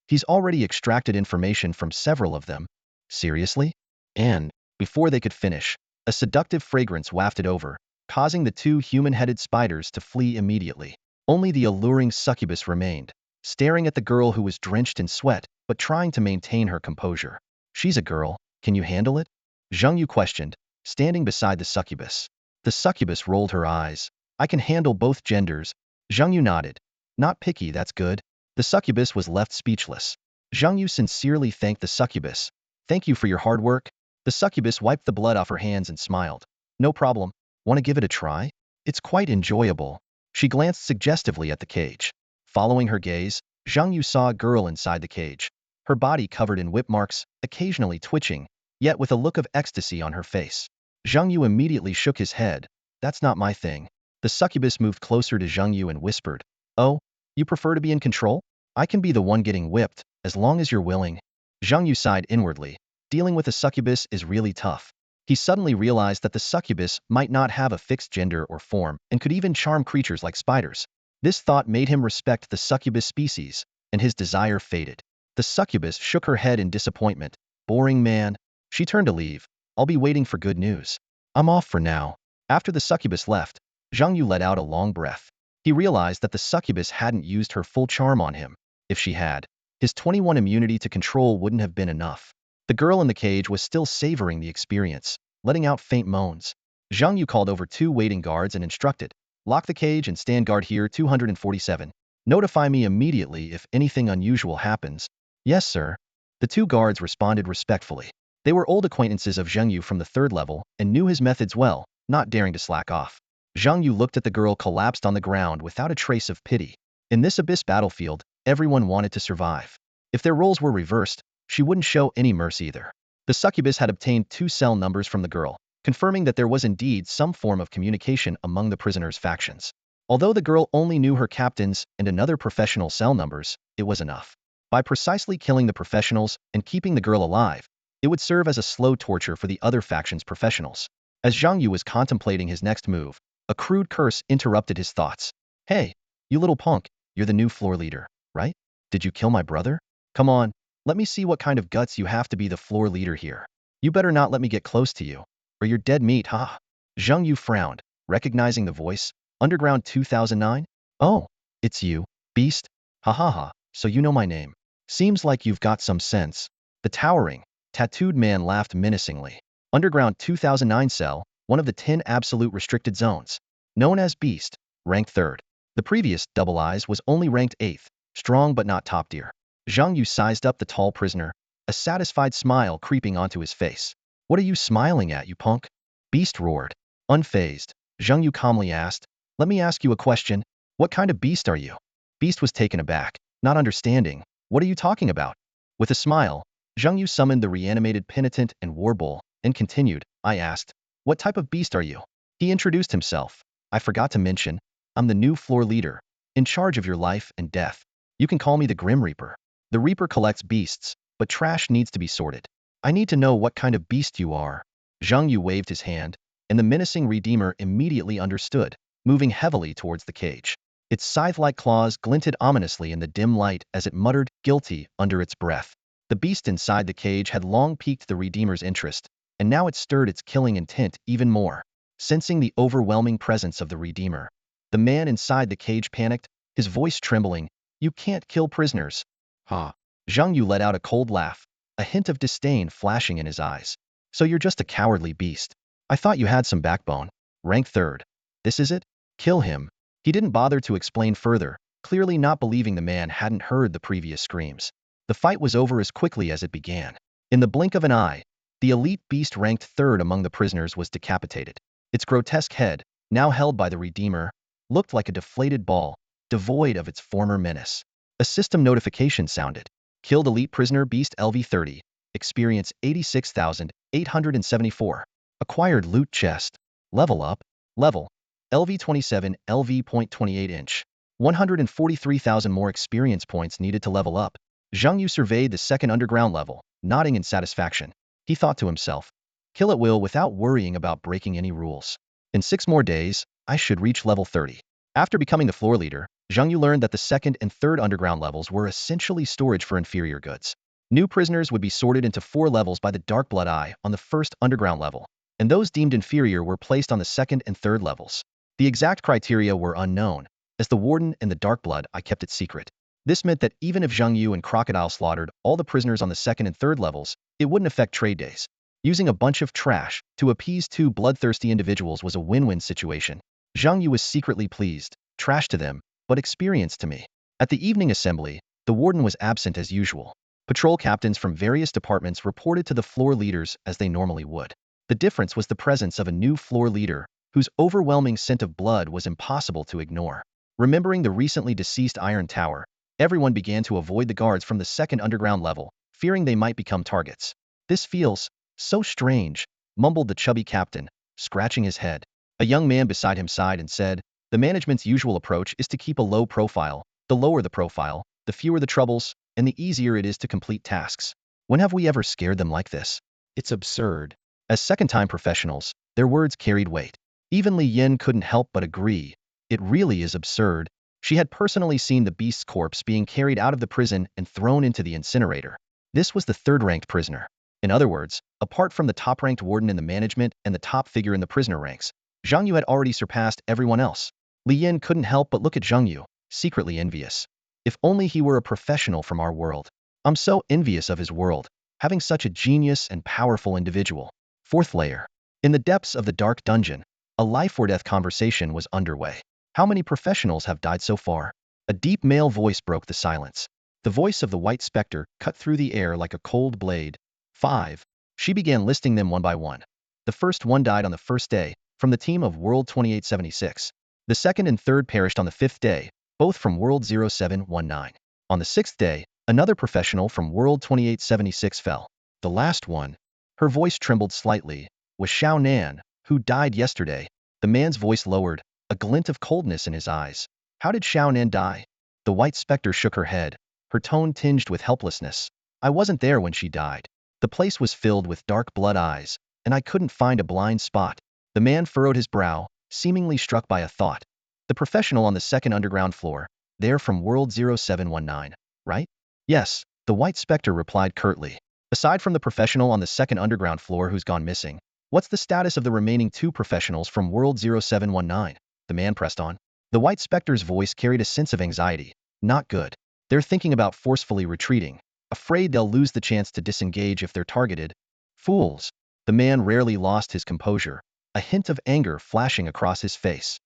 He's already extracted information from several of them. Seriously? And, before they could finish, a seductive fragrance wafted over, causing the two human-headed spiders to flee immediately. Only the alluring succubus remained, staring at the girl who was drenched in sweat, but trying to maintain her composure. She's a girl, can you handle it? Zhang Yu questioned, standing beside the succubus. The succubus rolled her eyes. I can handle both genders. Zhang Yu nodded. Not picky, that's good. The succubus was left speechless. Zhang Yu sincerely thanked the succubus. Thank you for your hard work. The succubus wiped the blood off her hands and smiled. No problem. Want to give it a try? It's quite enjoyable. She glanced suggestively at the cage. Following her gaze, Zhang Yu saw a girl inside the cage. Her body covered in whip marks, occasionally twitching, yet with a look of ecstasy on her face. Zhang Yu immediately shook his head. That's not my thing. The succubus moved closer to Zhang Yu and whispered, Oh, you prefer to be in control? I can be the one getting whipped, as long as you're willing. Zhang Yu sighed inwardly. Dealing with a succubus is really tough. He suddenly realized that the succubus might not have a fixed gender or form and could even charm creatures like spiders. This thought made him respect the succubus species, and his desire faded. The succubus shook her head in disappointment. Boring man. She turned to leave. I'll be waiting for good news. I'm off for now. After the succubus left, Zhang Yu let out a long breath. He realized that the succubus hadn't used her full charm on him. If she had, his 21 immunity to control wouldn't have been enough. The girl in the cage was still savoring the experience, letting out faint moans. Zhang Yu called over two waiting guards and instructed, lock the cage and stand guard here 247. Notify me immediately if anything unusual happens. Yes, sir. The two guards responded respectfully. They were old acquaintances of Zhang Yu from the third level and knew his methods well, not daring to slack off. Zhang Yu looked at the girl collapsed on the ground without a trace of pity. In this abyss battlefield, everyone wanted to survive. If their roles were reversed, she wouldn't show any mercy either. The succubus had obtained 2 cell numbers from the girl, confirming that there was indeed some form of communication among the prisoners' factions. Although the girl only knew her captains and another professional cell numbers, it was enough. By precisely killing the professionals and keeping the girl alive, it would serve as a slow torture for the other faction's professionals. As Zhang Yu was contemplating his next move, a crude curse interrupted his thoughts. Hey, you little punk, you're the new floor leader, right? Did you kill my brother? Come on, let me see what kind of guts you have to be the floor leader here. You better not let me get close to you, or you're dead meat, ha. Zhang Yu frowned, recognizing the voice. Underground 2009? Oh, it's you, beast? Ha ha ha, so you know my name. Seems like you've got some sense. The towering, tattooed man laughed menacingly. Underground 2009 cell, one of the 10 absolute restricted zones. Known as Beast, ranked 3rd. The previous Double Eyes was only ranked 8th, strong but not top tier. Zhang Yu sized up the tall prisoner, a satisfied smile creeping onto his face. What are you smiling at, you punk? Beast roared. Unfazed, Zhang Yu calmly asked, let me ask you a question. What kind of beast are you? Beast was taken aback, not understanding. What are you talking about? With a smile, Zhang Yu summoned the reanimated penitent and warbull, and continued, I asked, what type of beast are you? He introduced himself. I forgot to mention, I'm the new floor leader, in charge of your life and death. You can call me the Grim Reaper. The Reaper collects beasts, but trash needs to be sorted. I need to know what kind of beast you are. Zhang Yu waved his hand, and the menacing Redeemer immediately understood, moving heavily towards the cage. Its scythe-like claws glinted ominously in the dim light as it muttered, guilty, under its breath. The beast inside the cage had long piqued the Redeemer's interest, and now it stirred its killing intent even more. Sensing the overwhelming presence of the Redeemer, the man inside the cage panicked, his voice trembling, You can't kill prisoners. Ha. Zhang Yu let out a cold laugh, a hint of disdain flashing in his eyes. So you're just a cowardly beast. I thought you had some backbone. Rank 3rd. This is it? Kill him. He didn't bother to explain further, clearly not believing the man hadn't heard the previous screams. The fight was over as quickly as it began. In the blink of an eye, the elite beast ranked 3rd among the prisoners was decapitated. Its grotesque head, now held by the Redeemer, looked like a deflated ball, devoid of its former menace. A system notification sounded. Killed elite prisoner beast LV-30. Experience 86,874. Acquired loot chest. Level up. Level. LV-27 LV.28 inch. 143,000 more experience points needed to level up. Zhang Yu surveyed the second underground level, nodding in satisfaction. He thought to himself, kill at will without worrying about breaking any rules. In 6 more days, I should reach level 30. After becoming the floor leader, Zhang Yu learned that the second and third underground levels were essentially storage for inferior goods. New prisoners would be sorted into 4 levels by the Dark Blood Eye on the first underground level, and those deemed inferior were placed on the second and third levels. The exact criteria were unknown, as the Warden and the Dark Blood Eye kept it secret. This meant that even if Zhang Yu and Crocodile slaughtered all the prisoners on the second and third levels, it wouldn't affect trade days. Using a bunch of trash to appease 2 bloodthirsty individuals was a win-win situation. Zhang Yu was secretly pleased. Trash to them, but experience to me. At the evening assembly, the warden was absent as usual. Patrol captains from various departments reported to the floor leaders as they normally would. The difference was the presence of a new floor leader, whose overwhelming scent of blood was impossible to ignore. Remembering the recently deceased Iron Tower, everyone began to avoid the guards from the second underground level, fearing they might become targets. This feels so strange, mumbled the chubby captain, scratching his head. A young man beside him sighed and said, the management's usual approach is to keep a low profile. The lower the profile, the fewer the troubles, and the easier it is to complete tasks. When have we ever scared them like this? It's absurd. As second-time professionals, their words carried weight. Even Li Yin couldn't help but agree. It really is absurd. She had personally seen the beast's corpse being carried out of the prison and thrown into the incinerator. This was the 3rd-ranked prisoner. In other words, apart from the top-ranked warden in the management and the top figure in the prisoner ranks, Zhang Yu had already surpassed everyone else. Li Yin couldn't help but look at Zhang Yu, secretly envious. If only he were a professional from our world. I'm so envious of his world, having such a genius and powerful individual. 4th layer. In the depths of the dark dungeon, a life-or-death conversation was underway. How many professionals have died so far? A deep male voice broke the silence. The voice of the white specter cut through the air like a cold blade. 5. She began listing them one by one. The first one died on the first day, from the team of World 2876. The second and third perished on the 5th day, both from World 0719. On the 6th day, another professional from World 2876 fell. The last one, her voice trembled slightly, was Xiao Nan, who died yesterday. The man's voice lowered, a glint of coldness in his eyes. How did Xiao Nan die? The white specter shook her head, her tone tinged with helplessness. I wasn't there when she died. The place was filled with dark blood eyes, and I couldn't find a blind spot. The man furrowed his brow, seemingly struck by a thought. The professional on the second underground floor, they're from World 0719, right? Yes, the white specter replied curtly. Aside from the professional on the second underground floor who's gone missing, what's the status of the remaining 2 professionals from World 0719? The man pressed on. The white specter's voice carried a sense of anxiety. Not good. They're thinking about forcefully retreating, afraid they'll lose the chance to disengage if they're targeted. Fools. The man rarely lost his composure, a hint of anger flashing across his face.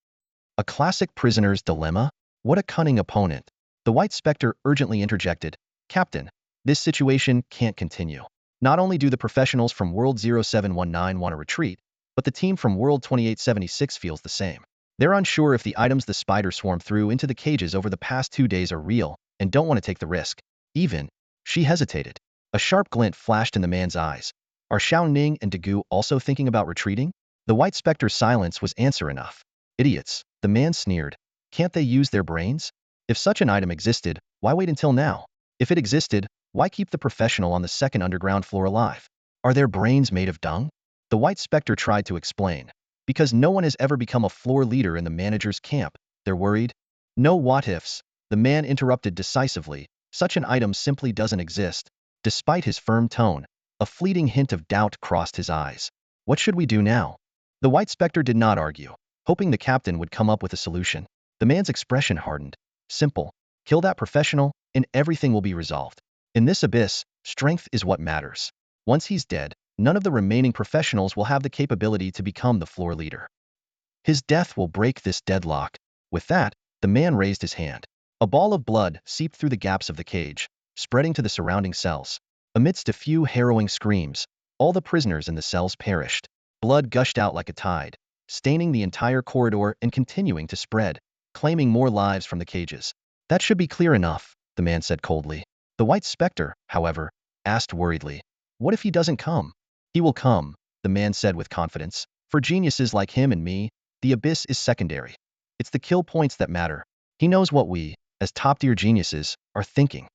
A classic prisoner's dilemma? What a cunning opponent. The white specter urgently interjected. Captain, this situation can't continue. Not only do the professionals from World 0719 want to retreat, but the team from World 2876 feels the same. They're unsure if the items the spider swarmed through into the cages over the past 2 days are real, and don't want to take the risk. Even, she hesitated. A sharp glint flashed in the man's eyes. Are Xiao Ning and Degu also thinking about retreating? The white specter's silence was answer enough. Idiots, the man sneered. Can't they use their brains? If such an item existed, why wait until now? If it existed, why keep the professional on the second underground floor alive? Are their brains made of dung? The white specter tried to explain. Because no one has ever become a floor leader in the manager's camp, they're worried. No what-ifs, the man interrupted decisively. Such an item simply doesn't exist. Despite his firm tone, a fleeting hint of doubt crossed his eyes. What should we do now? The white specter did not argue, hoping the captain would come up with a solution. The man's expression hardened. Simple. Kill that professional, and everything will be resolved. In this abyss, strength is what matters. Once he's dead, none of the remaining professionals will have the capability to become the floor leader. His death will break this deadlock. With that, the man raised his hand. A ball of blood seeped through the gaps of the cage, spreading to the surrounding cells. Amidst a few harrowing screams, all the prisoners in the cells perished. Blood gushed out like a tide, staining the entire corridor and continuing to spread, claiming more lives from the cages. That should be clear enough, the man said coldly. The White Spectre, however, asked worriedly, "What if he doesn't come?" "He will come," the man said with confidence. "For geniuses like him and me, the abyss is secondary. It's the kill points that matter. He knows what we, as top-tier geniuses, are thinking.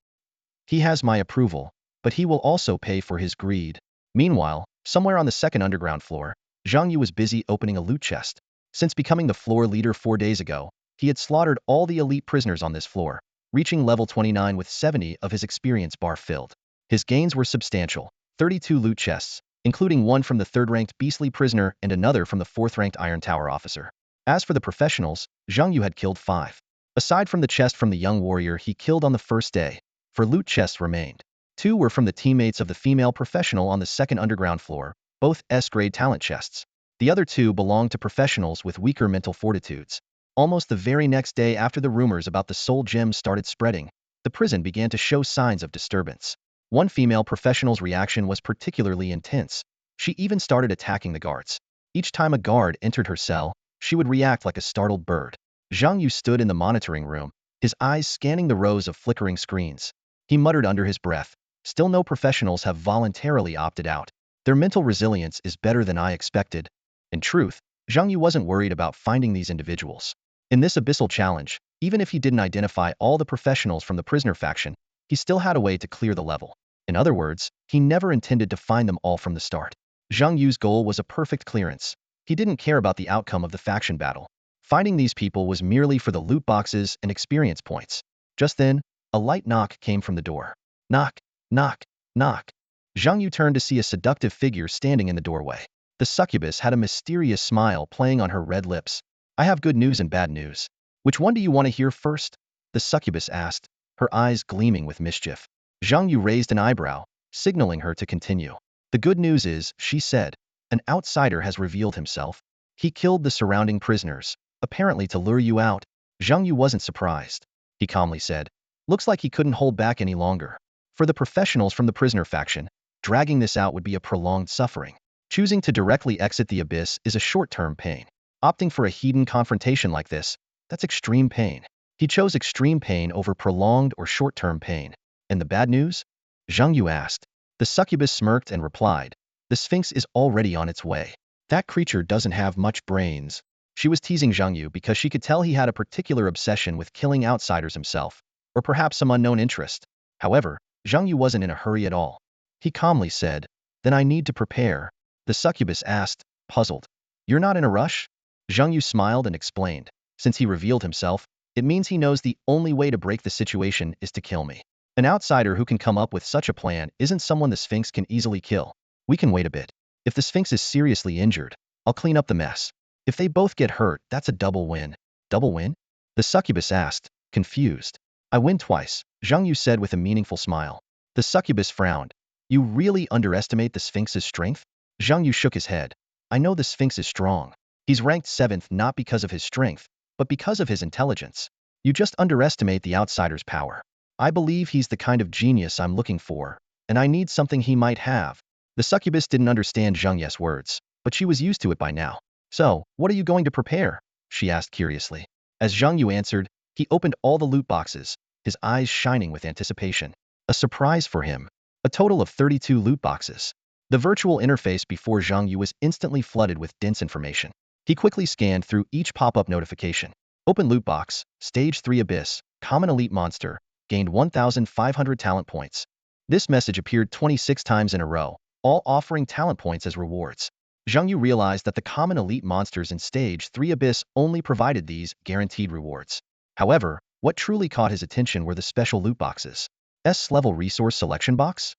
He has my approval, but he will also pay for his greed." Meanwhile, somewhere on the second underground floor, Zhang Yu was busy opening a loot chest. Since becoming the floor leader 4 days ago, he had slaughtered all the elite prisoners on this floor, reaching level 29 with 70 of his experience bar filled. His gains were substantial: 32 loot chests, including one from the 3rd-ranked beastly prisoner and another from the 4th-ranked Iron Tower officer. As for the professionals, Zhang Yu had killed 5. Aside from the chest from the young warrior he killed on the first day, 4 loot chests remained. 2 were from the teammates of the female professional on the second underground floor, both S-grade talent chests. The other 2 belonged to professionals with weaker mental fortitudes. Almost the very next day after the rumors about the soul gems started spreading, the prison began to show signs of disturbance. One female professional's reaction was particularly intense. She even started attacking the guards. Each time a guard entered her cell, she would react like a startled bird. Zhang Yu stood in the monitoring room, his eyes scanning the rows of flickering screens. He muttered under his breath, "Still no professionals have voluntarily opted out. Their mental resilience is better than I expected." In truth, Zhang Yu wasn't worried about finding these individuals. In this abyssal challenge, even if he didn't identify all the professionals from the prisoner faction, he still had a way to clear the level. In other words, he never intended to find them all from the start. Zhang Yu's goal was a perfect clearance. He didn't care about the outcome of the faction battle. Finding these people was merely for the loot boxes and experience points. Just then, a light knock came from the door. Knock, knock, knock. Zhang Yu turned to see a seductive figure standing in the doorway. The succubus had a mysterious smile playing on her red lips. "I have good news and bad news. Which one do you want to hear first?" the succubus asked, her eyes gleaming with mischief. Zhang Yu raised an eyebrow, signaling her to continue. "The good news is," she said, "an outsider has revealed himself. He killed the surrounding prisoners, apparently to lure you out." Zhang Yu wasn't surprised. He calmly said, "Looks like he couldn't hold back any longer. For the professionals from the prisoner faction, dragging this out would be a prolonged suffering. Choosing to directly exit the abyss is a short-term pain. Opting for a hidden confrontation like this, that's extreme pain." He chose extreme pain over prolonged or short-term pain. "And the bad news?" Zhang Yu asked. The succubus smirked and replied, "The Sphinx is already on its way. That creature doesn't have much brains." She was teasing Zhang Yu because she could tell he had a particular obsession with killing outsiders himself, or perhaps some unknown interest. However, Zhang Yu wasn't in a hurry at all. He calmly said, "Then I need to prepare." The succubus asked, puzzled, "You're not in a rush?" Zhang Yu smiled and explained, "Since he revealed himself, it means he knows the only way to break the situation is to kill me. An outsider who can come up with such a plan isn't someone the Sphinx can easily kill. We can wait a bit. If the Sphinx is seriously injured, I'll clean up the mess. If they both get hurt, that's a double win." "Double win?" the succubus asked, confused. "I win twice," Zhang Yu said with a meaningful smile. The succubus frowned. "You really underestimate the Sphinx's strength?" Zhang Yu shook his head. "I know the Sphinx is strong. He's ranked 7th not because of his strength, but because of his intelligence. You just underestimate the outsider's power. I believe he's the kind of genius I'm looking for, and I need something he might have." The succubus didn't understand Zhang Yu's words, but she was used to it by now. "So, what are you going to prepare?" she asked curiously. As Zhang Yu answered, he opened all the loot boxes, his eyes shining with anticipation. A surprise for him. A total of 32 loot boxes. The virtual interface before Zhang Yu was instantly flooded with dense information. He quickly scanned through each pop-up notification. Open loot box, Stage 3 Abyss, Common Elite Monster, gained 1,500 talent points. This message appeared 26 times in a row, all offering talent points as rewards. Zhang Yu realized that the common elite monsters in Stage 3 Abyss only provided these guaranteed rewards. However, what truly caught his attention were the special loot boxes. S-level resource selection box?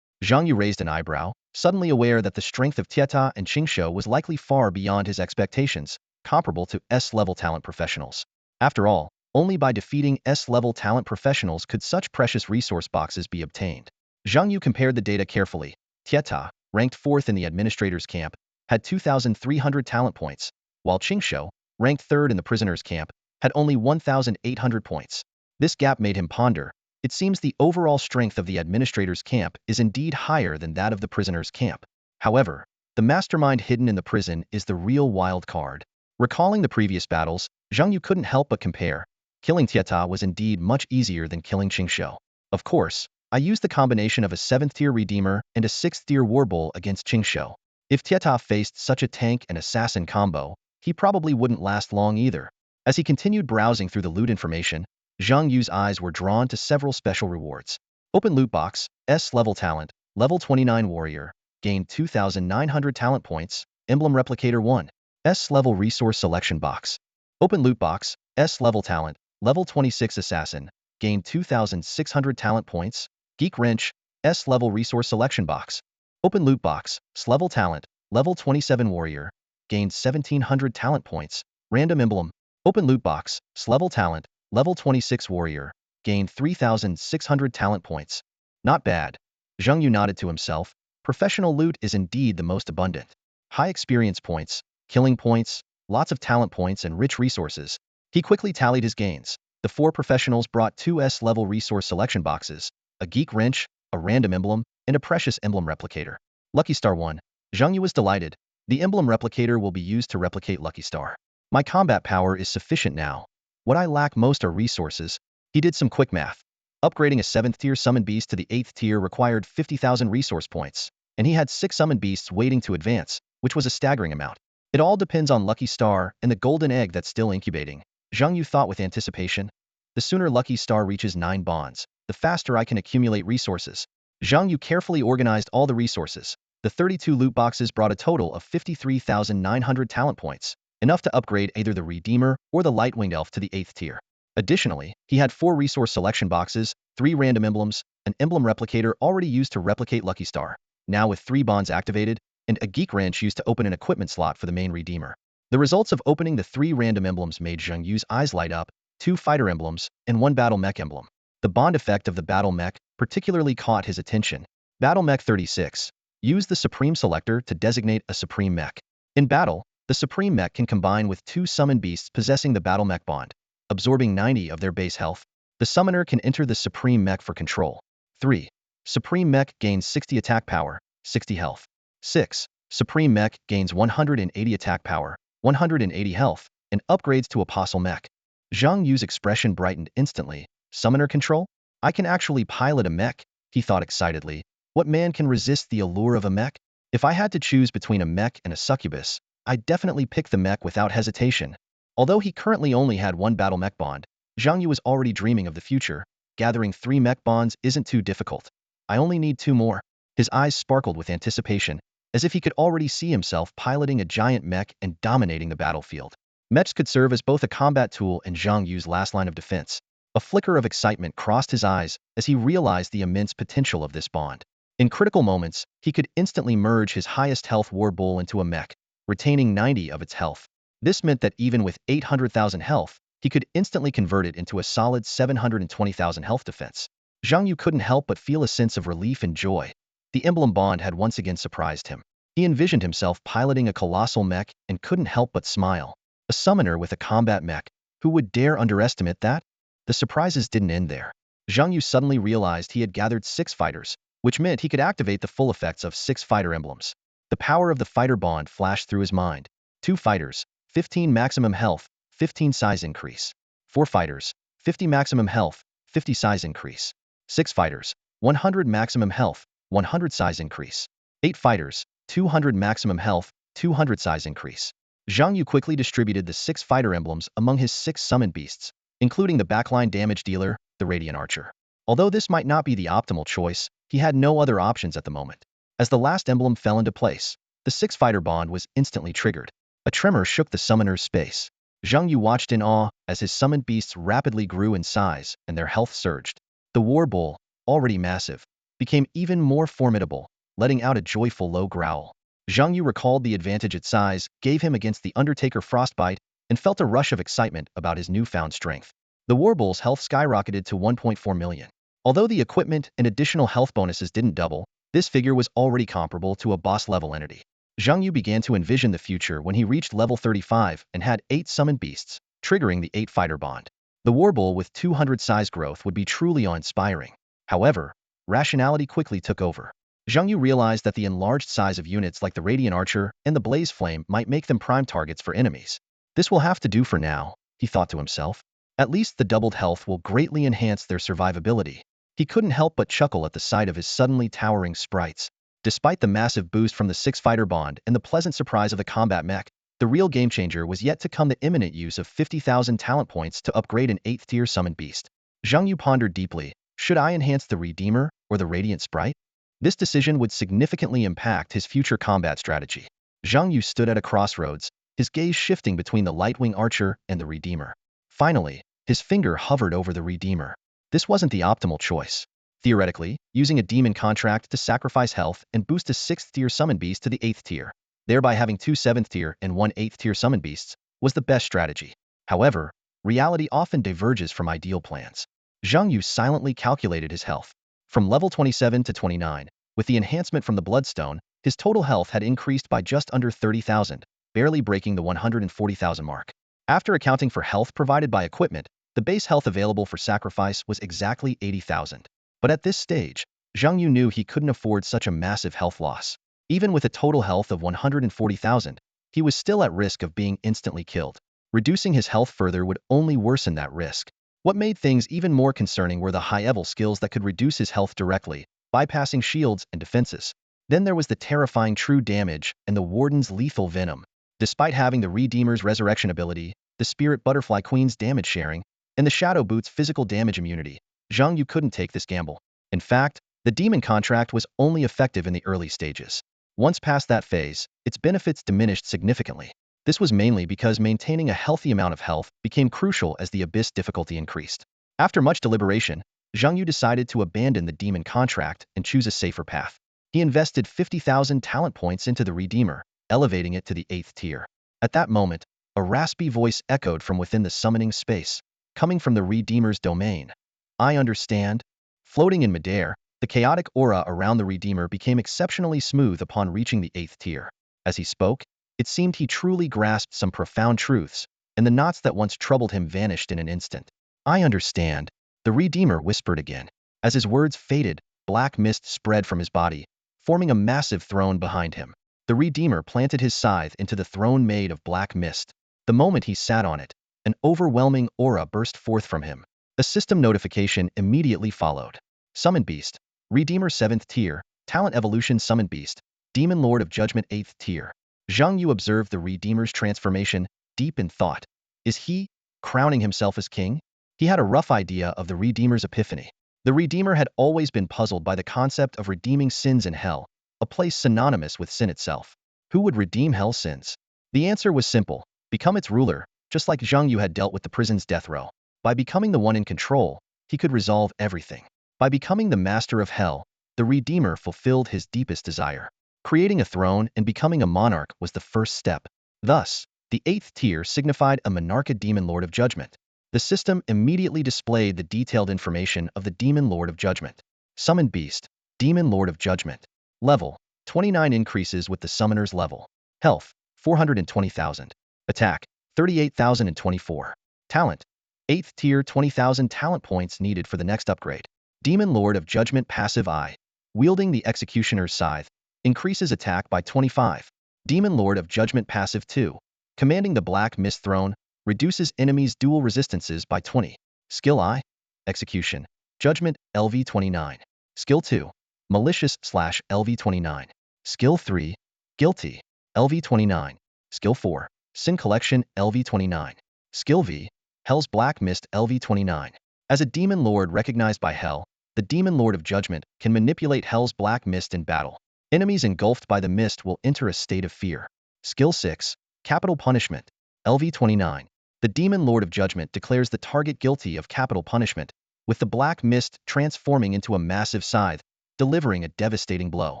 Zhang Yu raised an eyebrow, suddenly aware that the strength of Tieta and Qingshou was likely far beyond his expectations, comparable to S-level talent professionals. After all, Only by defeating S-level talent professionals could such precious resource boxes be obtained. Zhang Yu compared the data carefully. Tieta, ranked 4th in the administrator's camp, had 2,300 talent points, while Qingshou, ranked 3rd in the prisoner's camp, had only 1,800 points. This gap made him ponder. It seems the overall strength of the administrator's camp is indeed higher than that of the prisoner's camp. However, the mastermind hidden in the prison is the real wild card. Recalling the previous battles, Zhang Yu couldn't help but compare. Killing Tieta was indeed much easier than killing Qingshou. Of course, I used the combination of a 7th-tier Redeemer and a 6th-tier Warbull against Qingshou. If Tieta faced such a tank and assassin combo, he probably wouldn't last long either. As he continued browsing through the loot information, Zhang Yu's eyes were drawn to several special rewards. Open loot box, S-level talent, level 29 warrior, gained 2,900 talent points, emblem replicator 1. S-level resource selection box. Open loot box, S-level talent, level 26 assassin, gained 2,600 talent points, geek wrench, S-level resource selection box. Open loot box, S-level talent, level 27 warrior, gained 1,700 talent points, random emblem. Open loot box, S-level talent, level 26 warrior, gained 3,600 talent points. Not bad. Zhang Yu nodded to himself. Professional loot is indeed the most abundant. High experience points, killing points, lots of talent points and rich resources. He quickly tallied his gains. The 4 professionals brought 2 S-level resource selection boxes, a geek wrench, a random emblem, and a precious emblem replicator. Lucky Star 1. Zhang Yu was delighted. The emblem replicator will be used to replicate Lucky Star. My combat power is sufficient now. What I lack most are resources. He did some quick math. Upgrading a 7th-tier summon beast to the 8th tier required 50,000 resource points, and he had 6 summon beasts waiting to advance, which was a staggering amount. It all depends on Lucky Star and the golden egg that's still incubating. Zhang Yu thought with anticipation. The sooner Lucky Star reaches 9 bonds, the faster I can accumulate resources. Zhang Yu carefully organized all the resources. The 32 loot boxes brought a total of 53,900 talent points, enough to upgrade either the Redeemer or the Light-Winged Elf to the 8th tier. Additionally, he had 4 resource selection boxes, 3 random emblems, an emblem replicator already used to replicate Lucky Star, now with 3 bonds activated, and a geek wrench used to open an equipment slot for the main Redeemer. The results of opening the 3 random emblems made Zhang Yu's eyes light up, 2 fighter emblems, and 1 battle mech emblem. The bond effect of the battle mech particularly caught his attention. Battle Mech 36. Use the Supreme Selector to designate a Supreme Mech. In battle, the Supreme Mech can combine with 2 summon beasts possessing the battle mech bond, absorbing 90 of their base health. The summoner can enter the Supreme Mech for control. 3. Supreme Mech gains 60 attack power, 60 health. 6. Supreme Mech gains 180 attack power, 180 health, and upgrades to Apostle Mech. Zhang Yu's expression brightened instantly. Summoner control? I can actually pilot a mech, he thought excitedly. What man can resist the allure of a mech? If I had to choose between a mech and a succubus, I'd definitely pick the mech without hesitation. Although he currently only had 1 battle mech bond, Zhang Yu was already dreaming of the future. Gathering 3 mech bonds isn't too difficult. I only need 2 more. His eyes sparkled with anticipation, as if he could already see himself piloting a giant mech and dominating the battlefield. Mechs could serve as both a combat tool and Zhang Yu's last line of defense. A flicker of excitement crossed his eyes as he realized the immense potential of this bond. In critical moments, he could instantly merge his highest health war bull into a mech, retaining 90 of its health. This meant that even with 800,000 health, he could instantly convert it into a solid 720,000 health defense. Zhang Yu couldn't help but feel a sense of relief and joy. The emblem bond had once again surprised him. He envisioned himself piloting a colossal mech and couldn't help but smile. A summoner with a combat mech. Who would dare underestimate that? The surprises didn't end there. Zhang Yu suddenly realized he had gathered 6 fighters, which meant he could activate the full effects of 6 fighter emblems. The power of the fighter bond flashed through his mind. 2 fighters, 15 maximum health, 15 size increase. 4 fighters, 50 maximum health, 50 size increase. 6 fighters, 100 maximum health, 100 size increase. 8 fighters, 200 maximum health, 200 size increase. Zhang Yu quickly distributed the 6 fighter emblems among his 6 summoned beasts, including the backline damage dealer, the Radiant Archer. Although this might not be the optimal choice, he had no other options at the moment. As the last emblem fell into place, the 6 fighter bond was instantly triggered. A tremor shook the summoner's space. Zhang Yu watched in awe as his summoned beasts rapidly grew in size and their health surged. The war bull, already massive, became even more formidable, letting out a joyful low growl. Zhang Yu recalled the advantage its size gave him against the Undertaker Frostbite and felt a rush of excitement about his newfound strength. The Warbull's health skyrocketed to 1.4 million. Although the equipment and additional health bonuses didn't double, this figure was already comparable to a boss-level entity. Zhang Yu began to envision the future when he reached level 35 and had 8 summoned beasts, triggering the 8-fighter bond. The Warbull with 200 size growth would be truly awe-inspiring. However, rationality quickly took over. Zhang Yu realized that the enlarged size of units like the Radiant Archer and the Blaze Flame might make them prime targets for enemies. This will have to do for now, he thought to himself. At least the doubled health will greatly enhance their survivability. He couldn't help but chuckle at the sight of his suddenly towering sprites. Despite the massive boost from the 6-fighter bond and the pleasant surprise of the combat mech, the real game-changer was yet to come: the imminent use of 50,000 talent points to upgrade an 8th-tier summoned beast. Zhang Yu pondered deeply. Should I enhance the Redeemer or the Radiant Sprite? This decision would significantly impact his future combat strategy. Zhang Yu stood at a crossroads, his gaze shifting between the Lightwing Archer and the Redeemer. Finally, his finger hovered over the Redeemer. This wasn't the optimal choice. Theoretically, using a demon contract to sacrifice health and boost a 6th-tier summon beast to the 8th tier, thereby having 2 7th-tier and 1 8th-tier summon beasts, was the best strategy. However, reality often diverges from ideal plans. Zhang Yu silently calculated his health. From level 27 to 29, with the enhancement from the Bloodstone, his total health had increased by just under 30,000, barely breaking the 140,000 mark. After accounting for health provided by equipment, the base health available for sacrifice was exactly 80,000. But at this stage, Zhang Yu knew he couldn't afford such a massive health loss. Even with a total health of 140,000, he was still at risk of being instantly killed. Reducing his health further would only worsen that risk. What made things even more concerning were the high-level skills that could reduce his health directly, bypassing shields and defenses. Then there was the terrifying true damage and the Warden's lethal venom. Despite having the Redeemer's resurrection ability, the Spirit Butterfly Queen's damage sharing, and the Shadow Boot's physical damage immunity, Zhang Yu couldn't take this gamble. In fact, the demon contract was only effective in the early stages. Once past that phase, its benefits diminished significantly. This was mainly because maintaining a healthy amount of health became crucial as the Abyss difficulty increased. After much deliberation, Zhang Yu decided to abandon the demon contract and choose a safer path. He invested 50,000 talent points into the Redeemer, elevating it to the 8th tier. At that moment, a raspy voice echoed from within the summoning space, coming from the Redeemer's domain. I understand. Floating in midair, the chaotic aura around the Redeemer became exceptionally smooth upon reaching the 8th tier. As he spoke, it seemed he truly grasped some profound truths, and the knots that once troubled him vanished in an instant. I understand, the Redeemer whispered again. As his words faded, black mist spread from his body, forming a massive throne behind him. The Redeemer planted his scythe into the throne made of black mist. The moment he sat on it, an overwhelming aura burst forth from him. A system notification immediately followed. Summon Beast, Redeemer 7th tier, Talent Evolution Summon Beast, Demon Lord of Judgment 8th tier. Zhang Yu observed the Redeemer's transformation, deep in thought. Is he crowning himself as king? He had a rough idea of the Redeemer's epiphany. The Redeemer had always been puzzled by the concept of redeeming sins in hell, a place synonymous with sin itself. Who would redeem hell's sins? The answer was simple: become its ruler, just like Zhang Yu had dealt with the prison's death row. By becoming the one in control, he could resolve everything. By becoming the master of hell, the Redeemer fulfilled his deepest desire. Creating a throne and becoming a monarch was the first step. Thus, the 8th tier signified a monarcha demon lord of judgment. The system immediately displayed the detailed information of the demon lord of judgment. Summoned Beast, Demon Lord of Judgment. Level, 29 increases with the summoner's level. Health, 420,000. Attack, 38,024. Talent, 8th tier 20,000 talent points needed for the next upgrade. Demon Lord of Judgment Passive I. Wielding the Executioner's Scythe. Increases attack by 25. Demon Lord of Judgment Passive 2. Commanding the Black Mist Throne. Reduces enemies' dual resistances by 20. Skill I. Execution. Judgment, LV29. Skill 2. Malicious/LV29. Skill 3. Guilty. LV29. Skill 4. Sin Collection, LV29. Skill V. Hell's Black Mist, LV29. As a demon lord recognized by Hell, the Demon Lord of Judgment can manipulate Hell's black mist in battle. Enemies engulfed by the mist will enter a state of fear. Skill 6. Capital Punishment. LV29. The Demon Lord of Judgment declares the target guilty of capital punishment, with the black mist transforming into a massive scythe, delivering a devastating blow.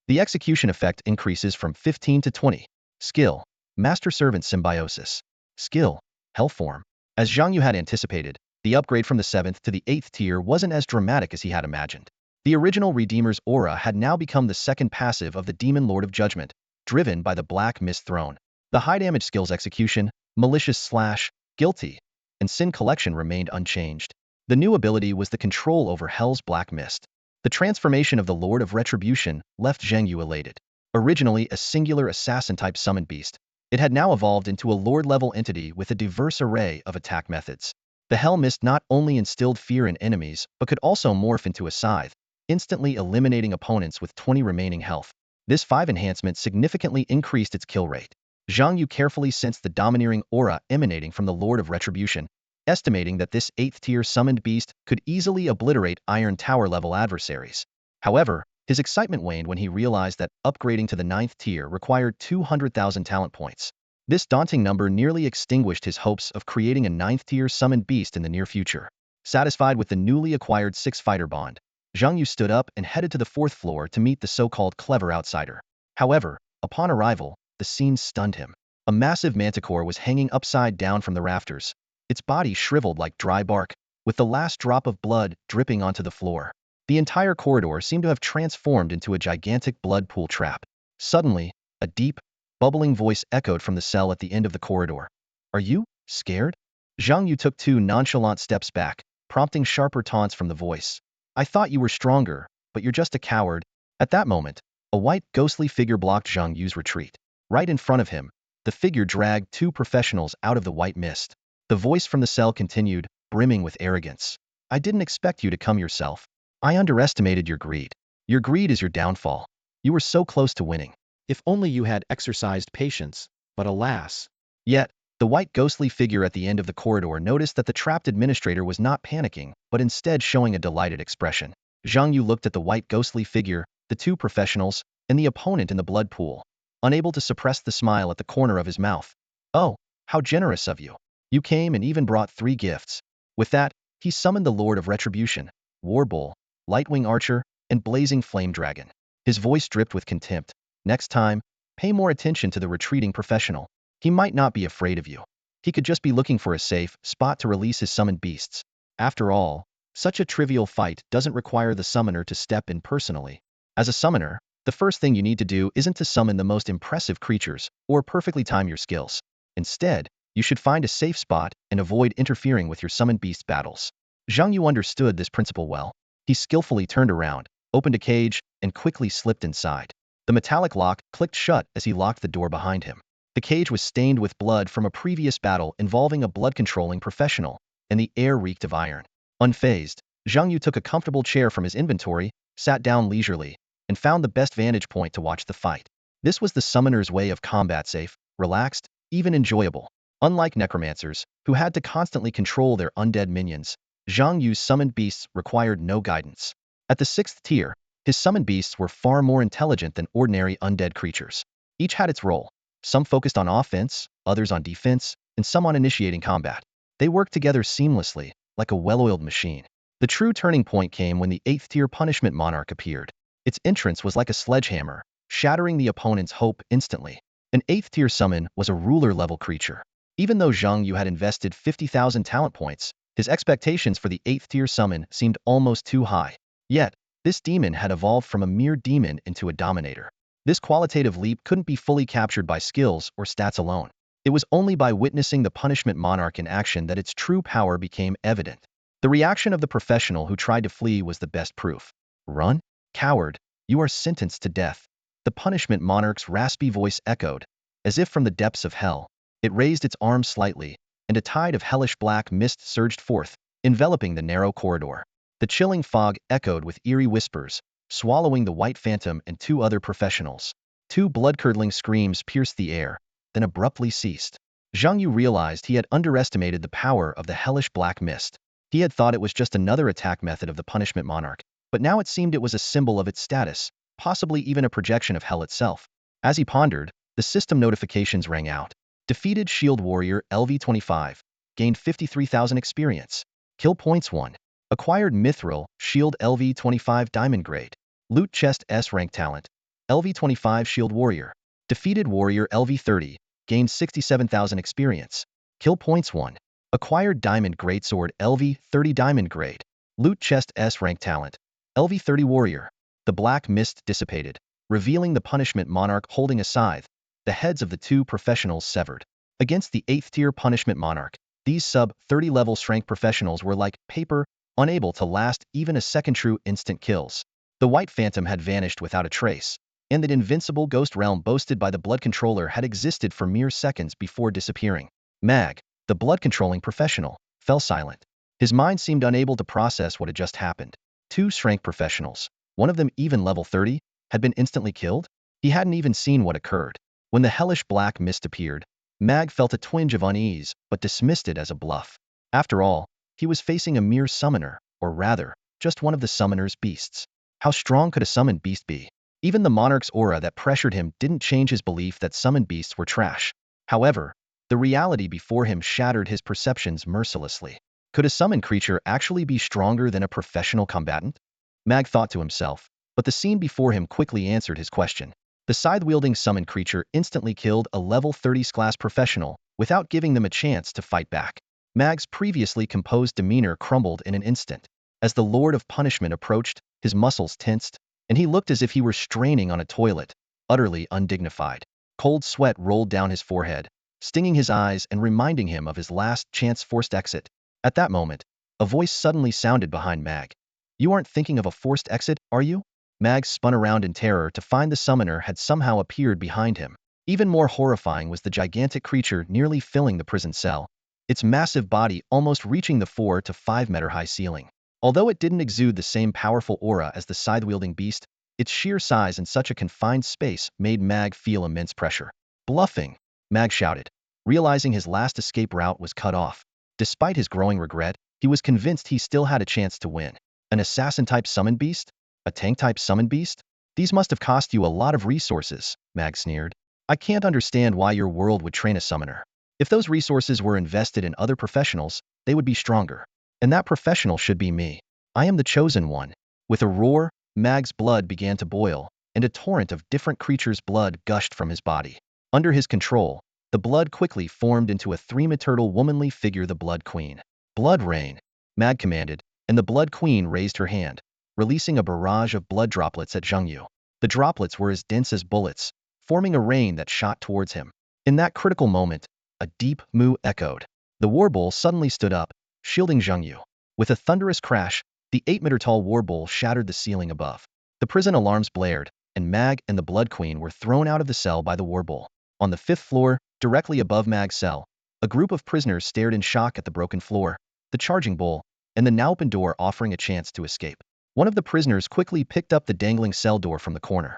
The execution effect increases from 15 to 20. Skill. Master Servant Symbiosis. Skill. Hellform. As Zhang Yu had anticipated, The upgrade from the 7th to the 8th tier wasn't as dramatic as he had imagined. The original Redeemer's aura had now become the second passive of the Demon Lord of Judgment, driven by the Black Mist Throne. The high damage skills Execution, Malicious Slash, Guilty, and Sin Collection remained unchanged. The new ability was the control over Hell's Black Mist. The transformation of the Lord of Retribution left Zheng Yu elated. Originally a singular assassin-type summoned beast, it had now evolved into a Lord-level entity with a diverse array of attack methods. The Hell Mist not only instilled fear in enemies, but could also morph into a scythe, instantly eliminating opponents with 20 remaining health. This 5 enhancement significantly increased its kill rate. Zhang Yu carefully sensed the domineering aura emanating from the Lord of Retribution, estimating that this 8th-tier summoned beast could easily obliterate Iron Tower-level adversaries. However, his excitement waned when he realized that upgrading to the 9th tier required 200,000 talent points. This daunting number nearly extinguished his hopes of creating a 9th-tier summoned beast in the near future. Satisfied with the newly acquired 6-fighter bond, Zhang Yu stood up and headed to the 4th floor to meet the so-called clever outsider. However, upon arrival, the scene stunned him. A massive manticore was hanging upside down from the rafters, its body shriveled like dry bark, with the last drop of blood dripping onto the floor. The entire corridor seemed to have transformed into a gigantic blood pool trap. Suddenly, a deep, bubbling voice echoed from the cell at the end of the corridor. "Are you scared?" Zhang Yu took 2 nonchalant steps back, prompting sharper taunts from the voice. "I thought you were stronger, but you're just a coward." At that moment, a white, ghostly figure blocked Zhang Yu's retreat. Right in front of him, the figure dragged 2 professionals out of the white mist. The voice from the cell continued, brimming with arrogance. "I didn't expect you to come yourself. I underestimated your greed. Your greed is your downfall. You were so close to winning. If only you had exercised patience, but alas." Yet, the white ghostly figure at the end of the corridor noticed that the trapped administrator was not panicking, but instead showing a delighted expression. Zhang Yu looked at the white ghostly figure, the 2 professionals, and the opponent in the blood pool, unable to suppress the smile at the corner of his mouth. "Oh, how generous of you. You came and even brought 3 gifts." With that, he summoned the Lord of Retribution, War Bull, Lightwing Archer, and Blazing Flame Dragon. His voice dripped with contempt. "Next time, pay more attention to the retreating professional. He might not be afraid of you. He could just be looking for a safe spot to release his summoned beasts. After all, such a trivial fight doesn't require the summoner to step in personally. As a summoner, the first thing you need to do isn't to summon the most impressive creatures or perfectly time your skills. Instead, you should find a safe spot and avoid interfering with your summoned beast battles." Zhang Yu understood this principle well. He skillfully turned around, opened a cage, and quickly slipped inside. The metallic lock clicked shut as he locked the door behind him. The cage was stained with blood from a previous battle involving a blood-controlling professional, and the air reeked of iron. Unfazed, Zhang Yu took a comfortable chair from his inventory, sat down leisurely, and found the best vantage point to watch the fight. This was the summoner's way of combat, safe, relaxed, even enjoyable. Unlike necromancers, who had to constantly control their undead minions, Zhang Yu's summoned beasts required no guidance. At the 6th tier, his summoned beasts were far more intelligent than ordinary undead creatures. Each had its role. Some focused on offense, others on defense, and some on initiating combat. They worked together seamlessly, like a well-oiled machine. The true turning point came when the 8th-tier Punishment Monarch appeared. Its entrance was like a sledgehammer, shattering the opponent's hope instantly. An 8th-tier summon was a ruler-level creature. Even though Zhang Yu had invested 50,000 talent points, his expectations for the 8th-tier summon seemed almost too high. Yet, this demon had evolved from a mere demon into a dominator. This qualitative leap couldn't be fully captured by skills or stats alone. It was only by witnessing the Punishment Monarch in action that its true power became evident. The reaction of the professional who tried to flee was the best proof. "Run? Coward, you are sentenced to death." The Punishment Monarch's raspy voice echoed, as if from the depths of hell. It raised its arms slightly, and a tide of hellish black mist surged forth, enveloping the narrow corridor. The chilling fog echoed with eerie whispers, swallowing the White Phantom and 2 other professionals. 2 blood-curdling screams pierced the air, then abruptly ceased. Zhang Yu realized he had underestimated the power of the hellish black mist. He had thought it was just another attack method of the Punishment Monarch, but now it seemed it was a symbol of its status, possibly even a projection of hell itself. As he pondered, the system notifications rang out. Defeated Shield Warrior LV25. Gained 53,000 experience. Kill points 1. Acquired Mithril Shield LV25 Diamond Grade. Loot Chest S Rank Talent. LV25 Shield Warrior. Defeated Warrior LV30. Gained 67,000 experience. Kill points 1. Acquired Diamond Greatsword LV30 Diamond Grade. Loot Chest S Rank Talent. LV30 Warrior. The black mist dissipated, revealing the punishment monarch holding a scythe, the heads of the two professionals severed. Against the 8th tier punishment monarch, these sub-30 level strength professionals were like paper, unable to last even a second. True instant kills. The white phantom had vanished without a trace, and that invincible ghost realm boasted by the blood controller had existed for mere seconds before disappearing. Mag, the blood-controlling professional, fell silent. His mind seemed unable to process what had just happened. Two strength professionals, one of them even level 30, had been instantly killed? He hadn't even seen what occurred. When the hellish black mist appeared, Mag felt a twinge of unease, but dismissed it as a bluff. After all, he was facing a mere summoner, or rather, just one of the summoner's beasts. How strong could a summoned beast be? Even the monarch's aura that pressured him didn't change his belief that summoned beasts were trash. However, the reality before him shattered his perceptions mercilessly. Could a summoned creature actually be stronger than a professional combatant? Mag thought to himself, but the scene before him quickly answered his question. The scythe-wielding summoned creature instantly killed a level 30 class professional without giving them a chance to fight back. Mag's previously composed demeanor crumbled in an instant. As the Lord of Punishment approached, his muscles tensed, and he looked as if he were straining on a toilet, utterly undignified. Cold sweat rolled down his forehead, stinging his eyes and reminding him of his last chance forced exit. At that moment, a voice suddenly sounded behind Mag. "You aren't thinking of a forced exit, are you?" Mag spun around in terror to find the summoner had somehow appeared behind him. Even more horrifying was the gigantic creature nearly filling the prison cell, its massive body almost reaching the 4 to 5 meter high ceiling. Although it didn't exude the same powerful aura as the scythe-wielding beast, its sheer size in such a confined space made Mag feel immense pressure. "Bluffing!" Mag shouted, realizing his last escape route was cut off. Despite his growing regret, he was convinced he still had a chance to win. An assassin-type summoned beast? A tank-type summoned beast? These must have cost you a lot of resources, Mag sneered. I can't understand why your world would train a summoner. If those resources were invested in other professionals, they would be stronger. And that professional should be me. I am the chosen one. With a roar, Mag's blood began to boil, and a torrent of different creatures' blood gushed from his body. Under his control, the blood quickly formed into a three-material womanly figure, the Blood Queen. "Blood rain," Mag commanded, and the Blood Queen raised her hand, releasing a barrage of blood droplets at Zhengyu. The droplets were as dense as bullets, forming a rain that shot towards him. In that critical moment, a deep moo echoed. The warbull suddenly stood up, shielding Zhengyu. With a thunderous crash, the 8-meter-tall warbull shattered the ceiling above. The prison alarms blared, and Mag and the Blood Queen were thrown out of the cell by the warbull. On the 5th floor, directly above Mag's cell, a group of prisoners stared in shock at the broken floor, the charging bull, and the now open door offering a chance to escape. One of the prisoners quickly picked up the dangling cell door from the corner.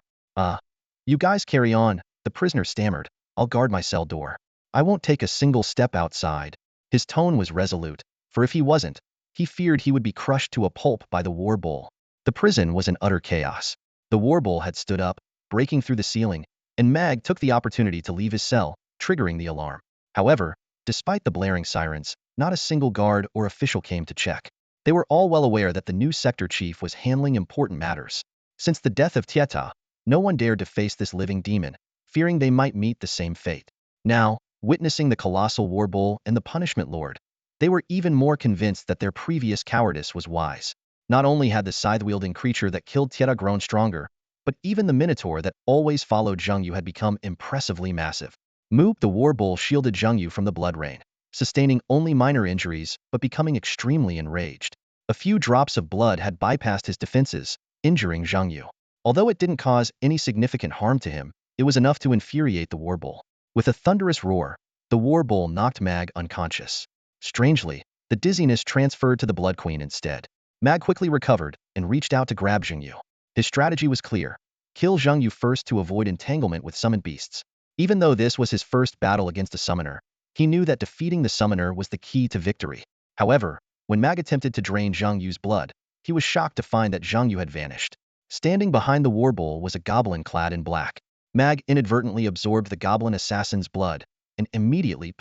You guys carry on," the prisoner stammered. "I'll guard my cell door. I won't take a single step outside." His tone was resolute, for if he wasn't, he feared he would be crushed to a pulp by the war bull. The prison was in utter chaos. The war bull had stood up, breaking through the ceiling, and Mag took the opportunity to leave his cell, triggering the alarm. However, despite the blaring sirens, not a single guard or official came to check. They were all well aware that the new sector chief was handling important matters. Since the death of Tieta, no one dared to face this living demon, fearing they might meet the same fate. Now, witnessing the colossal war bull and the punishment lord, they were even more convinced that their previous cowardice was wise. Not only had the scythe-wielding creature that killed Tieta grown stronger, but even the minotaur that always followed Zhengyu had become impressively massive. Moop the war bull shielded Zhengyu from the blood rain, sustaining only minor injuries but becoming extremely enraged. A few drops of blood had bypassed his defenses, injuring Zhengyu. Although it didn't cause any significant harm to him, it was enough to infuriate the war bull. With a thunderous roar, the war bull knocked Mag unconscious. Strangely, the dizziness transferred to the Blood Queen instead. Mag quickly recovered and reached out to grab Zhengyu. His strategy was clear. Kill Zhengyu first to avoid entanglement with summoned beasts. Even though this was his first battle against a summoner, he knew that defeating the summoner was the key to victory. However, when Mag attempted to drain Zhengyu's blood, he was shocked to find that Zhengyu had vanished. Standing behind the war bull was a goblin clad in black. Mag inadvertently absorbed the goblin assassin's blood, and immediately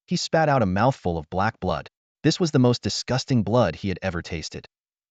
he spat out a mouthful of black blood. This was the most disgusting blood he had ever tasted.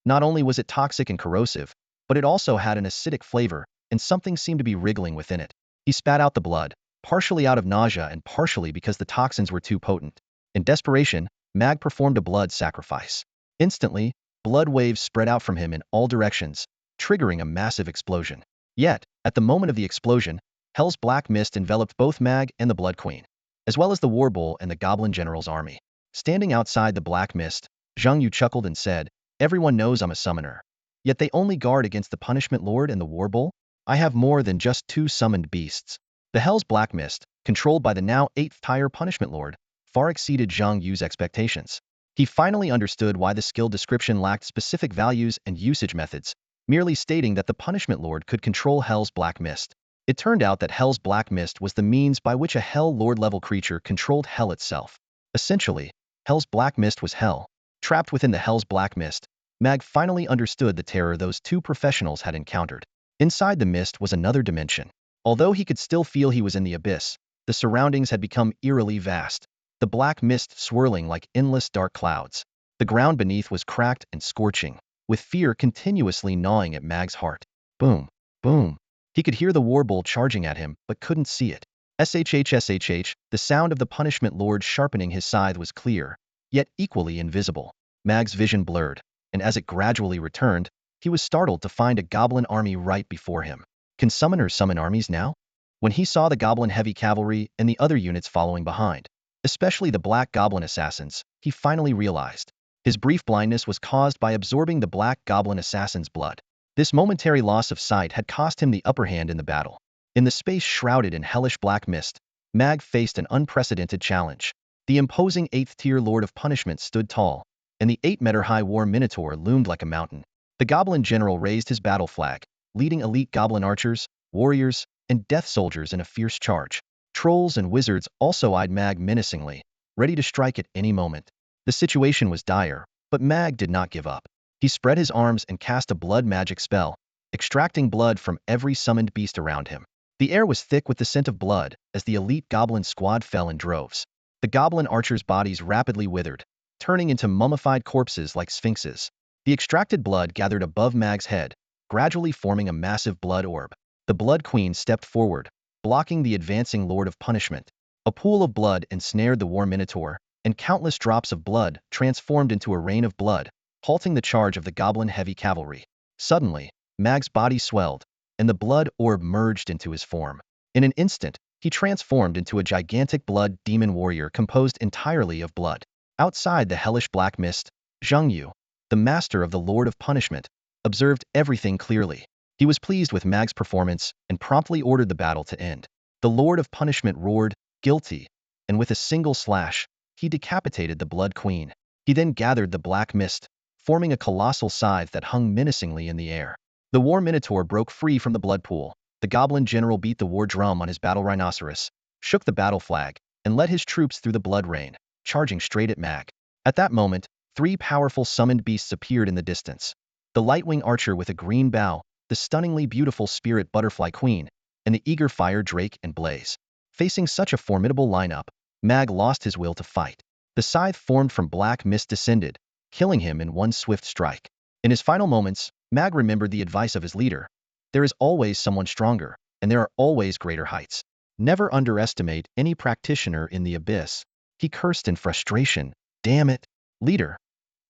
Not only was it toxic and corrosive, but it also had an acidic flavor, and something seemed to be wriggling within it. He spat out the blood, partially out of nausea and partially because the toxins were too potent. In desperation, Mag performed a blood sacrifice. Instantly, blood waves spread out from him in all directions, triggering a massive explosion. Yet, at the moment of the explosion, Hell's black mist enveloped both Mag and the Blood Queen, as well as the War Bull and the Goblin General's army. Standing outside the black mist, Zhang Yu chuckled and said, "Everyone knows I'm a summoner. Yet they only guard against the Punishment Lord and the War Bull? I have more than just 2 summoned beasts." The Hell's black mist, controlled by the now 8th-tier Punishment Lord, far exceeded Zhang Yu's expectations. He finally understood why the skill description lacked specific values and usage methods, merely stating that the Punishment Lord could control Hell's black mist. It turned out that Hell's black mist was the means by which a Hell Lord-level creature controlled Hell itself. Essentially, Hell's black mist was Hell. Trapped within the Hell's black mist, Mag finally understood the terror those 2 professionals had encountered. Inside the mist was another dimension. Although he could still feel he was in the abyss, the surroundings had become eerily vast, the black mist swirling like endless dark clouds. The ground beneath was cracked and scorching, with fear continuously gnawing at Mag's heart. Boom, boom. He could hear the War Bull charging at him, but couldn't see it. SHH, the sound of the Punishment Lord sharpening his scythe was clear, yet equally invisible. Mag's vision blurred, and as it gradually returned, he was startled to find a goblin army right before him. Can summoners summon armies now? When he saw the goblin heavy cavalry and the other units following behind, especially the black goblin assassins, he finally realized. His brief blindness was caused by absorbing the black goblin assassin's blood. This momentary loss of sight had cost him the upper hand in the battle. In the space shrouded in hellish black mist, Mag faced an unprecedented challenge. The imposing 8th-tier Lord of Punishment stood tall, and the 8-meter-high War Minotaur loomed like a mountain. The Goblin General raised his battle flag, leading elite goblin archers, warriors, and death soldiers in a fierce charge. Trolls and wizards also eyed Mag menacingly, ready to strike at any moment. The situation was dire, but Mag did not give up. He spread his arms and cast a blood magic spell, extracting blood from every summoned beast around him. The air was thick with the scent of blood as the elite goblin squad fell in droves. The goblin archers' bodies rapidly withered, turning into mummified corpses like sphinxes. The extracted blood gathered above Mag's head, gradually forming a massive blood orb. The Blood Queen stepped forward, blocking the advancing Lord of Punishment. A pool of blood ensnared the War Minotaur, and countless drops of blood transformed into a rain of blood, halting the charge of the goblin heavy cavalry. Suddenly, Mag's body swelled, and the blood orb merged into his form. In an instant, he transformed into a gigantic blood demon warrior composed entirely of blood. Outside the hellish black mist, Zhang Yu, the master of the Lord of Punishment, observed everything clearly. He was pleased with Mag's performance and promptly ordered the battle to end. The Lord of Punishment roared, "Guilty," and with a single slash, he decapitated the Blood Queen. He then gathered the black mist, forming a colossal scythe that hung menacingly in the air. The War Minotaur broke free from the blood pool. The Goblin General beat the war drum on his battle rhinoceros, shook the battle flag, and led his troops through the blood rain, charging straight at Mag. At that moment, 3 powerful summoned beasts appeared in the distance. The Lightwing Archer with a green bow, the stunningly beautiful Spirit Butterfly Queen, and the eager Fire Drake and Blaze. Facing such a formidable lineup, Mag lost his will to fight. The scythe formed from black mist descended, killing him in one swift strike. In his final moments, Mag remembered the advice of his leader. There is always someone stronger, and there are always greater heights. Never underestimate any practitioner in the abyss. He cursed in frustration. Damn it, leader.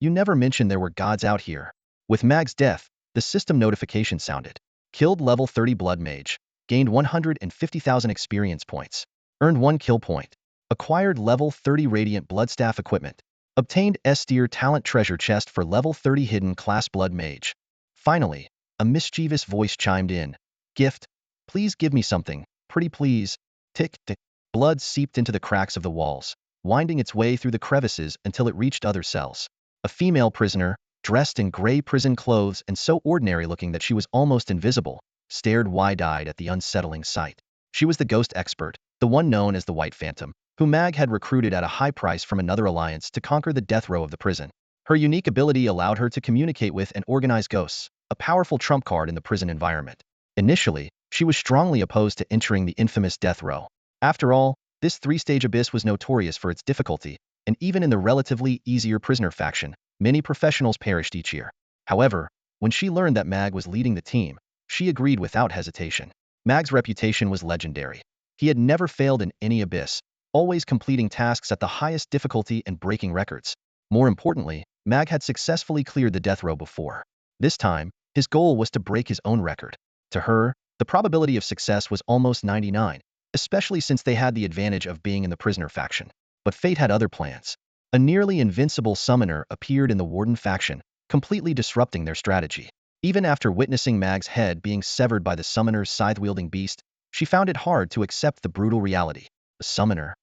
You never mentioned there were gods out here. With Mag's death, the system notification sounded. Killed level 30 Blood Mage. Gained 150,000 experience points. Earned 1 kill point. Acquired level 30 Radiant Bloodstaff equipment. Obtained S-tier talent treasure chest for level 30 hidden class Blood Mage. Finally, a mischievous voice chimed in. Gift. Please give me something. Pretty please. Tick, tick. Blood seeped into the cracks of the walls, winding its way through the crevices until it reached other cells. A female prisoner, dressed in gray prison clothes and so ordinary-looking that she was almost invisible, stared wide-eyed at the unsettling sight. She was the ghost expert, the one known as the White Phantom, who Mag had recruited at a high price from another alliance to conquer the death row of the prison. Her unique ability allowed her to communicate with and organize ghosts, a powerful trump card in the prison environment. Initially, she was strongly opposed to entering the infamous death row. After all, this 3-stage abyss was notorious for its difficulty, and even in the relatively easier prisoner faction, many professionals perished each year. However, when she learned that Mag was leading the team, she agreed without hesitation. Mag's reputation was legendary. He had never failed in any abyss, always completing tasks at the highest difficulty and breaking records. More importantly, Mag had successfully cleared the death row before. This time, his goal was to break his own record. To her, the probability of success was almost 99, especially since they had the advantage of being in the prisoner faction. But fate had other plans. A nearly invincible summoner appeared in the Warden faction, completely disrupting their strategy. Even after witnessing Mag's head being severed by the summoner's scythe-wielding beast, she found it hard to accept the brutal reality. A summoner?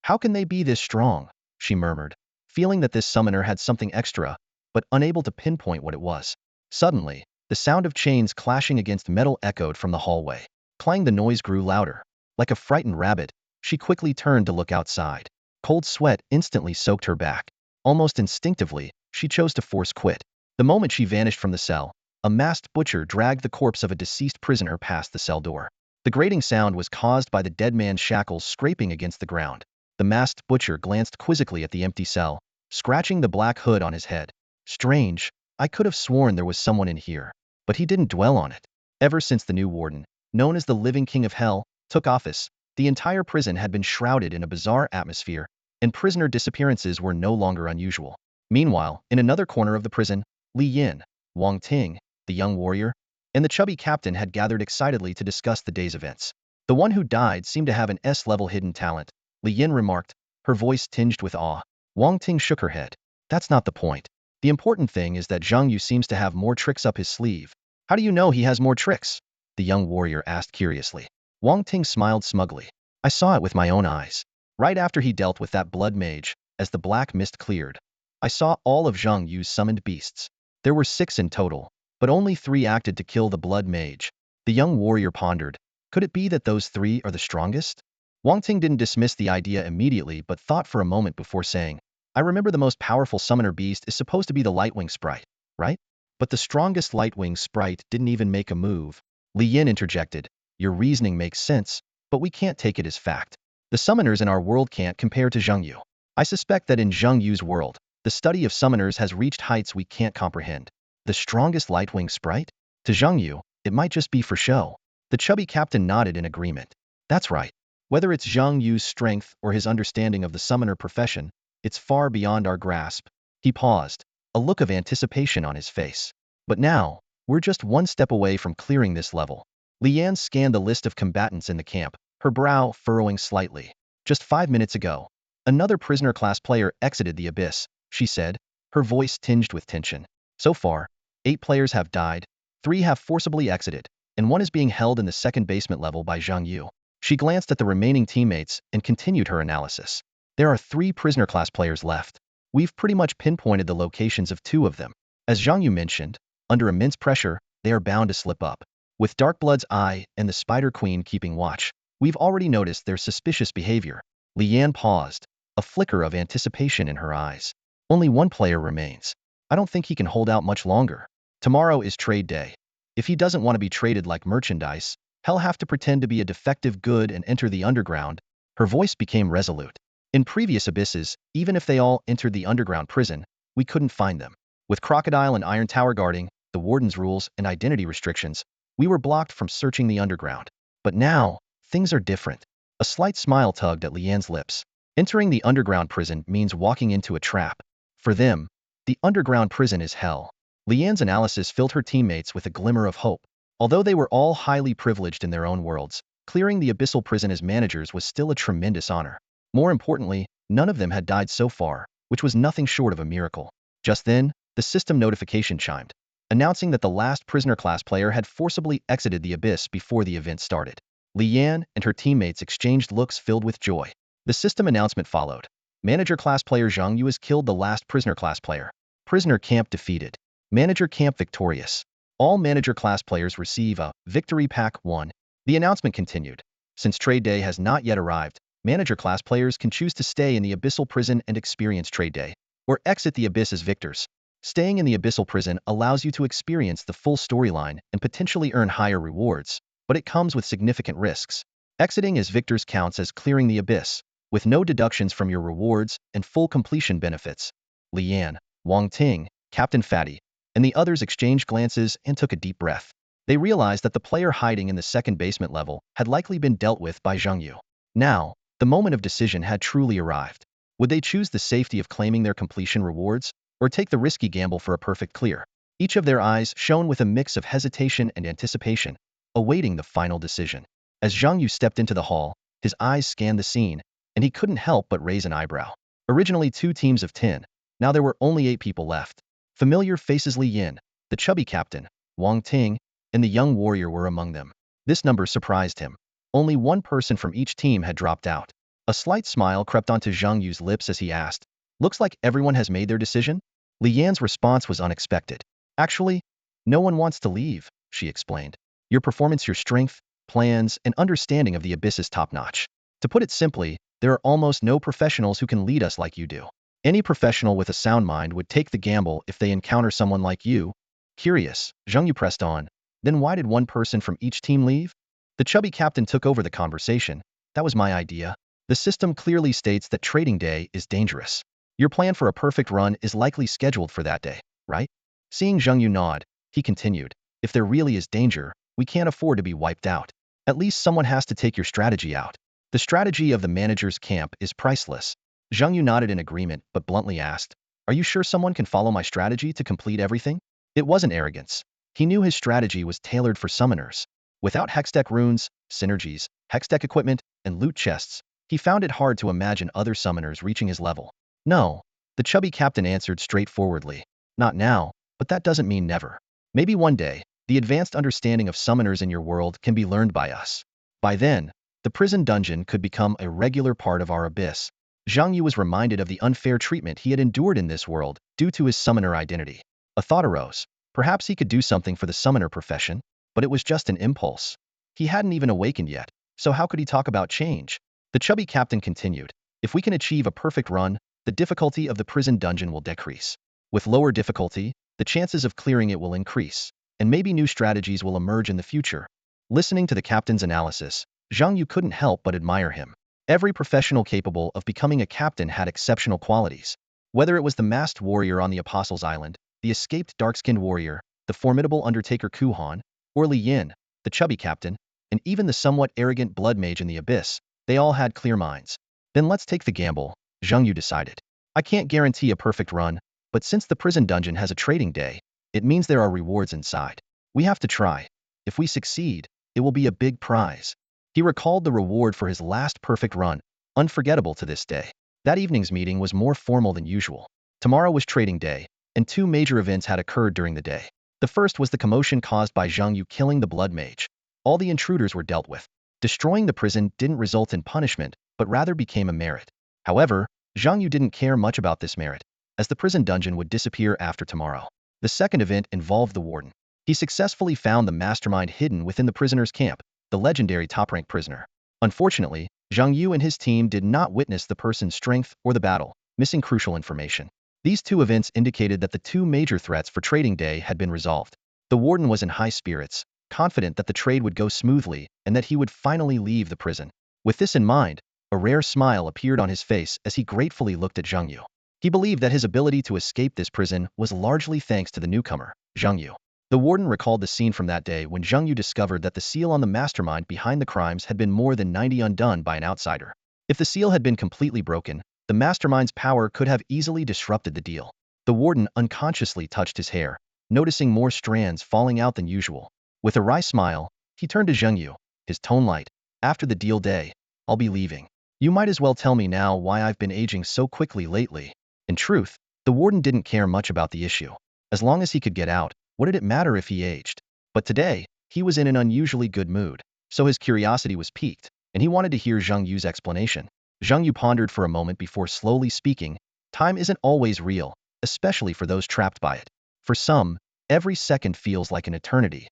How can they be this strong? She murmured, feeling that this summoner had something extra, but unable to pinpoint what it was. Suddenly, the sound of chains clashing against metal echoed from the hallway. Clang, the noise grew louder. Like a frightened rabbit, she quickly turned to look outside. Cold sweat instantly soaked her back. Almost instinctively, she chose to force quit. The moment she vanished from the cell, a masked butcher dragged the corpse of a deceased prisoner past the cell door. The grating sound was caused by the dead man's shackles scraping against the ground. The masked butcher glanced quizzically at the empty cell, scratching the black hood on his head. Strange, I could have sworn there was someone in here. But he didn't dwell on it. Ever since the new warden, known as the Living King of Hell, took office, the entire prison had been shrouded in a bizarre atmosphere, and prisoner disappearances were no longer unusual. Meanwhile, in another corner of the prison, Li Yin, Wang Ting, the young warrior, and the chubby captain had gathered excitedly to discuss the day's events. The one who died seemed to have an S-level hidden talent, Li Yin remarked, her voice tinged with awe. Wang Ting shook her head. That's not the point. The important thing is that Zhang Yu seems to have more tricks up his sleeve. How do you know he has more tricks? The young warrior asked curiously. Wang Ting smiled smugly. I saw it with my own eyes. Right after he dealt with that blood mage, as the black mist cleared, I saw all of Zhang Yu's summoned beasts. There were 6 in total, but only 3 acted to kill the blood mage. The young warrior pondered. Could it be that those 3 are the strongest? Wang Ting didn't dismiss the idea immediately but thought for a moment before saying, I remember the most powerful summoner beast is supposed to be the Lightwing sprite, right? But the strongest Lightwing sprite didn't even make a move. Li Yin interjected, your reasoning makes sense, but we can't take it as fact. The summoners in our world can't compare to Zhang Yu. I suspect that in Zhang Yu's world, the study of summoners has reached heights we can't comprehend. The strongest Lightwing sprite? To Zhang Yu, it might just be for show. The chubby captain nodded in agreement. That's right. Whether it's Zhang Yu's strength or his understanding of the summoner profession, it's far beyond our grasp. He paused, a look of anticipation on his face. But now, we're just one step away from clearing this level. Lian scanned the list of combatants in the camp, her brow furrowing slightly. Just 5 minutes ago, another prisoner class player exited the abyss, she said, her voice tinged with tension. So far, 8 players have died, 3 have forcibly exited, and 1 is being held in the second basement level by Zhang Yu. She glanced at the remaining teammates and continued her analysis. There are 3 prisoner class players left. We've pretty much pinpointed the locations of 2 of them. As Zhang Yu mentioned, under immense pressure, they are bound to slip up. With Darkblood's Eye and the Spider Queen keeping watch, we've already noticed their suspicious behavior. Lian paused, a flicker of anticipation in her eyes. Only 1 player remains. I don't think he can hold out much longer. Tomorrow is trade day. If he doesn't want to be traded like merchandise, he'll have to pretend to be a defective good and enter the underground. Her voice became resolute. In previous abysses, even if they all entered the underground prison, we couldn't find them. With Crocodile and Iron Tower guarding, the warden's rules and identity restrictions, we were blocked from searching the underground. But now, things are different. A slight smile tugged at Lian's lips. Entering the underground prison means walking into a trap. For them, the underground prison is hell. Lian's analysis filled her teammates with a glimmer of hope. Although they were all highly privileged in their own worlds, clearing the abyssal prison as managers was still a tremendous honor. More importantly, none of them had died so far, which was nothing short of a miracle. Just then, the system notification chimed, announcing that the last prisoner class player had forcibly exited the abyss before the event started. Lian and her teammates exchanged looks filled with joy. The system announcement followed. Manager class player Zhang Yu has killed the last prisoner class player. Prisoner camp defeated. Manager camp victorious. All manager class players receive a Victory Pack 1. The announcement continued. Since trade day has not yet arrived, manager class players can choose to stay in the abyssal prison and experience trade day, or exit the abyss as victors. Staying in the abyssal prison allows you to experience the full storyline and potentially earn higher rewards, but it comes with significant risks. Exiting as victors counts as clearing the abyss, with no deductions from your rewards and full completion benefits. Lian, Wang Ting, Captain Fatty, and the others exchanged glances and took a deep breath. They realized that the player hiding in the second basement level had likely been dealt with by Zhang Yu. Now, The moment of decision had truly arrived. Would they choose the safety of claiming their completion rewards, or take the risky gamble for a perfect clear? Each of their eyes shone with a mix of hesitation and anticipation, awaiting the final decision. As Zhang Yu stepped into the hall, his eyes scanned the scene, and he couldn't help but raise an eyebrow. Originally 2 teams of 10, now there were only 8 people left. Familiar faces Li Yin, the chubby captain, Wang Ting, and the young warrior were among them. This number surprised him. Only one person from each team had dropped out. A slight smile crept onto Zhang Yu's lips as he asked, "Looks like everyone has made their decision?" Li Yan's response was unexpected. "Actually, no one wants to leave," she explained. "Your performance, your strength, plans, and understanding of the abyss is top-notch. To put it simply, there are almost no professionals who can lead us like you do. Any professional with a sound mind would take the gamble if they encounter someone like you." Curious, Zhang Yu pressed on. "Then why did one person from each team leave?" The chubby captain took over the conversation. "That was my idea. The system clearly states that trading day is dangerous. Your plan for a perfect run is likely scheduled for that day, right?" Seeing Zhang Yu nod, he continued, "If there really is danger, we can't afford to be wiped out. At least someone has to take your strategy out. The strategy of the manager's camp is priceless." Zhang Yu nodded in agreement but bluntly asked, "Are you sure someone can follow my strategy to complete everything?" It wasn't arrogance. He knew his strategy was tailored for summoners. Without hextech runes, synergies, hextech equipment, and loot chests, he found it hard to imagine other summoners reaching his level. "No," the chubby captain answered straightforwardly. "Not now, but that doesn't mean never. Maybe one day, the advanced understanding of summoners in your world can be learned by us. By then, the prison dungeon could become a regular part of our abyss." Zhang Yu was reminded of the unfair treatment he had endured in this world due to his summoner identity. A thought arose. Perhaps he could do something for the summoner profession, but it was just an impulse. He hadn't even awakened yet, so how could he talk about change? The chubby captain continued, "If we can achieve a perfect run, the difficulty of the prison dungeon will decrease. With lower difficulty, the chances of clearing it will increase, and maybe new strategies will emerge in the future." Listening to the captain's analysis, Zhang Yu couldn't help but admire him. Every professional capable of becoming a captain had exceptional qualities. Whether it was the masked warrior on the Apostles' Island, the escaped dark-skinned warrior, the formidable undertaker Kuhan, or Li Yin, the chubby captain, and even the somewhat arrogant blood mage in the abyss, they all had clear minds. "Then let's take the gamble," Zhang Yu decided. "I can't guarantee a perfect run, but since the prison dungeon has a trading day, it means there are rewards inside. We have to try. If we succeed, it will be a big prize." He recalled the reward for his last perfect run, unforgettable to this day. That evening's meeting was more formal than usual. Tomorrow was trading day, and 2 major events had occurred during the day. The first was the commotion caused by Zhang Yu killing the blood mage. All the intruders were dealt with. Destroying the prison didn't result in punishment, but rather became a merit. However, Zhang Yu didn't care much about this merit, as the prison dungeon would disappear after tomorrow. The second event involved the warden. He successfully found the mastermind hidden within the prisoner's camp, the legendary top-ranked prisoner. Unfortunately, Zhang Yu and his team did not witness the person's strength or the battle, missing crucial information. These 2 events indicated that the 2 major threats for trading day had been resolved. The warden was in high spirits, confident that the trade would go smoothly and that he would finally leave the prison. With this in mind, a rare smile appeared on his face as he gratefully looked at Zhang Yu. He believed that his ability to escape this prison was largely thanks to the newcomer, Zhang Yu. The warden recalled the scene from that day when Zhang Yu discovered that the seal on the mastermind behind the crimes had been more than 90 undone by an outsider. If the seal had been completely broken, the mastermind's power could have easily disrupted the deal. The warden unconsciously touched his hair, noticing more strands falling out than usual. With a wry smile, he turned to Zhang Yu, his tone light. "After the deal day, I'll be leaving. You might as well tell me now why I've been aging so quickly lately." In truth, the warden didn't care much about the issue. As long as he could get out, what did it matter if he aged? But today, he was in an unusually good mood, so his curiosity was piqued, and he wanted to hear Zhang Yu's explanation. Zhang Yu pondered for a moment before slowly speaking. "Time isn't always real, especially for those trapped by it. For some, every second feels like an eternity.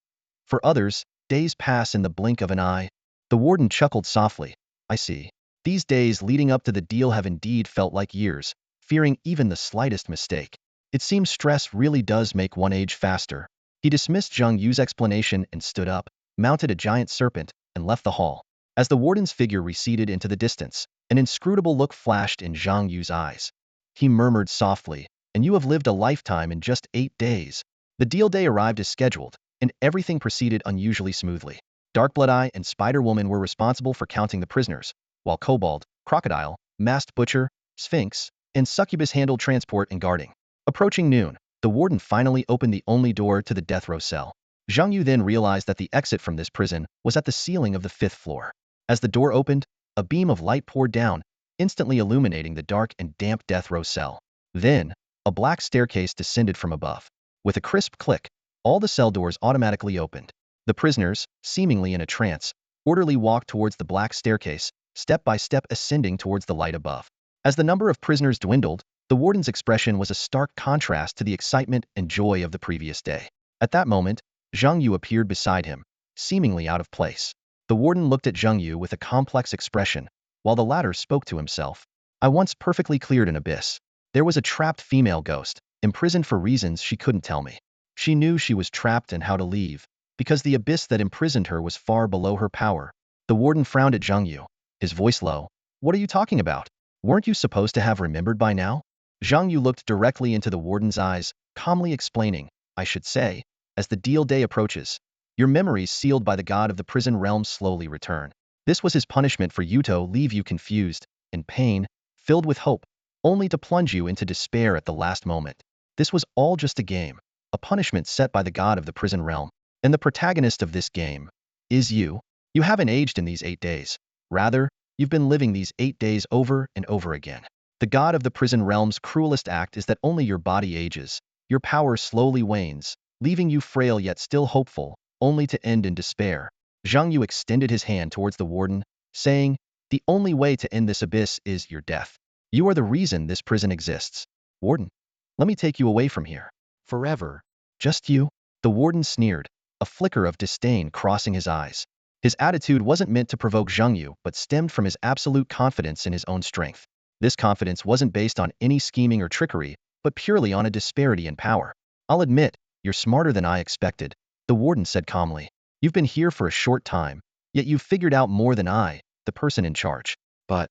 For others, days pass in the blink of an eye." The warden chuckled softly. "I see. These days leading up to the deal have indeed felt like years, fearing even the slightest mistake. It seems stress really does make one age faster." He dismissed Zhang Yu's explanation and stood up, mounted a giant serpent, and left the hall. As the warden's figure receded into the distance, an inscrutable look flashed in Zhang Yu's eyes. He murmured softly, "And you have lived a lifetime in just 8 days." The deal day arrived as scheduled, and everything proceeded unusually smoothly. Darkblood-I and Spider-Woman were responsible for counting the prisoners, while Kobold, crocodile, masked butcher, sphinx, and succubus handled transport and guarding. Approaching noon, the warden finally opened the only door to the death row cell. Zhang Yu then realized that the exit from this prison was at the ceiling of the 5th floor. As the door opened, a beam of light poured down, instantly illuminating the dark and damp death row cell. Then, a black staircase descended from above. With a crisp click, all the cell doors automatically opened. The prisoners, seemingly in a trance, orderly walked towards the black staircase, step by step ascending towards the light above. As the number of prisoners dwindled, the warden's expression was a stark contrast to the excitement and joy of the previous day. At that moment, Zhang Yu appeared beside him, seemingly out of place. The warden looked at Zhang Yu with a complex expression, while the latter spoke to himself. I once perfectly cleared an abyss. There was a trapped female ghost, imprisoned for reasons she couldn't tell me. She knew she was trapped and how to leave, because the abyss that imprisoned her was far below her power. The warden frowned at Zhang Yu, his voice low. What are you talking about? Weren't you supposed to have remembered by now? Zhang Yu looked directly into the warden's eyes, calmly explaining, I should say, as the deal day approaches, your memories sealed by the god of the prison realm slowly return. This was his punishment for Yuto, leave you confused, in pain, filled with hope, only to plunge you into despair at the last moment. This was all just a game, a punishment set by the god of the prison realm. And the protagonist of this game is you. You haven't aged in these 8 days. Rather, you've been living these 8 days over and over again. The god of the prison realm's cruelest act is that only your body ages, your power slowly wanes, leaving you frail yet still hopeful, only to end in despair. Zhang Yu extended his hand towards the warden, saying, the only way to end this abyss is your death. You are the reason this prison exists. Warden, let me take you away from here. Forever. Just you? The warden sneered, a flicker of disdain crossing his eyes. His attitude wasn't meant to provoke Zhang Yu, but stemmed from his absolute confidence in his own strength. This confidence wasn't based on any scheming or trickery, but purely on a disparity in power. I'll admit, you're smarter than I expected, the warden said calmly. You've been here for a short time, yet you've figured out more than I, the person in charge. But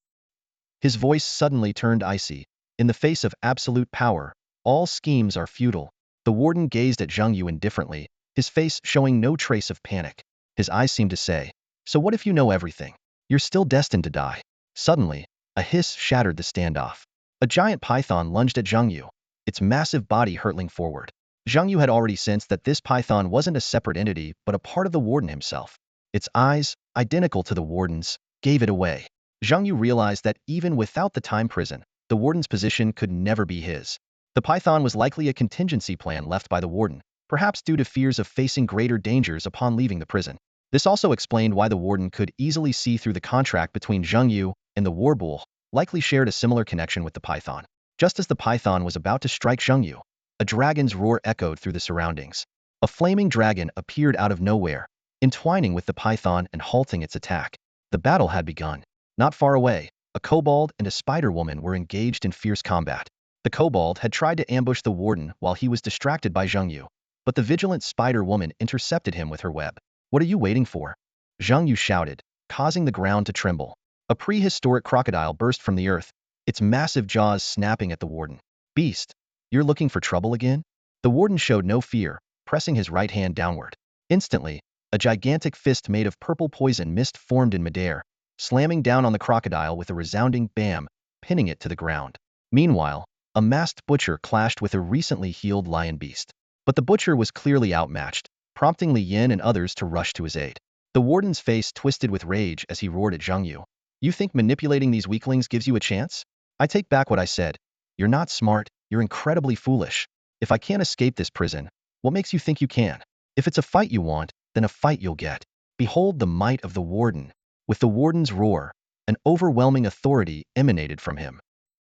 his voice suddenly turned icy. In the face of absolute power, all schemes are futile. The warden gazed at Zhang Yu indifferently, his face showing no trace of panic. His eyes seemed to say, so what if you know everything? You're still destined to die. Suddenly, a hiss shattered the standoff. A giant python lunged at Zhang Yu, its massive body hurtling forward. Zhang Yu had already sensed that this python wasn't a separate entity but a part of the warden himself. Its eyes, identical to the warden's, gave it away. Zhang Yu realized that even without the time prison, the warden's position could never be his. The python was likely a contingency plan left by the warden, perhaps due to fears of facing greater dangers upon leaving the prison. This also explained why the warden could easily see through the contract between Zhang Yu and the war bull, likely shared a similar connection with the python. Just as the python was about to strike Zhang Yu, a dragon's roar echoed through the surroundings. A flaming dragon appeared out of nowhere, entwining with the python and halting its attack. The battle had begun. Not far away, a kobold and a spider woman were engaged in fierce combat. The kobold had tried to ambush the warden while he was distracted by Zhang Yu, but the vigilant spider woman intercepted him with her web. What are you waiting for? Zhang Yu shouted, causing the ground to tremble. A prehistoric crocodile burst from the earth, its massive jaws snapping at the warden. Beast, you're looking for trouble again? The warden showed no fear, pressing his right hand downward. Instantly, a gigantic fist made of purple poison mist formed in midair, slamming down on the crocodile with a resounding bam, pinning it to the ground. Meanwhile, a masked butcher clashed with a recently healed lion beast. But the butcher was clearly outmatched, prompting Li Yin and others to rush to his aid. The warden's face twisted with rage as he roared at Zhang Yu. You think manipulating these weaklings gives you a chance? I take back what I said. You're not smart, you're incredibly foolish. If I can't escape this prison, what makes you think you can? If it's a fight you want, then a fight you'll get. Behold the might of the warden. With the warden's roar, an overwhelming authority emanated from him.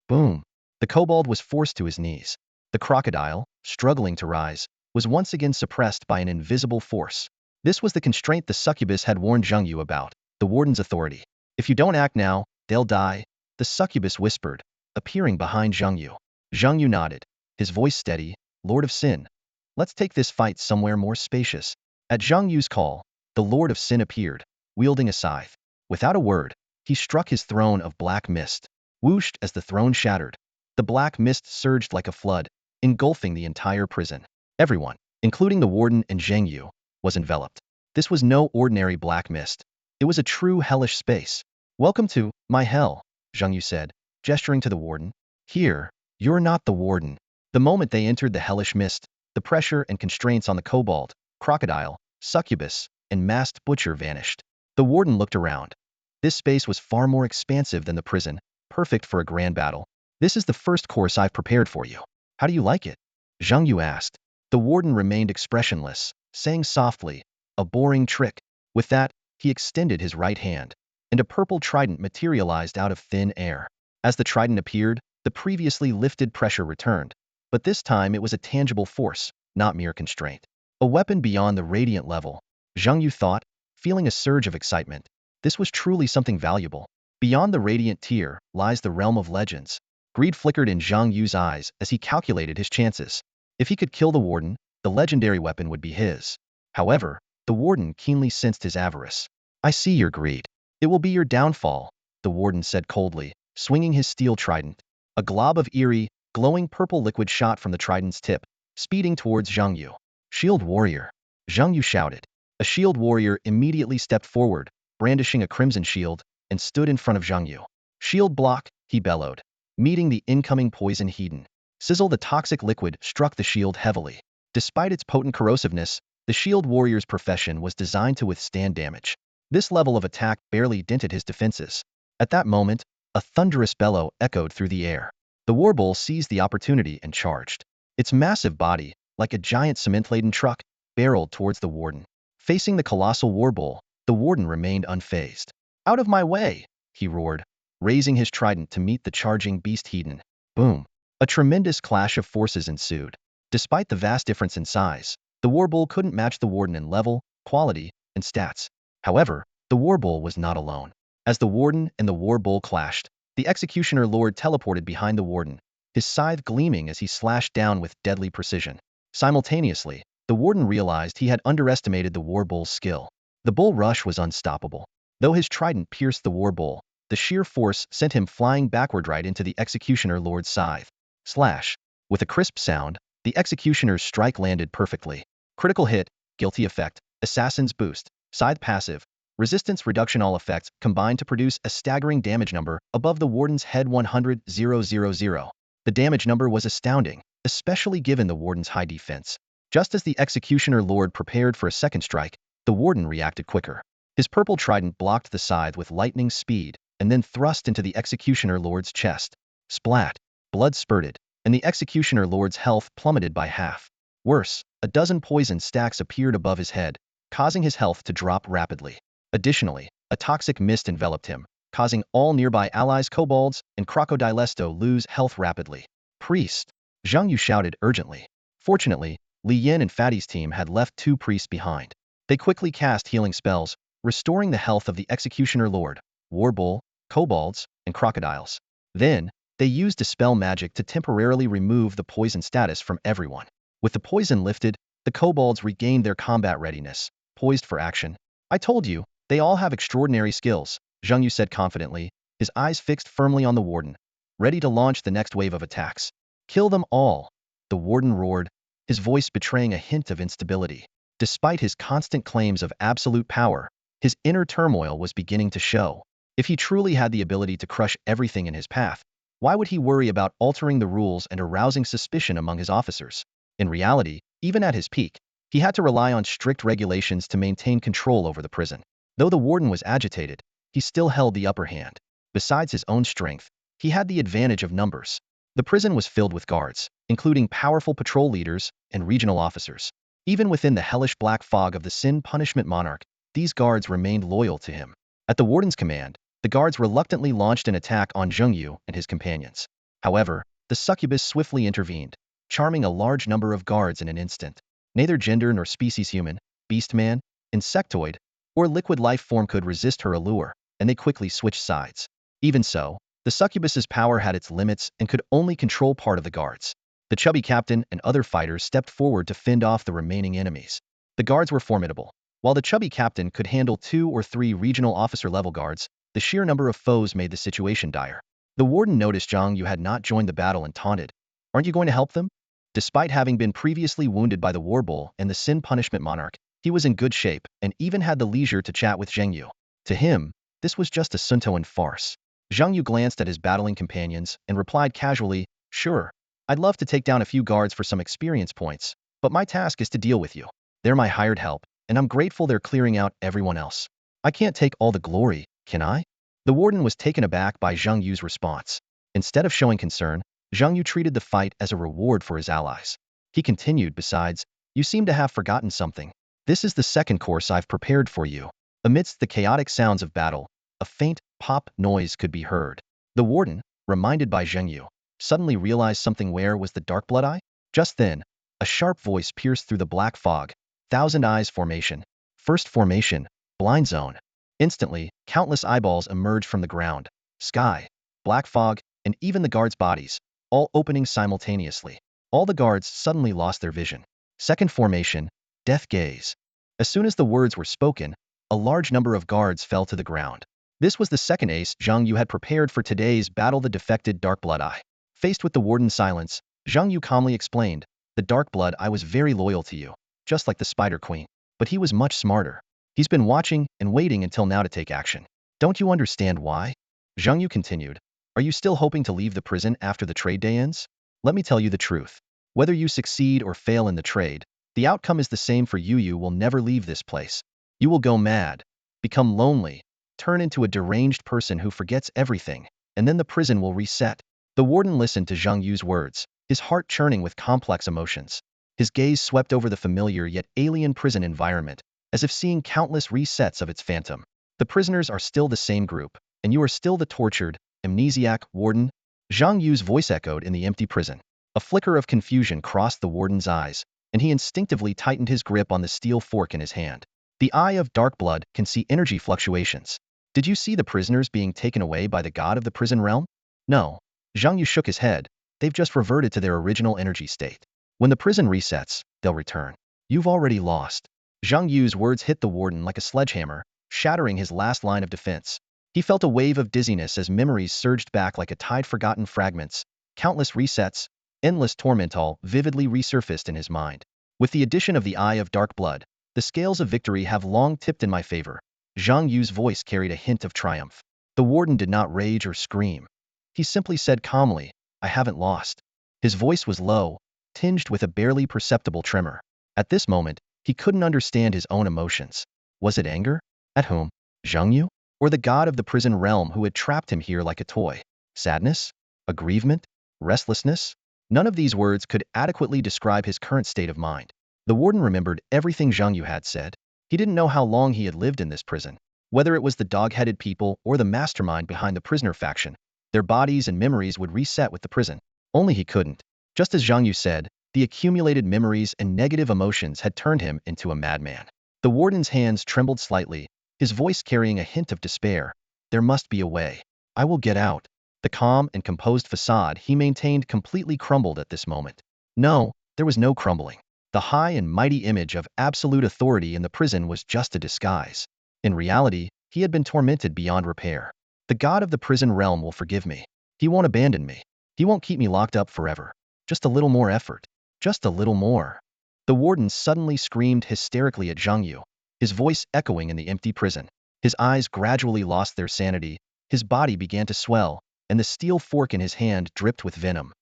Boom! The kobold was forced to his knees. The crocodile, struggling to rise, was once again suppressed by an invisible force. This was the constraint the succubus had warned Zhang Yu about, the warden's authority. If you don't act now, they'll die, the succubus whispered, appearing behind Zhang Yu. Zhang Yu nodded, his voice steady, Lord of Sin. Let's take this fight somewhere more spacious. At Zhang Yu's call, the Lord of Sin appeared, wielding a scythe. Without a word, he struck his throne of black mist. Whooshed as the throne shattered. The black mist surged like a flood, engulfing the entire prison. Everyone, including the warden and Zhang Yu, was enveloped. This was no ordinary black mist. It was a true hellish space. Welcome to my hell. Zheng Yu said, gesturing to the warden. Here, you're not the warden. The moment they entered the hellish mist, the pressure and constraints on the kobold, crocodile, succubus, and masked butcher vanished. The warden looked around. This space was far more expansive than the prison, perfect for a grand battle. This is the first course I've prepared for you. How do you like it? Zheng Yu asked. The warden remained expressionless, saying softly, a boring trick. With that, he extended his right hand, and a purple trident materialized out of thin air. As the trident appeared, the previously lifted pressure returned, but this time it was a tangible force, not mere constraint. A weapon beyond the radiant level, Zheng Yu thought, feeling a surge of excitement. This was truly something valuable. Beyond the radiant tier lies the realm of legends. Greed flickered in Zheng Yu's eyes as he calculated his chances. If he could kill the warden, the legendary weapon would be his. However, the warden keenly sensed his avarice. I see your greed. It will be your downfall, the warden said coldly, swinging his steel trident. A glob of eerie, glowing purple liquid shot from the trident's tip, speeding towards Zheng Yu. Shield warrior! Zheng Yu shouted. A shield warrior immediately stepped forward, brandishing a crimson shield, and stood in front of Zheng Yu. Shield block, he bellowed, meeting the incoming poison Hedon. Sizzle. The toxic liquid struck the shield heavily. Despite its potent corrosiveness, the shield warrior's profession was designed to withstand damage. This level of attack barely dented his defenses. At that moment, a thunderous bellow echoed through the air. The warbull seized the opportunity and charged. Its massive body, like a giant cement-laden truck, barreled towards the warden. Facing the colossal warbull, the warden remained unfazed. Out of my way, he roared, raising his trident to meet the charging beast Hedon. Boom! A tremendous clash of forces ensued. Despite the vast difference in size, the warbull couldn't match the warden in level, quality, and stats. However, the warbull was not alone. As the warden and the warbull clashed, the executioner lord teleported behind the warden, his scythe gleaming as he slashed down with deadly precision. Simultaneously, the warden realized he had underestimated the warbull's skill. The bull rush was unstoppable. Though his trident pierced the warbull, the sheer force sent him flying backward right into the executioner lord's scythe. Slash! With a crisp sound, the executioner's strike landed perfectly. Critical hit, guilty effect, assassin's boost, scythe passive, resistance reduction. All effects combined to produce a staggering damage number above the warden's head. 100,000. The damage number was astounding, especially given the warden's high defense. Just as the executioner lord prepared for a second strike, the warden reacted quicker. His purple trident blocked the scythe with lightning speed, and then thrust into the executioner lord's chest. Splat! Blood spurted, and the executioner lord's health plummeted by half. Worse, a dozen poison stacks appeared above his head, causing his health to drop rapidly. Additionally, a toxic mist enveloped him, causing all nearby allies kobolds and crocodilesto lose health rapidly. Priest! Zheng Yu shouted urgently. Fortunately, Li Yin and Fatty's team had left 2 priests behind. They quickly cast healing spells, restoring the health of the executioner lord, warbull, kobolds, and crocodiles. Then, they used dispel magic to temporarily remove the poison status from everyone. With the poison lifted, the kobolds regained their combat readiness, poised for action. I told you, they all have extraordinary skills, Zheng Yu said confidently, his eyes fixed firmly on the warden, ready to launch the next wave of attacks. Kill them all, the warden roared, his voice betraying a hint of instability. Despite his constant claims of absolute power, his inner turmoil was beginning to show. If he truly had the ability to crush everything in his path, why would he worry about altering the rules and arousing suspicion among his officers? In reality, even at his peak, he had to rely on strict regulations to maintain control over the prison. Though the warden was agitated, he still held the upper hand. Besides his own strength, he had the advantage of numbers. The prison was filled with guards, including powerful patrol leaders and regional officers. Even within the hellish black fog of the sin punishment monarch, these guards remained loyal to him. At the warden's command, the guards reluctantly launched an attack on Zheng Yu and his companions. However, the succubus swiftly intervened, charming a large number of guards in an instant. Neither gender nor species human, beastman, insectoid, or liquid life form could resist her allure, and they quickly switched sides. Even so, the succubus's power had its limits and could only control part of the guards. The chubby captain and other fighters stepped forward to fend off the remaining enemies. The guards were formidable. While the chubby captain could handle 2 or 3 regional officer-level guards, the sheer number of foes made the situation dire. The warden noticed Zheng Yu had not joined the battle and taunted, "Aren't you going to help them?" Despite having been previously wounded by the warbull and the sin punishment monarch, he was in good shape and even had the leisure to chat with Zheng Yu. To him, this was just a Suntoan farce. Zhang Yu glanced at his battling companions and replied casually, "Sure, I'd love to take down a few guards for some experience points, but my task is to deal with you. They're my hired help, and I'm grateful they're clearing out everyone else. I can't take all the glory, can I?" The warden was taken aback by Zhang Yu's response. Instead of showing concern, Zhang Yu treated the fight as a reward for his allies. He continued, "Besides, you seem to have forgotten something. This is the second course I've prepared for you." Amidst the chaotic sounds of battle, a faint pop noise could be heard. The warden, reminded by Zhang Yu, suddenly realized something. Where was the dark blood eye? Just then, a sharp voice pierced through the black fog. Thousand Eyes Formation. First formation, Blind Zone. Instantly, countless eyeballs emerged from the ground, sky, black fog, and even the guards' bodies, all opening simultaneously. All the guards suddenly lost their vision. Second formation, Death Gaze. As soon as the words were spoken, a large number of guards fell to the ground. This was the second ace Zhang Yu had prepared for today's battle, the defected Dark Blood Eye. Faced with the warden's silence, Zhang Yu calmly explained, "The Dark Blood Eye was very loyal to you, just like the Spider Queen. But he was much smarter. He's been watching and waiting until now to take action. Don't you understand why?" Zhang Yu continued, "Are you still hoping to leave the prison after the trade day ends? Let me tell you the truth. Whether you succeed or fail in the trade, the outcome is the same for you. You will never leave this place. You will go mad, become lonely, turn into a deranged person who forgets everything, and then the prison will reset." The warden listened to Zhang Yu's words, his heart churning with complex emotions. His gaze swept over the familiar yet alien prison environment, as if seeing countless resets of its phantom. "The prisoners are still the same group, and you are still the tortured, amnesiac warden?" Zhang Yu's voice echoed in the empty prison. A flicker of confusion crossed the warden's eyes, and he instinctively tightened his grip on the steel fork in his hand. The eye of dark blood can see energy fluctuations. "Did you see the prisoners being taken away by the god of the prison realm?" "No." Zhang Yu shook his head. "They've just reverted to their original energy state. When the prison resets, they'll return. You've already lost." Zhang Yu's words hit the warden like a sledgehammer, shattering his last line of defense. He felt a wave of dizziness as memories surged back like a tide, forgotten fragments. Countless resets, endless torment, all vividly resurfaced in his mind. With the addition of the eye of dark blood, the scales of victory have long tipped in my favor. Zhang Yu's voice carried a hint of triumph. The warden did not rage or scream. He simply said calmly, "I haven't lost." His voice was low, tinged with a barely perceptible tremor. At this moment, he couldn't understand his own emotions. Was it anger? At whom? Zhang Yu? Or the god of the prison realm who had trapped him here like a toy? Sadness? Aggrievement? Restlessness? None of these words could adequately describe his current state of mind. The warden remembered everything Zhang Yu had said. He didn't know how long he had lived in this prison. Whether it was the dog-headed people or the mastermind behind the prisoner faction, their bodies and memories would reset with the prison. Only he couldn't. Just as Zhang Yu said, the accumulated memories and negative emotions had turned him into a madman. The warden's hands trembled slightly, his voice carrying a hint of despair. "There must be a way. I will get out." The calm and composed facade he maintained completely crumbled at this moment. No, there was no crumbling. The high and mighty image of absolute authority in the prison was just a disguise. In reality, he had been tormented beyond repair. "The god of the prison realm will forgive me. He won't abandon me. He won't keep me locked up forever. Just a little more effort. Just a little more." The warden suddenly screamed hysterically at Zhang Yu, his voice echoing in the empty prison. His eyes gradually lost their sanity, his body began to swell, and the steel fork in his hand dripped with venom.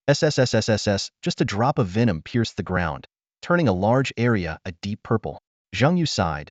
SSSSSS, just a drop of venom pierced the ground, turning a large area a deep purple. Zhang Yu sighed.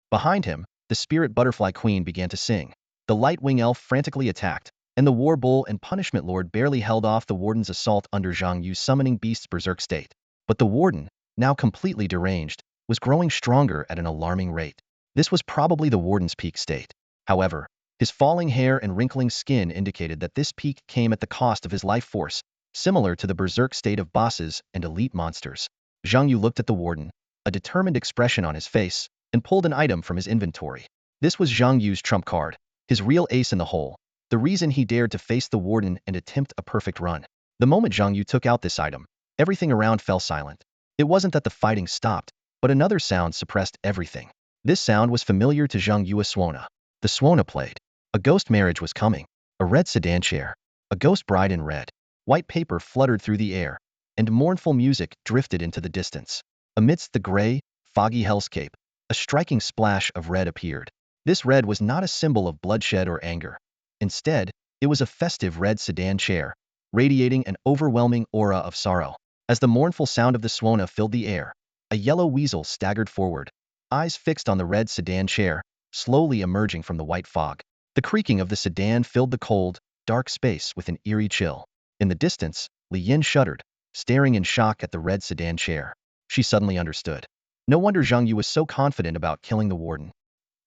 Behind him, the spirit butterfly queen began to sing. The light wing elf frantically attacked, and the war bull and punishment lord barely held off the warden's assault under Zhang Yu's summoning beast's berserk state. But the warden, now completely deranged, was growing stronger at an alarming rate. This was probably the warden's peak state. However, his falling hair and wrinkling skin indicated that this peak came at the cost of his life force, similar to the berserk state of bosses and elite monsters. Zhang Yu looked at the warden, a determined expression on his face, and pulled an item from his inventory. This was Zhang Yu's trump card, his real ace in the hole, the reason he dared to face the warden and attempt a perfect run. The moment Zhang Yu took out this item, everything around fell silent. It wasn't that the fighting stopped, but another sound suppressed everything. This sound was familiar to Zhang Yu. A Suona. The Suona played. A ghost marriage was coming. A red sedan chair. A ghost bride in red. White paper fluttered through the air, and mournful music drifted into the distance. Amidst the gray, foggy hellscape, a striking splash of red appeared. This red was not a symbol of bloodshed or anger. Instead, it was a festive red sedan chair, radiating an overwhelming aura of sorrow. As the mournful sound of the Swona filled the air, a yellow weasel staggered forward, eyes fixed on the red sedan chair, slowly emerging from the white fog. The creaking of the sedan filled the cold, dark space with an eerie chill. In the distance, Li Yin shuddered, staring in shock at the red sedan chair. She suddenly understood. No wonder Zhang Yu was so confident about killing the warden.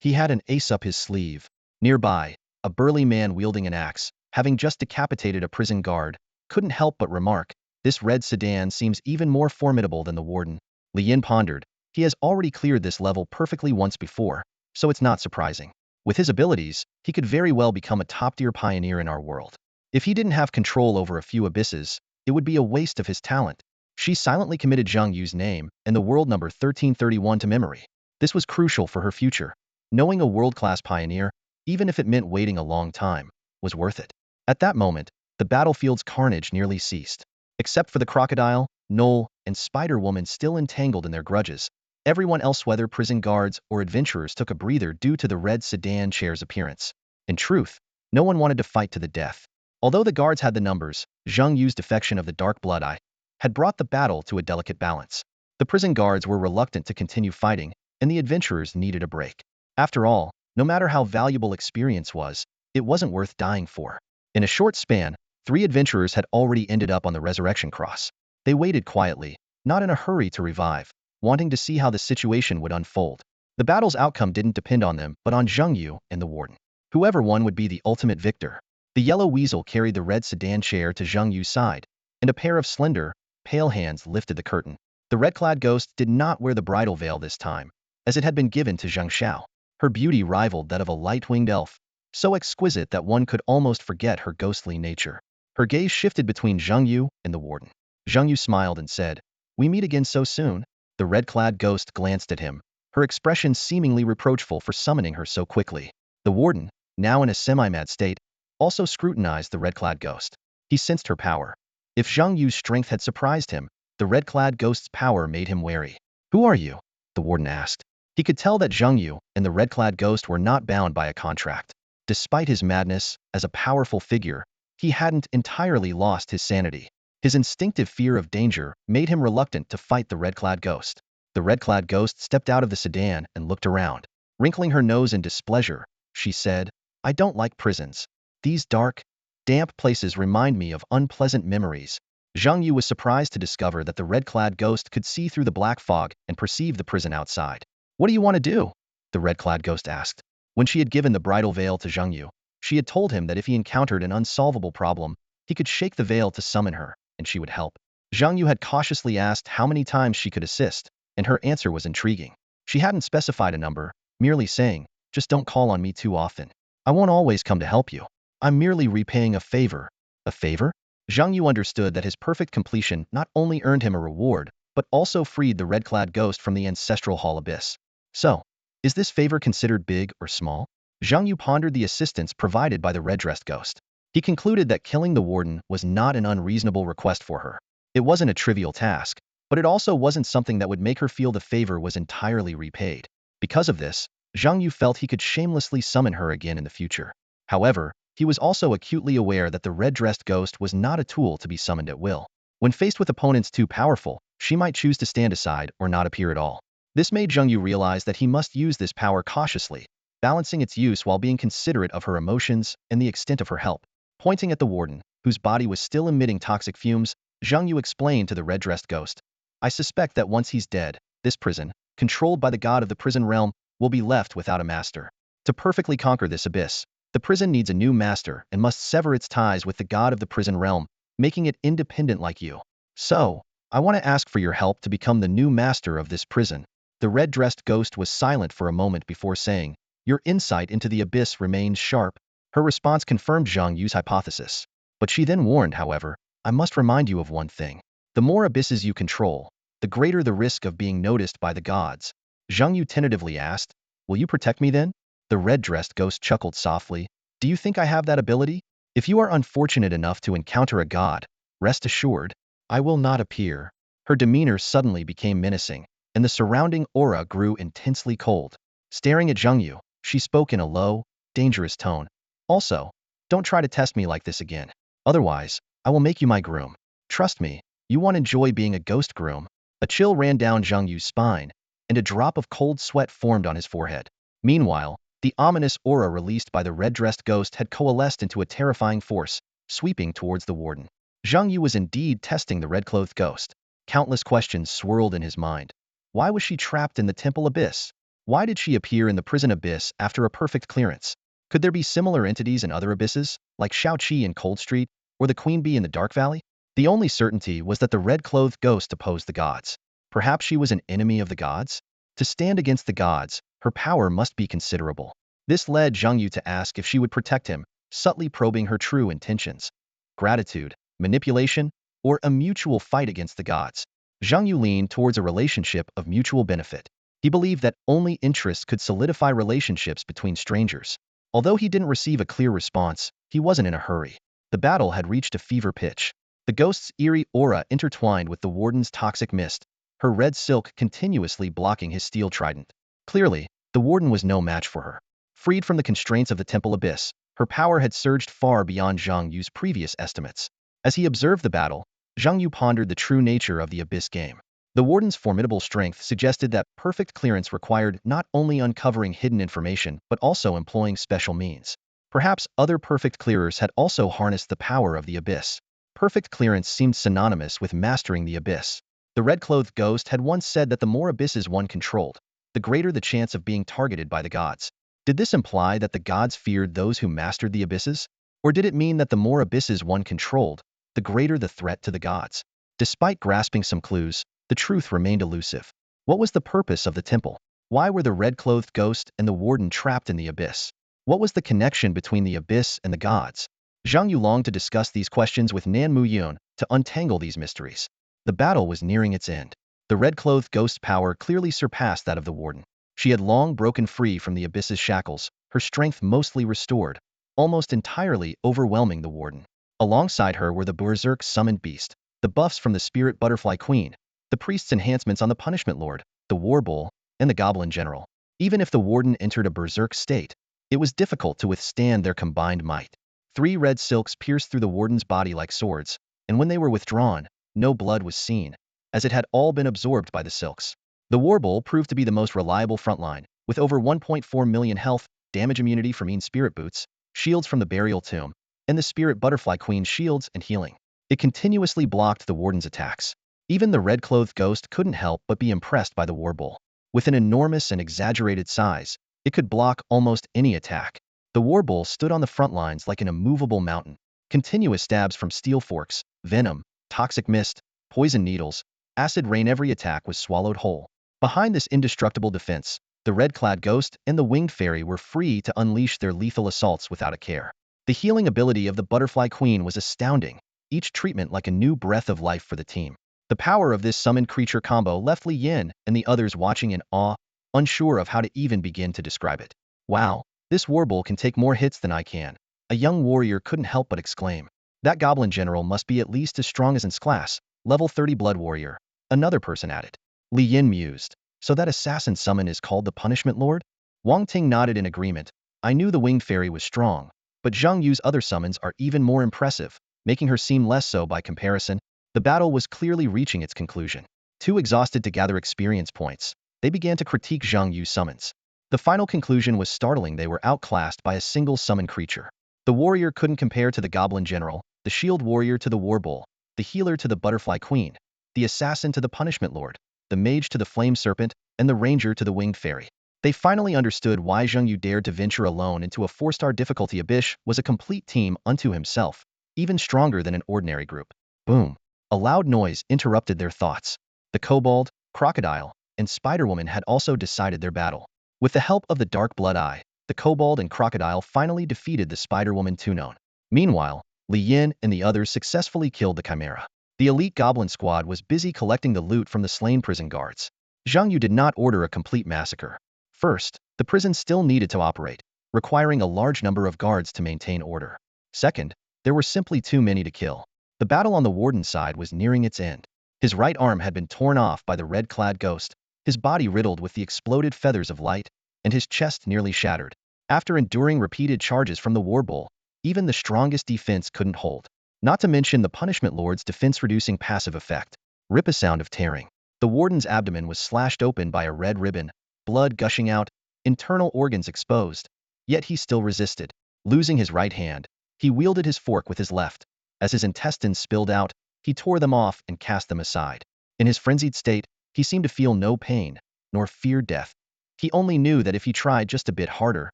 He had an ace up his sleeve. Nearby, a burly man wielding an axe, having just decapitated a prison guard, couldn't help but remark, "This red sedan seems even more formidable than the warden." Li Yin pondered. He has already cleared this level perfectly once before, so it's not surprising. With his abilities, he could very well become a top-tier pioneer in our world. If he didn't have control over a few abysses, it would be a waste of his talent. She silently committed Zhang Yu's name and the world number 1331 to memory. This was crucial for her future. Knowing a world-class pioneer, even if it meant waiting a long time, was worth it. At that moment, the battlefield's carnage nearly ceased. Except for the crocodile, Knoll, and Spider-Woman still entangled in their grudges, everyone else, whether prison guards or adventurers, took a breather due to the red sedan chair's appearance. In truth, no one wanted to fight to the death. Although the guards had the numbers, Zhang Yu's defection of the Dark Blood-I had brought the battle to a delicate balance. The prison guards were reluctant to continue fighting, and the adventurers needed a break. After all, no matter how valuable experience was, it wasn't worth dying for. In a short span, 3 adventurers had already ended up on the resurrection cross. They waited quietly, not in a hurry to revive, wanting to see how the situation would unfold. The battle's outcome didn't depend on them, but on Zhang Yu and the warden. Whoever won would be the ultimate victor. The yellow weasel carried the red sedan chair to Zhang Yu's side, and a pair of slender, pale hands lifted the curtain. The red-clad ghost did not wear the bridal veil this time, as it had been given to Zhang Xiao. Her beauty rivaled that of a light-winged elf, so exquisite that one could almost forget her ghostly nature. Her gaze shifted between Zhang Yu and the warden. Zhang Yu smiled and said, "We meet again so soon?" The red-clad ghost glanced at him, her expression seemingly reproachful for summoning her so quickly. The warden, now in a semi-mad state, also scrutinized the red-clad ghost. He sensed her power. If Zhang Yu's strength had surprised him, the red-clad ghost's power made him wary. "Who are you?" the warden asked. He could tell that Zhang Yu and the red-clad ghost were not bound by a contract. Despite his madness, as a powerful figure, he hadn't entirely lost his sanity. His instinctive fear of danger made him reluctant to fight the red-clad ghost. The red-clad ghost stepped out of the sedan and looked around. Wrinkling her nose in displeasure, she said, "I don't like prisons. These dark, damp places remind me of unpleasant memories." Zhang Yu was surprised to discover that the red-clad ghost could see through the black fog and perceive the prison outside. "What do you want to do?" the red-clad ghost asked. When she had given the bridal veil to Zhang Yu, she had told him that if he encountered an unsolvable problem, he could shake the veil to summon her, and she would help. Zhang Yu had cautiously asked how many times she could assist, and her answer was intriguing. She hadn't specified a number, merely saying, "Just don't call on me too often. I won't always come to help you. I'm merely repaying a favor." A favor? Zhang Yu understood that his perfect completion not only earned him a reward, but also freed the red-clad ghost from the ancestral hall abyss. So, is this favor considered big or small? Zhang Yu pondered the assistance provided by the red-dressed ghost. He concluded that killing the warden was not an unreasonable request for her. It wasn't a trivial task, but it also wasn't something that would make her feel the favor was entirely repaid. Because of this, Zhang Yu felt he could shamelessly summon her again in the future. However, he was also acutely aware that the red-dressed ghost was not a tool to be summoned at will. When faced with opponents too powerful, she might choose to stand aside or not appear at all. This made Zhang Yu realize that he must use this power cautiously, balancing its use while being considerate of her emotions and the extent of her help. Pointing at the warden, whose body was still emitting toxic fumes, Zhang Yu explained to the red-dressed ghost, "I suspect that once he's dead, this prison, controlled by the god of the prison realm, will be left without a master. To perfectly conquer this abyss, the prison needs a new master and must sever its ties with the god of the prison realm, making it independent like you. So, I want to ask for your help to become the new master of this prison." The red-dressed ghost was silent for a moment before saying, "Your insight into the abyss remains sharp." Her response confirmed Zhang Yu's hypothesis. But she then warned, however, "I must remind you of one thing. The more abysses you control, the greater the risk of being noticed by the gods." Zhang Yu tentatively asked, "Will you protect me then?" The red-dressed ghost chuckled softly. "Do you think I have that ability? If you are unfortunate enough to encounter a god, rest assured, I will not appear." Her demeanor suddenly became menacing, and the surrounding aura grew intensely cold. Staring at Zhang Yu, she spoke in a low, dangerous tone. "Also, Don't try to test me like this again. Otherwise, I will make you my groom. Trust me, you won't enjoy being a ghost groom." A chill ran down Zhang Yu's spine, and a drop of cold sweat formed on his forehead. Meanwhile, the ominous aura released by the red-dressed ghost had coalesced into a terrifying force, sweeping towards the warden. Zhang Yu was indeed testing the red-clothed ghost. Countless questions swirled in his mind. Why was she trapped in the temple abyss? Why did she appear in the prison abyss after a perfect clearance? Could there be similar entities in other abysses, like Shaoqi in Cold Street, or the Queen Bee in the Dark Valley? The only certainty was that the red-clothed ghost opposed the gods. Perhaps she was an enemy of the gods? To stand against the gods, her power must be considerable. This led Zhang Yu to ask if she would protect him, subtly probing her true intentions. Gratitude, manipulation, or a mutual fight against the gods. Zhang Yu leaned towards a relationship of mutual benefit. He believed that only interest could solidify relationships between strangers. Although he didn't receive a clear response, he wasn't in a hurry. The battle had reached a fever pitch. The ghost's eerie aura intertwined with the warden's toxic mist, her red silk continuously blocking his steel trident. Clearly, the warden was no match for her. Freed from the constraints of the temple abyss, her power had surged far beyond Zhang Yu's previous estimates. As he observed the battle, Zhang Yu pondered the true nature of the abyss game. The warden's formidable strength suggested that perfect clearance required not only uncovering hidden information but also employing special means. Perhaps other perfect clearers had also harnessed the power of the abyss. Perfect clearance seemed synonymous with mastering the abyss. The red-clothed ghost had once said that the more abysses one controlled, the greater the chance of being targeted by the gods. Did this imply that the gods feared those who mastered the abysses? Or did it mean that the more abysses one controlled, the greater the threat to the gods? Despite grasping some clues, the truth remained elusive. What was the purpose of the temple? Why were the red-clothed ghost and the warden trapped in the abyss? What was the connection between the abyss and the gods? Zhang Yu longed to discuss these questions with Nan Muyun to untangle these mysteries. The battle was nearing its end. The red-clothed ghost's power clearly surpassed that of the warden. She had long broken free from the abyss's shackles, her strength mostly restored, almost entirely overwhelming the warden. Alongside her were the berserk summoned beast, the buffs from the spirit butterfly queen, the priest's enhancements on the punishment lord, the war bull, and the goblin general. Even if the warden entered a berserk state, it was difficult to withstand their combined might. 3 red silks pierced through the warden's body like swords, and when they were withdrawn, no blood was seen, as it had all been absorbed by the silks. The war bull proved to be the most reliable frontline, with over 1.4 million health, damage immunity from mean spirit boots, shields from the burial tomb, and the spirit butterfly queen's shields and healing. It continuously blocked the warden's attacks. Even the red-clothed ghost couldn't help but be impressed by the war bull. With an enormous and exaggerated size, it could block almost any attack. The war bull stood on the front lines like an immovable mountain. Continuous stabs from steel forks, venom, toxic mist, poison needles, acid rain, every attack was swallowed whole. Behind this indestructible defense, the red-clad ghost and the winged fairy were free to unleash their lethal assaults without a care. The healing ability of the butterfly queen was astounding, each treatment like a new breath of life for the team. The power of this summoned creature combo left Li Yin and the others watching in awe, unsure of how to even begin to describe it. Wow, this warbull can take more hits than I can. A young warrior couldn't help but exclaim. That goblin general must be at least as strong as its class, level 30 blood warrior. Another person added. Li Yin mused. So that assassin summon is called the punishment lord? Wang Ting nodded in agreement. I knew the winged fairy was strong, but Zhang Yu's other summons are even more impressive, making her seem less so by comparison. The battle was clearly reaching its conclusion. Too exhausted to gather experience points, they began to critique Zhang Yu's summons. The final conclusion was startling. They were outclassed by a single summon creature. The warrior couldn't compare to the goblin general, the shield warrior to the war bull, the healer to the butterfly queen, the assassin to the punishment lord, the mage to the flame serpent, and the ranger to the winged fairy. They finally understood why Zhang Yu dared to venture alone into a 4-star difficulty. Abyss was a complete team unto himself, even stronger than an ordinary group. Boom. A loud noise interrupted their thoughts. The kobold, crocodile, and Spider-Woman had also decided their battle. With the help of the Dark Blood-Eye, the kobold and crocodile finally defeated the Spider-Woman Tunon. Meanwhile, Li Yin and the others successfully killed the Chimera. The elite goblin squad was busy collecting the loot from the slain prison guards. Zhang Yu did not order a complete massacre. First, the prison still needed to operate, requiring a large number of guards to maintain order. Second, there were simply too many to kill. The battle on the warden's side was nearing its end. His right arm had been torn off by the red-clad ghost, his body riddled with the exploded feathers of light, and his chest nearly shattered. After enduring repeated charges from the war bull, Even the strongest defense couldn't hold. Not to mention the Punishment Lord's defense-reducing passive effect. Rip, a sound of tearing. The warden's abdomen was slashed open by a red ribbon, blood gushing out, internal organs exposed. Yet he still resisted. Losing his right hand, he wielded his fork with his left. As his intestines spilled out, he tore them off and cast them aside. In his frenzied state, he seemed to feel no pain, nor fear death. He only knew that if he tried just a bit harder,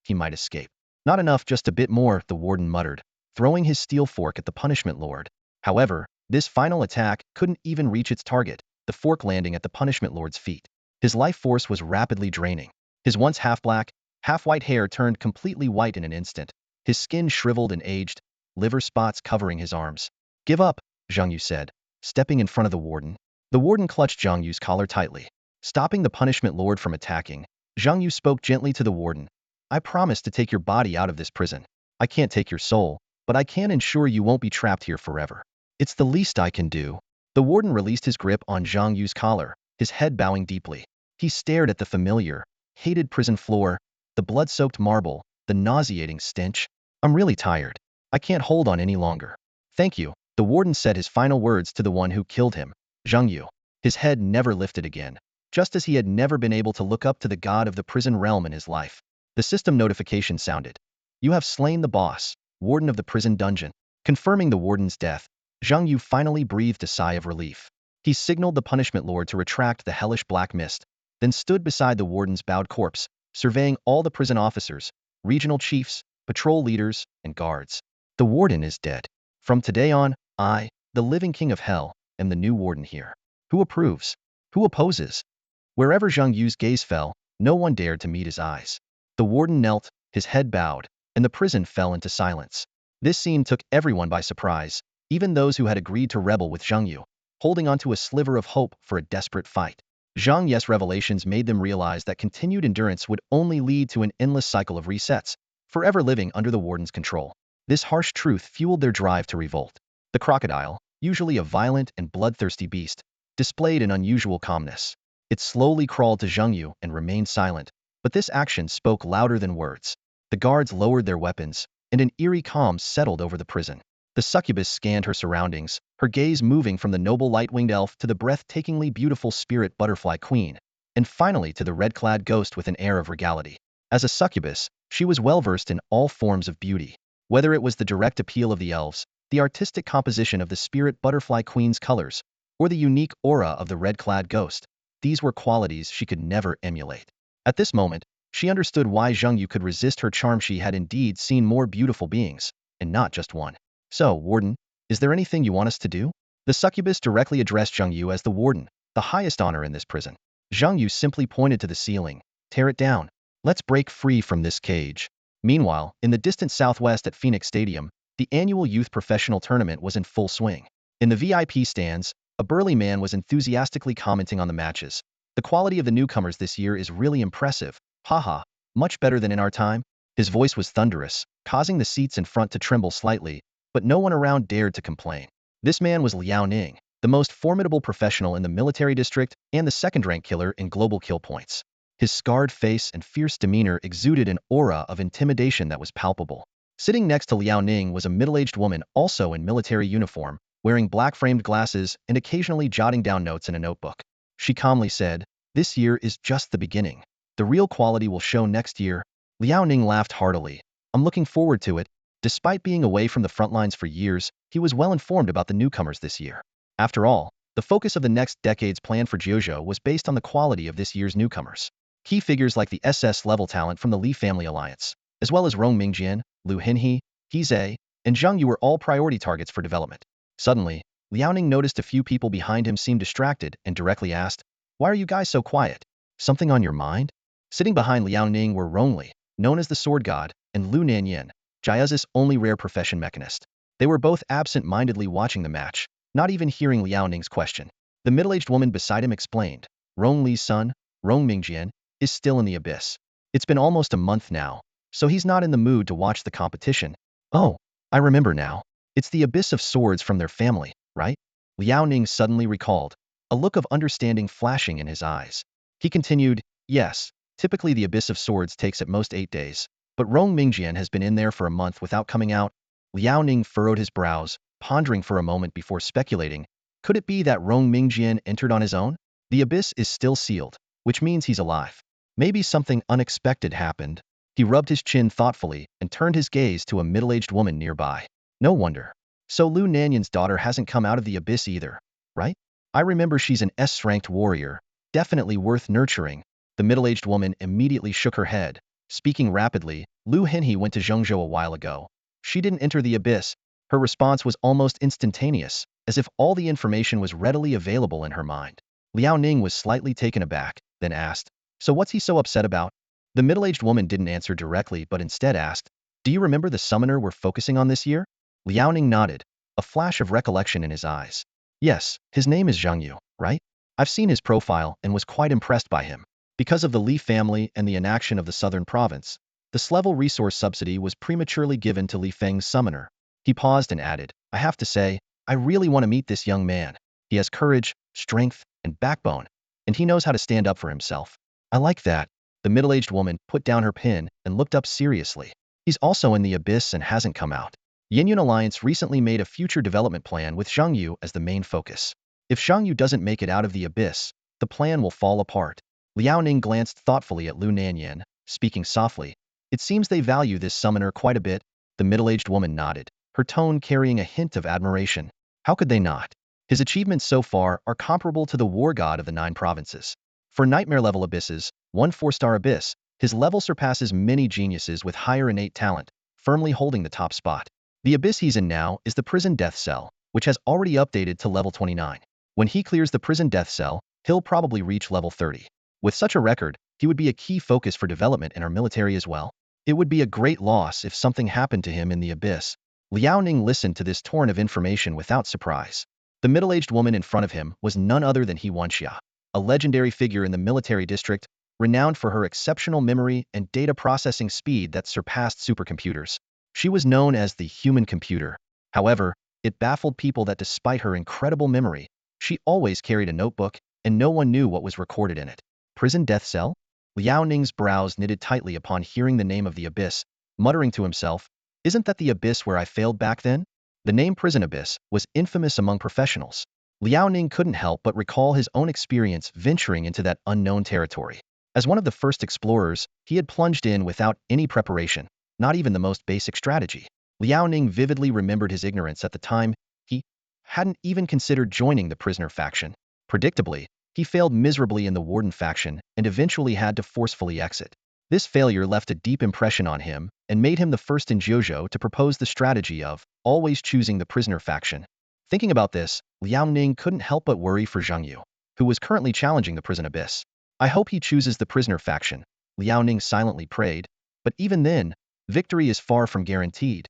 he might escape. Not enough, just a bit more, the warden muttered, throwing his steel fork at the Punishment Lord. However, this final attack couldn't even reach its target, the fork landing at the Punishment Lord's feet. His life force was rapidly draining. His once half-black, half-white hair turned completely white in an instant. His skin shriveled and aged, liver spots covering his arms. "Give up," Zhang Yu said, stepping in front of the warden. The warden clutched Zhang Yu's collar tightly. Stopping the Punishment Lord from attacking, Zhang Yu spoke gently to the warden. "I promise to take your body out of this prison. I can't take your soul, but I can ensure you won't be trapped here forever. It's the least I can do." The warden released his grip on Zhang Yu's collar, his head bowing deeply. He stared at the familiar, hated prison floor, the blood-soaked marble, the nauseating stench. "I'm really tired. I can't hold on any longer." "Thank you," the warden said his final words to the one who killed him, Zhang Yu. His head never lifted again, just as he had never been able to look up to the god of the prison realm in his life. The system notification sounded. "You have slain the boss, warden of the prison dungeon." Confirming the warden's death, Zhang Yu finally breathed a sigh of relief. He signaled the Punishment Lord to retract the hellish black mist, then stood beside the warden's bowed corpse, surveying all the prison officers, regional chiefs, patrol leaders, and guards. "The warden is dead. From today on, I, the living king of hell, am the new warden here. Who approves? Who opposes?" Wherever Zhang Yu's gaze fell, no one dared to meet his eyes. The warden knelt, his head bowed, and the prison fell into silence. This scene took everyone by surprise, even those who had agreed to rebel with Zhang Yu, holding onto a sliver of hope for a desperate fight. Zhang Yu's revelations made them realize that continued endurance would only lead to an endless cycle of resets, forever living under the warden's control. This harsh truth fueled their drive to revolt. The crocodile, usually a violent and bloodthirsty beast, displayed an unusual calmness. It slowly crawled to Zhang Yu and remained silent, but this action spoke louder than words. The guards lowered their weapons, and an eerie calm settled over the prison. The succubus scanned her surroundings, her gaze moving from the noble light-winged elf to the breathtakingly beautiful spirit butterfly queen, and finally to the red-clad ghost with an air of regality. As a succubus, she was well-versed in all forms of beauty. Whether it was the direct appeal of the elves, the artistic composition of the spirit butterfly queen's colors, or the unique aura of the red-clad ghost, these were qualities she could never emulate. At this moment, she understood why Zhang Yu could resist her charm. She had indeed seen more beautiful beings, and not just one. "So, warden, is there anything you want us to do?" The succubus directly addressed Zhang Yu as the warden, the highest honor in this prison. Zhang Yu simply pointed to the ceiling. "Tear it down. Let's break free from this cage." Meanwhile, in the distant southwest at Phoenix Stadium, the annual youth professional tournament was in full swing. In the VIP stands, a burly man was enthusiastically commenting on the matches. "The quality of the newcomers this year is really impressive. Haha, much better than in our time." His voice was thunderous, causing the seats in front to tremble slightly, but no one around dared to complain. This man was Liao Ning, the most formidable professional in the military district and the second-rank killer in global kill points. His scarred face and fierce demeanor exuded an aura of intimidation that was palpable. Sitting next to Liao Ning was a middle-aged woman also in military uniform, wearing black-framed glasses and occasionally jotting down notes in a notebook. She calmly said, "This year is just the beginning. The real quality will show next year." Liao Ning laughed heartily. "I'm looking forward to it." Despite being away from the front lines for years, he was well informed about the newcomers this year. After all, the focus of the next decade's plan for Jiuzhou was based on the quality of this year's newcomers. Key figures like the SS-level talent from the Li family alliance, as well as Rong Mingjian, Lu Hinhe, He Zhe, and Zhang Yu were all priority targets for development. Suddenly, Liaoning noticed a few people behind him seemed distracted and directly asked, "Why are you guys so quiet? Something on your mind?" Sitting behind Liaoning were Rongli, known as the Sword God, and Lu Nanyan, Jiaozi's only rare profession mechanist. They were both absent-mindedly watching the match, not even hearing Liaoning's question. The middle-aged woman beside him explained, "Rong Li's son, Rong Mingjian, is still in the abyss. It's been almost a month now, so he's not in the mood to watch the competition." "Oh, I remember now. It's the abyss of swords from their family, right?" Liao Ning suddenly recalled, a look of understanding flashing in his eyes. He continued, "Yes, typically the abyss of swords takes at most 8 days, but Rong Mingjian has been in there for a month without coming out, Liao Ning furrowed his brows, pondering for a moment before speculating. Could it be that Rong Mingjian entered on his own? The abyss is still sealed, which means he's alive. Maybe something unexpected happened. He rubbed his chin thoughtfully and turned his gaze to a middle-aged woman nearby. No wonder. So Lu Nanyan's daughter hasn't come out of the abyss either, right? I remember she's an S-ranked warrior, definitely worth nurturing. The middle-aged woman immediately shook her head. Speaking rapidly, Lu Henhe went to Zhengzhou a while ago. She didn't enter the abyss. Her response was almost instantaneous, as if all the information was readily available in her mind. Liao Ning was slightly taken aback, then asked, "So what's he so upset about?" The middle-aged woman didn't answer directly but instead asked, "Do you remember the summoner we're focusing on this year?" Liao Ning nodded, a flash of recollection in his eyes. "Yes, his name is Zhang Yu, right? I've seen his profile and was quite impressed by him. Because of the Li family and the inaction of the southern province, the Slevel resource subsidy was prematurely given to Li Feng's summoner." He paused and added, "I have to say, I really want to meet this young man. He has courage, strength, and backbone, and he knows how to stand up for himself." "I like that." The middle-aged woman put down her pen and looked up seriously. "He's also in the abyss and hasn't come out." Yinyun Alliance recently made a future development plan with Zhang Yu as the main focus. If Zhang Yu doesn't make it out of the abyss, the plan will fall apart. Liao Ning glanced thoughtfully at Lu Nanyan, speaking softly. "It seems they value this summoner quite a bit." The middle-aged woman nodded, her tone carrying a hint of admiration. How could they not? His achievements so far are comparable to the war god of the 9 provinces. For nightmare-level abysses, 1 4-star abyss, his level surpasses many geniuses with higher innate talent, firmly holding the top spot. The abyss he's in now is the prison death cell, which has already updated to level 29. When he clears the prison death cell, he'll probably reach level 30. With such a record, he would be a key focus for development in our military as well. It would be a great loss if something happened to him in the abyss. Liao Ning listened to this torrent of information without surprise. The middle-aged woman in front of him was none other than He Wenxia, a legendary figure in the military district, renowned for her exceptional memory and data processing speed that surpassed supercomputers. She was known as the human computer. However, it baffled people that despite her incredible memory, she always carried a notebook, and no one knew what was recorded in it. Prison death cell? Liao Ning's brows knitted tightly upon hearing the name of the abyss, muttering to himself, "Isn't that the abyss where I failed back then?" The name Prison Abyss was infamous among professionals. Liao Ning couldn't help but recall his own experience venturing into that unknown territory. As one of the first explorers, he had plunged in without any preparation, not even the most basic strategy. Liao Ning vividly remembered his ignorance at the time. He hadn't even considered joining the prisoner faction. Predictably, he failed miserably in the warden faction and eventually had to forcefully exit. This failure left a deep impression on him and made him the first in Jiuzhou to propose the strategy of always choosing the prisoner faction. Thinking about this, Liao Ning couldn't help but worry for Zhang Yu, who was currently challenging the prison abyss. "I hope he chooses the prisoner faction," Liao Ning silently prayed. But even then, victory is far from guaranteed.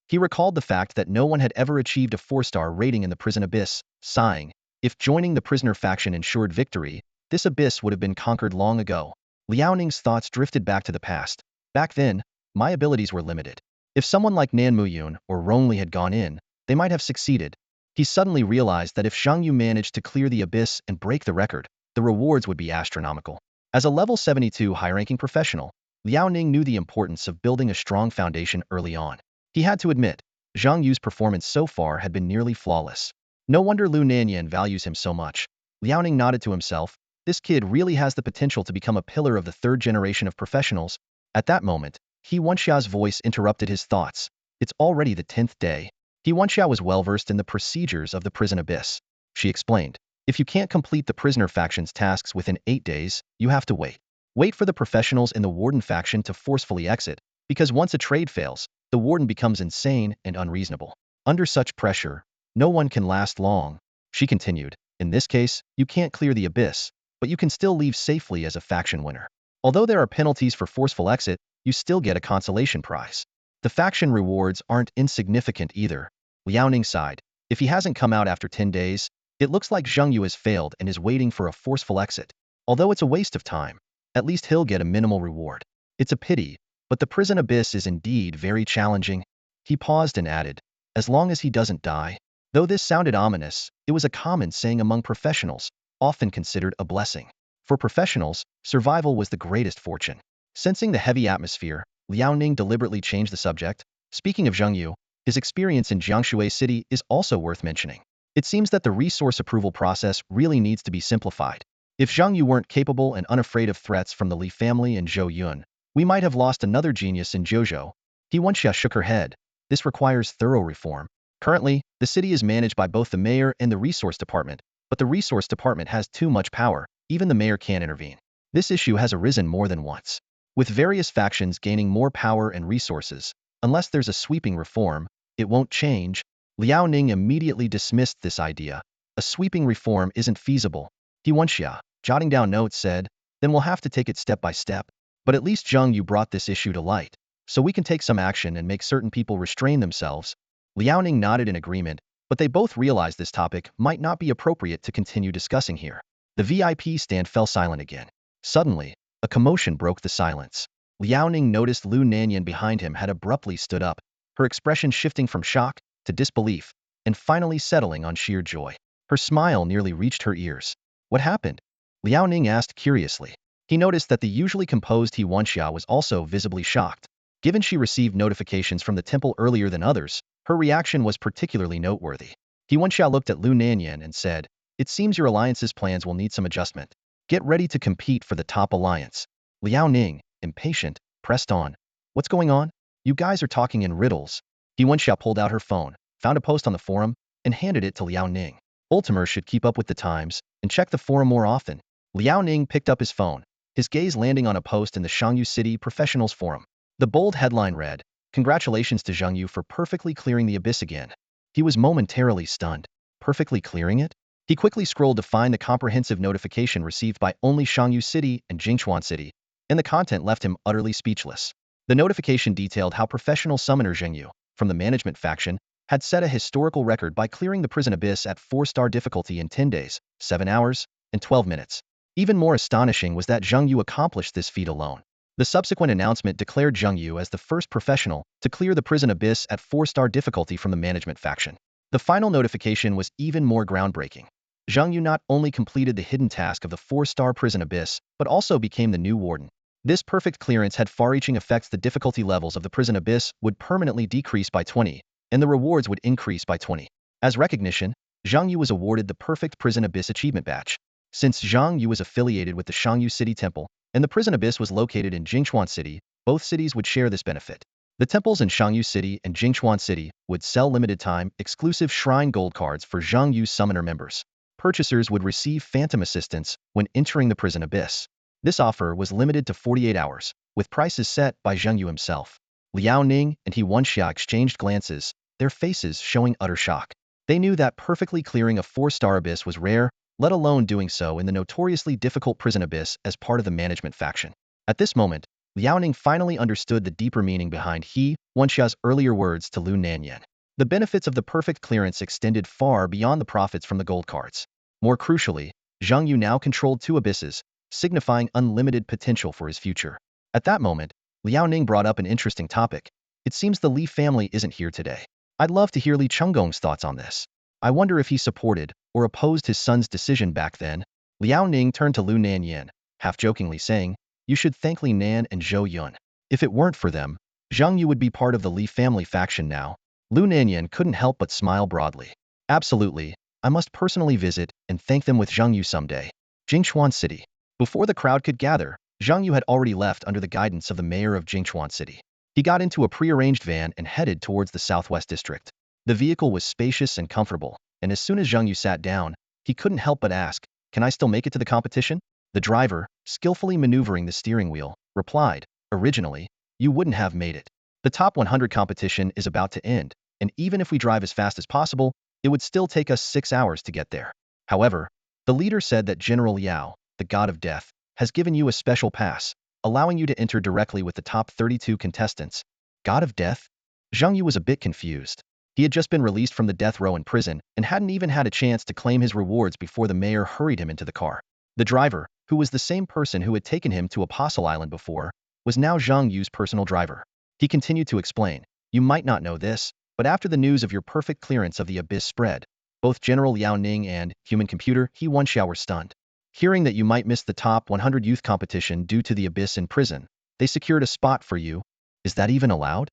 He recalled the fact that no one had ever achieved a 4-star rating in the prison abyss, sighing. If joining the prisoner faction ensured victory, this abyss would have been conquered long ago. Liao Ning's thoughts drifted back to the past. Back then, my abilities were limited. If someone like Nan Muyun or Rongli had gone in, they might have succeeded. He suddenly realized that if Zhang Yu managed to clear the abyss and break the record, the rewards would be astronomical. As a level 72 high-ranking professional, Liao Ning knew the importance of building a strong foundation early on. He had to admit, Zhang Yu's performance so far had been nearly flawless. No wonder Lu Nanyan values him so much. Liao Ning nodded to himself. This kid really has the potential to become a pillar of the 3rd generation of professionals. At that moment, He Wenxia's voice interrupted his thoughts. It's already the 10th day. He Wenxia was well-versed in the procedures of the prison abyss. She explained, "If you can't complete the prisoner faction's tasks within 8 days, you have to wait. Wait for the professionals in the warden faction to forcefully exit, because once a trade fails, the warden becomes insane and unreasonable. Under such pressure, no one can last long." She continued, "In this case, you can't clear the abyss, but you can still leave safely as a faction winner. Although there are penalties for forceful exit, you still get a consolation prize. The faction rewards aren't insignificant either." Liao Ning sighed. If he hasn't come out after 10 days, it looks like Zhang Yu has failed and is waiting for a forceful exit. Although it's a waste of time, at least he'll get a minimal reward. It's a pity, but the prison abyss is indeed very challenging. He paused and added, "As long as he doesn't die." Though this sounded ominous, it was a common saying among professionals, often considered a blessing. For professionals, survival was the greatest fortune. Sensing the heavy atmosphere, Liao Ning deliberately changed the subject. "Speaking of Zhang Yu, His experience in Jiangshui City is also worth mentioning. It seems that the resource approval process really needs to be simplified. If Zhang Yu weren't capable and unafraid of threats from the Li family and Zhou Yun, we might have lost another genius in Zhou. He Wenxia shook her head. This requires thorough reform. Currently, the city is managed by both the mayor and the resource department, but the resource department has too much power, even the mayor can't intervene. This issue has arisen more than once, with various factions gaining more power and resources. Unless there's a sweeping reform, it won't change. Liao Ning immediately dismissed this idea. A sweeping reform isn't feasible. He Wenxia, jotting down notes, said, then we'll have to take it step by step. But at least Zhang Yu brought this issue to light, so we can take some action and make certain people restrain themselves. Liao Ning nodded in agreement, but they both realized this topic might not be appropriate to continue discussing here. The VIP stand fell silent again. Suddenly, a commotion broke the silence. Liao Ning noticed Lu Nanyan behind him had abruptly stood up, her expression shifting from shock to disbelief, and finally settling on sheer joy. Her smile nearly reached her ears. What happened? Liao Ning asked curiously. He noticed that the usually composed He Wenxia was also visibly shocked. Given she received notifications from the temple earlier than others, her reaction was particularly noteworthy. He Wenxia looked at Lu Nanyan and said, it seems your alliance's plans will need some adjustment. Get ready to compete for the top alliance. Liao Ning, impatient, pressed on. What's going on? You guys are talking in riddles. He Wenxia pulled out her phone, found a post on the forum, and handed it to Liao Ning. Ultimers should keep up with the times and check the forum more often. Liao Ning picked up his phone, his gaze landing on a post in the Shangyu City Professionals Forum. The bold headline read, congratulations to Zhang Yu for perfectly clearing the abyss again. He was momentarily stunned. Perfectly clearing it? He quickly scrolled to find the comprehensive notification received by only Shangyu City and Jingchuan City, and the content left him utterly speechless. The notification detailed how professional summoner Zheng Yu, from the management faction, had set a historical record by clearing the prison abyss at 4-star difficulty in 10 days, 7 hours, and 12 minutes. Even more astonishing was that Zheng Yu accomplished this feat alone. The subsequent announcement declared Zheng Yu as the first professional to clear the prison abyss at 4-star difficulty from the management faction. The final notification was even more groundbreaking. Zheng Yu not only completed the hidden task of the 4-star prison abyss, but also became the new warden. This perfect clearance had far-reaching effects. The difficulty levels of the prison abyss would permanently decrease by 20, and the rewards would increase by 20. As recognition, Zheng Yu was awarded the Perfect Prison Abyss Achievement Badge. Since Zheng Yu was affiliated with the Shangyu City Temple, and the prison abyss was located in Jingchuan City, both cities would share this benefit. The temples in Shangyu City and Jingchuan City would sell limited-time, exclusive shrine gold cards for Zheng Yu summoner members. Purchasers would receive phantom assistance when entering the prison abyss. This offer was limited to 48 hours, with prices set by Zheng Yu himself. Liao Ning and He Wenxia exchanged glances, their faces showing utter shock. They knew that perfectly clearing a 4-star abyss was rare, let alone doing so in the notoriously difficult prison abyss as part of the management faction. At this moment, Liao Ning finally understood the deeper meaning behind He Wenxia's earlier words to Lu Nanyan. The benefits of the perfect clearance extended far beyond the profits from the gold cards. More crucially, Zheng Yu now controlled 2 abysses, signifying unlimited potential for his future. At that moment, Liao Ning brought up an interesting topic. It seems the Li family isn't here today. I'd love to hear Li Chenggong's thoughts on this. I wonder if he supported or opposed his son's decision back then. Liao Ning turned to Lu Nanyan, half-jokingly saying, you should thank Li Nan and Zhou Yun. If it weren't for them, Zheng Yu would be part of the Li family faction now. Lu Nanyan couldn't help but smile broadly. Absolutely, I must personally visit and thank them with Zheng Yu someday. Jingchuan City. Before the crowd could gather, Zheng Yu had already left under the guidance of the mayor of Jingchuan City. He got into a pre-arranged van and headed towards the southwest district. The vehicle was spacious and comfortable, and as soon as Zheng Yu sat down, he couldn't help but ask, can I still make it to the competition? The driver, skillfully maneuvering the steering wheel, replied, originally, you wouldn't have made it. The top 100 competition is about to end, and even if we drive as fast as possible, it would still take us 6 hours to get there. However, the leader said that General Liao, the god of death, has given you a special pass, allowing you to enter directly with the top 32 contestants. God of death? Zheng Yu was a bit confused. He had just been released from the death row in prison and hadn't even had a chance to claim his rewards before the mayor hurried him into the car. The driver, who was the same person who had taken him to Apostle Island before, was now Zheng Yu's personal driver. He continued to explain, you might not know this, but after the news of your perfect clearance of the abyss spread, both General Liao Ning and human computer He Wenxia were stunned. Hearing that you might miss the top 100 youth competition due to the abyss in prison, they secured a spot for you. Is that even allowed?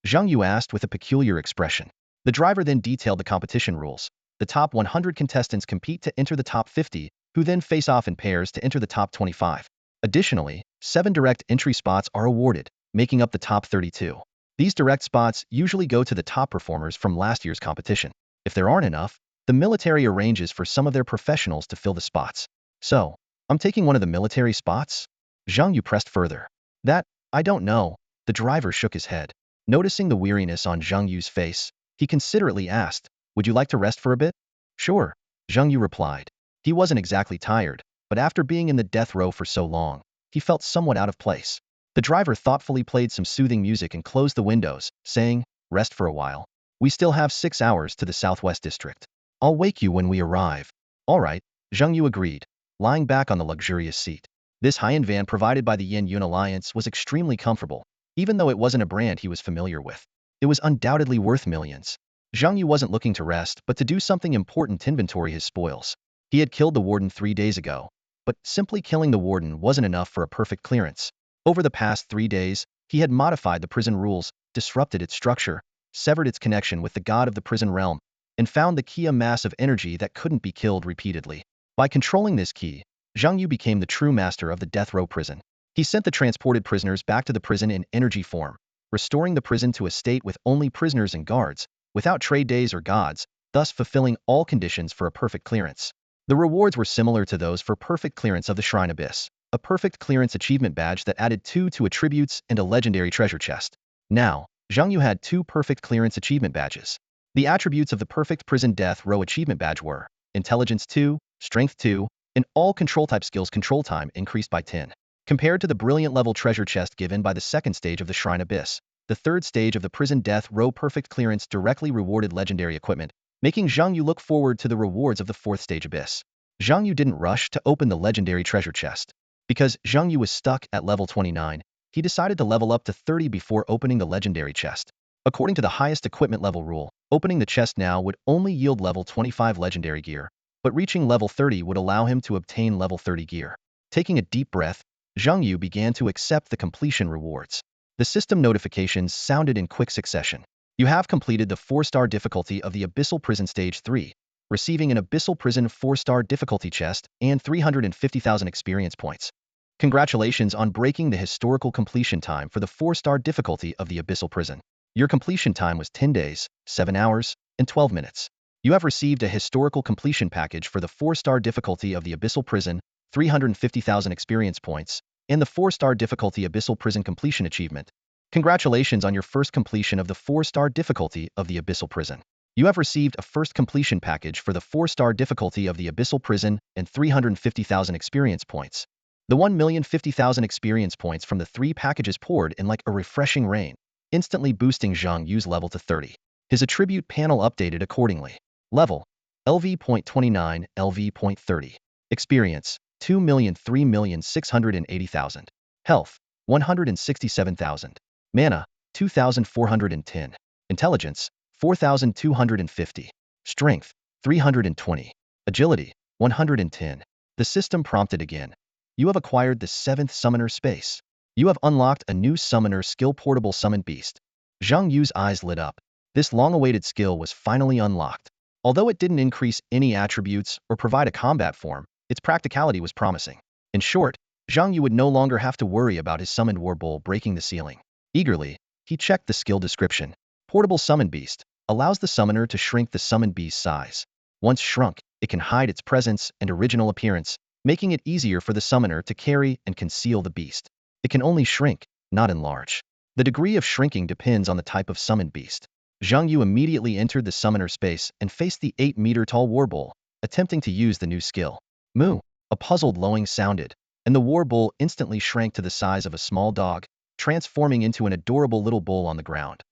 Zhang Yu asked with a peculiar expression. The driver then detailed the competition rules. The top 100 contestants compete to enter the top 50, who then face off in pairs to enter the top 25. Additionally, 7 direct entry spots are awarded, making up the top 32. These direct spots usually go to the top performers from last year's competition. If there aren't enough, the military arranges for some of their professionals to fill the spots. So, I'm taking one of the military spots? Zhang Yu pressed further. That, I don't know. The driver shook his head. Noticing the weariness on Zhang Yu's face, he considerately asked, would you like to rest for a bit? Sure, Zhang Yu replied. He wasn't exactly tired, but after being in the death row for so long, he felt somewhat out of place. The driver thoughtfully played some soothing music and closed the windows, saying, rest for a while. We still have 6 hours to the southwest district. I'll wake you when we arrive. All right, Zhang Yu agreed, lying back on the luxurious seat. This high-end van provided by the Yin Yun Alliance was extremely comfortable, even though it wasn't a brand he was familiar with. It was undoubtedly worth millions. Zhang Yu wasn't looking to rest, but to do something important to inventory his spoils. He had killed the warden 3 days ago, but simply killing the warden wasn't enough for a perfect clearance. Over the past 3 days, he had modified the prison rules, disrupted its structure, severed its connection with the god of the prison realm, and found the key a mass of energy that couldn't be killed repeatedly. By controlling this key, Zhang Yu became the true master of the death row prison. He sent the transported prisoners back to the prison in energy form, restoring the prison to a state with only prisoners and guards, without trade days or gods, thus fulfilling all conditions for a perfect clearance. The rewards were similar to those for perfect clearance of the Shrine Abyss, a perfect clearance achievement badge that added 2 to attributes and a legendary treasure chest. Now, Zhang Yu had 2 perfect clearance achievement badges. The attributes of the perfect prison death row achievement badge were Intelligence 2, Strength 2, and all control type skills control time increased by 10. Compared to the brilliant level treasure chest given by the second stage of the Shrine Abyss, the third stage of the prison death row perfect clearance directly rewarded legendary equipment, making Zhang Yu look forward to the rewards of the fourth stage Abyss. Zhang Yu didn't rush to open the legendary treasure chest. Because Zhang Yu was stuck at level 29, he decided to level up to 30 before opening the legendary chest. According to the highest equipment level rule, opening the chest now would only yield level 25 legendary gear, but reaching level 30 would allow him to obtain level 30 gear. Taking a deep breath, Zhang Yu began to accept the completion rewards. The system notifications sounded in quick succession. You have completed the 4-star difficulty of the Abyssal Prison Stage 3, receiving an Abyssal Prison 4-star difficulty chest and 350,000 experience points. Congratulations on breaking the historical completion time for the 4-star difficulty of the Abyssal Prison. Your completion time was 10 days, 7 hours, and 12 minutes. You have received a historical completion package for the 4-star difficulty of the Abyssal Prison, 350,000 experience points, and the 4-star difficulty Abyssal Prison completion achievement. Congratulations on your first completion of the 4-star difficulty of the Abyssal Prison. You have received a first completion package for the 4-star difficulty of the Abyssal Prison and 350,000 experience points. The 1,050,000 experience points from the 3 packages poured in like a refreshing rain, instantly boosting Zhang Yu's level to 30. His attribute panel updated accordingly. Level: LV.29, LV.30. Experience: 2,003,680,000. Health: 167,000. Mana: 2,410. Intelligence: 4,250. Strength: 320. Agility: 110. The system prompted again. You have acquired the 7th Summoner Space. You have unlocked a new Summoner skill Portable Summon Beast. Zhang Yu's eyes lit up. This long-awaited skill was finally unlocked. Although it didn't increase any attributes or provide a combat form, its practicality was promising. In short, Zhang Yu would no longer have to worry about his summoned war bull breaking the ceiling. Eagerly, he checked the skill description. Portable Summon Beast allows the summoner to shrink the summoned beast's size. Once shrunk, it can hide its presence and original appearance, making it easier for the summoner to carry and conceal the beast. It can only shrink, not enlarge. The degree of shrinking depends on the type of summoned beast. Zhang Yu immediately entered the summoner space and faced the 8-meter-tall war bull, attempting to use the new skill. Moo! A puzzled lowing sounded, and the war bull instantly shrank to the size of a small dog, transforming into an adorable little bull on the ground.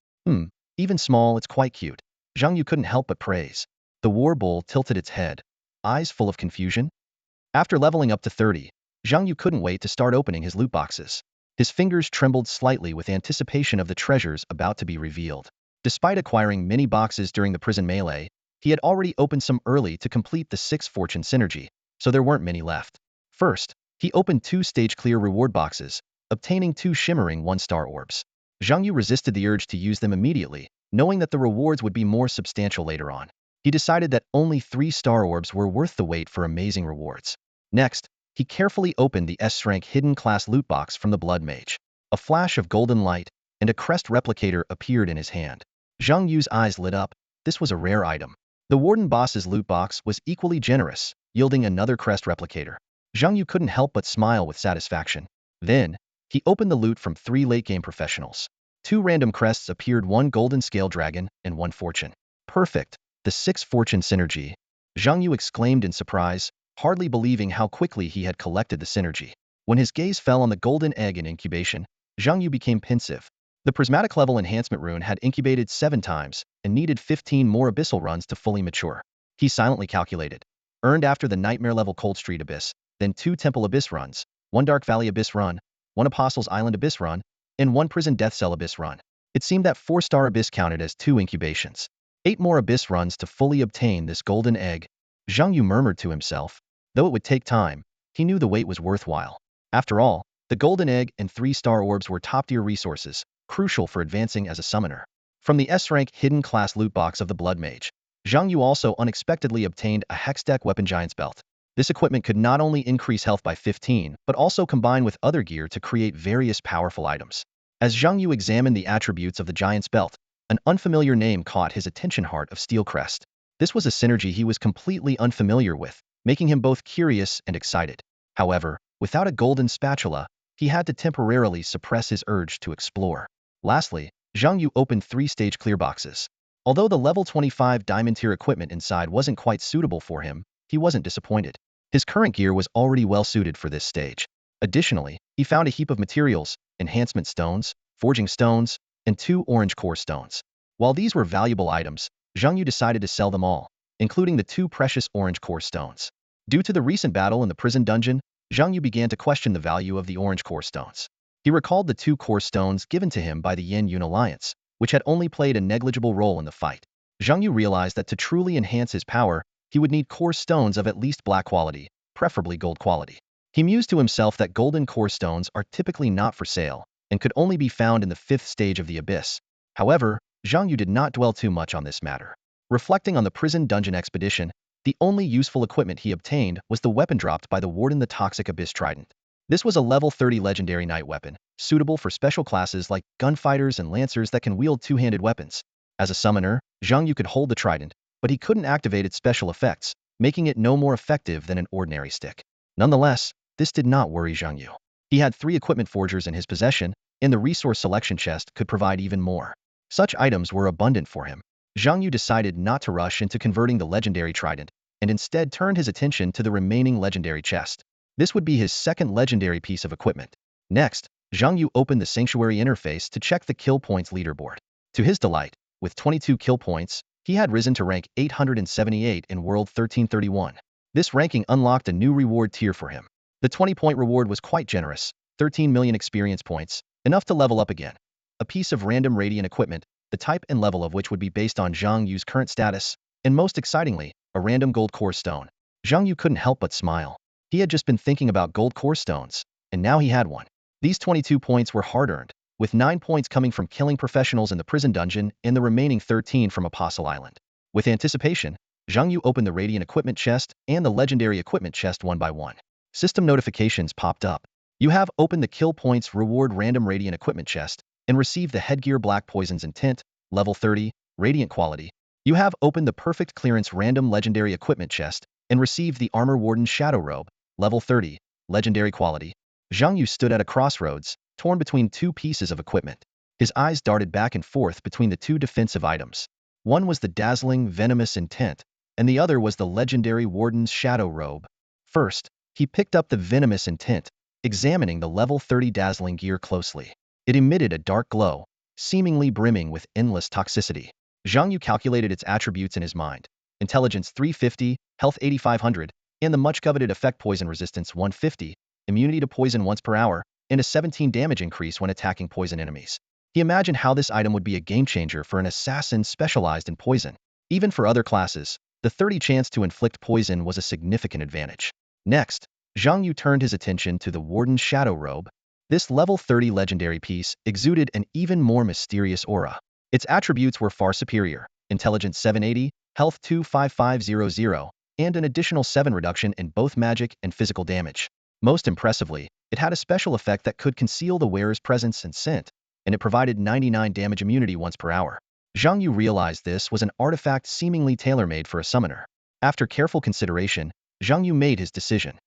Even small, it's quite cute. Zhang Yu couldn't help but praise. The war bull tilted its head, eyes full of confusion. After leveling up to 30, Zhang Yu couldn't wait to start opening his loot boxes. His fingers trembled slightly with anticipation of the treasures about to be revealed. Despite acquiring many boxes during the prison melee, he had already opened some early to complete the 6 fortune synergy, so there weren't many left. First, he opened 2 stage clear reward boxes, obtaining 2 shimmering 1-star orbs. Zhang Yu resisted the urge to use them immediately, knowing that the rewards would be more substantial later on. He decided that only 3-star orbs were worth the wait for amazing rewards. Next, he carefully opened the S-rank hidden class loot box from the Blood Mage. A flash of golden light and a crest replicator appeared in his hand. Zhang Yu's eyes lit up. This was a rare item. The Warden boss's loot box was equally generous, yielding another crest replicator. Zhang Yu couldn't help but smile with satisfaction. Then, he opened the loot from 3 late-game professionals. 2 random crests appeared, 1 golden scale dragon and 1 fortune. Perfect. The 6 fortune synergy. Zhang Yu exclaimed in surprise, hardly believing how quickly he had collected the synergy. When his gaze fell on the golden egg in incubation, Zhang Yu became pensive. The prismatic level enhancement rune had incubated 7 times and needed 15 more abyssal runs to fully mature. He silently calculated. Earned after the nightmare level Cold Street Abyss, then 2 Temple Abyss runs, 1 Dark Valley Abyss run, 1 Apostles Island Abyss run, and 1 Prison Death Cell Abyss run. It seemed that 4-star Abyss counted as 2 incubations. 8 more Abyss runs to fully obtain this golden egg. Zhang Yu murmured to himself. Though it would take time, he knew the wait was worthwhile. After all, the golden egg and 3-star orbs were top-tier resources, crucial for advancing as a summoner. From the S-rank hidden class loot box of the Blood Mage, Zhang Yu also unexpectedly obtained a Hextech Weapon Giant's Belt. This equipment could not only increase health by 15, but also combine with other gear to create various powerful items. As Zhang Yu examined the attributes of the Giant's Belt, an unfamiliar name caught his attention: Heart of Steel Crest. This was a synergy he was completely unfamiliar with, making him both curious and excited. However, without a golden spatula, he had to temporarily suppress his urge to explore. Lastly, Zhang Yu opened 3 stage clear boxes. Although the level 25 diamond tier equipment inside wasn't quite suitable for him, he wasn't disappointed. His current gear was already well suited for this stage. Additionally, he found a heap of materials, enhancement stones, forging stones, and 2 orange core stones. While these were valuable items, Zhang Yu decided to sell them all, including the 2 precious orange core stones. Due to the recent battle in the prison dungeon, Zhang Yu began to question the value of the orange core stones. He recalled the 2 core stones given to him by the Yin Yun Alliance, which had only played a negligible role in the fight. Zhang Yu realized that to truly enhance his power, he would need core stones of at least black quality, preferably gold quality. He mused to himself that golden core stones are typically not for sale, and could only be found in the 5th stage of the Abyss. However, Zhang Yu did not dwell too much on this matter. Reflecting on the prison dungeon expedition, the only useful equipment he obtained was the weapon dropped by the Warden, the Toxic Abyss Trident. This was a level 30 legendary night weapon, suitable for special classes like gunfighters and lancers that can wield 2-handed weapons. As a summoner, Zhang Yu could hold the trident, but he couldn't activate its special effects, making it no more effective than an ordinary stick. Nonetheless, this did not worry Zhang Yu. He had 3 equipment forgers in his possession, and the resource selection chest could provide even more. Such items were abundant for him. Zhang Yu decided not to rush into converting the legendary trident, and instead turned his attention to the remaining legendary chest. This would be his 2nd legendary piece of equipment. Next, Zhang Yu opened the Sanctuary interface to check the kill points leaderboard. To his delight, with 22 kill points, he had risen to rank 878 in World 1331. This ranking unlocked a new reward tier for him. The 20-point reward was quite generous, 13 million experience points, enough to level up again. A piece of random radiant equipment, the type and level of which would be based on Zhang Yu's current status, and most excitingly, a random gold core stone. Zhang Yu couldn't help but smile. He had just been thinking about gold core stones, and now he had one. These 22 points were hard-earned, with 9 points coming from killing professionals in the prison dungeon and the remaining 13 from Apostle Island. With anticipation, Zhang Yu opened the radiant equipment chest and the legendary equipment chest one by one. System notifications popped up. You have opened the kill points reward random radiant equipment chest and received the headgear Black Poison's Intent, level 30, radiant quality. You have opened the perfect clearance random legendary equipment chest and received the armor warden shadow robe, level 30, legendary quality. Zhang Yu stood at a crossroads, torn between 2 pieces of equipment. His eyes darted back and forth between the 2 defensive items. One was the dazzling venomous intent, and the other was the legendary warden's shadow robe. First, he picked up the venomous intent, examining the level 30 dazzling gear closely. It emitted a dark glow, seemingly brimming with endless toxicity. Zhang Yu calculated its attributes in his mind. Intelligence 350, health 8500, and the much-coveted effect poison resistance 150, immunity to poison once per hour, and a 17 damage increase when attacking poison enemies. He imagined how this item would be a game-changer for an assassin specialized in poison. Even for other classes, the 30 chance to inflict poison was a significant advantage. Next, Zhang Yu turned his attention to the Warden's Shadow Robe. This level 30 legendary piece exuded an even more mysterious aura. Its attributes were far superior: intelligence 780, health 25500, and an additional 7 reduction in both magic and physical damage. Most impressively, it had a special effect that could conceal the wearer's presence and scent, and it provided 99 damage immunity once per hour. Zhang Yu realized this was an artifact seemingly tailor-made for a summoner. After careful consideration, Zhang Yu made his decision.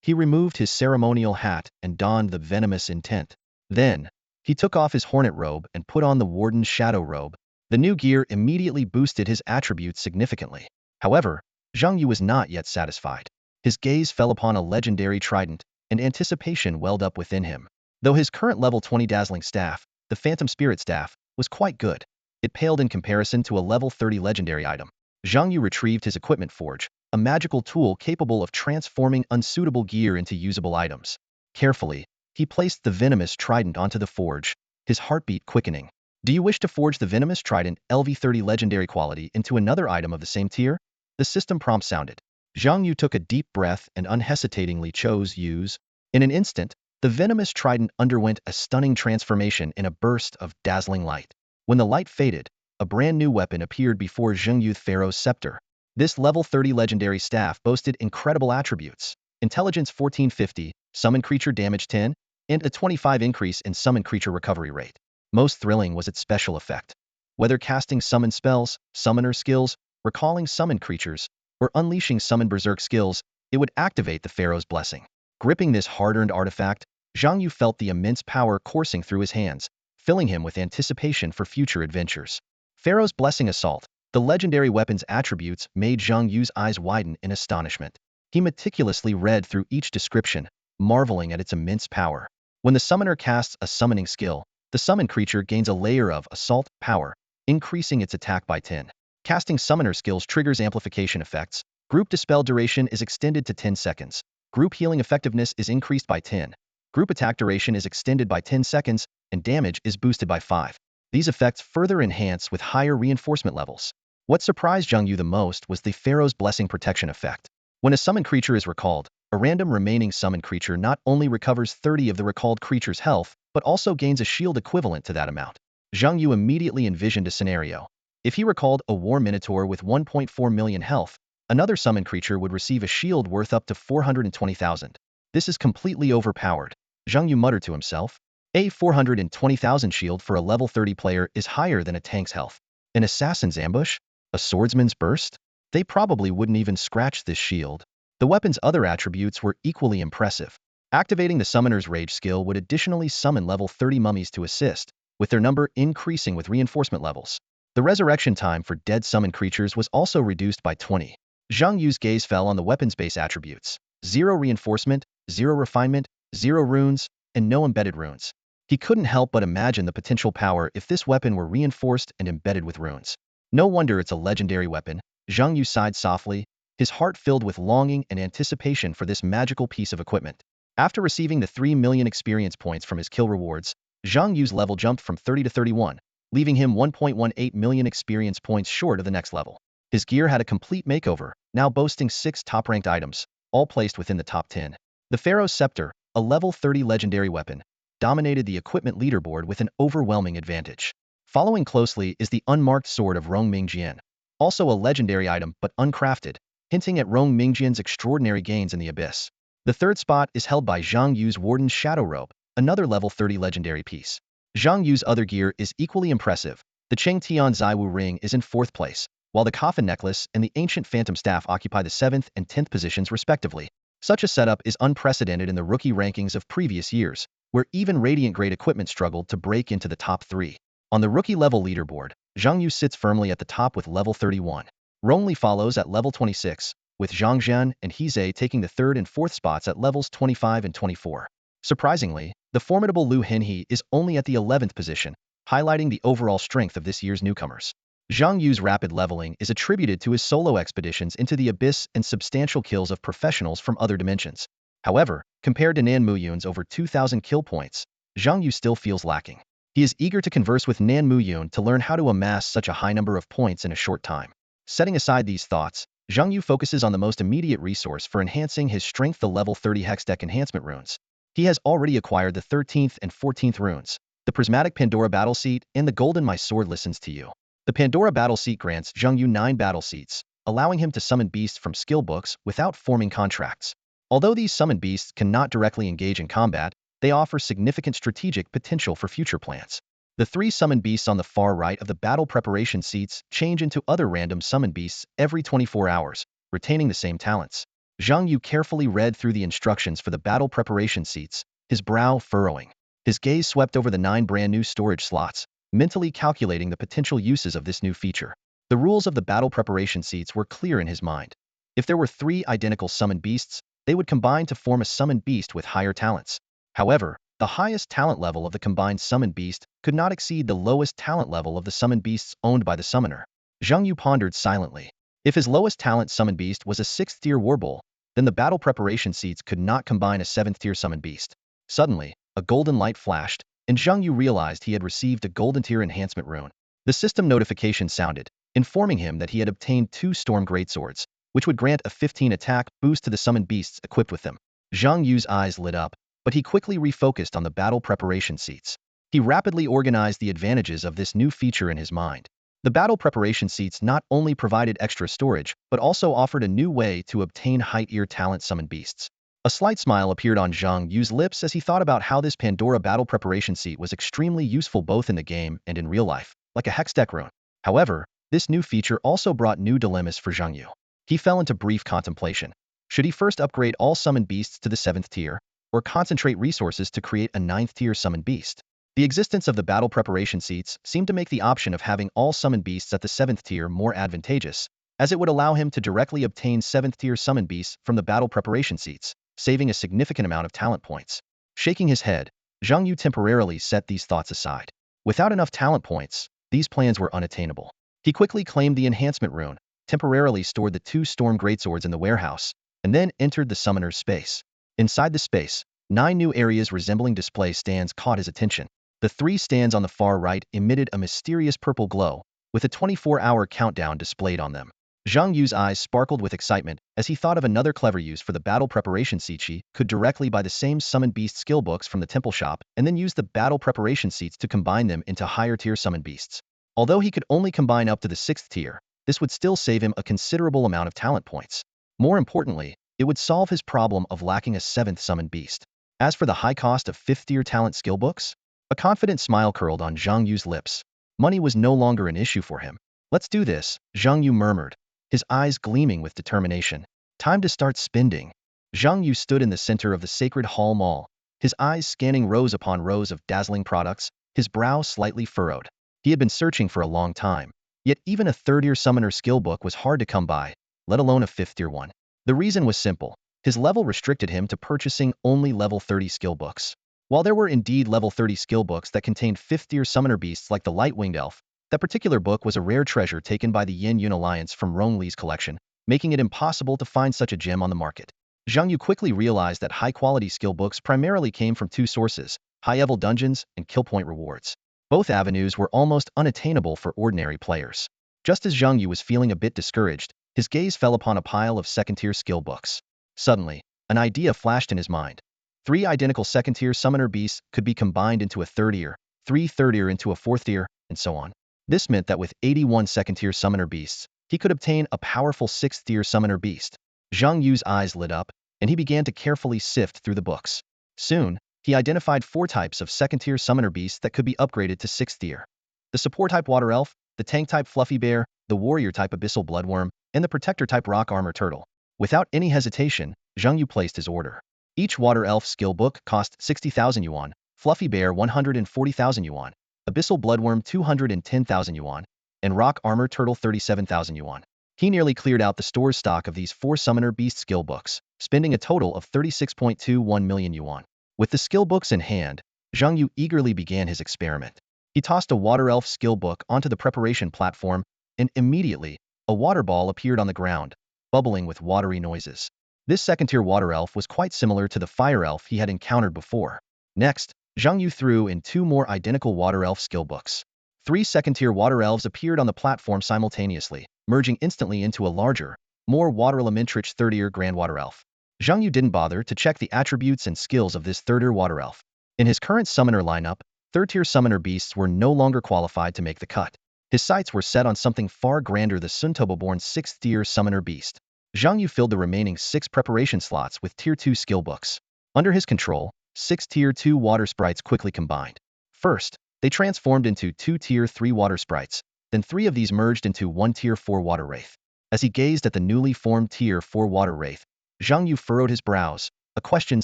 He removed his ceremonial hat and donned the venomous intent. Then, he took off his hornet robe and put on the warden's shadow robe. The new gear immediately boosted his attributes significantly. However, Zhang Yu was not yet satisfied. His gaze fell upon a legendary trident, and anticipation welled up within him. Though his current level 20 dazzling staff, the Phantom Spirit Staff, was quite good, it paled in comparison to a level 30 legendary item. Zhang Yu retrieved his equipment forge, a magical tool capable of transforming unsuitable gear into usable items. Carefully, he placed the venomous trident onto the forge, his heartbeat quickening. Do you wish to forge the venomous trident LV30 legendary quality into another item of the same tier? The system prompt sounded. Zhang Yu took a deep breath and unhesitatingly chose use. In an instant, the venomous trident underwent a stunning transformation in a burst of dazzling light. When the light faded, a brand new weapon appeared before Zhang Yu's Pharaoh's scepter. This level 30 legendary staff boasted incredible attributes: intelligence 1450, summon creature damage 10, and a 25 increase in summon creature recovery rate. Most thrilling was its special effect. Whether casting summon spells, summoner skills, recalling summoned creatures, or unleashing summon berserk skills, it would activate the Pharaoh's blessing. Gripping this hard-earned artifact, Zhang Yu felt the immense power coursing through his hands, filling him with anticipation for future adventures. Pharaoh's Blessing Assault. The legendary weapon's attributes made Zhang Yu's eyes widen in astonishment. He meticulously read through each description, marveling at its immense power. When the summoner casts a summoning skill, the summoned creature gains a layer of assault power, increasing its attack by 10. Casting summoner skills triggers amplification effects. Group dispel duration is extended to 10 seconds. Group healing effectiveness is increased by 10. Group attack duration is extended by 10 seconds, and damage is boosted by 5. These effects further enhance with higher reinforcement levels. What surprised Zhang Yu the most was the Pharaoh's Blessing Protection effect. When a summoned creature is recalled, a random remaining summoned creature not only recovers 30 of the recalled creature's health, but also gains a shield equivalent to that amount. Zhang Yu immediately envisioned a scenario. If he recalled a war minotaur with 1.4 million health, another summoned creature would receive a shield worth up to 420,000. This is completely overpowered. Zhang Yu muttered to himself. A 420,000 shield for a level 30 player is higher than a tank's health. An assassin's ambush? A swordsman's burst? They probably wouldn't even scratch this shield. The weapon's other attributes were equally impressive. Activating the Summoner's Rage skill would additionally summon level 30 mummies to assist, with their number increasing with reinforcement levels. The resurrection time for dead summoned creatures was also reduced by 20. Zhang Yu's gaze fell on the weapon's base attributes: 0 reinforcement, 0 refinement, 0 runes, and no embedded runes. He couldn't help but imagine the potential power if this weapon were reinforced and embedded with runes. No wonder it's a legendary weapon. Zhang Yu sighed softly, his heart filled with longing and anticipation for this magical piece of equipment. After receiving the 3 million experience points from his kill rewards, Zhang Yu's level jumped from 30 to 31, leaving him 1.18 million experience points short of the next level. His gear had a complete makeover, now boasting 6 top-ranked items, all placed within the top 10. The Pharaoh's Scepter, a level 30 legendary weapon, dominated the equipment leaderboard with an overwhelming advantage. Following closely is the unmarked sword of Rong Mingjian, also a legendary item but uncrafted, hinting at Rong Mingjian's extraordinary gains in the abyss. The third spot is held by Zhang Yu's Warden's Shadow Robe, another level 30 legendary piece. Zhang Yu's other gear is equally impressive. The Cheng Tian Zaiwu ring is in 4th place, while the Coffin Necklace and the Ancient Phantom Staff occupy the 7th and 10th positions respectively. Such a setup is unprecedented in the rookie rankings of previous years, where even Radiant-grade equipment struggled to break into the top 3. On the rookie-level leaderboard, Zhang Yu sits firmly at the top with level 31. Rongli follows at level 26, with Zhang Zhan and Hizhe taking the 3rd and 4th spots at levels 25 and 24. Surprisingly, the formidable Lu Henhe is only at the 11th position, highlighting the overall strength of this year's newcomers. Zhang Yu's rapid leveling is attributed to his solo expeditions into the abyss and substantial kills of professionals from other dimensions. However, compared to Nan Muyun's over 2,000 kill points, Zhang Yu still feels lacking. He is eager to converse with Nan Muyun to learn how to amass such a high number of points in a short time. Setting aside these thoughts, Zhang Yu focuses on the most immediate resource for enhancing his strength, the level 30 Hextech enhancement runes. He has already acquired the 13th and 14th runes. The prismatic Pandora battle seat and the golden my sword listens to you. The Pandora battle seat grants Zhang Yu 9 battle seats, allowing him to summon beasts from skill books without forming contracts. Although these summoned beasts cannot directly engage in combat, they offer significant strategic potential for future plans. The 3 summoned beasts on the far right of the battle preparation seats change into other random summoned beasts every 24 hours, retaining the same talents. Zhang Yu carefully read through the instructions for the battle preparation seats, his brow furrowing. His gaze swept over the 9 brand new storage slots, mentally calculating the potential uses of this new feature. The rules of the battle preparation seats were clear in his mind. If there were 3 identical summoned beasts, they would combine to form a summoned beast with higher talents. However, the highest talent level of the combined summoned beast could not exceed the lowest talent level of the summoned beasts owned by the summoner. Zhang Yu pondered silently. If his lowest talent summoned beast was a 6th tier warbull, then the battle preparation seats could not combine a 7th tier summoned beast. Suddenly, a golden light flashed, and Zhang Yu realized he had received a golden tier enhancement rune. The system notification sounded, informing him that he had obtained 2 storm greatswords, which would grant a 15 attack boost to the summoned beasts equipped with them. Zhang Yu's eyes lit up, but he quickly refocused on the battle preparation seats. He rapidly organized the advantages of this new feature in his mind. The battle preparation seats not only provided extra storage, but also offered a new way to obtain high-tier talent summoned beasts. A slight smile appeared on Zhang Yu's lips as he thought about how this Pandora battle preparation seat was extremely useful both in the game and in real life, like a hex deck rune. However, this new feature also brought new dilemmas for Zhang Yu. He fell into brief contemplation. Should he first upgrade all summoned beasts to the 7th tier, or concentrate resources to create a 9th tier summoned beast? The existence of the battle preparation seats seemed to make the option of having all summoned beasts at the 7th tier more advantageous, as it would allow him to directly obtain 7th tier summoned beasts from the battle preparation seats, saving a significant amount of talent points. Shaking his head, Zhang Yu temporarily set these thoughts aside. Without enough talent points, these plans were unattainable. He quickly claimed the enhancement rune, temporarily stored the 2 storm greatswords in the warehouse, and then entered the summoner's space. Inside the space, 9 new areas resembling display stands caught his attention. The 3 stands on the far right emitted a mysterious purple glow, with a 24-hour countdown displayed on them. Zhang Yu's eyes sparkled with excitement as he thought of another clever use for the battle preparation seat. He could directly buy the same summoned beast skill books from the temple shop and then use the battle preparation seats to combine them into higher tier summoned beasts. Although he could only combine up to the 6th tier, this would still save him a considerable amount of talent points. More importantly, it would solve his problem of lacking a 7th summoned beast. As for the high cost of 5th tier talent skill books, a confident smile curled on Zhang Yu's lips. Money was no longer an issue for him. Let's do this, Zhang Yu murmured, his eyes gleaming with determination. Time to start spending. Zhang Yu stood in the center of the Sacred Hall Mall, his eyes scanning rows upon rows of dazzling products, his brow slightly furrowed. He had been searching for a long time, yet even a 3rd-tier summoner skill book was hard to come by, let alone a 5th-tier one. The reason was simple. His level restricted him to purchasing only level 30 skill books. While there were indeed level 30 skill books that contained 5th-tier summoner beasts like the Light-Winged Elf, that particular book was a rare treasure taken by the Yin Yun Alliance from Rong Li's collection, making it impossible to find such a gem on the market. Zhang Yu quickly realized that high-quality skill books primarily came from 2 sources, high-level dungeons and kill point rewards. Both avenues were almost unattainable for ordinary players. Just as Zhang Yu was feeling a bit discouraged, his gaze fell upon a pile of 2nd-tier skill books. Suddenly, an idea flashed in his mind. 3 identical 2nd-tier summoner beasts could be combined into a 3rd-tier, 3 3rd-tier into a 4th-tier, and so on. This meant that with 81 2nd-tier summoner beasts, he could obtain a powerful 6th-tier summoner beast. Zhang Yu's eyes lit up, and he began to carefully sift through the books. Soon, he identified 4 types of 2nd-tier summoner beasts that could be upgraded to 6th tier. The support-type water elf, the tank-type fluffy bear, the warrior-type abyssal bloodworm, and the protector-type rock armor turtle. Without any hesitation, Zhang Yu placed his order. Each water elf skill book cost 60,000 yuan, fluffy bear 140,000 yuan, abyssal bloodworm 210,000 yuan, and rock armor turtle 37,000 yuan. He nearly cleared out the store's stock of these 4 summoner beast skill books, spending a total of 36.21 million yuan. With the skill books in hand, Zhang Yu eagerly began his experiment. He tossed a water elf skill book onto the preparation platform, and immediately, a water ball appeared on the ground, bubbling with watery noises. This 2nd-tier water elf was quite similar to the fire elf he had encountered before. Next, Zhang Yu threw in 2 more identical water elf skill books. 3 2nd-tier water elves appeared on the platform simultaneously, merging instantly into a larger, more water elementrich 3rd-tier grand water elf. Zhang Yu didn't bother to check the attributes and skills of this third-tier water elf. In his current summoner lineup, third-tier summoner beasts were no longer qualified to make the cut. His sights were set on something far grander, the Suntobo-born 6th-tier summoner beast. Zhang Yu filled the remaining 6 preparation slots with Tier 2 skill books. Under his control, 6 Tier 2 water sprites quickly combined. First, they transformed into 2 Tier 3 water sprites, then 3 of these merged into 1 Tier 4 water wraith. As he gazed at the newly formed Tier 4 water wraith, Zhang Yu furrowed his brows, a question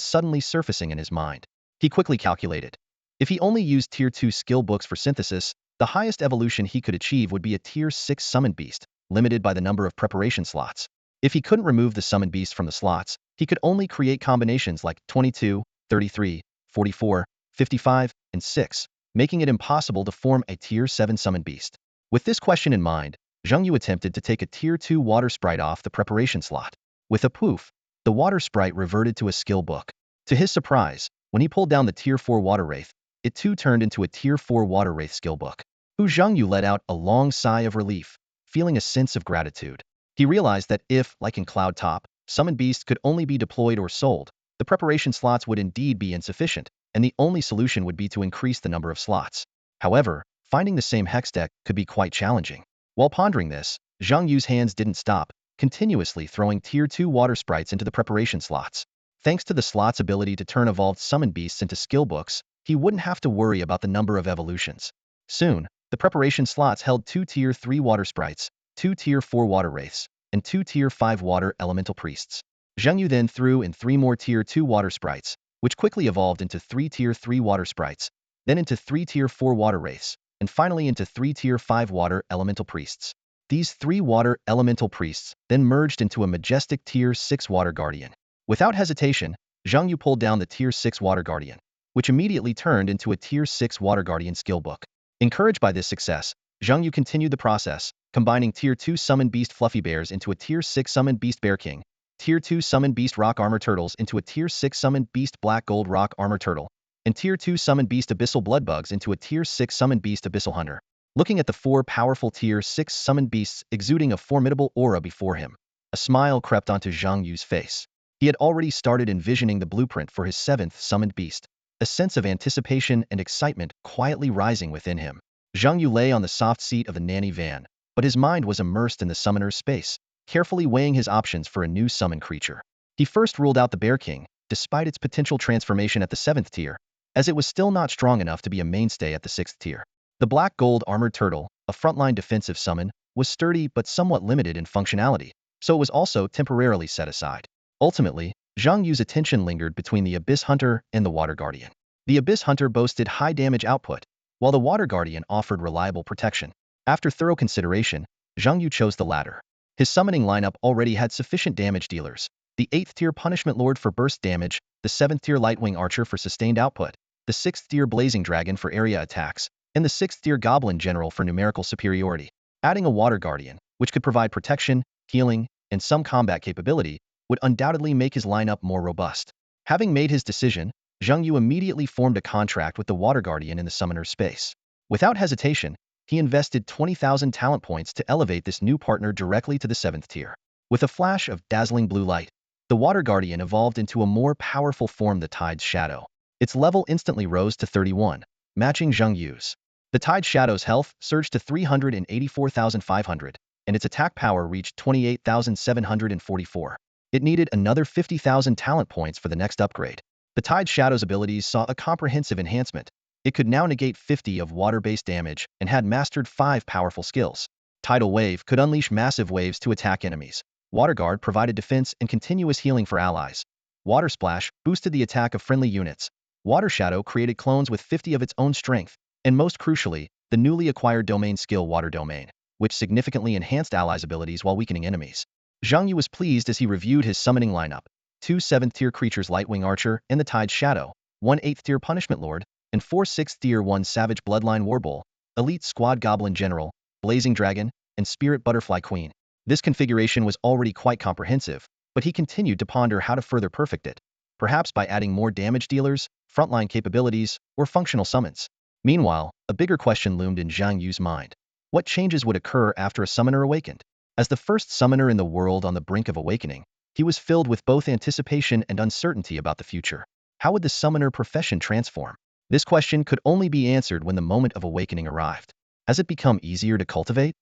suddenly surfacing in his mind. He quickly calculated. If he only used Tier 2 skill books for synthesis, the highest evolution he could achieve would be a Tier 6 summoned beast, limited by the number of preparation slots. If he couldn't remove the summoned beast from the slots, he could only create combinations like 22, 33, 44, 55, and 6, making it impossible to form a Tier 7 summoned beast. With this question in mind, Zhang Yu attempted to take a Tier 2 water sprite off the preparation slot. With a poof, the water sprite reverted to a skill book. To his surprise, when he pulled down the Tier 4 water wraith, it too turned into a Tier 4 water wraith skill book. Zhang Yu let out a long sigh of relief, feeling a sense of gratitude. He realized that if, like in Cloud Top, summoned beasts could only be deployed or sold, the preparation slots would indeed be insufficient, and the only solution would be to increase the number of slots. However, finding the same hex deck could be quite challenging. While pondering this, Zhang Yu's hands didn't stop, continuously throwing Tier 2 water sprites into the preparation slots. Thanks to the slot's ability to turn evolved summoned beasts into skill books, he wouldn't have to worry about the number of evolutions. Soon, the preparation slots held 2 Tier 3 water sprites, 2 Tier 4 water wraiths, and 2 Tier 5 water elemental priests. Zhang Yu then threw in 3 more Tier 2 water sprites, which quickly evolved into 3 Tier 3 water sprites, then into 3 Tier 4 water wraiths, and finally into 3 Tier 5 water elemental priests. These 3 water elemental priests then merged into a majestic Tier 6 water guardian. Without hesitation, Zhang Yu pulled down the Tier 6 water guardian, which immediately turned into a Tier 6 water guardian skill book. Encouraged by this success, Zhang Yu continued the process, combining Tier 2 summoned beast fluffy bears into a Tier 6 summoned beast bear king, Tier 2 summoned beast rock armor turtles into a Tier 6 summoned beast black gold rock armor turtle, and Tier 2 summoned beast abyssal bloodbugs into a Tier 6 summoned beast abyssal hunter. Looking at the 4 powerful Tier 6 summoned beasts exuding a formidable aura before him, a smile crept onto Zhang Yu's face. He had already started envisioning the blueprint for his 7th summoned beast, a sense of anticipation and excitement quietly rising within him. Zhang Yu lay on the soft seat of the nanny van, but his mind was immersed in the summoner's space, carefully weighing his options for a new summon creature. He first ruled out the Bear King, despite its potential transformation at the 7th tier, as it was still not strong enough to be a mainstay at the 6th tier. The Black Gold Armored Turtle, a frontline defensive summon, was sturdy but somewhat limited in functionality, so it was also temporarily set aside. Ultimately, Zhang Yu's attention lingered between the Abyss Hunter and the Water Guardian. The Abyss Hunter boasted high damage output, while the Water Guardian offered reliable protection. After thorough consideration, Zhang Yu chose the latter. His summoning lineup already had sufficient damage dealers: the 8th tier Punishment Lord for burst damage, the 7th tier Lightwing Archer for sustained output, the 6th tier Blazing Dragon for area attacks, and the 6th tier Goblin General for numerical superiority. Adding a Water Guardian, which could provide protection, healing, and some combat capability, would undoubtedly make his lineup more robust. Having made his decision, Zhang Yu immediately formed a contract with the Water Guardian in the summoner's space. Without hesitation, he invested 20,000 talent points to elevate this new partner directly to the 7th tier. With a flash of dazzling blue light, the Water Guardian evolved into a more powerful form, the Tide's Shadow. Its level instantly rose to 31, matching Zhang Yu's. The Tide Shadow's health surged to 384,500, and its attack power reached 28,744. It needed another 50,000 talent points for the next upgrade. The Tide Shadow's abilities saw a comprehensive enhancement. It could now negate 50 of water-based damage and had mastered 5 powerful skills. Tidal Wave could unleash massive waves to attack enemies. Water Guard provided defense and continuous healing for allies. Water Splash boosted the attack of friendly units. Water Shadow created clones with 50 of its own strength. And most crucially, the newly acquired domain skill Water Domain, which significantly enhanced allies' abilities while weakening enemies. Zhang Yu was pleased as he reviewed his summoning lineup: 2 7th-tier creatures Lightwing Archer and the Tide Shadow, 1 8th-tier Punishment Lord, and 4 6th-tier 1 Savage Bloodline Warbull, Elite Squad Goblin General, Blazing Dragon, and Spirit Butterfly Queen. This configuration was already quite comprehensive, but he continued to ponder how to further perfect it, perhaps by adding more damage dealers, frontline capabilities, or functional summons. Meanwhile, a bigger question loomed in Zhang Yu's mind. What changes would occur after a summoner awakened? As the first summoner in the world on the brink of awakening, He was filled with both anticipation and uncertainty about the future. How would the summoner profession transform? This question could only be answered when the moment of awakening arrived. Has it become easier to cultivate?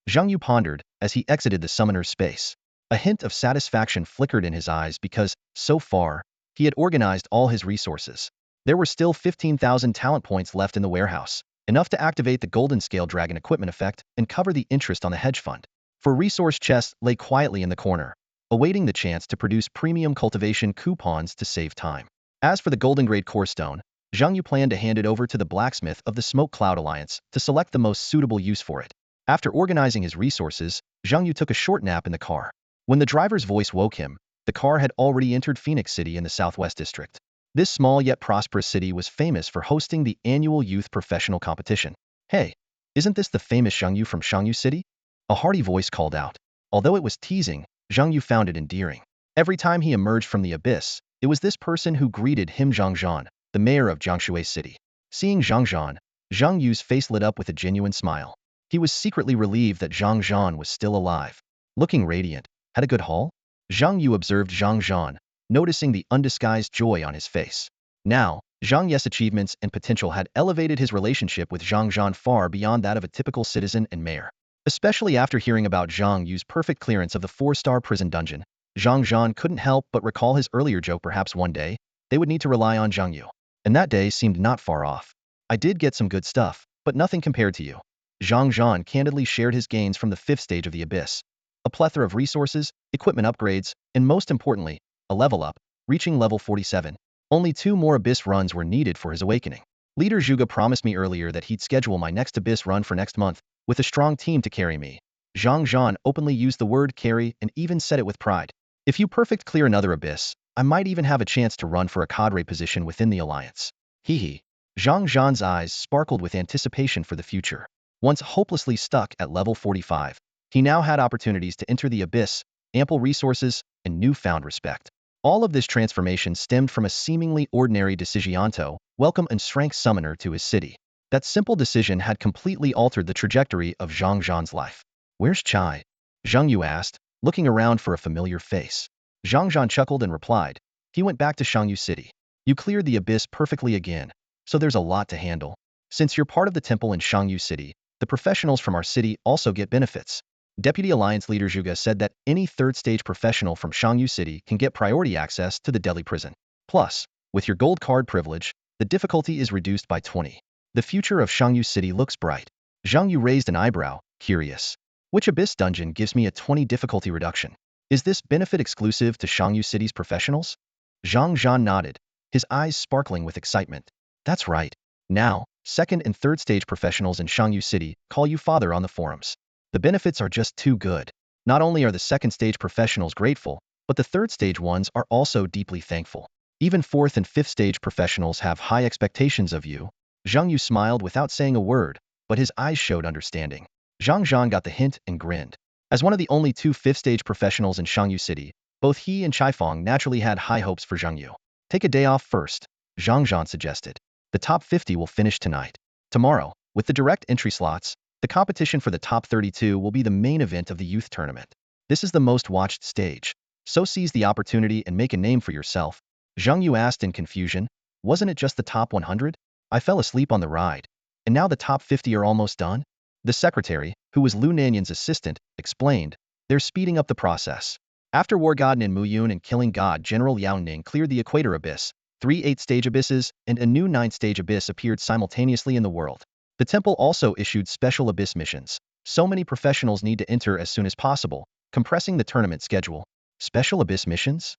Zhang Yu pondered as he exited the summoner's space. A hint of satisfaction flickered in his eyes because, so far, he had organized all his resources. There were still 15,000 talent points left in the warehouse, enough to activate the Golden Scale Dragon equipment effect and cover the interest on the hedge fund. For resource chests lay quietly in the corner, awaiting the chance to produce premium cultivation coupons to save time. As for the Golden Grade Core Stone, Zhang Yu planned to hand it over to the blacksmith of the Smoke Cloud Alliance to select the most suitable use for it. After organizing his resources, Zhang Yu took a short nap in the car. When the driver's voice woke him, the car had already entered Phoenix City in the Southwest District. This small yet prosperous city was famous for hosting the annual youth professional competition. Hey, isn't this the famous Zhang Yu from Zhang Yu City? A hearty voice called out. Although it was teasing, Zhang Yu found it endearing. Every time he emerged from the abyss, it was this person who greeted him, Zhang Zhan, the mayor of Jiangshui City. Seeing Zhang Zhan, Zhang Yu's face lit up with a genuine smile. He was secretly relieved that Zhang Zhan was still alive. Looking radiant, had a good haul? Zhang Yu observed Zhang Zhan, noticing the undisguised joy on his face. Now, Zhang Ye's achievements and potential had elevated his relationship with Zhang Zhan far beyond that of a typical citizen and mayor. Especially after hearing about Zhang Yu's perfect clearance of the 4-star prison dungeon, Zhang Zhan couldn't help but recall his earlier joke. Perhaps one day, they would need to rely on Zhang Yu. And that day seemed not far off. I did get some good stuff, but nothing compared to you. Zhang Zhan candidly shared his gains from the 5th stage of the abyss. A plethora of resources, equipment upgrades, and most importantly, a level up, reaching level 47. Only 2 more abyss runs were needed for his awakening. Leader Zhuge promised me earlier that he'd schedule my next abyss run for next month, with a strong team to carry me. Zhang Zhan openly used the word carry and even said it with pride. If you perfect clear another abyss, I might even have a chance to run for a cadre position within the alliance. Hee. Zhang Zhan's eyes sparkled with anticipation for the future. Once hopelessly stuck at level 45, he now had opportunities to enter the abyss, ample resources, and newfound respect. All of this transformation stemmed from a seemingly ordinary decisionto, welcome and strength summoner to his city. That simple decision had completely altered the trajectory of Zhang Zhan's life. Where's Chai? Zhang Yu asked, looking around for a familiar face. Zhang Zhan chuckled and replied, he went back to Zhang Yu City. You cleared the abyss perfectly again, so there's a lot to handle. Since you're part of the temple in Zhang Yu City, the professionals from our city also get benefits. Deputy Alliance Leader Zhuge said that any 3rd stage professional from Zhang Yu City can get priority access to the Delhi prison. Plus, with your gold card privilege, the difficulty is reduced by 20. The future of Zhang Yu City looks bright. Zhang Yu raised an eyebrow, curious. Which abyss dungeon gives me a 20 difficulty reduction? Is this benefit exclusive to Zhang Yu City's professionals? Zhang Zhan nodded, his eyes sparkling with excitement. That's right. Now, 2nd and 3rd stage professionals in Zhang Yu City call you father on the forums. The benefits are just too good. Not only are the 2nd stage professionals grateful, but the 3rd stage ones are also deeply thankful. Even 4th and 5th stage professionals have high expectations of you. Zhang Yu smiled without saying a word, but his eyes showed understanding. Zhang Zhan got the hint and grinned. As one of the only 2 5th stage professionals in Zhang Yu City, both he and Chaifeng naturally had high hopes for Zhang Yu. Take a day off first, Zhang Zhan suggested. The top 50 will finish tonight. Tomorrow, with the direct entry slots, the competition for the top 32 will be the main event of the youth tournament. This is the most watched stage. So seize the opportunity and make a name for yourself. Zhang Yu asked in confusion, wasn't it just the top 100? I fell asleep on the ride. And now the top 50 are almost done? The secretary, who was Lu Nanyan's assistant, explained, they're speeding up the process. After War God Nin Muyun and Killing God General Liao Ning cleared the Equator Abyss, 3 8th-stage abysses and a new 9th-stage abyss appeared simultaneously in the world. The temple also issued special abyss missions. So many professionals need to enter as soon as possible, compressing the tournament schedule. Special abyss missions?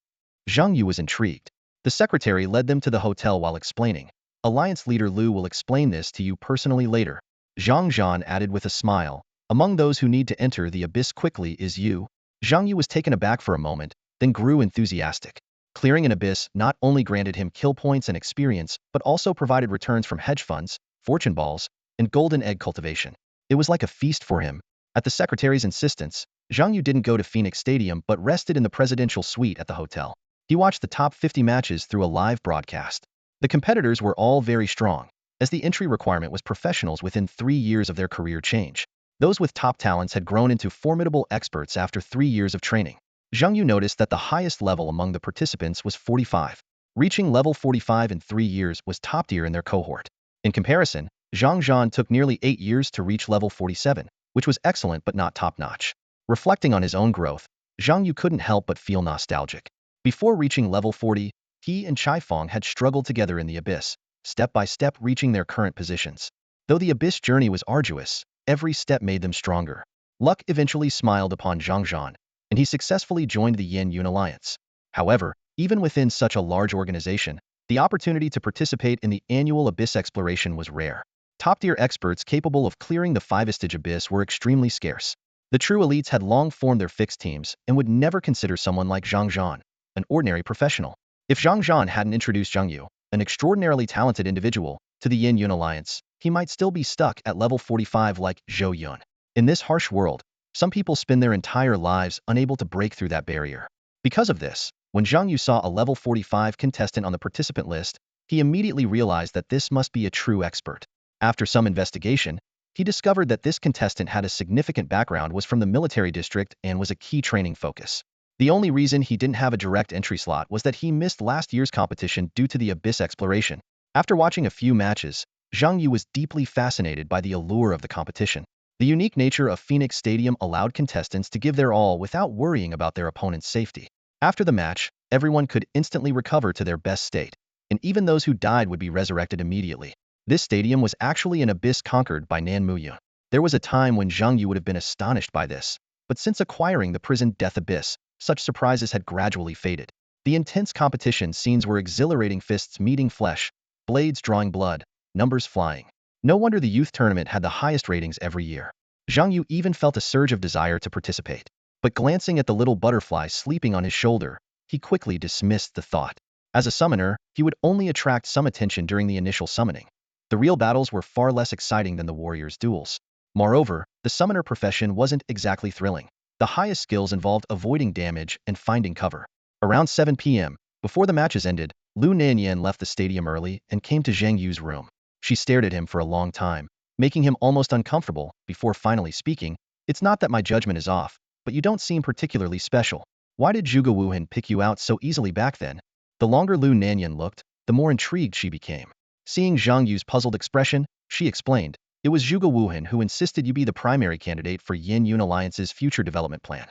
Zhang Yu was intrigued. The secretary led them to the hotel while explaining. Alliance leader Lu will explain this to you personally later. Zhang Zhan added with a smile. Among those who need to enter the abyss quickly is you. Zhang Yu was taken aback for a moment, then grew enthusiastic. Clearing an abyss not only granted him kill points and experience, but also provided returns from hedge funds, fortune balls, and golden egg cultivation. It was like a feast for him. At the secretary's insistence, Zhang Yu didn't go to Phoenix Stadium but rested in the presidential suite at the hotel. He watched the top 50 matches through a live broadcast. The competitors were all very strong, as the entry requirement was professionals within 3 years of their career change. Those with top talents had grown into formidable experts after 3 years of training. Zhang Yu noticed that the highest level among the participants was 45. Reaching level 45 in 3 years was top tier in their cohort. In comparison, Zhang Zhan took nearly 8 years to reach level 47, which was excellent but not top-notch. Reflecting on his own growth, Zhang Yu couldn't help but feel nostalgic. Before reaching level 40, he and Chai Fong had struggled together in the abyss, step by step reaching their current positions. Though the abyss journey was arduous, every step made them stronger. Luck eventually smiled upon Zhang Zhan, and he successfully joined the Yin Yun Alliance. However, even within such a large organization, the opportunity to participate in the annual abyss exploration was rare. Top-tier experts capable of clearing the five-stage abyss were extremely scarce. The true elites had long formed their fixed teams and would never consider someone like Zhang Zhan, an ordinary professional. If Zhang Zhan hadn't introduced Zhang Yu, an extraordinarily talented individual, to the Yin Yun Alliance, he might still be stuck at level 45 like Zhou Yun. In this harsh world, some people spend their entire lives unable to break through that barrier. Because of this, when Zhang Yu saw a level 45 contestant on the participant list, he immediately realized that this must be a true expert. After some investigation, he discovered that this contestant had a significant background, was from the military district, and was a key training focus. The only reason he didn't have a direct entry slot was that he missed last year's competition due to the abyss exploration. After watching a few matches, Zhang Yu was deeply fascinated by the allure of the competition. The unique nature of Phoenix Stadium allowed contestants to give their all without worrying about their opponent's safety. After the match, everyone could instantly recover to their best state, and even those who died would be resurrected immediately. This stadium was actually an abyss conquered by Nan Muyu. There was a time when Zhang Yu would have been astonished by this, but since acquiring the prison Death Abyss, such surprises had gradually faded. The intense competition scenes were exhilarating, fists meeting flesh, blades drawing blood, numbers flying. No wonder the youth tournament had the highest ratings every year. Zhang Yu even felt a surge of desire to participate. But glancing at the little butterfly sleeping on his shoulder, he quickly dismissed the thought. As a summoner, he would only attract some attention during the initial summoning. The real battles were far less exciting than the warriors' duels. Moreover, the summoner profession wasn't exactly thrilling. The highest skills involved avoiding damage and finding cover. Around 7 p.m., before the matches ended, Lu Nanyan left the stadium early and came to Zhang Yu's room. She stared at him for a long time, making him almost uncomfortable, before finally speaking. "It's not that my judgment is off, but you don't seem particularly special. Why did Zhuge Wuhan pick you out so easily back then?" The longer Lu Nanyan looked, the more intrigued she became. Seeing Zhang Yu's puzzled expression, she explained, "It was Zhuge Wuhan who insisted you be the primary candidate for Yin Yun Alliance's future development plan.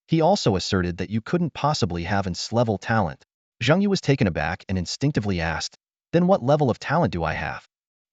He also asserted that you couldn't possibly have level talent." Zhang Yu was taken aback and instinctively asked, "Then what level of talent do I have?"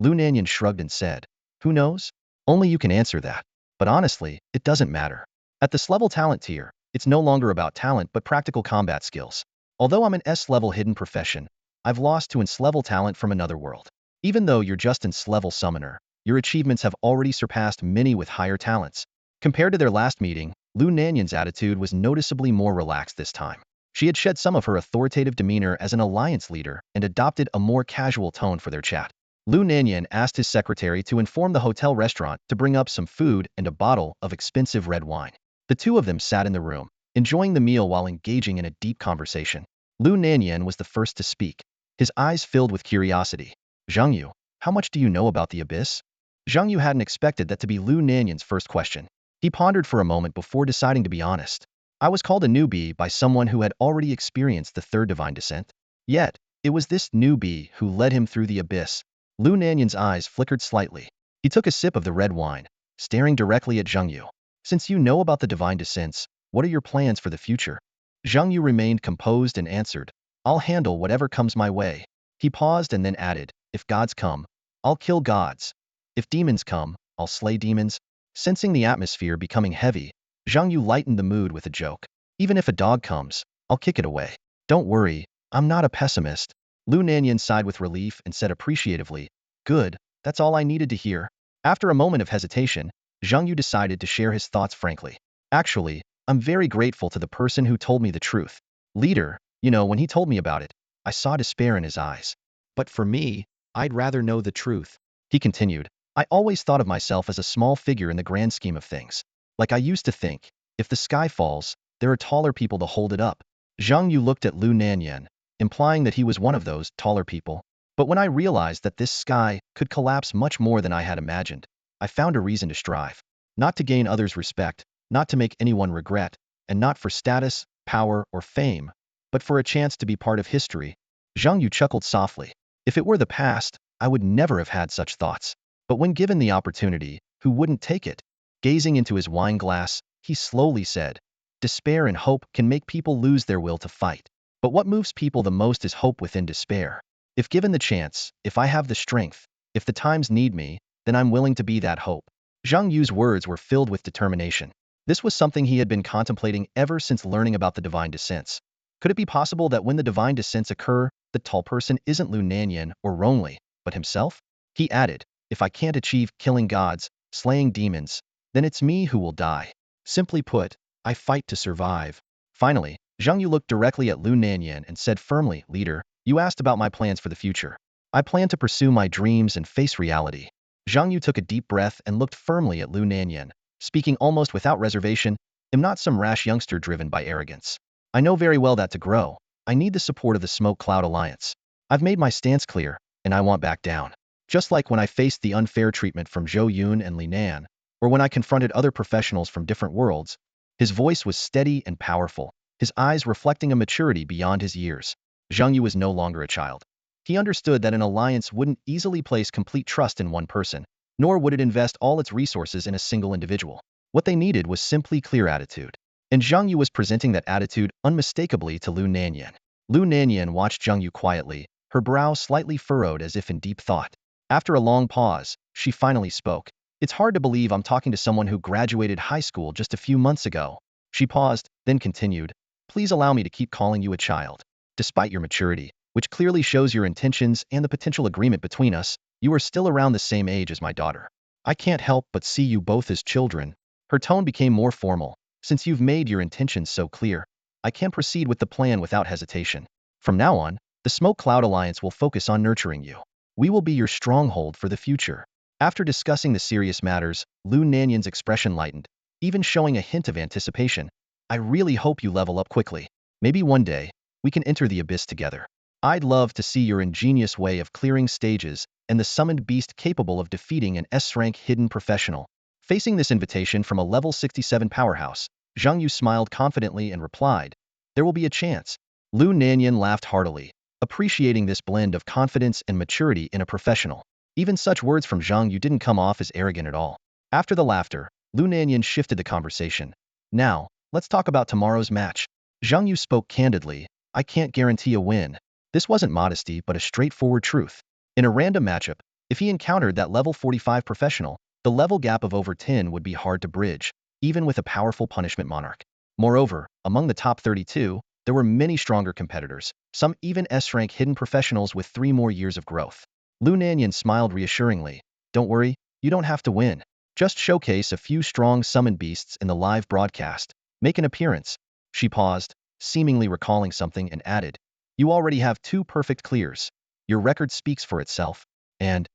Lu Nanyan shrugged and said, "Who knows? Only you can answer that. But honestly, it doesn't matter. At this level talent tier, it's no longer about talent but practical combat skills. Although I'm an S-level hidden profession, I've lost to S-level talent from another world. Even though you're just an S-level summoner, your achievements have already surpassed many with higher talents." Compared to their last meeting, Lu Nanyan's attitude was noticeably more relaxed this time. She had shed some of her authoritative demeanor as an alliance leader and adopted a more casual tone for their chat. Lu Nanyan asked his secretary to inform the hotel restaurant to bring up some food and a bottle of expensive red wine. The two of them sat in the room, enjoying the meal while engaging in a deep conversation. Lu Nanyan was the first to speak, his eyes filled with curiosity. "Zhang Yu, how much do you know about the abyss?" Zhang Yu hadn't expected that to be Lu Nanyan's first question. He pondered for a moment before deciding to be honest. "I was called a newbie by someone who had already experienced the third divine descent. Yet, it was this newbie who led him through the abyss." Lu Nanyan's eyes flickered slightly. He took a sip of the red wine, staring directly at Zhang Yu. "Since you know about the divine descents, what are your plans for the future?" Zhang Yu remained composed and answered, "I'll handle whatever comes my way." He paused and then added, "If gods come, I'll kill gods. If demons come, I'll slay demons." Sensing the atmosphere becoming heavy, Zhang Yu lightened the mood with a joke. "Even if a dog comes, I'll kick it away. Don't worry, I'm not a pessimist." Lu Nanyan sighed with relief and said appreciatively, "Good, that's all I needed to hear." After a moment of hesitation, Zhang Yu decided to share his thoughts frankly. "Actually, I'm very grateful to the person who told me the truth. Leader, when he told me about it, I saw despair in his eyes. But for me, I'd rather know the truth." He continued, "I always thought of myself as a small figure in the grand scheme of things. Like I used to think, if the sky falls, there are taller people to hold it up." Zhang Yu looked at Lu Nanyan, implying that he was one of those taller people. "But when I realized that this sky could collapse much more than I had imagined, I found a reason to strive. Not to gain others' respect, not to make anyone regret, and not for status, power, or fame, but for a chance to be part of history. Zhang Yu chuckled softly. If it were the past, I would never have had such thoughts. But when given the opportunity, who wouldn't take it? Gazing into his wine glass, he slowly said, despair and hope can make people lose their will to fight. But what moves people the most is hope within despair. If given the chance, if I have the strength, if the times need me, then I'm willing to be that hope. Zhang Yu's words were filled with determination. This was something he had been contemplating ever since learning about the divine descents. Could it be possible that when the divine descents occur, the tall person isn't Lu Nanyan or Rongli, but himself? He added, if I can't achieve killing gods, slaying demons, then it's me who will die. Simply put, I fight to survive. Finally, Zhang Yu looked directly at Lu Nanyan and said firmly, leader, you asked about my plans for the future. I plan to pursue my dreams and face reality. Zhang Yu took a deep breath and looked firmly at Lu Nanyan, speaking almost without reservation, I'm not some rash youngster driven by arrogance. I know very well that to grow, I need the support of the Smoke Cloud Alliance. I've made my stance clear, and I won't back down. Just like when I faced the unfair treatment from Zhou Yun and Li Nan, or when I confronted other professionals from different worlds, his voice was steady and powerful, his eyes reflecting a maturity beyond his years. Zhang Yu was no longer a child. He understood that an alliance wouldn't easily place complete trust in one person, nor would it invest all its resources in a single individual. What they needed was simply clear attitude. And Zhang Yu was presenting that attitude unmistakably to Lu Nanyan. Lu Nanyan watched Zhang Yu quietly, her brow slightly furrowed as if in deep thought. After a long pause, she finally spoke. It's hard to believe I'm talking to someone who graduated high school just a few months ago. She paused, then continued, please allow me to keep calling you a child. Despite your maturity, which clearly shows your intentions and the potential agreement between us, you are still around the same age as my daughter. I can't help but see you both as children. Her tone became more formal. Since you've made your intentions so clear, I can proceed with the plan without hesitation. From now on, the Smoke Cloud Alliance will focus on nurturing you. We will be your stronghold for the future. After discussing the serious matters, Lu Nanyan's expression lightened, even showing a hint of anticipation. I really hope you level up quickly. Maybe one day, we can enter the abyss together. I'd love to see your ingenious way of clearing stages and the summoned beast capable of defeating an S-rank hidden professional. Facing this invitation from a level 67 powerhouse, Zhang Yu smiled confidently and replied, there will be a chance. Lu Nanyan laughed heartily, appreciating this blend of confidence and maturity in a professional. Even such words from Zhang Yu didn't come off as arrogant at all. After the laughter, Lu Nanyan shifted the conversation. Now, let's talk about tomorrow's match. Zhang Yu spoke candidly, I can't guarantee a win. This wasn't modesty but a straightforward truth. In a random matchup, if he encountered that level 45 professional, the level gap of over 10 would be hard to bridge, even with a powerful punishment monarch. Moreover, among the top 32, there were many stronger competitors, some even S-rank hidden professionals with 3 more years of growth. Lu Nanyan smiled reassuringly. Don't worry, you don't have to win. Just showcase a few strong summoned beasts in the live broadcast. Make an appearance. She paused, seemingly recalling something, and added, you already have 2 perfect clears. Your record speaks for itself. And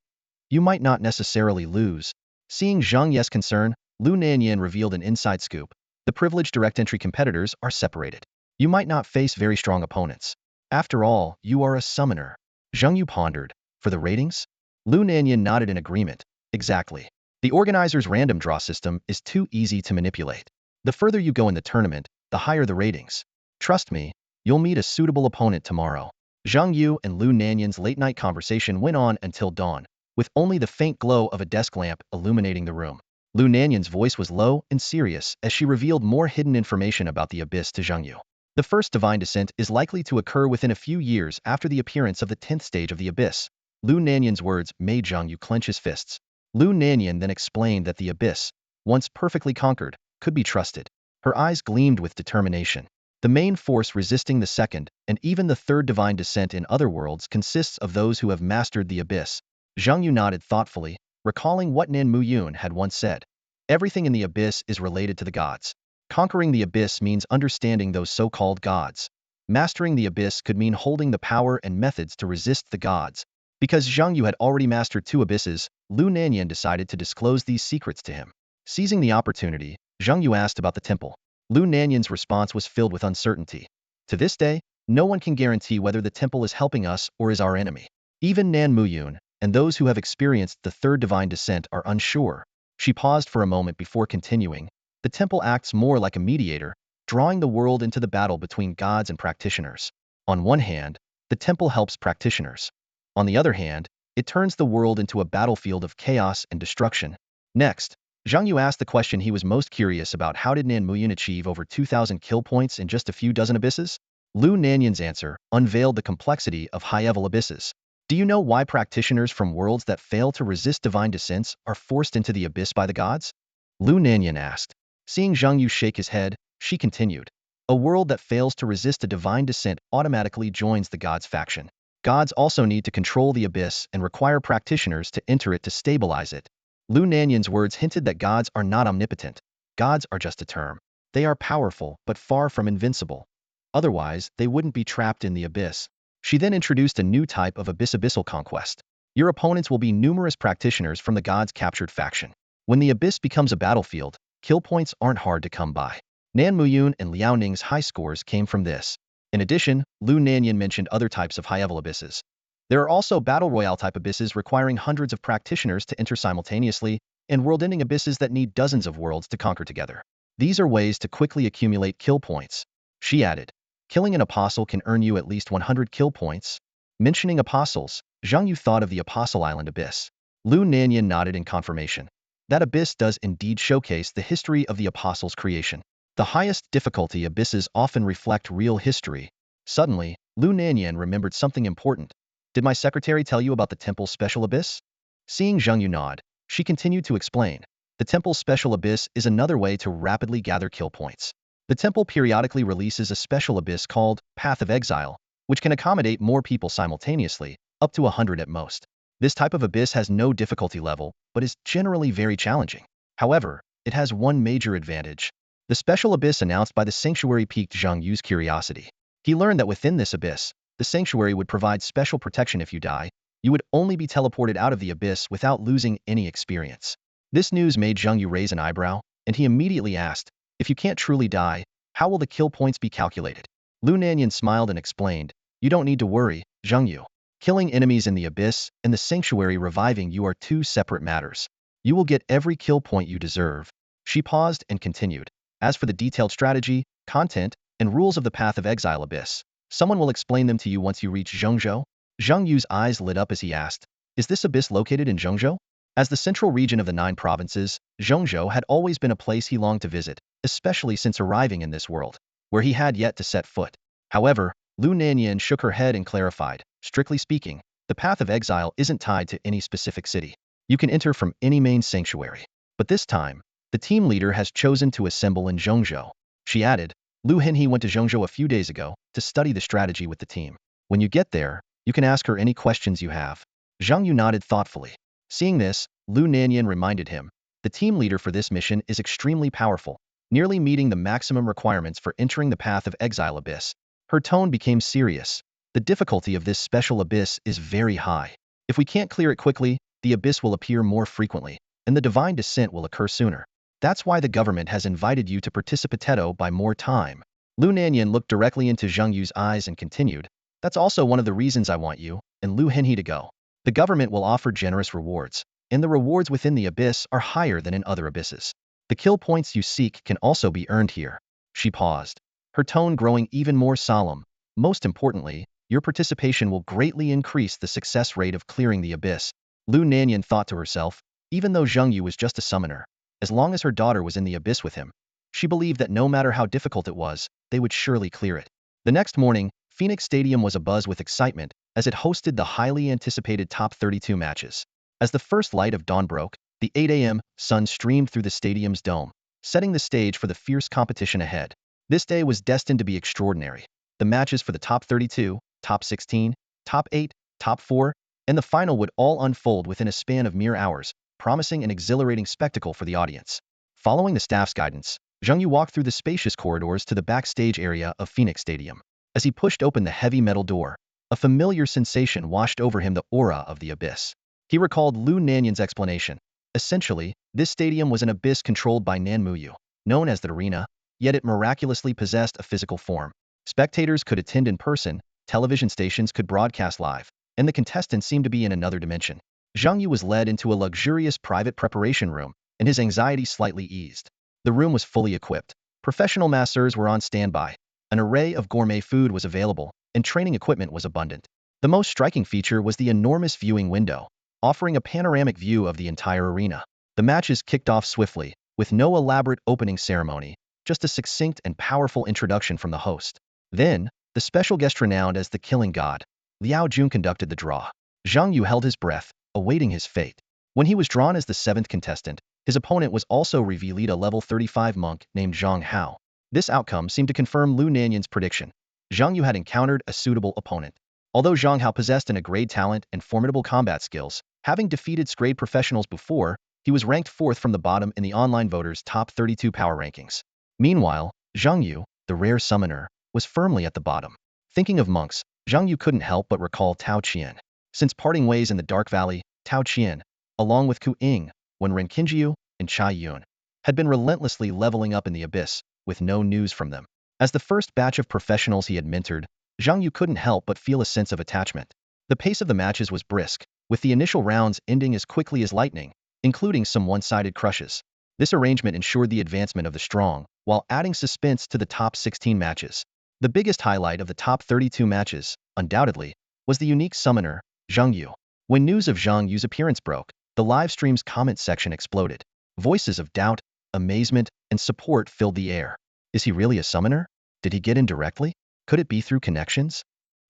you might not necessarily lose. Seeing Zhang Ye's concern, Lu Nanyan revealed an inside scoop. The privileged direct entry competitors are separated. You might not face very strong opponents. After all, you are a summoner. Zhang Yu pondered. For the ratings? Lu Nanyan nodded in agreement. Exactly. The organizer's random draw system is too easy to manipulate. The further you go in the tournament, the higher the ratings. Trust me, you'll meet a suitable opponent tomorrow. Zhang Yu and Lu Nanyan's late-night conversation went on until dawn, with only the faint glow of a desk lamp illuminating the room. Lu Nanyan's voice was low and serious as she revealed more hidden information about the abyss to Zhang Yu. The first divine descent is likely to occur within a few years after the appearance of the 10th stage of the abyss. Lu Nanyan's words made Zhang Yu clench his fists. Lu Nanyan then explained that the abyss, once perfectly conquered, could be trusted. Her eyes gleamed with determination. The main force resisting the second, and even the third divine descent in other worlds consists of those who have mastered the abyss. Zhang Yu nodded thoughtfully, recalling what Nan Muyun had once said. Everything in the abyss is related to the gods. Conquering the abyss means understanding those so-called gods. Mastering the abyss could mean holding the power and methods to resist the gods. Because Zhang Yu had already mastered 2 abysses, Lu Nanyan decided to disclose these secrets to him. Seizing the opportunity, Zhang Yu asked about the temple. Lu Nanyan's response was filled with uncertainty. To this day, no one can guarantee whether the temple is helping us or is our enemy. Even Nan Muyun, and those who have experienced the third divine descent are unsure. She paused for a moment before continuing. The temple acts more like a mediator, drawing the world into the battle between gods and practitioners. On one hand, the temple helps practitioners. On the other hand, it turns the world into a battlefield of chaos and destruction. Next, Zhang Yu asked the question he was most curious about: how did Nan Muyun achieve over 2,000 kill points in just a few dozen abysses? Lu Nanyan's answer unveiled the complexity of high-level abysses. Do you know why practitioners from worlds that fail to resist divine descents are forced into the abyss by the gods? Lu Nanyan asked. Seeing Zhang Yu shake his head, she continued. A world that fails to resist a divine descent automatically joins the gods' faction. Gods also need to control the abyss and require practitioners to enter it to stabilize it. Lu Nanyan's words hinted that gods are not omnipotent. Gods are just a term. They are powerful, but far from invincible. Otherwise, they wouldn't be trapped in the abyss. She then introduced a new type of abyssal conquest. Your opponents will be numerous practitioners from the gods' captured faction. When the abyss becomes a battlefield, kill points aren't hard to come by. Nan Muyun and Liao Ning's high scores came from this. In addition, Lu Nanyan mentioned other types of high-level abysses. There are also battle royale type abysses requiring hundreds of practitioners to enter simultaneously, and world-ending abysses that need dozens of worlds to conquer together. These are ways to quickly accumulate kill points. She added, killing an apostle can earn you at least 100 kill points. Mentioning apostles, Zhang Yu thought of the Apostle Island abyss. Lu Nanyan nodded in confirmation. That abyss does indeed showcase the history of the apostles' creation. The highest difficulty abysses often reflect real history. Suddenly, Lu Nanyan remembered something important. Did my secretary tell you about the temple's special abyss? Seeing Zhang Yu nod, she continued to explain. The temple's special abyss is another way to rapidly gather kill points. The temple periodically releases a special abyss called Path of Exile, which can accommodate more people simultaneously, up to 100 at most. This type of abyss has no difficulty level, but is generally very challenging. However, it has one major advantage. The special abyss announced by the sanctuary piqued Zhang Yu's curiosity. He learned that within this abyss, the sanctuary would provide special protection if you die. You would only be teleported out of the abyss without losing any experience. This news made Zhang Yu raise an eyebrow, and he immediately asked, if you can't truly die, how will the kill points be calculated? Lu Nanyan smiled and explained, you don't need to worry, Zhang Yu. Killing enemies in the abyss and the sanctuary reviving you are two separate matters. You will get every kill point you deserve. She paused and continued. As for the detailed strategy, content, and rules of the Path of Exile abyss, someone will explain them to you once you reach Zhengzhou. Zhang Yu's eyes lit up as he asked, is this abyss located in Zhengzhou? As the central region of the 9 provinces, Zhengzhou had always been a place he longed to visit, especially since arriving in this world, where he had yet to set foot. However, Lu Nanyan shook her head and clarified, strictly speaking, the Path of Exile isn't tied to any specific city. You can enter from any main sanctuary. But this time, the team leader has chosen to assemble in Zhengzhou. She added, Lu Henhe went to Zhengzhou a few days ago to study the strategy with the team. When you get there, you can ask her any questions you have. Zhang Yu nodded thoughtfully. Seeing this, Lu Nanyan reminded him, the team leader for this mission is extremely powerful, nearly meeting the maximum requirements for entering the Path of Exile abyss. Her tone became serious. The difficulty of this special abyss is very high. If we can't clear it quickly, the abyss will appear more frequently, and the divine descent will occur sooner. That's why the government has invited you to participate by more time. Lu Nanyan looked directly into Zhang Yu's eyes and continued, that's also one of the reasons I want you and Lu Henhe to go. The government will offer generous rewards, and the rewards within the abyss are higher than in other abysses. The kill points you seek can also be earned here. She paused, her tone growing even more solemn. Most importantly, your participation will greatly increase the success rate of clearing the abyss. Lu Nanyan thought to herself, even though Zhang Yu was just a summoner, as long as her daughter was in the abyss with him, she believed that no matter how difficult it was, they would surely clear it. The next morning, Phoenix Stadium was abuzz with excitement as it hosted the highly anticipated top 32 matches. As the first light of dawn broke, the 8 a.m. sun streamed through the stadium's dome, setting the stage for the fierce competition ahead. This day was destined to be extraordinary. The matches for the top 32, top 16, top 8, top 4, and the final would all unfold within a span of mere hours, promising an exhilarating spectacle for the audience. Following the staff's guidance, Zhang Yu walked through the spacious corridors to the backstage area of Phoenix Stadium. As he pushed open the heavy metal door, a familiar sensation washed over him, the aura of the abyss. He recalled Lu Nanyan's explanation. Essentially, this stadium was an abyss controlled by Nan Muyu, known as the arena, yet it miraculously possessed a physical form. Spectators could attend in person, television stations could broadcast live, and the contestants seemed to be in another dimension. Zhang Yu was led into a luxurious private preparation room, and his anxiety slightly eased. The room was fully equipped, Professional masseurs were on standby. An array of gourmet food was available, and training equipment was abundant. The most striking feature was the enormous viewing window, offering a panoramic view of the entire arena. The matches kicked off swiftly, with no elaborate opening ceremony, just a succinct and powerful introduction from the host. Then, the special guest renowned as the Killing God, Liao Jun, conducted the draw. Zhang Yu held his breath, awaiting his fate. When he was drawn as the seventh contestant, his opponent was also revealed, a level 35 monk named Zhang Hao. This outcome seemed to confirm Lu Nanyan's prediction. Zhang Yu had encountered a suitable opponent. Although Zhang Hao possessed an grade talent and formidable combat skills, having defeated grade professionals before, he was ranked fourth from the bottom in the online voters' top 32 power rankings. Meanwhile, Zhang Yu, the rare summoner, was firmly at the bottom. Thinking of monks, Zhang Yu couldn't help but recall Tao Qian. Since parting ways in the Dark Valley, Tao Qian, along with Ku Ying, Wen Renqinjiu, and Chai Yun, had been relentlessly leveling up in the abyss, with no news from them. As the first batch of professionals he had mentored, Zhang Yu couldn't help but feel a sense of attachment. The pace of the matches was brisk, with the initial rounds ending as quickly as lightning, including some one-sided crushes. This arrangement ensured the advancement of the strong, while adding suspense to the top 16 matches. The biggest highlight of the top 32 matches, undoubtedly, was the unique summoner, Zhang Yu. When news of Zhang Yu's appearance broke, the live stream's comment section exploded. Voices of doubt, amazement, and support filled the air. Is he really a summoner? Did he get in directly? Could it be through connections?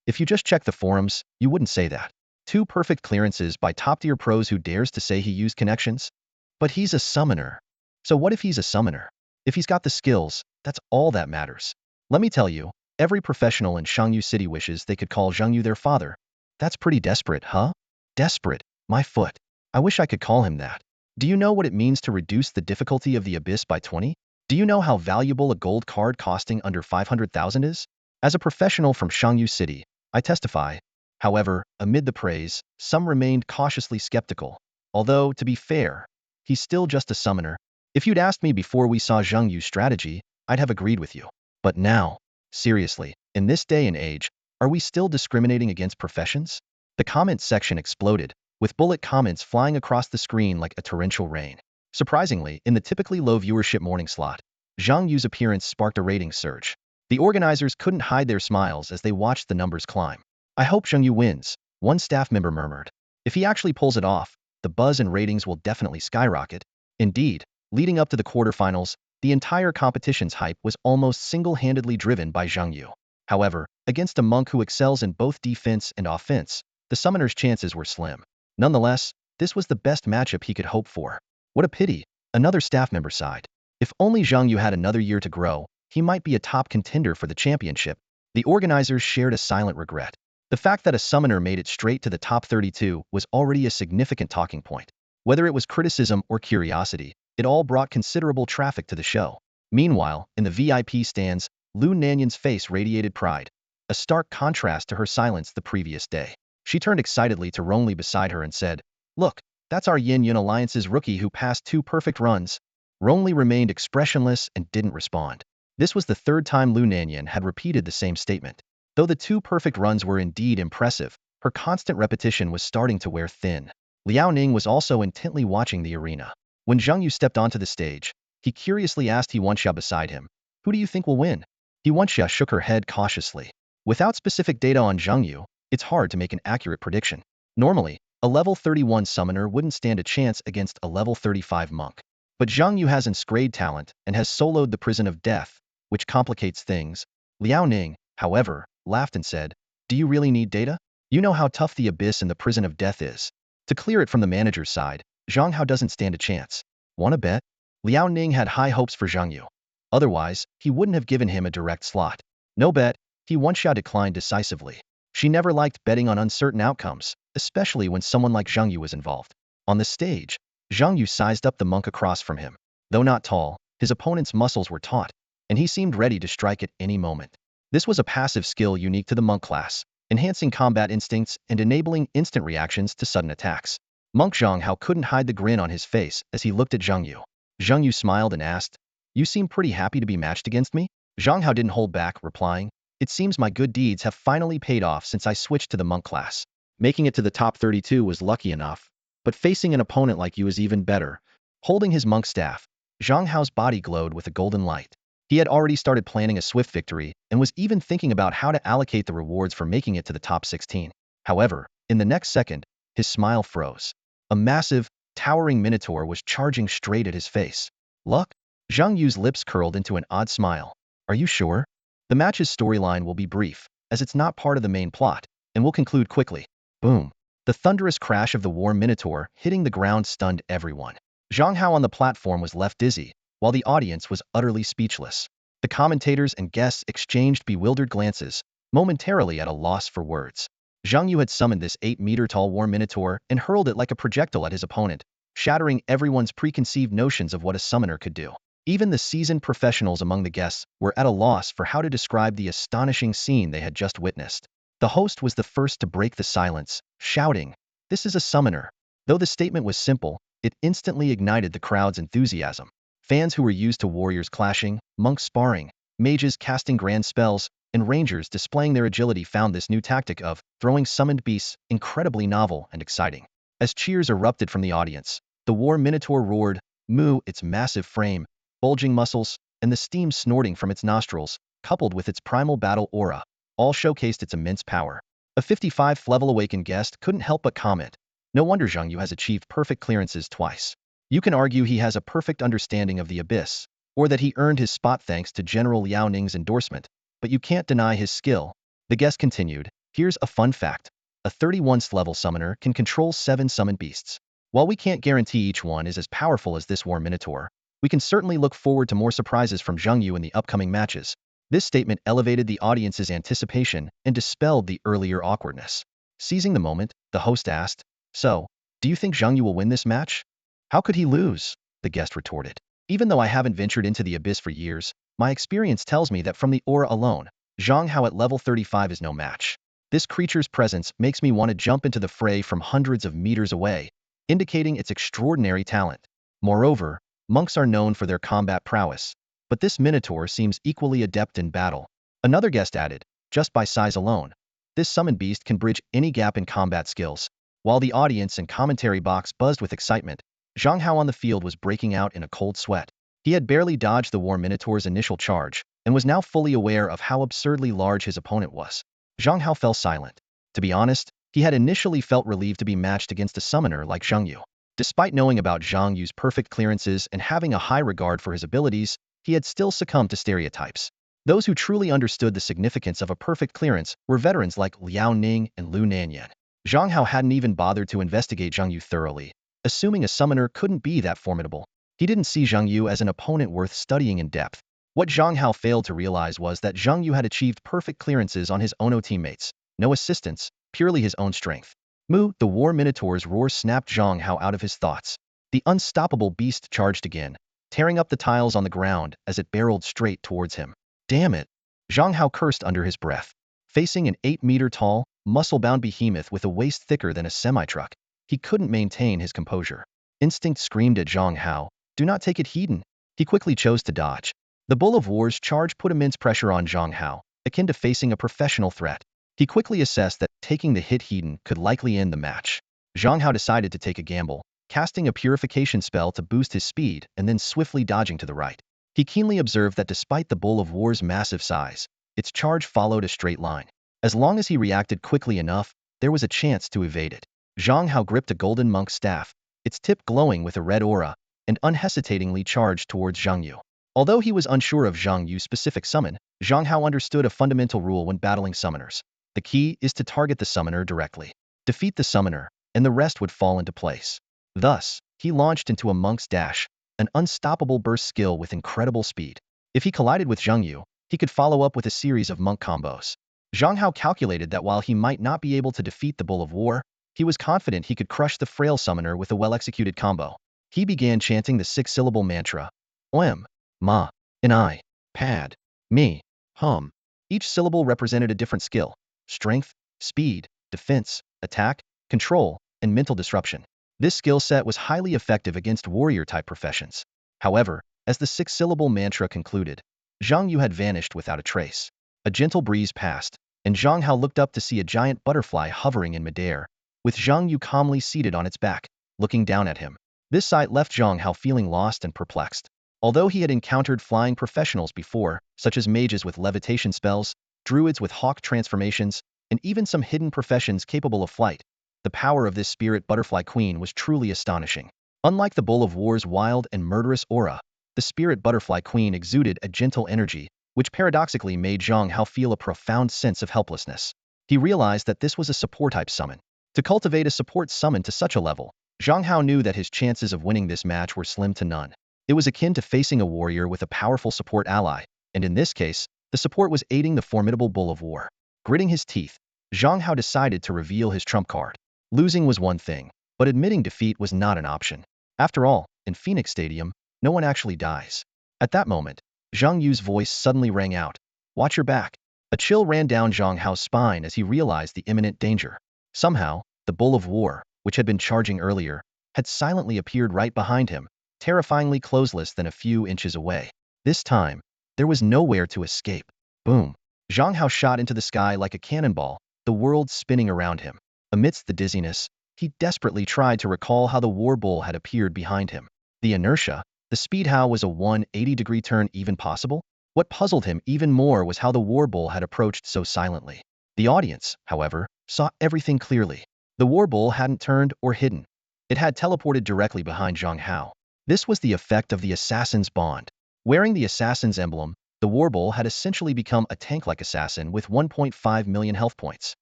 If you just check the forums, you wouldn't say that. 2 perfect clearances by top-tier pros. Who dares to say he used connections? But he's a summoner. So what if he's a summoner? If he's got the skills, that's all that matters. Let me tell you, every professional in Shangyu City wishes they could call Zhang Yu their father. That's pretty desperate, huh? Desperate, my foot. I wish I could call him that. Do you know what it means to reduce the difficulty of the abyss by 20? Do you know how valuable a gold card costing under 500,000 is? As a professional from Shangyu City, I testify. However, amid the praise, some remained cautiously skeptical. Although, to be fair, he's still just a summoner. If you'd asked me before we saw Zhang Yu's strategy, I'd have agreed with you. But now, seriously, in this day and age, are we still discriminating against professions? The comments section exploded, with bullet comments flying across the screen like a torrential rain. Surprisingly, in the typically low viewership morning slot, Zhang Yu's appearance sparked a rating surge. The organizers couldn't hide their smiles as they watched the numbers climb. I hope Zhang Yu wins, one staff member murmured. If he actually pulls it off, the buzz and ratings will definitely skyrocket. Indeed, leading up to the quarterfinals, the entire competition's hype was almost single-handedly driven by Zhang Yu. However, against a monk who excels in both defense and offense, the summoner's chances were slim. Nonetheless, this was the best matchup he could hope for. What a pity, another staff member sighed. If only Zhang Yu had another year to grow, he might be a top contender for the championship. The organizers shared a silent regret. The fact that a summoner made it straight to the top 32 was already a significant talking point. Whether it was criticism or curiosity, it all brought considerable traffic to the show. Meanwhile, in the VIP stands, Lu Nanyan's face radiated pride, a stark contrast to her silence the previous day. She turned excitedly to Ronli beside her and said, "Look, that's our Yin Yun Alliance's rookie who passed 2 perfect runs." Ronli remained expressionless and didn't respond. This was the third time Lu Nanyan had repeated the same statement. Though the 2 perfect runs were indeed impressive, her constant repetition was starting to wear thin. Liao Ning was also intently watching the arena. When Zhang Yu stepped onto the stage, he curiously asked He Wenxia beside him, "Who do you think will win?" He Wenxia shook her head cautiously. Without specific data on Zhang Yu, it's hard to make an accurate prediction. Normally, a level 31 summoner wouldn't stand a chance against a level 35 monk. But Zhang Yu has inscrayed talent and has soloed the Prison of Death, which complicates things. Liao Ning, however, laughed and said, "Do you really need data? You know how tough the abyss and the Prison of Death is. To clear it from the manager's side, Zhang Hao doesn't stand a chance. Want a bet?" Liao Ning had high hopes for Zhang Yu. Otherwise, he wouldn't have given him a direct slot. "No bet," He Wenxia declined decisively. She never liked betting on uncertain outcomes, especially when someone like Zhang Yu was involved. On the stage, Zhang Yu sized up the monk across from him. Though not tall, his opponent's muscles were taut, and he seemed ready to strike at any moment. This was a passive skill unique to the monk class, enhancing combat instincts and enabling instant reactions to sudden attacks. Monk Zhang Hao couldn't hide the grin on his face as he looked at Zhang Yu. Zhang Yu smiled and asked, "You seem pretty happy to be matched against me?" Zhang Hao didn't hold back, replying, "It seems my good deeds have finally paid off since I switched to the monk class. Making it to the top 32 was lucky enough, but facing an opponent like you is even better." Holding his monk staff, Zhang Hao's body glowed with a golden light. He had already started planning a swift victory and was even thinking about how to allocate the rewards for making it to the top 16. However, in the next second, his smile froze. A massive, towering minotaur was charging straight at his face. Luck? Zhang Yu's lips curled into an odd smile. Are you sure? The match's storyline will be brief, as it's not part of the main plot, and will conclude quickly. Boom. The thunderous crash of the war minotaur hitting the ground stunned everyone. Zhang Hao on the platform was left dizzy, while the audience was utterly speechless. The commentators and guests exchanged bewildered glances, momentarily at a loss for words. Zhang Yu had summoned this 8-meter-tall war minotaur and hurled it like a projectile at his opponent, shattering everyone's preconceived notions of what a summoner could do. Even the seasoned professionals among the guests were at a loss for how to describe the astonishing scene they had just witnessed. The host was the first to break the silence, shouting, "This is a summoner." Though the statement was simple, it instantly ignited the crowd's enthusiasm. Fans who were used to warriors clashing, monks sparring, mages casting grand spells, and rangers displaying their agility found this new tactic of throwing summoned beasts incredibly novel and exciting. As cheers erupted from the audience, the war minotaur roared, moo, its massive frame, bulging muscles, and the steam snorting from its nostrils, coupled with its primal battle aura, all showcased its immense power. A 55th level awakened guest couldn't help but comment, "No wonder Zhang Yu has achieved perfect clearances twice." You can argue he has a perfect understanding of the abyss, or that he earned his spot thanks to General Liao Ning's endorsement, but you can't deny his skill. The guest continued, "Here's a fun fact. A 31st level summoner can control 7 summoned beasts. While we can't guarantee each one is as powerful as this war minotaur, we can certainly look forward to more surprises from Zhang Yu in the upcoming matches." This statement elevated the audience's anticipation and dispelled the earlier awkwardness. Seizing the moment, the host asked, "So, do you think Zhang Yu will win this match?" "How could he lose?" the guest retorted. "Even though I haven't ventured into the abyss for years, my experience tells me that from the aura alone, Zhang Hao at level 35 is no match. This creature's presence makes me want to jump into the fray from hundreds of meters away, indicating its extraordinary talent. Moreover, monks are known for their combat prowess, but this minotaur seems equally adept in battle." Another guest added, "Just by size alone, this summoned beast can bridge any gap in combat skills." While the audience and commentary box buzzed with excitement, Zhang Hao on the field was breaking out in a cold sweat. He had barely dodged the war minotaur's initial charge, and was now fully aware of how absurdly large his opponent was. Zhang Hao fell silent. To be honest, he had initially felt relieved to be matched against a summoner like Zhang Yu. Despite knowing about Zhang Yu's perfect clearances and having a high regard for his abilities, he had still succumbed to stereotypes. Those who truly understood the significance of a perfect clearance were veterans like Liao Ning and Lu Nanyan. Zhang Hao hadn't even bothered to investigate Zhang Yu thoroughly, assuming a summoner couldn't be that formidable. He didn't see Zhang Yu as an opponent worth studying in depth. What Zhang Hao failed to realize was that Zhang Yu had achieved perfect clearances on his Ono teammates, no assistance, purely his own strength. Moo, the war minotaur's roar snapped Zhang Hao out of his thoughts. The unstoppable beast charged again, tearing up the tiles on the ground as it barreled straight towards him. "Damn it!" Zhang Hao cursed under his breath. Facing an 8-meter-tall, muscle-bound behemoth with a waist thicker than a semi-truck, he couldn't maintain his composure. Instinct screamed at Zhang Hao, "Do not take it heedin." He quickly chose to dodge. The Bull of War's charge put immense pressure on Zhang Hao, akin to facing a professional threat. He quickly assessed that taking the hit heedin could likely end the match. Zhang Hao decided to take a gamble, casting a purification spell to boost his speed and then swiftly dodging to the right. He keenly observed that despite the Bull of War's massive size, its charge followed a straight line. As long as he reacted quickly enough, there was a chance to evade it. Zhang Hao gripped a golden monk's staff, its tip glowing with a red aura, and unhesitatingly charged towards Zhang Yu. Although he was unsure of Zhang Yu's specific summon, Zhang Hao understood a fundamental rule when battling summoners. The key is to target the summoner directly. Defeat the summoner, and the rest would fall into place. Thus, he launched into a monk's dash, an unstoppable burst skill with incredible speed. If he collided with Zhang Yu, he could follow up with a series of monk combos. Zhang Hao calculated that while he might not be able to defeat the Bull of War, he was confident he could crush the frail summoner with a well-executed combo. He began chanting the 6-syllable mantra, Om, Ma, Ni, Pad, Me, Hum. Each syllable represented a different skill: strength, speed, defense, attack, control, and mental disruption. This skill set was highly effective against warrior-type professions. However, as the 6-syllable mantra concluded, Zhang Yu had vanished without a trace. A gentle breeze passed, and Zhang Hao looked up to see a giant butterfly hovering in midair, with Zhang Yu calmly seated on its back, looking down at him. This sight left Zhang Hao feeling lost and perplexed. Although he had encountered flying professionals before, such as mages with levitation spells, druids with hawk transformations, and even some hidden professions capable of flight, the power of this spirit butterfly queen was truly astonishing. Unlike the Bull of War's wild and murderous aura, the spirit butterfly queen exuded a gentle energy, which paradoxically made Zhang Hao feel a profound sense of helplessness. He realized that this was a support-type summon. To cultivate a support summon to such a level, Zhang Hao knew that his chances of winning this match were slim to none. It was akin to facing a warrior with a powerful support ally, and in this case, the support was aiding the formidable Bull of War. Gritting his teeth, Zhang Hao decided to reveal his trump card. Losing was one thing, but admitting defeat was not an option. After all, in Phoenix Stadium, no one actually dies. At that moment, Zhang Yu's voice suddenly rang out. Watch your back. A chill ran down Zhang Hao's spine as he realized the imminent danger. Somehow, the Bull of War, which had been charging earlier, had silently appeared right behind him, terrifyingly closeless than a few inches away. This time, there was nowhere to escape. Boom. Zhang Hao shot into the sky like a cannonball, the world spinning around him. Amidst the dizziness, he desperately tried to recall how the war bull had appeared behind him. The inertia, the speed. How was a 180-degree turn even possible? What puzzled him even more was how the war bull had approached so silently. The audience, however, saw everything clearly. The war bull hadn't turned or hidden. It had teleported directly behind Zhang Hao. This was the effect of the assassin's bond. Wearing the assassin's emblem, the war bull had essentially become a tank-like assassin with 1.5 million health points.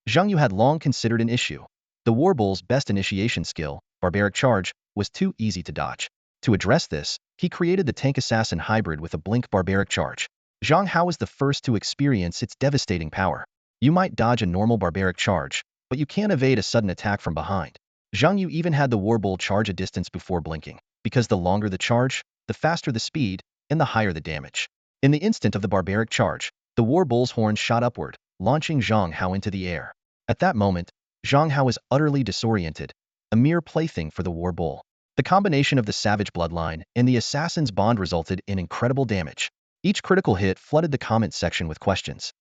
Zhang Yu had long considered an issue. The war bull's best initiation skill, barbaric charge, was too easy to dodge. To address this, he created the tank assassin hybrid with a blink barbaric charge. Zhang Hao was the first to experience its devastating power. You might dodge a normal barbaric charge, but you can't evade a sudden attack from behind. Zhang Yu even had the war bull charge a distance before blinking, because the longer the charge, the faster the speed, and the higher the damage. In the instant of the barbaric charge, the war bull's horn shot upward, launching Zhang Hao into the air. At that moment, Zhang Hao was utterly disoriented, a mere plaything for the war bull. The combination of the savage bloodline and the assassin's bond resulted in incredible damage. Each critical hit flooded the comment section with questions.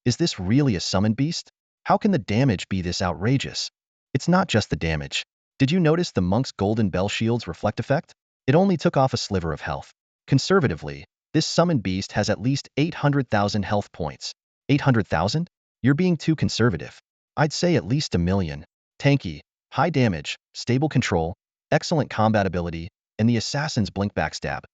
Is this really a summoned beast? How can the damage be this outrageous? It's not just the damage. Did you notice the monk's golden bell shield's reflect effect? It only took off a sliver of health. Conservatively, this summoned beast has at least 800,000 health points. 800,000? You're being too conservative. I'd say at least 1,000,000. Tanky, high damage, stable control, excellent combat ability, and the assassin's blink backstab.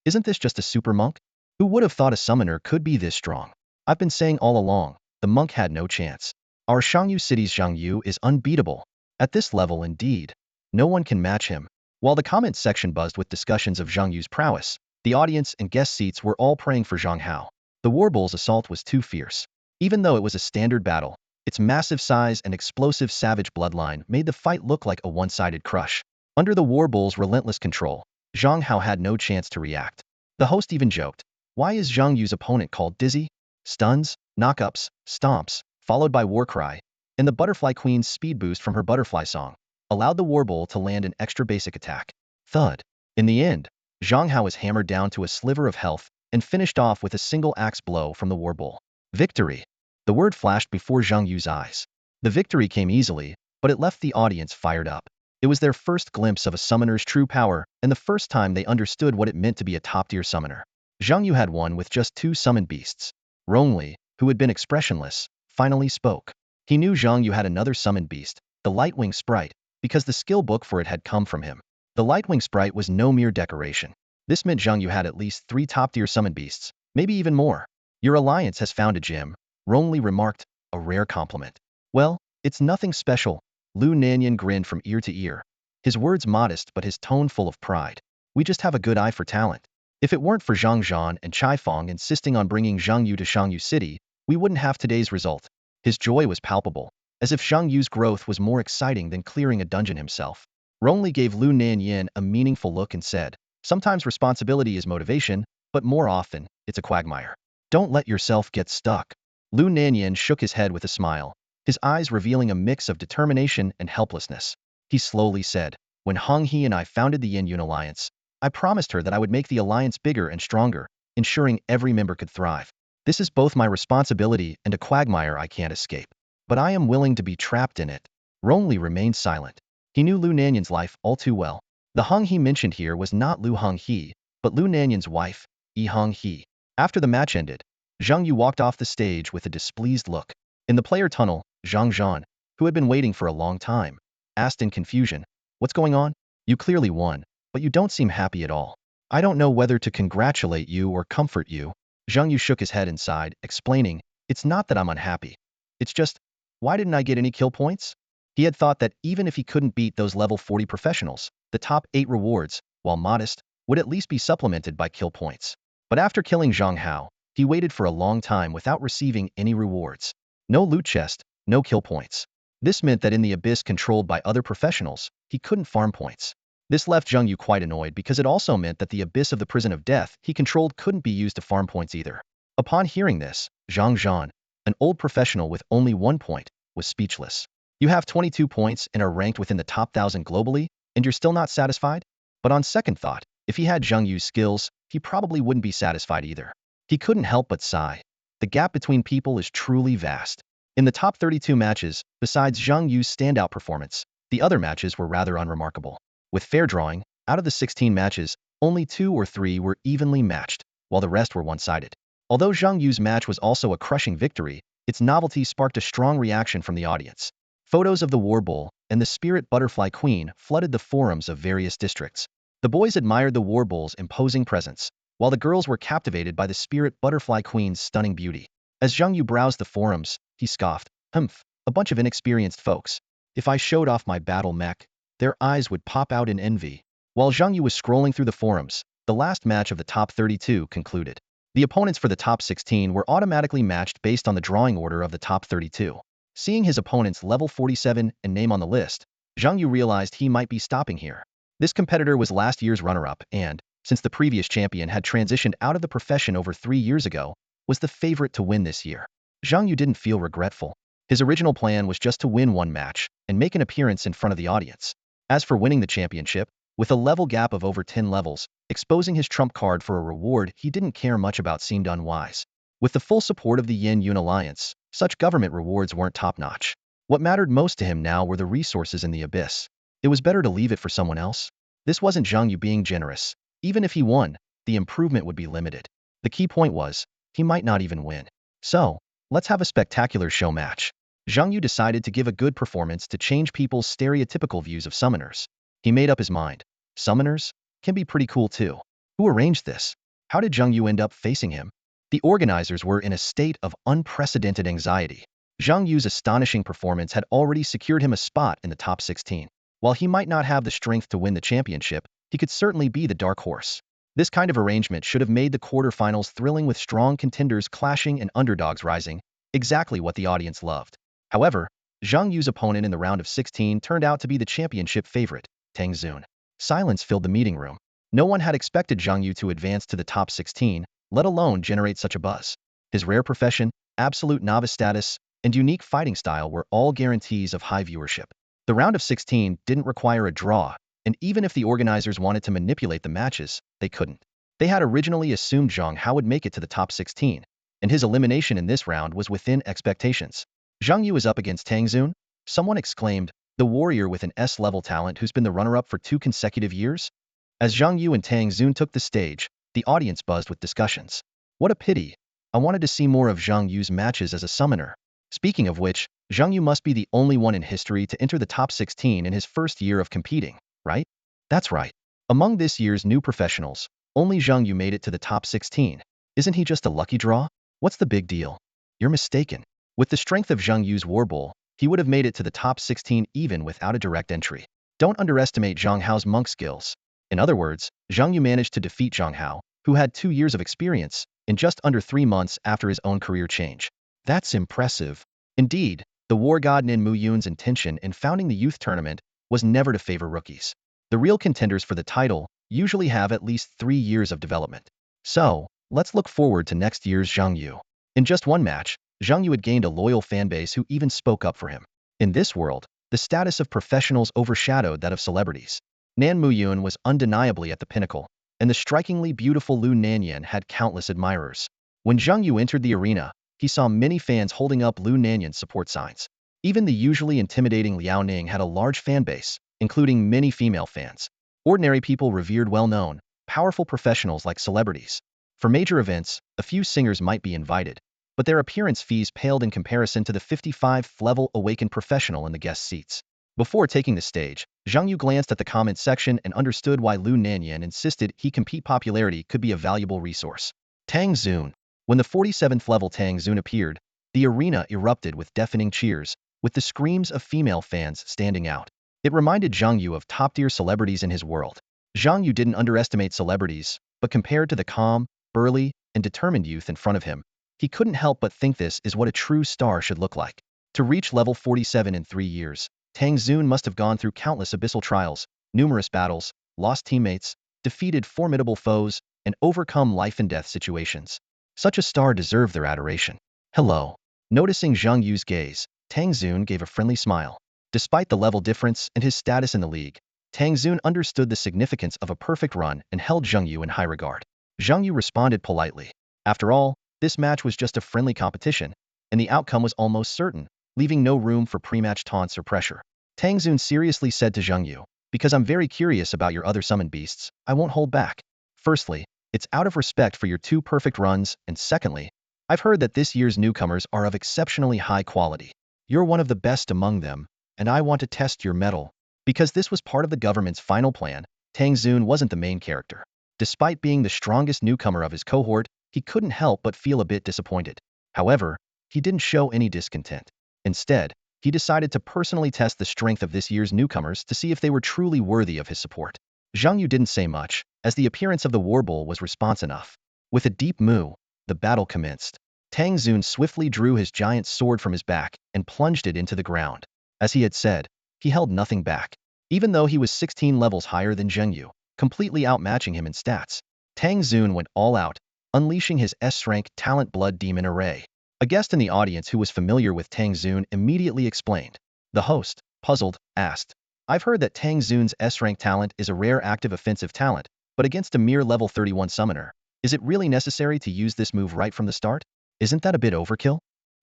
Isn't this just a super monk? Who would have thought a summoner could be this strong? I've been saying all along, the monk had no chance. Our Shangyu city's Zhang Yu is unbeatable. At this level, indeed, no one can match him. While the comment section buzzed with discussions of Zhang Yu's prowess, the audience and guest seats were all praying for Zhang Hao. The warbull's assault was too fierce. Even though it was a standard battle, its massive size and explosive savage bloodline made the fight look like a one-sided crush. Under the warbull's relentless control, Zhang Hao had no chance to react. The host even joked, "Why is Zhang Yu's opponent called Dizzy?" Stuns, knockups, stomps, followed by Warcry, and the Butterfly Queen's speed boost from her butterfly song, allowed the warbull to land an extra basic attack. Thud. In the end, Zhang Hao was hammered down to a sliver of health and finished off with a single axe blow from the warbull. Victory. The word flashed before Zhang Yu's eyes. The victory came easily, but it left the audience fired up. It was their first glimpse of a summoner's true power, and the first time they understood what it meant to be a top-tier summoner. Zhang Yu had won with just 2 summoned beasts. Rongli, who had been expressionless, finally spoke. He knew Zhang Yu had another summoned beast, the Lightwing Sprite, because the skill book for it had come from him. The Lightwing Sprite was no mere decoration. This meant Zhang Yu had at least 3 top-tier summoned beasts, maybe even more. Your alliance has found a gem, Rongli remarked, a rare compliment. Well, it's nothing special. Lu Nanyan grinned from ear to ear. His words modest but his tone full of pride. We just have a good eye for talent. If it weren't for Zhang Zhan and Chai Fong insisting on bringing Zhang Yu to Shangyu City, we wouldn't have today's result. His joy was palpable, as if Zhang Yu's growth was more exciting than clearing a dungeon himself. Rongli gave Lu Nanyan a meaningful look and said, "Sometimes responsibility is motivation, but more often, it's a quagmire. Don't let yourself get stuck." Lu Nanyan shook his head with a smile, his eyes revealing a mix of determination and helplessness. He slowly said, "When Hong He and I founded the Yin Yun Alliance, I promised her that I would make the alliance bigger and stronger, ensuring every member could thrive. This is both my responsibility and a quagmire I can't escape. But I am willing to be trapped in it." Rongli remained silent. He knew Lu Nanyan's life all too well. The Hong He mentioned here was not Lu Hong He, but Lu Nanyan's wife, Yi Hong-hee. After the match ended, Zhang Yu walked off the stage with a displeased look. In the player tunnel, Zhang Zhan, who had been waiting for a long time, asked in confusion, "What's going on? You clearly won, but you don't seem happy at all. I don't know whether to congratulate you or comfort you." Zhang Yu shook his head and sighed, explaining, "It's not that I'm unhappy. It's just, why didn't I get any kill points?" He had thought that even if he couldn't beat those level 40 professionals, the top 8 rewards, while modest, would at least be supplemented by kill points. But after killing Zhang Hao, he waited for a long time without receiving any rewards. No loot chest, no kill points. This meant that in the abyss controlled by other professionals, he couldn't farm points. This left Zhang Yu quite annoyed because it also meant that the abyss of the prison of death he controlled couldn't be used to farm points either. Upon hearing this, Zhang Zhan, an old professional with only 1 point, was speechless. "You have 22 points and are ranked within the top 1,000 globally, and you're still not satisfied?" But on second thought, if he had Zhang Yu's skills, he probably wouldn't be satisfied either. He couldn't help but sigh. The gap between people is truly vast. In the top 32 matches, besides Zhang Yu's standout performance, the other matches were rather unremarkable. With fair drawing, out of the 16 matches, only 2 or 3 were evenly matched, while the rest were one-sided. Although Zhang Yu's match was also a crushing victory, its novelty sparked a strong reaction from the audience. Photos of the War Bull and the Spirit Butterfly Queen flooded the forums of various districts. The boys admired the War Bull's imposing presence, while the girls were captivated by the Spirit Butterfly Queen's stunning beauty. As Zhang Yu browsed the forums, he scoffed, "Humph, a bunch of inexperienced folks. If I showed off my battle mech, their eyes would pop out in envy." While Zhang Yu was scrolling through the forums, the last match of the top 32 concluded. The opponents for the top 16 were automatically matched based on the drawing order of the top 32. Seeing his opponent's level 47 and name on the list, Zhang Yu realized he might be stopping here. This competitor was last year's runner-up and, since the previous champion had transitioned out of the profession over 3 years ago, was the favorite to win this year. Zhang Yu didn't feel regretful. His original plan was just to win one match and make an appearance in front of the audience. As for winning the championship, with a level gap of over 10 levels, exposing his trump card for a reward he didn't care much about seemed unwise. With the full support of the Yin-Yun Alliance, such government rewards weren't top-notch. What mattered most to him now were the resources in the abyss. It was better to leave it for someone else. This wasn't Zhang Yu being generous. Even if he won, the improvement would be limited. The key point was, he might not even win. So, let's have a spectacular show match. Zhang Yu decided to give a good performance to change people's stereotypical views of summoners. He made up his mind. Summoners can be pretty cool too. Who arranged this? How did Zhang Yu end up facing him? The organizers were in a state of unprecedented anxiety. Zhang Yu's astonishing performance had already secured him a spot in the top 16. While he might not have the strength to win the championship, he could certainly be the dark horse. This kind of arrangement should have made the quarterfinals thrilling with strong contenders clashing and underdogs rising, exactly what the audience loved. However, Zhang Yu's opponent in the round of 16 turned out to be the championship favorite, Tang Xun. Silence filled the meeting room. No one had expected Zhang Yu to advance to the top 16, let alone generate such a buzz. His rare profession, absolute novice status, and unique fighting style were all guarantees of high viewership. The round of 16 didn't require a draw, and even if the organizers wanted to manipulate the matches, they couldn't. They had originally assumed Zhang Hao would make it to the top 16, and his elimination in this round was within expectations. Zhang Yu is up against Tang Xun? Someone exclaimed, the warrior with an S-level talent who's been the runner-up for 2 consecutive years? As Zhang Yu and Tang Xun took the stage, the audience buzzed with discussions. What a pity. I wanted to see more of Zhang Yu's matches as a summoner. Speaking of which, Zhang Yu must be the only one in history to enter the top 16 in his first year of competing, right? That's right. Among this year's new professionals, only Zhang Yu made it to the top 16. Isn't he just a lucky draw? What's the big deal? You're mistaken. With the strength of Zhang Yu's War Bull, he would have made it to the top 16 even without a direct entry. Don't underestimate Zhang Hao's monk skills. In other words, Zhang Yu managed to defeat Zhang Hao, who had 2 years of experience, in just under 3 months after his own career change. That's impressive. Indeed, the war god Nin Muyun's intention in founding the youth tournament was never to favor rookies. The real contenders for the title usually have at least 3 years of development. So, let's look forward to next year's Zhang Yu. In just one match, Zhang Yu had gained a loyal fanbase who even spoke up for him. In this world, the status of professionals overshadowed that of celebrities. Nan Muyun was undeniably at the pinnacle, and the strikingly beautiful Lu Nanyan had countless admirers. When Zhang Yu entered the arena, he saw many fans holding up Lu Nanyan's support signs. Even the usually intimidating Liao Ning had a large fanbase, including many female fans. Ordinary people revered well-known, powerful professionals like celebrities. For major events, a few singers might be invited, but their appearance fees paled in comparison to the 55th level awakened professional in the guest seats. Before taking the stage, Zhang Yu glanced at the comments section and understood why Lu Nanyan insisted he compete. Popularity could be a valuable resource. Tang Xun. When the 47th level Tang Xun appeared, the arena erupted with deafening cheers, with the screams of female fans standing out. It reminded Zhang Yu of top-tier celebrities in his world. Zhang Yu didn't underestimate celebrities, but compared to the calm, burly, and determined youth in front of him, he couldn't help but think this is what a true star should look like. To reach level 47 in 3 years, Tang Xun must have gone through countless abyssal trials, numerous battles, lost teammates, defeated formidable foes, and overcome life-and-death situations. Such a star deserved their adoration. Hello. Noticing Zhang Yu's gaze, Tang Xun gave a friendly smile. Despite the level difference and his status in the league, Tang Xun understood the significance of a perfect run and held Zhang Yu in high regard. Zhang Yu responded politely. After all, this match was just a friendly competition, and the outcome was almost certain, leaving no room for pre-match taunts or pressure. Tang Xun seriously said to Zhang Yu, "Because I'm very curious about your other summoned beasts, I won't hold back. Firstly, it's out of respect for your 2 perfect runs, and secondly, I've heard that this year's newcomers are of exceptionally high quality. You're one of the best among them, and I want to test your mettle." Because this was part of the government's final plan, Tang Xun wasn't the main character. Despite being the strongest newcomer of his cohort, he couldn't help but feel a bit disappointed. However, he didn't show any discontent. Instead, he decided to personally test the strength of this year's newcomers to see if they were truly worthy of his support. Zhang Yu didn't say much, as the appearance of the war bull was response enough. With a deep moo, the battle commenced. Tang Xun swiftly drew his giant sword from his back and plunged it into the ground. As he had said, he held nothing back. Even though he was 16 levels higher than Zhang Yu, completely outmatching him in stats, Tang Xun went all out, unleashing his S-rank talent blood demon array. A guest in the audience who was familiar with Tang Xun immediately explained. The host, puzzled, asked, "I've heard that Tang Xun's S-rank talent is a rare active offensive talent, but against a mere level 31 summoner, is it really necessary to use this move right from the start? Isn't that a bit overkill?"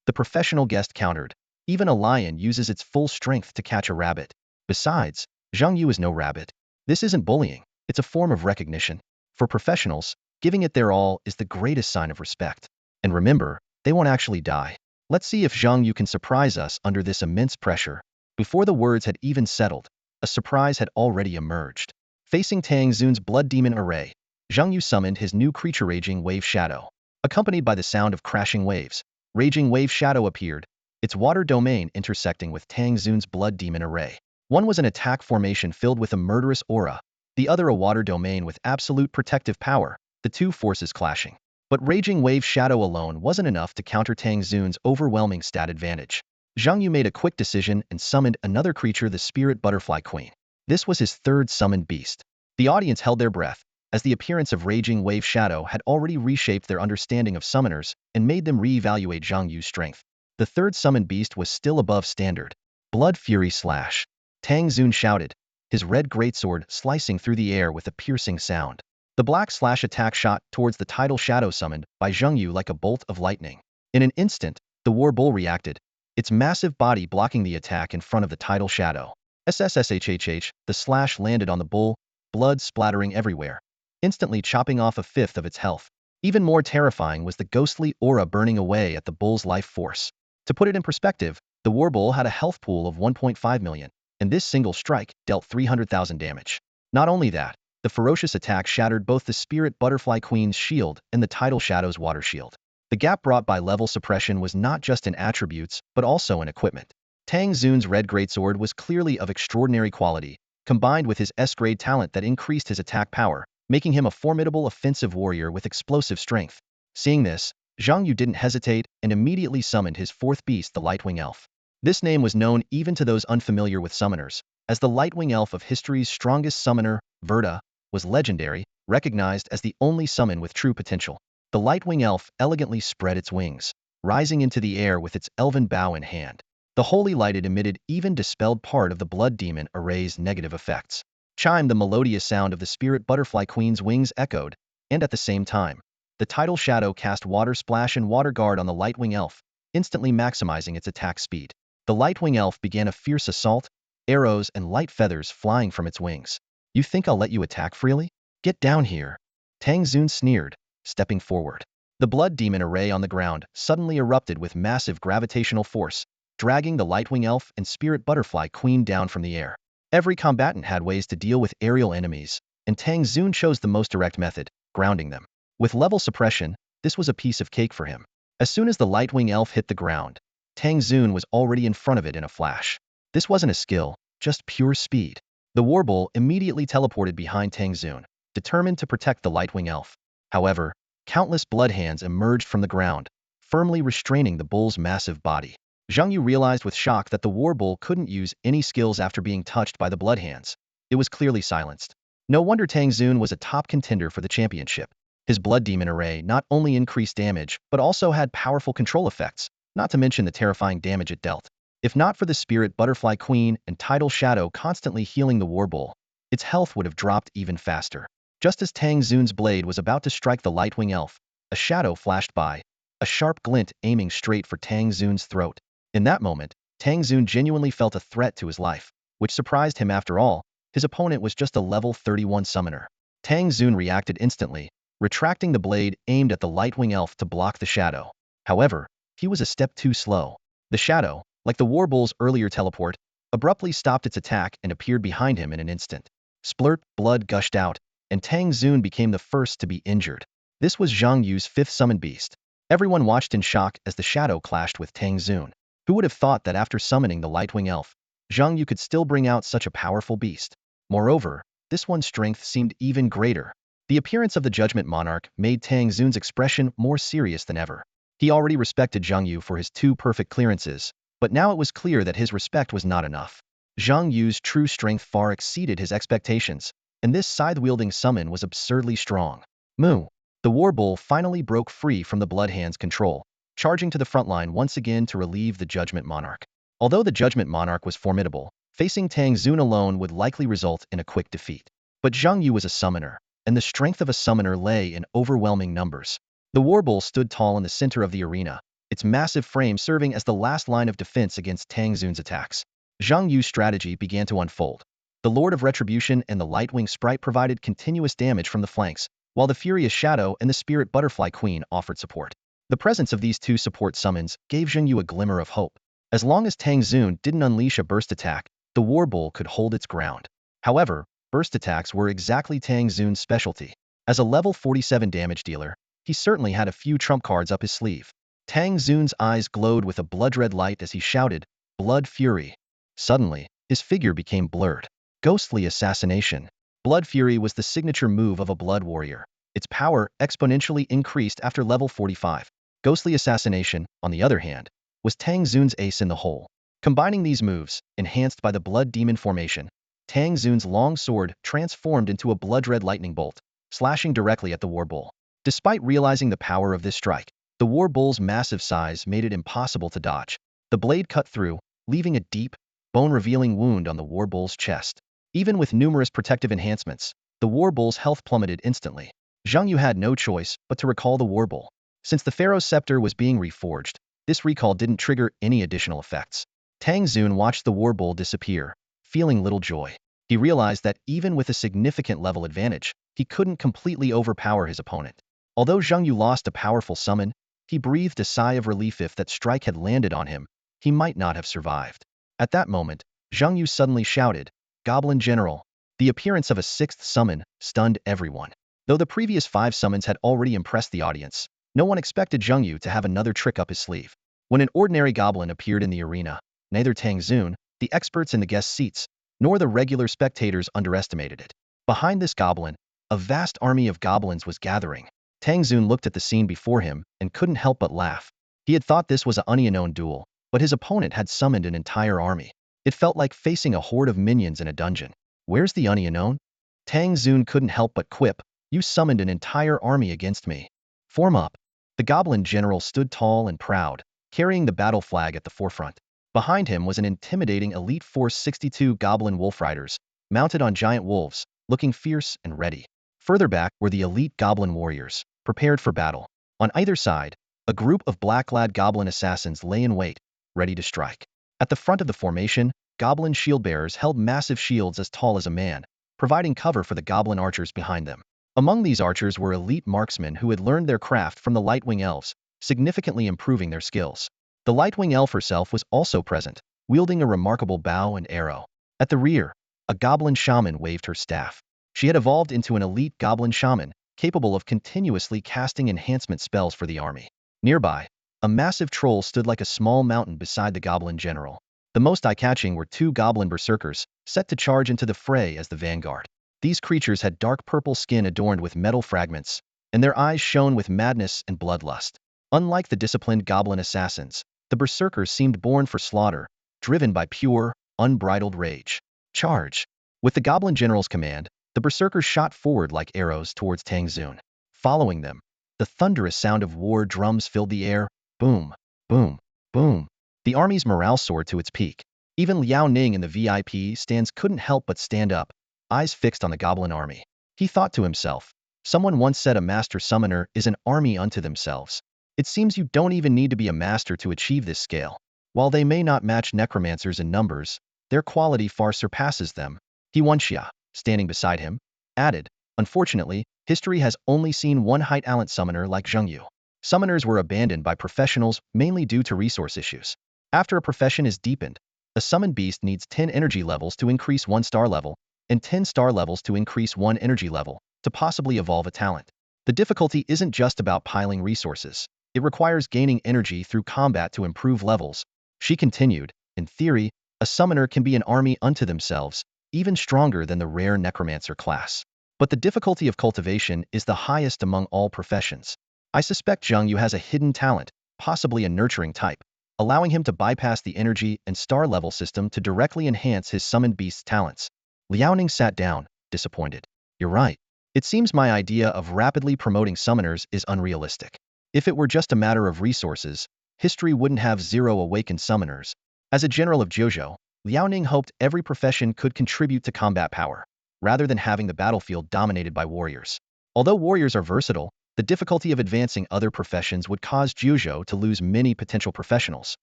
The professional guest countered, "Even a lion uses its full strength to catch a rabbit. Besides, Zhang Yu is no rabbit. This isn't bullying, it's a form of recognition. For professionals, giving it their all is the greatest sign of respect. And remember, they won't actually die. Let's see if Zhang Yu can surprise us under this immense pressure." Before the words had even settled, a surprise had already emerged. Facing Tang Xun's blood demon array, Zhang Yu summoned his new creature Raging Wave Shadow. Accompanied by the sound of crashing waves, Raging Wave Shadow appeared, its water domain intersecting with Tang Xun's blood demon array. One was an attack formation filled with a murderous aura, the other a water domain with absolute protective power, the two forces clashing. But Raging Wave Shadow alone wasn't enough to counter Tang Xun's overwhelming stat advantage. Zhang Yu made a quick decision and summoned another creature, the Spirit Butterfly Queen. This was his third summoned beast. The audience held their breath, as the appearance of Raging Wave Shadow had already reshaped their understanding of summoners and made them re-evaluate Zhang Yu's strength. The third summoned beast was still above standard. Blood Fury Slash. Tang Xun shouted, his red greatsword slicing through the air with a piercing sound. The black slash attack shot towards the tidal shadow summoned by Zhang Yu like a bolt of lightning. In an instant, the war bull reacted, its massive body blocking the attack in front of the tidal shadow. SSSHHH, the slash landed on the bull, blood splattering everywhere, instantly chopping off a fifth of its health. Even more terrifying was the ghostly aura burning away at the bull's life force. To put it in perspective, the war bull had a health pool of 1.5 million, and this single strike dealt 300,000 damage. Not only that, the ferocious attack shattered both the Spirit Butterfly Queen's shield and the tidal shadow's water shield. The gap brought by level suppression was not just in attributes, but also in equipment. Tang Xun's red greatsword was clearly of extraordinary quality, combined with his S-grade talent that increased his attack power, making him a formidable offensive warrior with explosive strength. Seeing this, Zhang Yu didn't hesitate and immediately summoned his fourth beast, the Lightwing Elf. This name was known even to those unfamiliar with summoners, as the Lightwing Elf of history's strongest summoner, Verda, was legendary, recognized as the only summon with true potential. The Lightwing Elf elegantly spread its wings, rising into the air with its elven bow in hand. The holy light it emitted even dispelled part of the blood demon array's negative effects. Chime, the melodious sound of the Spirit Butterfly Queen's wings echoed, and at the same time, the tidal shadow cast Water Splash and Water Guard on the Lightwing Elf, instantly maximizing its attack speed. The Lightwing Elf began a fierce assault, arrows and light feathers flying from its wings. "You think I'll let you attack freely?" Get down here. Tang Zun sneered, stepping forward. The blood demon array on the ground suddenly erupted with massive gravitational force, dragging the Lightwing Elf and Spirit Butterfly Queen down from the air. Every combatant had ways to deal with aerial enemies, and Tang Zun chose the most direct method, grounding them. With level suppression, this was a piece of cake for him. As soon as the Lightwing Elf hit the ground, Tang Zun was already in front of it in a flash. This wasn't a skill, just pure speed. The Warbull immediately teleported behind Tang Zun, determined to protect the Lightwing Elf. However, countless blood hands emerged from the ground, firmly restraining the bull's massive body. Zhang Yu realized with shock that the Warbull couldn't use any skills after being touched by the blood hands. It was clearly silenced. No wonder Tang Zun was a top contender for the championship. His blood demon array not only increased damage, but also had powerful control effects, not to mention the terrifying damage it dealt. If not for the Spirit Butterfly Queen and Tidal Shadow constantly healing the Warbull, its health would have dropped even faster. Just as Tang Zun's blade was about to strike the Lightwing Elf, a shadow flashed by, a sharp glint aiming straight for Tang Zun's throat. In that moment, Tang Zun genuinely felt a threat to his life, which surprised him after all. His opponent was just a level 31 summoner. Tang Zun reacted instantly, retracting the blade aimed at the Lightwing Elf to block the shadow. However, he was a step too slow. The shadow, like the Warbull's earlier teleport, abruptly stopped its attack and appeared behind him in an instant. Splurt, blood gushed out, and Tang Zun became the first to be injured. This was Zhang Yu's fifth summoned beast. Everyone watched in shock as the shadow clashed with Tang Zun. Who would have thought that after summoning the Lightwing Elf, Zhang Yu could still bring out such a powerful beast? Moreover, this one's strength seemed even greater. The appearance of the Judgment Monarch made Tang Zun's expression more serious than ever. He already respected Zhang Yu for his 2 perfect clearances, but now it was clear that his respect was not enough. Zhang Yu's true strength far exceeded his expectations, and this scythe-wielding summon was absurdly strong. Moo! The Warbull finally broke free from the Bloodhand's control, charging to the front line once again to relieve the Judgment Monarch. Although the Judgment Monarch was formidable, facing Tang Zun alone would likely result in a quick defeat. But Zhang Yu was a summoner, and the strength of a summoner lay in overwhelming numbers. The Warbull stood tall in the center of the arena, its massive frame serving as the last line of defense against Tang Zun's attacks. Zhang Yu's strategy began to unfold. The Lord of Retribution and the Lightwing Sprite provided continuous damage from the flanks, while the Furious Shadow and the Spirit Butterfly Queen offered support. The presence of these 2 support summons gave Zhang Yu a glimmer of hope. As long as Tang Zun didn't unleash a burst attack, the Warbull could hold its ground. However, burst attacks were exactly Tang Zun's specialty. As a level 47 damage dealer, he certainly had a few trump cards up his sleeve. Tang Zun's eyes glowed with a blood-red light as he shouted, "Blood Fury." Suddenly, his figure became blurred. Ghostly Assassination. Blood Fury was the signature move of a blood warrior. Its power exponentially increased after level 45. Ghostly Assassination, on the other hand, was Tang Zun's ace in the hole. Combining these moves, enhanced by the Blood Demon formation, Tang Zun's long sword transformed into a blood-red lightning bolt, slashing directly at the Warbull. Despite realizing the power of this strike, the Warbull's massive size made it impossible to dodge. The blade cut through, leaving a deep, bone-revealing wound on the Warbull's chest. Even with numerous protective enhancements, the Warbull's health plummeted instantly. Zhang Yu had no choice but to recall the Warbull. Since the Pharaoh's Scepter was being reforged, this recall didn't trigger any additional effects. Tang Zun watched the Warbull disappear, feeling little joy. He realized that even with a significant level advantage, he couldn't completely overpower his opponent. Although Zhang Yu lost a powerful summon, he breathed a sigh of relief. If that strike had landed on him, he might not have survived. At that moment, Zhang Yu suddenly shouted, "Goblin General!" The appearance of a 6th summon stunned everyone. Though the previous 5 summons had already impressed the audience, no one expected Zhang Yu to have another trick up his sleeve. When an ordinary goblin appeared in the arena, neither Tang Zun, the experts in the guest seats, nor the regular spectators underestimated it. Behind this goblin, a vast army of goblins was gathering. Tang Zun looked at the scene before him and couldn't help but laugh. He had thought this was an unknown duel, but his opponent had summoned an entire army. It felt like facing a horde of minions in a dungeon. Where's the unknown? Tang Zun couldn't help but quip, "You summoned an entire army against me. Form up." The goblin general stood tall and proud, carrying the battle flag at the forefront. Behind him was an intimidating Elite Force 62 goblin wolf riders, mounted on giant wolves, looking fierce and ready. Further back were the elite goblin warriors, prepared for battle. On either side, a group of black-clad goblin assassins lay in wait, ready to strike. At the front of the formation, goblin shield bearers held massive shields as tall as a man, providing cover for the goblin archers behind them. Among these archers were elite marksmen who had learned their craft from the Lightwing Elves, significantly improving their skills. The Lightwing Elf herself was also present, wielding a remarkable bow and arrow. At the rear, a goblin shaman waved her staff. She had evolved into an elite goblin shaman, capable of continuously casting enhancement spells for the army. Nearby, a massive troll stood like a small mountain beside the goblin general. The most eye-catching were two goblin berserkers, set to charge into the fray as the vanguard. These creatures had dark purple skin adorned with metal fragments, and their eyes shone with madness and bloodlust. Unlike the disciplined goblin assassins, the berserkers seemed born for slaughter, driven by pure, unbridled rage. Charge! With the goblin general's command, the berserkers shot forward like arrows towards Tang Zun. Following them, the thunderous sound of war drums filled the air. Boom, boom, boom. The army's morale soared to its peak. Even Liao Ning in the VIP stands couldn't help but stand up, eyes fixed on the goblin army. He thought to himself, someone once said a master summoner is an army unto themselves. It seems you don't even need to be a master to achieve this scale. While they may not match necromancers in numbers, their quality far surpasses them. He Xia, standing beside him, added, unfortunately, history has only seen one high talent summoner like Zheng Yu. Summoners were abandoned by professionals mainly due to resource issues. After a profession is deepened, a summoned beast needs 10 energy levels to increase 1 star level, and 10 star levels to increase 1 energy level, to possibly evolve a talent. The difficulty isn't just about piling resources. It requires gaining energy through combat to improve levels. She continued, in theory, a summoner can be an army unto themselves, even stronger than the rare necromancer class. But the difficulty of cultivation is the highest among all professions. I suspect Zheng Yu has a hidden talent, possibly a nurturing type, allowing him to bypass the energy and star level system to directly enhance his summoned beast's talents. Liaoning sat down, disappointed. You're right. It seems my idea of rapidly promoting summoners is unrealistic. If it were just a matter of resources, history wouldn't have 0 awakened summoners. As a general of Zhuzhou, Liaoning hoped every profession could contribute to combat power, rather than having the battlefield dominated by warriors. Although warriors are versatile, the difficulty of advancing other professions would cause Zhuzhou to lose many potential professionals.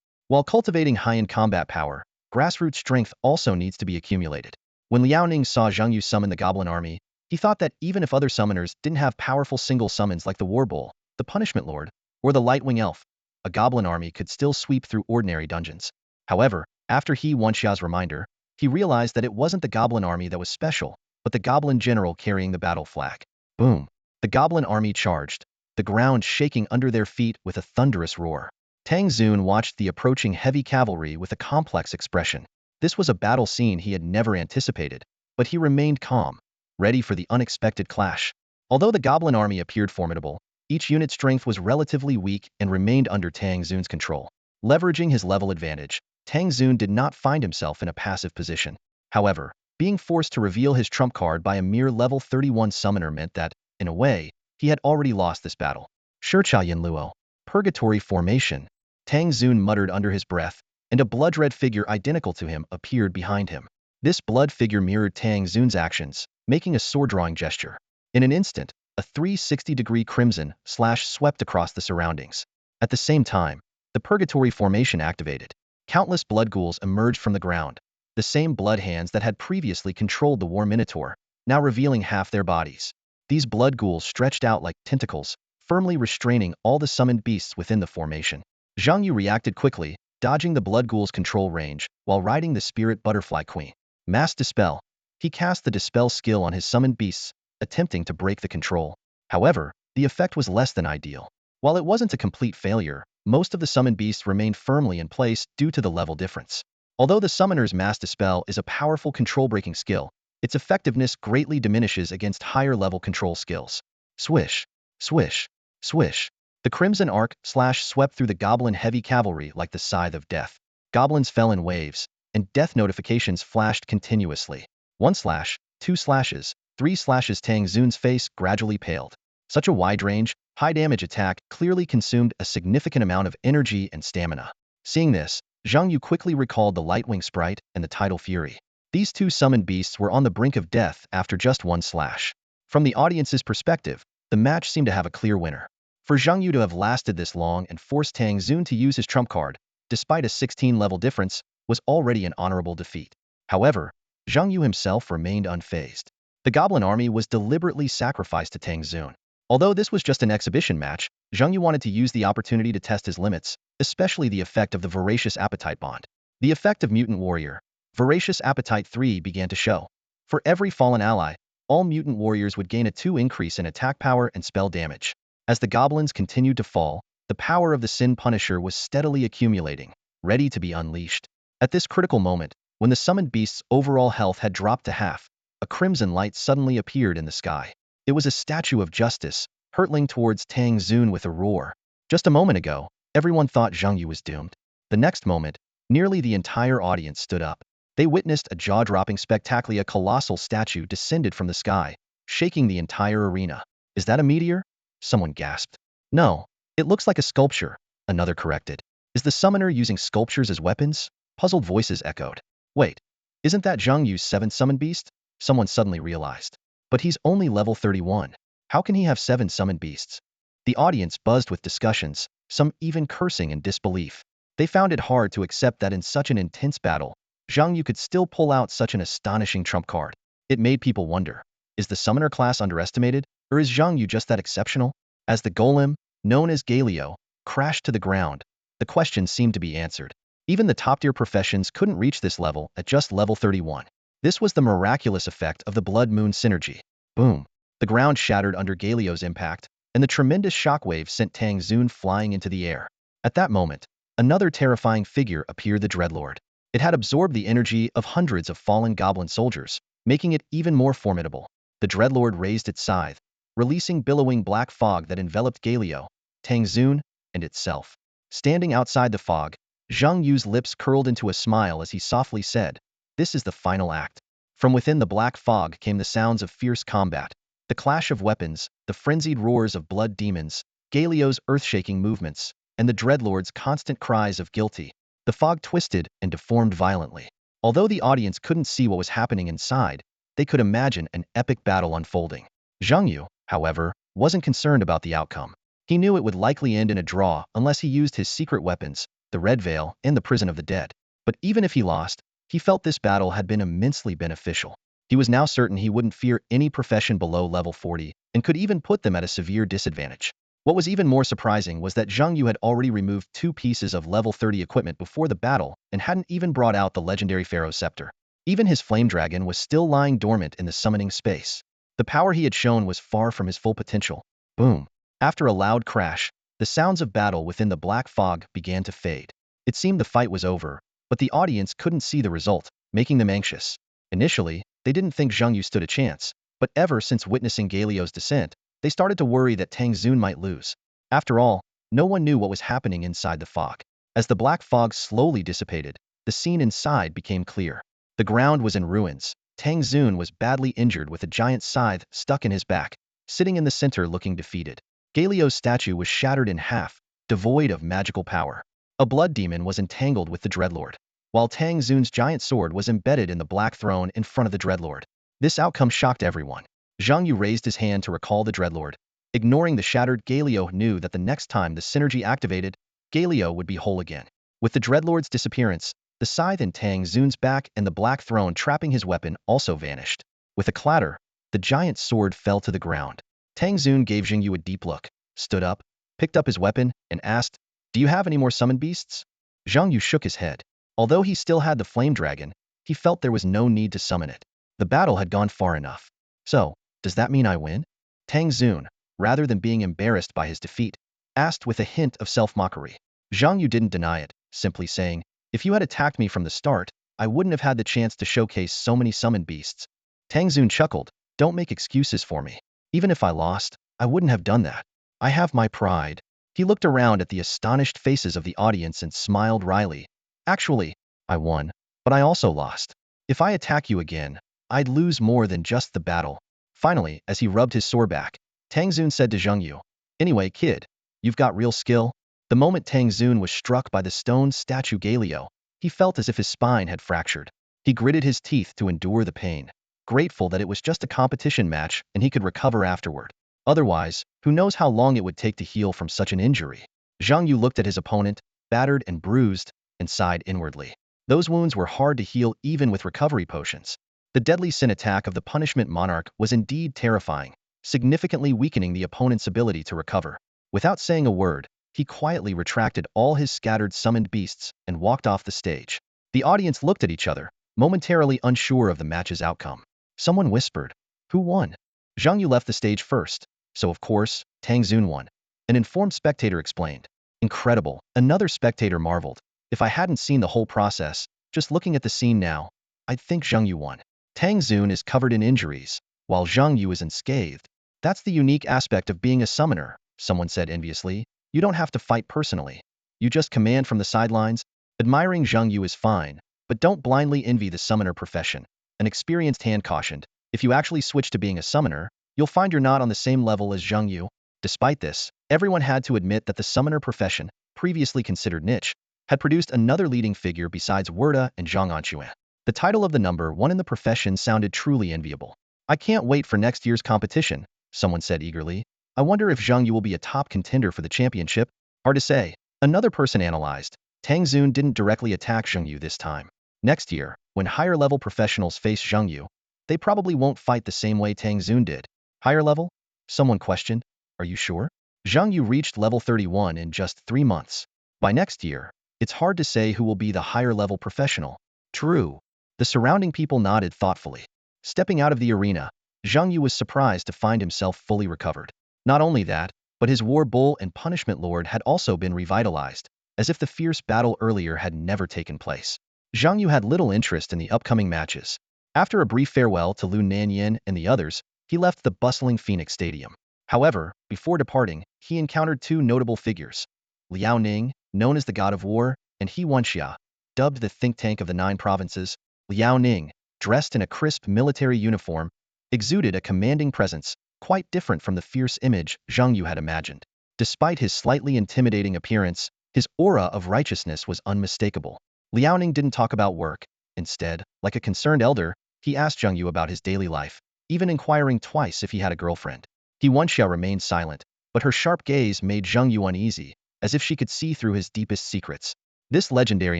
While cultivating high-end combat power, grassroots strength also needs to be accumulated. When Liaoning saw Zheng Yu summon the goblin army, he thought that even if other summoners didn't have powerful single summons like the War Bull, the Punishment Lord, or the Lightwing Elf, a goblin army could still sweep through ordinary dungeons. However, after He Wanxia's reminder, he realized that it wasn't the goblin army that was special, but the goblin general carrying the battle flag. Boom! The goblin army charged, the ground shaking under their feet with a thunderous roar. Tang Zun watched the approaching heavy cavalry with a complex expression. This was a battle scene he had never anticipated, but he remained calm, ready for the unexpected clash. Although the goblin army appeared formidable, each unit's strength was relatively weak and remained under Tang Zun's control. Leveraging his level advantage, Tang Zun did not find himself in a passive position. However, being forced to reveal his trump card by a mere level 31 summoner meant that, in a way, he had already lost this battle. Shichaoyan Luo. Purgatory formation. Tang Zun muttered under his breath, and a blood-red figure identical to him appeared behind him. This blood figure mirrored Tang Zun's actions, making a sword-drawing gesture. In an instant, a 360-degree crimson slash swept across the surroundings. At the same time, the purgatory formation activated. Countless blood ghouls emerged from the ground, the same blood hands that had previously controlled the war minotaur, now revealing half their bodies. These blood ghouls stretched out like tentacles, firmly restraining all the summoned beasts within the formation. Zheng Yu reacted quickly, dodging the blood ghoul's control range while riding the spirit butterfly queen. Mass Dispel. He cast the Dispel skill on his summoned beasts, attempting to break the control. However, the effect was less than ideal. While it wasn't a complete failure, most of the summoned beasts remained firmly in place due to the level difference. Although the summoner's Mass Dispel is a powerful control-breaking skill, its effectiveness greatly diminishes against higher-level control skills. Swish, swish, swish. The crimson arc swept through the goblin heavy cavalry like the scythe of death. Goblins fell in waves, and death notifications flashed continuously. 1 slash, 2 slashes, 3 slashes. Tang Zun's face gradually paled. Such a wide-range, high-damage attack clearly consumed a significant amount of energy and stamina. Seeing this, Zheng Yu quickly recalled the Lightwing Sprite and the Tidal Fury. These two summoned beasts were on the brink of death after just 1 slash. From the audience's perspective, the match seemed to have a clear winner. For Zheng Yu to have lasted this long and forced Tang Zun to use his trump card, despite a 16-level difference, was already an honorable defeat. However, Zheng Yu himself remained unfazed. The goblin army was deliberately sacrificed to Tang Xun. Although this was just an exhibition match, Zhang Yu wanted to use the opportunity to test his limits, especially the effect of the voracious appetite bond. The effect of mutant warrior, voracious appetite 3 began to show. For every fallen ally, all mutant warriors would gain a 2 increase in attack power and spell damage. As the goblins continued to fall, the power of the Sin Punisher was steadily accumulating, ready to be unleashed. At this critical moment, when the summoned beast's overall health had dropped to half, a crimson light suddenly appeared in the sky. It was a statue of justice, hurtling towards Tang Xun with a roar. Just a moment ago, everyone thought Zhang Yu was doomed. The next moment, nearly the entire audience stood up. They witnessed a jaw-dropping spectacle. A colossal statue descended from the sky, shaking the entire arena. Is that a meteor? Someone gasped. No, it looks like a sculpture, another corrected. Is the summoner using sculptures as weapons? Puzzled voices echoed. Wait, isn't that Zhang Yu's 7th summoned beast? Someone suddenly realized. But he's only level 31. How can he have 7 summoned beasts? The audience buzzed with discussions, some even cursing in disbelief. They found it hard to accept that in such an intense battle, Zhang Yu could still pull out such an astonishing trump card. It made people wonder, is the summoner class underestimated, or is Zhang Yu just that exceptional? As the golem, known as Galio, crashed to the ground, the question seemed to be answered. Even the top-tier professions couldn't reach this level at just level 31. This was the miraculous effect of the Blood Moon synergy. Boom! The ground shattered under Galio's impact, and the tremendous shockwave sent Tang Xun flying into the air. At that moment, another terrifying figure appeared, the Dreadlord. It had absorbed the energy of hundreds of fallen goblin soldiers, making it even more formidable. The Dreadlord raised its scythe, releasing billowing black fog that enveloped Galio, Tang Xun, and itself. Standing outside the fog, Zhang Yu's lips curled into a smile as he softly said, "This is the final act." From within the black fog came the sounds of fierce combat, the clash of weapons, the frenzied roars of blood demons, Galio's earth-shaking movements, and the Dreadlord's constant cries of guilty. The fog twisted and deformed violently. Although the audience couldn't see what was happening inside, they could imagine an epic battle unfolding. Zhang Yu, however, wasn't concerned about the outcome. He knew it would likely end in a draw unless he used his secret weapons, the Red Veil and the Prison of the Dead. But even if he lost, he felt this battle had been immensely beneficial. He was now certain he wouldn't fear any profession below level 40 and could even put them at a severe disadvantage. What was even more surprising was that Zhang Yu had already removed 2 pieces of level 30 equipment before the battle and hadn't even brought out the legendary Pharaoh Scepter. Even his Flame Dragon was still lying dormant in the summoning space. The power he had shown was far from his full potential. Boom! After a loud crash, the sounds of battle within the black fog began to fade. It seemed the fight was over, but the audience couldn't see the result, making them anxious. Initially, they didn't think Zhang Yu stood a chance, but ever since witnessing Galio's descent, they started to worry that Tang Xun might lose. After all, no one knew what was happening inside the fog. As the black fog slowly dissipated, the scene inside became clear. The ground was in ruins. Tang Xun was badly injured with a giant scythe stuck in his back, sitting in the center looking defeated. Galio's statue was shattered in half, devoid of magical power. A blood demon was entangled with the Dreadlord, while Tang Xun's giant sword was embedded in the black throne in front of the Dreadlord. This outcome shocked everyone. Zhang Yu raised his hand to recall the Dreadlord. Ignoring the shattered Galio, knew that the next time the synergy activated, Galio would be whole again. With the Dreadlord's disappearance, the scythe in Tang Xun's back and the black throne trapping his weapon also vanished. With a clatter, the giant sword fell to the ground. Tang Xun gave Zhang Yu a deep look, stood up, picked up his weapon, and asked, "Do you have any more summoned beasts?" Zhang Yu shook his head. Although he still had the Flame Dragon, he felt there was no need to summon it. The battle had gone far enough. So, does that mean I win? Tang Xun, rather than being embarrassed by his defeat, asked with a hint of self-mockery. Zhang Yu didn't deny it, simply saying, "If you had attacked me from the start, I wouldn't have had the chance to showcase so many summoned beasts." Tang Xun chuckled, "Don't make excuses for me. Even if I lost, I wouldn't have done that. I have my pride." He looked around at the astonished faces of the audience and smiled wryly. "Actually, I won, but I also lost. If I attack you again, I'd lose more than just the battle." Finally, as he rubbed his sore back, Tang Xun said to Zhang Yu, "Anyway, kid, you've got real skill." The moment Tang Xun was struck by the stone statue Galio, he felt as if his spine had fractured. He gritted his teeth to endure the pain, grateful that it was just a competition match and he could recover afterward. Otherwise, who knows how long it would take to heal from such an injury. Zhang Yu looked at his opponent, battered and bruised, and sighed inwardly. Those wounds were hard to heal even with recovery potions. The deadly sin attack of the punishment monarch was indeed terrifying, significantly weakening the opponent's ability to recover. Without saying a word, he quietly retracted all his scattered summoned beasts and walked off the stage. The audience looked at each other, momentarily unsure of the match's outcome. Someone whispered, "Who won?" Zhang Yu left the stage first, so of course, Tang Xun won. An informed spectator explained. Incredible, another spectator marveled. If I hadn't seen the whole process, just looking at the scene now, I'd think Zhang Yu won. Tang Xun is covered in injuries, while Zhang Yu is unscathed. That's the unique aspect of being a summoner, someone said enviously. You don't have to fight personally. You just command from the sidelines. Admiring Zhang Yu is fine, but don't blindly envy the summoner profession. An experienced hand cautioned. If you actually switch to being a summoner, you'll find you're not on the same level as Zhang Yu. Despite this, everyone had to admit that the summoner profession, previously considered niche, had produced another leading figure besides Werda and Zhang Anquan. The title of the number one in the profession sounded truly enviable. I can't wait for next year's competition, someone said eagerly. I wonder if Zhang Yu will be a top contender for the championship. Hard to say. Another person analyzed. Tang Xun didn't directly attack Zhang Yu this time. Next year, when higher-level professionals face Zhang Yu, they probably won't fight the same way Tang Xun did. Higher level? Someone questioned. Are you sure? Zhang Yu reached level 31 in just 3 months. By next year, it's hard to say who will be the higher-level professional. True. The surrounding people nodded thoughtfully. Stepping out of the arena, Zhang Yu was surprised to find himself fully recovered. Not only that, but his war bull and punishment lord had also been revitalized, as if the fierce battle earlier had never taken place. Zhang Yu had little interest in the upcoming matches. After a brief farewell to Lu Nanyan and the others, he left the bustling Phoenix Stadium. However, before departing, he encountered two notable figures. Liao Ning, known as the God of War, and He Wenxia, dubbed the think tank of the 9 provinces. Liao Ning, dressed in a crisp military uniform, exuded a commanding presence, quite different from the fierce image Zhang Yu had imagined. Despite his slightly intimidating appearance, his aura of righteousness was unmistakable. Liao Ning didn't talk about work. Instead, like a concerned elder, he asked Zhang Yu about his daily life, even inquiring twice if he had a girlfriend. He Wenxia remained silent, but her sharp gaze made Zhang Yu uneasy, as if she could see through his deepest secrets. This legendary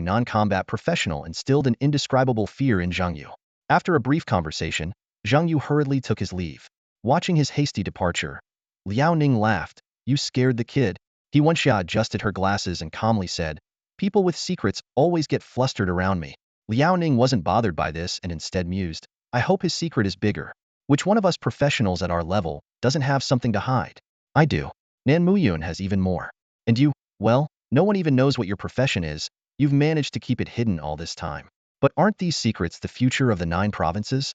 non-combat professional instilled an indescribable fear in Zhang Yu. After a brief conversation, Zhang Yu hurriedly took his leave. Watching his hasty departure, Liao Ning laughed. You scared the kid. He Wenxia adjusted her glasses and calmly said, people with secrets always get flustered around me. Liao Ning wasn't bothered by this and instead mused, I hope his secret is bigger. Which one of us professionals at our level doesn't have something to hide? I do. Nan Muyun has even more. And you, well, no one even knows what your profession is. You've managed to keep it hidden all this time. But aren't these secrets the future of the 9 provinces?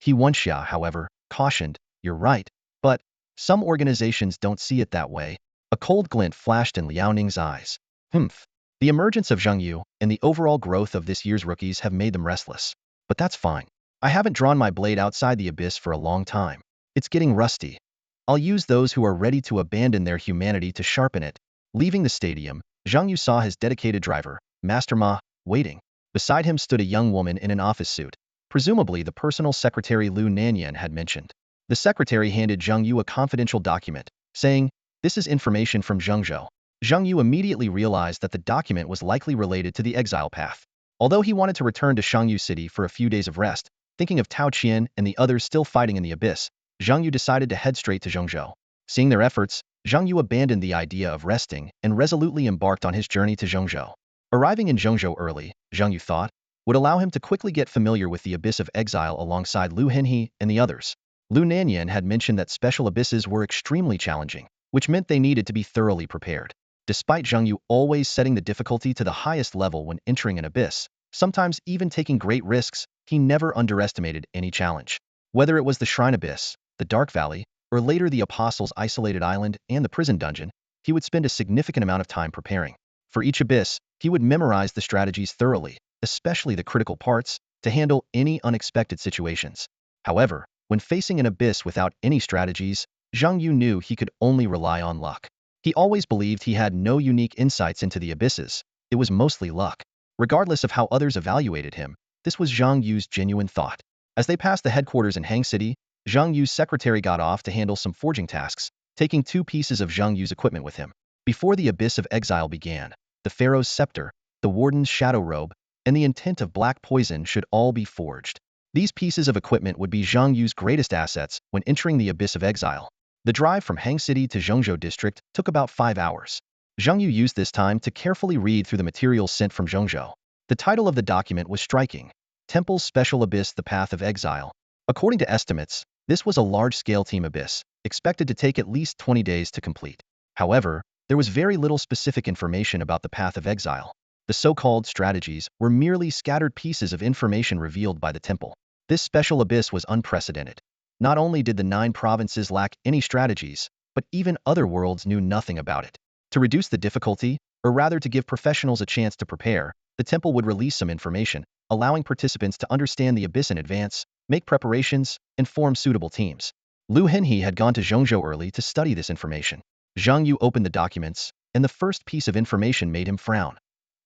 He Wenxia, however, cautioned, you're right, but some organizations don't see it that way. A cold glint flashed in Liao Ning's eyes. Humph. The emergence of Zhang Yu and the overall growth of this year's rookies have made them restless. But that's fine. I haven't drawn my blade outside the abyss for a long time. It's getting rusty. I'll use those who are ready to abandon their humanity to sharpen it. Leaving the stadium, Zhang Yu saw his dedicated driver, Master Ma, waiting. Beside him stood a young woman in an office suit, presumably the personal secretary Lu Nanyan had mentioned. The secretary handed Zhang Yu a confidential document, saying, this is information from Zhengzhou. Zhang Yu immediately realized that the document was likely related to the exile path. Although he wanted to return to Shangyu City for a few days of rest, thinking of Tao Qian and the others still fighting in the abyss, Zhang Yu decided to head straight to Zhengzhou. Seeing their efforts, Zhang Yu abandoned the idea of resting and resolutely embarked on his journey to Zhengzhou. Arriving in Zhengzhou early, Zhang Yu thought, would allow him to quickly get familiar with the abyss of exile alongside Lu Henhe and the others. Lu Nanyan had mentioned that special abysses were extremely challenging, which meant they needed to be thoroughly prepared. Despite Zhang Yu always setting the difficulty to the highest level when entering an abyss, sometimes even taking great risks, he never underestimated any challenge. Whether it was the Shrine Abyss, the Dark Valley, or later the Apostles' Isolated Island and the Prison Dungeon, he would spend a significant amount of time preparing. For each abyss, he would memorize the strategies thoroughly, especially the critical parts, to handle any unexpected situations. However, when facing an abyss without any strategies, Zhang Yu knew he could only rely on luck. He always believed he had no unique insights into the abysses. It was mostly luck. Regardless of how others evaluated him, this was Zhang Yu's genuine thought. As they passed the headquarters in Hang City, Zhang Yu's secretary got off to handle some forging tasks, taking 2 pieces of Zhang Yu's equipment with him. Before the Abyss of Exile began, the Pharaoh's scepter, the Warden's shadow robe, and the intent of black poison should all be forged. These pieces of equipment would be Zhang Yu's greatest assets when entering the Abyss of Exile. The drive from Hang City to Zhongzhou District took about 5 hours. Zhang Yu used this time to carefully read through the materials sent from Zhongzhou. The title of the document was striking: Temple's Special Abyss, The Path of Exile. According to estimates, this was a large-scale team abyss, expected to take at least 20 days to complete. However, there was very little specific information about the Path of Exile. The so-called strategies were merely scattered pieces of information revealed by the temple. This special abyss was unprecedented. Not only did the 9 provinces lack any strategies, but even other worlds knew nothing about it. To reduce the difficulty, or rather to give professionals a chance to prepare, the temple would release some information, allowing participants to understand the abyss in advance, make preparations, and form suitable teams. Lu Henhe had gone to Zhongzhou early to study this information. Zhang Yu opened the documents, and the first piece of information made him frown.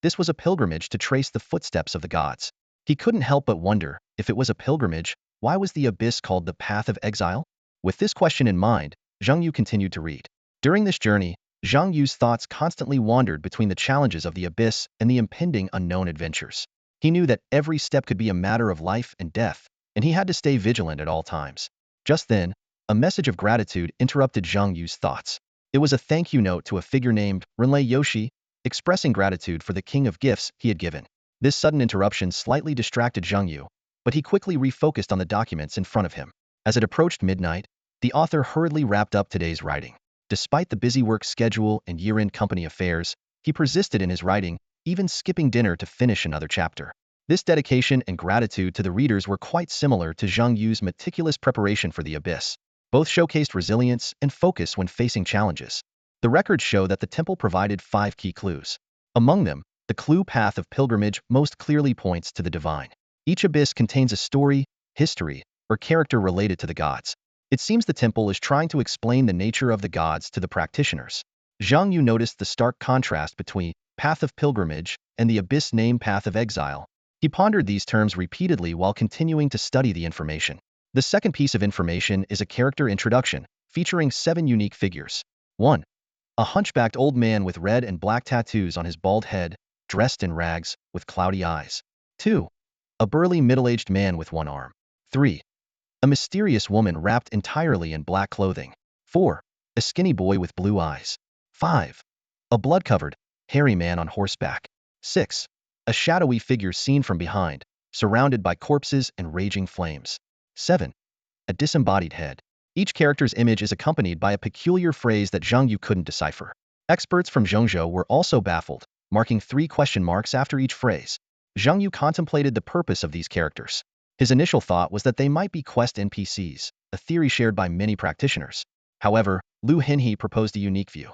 This was a pilgrimage to trace the footsteps of the gods. He couldn't help but wonder, if it was a pilgrimage, why was the abyss called the Path of Exile? With this question in mind, Zhang Yu continued to read. During this journey, Zhang Yu's thoughts constantly wandered between the challenges of the abyss and the impending unknown adventures. He knew that every step could be a matter of life and death, and he had to stay vigilant at all times. Just then, a message of gratitude interrupted Zhang Yu's thoughts. It was a thank you note to a figure named Renlei Yoshi, expressing gratitude for the king of gifts he had given. This sudden interruption slightly distracted Zhang Yu, but he quickly refocused on the documents in front of him. As it approached midnight, the author hurriedly wrapped up today's writing. Despite the busy work schedule and year-end company affairs, he persisted in his writing, even skipping dinner to finish another chapter. This dedication and gratitude to the readers were quite similar to Zhang Yu's meticulous preparation for the abyss. Both showcased resilience and focus when facing challenges. The records show that the temple provided 5 key clues. Among them, the clue Path of Pilgrimage most clearly points to the divine. Each abyss contains a story, history, or character related to the gods. It seems the temple is trying to explain the nature of the gods to the practitioners. Zhang Yu noticed the stark contrast between Path of Pilgrimage and the abyss named Path of Exile. He pondered these terms repeatedly while continuing to study the information. The second piece of information is a character introduction, featuring 7 unique figures. 1. A hunchbacked old man with red and black tattoos on his bald head, dressed in rags, with cloudy eyes. 2. A burly middle-aged man with 1 arm. 3. A mysterious woman wrapped entirely in black clothing. 4. A skinny boy with blue eyes. 5. A blood-covered, hairy man on horseback. 6. A shadowy figure seen from behind, surrounded by corpses and raging flames. 7. A disembodied head. Each character's image is accompanied by a peculiar phrase that Zhang Yu couldn't decipher. Experts from Zhongzhou were also baffled, marking 3 question marks after each phrase. Zhang Yu contemplated the purpose of these characters. His initial thought was that they might be quest NPCs, a theory shared by many practitioners. However, Lu Henhe proposed a unique view.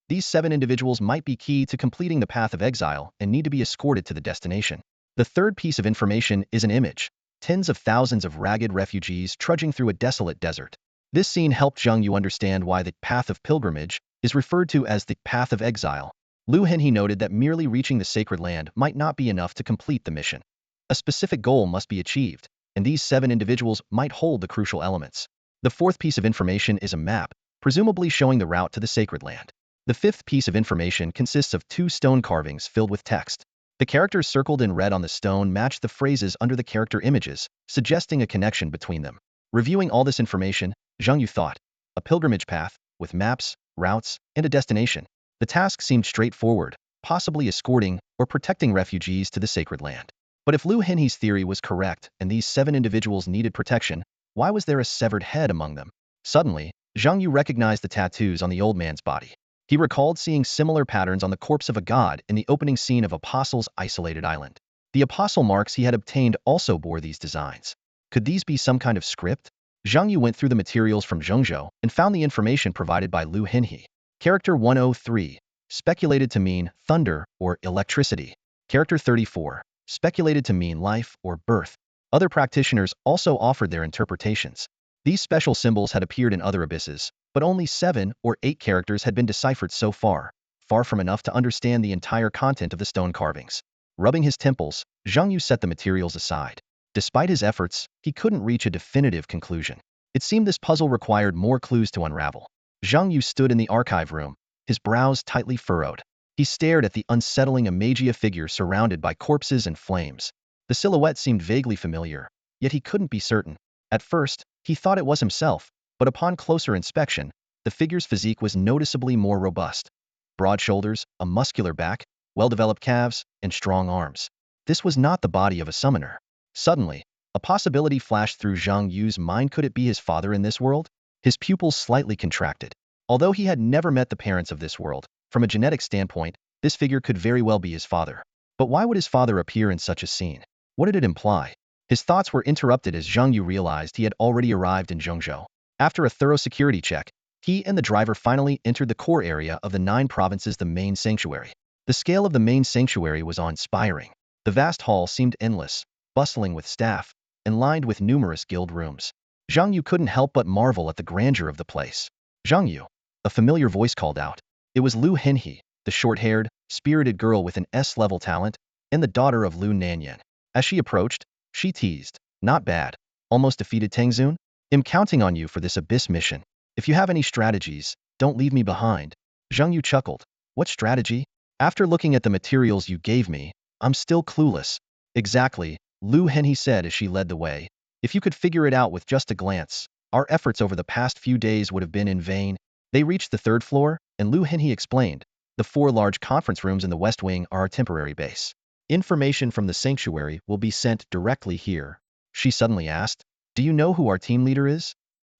These 7 individuals might be key to completing the Path of Exile and need to be escorted to the destination. The third piece of information is an image: tens of thousands of ragged refugees trudging through a desolate desert. This scene helped Zhang Yu understand why the Path of Pilgrimage is referred to as the Path of Exile. Lu Henhe noted that merely reaching the sacred land might not be enough to complete the mission. A specific goal must be achieved, and these 7 individuals might hold the crucial elements. The fourth piece of information is a map, presumably showing the route to the sacred land. The fifth piece of information consists of 2 stone carvings filled with text. The characters circled in red on the stone match the phrases under the character images, suggesting a connection between them. Reviewing all this information, Zhang Yu thought, a pilgrimage path, with maps, routes, and a destination. The task seemed straightforward, possibly escorting or protecting refugees to the sacred land. But if Lu Henhe's theory was correct and these 7 individuals needed protection, why was there a severed head among them? Suddenly, Zhang Yu recognized the tattoos on the old man's body. He recalled seeing similar patterns on the corpse of a god in the opening scene of Apostle's isolated island. The apostle marks he had obtained also bore these designs. Could these be some kind of script? Zhang Yu went through the materials from Zhongzhou and found the information provided by Lu Henhe. Character 103, speculated to mean thunder or electricity. Character 34, speculated to mean life or birth. Other practitioners also offered their interpretations. These special symbols had appeared in other abysses, but only 7 or 8 characters had been deciphered so far, far from enough to understand the entire content of the stone carvings. Rubbing his temples, Zhang Yu set the materials aside. Despite his efforts, he couldn't reach a definitive conclusion. It seemed this puzzle required more clues to unravel. Zhang Yu stood in the archive room, his brows tightly furrowed. He stared at the unsettling Imagia figure surrounded by corpses and flames. The silhouette seemed vaguely familiar, yet he couldn't be certain. At first, he thought it was himself, but upon closer inspection, the figure's physique was noticeably more robust. Broad shoulders, a muscular back, well-developed calves, and strong arms. This was not the body of a summoner. Suddenly, a possibility flashed through Zhang Yu's mind. Could it be his father in this world? His pupils slightly contracted. Although he had never met the parents of this world, from a genetic standpoint, this figure could very well be his father. But why would his father appear in such a scene? What did it imply? His thoughts were interrupted as Zhang Yu realized he had already arrived in Zhengzhou. After a thorough security check, he and the driver finally entered the core area of the 9 provinces, the main sanctuary. The scale of the main sanctuary was awe-inspiring. The vast hall seemed endless, bustling with staff, and lined with numerous guild rooms. Zhang Yu couldn't help but marvel at the grandeur of the place. Zhang Yu, a familiar voice called out. It was Lu Henhe, the short-haired, spirited girl with an S-level talent, and the daughter of Lu Nanyan. As she approached, she teased, "Not bad. Almost defeated Tangzun? I'm counting on you for this abyss mission. If you have any strategies, don't leave me behind." Zhang Yu chuckled. "What strategy? After looking at the materials you gave me, I'm still clueless." "Exactly," Lu Henhe said as she led the way. "If you could figure it out with just a glance, our efforts over the past few days would have been in vain." They reached the 3rd floor, and Lu Henhe explained, "The 4 large conference rooms in the West Wing are our temporary base. Information from the sanctuary will be sent directly here." She suddenly asked, "Do you know who our team leader is?"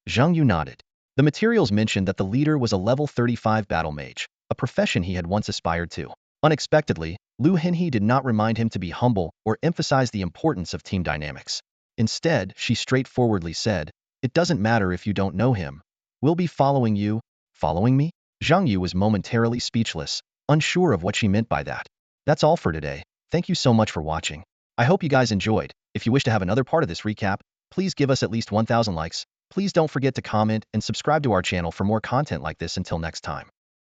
Zhang Yu nodded. The materials mentioned that the leader was a level 35 battle mage, a profession he had once aspired to. Unexpectedly, Lu Henhe did not remind him to be humble or emphasize the importance of team dynamics. Instead, she straightforwardly said, "It doesn't matter if you don't know him. We'll be following you." "Following me?" Zhang Yu was momentarily speechless, unsure of what she meant by that. That's all for today. Thank you so much for watching. I hope you guys enjoyed. If you wish to have another part of this recap, please give us at least 1,000 likes. Please don't forget to comment and subscribe to our channel for more content like this. Until next time.